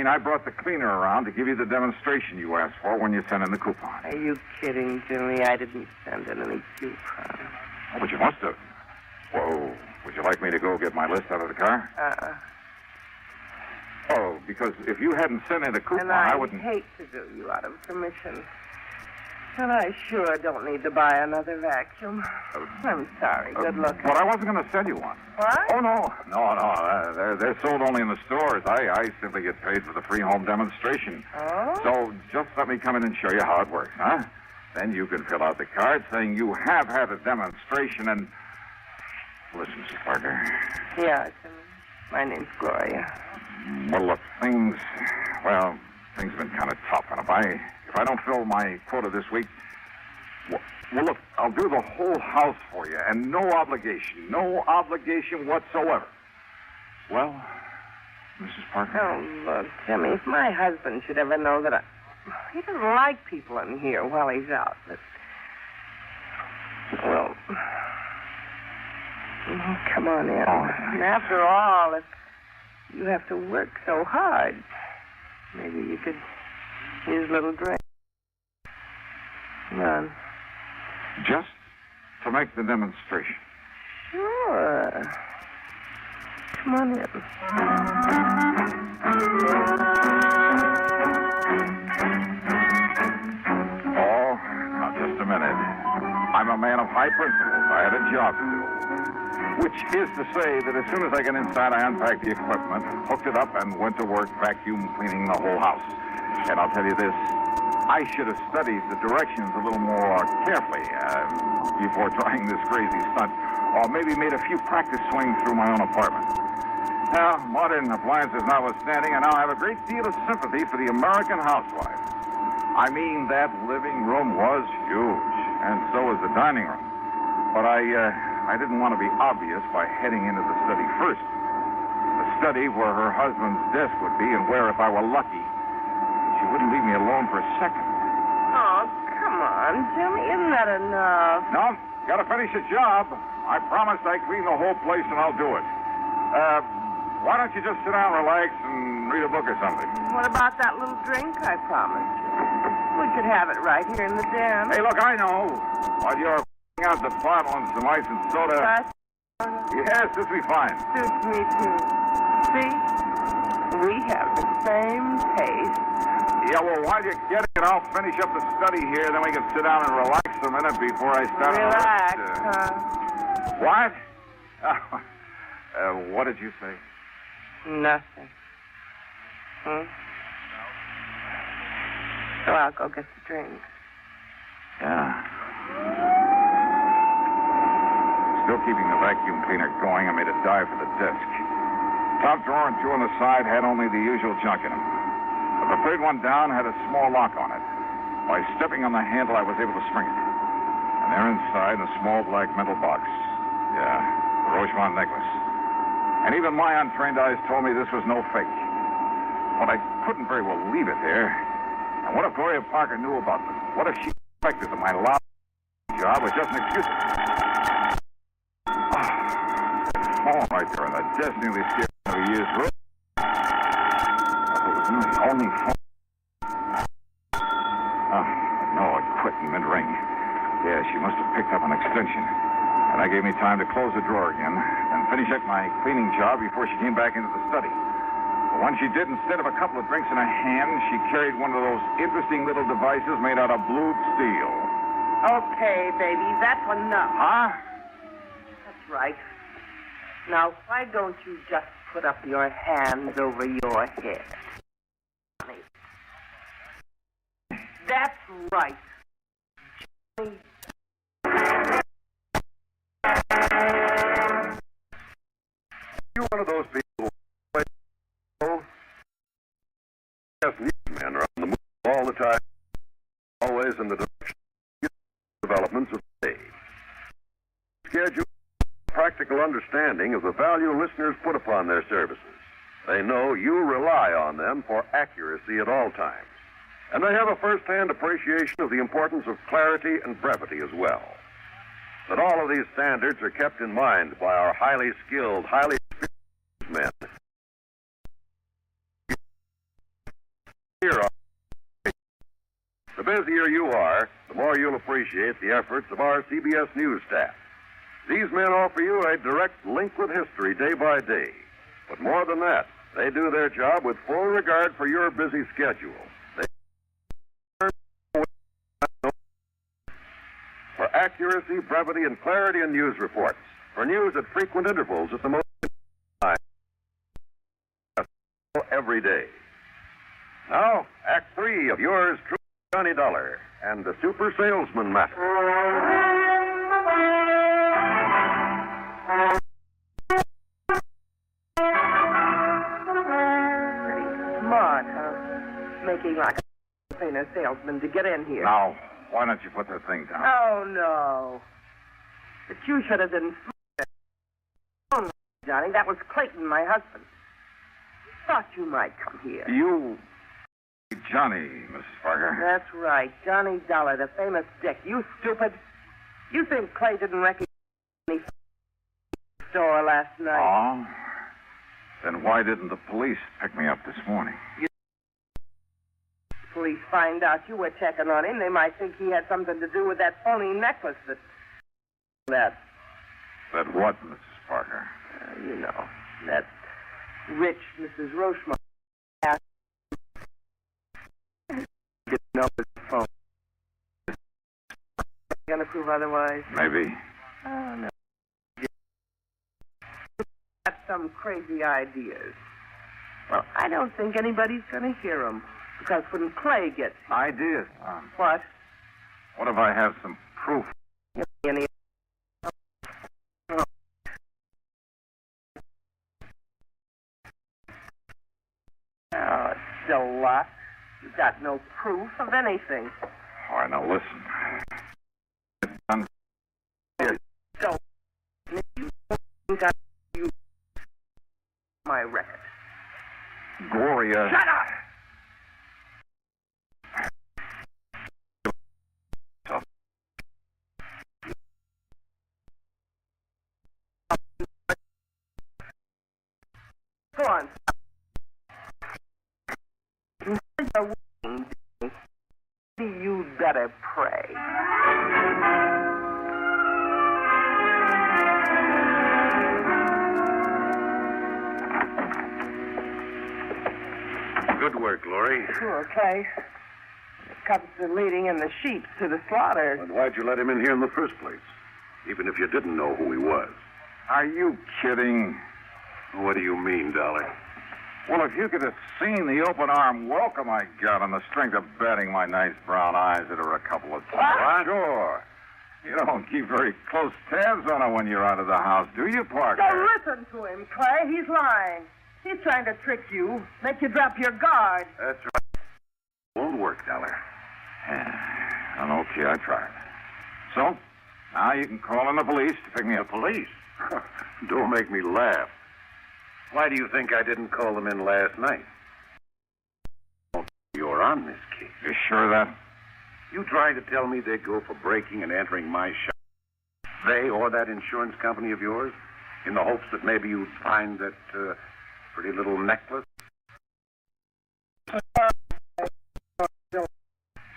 I brought the cleaner around to give you the demonstration you asked for when you sent in the coupon. Are you kidding, Jimmy? I didn't send in any coupon. Oh, but you must have. Whoa. Would you like me to go get my list out of the car? Oh, because if you hadn't sent in the coupon, and I wouldn't... hate to do you out of commission. And I sure don't need to buy another vacuum. I'm sorry. Good luck. But I wasn't going to send you one. What? Oh, no. No. They're sold only in the stores. I simply get paid for the free home demonstration. Oh? So just let me come in and show you how it works, huh? Then you can fill out the card saying you have had a demonstration and... Listen, Mrs. Parker. Yeah, my name's Gloria. Well, look, things have been kind of tough. And if I don't fill my quota this week, well, look, I'll do the whole house for you, and no obligation whatsoever. Well, Mrs. Parker? Oh, look, Jimmy, if my husband should ever know that he doesn't like people in here while he's out, well, come on in. And after all, if you have to work so hard, maybe you could use a little drink. Come on. Just to make the demonstration. Sure. Come on in. Oh, now just a minute. I'm a man of high principles. I had a job to do. Which is to say that as soon as I got inside, I unpacked the equipment, hooked it up, and went to work vacuum cleaning the whole house. And I'll tell you this, I should have studied the directions a little more carefully before trying this crazy stunt, or maybe made a few practice swings through my own apartment. Now, modern appliances notwithstanding, I now have a great deal of sympathy for the American housewife. I mean, that living room was huge, and so was the dining room. But I didn't want to be obvious by heading into the study first. The study where her husband's desk would be, and where, if I were lucky, she wouldn't leave me alone for a second. Oh, come on, Jimmy. Isn't that enough? No, gotta finish the job. I promised I'd clean the whole place, and I'll do it. Why don't you just sit down, relax, and read a book or something? What about that little drink I promised you? We could have it right here in the den. Hey, look, I know. While you're out the bottle and some ice and soda. Yes, this'll be fine. Suits me, too. See? We have the same taste. Yeah, well, while you're getting it, I'll finish up the study here, then we can sit down and relax a minute before I start. Relax, huh? What? What did you say? Nothing. So I'll go get the drink. Yeah. Still keeping the vacuum cleaner going, I made a dive for the desk. Top drawer and two on the side had only the usual junk in them. But the third one down had a small lock on it. By stepping on the handle, I was able to spring it. And there inside, a small black metal box. Yeah, the Rochemont necklace. And even my untrained eyes told me this was no fake. But I couldn't very well leave it there. And what if Gloria Parker knew about them? What if she suspected that my loud job was just an excuse? Oh, right there on the desk nearly scared me of a year's road. It was my only phone. No, it quit in mid-ring. Yeah, she must have picked up an extension. And that gave me time to close the drawer again and finish up my cleaning job before she came back into the study. But when she did, instead of a couple of drinks in her hand, she carried one of those interesting little devices made out of blued steel. Okay, baby, that's enough. Huh? That's right. Now, why don't you just put up your hands over your head? That's right. Johnny. You're one of those people who newsmen are on the move all the time, always in the direction of developments of the day. Schedule practical understanding of the value listeners put upon their services. They know you rely on them for accuracy at all times. And they have a first-hand appreciation of the importance of clarity and brevity as well. That all of these standards are kept in mind by our highly skilled, highly experienced men. Here are. The busier you are, the more you'll appreciate the efforts of our CBS News staff. These men offer you a direct link with history day by day. But more than that, they do their job with full regard for your busy schedule. For accuracy, brevity, and clarity in news reports. For news at frequent intervals at the most time. Every day. Now, Act 3 of yours truly, Johnny Dollar, and the Super Salesman Matter. Smart, huh? Making like a famous salesman to get in here. Now, why don't you put that thing down? Oh, no. But you should have been smart. Oh, Johnny, that was Clayton, my husband. Thought you might come here. You... Johnny, Mrs. Parker. That's right. Johnny Dollar, the famous dick. You stupid. You think Clay didn't recognize me from the store last night? Oh? Then why didn't the police pick me up this morning? Police find out you were checking on him, they might think he had something to do with that phony necklace that... That what, Mrs. Parker? You know, that rich Mrs. Rochemont asked didn't know his phone. Gonna prove otherwise? Maybe. Oh, no. Got some crazy ideas. Well, I don't think anybody's gonna hear them. Because when Clay gets here... Ideas? What? What if I have some proof? Any... Oh, it's still lot. You got no proof of anything. All right, now listen. So, you got you my record. Gloria. Shut up! once. You're waiting. Maybe you'd better pray. Good work, Glory. Sure, Clay. Comes to leading in the sheep to the slaughter. But why'd you let him in here in the first place? Even if you didn't know who he was. Are you kidding? What do you mean, Dollar? Well, if you could have seen the open arm welcome I got on the strength of batting my nice brown eyes at her a couple of times. What? Sure. You don't keep very close tabs on her when you're out of the house, do you, Parker? Don't listen to him, Clay. He's lying. He's trying to trick you, make you drop your guard. That's right. Won't work, Dollar. Yeah. Well, okay, I tried. So, now you can call in the police to pick me up. Police? Don't make me laugh. Why do you think I didn't call them in last night? You're on this case. You sure of that? You trying to tell me they'd go for breaking and entering my shop? They or that insurance company of yours? In the hopes that maybe you'd find that pretty little necklace?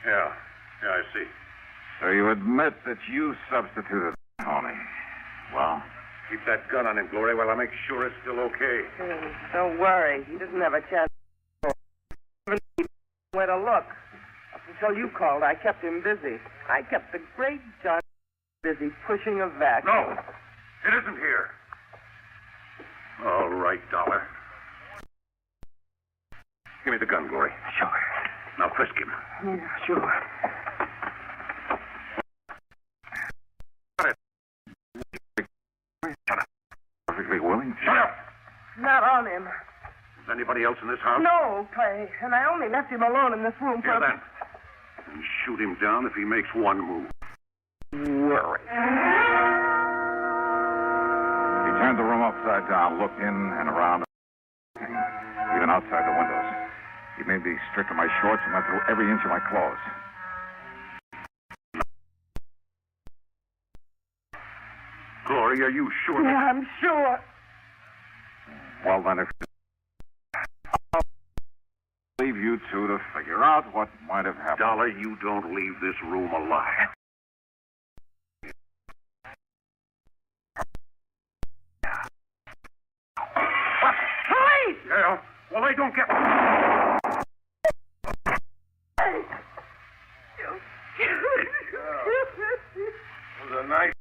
Yeah, I see. So you admit that you substituted Tony. Well, keep that gun on him, Glory, while I make sure it's still okay. Don't worry. He doesn't have a chance. Where to look. Up until you called, I kept him busy. I kept the great John busy pushing a vacuum. No, it isn't here. All right, Dollar. Give me the gun, Glory. Sure. Now frisk him. Yeah, sure. Perfectly willing. Shut up! Not on him. Is anybody else in this house? No, Clay. And I only left him alone in this room for... Here, then. And shoot him down if he makes one move. Worry. He turned the room upside down, looked in and around, even outside the windows. He made me strip to my shorts and went through every inch of my clothes. Glory, are you sure? Yeah, I'm sure. Well, then, if I'll leave you two to figure out what might have happened. Dollar, you don't leave this room alive. Police! Yeah, well, they don't get... It was a nice...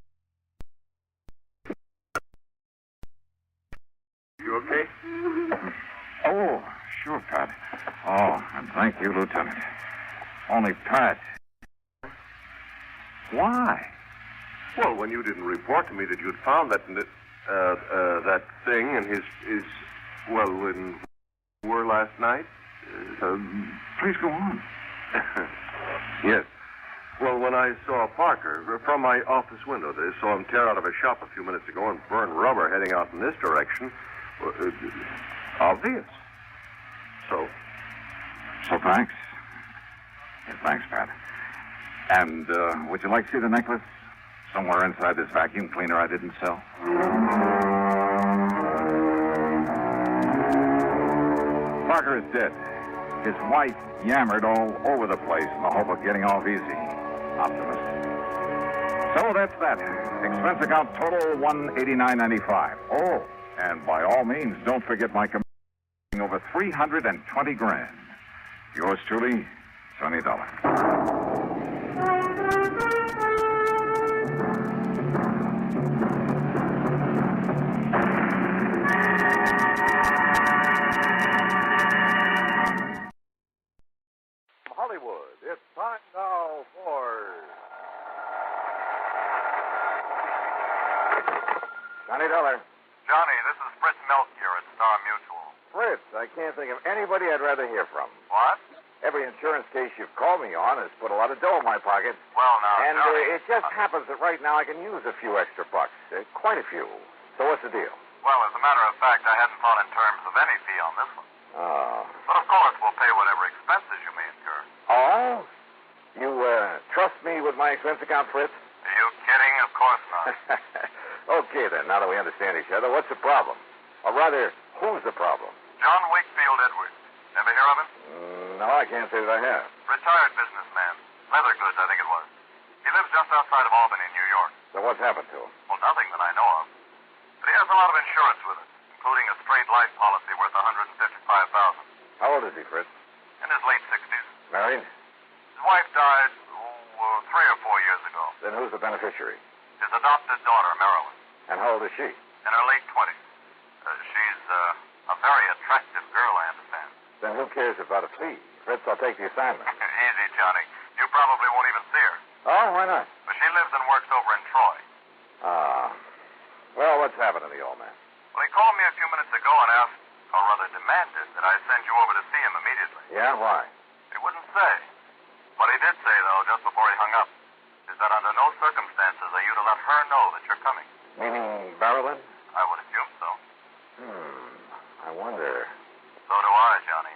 You okay? Oh, sure, Pat. Oh, and thank you, Lieutenant. Only Pat. Why? Well, when you didn't report to me that you'd found that thing in his well, when we were last night. Please go on. Yes. Well, when I saw Parker from my office window, they saw him tear out of a shop a few minutes ago and burn rubber heading out in this direction. Obvious. So Thanks. Yeah, thanks, Pat. And would you like to see the necklace? Somewhere inside this vacuum cleaner I didn't sell. Parker is dead. His wife yammered all over the place in the hope of getting off easy. Optimist. So that's that. Expense account total $189.95. Oh, and by all means, don't forget my commission over $320,000. Yours truly, Sonny Dollar. Hollywood, it's time now for Sonny Dollar. Johnny, this is Fritz Melchior at Star Mutual. Fritz, I can't think of anybody I'd rather hear from. What? Every insurance case you've called me on has put a lot of dough in my pocket. Well, now, And Johnny... it just happens that right now I can use a few extra bucks. Quite a few. So what's the deal? Well, as a matter of fact, I hadn't thought in terms of any fee on this one. Oh. But of course, we'll pay whatever expenses you may incur. Oh? You trust me with my expense account, Fritz? Are you kidding? Of course not. Okay, then, now that we understand each other, what's the problem? Or rather, who's the problem? John Wakefield Edwards. Ever hear of him? No, I can't say that I have. Retired businessman. Leather goods, I think it was. He lives just outside of Albany, New York. So what's happened to him? Well, nothing that I know of. But he has a lot of insurance with it, including a straight life policy worth $155,000. How old is he, Fritz? In his late 60s. Married? His wife died, 3 or 4 years ago. Then who's the beneficiary? His adopted daughter, Marilyn. And how old is she? In her late 20s. She's a very attractive girl, I understand. Then who cares about a fee? Fritz, I'll take the assignment. Easy, Johnny. You probably won't even see her. Oh, why not? But she lives and works over in Troy. Well, what's happened to the old man? Well, he called me a few minutes ago and asked, or rather demanded, that I send you over to see him immediately. Yeah, why? He wouldn't say. What he did say, though, just before he hung up, is that under no circumstances are you to let her know that you're coming. Meaning Marilyn? I would assume so. I wonder. So do I, Johnny.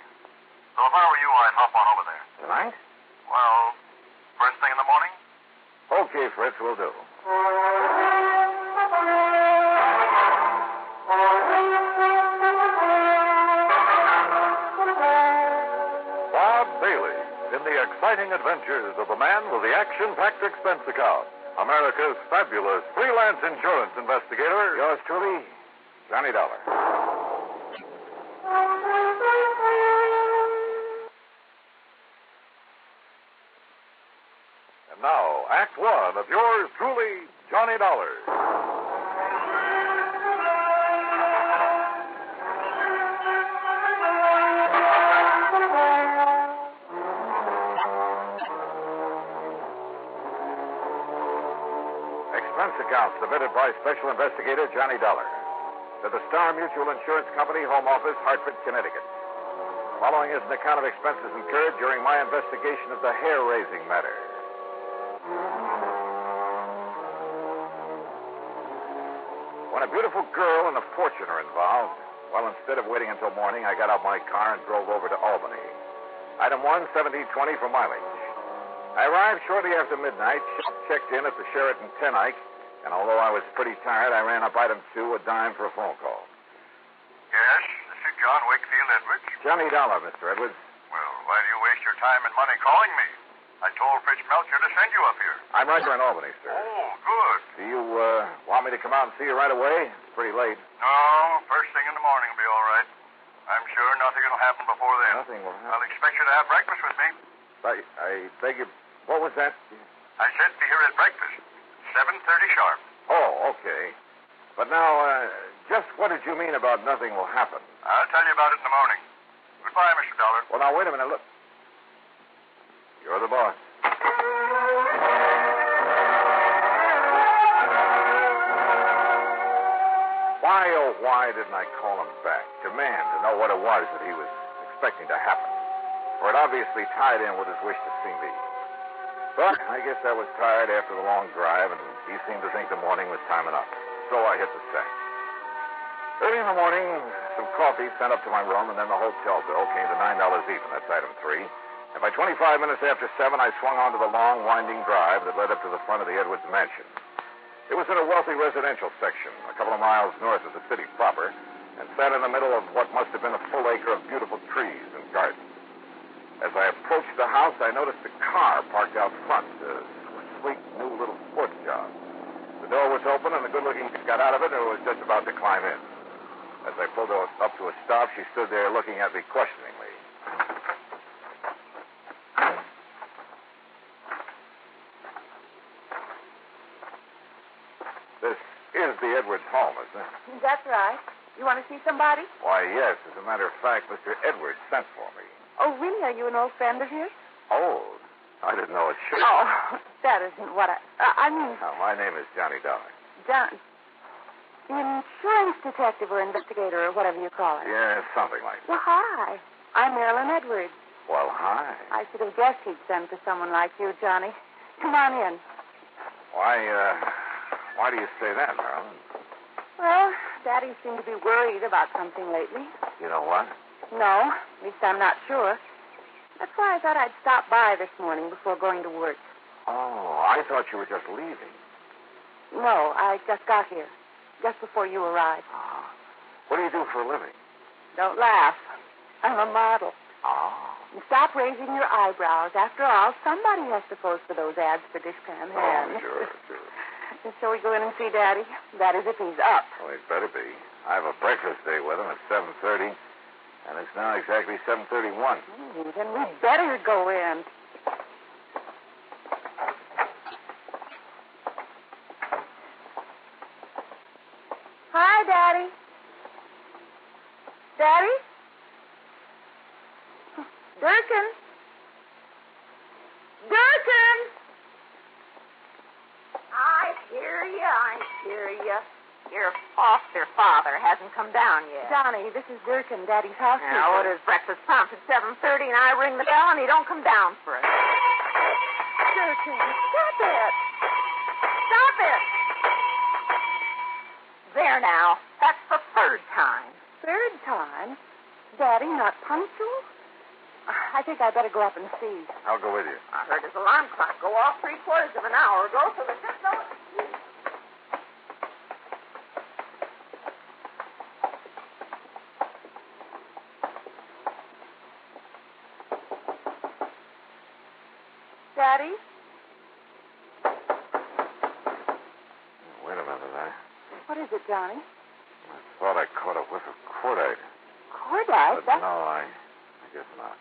So if I were you, I'd hop on over there. Tonight? Well, first thing in the morning? Okay, Fritz, we'll do. Bob Bailey in the exciting adventures of the man with the action-packed expense account. America's fabulous freelance insurance investigator. Yours truly, Johnny Dollar. And now, Act One of yours truly, Johnny Dollar. Expense account submitted by Special Investigator Johnny Dollar to the Star Mutual Insurance Company, Home Office, Hartford, Connecticut. Following is an account of expenses incurred during my investigation of the hair-raising matter. When a beautiful girl and a fortune are involved, well, instead of waiting until morning, I got out my car and drove over to Albany. Item 1, 1720 for mileage. I arrived shortly after midnight, checked in at the Sheraton Tenike, and although I was pretty tired, I ran up item 2, a dime for a phone call. Yes, this is John Wakefield Edwards. Johnny Dollar, Mr. Edwards. Well, why do you waste your time and money calling me? I told Fritz Melcher to send you up here. I'm right here in Albany, sir. Oh, good. Do you want me to come out and see you right away? It's pretty late. No, first thing in the morning will be all right. I'm sure nothing will happen before then. Nothing will happen. I'll expect you to have breakfast with me. I beg you. What was that? I said be here at breakfast. 7:30 sharp. Oh, okay. But now, just what did you mean about nothing will happen? I'll tell you about it in the morning. Goodbye, Mr. Dollar. Well, now, wait a minute. Look. You're the boss. Why, oh, why didn't I call him back? Demand to know what it was that he was expecting to happen. For it obviously tied in with his wish to see me. But I guess I was tired after the long drive, and he seemed to think the morning was time enough. So I hit the sack. Early in the morning, some coffee sent up to my room, and then the hotel bill came to $9 even. That's item 3. And by 25 minutes after 7, I swung onto the long, winding drive that led up to the front of the Edwards mansion. It was in a wealthy residential section, a couple of miles north of the city proper, and sat in the middle of what must have been a full acre of beautiful trees and gardens. As I approached the house, I noticed a car parked out front, a sleek, new little sports job. The door was open, and the good-looking chick got out of it and was just about to climb in. As I pulled her up to a stop, she stood there looking at me questioningly. This is the Edwards home, isn't it? That's right. You want to see somebody? Why, yes. As a matter of fact, Mr. Edwards sent for me. Oh, really? Are you an old friend of his? Oh, I didn't know it should. Oh, that isn't what I mean... No, my name is Johnny Dollar. John... Insurance detective or investigator or whatever you call it. Yeah, something like that. Well, hi. I'm Marilyn Edwards. Well, hi. I should have guessed he'd send for someone like you, Johnny. Come on in. Why do you say that, Marilyn? Well, Daddy seemed to be worried about something lately. You know what? No, at least I'm not sure. That's why I thought I'd stop by this morning before going to work. Oh, I thought you were just leaving. No, I just got here, just before you arrived. What do you do for a living? Don't laugh. I'm a model. Oh. And stop raising your eyebrows. After all, somebody has to pose for those ads for dishpan hands. Sure. And shall we go in and see Daddy? That is, if he's up. Well, he'd better be. I have a breakfast day with him at 7:30, and it's now exactly 7:31. Then we better go in. Hi, Daddy. Daddy? Durkin? Durkin! I hear you. Your foster father hasn't come down yet. Johnny, this is Durkin, Daddy's housekeeper. Now, what is breakfast prompt at 7:30, and I ring the bell, and he don't come down for it. Durkin, stop it. Stop it! There now. That's the third time. Third time? Daddy, not punctual? I think I'd better go up and see. I'll go with you. I heard his alarm clock go off 3/4 of an hour ago, so there's just no excuse. Daddy? Wait a minute. What is it, Johnny? I thought I caught a whiff of cordite. Cordite? But no, I guess not.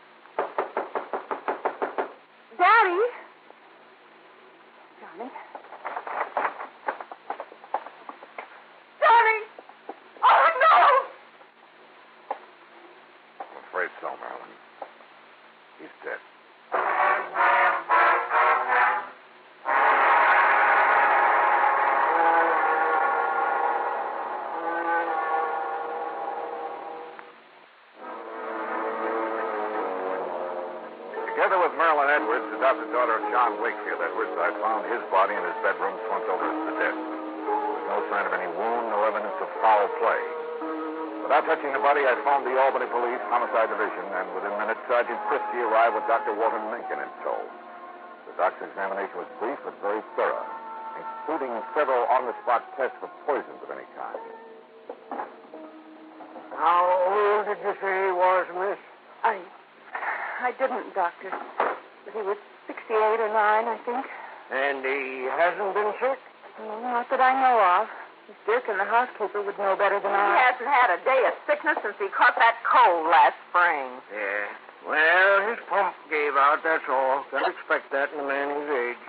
Daddy? Johnny? Johnny! Oh, no! I'm afraid so, Marilyn. He's dead. Together with Marilyn Edwards, adopted daughter of John Wakefield Edwards, I found his body in his bedroom slumped over as the death. There was no sign of any wound, no evidence of foul play. Without touching the body, I phoned the Albany Police Homicide Division, and within minutes, Sergeant Christie arrived with Dr. Walter Mencken in tow. The doctor's examination was brief but very thorough, including several on-the-spot tests for poisons of any kind. How old did you say he was, miss? I didn't, Doctor. But he was 68 or 9, I think. And he hasn't been sick? Not that I know of. Miss Durkin, the housekeeper, would know better than He I. hasn't had a day of sickness since he caught that cold last spring. Yeah. Well, his pump gave out, that's all. Can't expect that in a man his age.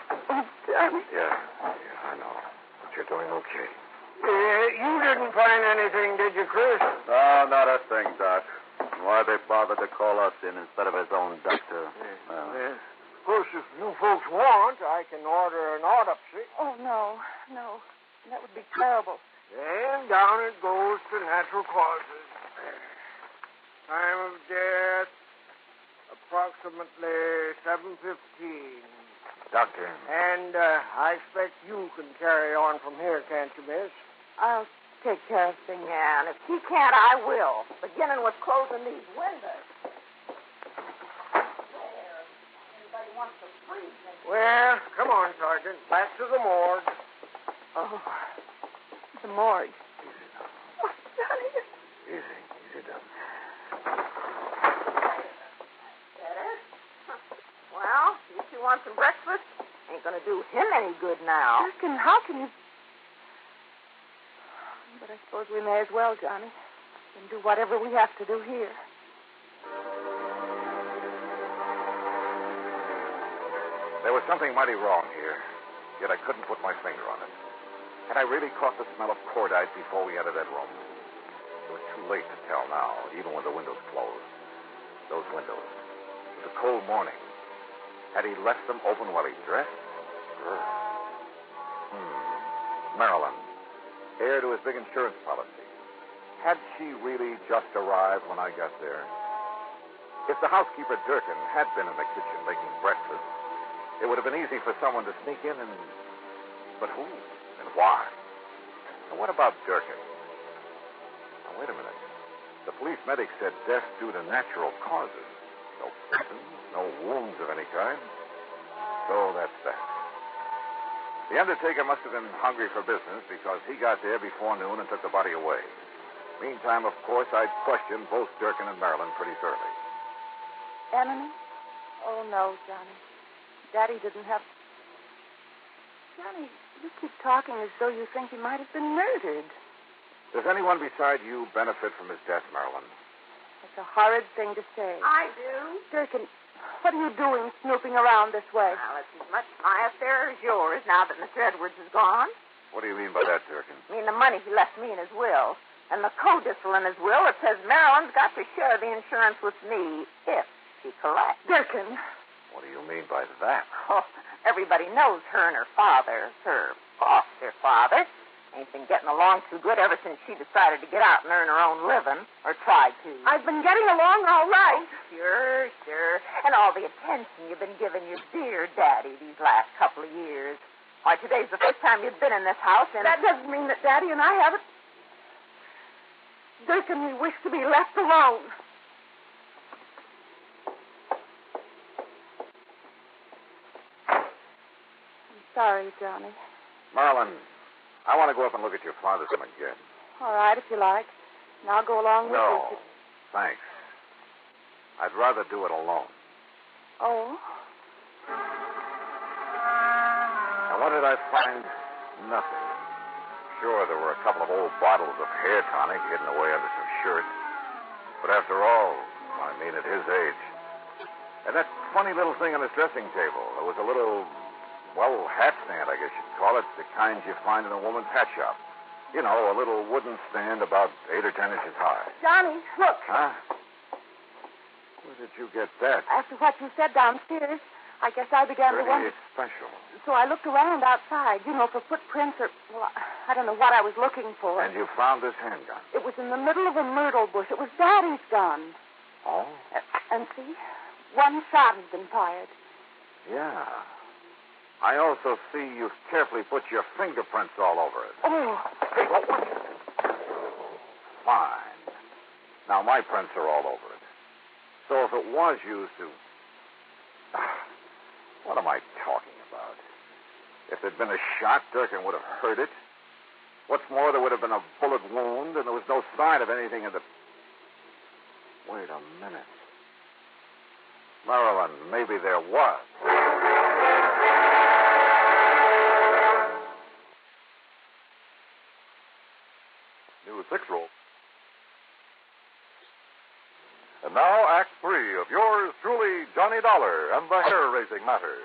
Yeah, I know. But you're doing okay. You didn't find anything, did you, Chris? No, not a thing, Doc. Why they bothered to call us in instead of his own doctor? Yeah. Of course, if you folks want, I can order an autopsy. Oh, no. That would be terrible. And down it goes to natural causes. Time of death, approximately 7:15. Doctor. And I expect you can carry on from here, can't you, miss? I'll take care of things. Yeah, and if he can't, I will. Beginning with closing these windows. There. Anybody wants to freeze me? Well, come on, Sergeant. Back to the morgue. Oh, the morgue. Easy, Doc. Better? Well, you two want some breakfast? Ain't gonna do him any good now. Durkin, how can you... But I suppose we may as well, Johnny, and do whatever we have to do here. There was something mighty wrong here, yet I couldn't put my finger on it. Had I really caught the smell of cordite before we entered that room? It was too late to tell now, even with the windows closed. Those windows. It was a cold morning. Had he left them open while he dressed? Marilyn, heir to his big insurance policy. Had she really just arrived when I got there? If the housekeeper, Durkin, had been in the kitchen making breakfast, it would have been easy for someone to sneak in and... But who? And why? And what about Durkin? Now, wait a minute. The police medic said death due to natural causes. No poison, no wounds of any kind. So that's that. The undertaker must have been hungry for business because he got there before noon and took the body away. Meantime, of course, I'd question both Durkin and Marilyn pretty thoroughly. Enemy? Oh, no, Johnny. Daddy didn't have... Johnny, you keep talking as though you think he might have been murdered. Does anyone beside you benefit from his death, Marilyn? That's a horrid thing to say. I do. Durkin, what are you doing snooping around this way? Well, it's as much my affair as yours now that Mr. Edwards is gone. What do you mean by that, Durkin? I mean the money he left me in his will. And the codicil in his will, it says Marilyn's got to share the insurance with me if she collects. Durkin. What do you mean by that? Oh, everybody knows her and her father, her foster father, ain't been getting along too good ever since she decided to get out and earn her own living, or tried to. I've been getting along all right. Oh, sure. And all the attention you've been giving your dear daddy these last couple of years. Why, today's the first time you've been in this house, and... That doesn't mean that Daddy and I haven't... Durkin, we wish to be left alone. I'm sorry, Johnny. Marilyn, I want to go up and look at your father's room again. All right, if you like. And I'll go along with you. No, thanks. I'd rather do it alone. Oh? And what did I find? Nothing. Sure, there were a couple of old bottles of hair tonic hidden away under some shirts. But after all, I mean, at his age. And that funny little thing on his dressing table. There was a little, well, hat stand, I guess you'd call it. The kind you find in a woman's hat shop. You know, a little wooden stand about 8 or 10 inches high. Johnny, look. Huh? Where did you get that? After what you said downstairs, I guess I began to wonder. Pretty special. So I looked around outside, for footprints or, well, I don't know what I was looking for. And you found this handgun? It was in the middle of a myrtle bush. It was Daddy's gun. Oh? And see, one shot has been fired. Yeah. I also see you've carefully put your fingerprints all over it. Oh. Hey, what? Fine. Now, my prints are all over it. So if it was used to... What am I talking about? If there'd been a shot, Durkin would have heard it. What's more, there would have been a bullet wound, and there was no sign of anything in the... Wait a minute. Marilyn, maybe there was. New 6 roll. And now, Act 3 of yours truly, Johnny Dollar and the hair-raising matter.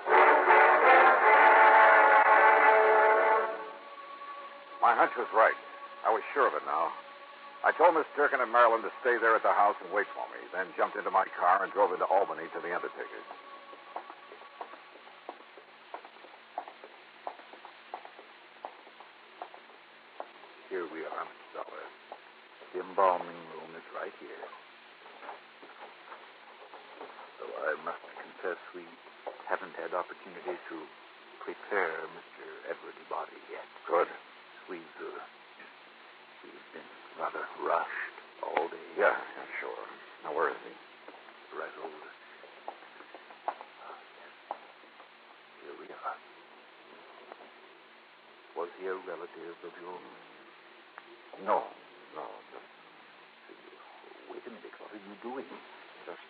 My hunch was right. I was sure of it now. I told Miss Durkin and Marilyn to stay there at the house and wait for me, then jumped into my car and drove into Albany to the undertaker's. Here we are, Mr. Dollar. The embalming room is right here. Though I must confess we haven't had opportunity to prepare Mr. Edward's body yet. Good. We've been rather rushed all day. Yeah, sure. Now, where is he? Right over. Here we are. Was he a relative of yours? No. Just... Wait a minute. What are you doing? Just,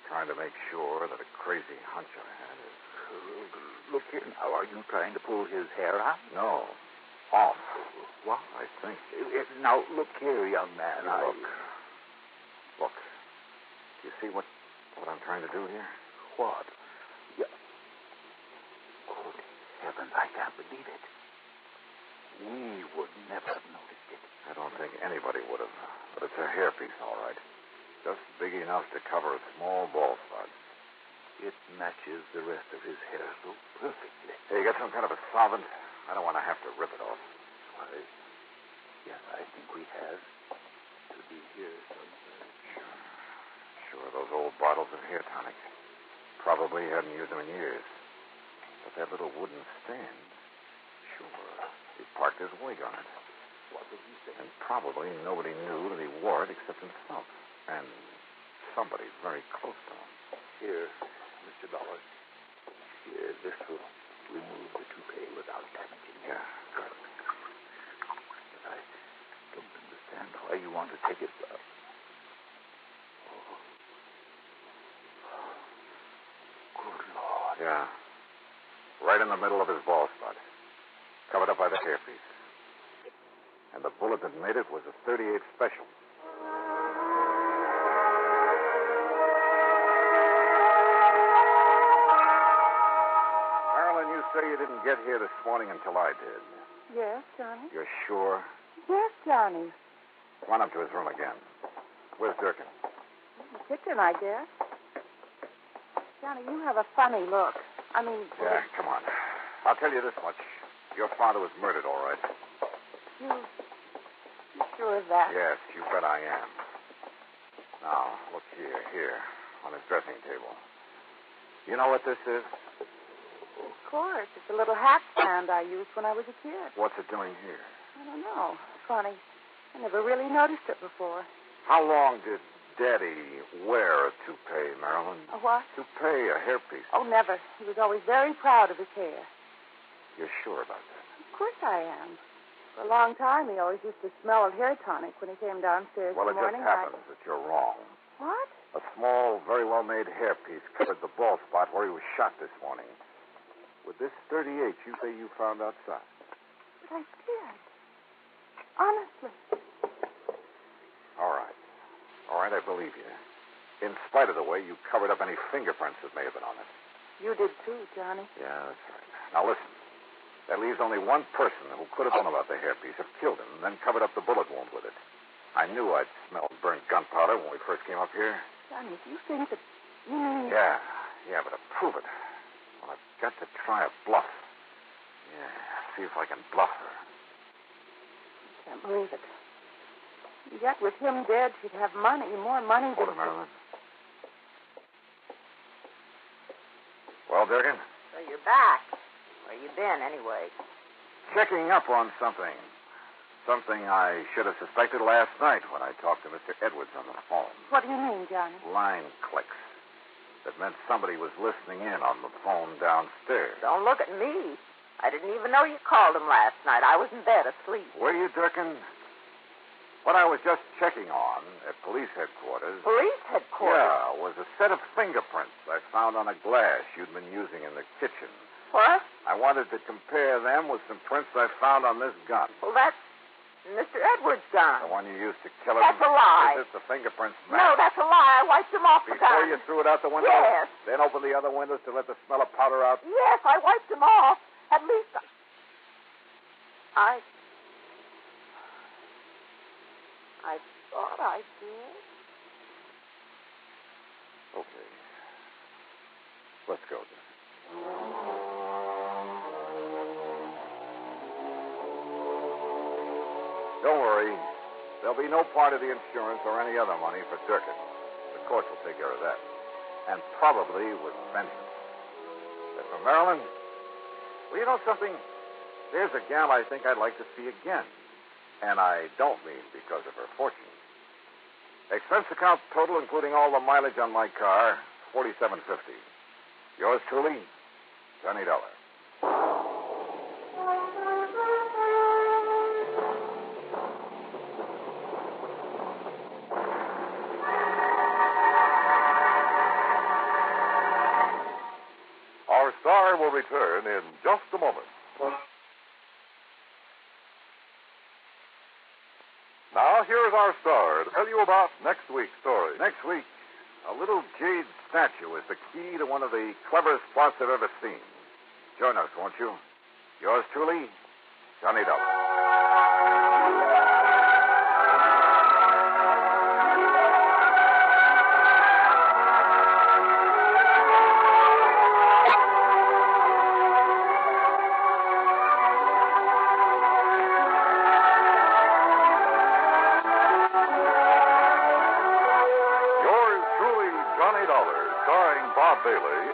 trying to make sure that a crazy hunch I had is... Look here now. Are you trying to pull his hair out? No. Off. What? I think. Now, look here, young man. Look. Do you see what I'm trying to do here? What? Yeah. Good heavens, I can't believe it. We would never have noticed it. I don't think anybody would have. But it's a hairpiece, all right. Just big enough to cover a small bald spot. It matches the rest of his hair so perfectly. Hey, you got some kind of a solvent? I don't want to have to rip it off. Why, yes, I think we have. To be here somewhere. Sure, those old bottles of hair tonic. Probably hadn't used them in years. But that little wooden stand, sure, he parked his wig on it. What did he say? And probably nobody knew that he wore it except himself. And somebody very close to him. Here, Mr. Dollar. Here, this will remove the toupee without damaging it. Yeah, good. But I don't understand say you want to take it. Good Lord. Yeah. Right in the middle of his ball spot. Covered up by the hairpiece. And the bullet that made it was a .38 special. Marilyn, you say you didn't get here this morning until I did. Yes, Johnny? You're sure? Yes, Johnny. Come on up to his room again. Where's Durkin? The kitchen, I guess. Johnny, you have a funny look. I mean... Yeah, come on. I'll tell you this much. Your father was murdered, all right. You sure of that? Yes, you bet I am. Now, look here, on his dressing table. You know what this is? Of course. It's a little hat stand I used when I was a kid. What's it doing here? I don't know. Funny. I never really noticed it before. How long did Daddy wear a toupee, Marilyn? A what? Toupee, a hairpiece. Oh, never. He was always very proud of his hair. You're sure about that? Of course I am. For a long time, he always used to smell of hair tonic when he came downstairs Well, in the morning. it just happens that you're wrong. What? A small, very well-made hairpiece covered the bald spot where he was shot this morning. With this .38 you say you found outside. But I did. Honestly. All right, I believe you. In spite of the way you covered up any fingerprints that may have been on it. You did too, Johnny. Yeah, that's right. Now listen. That leaves only one person who could have known about the hairpiece, have killed him, and then covered up the bullet wound with it. I knew I'd smelled burnt gunpowder when we first came up here. Johnny, do you think that... Yeah, but to prove it, well, I've got to try a bluff. Yeah, see if I can bluff her. I can't believe it. Yet with him dead, she'd have money, more money Hold than... it, Marilyn. Well, Durkin? So you're back. Where you been, anyway? Checking up on something. Something I should have suspected last night when I talked to Mr. Edwards on the phone. What do you mean, Johnny? Line clicks. That meant somebody was listening in on the phone downstairs. Don't look at me. I didn't even know you called him last night. I was in bed asleep. Were you, Durkin? What I was just checking on at police headquarters... Police headquarters? Yeah, was a set of fingerprints I found on a glass you'd been using in the kitchen. What? I wanted to compare them with some prints I found on this gun. Well, that's Mr. Edwards' gun. The one you used to kill him? That's a lie. Is it the fingerprints match? No, that's a lie. I wiped them off the gun. Before you threw it out the window? Yes. Then opened the other windows to let the smell of powder out? Yes, I wiped them off. At least I thought I did. Okay. Let's go then. Don't worry. There'll be no part of the insurance or any other money for Durkin. The courts will take care of that. And probably with vengeance. As for Marilyn, well, you know something? There's a gal I think I'd like to see again. And I don't mean because of her fortune. Expense account total, including all the mileage on my car, $47.50. Yours truly, Johnny Dollar. Our star will return in just a moment. Now, here is our star to tell you about next week's story. Next week, a little jade statue is the key to one of the cleverest plots I've ever seen. Join us, won't you? Yours truly, Johnny Dollar.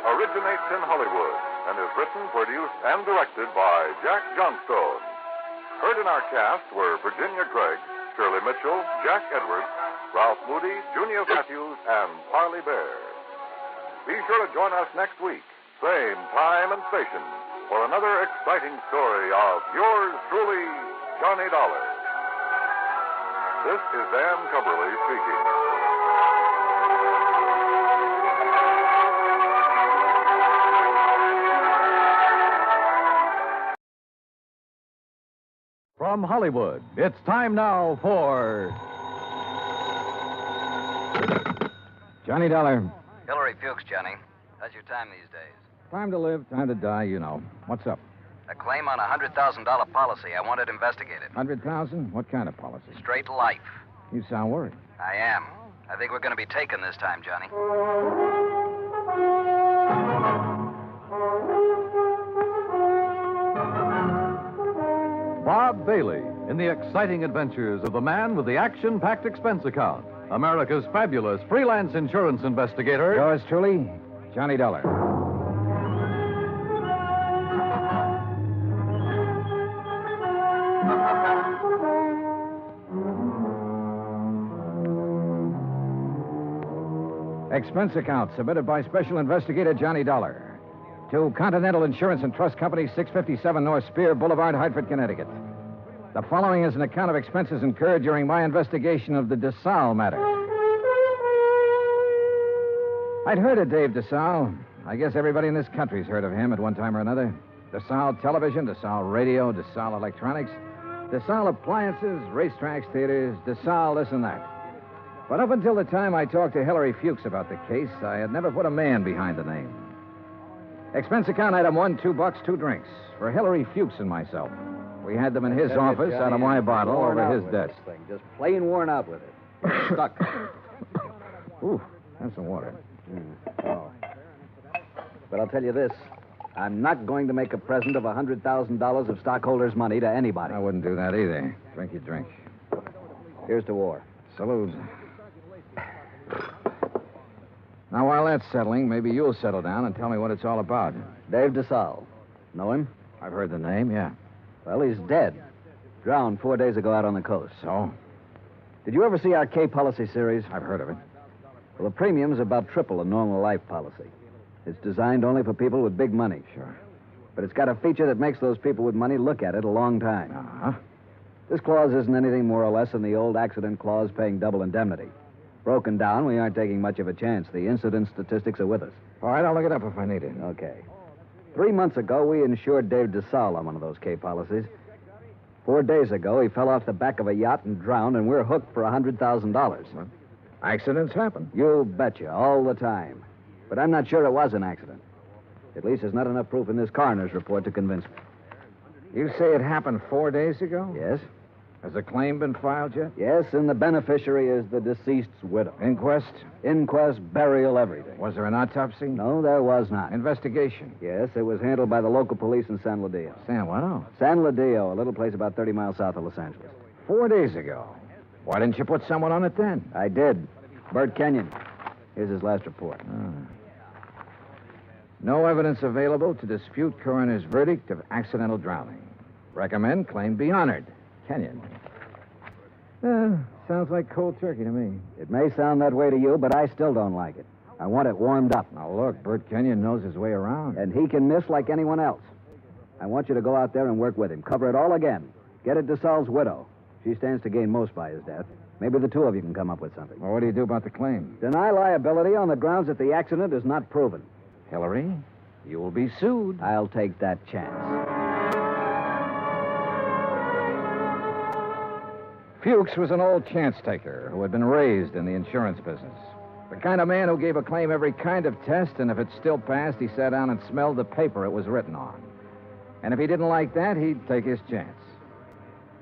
Originates in Hollywood and is written, produced, and directed by Jack Johnstone. Heard in our cast were Virginia Gregg, Shirley Mitchell, Jack Edwards, Ralph Moody, Junior Matthews, and Parley Bear. Be sure to join us next week, same time and station, for another exciting story of yours truly, Johnny Dollar. This is Dan Cumberly speaking. From Hollywood, it's time now for Johnny Dollar. Hillary Fuchs, Johnny. How's your time these days? Time to live, time to die, you know. What's up? A claim on a $100,000 policy. I want it investigated. 100,000? What kind of policy? Straight life. You sound worried. I am. I think we're going to be taken this time, Johnny. Bob Bailey in the exciting adventures of the man with the action-packed expense account, America's fabulous freelance insurance investigator. Yours truly, Johnny Dollar. Expense account submitted by Special Investigator Johnny Dollar to Continental Insurance and Trust Company, 657 North Spear Boulevard, Hartford, Connecticut. The following is an account of expenses incurred during my investigation of the Desalles matter. I'd heard of Dave Desalles. I guess everybody in this country's heard of him at one time or another. Desalles Television, Desalles Radio, Desalles Electronics, Desalles Appliances, racetracks, theaters, Desalles this and that. But up until the time I talked to Hillary Fuchs about the case, I had never put a man behind the name. Expense account item 1, $2, 2 drinks for Hillary Fuchs and myself. We had them in his office out of my bottle over his desk. Just plain worn out with it. Stuck. Ooh, have some water. Oh. But I'll tell you this. I'm not going to make a present of $100,000 of stockholders' money to anybody. I wouldn't do that either. Drink your drink. Here's to war. Salute. Now, while that's settling, maybe you'll settle down and tell me what it's all about. Dave Desalles. Know him? I've heard the name, yeah. Well, he's dead. Drowned 4 days ago out on the coast. So? Did you ever see our K policy series? I've heard of it. Well, the premium's about triple a normal life policy. It's designed only for people with big money. Sure. But it's got a feature that makes those people with money look at it a long time. Uh-huh. This clause isn't anything more or less than the old accident clause paying double indemnity. Broken down, we aren't taking much of a chance. The incident statistics are with us. All right, I'll look it up if I need it. Okay. 3 months ago, we insured Dave Desalles on one of those K policies. 4 days ago, he fell off the back of a yacht and drowned, and we're hooked for $100,000. Well, accidents happen. You betcha, all the time. But I'm not sure it was an accident. At least there's not enough proof in this coroner's report to convince me. You say it happened 4 days ago? Yes. Has a claim been filed yet? Yes, and the beneficiary is the deceased's widow. Inquest? Inquest, burial, everything. Was there an autopsy? No, there was not. Investigation? Yes, it was handled by the local police in San Ladillo. San what? San Ladillo, a little place about 30 miles south of Los Angeles. 4 days ago. Why didn't you put someone on it then? I did. Bert Kenyon. Here's his last report. No evidence available to dispute coroner's verdict of accidental drowning. Recommend claim be honored. Kenyon. Sounds like cold turkey to me. It may sound that way to you, but I still don't like it. I want it warmed up. Now, look, Bert Kenyon knows his way around. And he can miss like anyone else. I want you to go out there and work with him. Cover it all again. Get at Desalles' widow. She stands to gain most by his death. Maybe the two of you can come up with something. Well, what do you do about the claim? Deny liability on the grounds that the accident is not proven. Hillary, you will be sued. I'll take that chance. Fuchs was an old chance taker who had been raised in the insurance business. The kind of man who gave a claim every kind of test, and if it still passed, he sat down and smelled the paper it was written on. And if he didn't like that, he'd take his chance.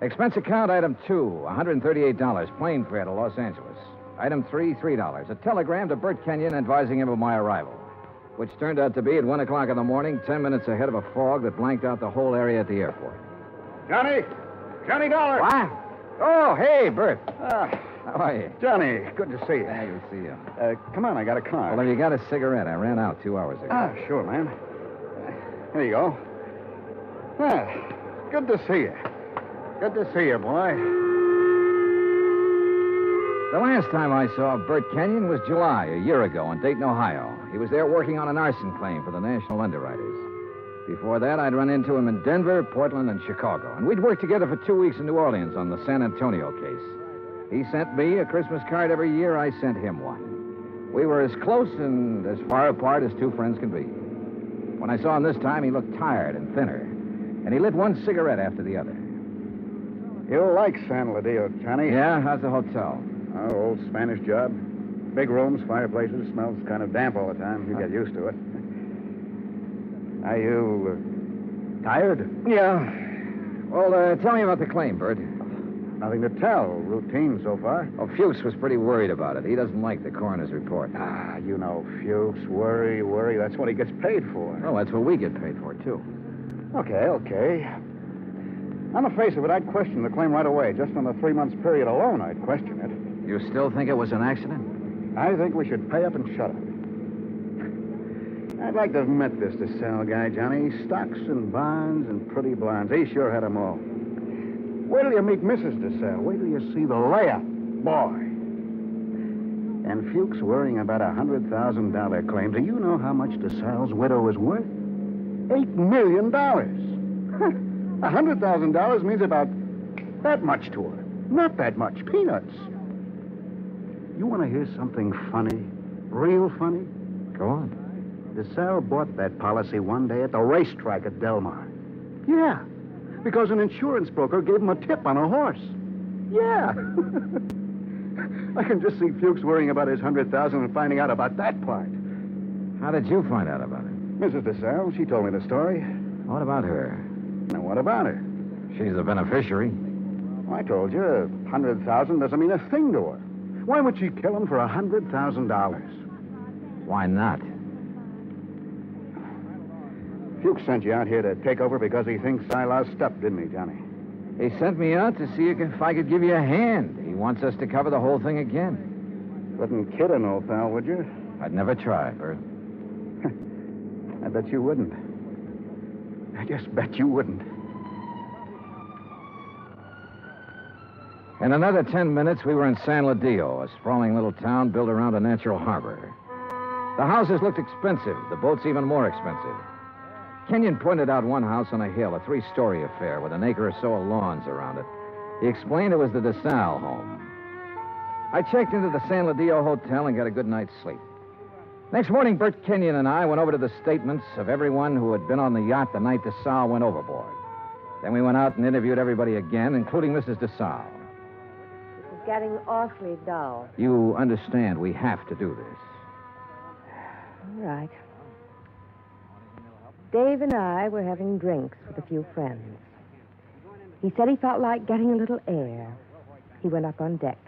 Expense account item 2, $138, plane fare to Los Angeles. Item 3, $3. A telegram to Bert Kenyon advising him of my arrival, which turned out to be at 1 o'clock in the morning, 10 minutes ahead of a fog that blanked out the whole area at the airport. Johnny Dollar. What? Oh, hey, Bert. How are you? Johnny, good to see you. Good to see you. Come on, I got a car. Well, have you got a cigarette? I ran out 2 hours ago. Sure, man. Here you go. Good to see you. Good to see you, boy. The last time I saw Bert Kenyon was July, a year ago, in Dayton, Ohio. He was there working on an arson claim for the National Underwriters. Before that, I'd run into him in Denver, Portland, and Chicago. And we'd worked together for 2 weeks in New Orleans on the San Antonio case. He sent me a Christmas card every year. I sent him one. We were as close and as far apart as two friends can be. When I saw him this time, he looked tired and thinner, and he lit one cigarette after the other. You'll like San Ladillo, Johnny. Yeah? How's the hotel? Oh, old Spanish job. Big rooms, fireplaces, smells kind of damp all the time. You get used to it. Are you tired? Yeah. Well, tell me about the claim, Bert. Nothing to tell. Routine so far. Oh, Fuchs was pretty worried about it. He doesn't like the coroner's report. Ah, you know, Fuchs, worry. That's what he gets paid for. Oh, that's what we get paid for, too. Okay. On the face of it, I'd question the claim right away. Just on the 3 months period alone, I'd question it. You still think it was an accident? I think we should pay up and shut up. I'd like to have met this Desalles guy, Johnny. Stocks and bonds and pretty blondes. He sure had them all. Wait till you meet Mrs. Desalles. Wait till you see the layup. Boy. And Fuchs worrying about a $100,000 claim. Do you know how much Desalles' widow is worth? $8 million. $100,000 means about that much to her. Not that much. Peanuts. You want to hear something funny? Real funny? Go on. Desalles bought that policy one day at the racetrack at Del Mar. Yeah, because an insurance broker gave him a tip on a horse. Yeah. I can just see Fuchs worrying about his $100,000 and finding out about that part. How did you find out about it? Mrs. Desalles, she told me the story. What about her? Now, what about her? She's the beneficiary. Well, I told you, $100,000 doesn't mean a thing to her. Why would she kill him for $100,000? Why not? Fuchs sent you out here to take over because he thinks I lost step, didn't he, Johnny? He sent me out to see if I could give you a hand. He wants us to cover the whole thing again. Wouldn't kid an old pal, would you? I'd never try, Bert. I bet you wouldn't. I just bet you wouldn't. In another 10 minutes, we were in San Ladillo, a sprawling little town built around a natural harbor. The houses looked expensive, the boats even more expensive. Kenyon pointed out one house on a hill, a 3-story affair with an acre or so of lawns around it. He explained it was the Desalles home. I checked into the San Ladillo Hotel and got a good night's sleep. Next morning, Bert Kenyon and I went over to the statements of everyone who had been on the yacht the night Desalles went overboard. Then we went out and interviewed everybody again, including Mrs. Desalles. It's getting awfully dull. You understand we have to do this. All right. Dave and I were having drinks with a few friends. He said he felt like getting a little air. He went up on deck.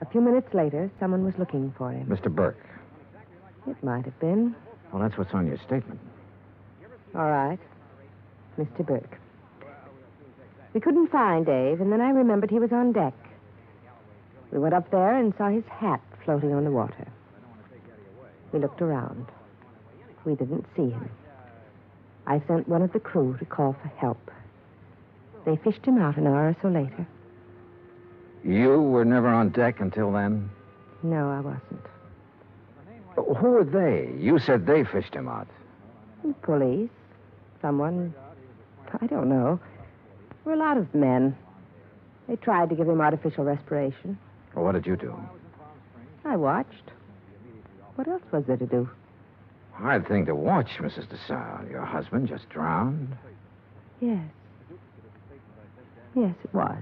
A few minutes later, someone was looking for him. Mr. Burke. It might have been. Well, that's what's on your statement. All right. Mr. Burke. We couldn't find Dave, and then I remembered he was on deck. We went up there and saw his hat floating on the water. We looked around. We didn't see him. I sent one of the crew to call for help. They fished him out an hour or so later. You were never on deck until then? No, I wasn't. Who were they? You said they fished him out. Police. Someone. I don't know. We're a lot of men. They tried to give him artificial respiration. Well, what did you do? I watched. What else was there to do? Hard thing to watch, Mrs. Desalles. Your husband just drowned. Yes. Yes, it was.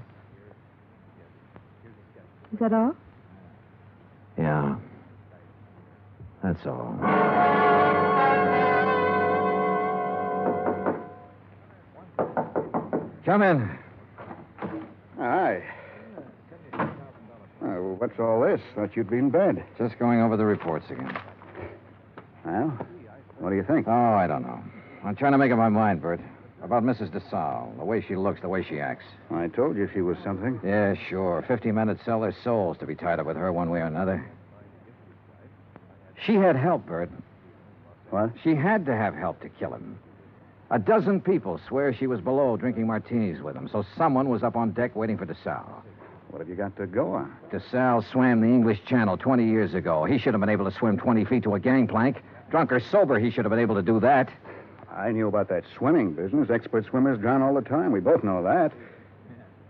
Is that all? Yeah. That's all. Come in. Hi. Oh, what's all this? Thought you'd be in bed. Just going over the reports again. Well, what do you think? Oh, I don't know. I'm trying to make up my mind, Bert. About Mrs. Desalles, the way she looks, the way she acts. I told you she was something. Yeah, sure. 50 men would sell their souls to be tied up with her one way or another. She had help, Bert. What? She had to have help to kill him. A dozen people swear she was below drinking martinis with him, so someone was up on deck waiting for Desalles. What have you got to go on? Desalles swam the English Channel 20 years ago. He should have been able to swim 20 feet to a gangplank. Drunk or sober, he should have been able to do that. I knew about that swimming business. Expert swimmers drown all the time. We both know that.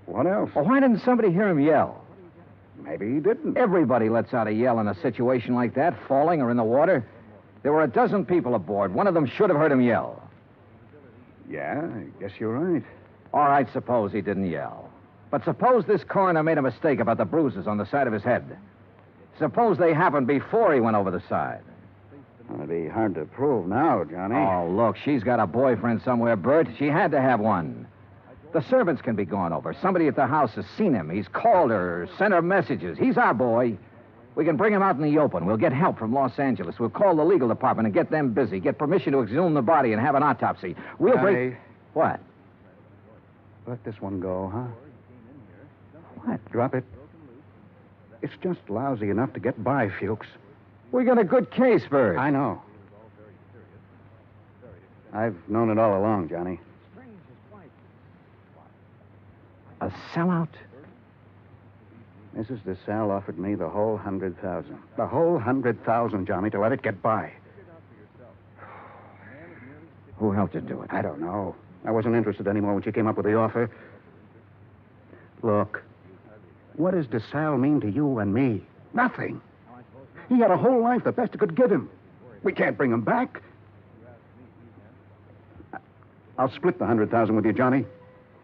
What else? Well, why didn't somebody hear him yell? Maybe he didn't. Everybody lets out a yell in a situation like that, falling or in the water. There were a dozen people aboard. One of them should have heard him yell. Yeah, I guess you're right. All right, suppose he didn't yell. But suppose this coroner made a mistake about the bruises on the side of his head. Suppose they happened before he went over the side. Well, it'd be hard to prove now, Johnny. Oh, look, she's got a boyfriend somewhere, Bert. She had to have one. The servants can be gone over. Somebody at the house has seen him. He's called her, sent her messages. He's our boy. We can bring him out in the open. We'll get help from Los Angeles. We'll call the legal department and get them busy. Get permission to exhume the body and have an autopsy. We'll break... What? Let this one go, huh? What? Drop it. It's just lousy enough to get by, Fuchs. We got a good case, Bert. I know. I've known it all along, Johnny. A sellout? Mrs. Desalles offered me the whole 100,000. The whole 100,000, Johnny, to let it get by. Who helped her do it? I don't know. I wasn't interested anymore when she came up with the offer. Look, what does Desalles mean to you and me? Nothing. He had a whole life, the best it could give him. We can't bring him back. I'll split the 100,000 with you, Johnny.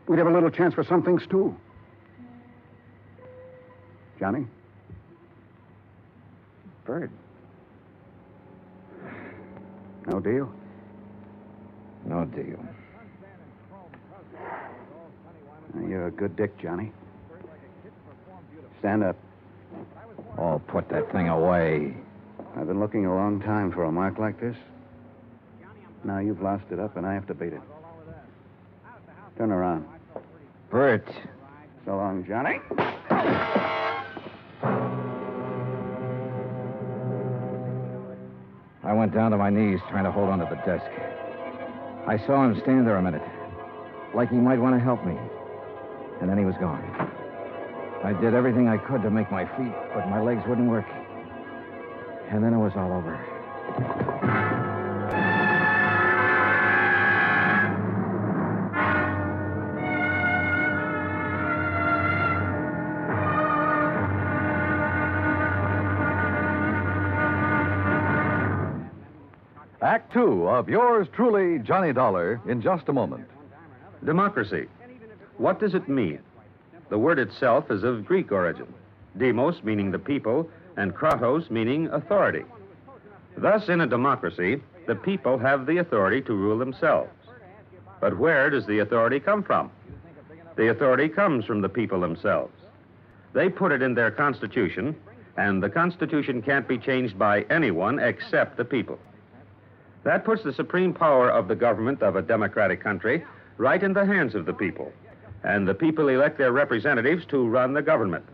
We'd have a little chance for some things, too. Johnny? Bird. No deal? No deal. You're a good dick, Johnny. Stand up. Oh, put that thing away. I've been looking a long time for a mark like this. Now you've lost it up, and I have to beat it. Turn around. Bert. So long, Johnny. I went down to my knees trying to hold onto the desk. I saw him stand there a minute, like he might want to help me. And then he was gone. I did everything I could to make my feet, but my legs wouldn't work. And then it was all over. Act two of yours truly, Johnny Dollar, in just a moment. Democracy. What does it mean? The word itself is of Greek origin. Demos meaning the people, and kratos meaning authority. Thus, in a democracy, the people have the authority to rule themselves. But where does the authority come from? The authority comes from the people themselves. They put it in their Constitution, and the Constitution can't be changed by anyone except the people. That puts the supreme power of the government of a democratic country right in the hands of the people, and the people elect their representatives to run the government.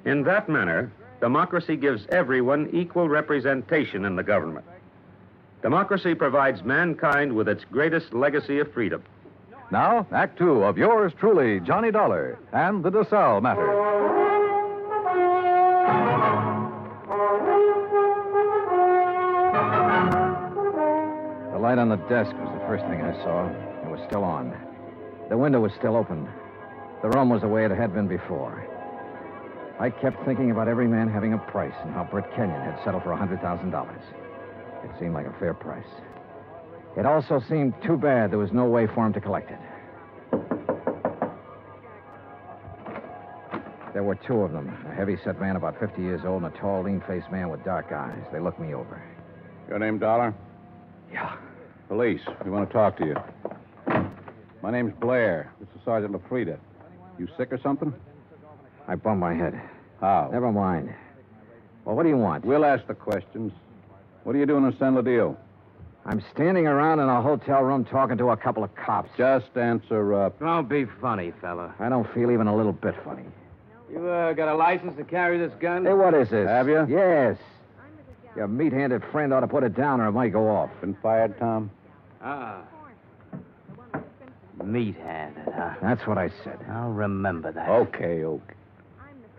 In that manner, democracy gives everyone equal representation in the government. Democracy provides mankind with its greatest legacy of freedom. Now, Act two of yours truly, Johnny Dollar, and the Desalles matter. The light on the desk was the first thing I saw. It was still on. The window was still open. The room was the way it had been before. I kept thinking about every man having a price and how Britt Kenyon had settled for $100,000. It seemed like a fair price. It also seemed too bad there was no way for him to collect it. There were two of them, a heavy-set man about 50 years old and a tall, lean-faced man with dark eyes. They looked me over. Your name, Dollar? Yeah. Police. We want to talk to you. My name's Blair. This is Sergeant LaFrida. You sick or something? I bumped my head. How? Never mind. Well, what do you want? We'll ask the questions. What are you doing in San Ladillo? I'm standing around in a hotel room talking to a couple of cops. Just answer up. Don't be funny, fella. I don't feel even a little bit funny. You got a license to carry this gun? Hey, what is this? Have you? Yes. Your meat-handed friend ought to put it down or it might go off. Been fired, Tom? Meat-handed, huh? That's what I said. I'll remember that. Okay.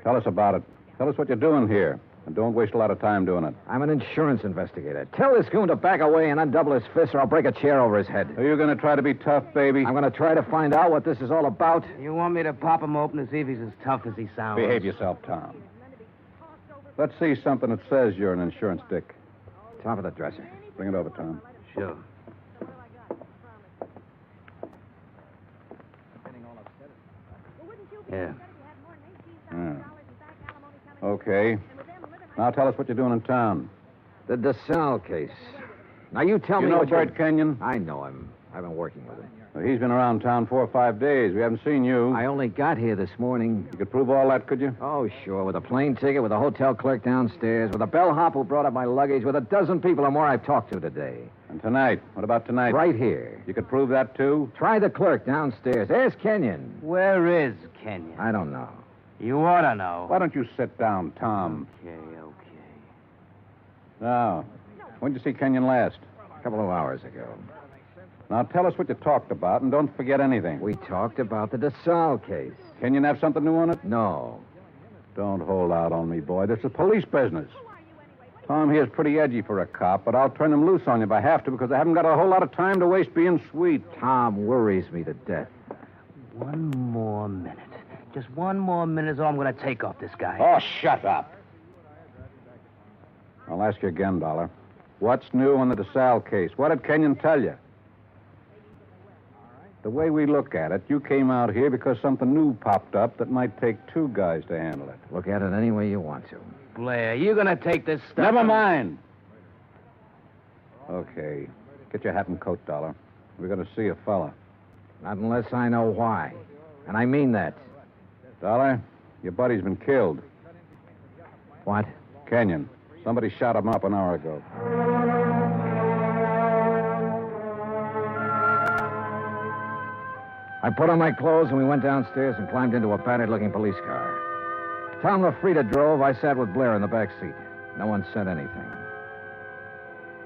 Tell us about it. Tell us what you're doing here. And don't waste a lot of time doing it. I'm an insurance investigator. Tell this goon to back away and undouble his fist or I'll break a chair over his head. Are you going to try to be tough, baby? I'm going to try to find out what this is all about. You want me to pop him open and see if he's as tough as he sounds? Behave yourself, Tom. Let's see something that says you're an insurance dick. Top of the dresser. Bring it over, Tom. Sure. Yeah. Okay. Now tell us what you're doing in town. The Desalles case. Now, you tell me You know what Bert Kenyon? I know him. I've been working with him. Well, he's been around town 4 or 5 days. We haven't seen you. I only got here this morning. You could prove all that, could you? Oh, sure. With a plane ticket, with a hotel clerk downstairs, with a bellhop who brought up my luggage, with a dozen people or more I've talked to today. And tonight? What about tonight? Right here. You could prove that, too? Try the clerk downstairs. Ask Kenyon. Where is Kenyon? I don't know. You ought to know. Why don't you sit down, Tom? Okay. Now, when did you see Kenyon last? A couple of hours ago. Now, tell us what you talked about, and don't forget anything. We talked about the Desalles case. Kenyon have something new on it? No. Don't hold out on me, boy. This is police business. Tom here's pretty edgy for a cop, but I'll turn him loose on you if I have to, because I haven't got a whole lot of time to waste being sweet. Tom worries me to death. One more minute. Just one more minute is all I'm going to take off this guy. Oh, shut up. I'll ask you again, Dollar. What's new on the Desalles case? What did Kenyon tell you? The way we look at it, you came out here because something new popped up that might take 2 guys to handle it. Look at it any way you want to. Blair, you going to take this stuff? Never mind. Okay. Get your hat and coat, Dollar. We're going to see a fella. Not unless I know why. And I mean that. Dollar, your buddy's been killed. What? Kenyon. Somebody shot him up an hour ago. I put on my clothes and we went downstairs and climbed into a battered-looking police car. Tom LaFrida drove. I sat with Blair in the back seat. No one said anything.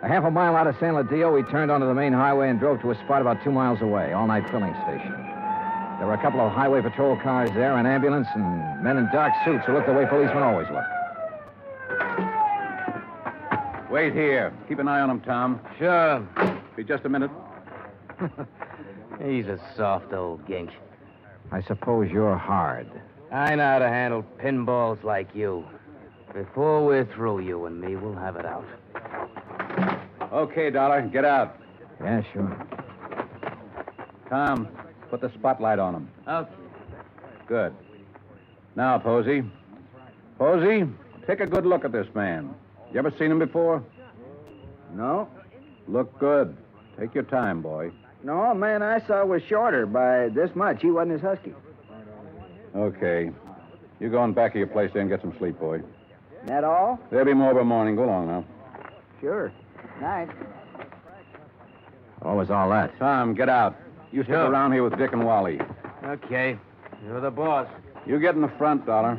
A half a mile out of San Ladillo, we turned onto the main highway and drove to a spot about 2 miles away, all-night filling station. There were a couple of highway patrol cars there, an ambulance, and men in dark suits who looked the way policemen always look. Wait here. Keep an eye on him, Tom. Sure. Be just a minute. He's a soft old gink. I suppose you're hard. I know how to handle pinballs like you. Before we're through, you and me, we'll have it out. Okay, Dollar. Get out. Yeah, sure. Tom, put the spotlight on him. Okay. Good. Now, Posey. Posey, take a good look at this man. You ever seen him before? No. Look good. Take your time, boy. No, man I saw was shorter by this much. He wasn't as husky. Okay. You go in back of your place there and get some sleep, boy. That all? There'll be more of a morning. Go along now. Sure. Night. What was all that? Tom, get out. You stick around here with Dick and Wally. Okay. You're the boss. You get in the front, Dollar.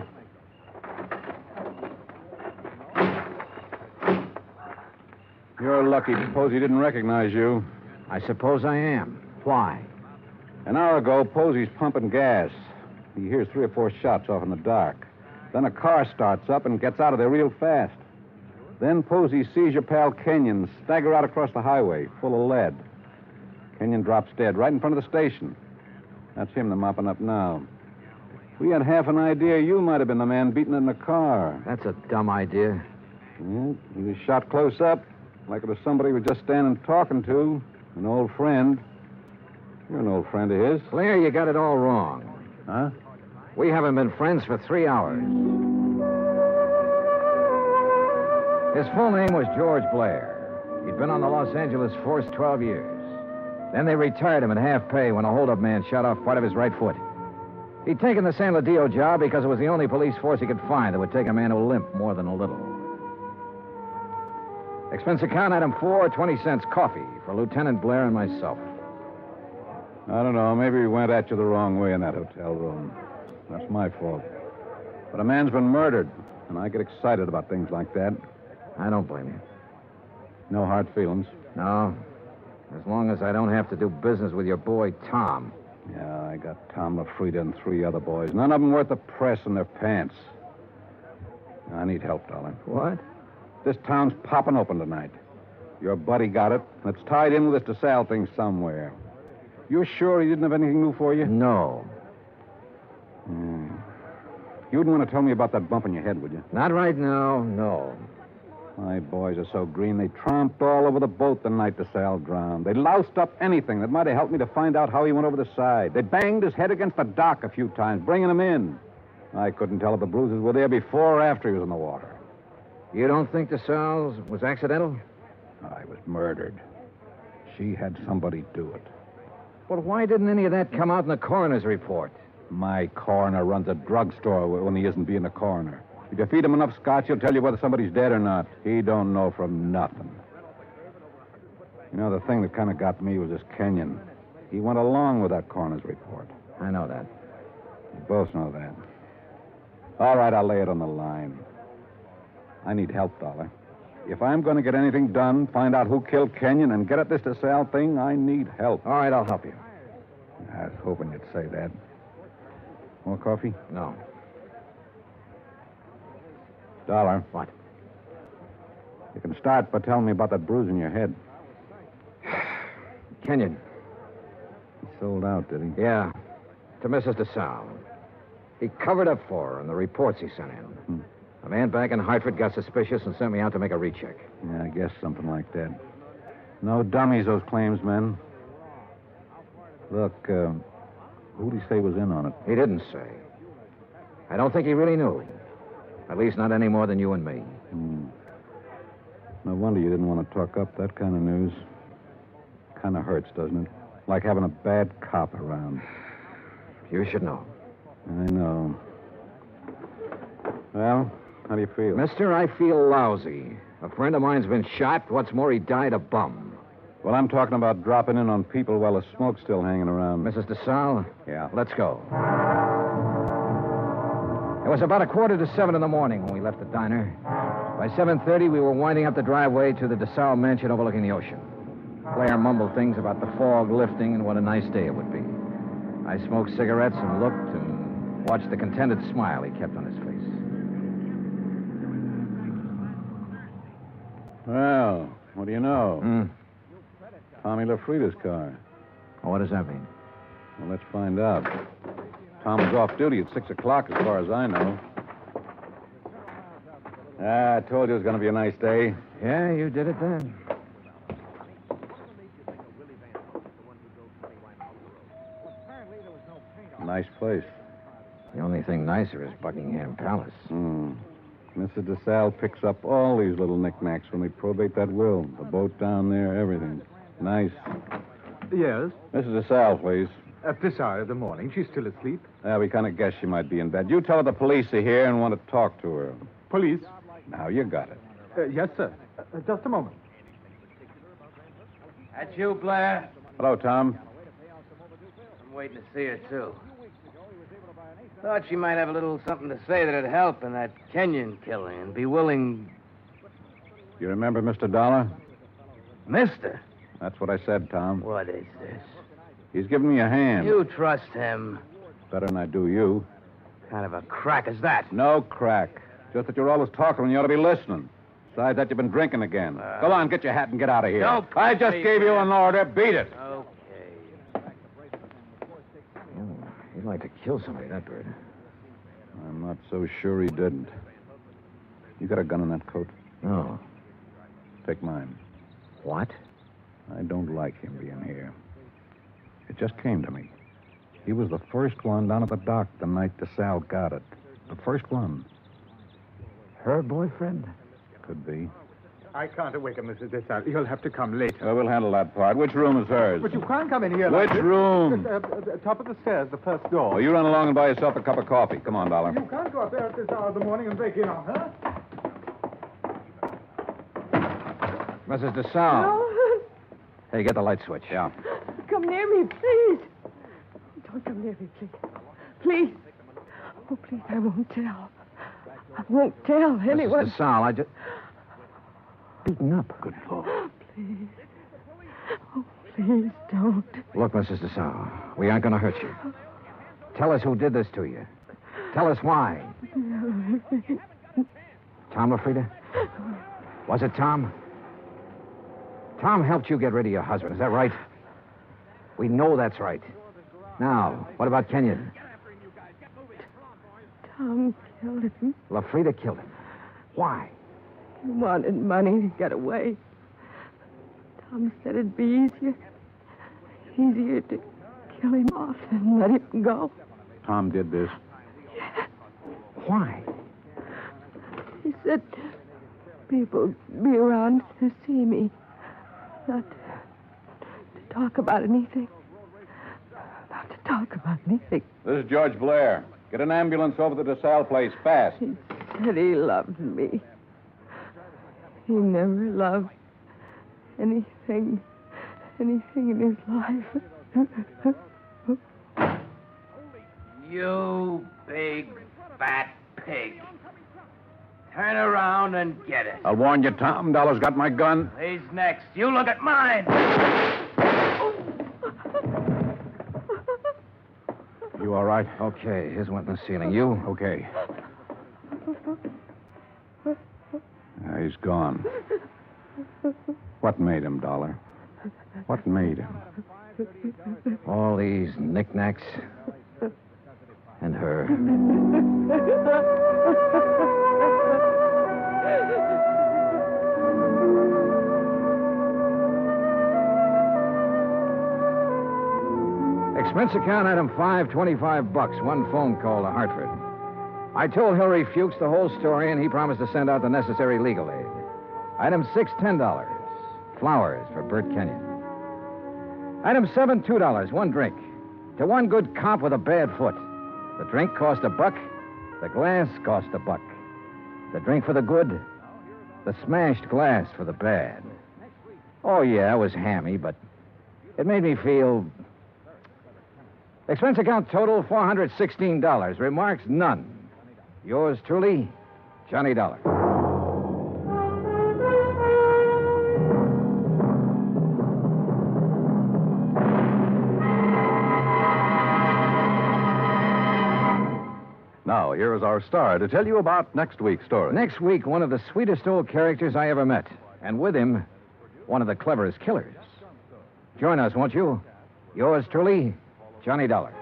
You're lucky. Posey didn't recognize you. I suppose I am. Why? An hour ago, Posey's pumping gas. He hears 3 or 4 shots off in the dark. Then a car starts up and gets out of there real fast. Then Posey sees your pal Kenyon stagger out across the highway, full of lead. Kenyon drops dead right in front of the station. That's him they're mopping up now. We had half an idea you might have been the man beaten in the car. That's a dumb idea. Yeah, he was shot close up, like it was somebody we were just standing talking to. An old friend. You're an old friend of his. Blair, you got it all wrong. Huh? We haven't been friends for 3 hours. His full name was George Blair. He'd been on the Los Angeles force 12 years. Then they retired him at half pay when a holdup man shot off part of his right foot. He'd taken the San Ladillo job because it was the only police force he could find that would take a man who limped more than a little. Expense account item 4, 20 cents coffee for Lieutenant Blair and myself. I don't know. Maybe we went at you the wrong way in that hotel room. That's my fault. But a man's been murdered, and I get excited about things like that. I don't blame you. No hard feelings. No. As long as I don't have to do business with your boy, Tom. Yeah, I got Tom LaFrida and 3 other boys. None of them worth the press in their pants. I need help, darling. What? This town's popping open tonight. Your buddy got it. It's tied in with this Desalles thing somewhere. You're sure he didn't have anything new for you? No. You wouldn't want to tell me about that bump in your head, would you? Not right now, no. My boys are so green, they tromped all over the boat the night Desalles drowned. They loused up anything that might have helped me to find out how he went over the side. They banged his head against the dock a few times, bringing him in. I couldn't tell if the bruises were there before or after he was in the water. You don't think Desalles was accidental? I was murdered. She had somebody do it. Well, why didn't any of that come out in the coroner's report? My coroner runs a drugstore when he isn't being a coroner. If you feed him enough scotch, he'll tell you whether somebody's dead or not. He don't know from nothing. You know, the thing that kind of got me was this Kenyon. He went along with that coroner's report. I know that. You both know that. All right, I'll lay it on the line. I need help, Dollar. If I'm going to get anything done, find out who killed Kenyon, and get at this Desalles thing, I need help. All right, I'll help you. I was hoping you'd say that. More coffee? No. Dollar. What? You can start by telling me about that bruise in your head. Kenyon. He sold out, did he? Yeah. To Mrs. Desalles. He covered up for her in the reports he sent in. A man back in Hartford got suspicious and sent me out to make a recheck. Yeah, I guess something like that. No dummies, those claims men. Look, who'd he say was in on it? He didn't say. I don't think he really knew. At least not any more than you and me. No wonder you didn't want to talk up that kind of news. Kind of hurts, doesn't it? Like having a bad cop around. You should know. I know. Well, how do you feel? Mister, I feel lousy. A friend of mine's been shot. What's more, he died a bum. Well, I'm talking about dropping in on people while the smoke's still hanging around. Mrs. Desalles? Yeah. Let's go. It was about 6:45 in the morning when we left the diner. By 7:30, we were winding up the driveway to the Desalles mansion overlooking the ocean. Claire mumbled things about the fog lifting and what a nice day it would be. I smoked cigarettes and looked and watched the contented smile he kept on his face. Well, what do you know? Tommy LaFrida's car. What does that mean? Well, let's find out. Tom was off duty at 6 o'clock, as far as I know. I told you it was going to be a nice day. Yeah, you did it then. Nice place. The only thing nicer is Buckingham Palace. Mrs. Desalles picks up all these little knickknacks when we probate that will. The boat down there, everything. Nice. Yes? Mrs. Desalles, please. At this hour of the morning. She's still asleep. We kind of guessed she might be in bed. You tell her the police are here and want to talk to her. Police? Now, you got it. Yes, sir. Just a moment. That's you, Blair? Hello, Tom. I'm waiting to see her, too. Thought she might have a little something to say that'd help in that Kenyon killing and be willing... You remember Mr. Dollar? Mister? That's what I said, Tom. What is this? He's giving me a hand. You trust him. Better than I do you. Kind of a crack is that? No crack. Just that you're always talking when you ought to be listening. Besides that, you've been drinking again. Go on, get your hat and get out of here. Don't I just gave you an order. Beat it. Okay. He'd like to kill somebody, that bird. I'm not so sure he didn't. You got a gun in that coat? No. Take mine. What? I don't like him being here. It just came to me. He was the first one down at the dock the night Desalles got it. The first one. Her boyfriend? Could be. I can't awaken Mrs. Desalles. You'll have to come later. We'll handle that part. Which room is hers? But you can't come in here. Which room? Top of the stairs, the first door. Oh, you run along and buy yourself a cup of coffee. Come on, Dollar. You can't go up there at this hour of the morning and break in on her. Mrs. Desalles. No. Hey, get the light switch. Yeah. Come near me, please. Don't come near me, please. Please. Oh, please, I won't tell. I won't tell anyone. Mrs. Desalles, I just... Beaten up. Good Lord. Please. Oh, please don't. Look, Mrs. Desalles, we aren't going to hurt you. Tell us who did this to you. Tell us why. Tom LaFrida? Was it Tom? Tom helped you get rid of your husband, is that right? We know that's right. Now, what about Kenyon? Tom killed him. Lafrida killed him. Why? He wanted money to get away. Tom said it'd be easier to kill him off than let him go. Tom did this. Why? He said people would be around to see me. Not to talk about anything. Not to talk about anything. This is George Blair. Get an ambulance over to the Desalles place, fast. He said he loved me. He never loved anything in his life. You big, fat pig. Turn around and get it. I'll warn you, Tom. Dollar's got my gun. He's next. You look at mine. You all right? Okay, his went in the ceiling. You? Okay. He's gone. What made him, Dollar? What made him? All these knickknacks. And her. Expense account item 5, $25. One phone call to Hartford. I told Hilary Fuchs the whole story, and he promised to send out the necessary legal aid. Item 6, $10. Flowers for Bert Kenyon. Item 7, $2. One drink. To one good cop with a bad foot. The drink cost $1. The glass cost $1. The drink for the good. The smashed glass for the bad. Oh, yeah, it was hammy, but it made me feel... Expense account total, $416. Remarks, none. Yours truly, Johnny Dollar. Now, here is our star to tell you about next week's story. Next week, one of the sweetest old characters I ever met. And with him, one of the cleverest killers. Join us, won't you? Yours truly, Johnny Dollar.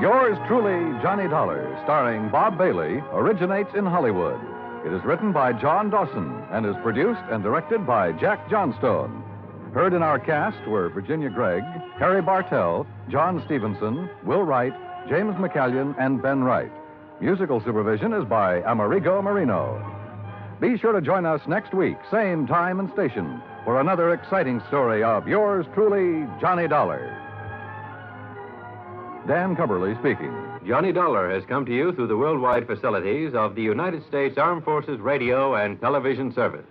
Yours truly, Johnny Dollar, starring Bob Bailey, originates in Hollywood. It is written by John Dawson and is produced and directed by Jack Johnstone. Heard in our cast were Virginia Gregg, Harry Bartell, John Stevenson, Will Wright, James McCallion, and Ben Wright. Musical supervision is by Amerigo Marino. Be sure to join us next week, same time and station, for another exciting story of yours truly, Johnny Dollar. Dan Cumberly speaking. Johnny Dollar has come to you through the worldwide facilities of the United States Armed Forces Radio and Television Service.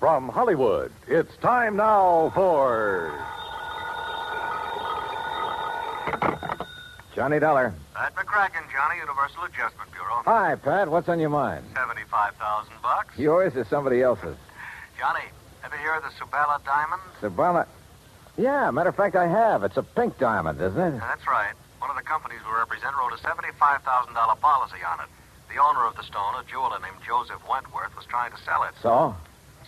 From Hollywood, it's time now for... Johnny Dollar. Pat McCracken, Johnny, Universal Adjustment Bureau. Hi, Pat. What's on your mind? $75,000. Yours or somebody else's? Johnny, ever hear of the Subala diamond? Sabala. Yeah, matter of fact, I have. It's a pink diamond, isn't it? That's right. One of the companies we represent wrote a $75,000 policy on it. The owner of the stone, a jeweler named Joseph Wentworth, was trying to sell it. So?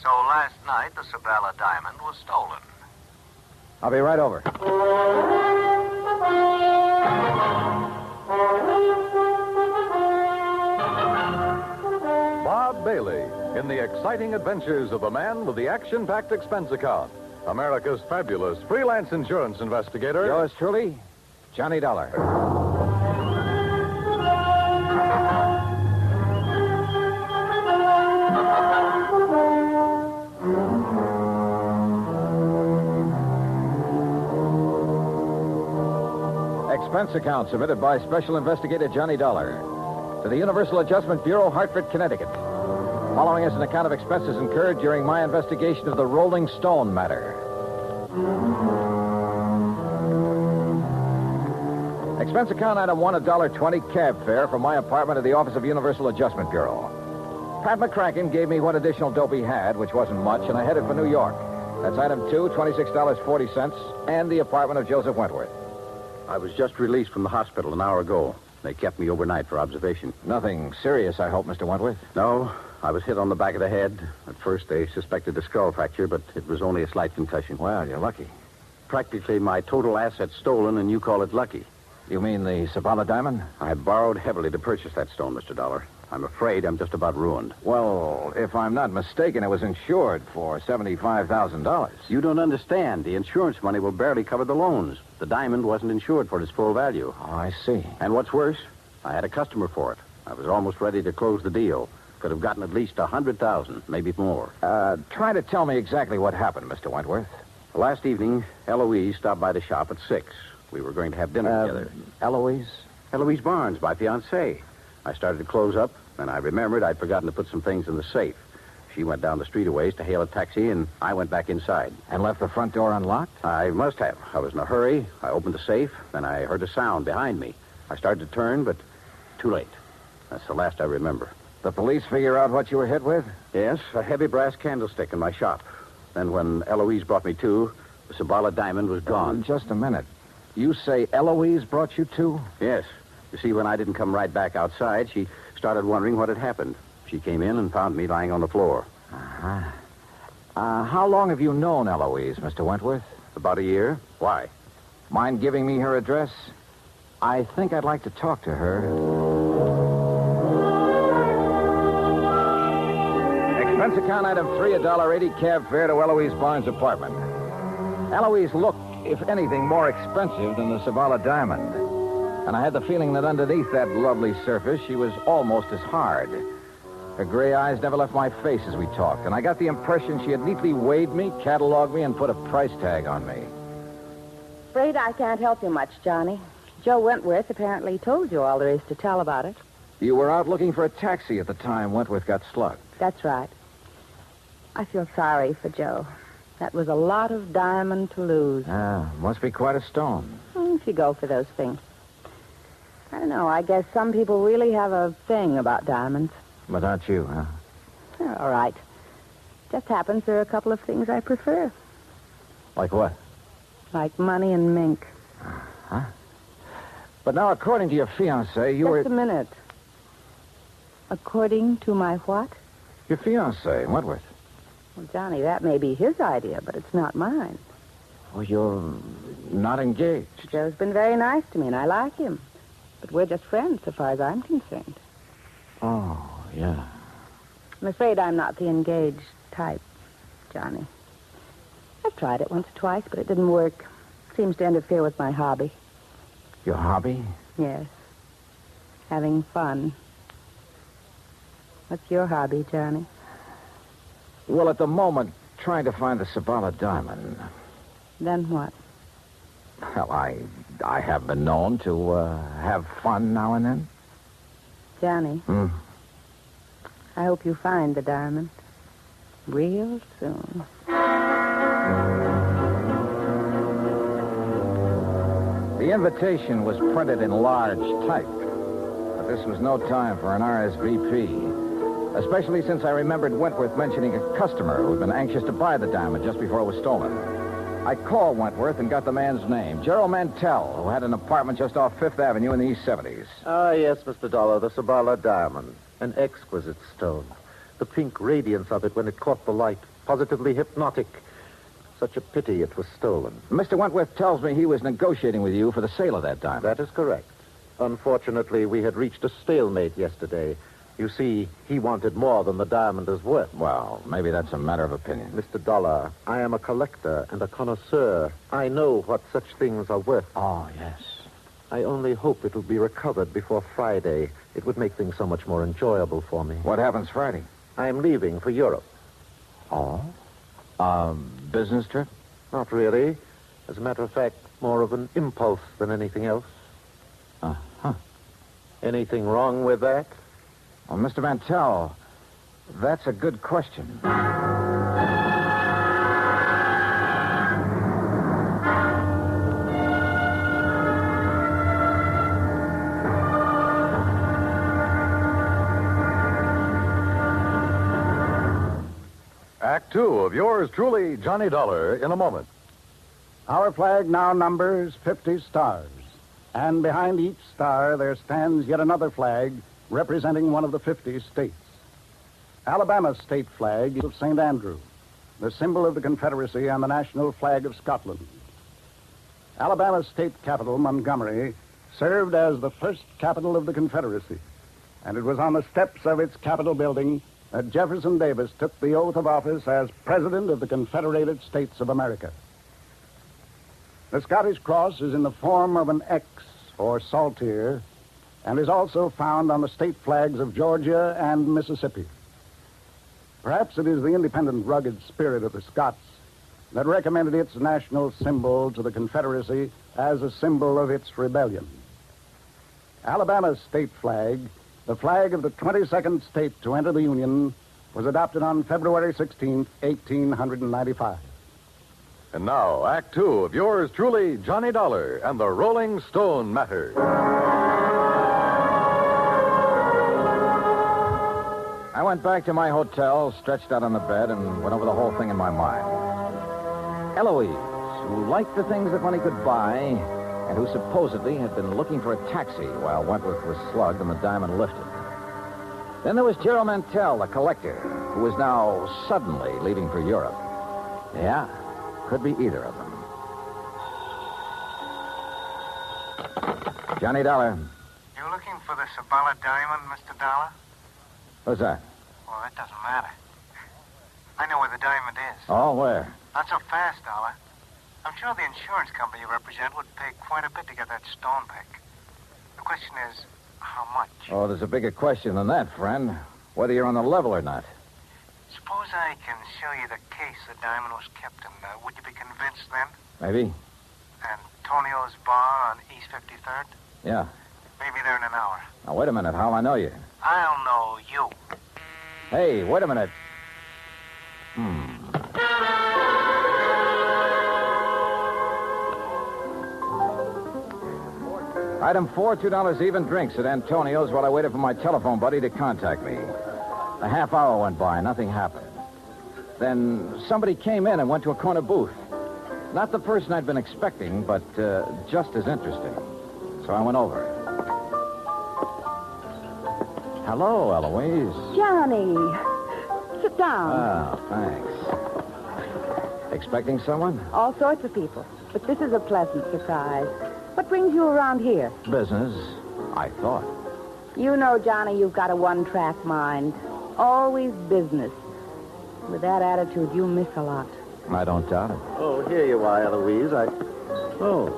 So last night, the Subala diamond was stolen. I'll be right over. Bob Bailey in the exciting adventures of the man with the action-packed expense account. America's fabulous freelance insurance investigator. Yours truly, Johnny Dollar. Expense account submitted by Special Investigator Johnny Dollar to the Universal Adjustment Bureau, Hartford, Connecticut. Following is an account of expenses incurred during my investigation of the Rolling Stone matter. Expense account item 1, $1.20 cab fare from my apartment to the office of Universal Adjustment Bureau. Pat McCracken gave me what additional dope he had, which wasn't much, and I headed for New York. That's item 2, $26.40, and the apartment of Joseph Wentworth. I was just released from the hospital an hour ago. They kept me overnight for observation. Nothing serious, I hope, Mr. Wentworth? No. I was hit on the back of the head. At first, they suspected a skull fracture, but it was only a slight concussion. Well, you're lucky. Practically my total assets stolen, and you call it lucky. You mean the Subala diamond? I borrowed heavily to purchase that stone, Mr. Dollar. I'm afraid I'm just about ruined. Well, if I'm not mistaken, it was insured for $75,000. You don't understand. The insurance money will barely cover the loans. The diamond wasn't insured for its full value. Oh, I see. And what's worse, I had a customer for it. I was almost ready to close the deal. Could have gotten at least $100,000, maybe more. Try to tell me exactly what happened, Mr. Wentworth. Last evening, Eloise stopped by the shop at 6. We were going to have dinner together. Eloise? Eloise Barnes, my fiancée. I started to close up, and I remembered I'd forgotten to put some things in the safe. She went down the street a ways to hail a taxi, and I went back inside. And left the front door unlocked? I must have. I was in a hurry. I opened the safe, then I heard a sound behind me. I started to turn, but too late. That's the last I remember. The police figure out what you were hit with? Yes, a heavy brass candlestick in my shop. Then when Eloise brought me to, the Subala diamond was gone. Just a minute. You say Eloise brought you to? Yes. You see, when I didn't come right back outside, she started wondering what had happened. She came in and found me lying on the floor. Uh-huh. How long have you known Eloise, Mr. Wentworth? About a year. Why? Mind giving me her address? I think I'd like to talk to her. Expense account item 3, $1.80 cab fare to Eloise Barnes' apartment. Eloise looked, if anything, more expensive than the Subala diamond. And I had the feeling that underneath that lovely surface, she was almost as hard. Her gray eyes never left my face as we talked, and I got the impression she had neatly weighed me, cataloged me, and put a price tag on me. Afraid I can't help you much, Johnny. Joe Wentworth apparently told you all there is to tell about it. You were out looking for a taxi at the time Wentworth got slugged. That's right. I feel sorry for Joe. That was a lot of diamond to lose. Must be quite a stone. If you go for those things. I don't know. I guess some people really have a thing about diamonds. But not you, huh? They're all right. Just happens there are a couple of things I prefer. Like what? Like money and mink. Huh? But now, according to your fiancé, you were... Just a minute. According to my what? Your fiancé, Wentworth. Well, Johnny, that may be his idea, but it's not mine. Well, you're not engaged. Joe's been very nice to me, and I like him. But we're just friends, so far as I'm concerned. Oh, yeah. I'm afraid I'm not the engaged type, Johnny. I've tried it once or twice, but it didn't work. Seems to interfere with my hobby. Your hobby? Yes. Having fun. What's your hobby, Johnny? Well, at the moment, trying to find the Subala diamond. Then what? Well, I have been known to have fun now and then. Johnny. I hope you find the diamond real soon. The invitation was printed in large type, but this was no time for an RSVP. especially since I remembered Wentworth mentioning a customer who had been anxious to buy the diamond just before it was stolen. I called Wentworth and got the man's name, Gerald Mantell, who had an apartment just off Fifth Avenue in the East 70s. Ah, yes, Mr. Dollar, the Sabala diamond. An exquisite stone. The pink radiance of it when it caught the light. Positively hypnotic. Such a pity it was stolen. Mr. Wentworth tells me he was negotiating with you for the sale of that diamond. That is correct. Unfortunately, we had reached a stalemate yesterday. You see, he wanted more than the diamond is worth. Well, maybe that's a matter of opinion. Mr. Dollar, I am a collector and a connoisseur. I know what such things are worth. Oh, yes. I only hope it will be recovered before Friday. It would make things so much more enjoyable for me. What happens Friday? I'm leaving for Europe. Oh? Business trip? Not really. As a matter of fact, more of an impulse than anything else. Uh-huh. Anything wrong with that? Well, Mr. Mantell, that's a good question. Act two of yours truly, Johnny Dollar, in a moment. Our flag now numbers 50 stars. And behind each star there stands yet another flag representing one of the 50 states. Alabama's state flag is of St. Andrew, the symbol of the Confederacy and the national flag of Scotland. Alabama's state capital, Montgomery, served as the first capital of the Confederacy, and it was on the steps of its Capitol building that Jefferson Davis took the oath of office as President of the Confederated States of America. The Scottish cross is in the form of an X, or saltire, and is also found on the state flags of Georgia and Mississippi. Perhaps it is the independent, rugged spirit of the Scots that recommended its national symbol to the Confederacy as a symbol of its rebellion. Alabama's state flag, the flag of the 22nd state to enter the Union, was adopted on February 16, 1895. And now, Act two of yours truly, Johnny Dollar and the Rolling Stone Matter. I went back to my hotel, stretched out on the bed, and went over the whole thing in my mind. Eloise, who liked the things that money could buy, and who supposedly had been looking for a taxi while Wentworth was slugged and the diamond lifted. Then there was Gerald Mantell, the collector, who was now suddenly leaving for Europe. Yeah, could be either of them. Johnny Dollar. You looking for the Sabala diamond, Mr. Dollar? Who's that? Well, that doesn't matter. I know where the diamond is. Oh, where? Not so fast, Dollar. I'm sure the insurance company you represent would pay quite a bit to get that stone back. The question is, how much? Oh, there's a bigger question than that, friend. Whether you're on the level or not. Suppose I can show you the case the diamond was kept in. Would you be convinced then? Maybe. Antonio's bar on East 53rd? Yeah. Maybe there in an hour. Now, wait a minute. How'll I know you? I'll know you. Hey, wait a minute. Item 4, $2 even drinks at Antonio's while I waited for my telephone buddy to contact me. A half hour went by, nothing happened. Then somebody came in and went to a corner booth. Not the person I'd been expecting, but just as interesting. So I went over. Hello, Eloise. Johnny, sit down. Oh, thanks. Expecting someone? All sorts of people. But this is a pleasant surprise. What brings you around here? Business, I thought. You know, Johnny, you've got a one-track mind. Always business. With that attitude, you miss a lot. I don't doubt it. Oh, here you are, Eloise. Oh,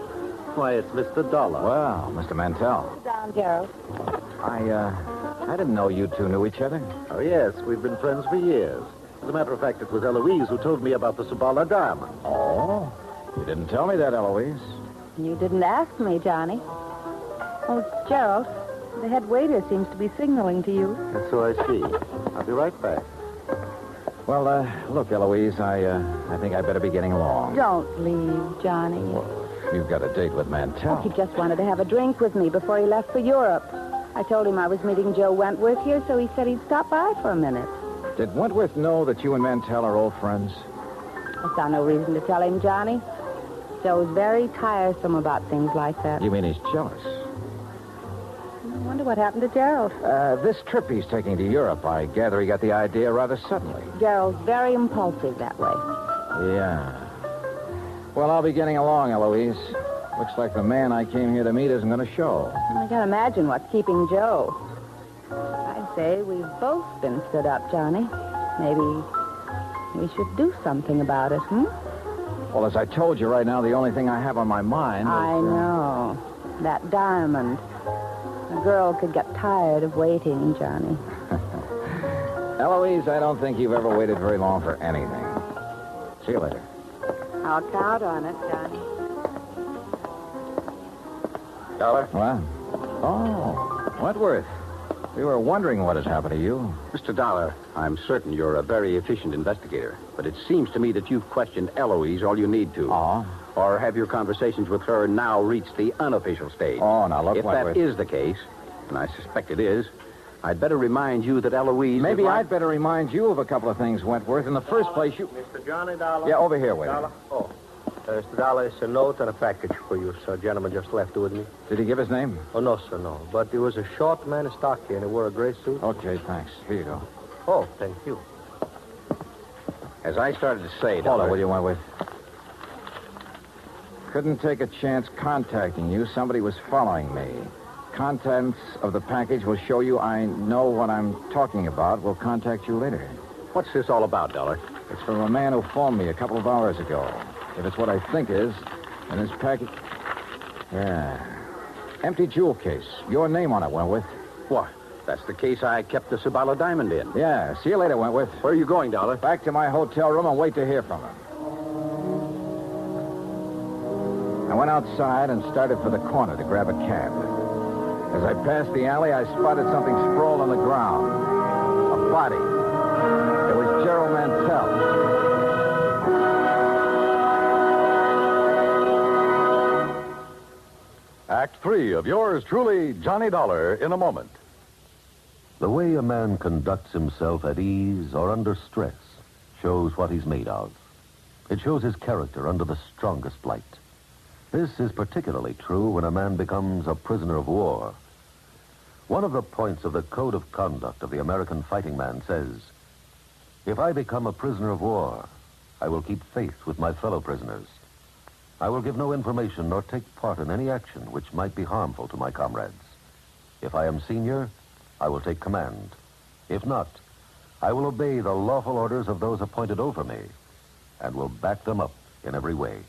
why, it's Mr. Dollar. Well, Mr. Mantell. Sit down, Gerald. I didn't know you two knew each other. Oh, yes, we've been friends for years. As a matter of fact, it was Eloise who told me about the Sabala diamond. Oh? You didn't tell me that, Eloise. You didn't ask me, Johnny. Oh, Gerald, the head waiter seems to be signaling to you. And so I see. I'll be right back. Well, look, Eloise, I think I better be getting along. Don't leave, Johnny. You've got a date with Mantell. He just wanted to have a drink with me before he left for Europe. I told him I was meeting Joe Wentworth here, so he said he'd stop by for a minute. Did Wentworth know that you and Mantell are old friends? I saw no reason to tell him, Johnny. Joe's very tiresome about things like that. You mean he's jealous? I wonder what happened to Gerald. This trip he's taking to Europe, I gather he got the idea rather suddenly. Gerald's very impulsive that way. Yeah. Well, I'll be getting along, Eloise. Looks like the man I came here to meet isn't going to show. I can't imagine what's keeping Joe. I'd say we've both been stood up, Johnny. Maybe we should do something about it, Well, as I told you right now, the only thing I have on my mind is... I know. That diamond. A girl could get tired of waiting, Johnny. Eloise, I don't think you've ever waited very long for anything. See you later. I'll count on it, Johnny. Dollar? What? Oh, Wentworth. We were wondering what had happened to you. Mr. Dollar, I'm certain you're a very efficient investigator, but it seems to me that you've questioned Eloise all you need to. Oh? Or have your conversations with her now reached the unofficial stage? Oh, now look, If Wentworth. that is the case, and I suspect it is, I'd better remind you that Eloise... Maybe I'd better remind you of a couple of things, Wentworth. In the first place, you... Mr. Johnny Dollar? Yeah, over here, waiter. Dollar? Oh. Mr. Dollar, it's a note and a package for you, sir. A gentleman just left it with me. Did he give his name? Oh, no, sir, no. But he was a short man in stock here, and he wore a gray suit. Okay, thanks. Here you go. Oh, thank you. As I started to say, Hold Dollar... on, will you, Wentworth? Couldn't take a chance contacting you. Somebody was following me. Contents of the package will show you I know what I'm talking about. We'll contact you later. What's this all about, Dollar? It's from a man who phoned me a couple of hours ago. If it's what I think is, and his package... Yeah. Empty jewel case. Your name on it, Wentworth. What? That's the case I kept the Sabala diamond in. Yeah. See you later, Wentworth. Where are you going, Dollar? Back to my hotel room and wait to hear from him. I went outside and started for the corner to grab a cab. As I passed the alley, I spotted something sprawled on the ground. A body. It was Gerald Mantell. Act 3 of yours truly, Johnny Dollar, in a moment. The way a man conducts himself at ease or under stress shows what he's made of. It shows his character under the strongest light. This is particularly true when a man becomes a prisoner of war. One of the points of the Code of Conduct of the American fighting man says, "If I become a prisoner of war, I will keep faith with my fellow prisoners. I will give no information nor take part in any action which might be harmful to my comrades. If I am senior, I will take command. If not, I will obey the lawful orders of those appointed over me and will back them up in every way."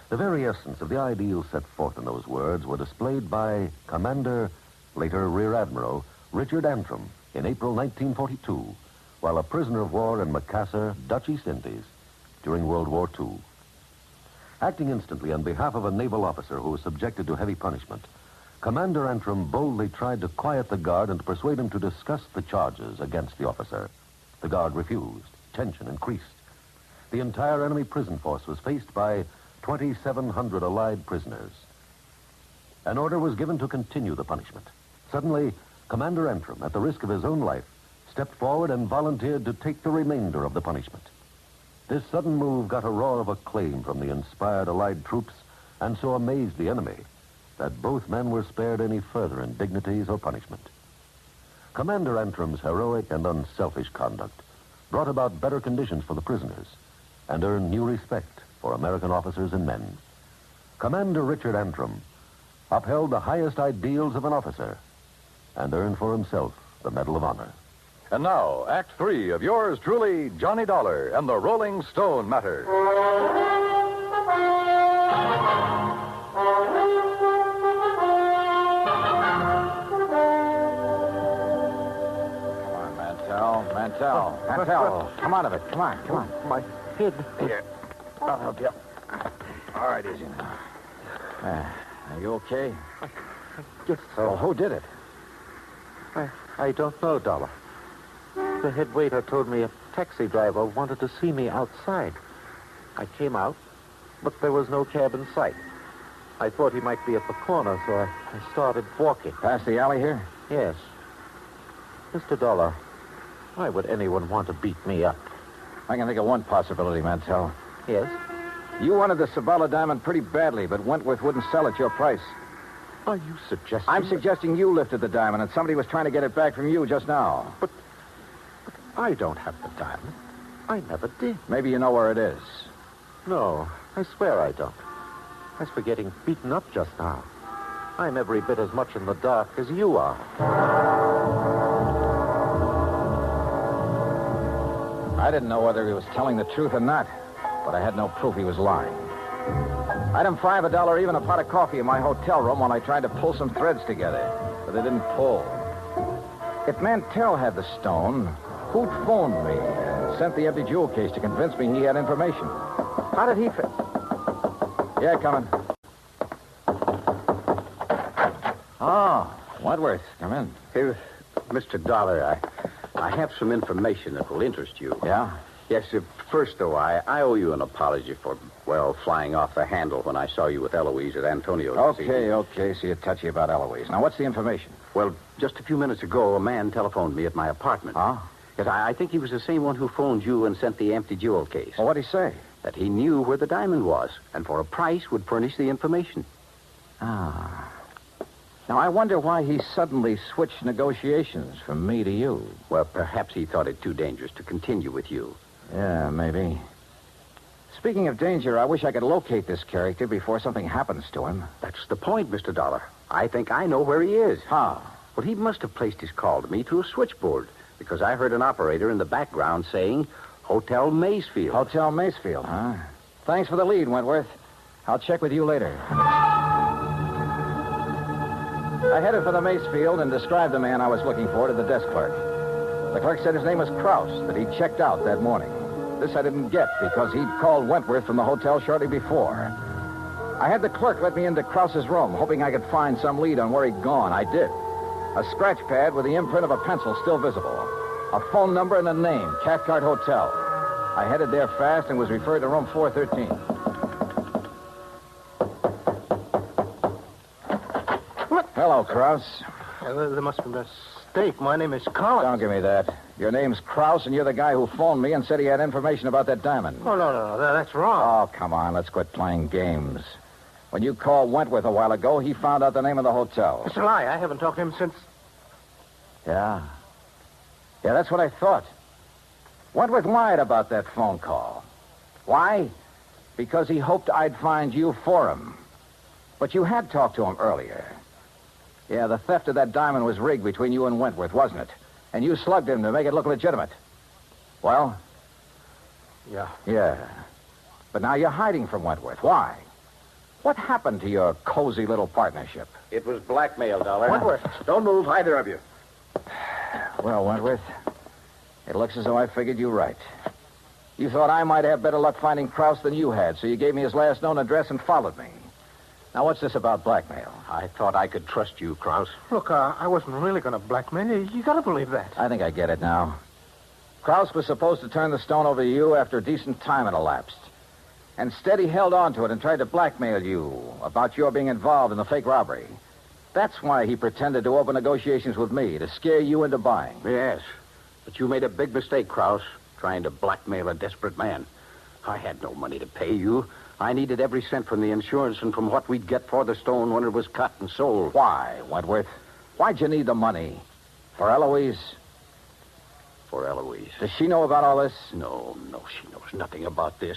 The very essence of the ideals set forth in those words were displayed by Commander, later Rear Admiral, Richard Antrim in April 1942, while a prisoner of war in Macassar, Dutch East Indies, during World War II. Acting instantly on behalf of a naval officer who was subjected to heavy punishment, Commander Antrim boldly tried to quiet the guard and to persuade him to discuss the charges against the officer. The guard refused. Tension increased. The entire enemy prison force was faced by 2,700 Allied prisoners. An order was given to continue the punishment. Suddenly, Commander Antrim, at the risk of his own life, stepped forward and volunteered to take the remainder of the punishment. This sudden move got a roar of acclaim from the inspired Allied troops and so amazed the enemy that both men were spared any further indignities or punishment. Commander Antrim's heroic and unselfish conduct brought about better conditions for the prisoners and earned new respect for American officers and men. Commander Richard Antrim upheld the highest ideals of an officer and earned for himself the Medal of Honor. And now, Act 3 of yours truly, Johnny Dollar and the Rolling Stone Matter. Mantell, come out of it. Come on. My head. Here, I'll help you. All right, easy now. Are you okay? Yes. So, who did it? I don't know, Dollar. The head waiter told me a taxi driver wanted to see me outside. I came out, but there was no cab in sight. I thought he might be at the corner, so I started walking. Past the alley here? Yes. Mr. Dollar, why would anyone want to beat me up? I can think of one possibility, Mantell. Yes? You wanted the Sabala diamond pretty badly, but Wentworth wouldn't sell at your price. Are you suggesting... I'm suggesting you lifted the diamond and somebody was trying to get it back from you just now. But I don't have the diamond. I never did. Maybe you know where it is. No, I swear I don't. As for getting beaten up just now, I'm every bit as much in the dark as you are. I didn't know whether he was telling the truth or not, but I had no proof he was lying. Item 5, $1, even a pot of coffee in my hotel room while I tried to pull some threads together, but they didn't pull. If Mantell had the stone, who'd phoned me and sent the empty jewel case to convince me he had information? How did he fit? Yeah, coming. Oh, Wentworth, come in. Hey, Mr. Dollar, I have some information that will interest you. Yeah? Yes, first, though, I owe you an apology for, well, flying off the handle when I saw you with Eloise at Antonio's. Okay, so you're touchy about Eloise. Now, what's the information? Well, just a few minutes ago, a man telephoned me at my apartment. Huh? Yes, I think he was the same one who phoned you and sent the empty jewel case. Well, what'd he say? That he knew where the diamond was, and for a price would furnish the information. Ah. Now, I wonder why he suddenly switched negotiations from me to you. Well, perhaps he thought it too dangerous to continue with you. Yeah, maybe. Speaking of danger, I wish I could locate this character before something happens to him. That's the point, Mr. Dollar. I think I know where he is. How? Well, he must have placed his call to me through a switchboard, because I heard an operator in the background saying Hotel Maysfield. Hotel Maysfield, huh? Thanks for the lead, Wentworth. I'll check with you later. I headed for the Maysfield and described the man I was looking for to the desk clerk. The clerk said his name was Krause, that he'd checked out that morning. This I didn't get because he'd called Wentworth from the hotel shortly before. I had the clerk let me into Krause's room, hoping I could find some lead on where he'd gone. I did. A scratch pad with the imprint of a pencil still visible. A phone number and a name, Cathcart Hotel. I headed there fast and was referred to room 413. What? Hello, Krause. There must be a mistake. My name is Collins. Don't give me that. Your name's Krause, and you're the guy who phoned me and said he had information about that diamond. Oh, no. That's wrong. Oh, come on. Let's quit playing games. When you called Wentworth a while ago, he found out the name of the hotel. It's a lie. I haven't talked to him since... Yeah, that's what I thought. Wentworth lied about that phone call. Why? Because he hoped I'd find you for him. But you had talked to him earlier. Yeah, the theft of that diamond was rigged between you and Wentworth, wasn't it? And you slugged him to make it look legitimate. Well? Yeah. But now you're hiding from Wentworth. Why? What happened to your cozy little partnership? It was blackmail, Dollar. Wentworth. Don't move, either of you. Well, Wentworth, it looks as though I figured you right. You thought I might have better luck finding Krause than you had, so you gave me his last known address and followed me. Now, what's this about blackmail? I thought I could trust you, Krause. Look, I wasn't really going to blackmail you. You got to believe that. I think I get it now. Krause was supposed to turn the stone over to you after a decent time had elapsed. Instead, he held on to it and tried to blackmail you about your being involved in the fake robbery. That's why he pretended to open negotiations with me, to scare you into buying. Yes, but you made a big mistake, Krause, trying to blackmail a desperate man. I had no money to pay you. I needed every cent from the insurance and from what we'd get for the stone when it was cut and sold. Why, Wentworth? Why'd you need the money? For Eloise? For Eloise. Does she know about all this? No, she knows nothing about this.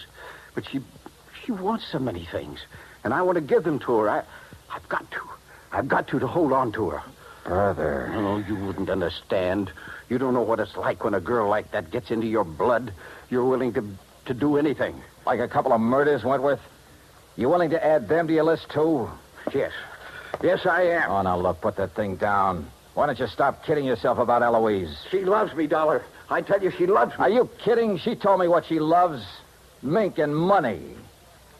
But she wants so many things, and I want to give them to her. I've got to hold on to her. Brother. No, you wouldn't understand. You don't know what it's like when a girl like that gets into your blood. You're willing to do anything. Like a couple of murders, Wentworth? You willing to add them to your list, too? Yes. Yes, I am. Oh, now, look, put that thing down. Why don't you stop kidding yourself about Eloise? She loves me, Dollar. I tell you, she loves me. Are you kidding? She told me what she loves. Mink and money.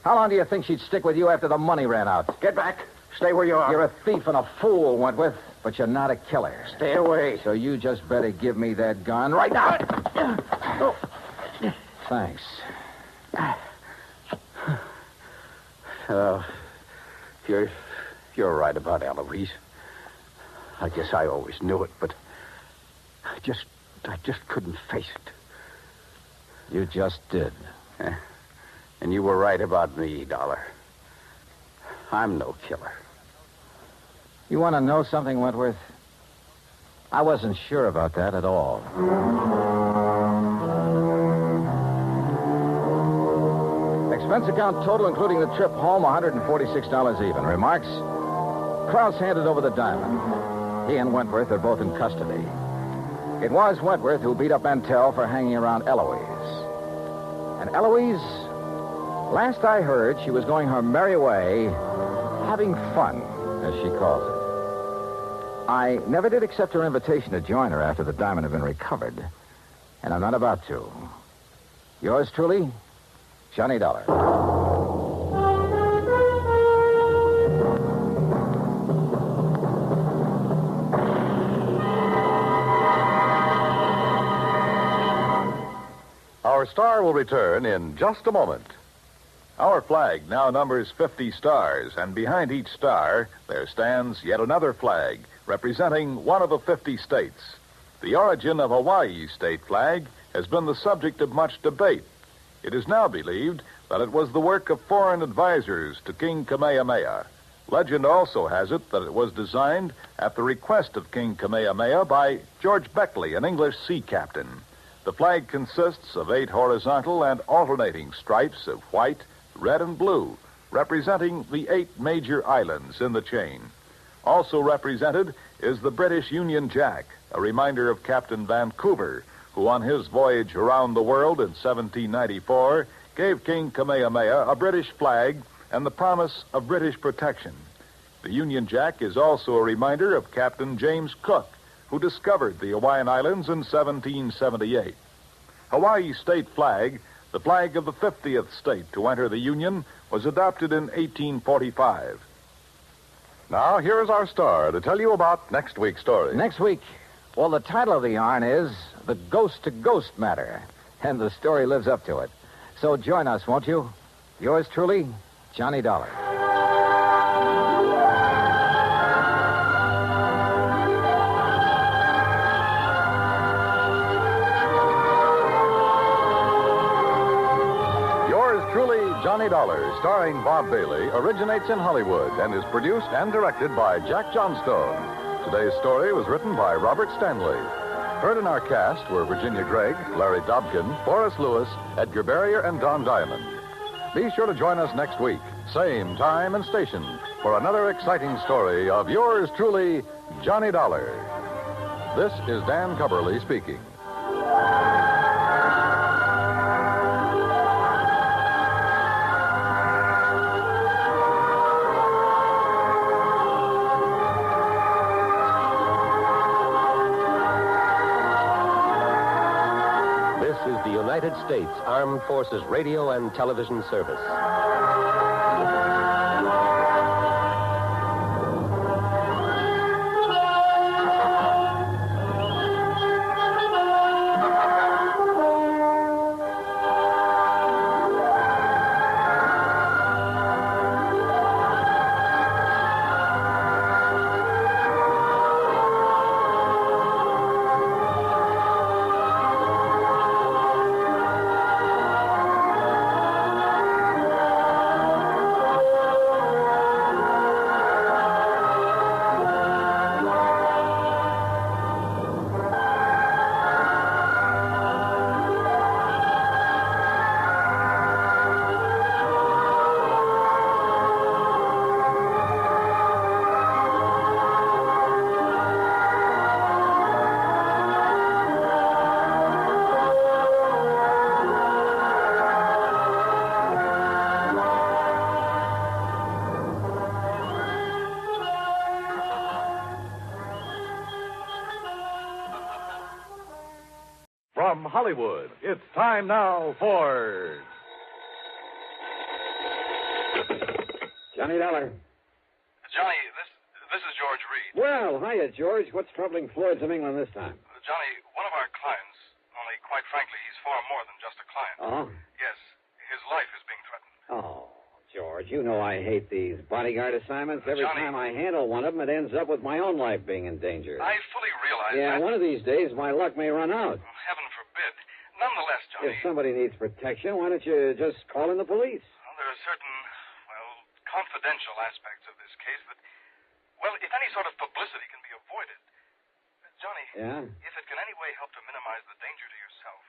How long do you think she'd stick with you after the money ran out? Get back. Stay where you are. You're a thief and a fool, Wentworth, but you're not a killer. Stay away. So you just better give me that gun right now. Oh. Thanks. You're right about Eloise. I guess I always knew it, but I just couldn't face it. You just did. And you were right about me, Dollar. I'm no killer. You want to know something, Wentworth? I wasn't sure about that at all. Expense account total, including the trip home, $146 even. Remarks? Krause handed over the diamond. He and Wentworth are both in custody. It was Wentworth who beat up Mantell for hanging around Eloise. And Eloise, last I heard, she was going her merry way, having fun, as she calls it. I never did accept her invitation to join her after the diamond had been recovered. And I'm not about to. Yours truly, Johnny Dollar. Our star will return in just a moment. Our flag now numbers 50 stars, and behind each star there stands yet another flag representing one of the 50 states. The origin of Hawaii's state flag has been the subject of much debate. It is now believed that it was the work of foreign advisors to King Kamehameha. Legend also has it that it was designed at the request of King Kamehameha by George Beckley, an English sea captain. The flag consists of 8 horizontal and alternating stripes of white, red, and blue, representing the 8 major islands in the chain. Also represented is the British Union Jack, a reminder of Captain Vancouver, who on his voyage around the world in 1794 gave King Kamehameha a British flag and the promise of British protection. The Union Jack is also a reminder of Captain James Cook, who discovered the Hawaiian Islands in 1778. Hawaii's state flag, the flag of the 50th state to enter the Union, was adopted in 1845. Now, here is our star to tell you about next week's story. Next week, well, the title of the yarn is The Ghost-to-Ghost Matter, and the story lives up to it. So join us, won't you? Yours truly, Johnny Dollar. Johnny Dollar, starring Bob Bailey, originates in Hollywood and is produced and directed by Jack Johnstone. Today's story was written by Robert Stanley. Heard in our cast were Virginia Gregg, Larry Dobkin, Forrest Lewis, Edgar Barrier, and Don Diamond. Be sure to join us next week, same time and station, for another exciting story of yours truly, Johnny Dollar. This is Dan Cubberly speaking. United States Armed Forces Radio and Television Service. From Hollywood, it's time now for... Johnny Dollar. Johnny, this is George Reed. Well, hiya, George. What's troubling Floyd's of England this time? Johnny, one of our clients, only quite frankly, he's far more than just a client. Oh? Yes, his life is being threatened. Oh, George. George. You know I hate these bodyguard assignments. Every time I handle one of them, it ends up with my own life being in danger. I fully realize Yeah, that. one of these days, my luck may run out. Oh, heaven forbid. Nonetheless, Johnny. If somebody needs protection, why don't you just call in the police? Well, there are certain, confidential aspects of this case that, if any sort of publicity can be avoided. Johnny. Yeah? If it can any way help to minimize the danger to yourself,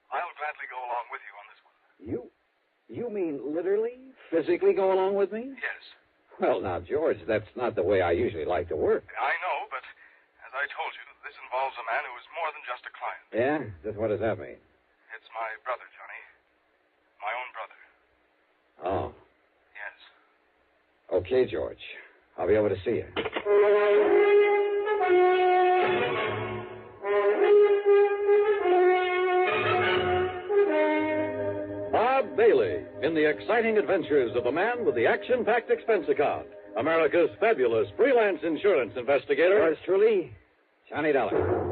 I'll gladly go along with you on this one. You mean literally, physically go along with me? Yes. Well, now, George, that's not the way I usually like to work. I know, but as I told you, this involves a man who is more than just a client. Yeah? Just what does that mean? It's my brother, Johnny. My own brother. Oh. Yes. Okay, George. I'll be over to see you. Bob Bailey in the exciting adventures of the man with the action-packed expense account. America's fabulous freelance insurance investigator. Yours truly, Johnny Dollar.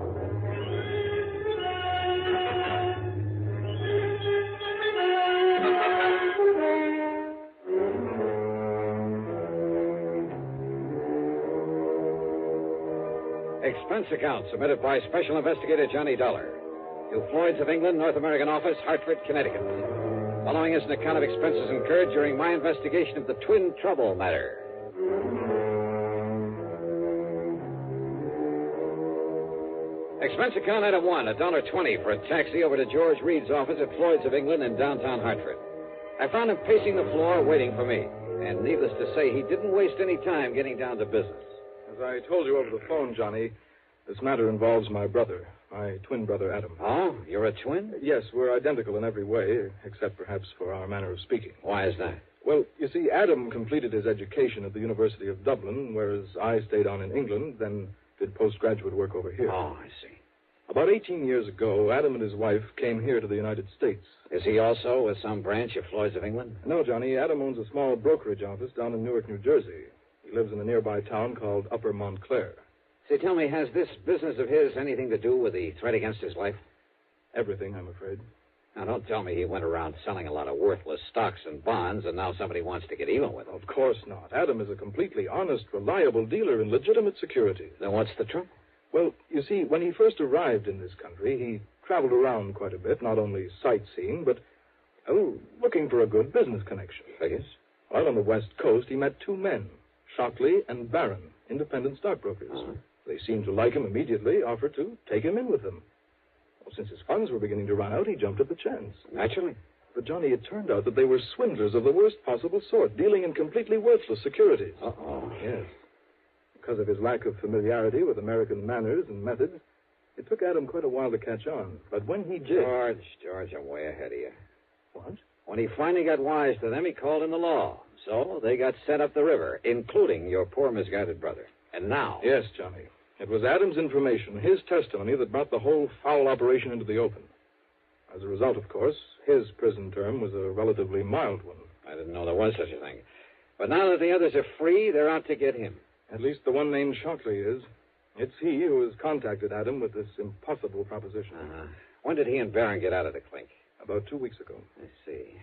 Expense account submitted by Special Investigator Johnny Dollar to Floyd's of England, North American Office, Hartford, Connecticut. Following is an account of expenses incurred during my investigation of the Twin Trouble matter. Expense account item 1, $1.20 for a taxi over to George Reed's office at Floyd's of England in downtown Hartford. I found him pacing the floor waiting for me, and needless to say, he didn't waste any time getting down to business. As I told you over the phone, Johnny, this matter involves my brother, my twin brother, Adam. Oh, you're a twin? Yes, we're identical in every way, except perhaps for our manner of speaking. Why is that? Well, you see, Adam completed his education at the University of Dublin, whereas I stayed on in England, then did postgraduate work over here. Oh, I see. About 18 years ago, Adam and his wife came here to the United States. Is he also with some branch of Floyd's of England? No, Johnny. Adam owns a small brokerage office down in Newark, New Jersey. He lives in a nearby town called Upper Montclair. Say, tell me, has this business of his anything to do with the threat against his life? Everything, I'm afraid. Now, don't tell me he went around selling a lot of worthless stocks and bonds, and now somebody wants to get even with him. Of course not. Adam is a completely honest, reliable dealer in legitimate securities. Then what's the trouble? Well, you see, when he first arrived in this country, he traveled around quite a bit, not only sightseeing, but, looking for a good business connection. Figures. While on the West Coast, he met two men, Shockley and Barron, independent stockbrokers. Uh-huh. They seemed to like him immediately, offered to take him in with them. Well, since his funds were beginning to run out, he jumped at the chance. Naturally. But, Johnny, it turned out that they were swindlers of the worst possible sort, dealing in completely worthless securities. Uh-oh. Yes. Because of his lack of familiarity with American manners and methods, it took Adam quite a while to catch on. But when he did... George, I'm way ahead of you. What? When he finally got wise to them, he called in the law. So they got sent up the river, including your poor misguided brother. And now... Yes, Johnny. It was Adam's information, his testimony, that brought the whole foul operation into the open. As a result, of course, his prison term was a relatively mild one. I didn't know there was such a thing. But now that the others are free, they're out to get him. At least the one named Shockley is. It's he who has contacted Adam with this impossible proposition. Uh-huh. When did he and Barron get out of the clink? About 2 weeks ago. I see.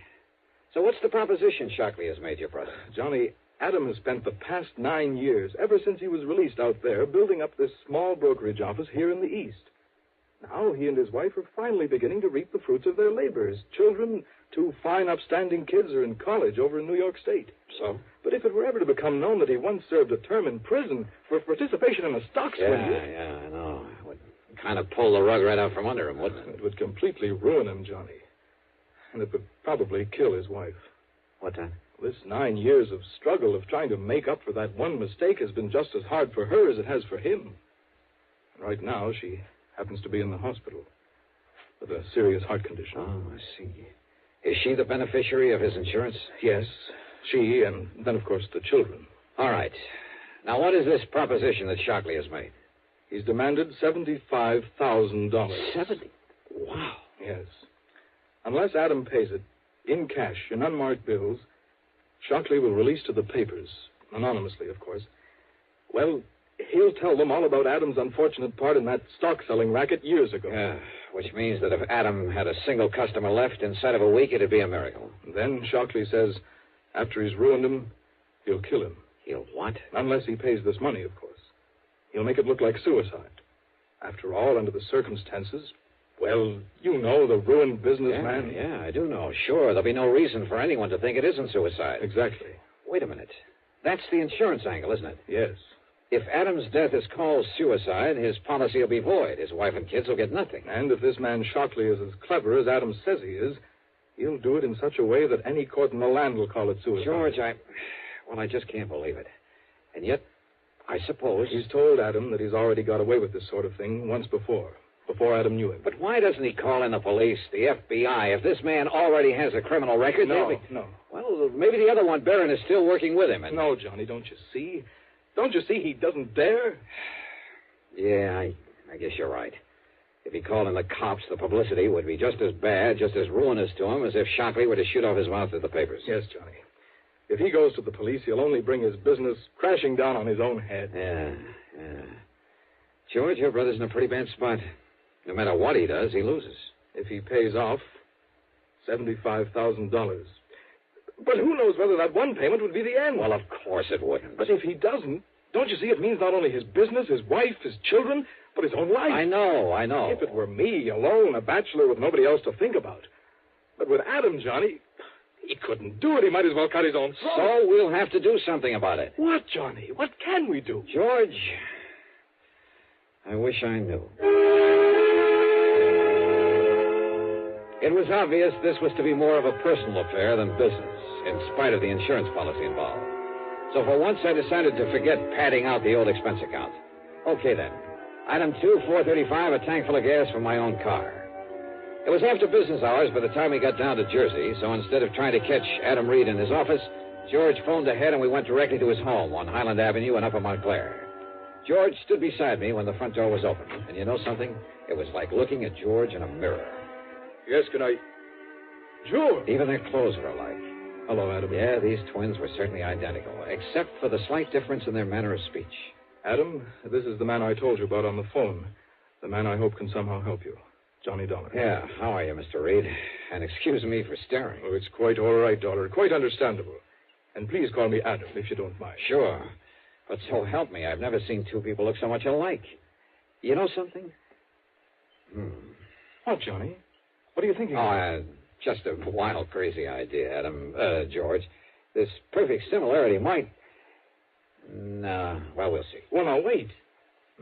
So what's the proposition Shockley has made your brother? Johnny, Adam has spent the past 9 years, ever since he was released out there, building up this small brokerage office here in the East. Now he and his wife are finally beginning to reap the fruits of their labors. Children, two fine, upstanding kids, are in college over in New York State. So? But if it were ever to become known that he once served a term in prison for participation in a stock swindle... Yeah, I know. It would kind of pull the rug right out from under him, wouldn't it? It would completely ruin him, Johnny. And it would probably kill his wife. What then? This 9 years of struggle of trying to make up for that one mistake has been just as hard for her as it has for him. Right now, she happens to be in the hospital with a serious heart condition. Oh, I see. Is she the beneficiary of his insurance? Yes, she, and then, of course, the children. All right. Now, what is this proposition that Shockley has made? He's demanded $75,000. 70? Wow. Yes. Unless Adam pays it, in cash, in unmarked bills, Shockley will release to the papers, anonymously, of course. Well, he'll tell them all about Adam's unfortunate part in that stock-selling racket years ago. Yeah, which means that if Adam had a single customer left inside of a week, it'd be a miracle. Then Shockley says After he's ruined him, he'll kill him. He'll what? Unless he pays this money, of course. He'll make it look like suicide. After all, under the circumstances, well, you know, the ruined businessman. Yeah, I do know. Sure, there'll be no reason for anyone to think it isn't suicide. Exactly. Wait a minute. That's the insurance angle, isn't it? Yes. If Adam's death is called suicide, his policy will be void. His wife and kids will get nothing. And if this man Shockley is as clever as Adam says he is, he'll do it in such a way that any court in the land will call it suicide. George, I just can't believe it. And yet, I suppose... He's told Adam that he's already got away with this sort of thing once before Adam knew him. But why doesn't he call in the police, the FBI? If this man already has a criminal record... No. Well, maybe the other one, Barron, is still working with him. No, Johnny, don't you see? Don't you see he doesn't dare? Yeah, I guess you're right. If he called in the cops, the publicity would be just as bad, just as ruinous to him as if Shockley were to shoot off his mouth at the papers. Yes, Johnny. If he goes to the police, he'll only bring his business crashing down on his own head. Yeah. George, your brother's in a pretty bad spot. No matter what he does, he loses. If he pays off, $75,000. But who knows whether that one payment would be the end? Well, of course it wouldn't. But if he doesn't, don't you see it means not only his business, his wife, his children, but his own life? I know. If it were me, alone, a bachelor with nobody else to think about. But with Adam, Johnny, he couldn't do it. He might as well cut his own throat. So we'll have to do something about it. What, Johnny? What can we do? George, I wish I knew. It was obvious this was to be more of a personal affair than business, in spite of the insurance policy involved. So for once, I decided to forget padding out the old expense account. Okay, then. Item 2, $4.35, a tank full of gas for my own car. It was after business hours by the time we got down to Jersey, so instead of trying to catch Adam Reed in his office, George phoned ahead and we went directly to his home on Highland Avenue in Upper Montclair. George stood beside me when the front door was open. And you know something? It was like looking at George in a mirror. Yes, can I... George! Even their clothes were alike. Hello, Adam. Yeah, these twins were certainly identical, except for the slight difference in their manner of speech. Adam, this is the man I told you about on the phone. The man I hope can somehow help you. Johnny Dollar. Yeah, how are you, Mr. Reed? And excuse me for staring. Oh, it's quite all right, Dollar. Quite understandable. And please call me Adam, if you don't mind. Sure. But so help me, I've never seen two people look so much alike. You know something? What, Johnny? What are you thinking? Just a wild, crazy idea, Adam. George. This perfect similarity might... No, well, we'll see. Well, now, wait.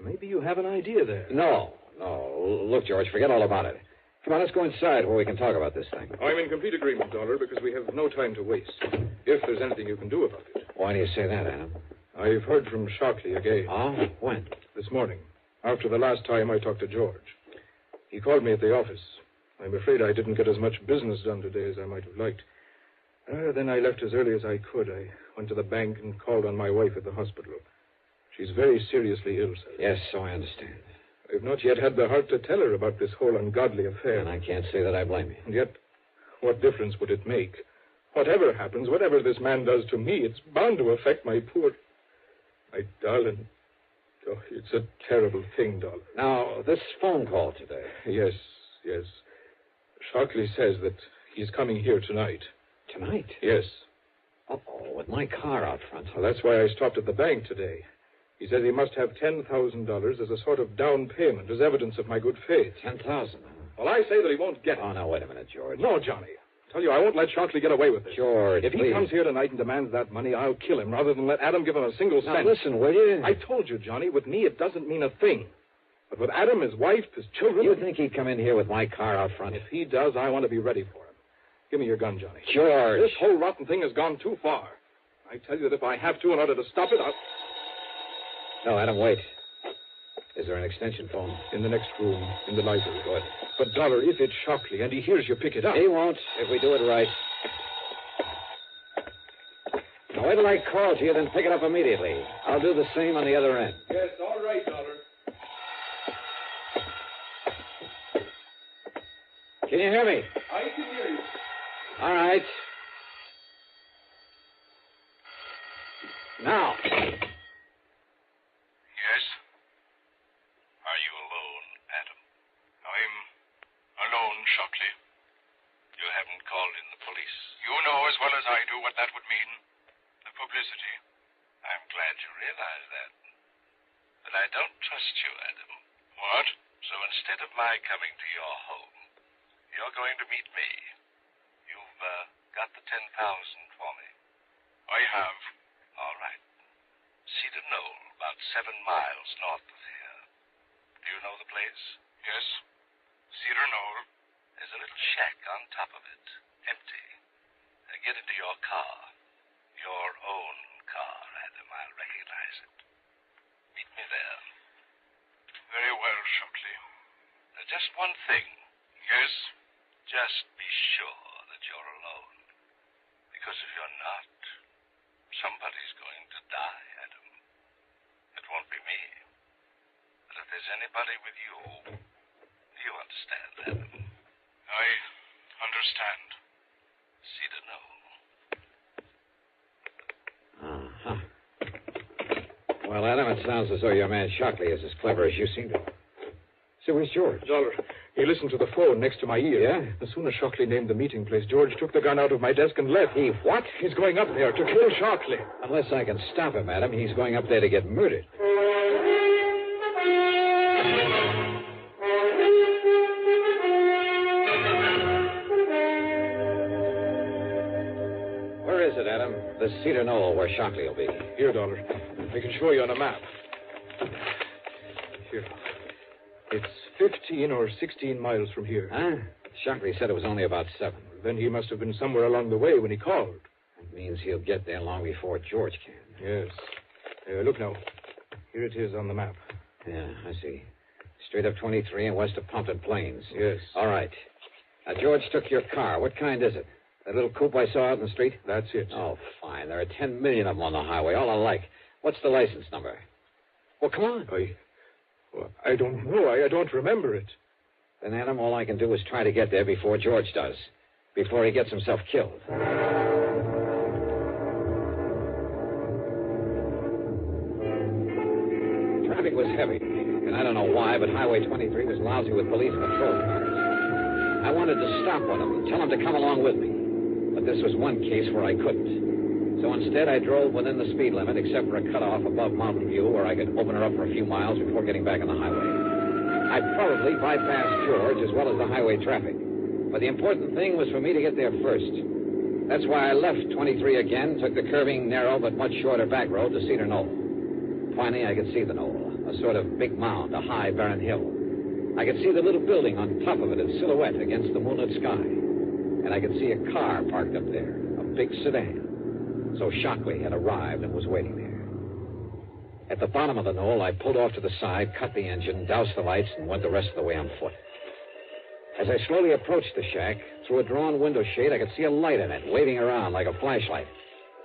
Maybe you have an idea there. No. Look, George, forget all about it. Come on, let's go inside where we can talk about this thing. I'm in complete agreement, Dollar, because we have no time to waste. If there's anything you can do about it. Why do you say that, Adam? I've heard from Shockley again. Oh? When? This morning, after the last time I talked to George. He called me at the office. I'm afraid I didn't get as much business done today as I might have liked. Then I left as early as I could. I went to the bank and called on my wife at the hospital. She's very seriously ill, sir. Yes, so I understand. I've not yet had the heart to tell her about this whole ungodly affair. And I can't say that I blame you. And yet, what difference would it make? Whatever happens, whatever this man does to me, it's bound to affect my darling. Oh, it's a terrible thing, Dollar. Now, this phone call today. Yes. Shockley says that he's coming here tonight. Tonight? Yes. Uh-oh, with my car out front. Well, that's why I stopped at the bank today. He says he must have $10,000 as a sort of down payment, as evidence of my good faith. $10,000? Well, I say that he won't get it. Oh, now, wait a minute, George. No, Johnny. I tell you, I won't let Shockley get away with it. George, If he comes here tonight and demands that money, I'll kill him rather than let Adam give him a single cent. Now, listen, will you? I told you, Johnny, with me it doesn't mean a thing. But with Adam, his wife, his children... You think he'd come in here with my car out front? If he does, I want to be ready for him. Give me your gun, Johnny. George. This whole rotten thing has gone too far. I tell you that if I have to in order to stop it, I'll... No, Adam, wait. Is there an extension phone? In the next room, in the library. Good. But, Dollar, if it's Shockley and he hears you pick it up... He won't, if we do it right. Now, wait till I call to you, then pick it up immediately. I'll do the same on the other end. Yes, all right, Dollar. Can you hear me? I can hear you. All right. Now. Yes? Are you alone, Adam? I'm alone, Shockley. You haven't called in the police. You know as well as I do what that would mean. The publicity. I'm glad you realize that. But I don't trust you, Adam. What? So instead of my coming to your home, you're going to meet me. You've got the 10,000 for me. I have. All right. Cedar Knoll, about 7 miles north of here. Do you know the place? Yes. Cedar Knoll. There's a little shack on top of it, empty. Get into your car. Your own car, Adam. I'll recognize it. Meet me there. Very well, Shockley. Just one thing. Yes? Just be sure that you're alone. Because if you're not, somebody's going to die, Adam. It won't be me. But if there's anybody with you, you understand, Adam? I understand. Cedar Knoll. Well, Adam, it sounds as though your man Shockley is as clever as you seem to. So where's George? Dollar, he listened to the phone next to my ear. Yeah? As soon as Shockley named the meeting place, George took the gun out of my desk and left. He what? He's going up there to kill Shockley. Unless I can stop him, Adam, he's going up there to get murdered. Where is it, Adam? The Cedar Knoll where Shockley will be. Here, Dollar. I can show you on a map. Here. It's 15 or 16 miles from here. Huh? Shockley said it was only about 7. Then he must have been somewhere along the way when he called. That means he'll get there long before George can. Yes. Look now. Here it is on the map. Yeah, I see. Straight up 23 and west of Pumpton Plains. Yes. All right. Now, George took your car. What kind is it? That little coupe I saw out in the street? That's it. Oh, fine. There are 10 million of them on the highway, all alike. What's the license number? Well, come on. I don't know. I don't remember it. Then, Adam, all I can do is try to get there before George does. Before he gets himself killed. Traffic was heavy, and I don't know why, but Highway 23 was lousy with police patrol cars. I wanted to stop one of them, tell him to come along with me. But this was one case where I couldn't. So instead, I drove within the speed limit, except for a cutoff above Mountain View where I could open her up for a few miles before getting back on the highway. I probably bypassed George as well as the highway traffic. But the important thing was for me to get there first. That's why I left 23 again, took the curving, narrow, but much shorter back road to Cedar Knoll. Finally, I could see the knoll, a sort of big mound, a high, barren hill. I could see the little building on top of it in silhouette against the moonlit sky. And I could see a car parked up there, a big sedan. So Shockley had arrived and was waiting there. At the bottom of the knoll, I pulled off to the side, cut the engine, doused the lights, and went the rest of the way on foot. As I slowly approached the shack, through a drawn window shade, I could see a light in it, waving around like a flashlight,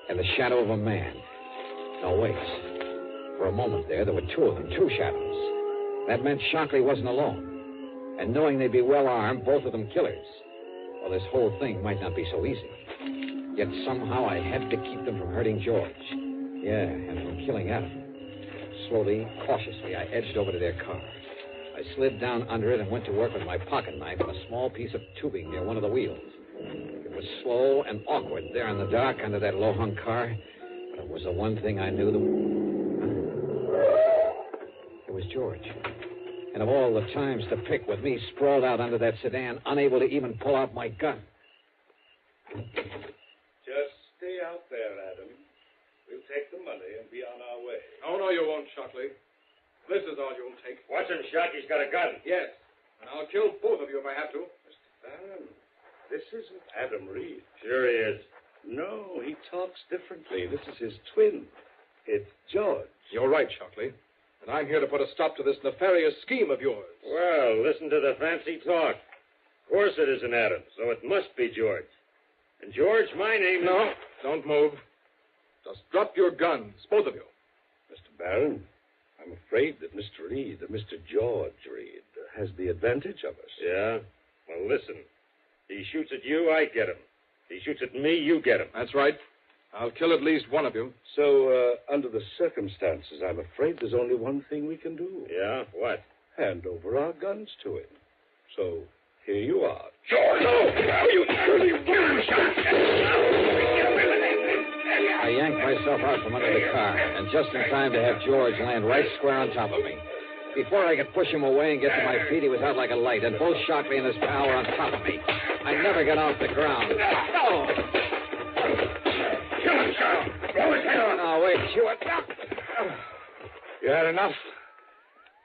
and the shadow of a man. No, wait. For a moment there were two of them, two shadows. That meant Shockley wasn't alone. And knowing they'd be well armed, both of them killers. Well, this whole thing might not be so easy. Yet somehow I had to keep them from hurting George. Yeah, and from killing Adam. Slowly, cautiously, I edged over to their car. I slid down under it and went to work with my pocket knife on a small piece of tubing near one of the wheels. It was slow and awkward there in the dark under that low-hung car, but it was the one thing I knew. It was George. And of all the times to pick with me sprawled out under that sedan, unable to even pull out my gun. Just stay out there, Adam. We'll take the money and be on our way. Oh, no, you won't, Shockley. This is all you'll take. Watch him, Shock. He's got a gun. Yes. And I'll kill both of you if I have to. Mr. Barron, this isn't Adam Reed. Sure he is. No, he talks differently. This is his twin. It's George. You're right, Shockley. And I'm here to put a stop to this nefarious scheme of yours. Well, listen to the fancy talk. Of course it isn't Adam, so it must be George. And George, my name... No, don't move. Just drop your guns, both of you. Mr. Barron, I'm afraid that Mr. Reed, Mr. George Reed, has the advantage of us. Yeah? Well, listen. He shoots at you, I get him. He shoots at me, you get him. That's right. I'll kill at least one of you. So, under the circumstances, I'm afraid there's only one thing we can do. Yeah? What? Hand over our guns to him. So, here you are. George! No! You surely will! myself out from under the car, and just in time to have George land right square on top of me. Before I could push him away and get to my feet, he was out like a light, and both Shockley and his pal were on top of me. I never got off the ground. Oh! Kill him, Charles. Blow his head off. No, wait, Hewitt. You had enough?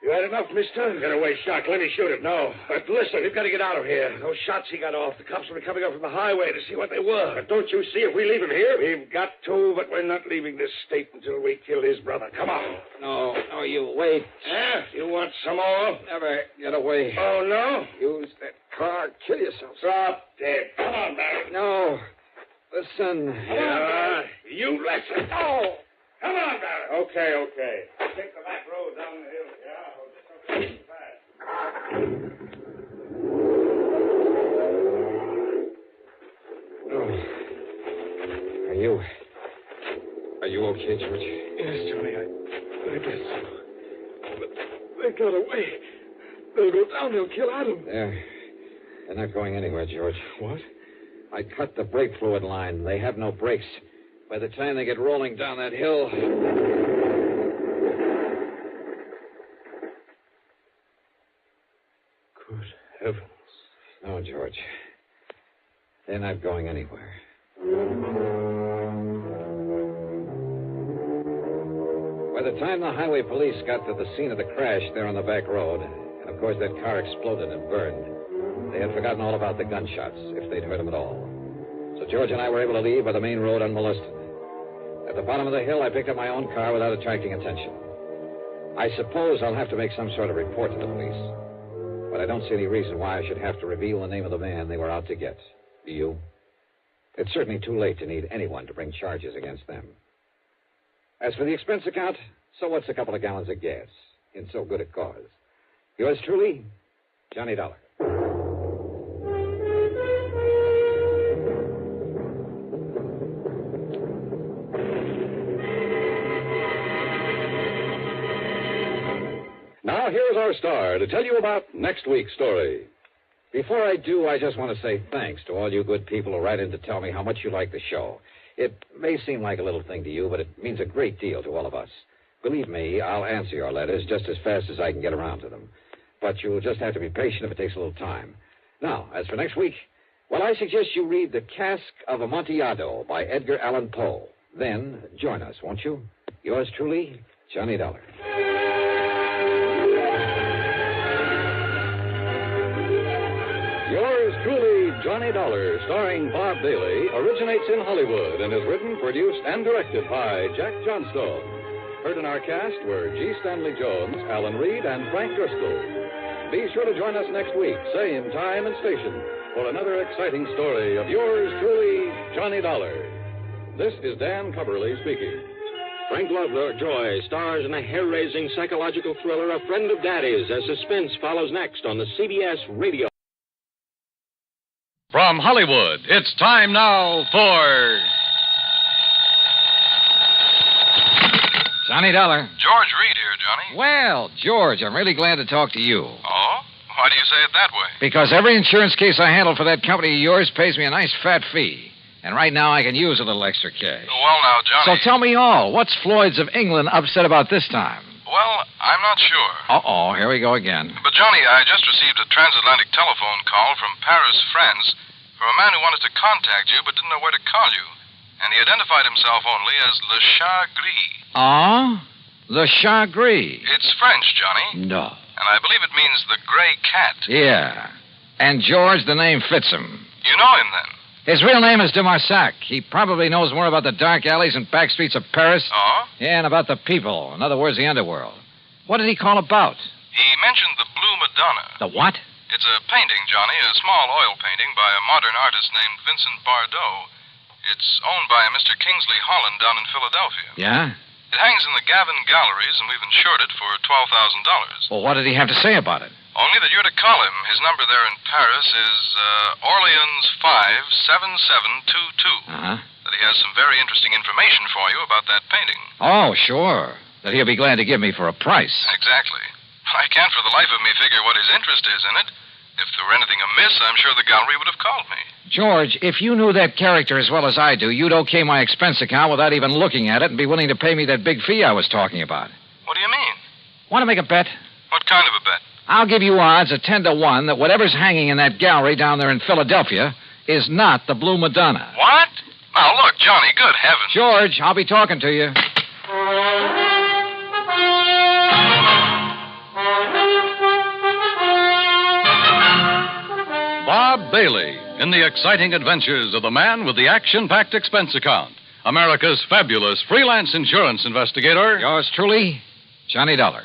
You had enough, mister? Get away, Shock. Let me shoot him. No. But listen, we've got to get out of here. Those shots he got off, the cops will be coming up from the highway to see what they were. But don't you see if we leave him here? We've got to, but we're not leaving this state until we kill his brother. Come on. No, you wait. Yeah? You want some more? Never get away. Oh, no? Use that car. Kill yourself. Drop dead. Come on, Barry. No. Listen. Yeah, you listen. Oh! Come on, Barry. Okay. Take the back road down the hill. Yeah, well, just don't go too fast. Are you okay, George? Yes, Johnny, I guess so. But they got away. They'll go down. They'll kill Adam. They're not going anywhere, George. What? I cut the brake fluid line. They have no brakes. By the time they get rolling down that hill... Good heavens. No, George. They're not going anywhere. By the time the highway police got to the scene of the crash there on the back road, and of course that car exploded and burned, they had forgotten all about the gunshots, if they'd heard them at all. So George and I were able to leave by the main road unmolested. At the bottom of the hill, I picked up my own car without attracting attention. I suppose I'll have to make some sort of report to the police. But I don't see any reason why I should have to reveal the name of the man they were out to get. Do you? It's certainly too late to need anyone to bring charges against them. As for the expense account, so what's a couple of gallons of gas in so good a cause? Yours truly, Johnny Dollar. Now, here's our star to tell you about next week's story. Before I do, I just want to say thanks to all you good people who write in to tell me how much you like the show. It may seem like a little thing to you, but it means a great deal to all of us. Believe me, I'll answer your letters just as fast as I can get around to them. But you'll just have to be patient if it takes a little time. Now, as for next week, well, I suggest you read The Cask of Amontillado by Edgar Allan Poe. Then join us, won't you? Yours truly, Johnny Dollar. Yours truly, Johnny Dollar, starring Bob Bailey, originates in Hollywood and is written, produced, and directed by Jack Johnstone. Heard in our cast were G. Stanley Jones, Alan Reed, and Frank Driscoll. Be sure to join us next week, same time and station, for another exciting story of yours truly, Johnny Dollar. This is Dan Cubberly speaking. Frank Lovejoy stars in a hair-raising psychological thriller, A Friend of Daddy's, as suspense follows next on the CBS Radio. From Hollywood, it's time now for... Johnny Dollar. George Reed here, Johnny. Well, George, I'm really glad to talk to you. Oh? Why do you say it that way? Because every insurance case I handle for that company of yours pays me a nice fat fee. And right now I can use a little extra cash. Well, now, Johnny... So tell me all. What's Floyd's of England upset about this time? Well, I'm not sure. Uh-oh, here we go again. But, Johnny, I just received a transatlantic telephone call from Paris, France, from a man who wanted to contact you but didn't know where to call you. And he identified himself only as Le Chat Gris. Oh? Le Chat Gris? It's French, Johnny. No. And I believe it means the gray cat. Yeah. And George, the name fits him. You know him, then? His real name is de Marsac. He probably knows more about the dark alleys and back streets of Paris. Oh? Yeah, and about the people. In other words, the underworld. What did he call about? He mentioned the Blue Madonna. The what? It's a painting, Johnny, a small oil painting by a modern artist named Vincent Bardot. It's owned by Mr. Kingsley Holland down in Philadelphia. Yeah? It hangs in the Gavin Galleries, and we've insured it for $12,000. Well, what did he have to say about it? Only that you're to call him. His number there in Paris is Orleans 57722. Uh-huh. That he has some very interesting information for you about that painting. Oh, sure. That he'll be glad to give me for a price. Exactly. I can't for the life of me figure what his interest is in it, If there were anything amiss, I'm sure the gallery would have called me. George, if you knew that character as well as I do, you'd okay my expense account without even looking at it and be willing to pay me that big fee I was talking about. What do you mean? Want to make a bet? What kind of a bet? I'll give you odds of 10 to 1 that whatever's hanging in that gallery down there in Philadelphia is not the Blue Madonna. What? Now, look, Johnny, good heavens. George, I'll be talking to you. Bob Bailey in the exciting adventures of the man with the action-packed expense account. America's fabulous freelance insurance investigator. Yours truly, Johnny Dollar.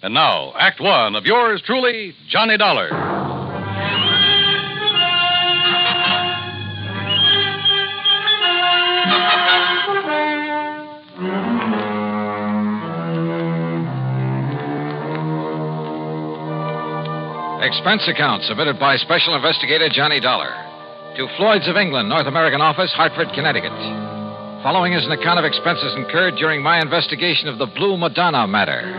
And now, Act One of yours truly, Johnny Dollar. Expense account submitted by Special Investigator Johnny Dollar to Floyd's of England, North American Office, Hartford, Connecticut. Following is an account of expenses incurred during my investigation of the Blue Madonna matter.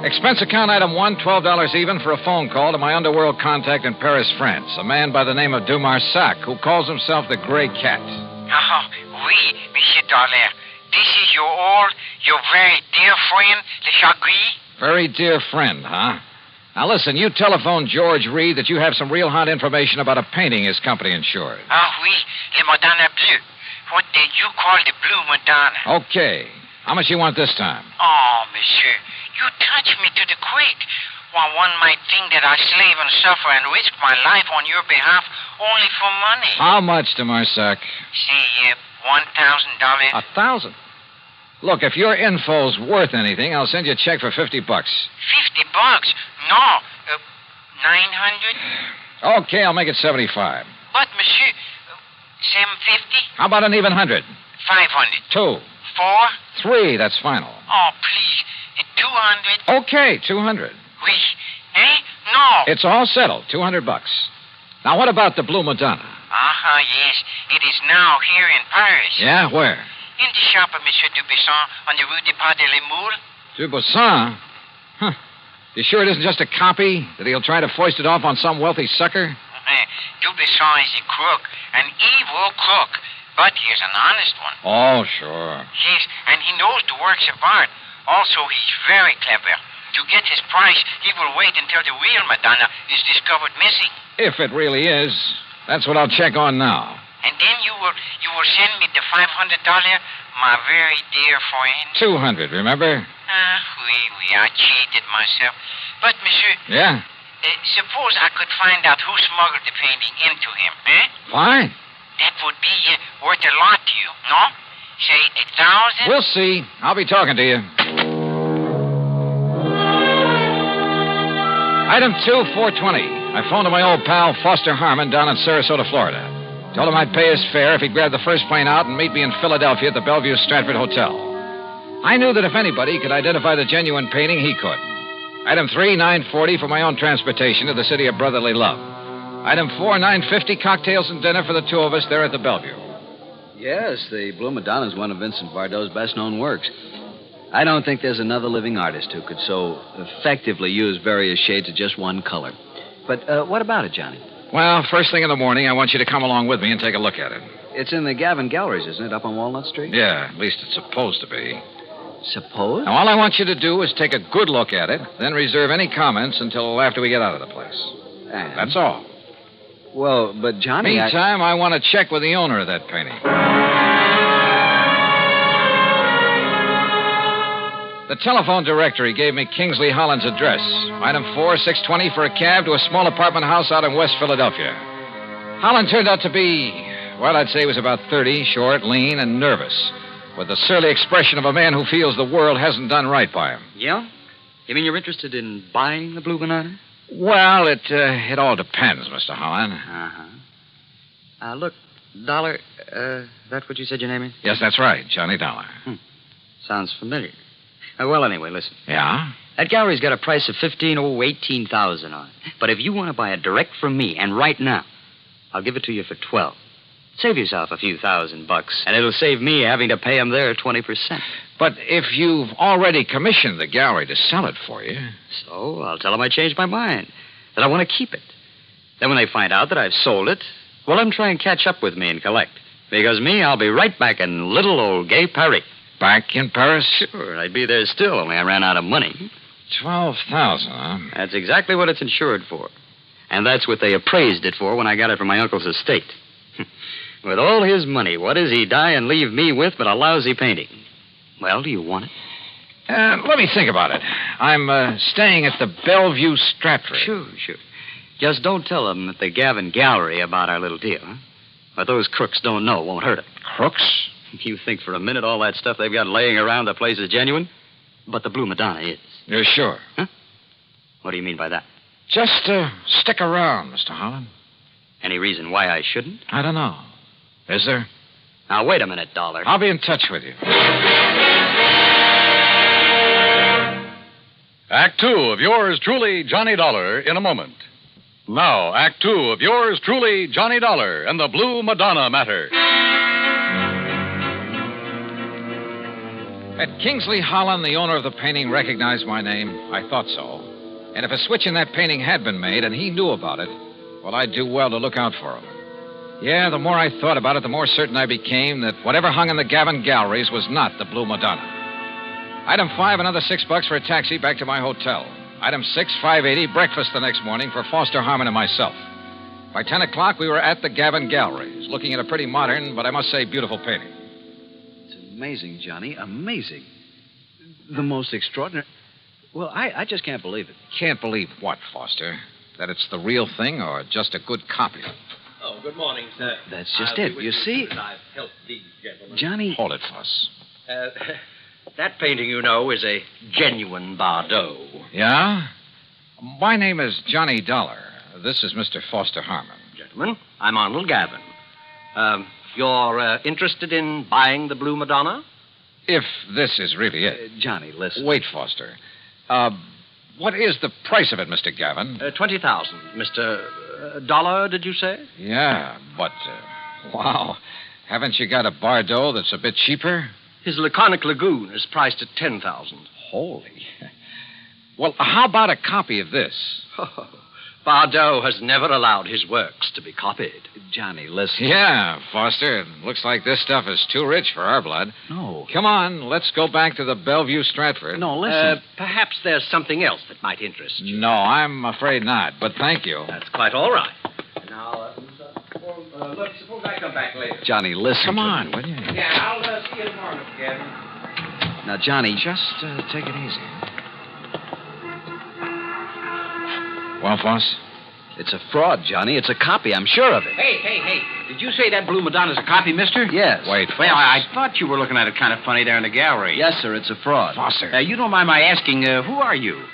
Expense account item 1, $12 even for a phone call to my underworld contact in Paris, France, a man by the name of Dumarsac, who calls himself the Gray Cat. Oh, oui, Monsieur Dollar. This is your very dear friend, Le Chagris? Very dear friend, huh? Now listen, you telephoned George Reed that you have some real hot information about a painting his company insured. Ah, oui, Le Madonna Bleu. What did you call the Blue Madonna? Okay. How much you want this time? Oh, monsieur, you touch me to the quick. Well, one might think that I slave and suffer and risk my life on your behalf only for money. How much, Dumarsac? Say, $1,000. $1,000? Look, if your info's worth anything, I'll send you a check for $50. $50? No. 900? Okay, I'll make it 75. But, monsieur, 750? How about an even 100? 500. 2. 4? 3, that's final. Oh, please. 200? Okay, 200. Oui. Eh? No. It's all settled, $200. Now, what about the Blue Madonna? Yes. It is now here in Paris. Yeah, where? In the shop of Monsieur Dubuisson on the Rue des Pas de la Moule. Dubuisson? Huh. You sure it isn't just a copy? That he'll try to foist it off on some wealthy sucker? Dubuisson is a crook, an evil crook. But he's an honest one. Oh, sure. Yes, and he knows the works of art. Also, he's very clever. To get his price, he will wait until the real Madonna is discovered missing. If it really is. That's what I'll check on now. And then you will send me the $500, my very dear friend. 200, remember? Oui, I cheated myself. But, monsieur... Yeah? Suppose I could find out who smuggled the painting into him, eh? Fine. That would be worth a lot to you, no? Say, 1,000? We'll see. I'll be talking to you. Item 2, 420. I phoned to my old pal, Foster Harmon, down in Sarasota, Florida. Told him I'd pay his fare if he'd grab the first plane out and meet me in Philadelphia at the Bellevue Stratford Hotel. I knew that if anybody could identify the genuine painting, he could. Item 3, $9.40 for my own transportation to the city of brotherly love. Item 4, $9.50, cocktails and dinner for the two of us there at the Bellevue. Yes, the Blue Madonna is one of Vincent Bardot's best-known works. I don't think there's another living artist who could so effectively use various shades of just one color. But what about it, Johnny? Well, first thing in the morning, I want you to come along with me and take a look at it. It's in the Gavin Galleries, isn't it, up on Walnut Street? Yeah, at least it's supposed to be. Suppose? Now, all I want you to do is take a good look at it, then reserve any comments until after we get out of the place. And? That's all. Well, but Johnny... Meantime, I want to check with the owner of that painting. The telephone directory gave me Kingsley Holland's address. Item 4, 620 for a cab to a small apartment house out in West Philadelphia. Holland turned out to be, well, I'd say he was about 30, short, lean, and nervous, with the surly expression of a man who feels the world hasn't done right by him. Yeah? You mean you're interested in buying the Blue Banana? Well, it all depends, Mr. Holland. Uh-huh. Look, Dollar, that's what you said your name is? Yes, that's right, Johnny Dollar. Sounds familiar. Well, anyway, listen. Yeah? That gallery's got a price of $18,000 on it. But if you want to buy it direct from me, and right now, I'll give it to you for $12,000. Save yourself a few $1,000, and it'll save me having to pay them their 20%. But if you've already commissioned the gallery to sell it for you... So I'll tell them I changed my mind, that I want to keep it. Then when they find out that I've sold it, well, let them try and catch up with me and collect. Because me, I'll be right back in little old gay Paris. Back in Paris? Sure, I'd be there still, only I ran out of money. 12,000, huh? That's exactly what it's insured for. And that's what they appraised it for when I got it from my uncle's estate. With all his money, what does he die and leave me with but a lousy painting? Well, do you want it? Let me think about it. I'm staying at the Bellevue Stratford. Sure. Just don't tell them at the Gavin Gallery about our little deal, huh? What those crooks don't know won't hurt it. Crooks? You think for a minute all that stuff they've got laying around the place is genuine? But the Blue Madonna is. You're sure? Huh? What do you mean by that? Just stick around, Mr. Holland. Any reason why I shouldn't? I don't know. Is there? Now, wait a minute, Dollar. I'll be in touch with you. Act two of yours truly, Johnny Dollar, in a moment. Now, Act two of yours truly, Johnny Dollar, and the Blue Madonna matter. Had Kingsley Holland, the owner of the painting, recognized my name? I thought so. And if a switch in that painting had been made and he knew about it, well, I'd do well to look out for him. Yeah, the more I thought about it, the more certain I became that whatever hung in the Gavin galleries was not the Blue Madonna. Item 5, another $6 for a taxi back to my hotel. Item 6, $5.80, breakfast the next morning for Foster Harmon and myself. By 10 o'clock, we were at the Gavin galleries, looking at a pretty modern, but I must say beautiful painting. It's amazing, Johnny, amazing. The most extraordinary... Well, I just can't believe it. Can't believe what, Foster? That it's the real thing or just a good copy? Oh, good morning, sir. That's just it. You see? I've helped these gentlemen. Johnny... Hold it, Foss. That painting, you know, is a genuine Bardot. Yeah? My name is Johnny Dollar. This is Mr. Foster Harmon. Gentlemen, I'm Arnold Gavin. You're interested in buying the Blue Madonna? If this is really it. Johnny, listen. Wait, Foster. What is the price of it, Mr. Gavin? 20,000. Mr. Dollar, did you say? Yeah, but, wow. Haven't you got a Bardot that's a bit cheaper? His Laconic Lagoon is priced at 10,000. Holy. Well, how about a copy of this? Bardot has never allowed his works to be copied. Johnny, listen. Yeah, Foster. It looks like this stuff is too rich for our blood. No. Come on, let's go back to the Bellevue Stratford. No, listen. Perhaps there's something else that might interest you. No, I'm afraid not, but thank you. That's quite all right. Now, look, suppose I come back later. Johnny, listen. Come on, will you? Yeah, I'll see you tomorrow, Mr. Gavin. Now, Johnny... Just take it easy. Well, Foss? It's a fraud, Johnny. It's a copy. I'm sure of it. Hey. Did you say that Blue Madonna's a copy, mister? Yes. Wait, Well, I thought you were looking at it kind of funny there in the gallery. Yes, sir. It's a fraud. Foster. You don't mind my asking, who are you?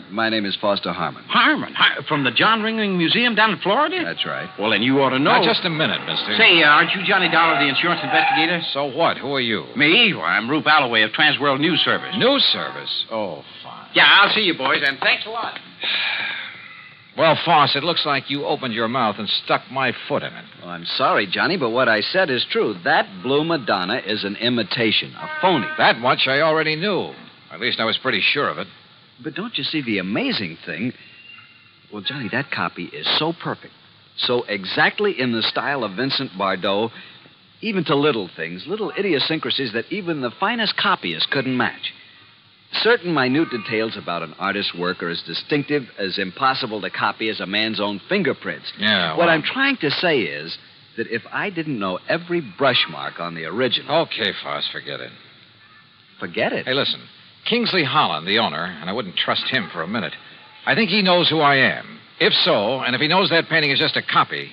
My name is Foster Harmon. Harmon? From the John Ringling Museum down in Florida? That's right. Well, then you ought to know. Now, just a minute, mister. Say, aren't you Johnny Dollar, the insurance investigator? So what? Who are you? Me? Well, I'm Rube Alloway of Transworld News Service. News Service? Oh, fine. Yeah, I'll see you, boys, and thanks a lot. Well, Foss, it looks like you opened your mouth and stuck my foot in it. Well, I'm sorry, Johnny, but what I said is true. That Blue Madonna is an imitation, a phony. That much I already knew. At least I was pretty sure of it. But don't you see the amazing thing? Well, Johnny, that copy is so perfect, so exactly in the style of Vincent Bardot, even to little things, little idiosyncrasies that even the finest copyist couldn't match. Certain minute details about an artist's work are as distinctive, as impossible to copy as a man's own fingerprints. Yeah, well... What I'm trying to say is that if I didn't know every brush mark on the original... Okay, Foss, forget it. Forget it? Hey, listen. Kingsley Holland, the owner, and I wouldn't trust him for a minute. I think he knows who I am. If so, and if he knows that painting is just a copy,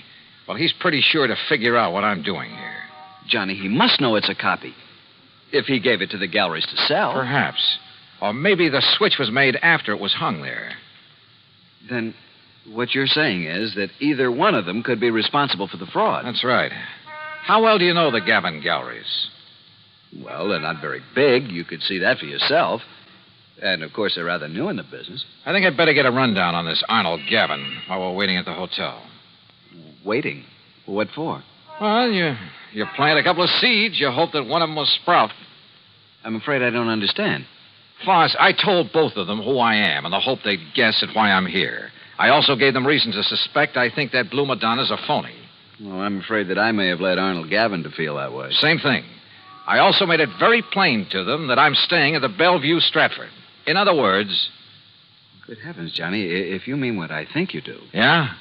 well, he's pretty sure to figure out what I'm doing here. Johnny, he must know it's a copy. If he gave it to the galleries to sell. Perhaps. Or maybe the switch was made after it was hung there. Then what you're saying is that either one of them could be responsible for the fraud. That's right. How well do you know the Gavin galleries? Well, they're not very big. You could see that for yourself. And, of course, they're rather new in the business. I think I'd better get a rundown on this Arnold Gavin while we're waiting at the hotel. Waiting? What for? Well, you plant a couple of seeds. You hope that one of them will sprout. I'm afraid I don't understand. Foss, I told both of them who I am in the hope they'd guess at why I'm here. I also gave them reason to suspect I think that Blue Madonna's a phony. Well, I'm afraid that I may have led Arnold Gavin to feel that way. Same thing. I also made it very plain to them that I'm staying at the Bellevue Stratford. In other words... Good heavens, Johnny, if you mean what I think you do. Yeah?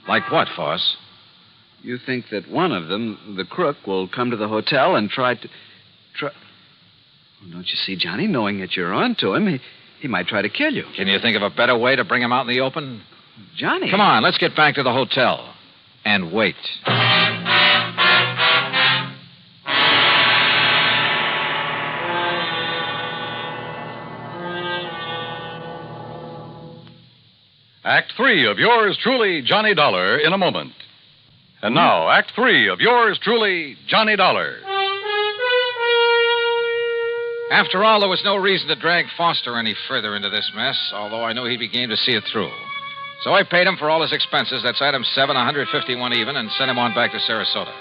Like what, Foss? You think that one of them, the crook, will come to the hotel and try... Well, don't you see, Johnny, knowing that you're on to him, he might try to kill you. Can you think of a better way to bring him out in the open? Johnny. Come on, let's get back to the hotel. And wait. Act 3 of yours truly, Johnny Dollar, in a moment. And now, Act 3 of yours truly, Johnny Dollar. After all, there was no reason to drag Foster any further into this mess, although I knew he'd be game to see it through. So I paid him for all his expenses. That's item 7, 151 even, and sent him on back to Sarasota.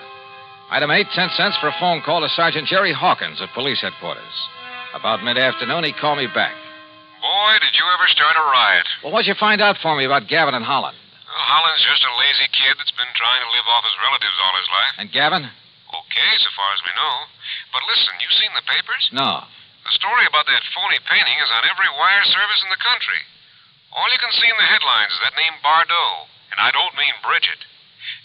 Item 8, 10 cents for a phone call to Sergeant Jerry Hawkins at police headquarters. About mid-afternoon, he called me back. Boy, did you ever start a riot. Well, what'd you find out for me about Gavin and Holland? Well, Holland's just a lazy kid that's been trying to live off his relatives all his life. And Gavin? Okay, so far as we know. But listen, you seen the papers? No. The story about that phony painting is on every wire service in the country. All you can see in the headlines is that name Bardot. And I don't mean Bridget.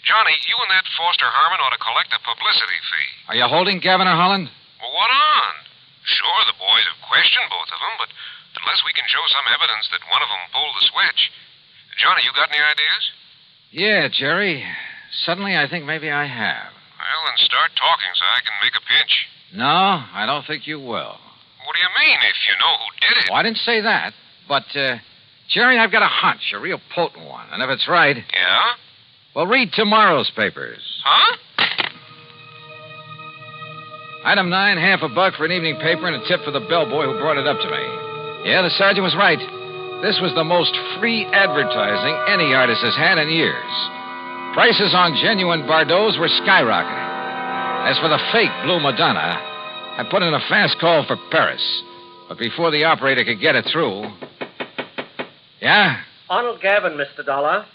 Johnny, you and that Foster Harmon ought to collect a publicity fee. Are you holding Gavin or Holland? Well, what on? Sure, the boys have questioned both of them, but unless we can show some evidence that one of them pulled the switch. Johnny, you got any ideas? Yeah, Jerry. Suddenly, I think maybe I have. Well, then start talking so I can make a pitch. No, I don't think you will. What do you mean, if you know who did it? Well, I didn't say that. But, Jerry, I've got a hunch, a real potent one. And if it's right... Yeah? Well, read tomorrow's papers. Huh? Item 9, half a buck for an evening paper and a tip for the bellboy who brought it up to me. Yeah, the sergeant was right. This was the most free advertising any artist has had in years. Prices on genuine Bardots were skyrocketing. As for the fake Blue Madonna, I put in a fast call for Paris. But before the operator could get it through... Yeah? Arnold Gavin, Mr. Dollar.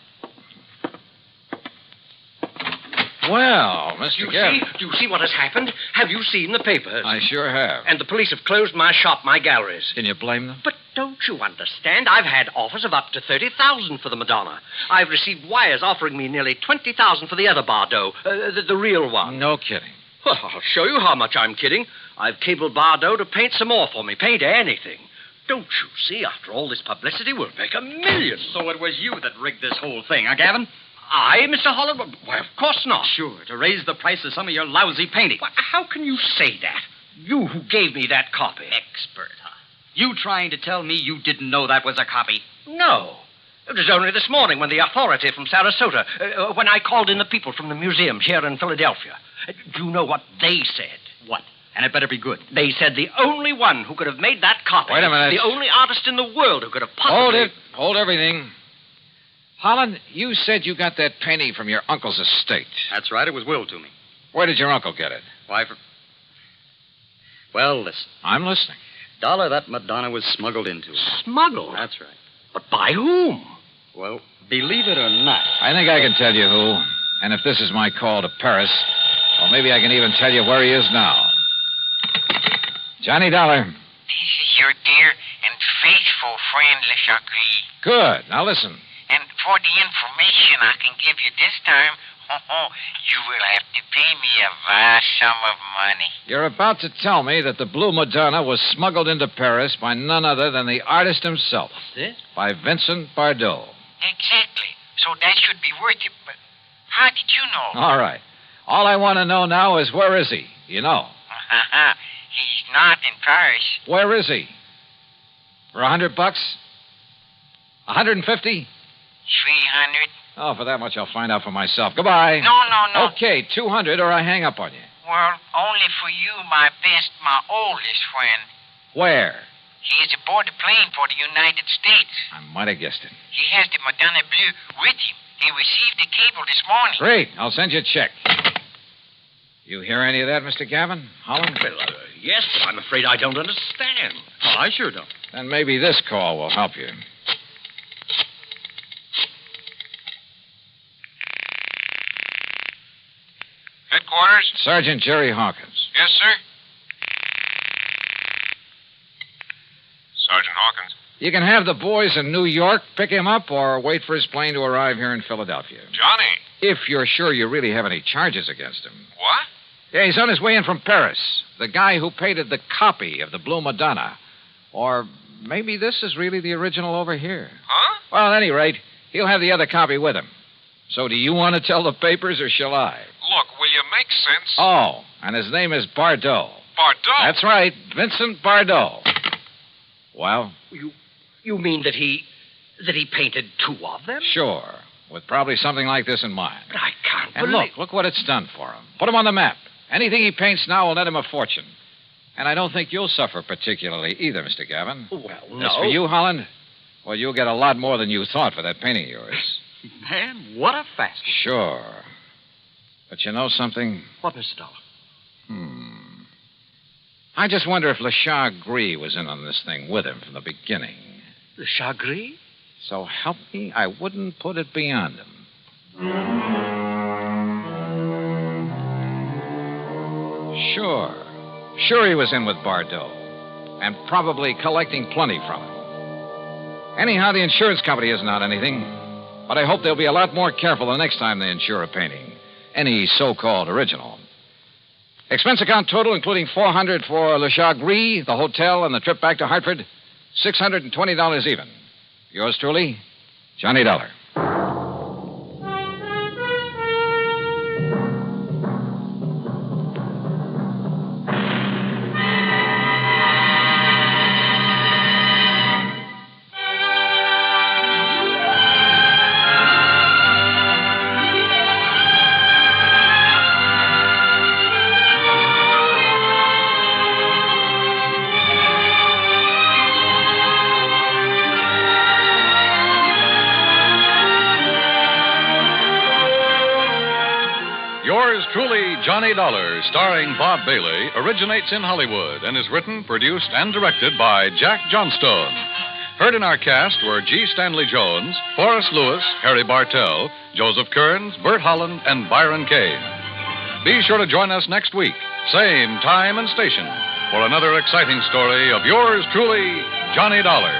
Well, Mr. Gavin... Do you see what has happened? Have you seen the papers? I sure have. And the police have closed my shop, my galleries. Can you blame them? But don't you understand? I've had offers of up to $30,000 for the Madonna. I've received wires offering me nearly $20,000 for the other Bardot, the real one. No kidding. Well, I'll show you how much I'm kidding. I've cabled Bardot to paint some more for me. Paint anything. Don't you see? After all this publicity, we'll make $1 million. So it was you that rigged this whole thing, huh, Gavin? I, Mr. Holland? Why, of course not. Sure, to raise the price of some of your lousy painting. Why, how can you say that? You who gave me that copy. Expert, huh? You trying to tell me you didn't know that was a copy? No. It was only this morning when the authority from Sarasota, when I called in the people from the museum here in Philadelphia. Do you know what they said? What? And it better be good. They said the only one who could have made that copy... Wait a minute. The only artist in the world who could have possibly... Hold it. Hold everything. Holland, you said you got that painting from your uncle's estate. That's right. It was willed to me. Where did your uncle get it? Why, Well, listen. I'm listening. Dollar, that Madonna was smuggled into. Smuggled? That's right. But by whom? Well, believe it or not. I think I can tell you who. And if this is my call to Paris, well, maybe I can even tell you where he is now. Johnny Dollar. This is your dear and faithful friend, Le Chagris. Good. Now listen. And for the information I can give you this time, you will have to pay me a vast sum of money. You're about to tell me that the Blue Madonna was smuggled into Paris by none other than the artist himself. This? By Vincent Bardot. Exactly. So that should be worth it, but how did you know? All right. All I want to know now is where is he? You know. He's not in Paris. Where is he? For $100? 150? 300. Oh, for that much I'll find out for myself. Goodbye. No. Okay, 200 or I hang up on you. Well, only for you, my oldest friend. Where? He is aboard the plane for the United States. I might have guessed it. He has the Madonna Bleu with him. He received the cable this morning. Great. I'll send you a check. You hear any of that, Mr. Gavin? Holland? Well, yes, but I'm afraid I don't understand. Oh, I sure don't. Then maybe this call will help you. Headquarters? Sergeant Jerry Hawkins. Yes, sir? Sergeant Hawkins. You can have the boys in New York pick him up or wait for his plane to arrive here in Philadelphia. Johnny. If you're sure you really have any charges against him. What? Yeah, he's on his way in from Paris. The guy who painted the copy of the Blue Madonna. Or maybe this is really the original over here. Huh? Well, at any rate, he'll have the other copy with him. So do you want to tell the papers or shall I? Look, will you make sense? Oh, and his name is Bardot. Bardot? That's right, Vincent Bardot. Well? You mean that he painted two of them? Sure, with probably something like this in mind. But I can't And believe... look what it's done for him. Put him on the map. Anything he paints now will net him a fortune. And I don't think you'll suffer particularly either, Mr. Gavin. Well, no. As for you, Holland, well, you'll get a lot more than you thought for that painting of yours. Man, what a fast. Sure. But you know something? What, Mr. Dollar? I just wonder if Le Chagris was in on this thing with him from the beginning. Le Chagris? So help me, I wouldn't put it beyond him. Sure he was in with Bardot. And probably collecting plenty from him. Anyhow, the insurance company isn't out anything. But I hope they'll be a lot more careful the next time they insure a painting. Any so-called original. Expense account total, including $400 for Le Chagris, the hotel, and the trip back to Hartford, $620 even. Yours truly, Johnny Dollar. Yours truly, Johnny Dollar, starring Bob Bailey, originates in Hollywood and is written, produced, and directed by Jack Johnstone. Heard in our cast were G. Stanley Jones, Forrest Lewis, Harry Bartell, Joseph Kearns, Bert Holland, and Byron Kane. Be sure to join us next week, same time and station, for another exciting story of yours truly, Johnny Dollar.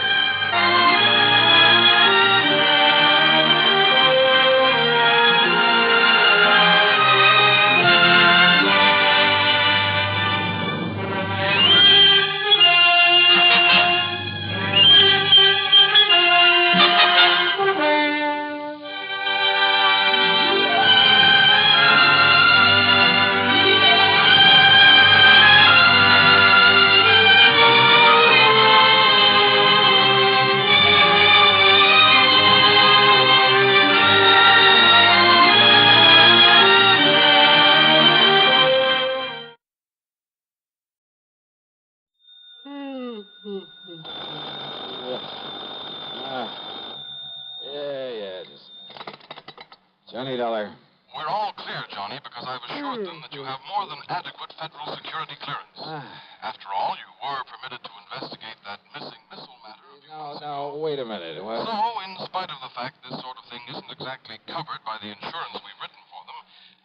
Johnny Dollar. We're all clear, Johnny, because I've assured them that you have more than adequate federal security clearance. After all, you were permitted to investigate that missing missile matter. No, wait a minute. What? So, in spite of the fact this sort of thing isn't exactly covered by the insurance we've written for them,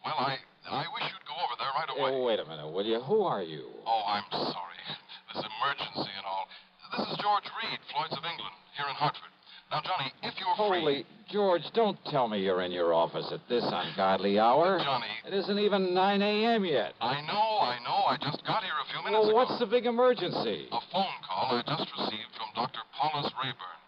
well, I wish you'd go over there right away. Wait a minute, will you? Who are you? Oh, I'm sorry. This emergency and all. This is George Reed, Floyd's of England, here in Hartford. Now, Johnny, if you're free... Holy George, don't tell me you're in your office at this ungodly hour. Johnny... It isn't even 9 a.m. yet. I know. I just got here a few minutes ago. What's the big emergency? A phone call I just received from Dr. Paulus Rayburn.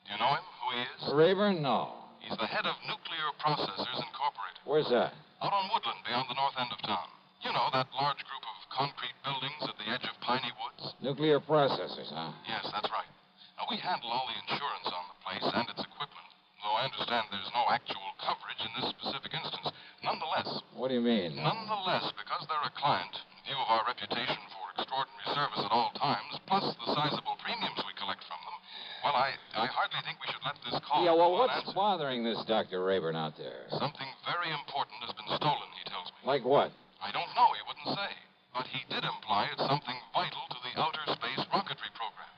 Do you know him? Who he is? Rayburn? No. He's the head of Nuclear Processors Incorporated. Where's that? Out on Woodland, beyond the north end of town. You know, that large group of concrete buildings at the edge of Piney Woods? Nuclear processors, huh? Yes, that's right. Now, we handle all the insurance on the place and its equipment, though I understand there's no actual coverage in this specific instance. Nonetheless... What do you mean? Nonetheless, because they're a client, in view of our reputation for extraordinary service at all times, plus the sizable premiums we collect from them, well, I hardly think we should let this call... Yeah, well, what's bothering this Dr. Rayburn out there? Something very important has been stolen, he tells me. Like what? I don't know. He wouldn't didn't say, but he did imply it's something vital to the outer space rocketry program.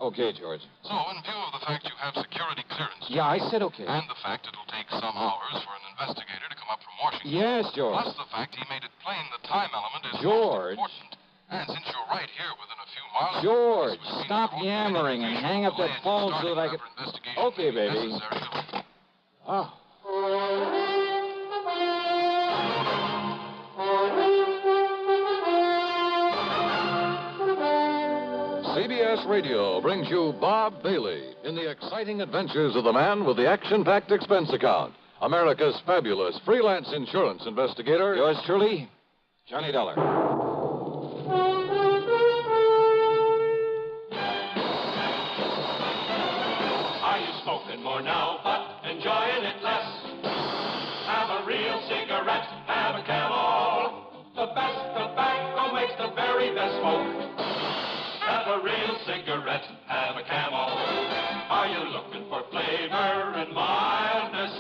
Okay, George. So, in view of the fact you have security clearance... Yeah, I said okay. And the fact it'll take some hours for an investigator to come up from Washington... Yes, George. Plus the fact he made it plain the time element is George. most important. And since you're right here within a few miles... George, stop yammering and hang up that phone so that I can... Okay, baby. Oh. CBS Radio brings you Bob Bailey in the exciting adventures of the man with the action-packed expense account, America's fabulous freelance insurance investigator. Yours truly, Johnny Dollar. Are you smoking more now, but enjoying it less? Have a real cigarette, have a Camel. The best tobacco makes the very best smoke. Have a real cigarette, have a Camel. Are you looking for flavor and mildness?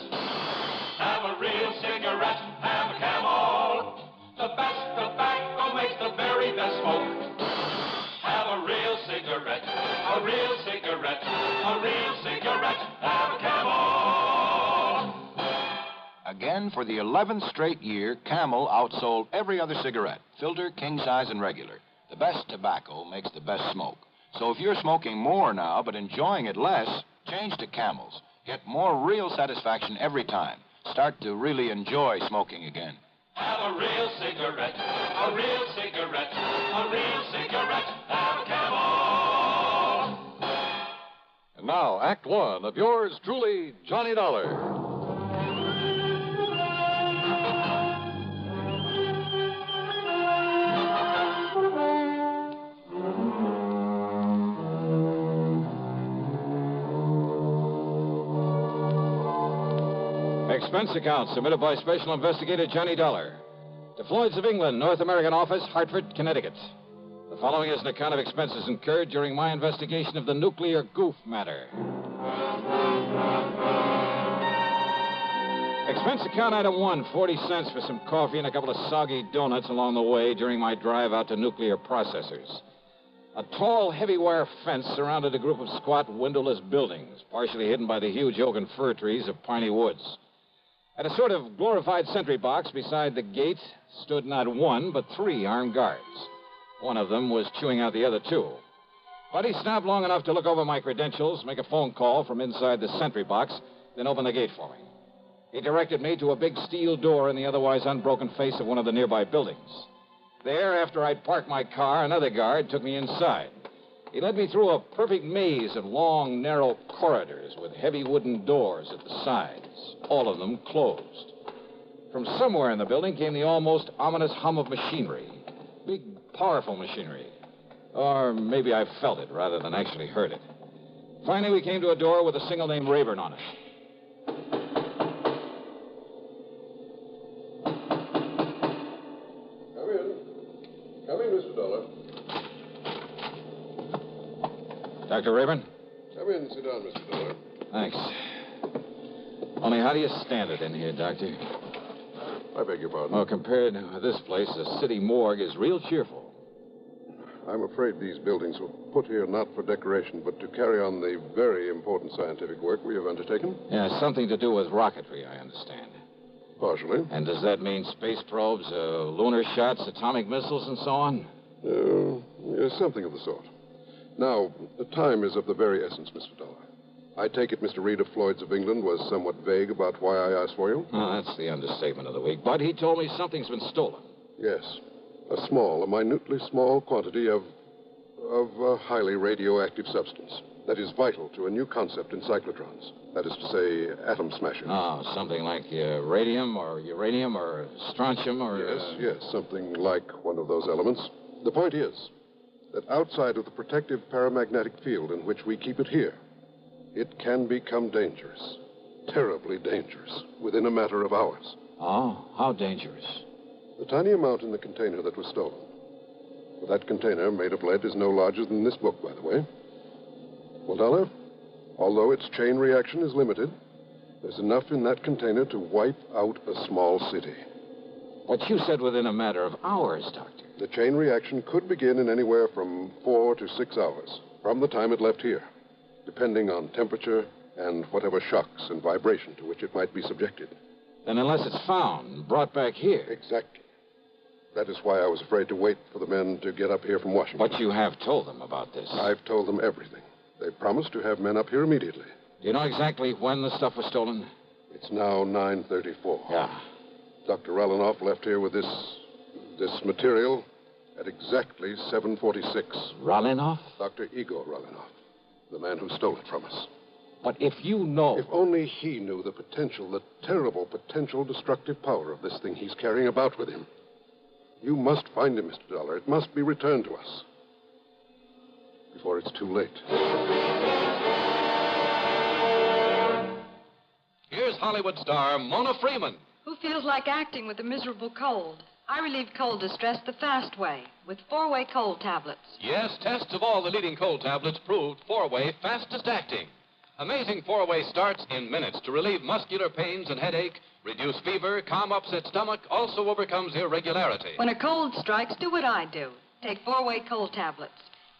Have a real cigarette, have a Camel. The best tobacco makes the very best smoke. Have a real cigarette, a real cigarette, a real cigarette, have a Camel. Again, for the 11th straight year, Camel outsold every other cigarette, filter, king size, and regular. The best tobacco makes the best smoke. So if you're smoking more now but enjoying it less, change to Camels. Get more real satisfaction every time. Start to really enjoy smoking again. Have a real cigarette, a real cigarette, a real cigarette, have a Camel. And now, Act One of yours truly, Johnny Dollar. Expense account submitted by Special Investigator Johnny Dollar to Floyd's of England, North American Office, Hartford, Connecticut. The following is an account of expenses incurred during my investigation of the nuclear Goof matter. Expense account item 1, 40 cents for some coffee and a couple of soggy donuts along the way during my drive out to nuclear processors. A tall, heavy wire fence surrounded a group of squat, windowless buildings, partially hidden by the huge oak and fir trees of piney woods. At a sort of glorified sentry box beside the gate stood not one, but 3 armed guards. One of them was chewing out the other 2. But he stopped long enough to look over my credentials, make a phone call from inside the sentry box, then open the gate for me. He directed me to a big steel door in the otherwise unbroken face of one of the nearby buildings. There, after I'd parked my car, another guard took me inside. He led me through a perfect maze of long, narrow corridors with heavy wooden doors at the sides, all of them closed. From somewhere in the building came the almost ominous hum of machinery. Big, powerful machinery. Or maybe I felt it rather than actually heard it. Finally, we came to a door with a single name Rayburn on it. Come in, Mr. Dollar. Dr. Rayburn? Come in and sit down, Mr. Dollar. Thanks. Only how do you stand it in here, Doctor? I beg your pardon? Well, compared with this place, the city morgue is real cheerful. I'm afraid these buildings were put here not for decoration, but to carry on the very important scientific work we have undertaken. Yeah, something to do with rocketry, I understand. Partially. And does that mean space probes, lunar shots, atomic missiles, and so on? Yes, something of the sort. Now, the time is of the very essence, Mr. Dollar. I take it Mr. Reed of Floyd's of England was somewhat vague about why I asked for you? Oh, that's the understatement of the week. But he told me something's been stolen. Yes. A minutely small quantity of a highly radioactive substance that is vital to a new concept in cyclotrons. That is to say, atom smashing. Oh, something like radium or uranium or strontium or... Yes, something like one of those elements. The point is that outside of the protective paramagnetic field in which we keep it here, it can become dangerous. Terribly dangerous, within a matter of hours. Oh, how dangerous? The tiny amount in the container that was stolen. That container, made of lead, is no larger than this book, by the way. Well, Dollar, although its chain reaction is limited, there's enough in that container to wipe out a small city. What you said within a matter of hours, Doctor. The chain reaction could begin in anywhere from 4 to 6 hours from the time it left here, depending on temperature and whatever shocks and vibration to which it might be subjected. Then unless it's found and brought back here. Exactly. That is why I was afraid to wait for the men to get up here from Washington. But you have told them about this. I've told them everything. They promised to have men up here immediately. Do you know exactly when the stuff was stolen? It's now 9:34. Yeah. Dr. Rallinoff left here with this material at exactly 7:46. Rallinoff? Dr. Igor Rallinoff, the man who stole it from us. But if you know... If only he knew the potential, the terrible potential destructive power of this thing he's carrying about with him. You must find him, Mr. Dollar. It must be returned to us before it's too late. Here's Hollywood star Mona Freeman. Who feels like acting with a miserable cold? I relieve cold distress the fast way, with 4-way cold tablets. Yes, tests of all the leading cold tablets proved 4-way fastest acting. Amazing 4-way starts in minutes to relieve muscular pains and headache, reduce fever, calm upset stomach, also overcomes irregularity. When a cold strikes, do what I do. Take 4-way cold tablets.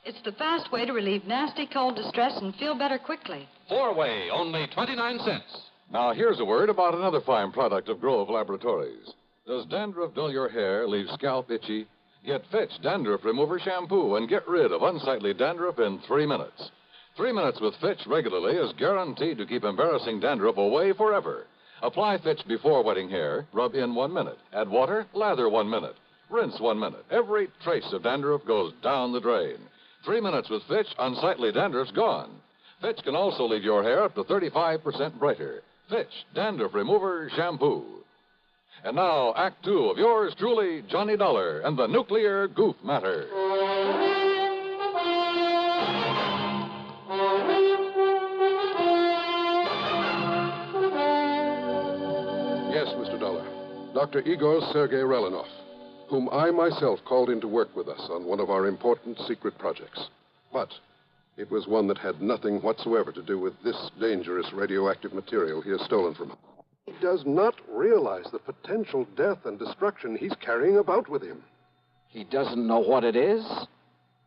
It's the fast way to relieve nasty cold distress and feel better quickly. 4-way, only 29 cents. Now, here's a word about another fine product of Grove Laboratories. Does dandruff dull your hair, leave scalp itchy? Get Fitch Dandruff Remover Shampoo and get rid of unsightly dandruff in 3 minutes. 3 minutes with Fitch regularly is guaranteed to keep embarrassing dandruff away forever. Apply Fitch before wetting hair, rub in 1 minute. Add water, lather 1 minute. Rinse 1 minute. Every trace of dandruff goes down the drain. 3 minutes with Fitch, unsightly dandruff's gone. Fitch can also leave your hair up to 35% brighter. Fitch Dandruff Remover Shampoo. And now, Act 2 of yours truly, Johnny Dollar and the Nuclear Goof Matter. Yes, Mr. Dollar. Dr. Igor Sergei Rallinoff, whom I myself called in to work with us on one of our important secret projects. But it was one that had nothing whatsoever to do with this dangerous radioactive material he has stolen from us. He does not realize the potential death and destruction he's carrying about with him. He doesn't know what it is?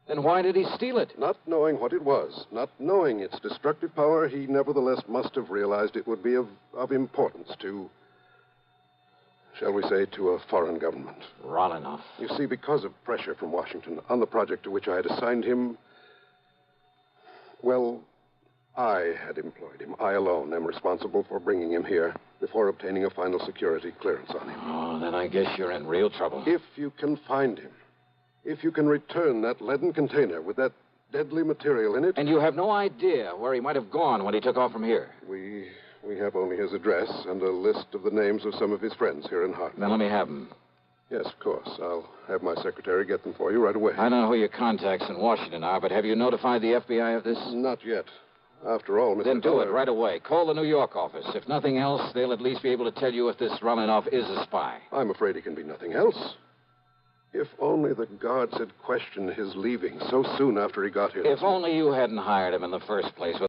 Then why did he steal it? Not knowing what it was, not knowing its destructive power, he nevertheless must have realized it would be of importance to, shall we say, to a foreign government. Rallinoff. You see, because of pressure from Washington on the project to which I had assigned him, well, I had employed him. I alone am responsible for bringing him here before obtaining a final security clearance on him. Oh, then I guess you're in real trouble. If you can find him, if you can return that leaden container with that deadly material in it... And you have no idea where he might have gone when he took off from here? We have only his address and a list of the names of some of his friends here in Hartford. Then let me have them. Yes, of course. I'll have my secretary get them for you right away. I don't know who your contacts in Washington are, but have you notified the FBI of this? Not yet. After all, Mr. Then do Dollar... it right away. Call the New York office. If nothing else, they'll at least be able to tell you if this Rallinoff is a spy. I'm afraid he can be nothing else. If only the guards had questioned his leaving so soon after he got here. If only you hadn't hired him in the first place.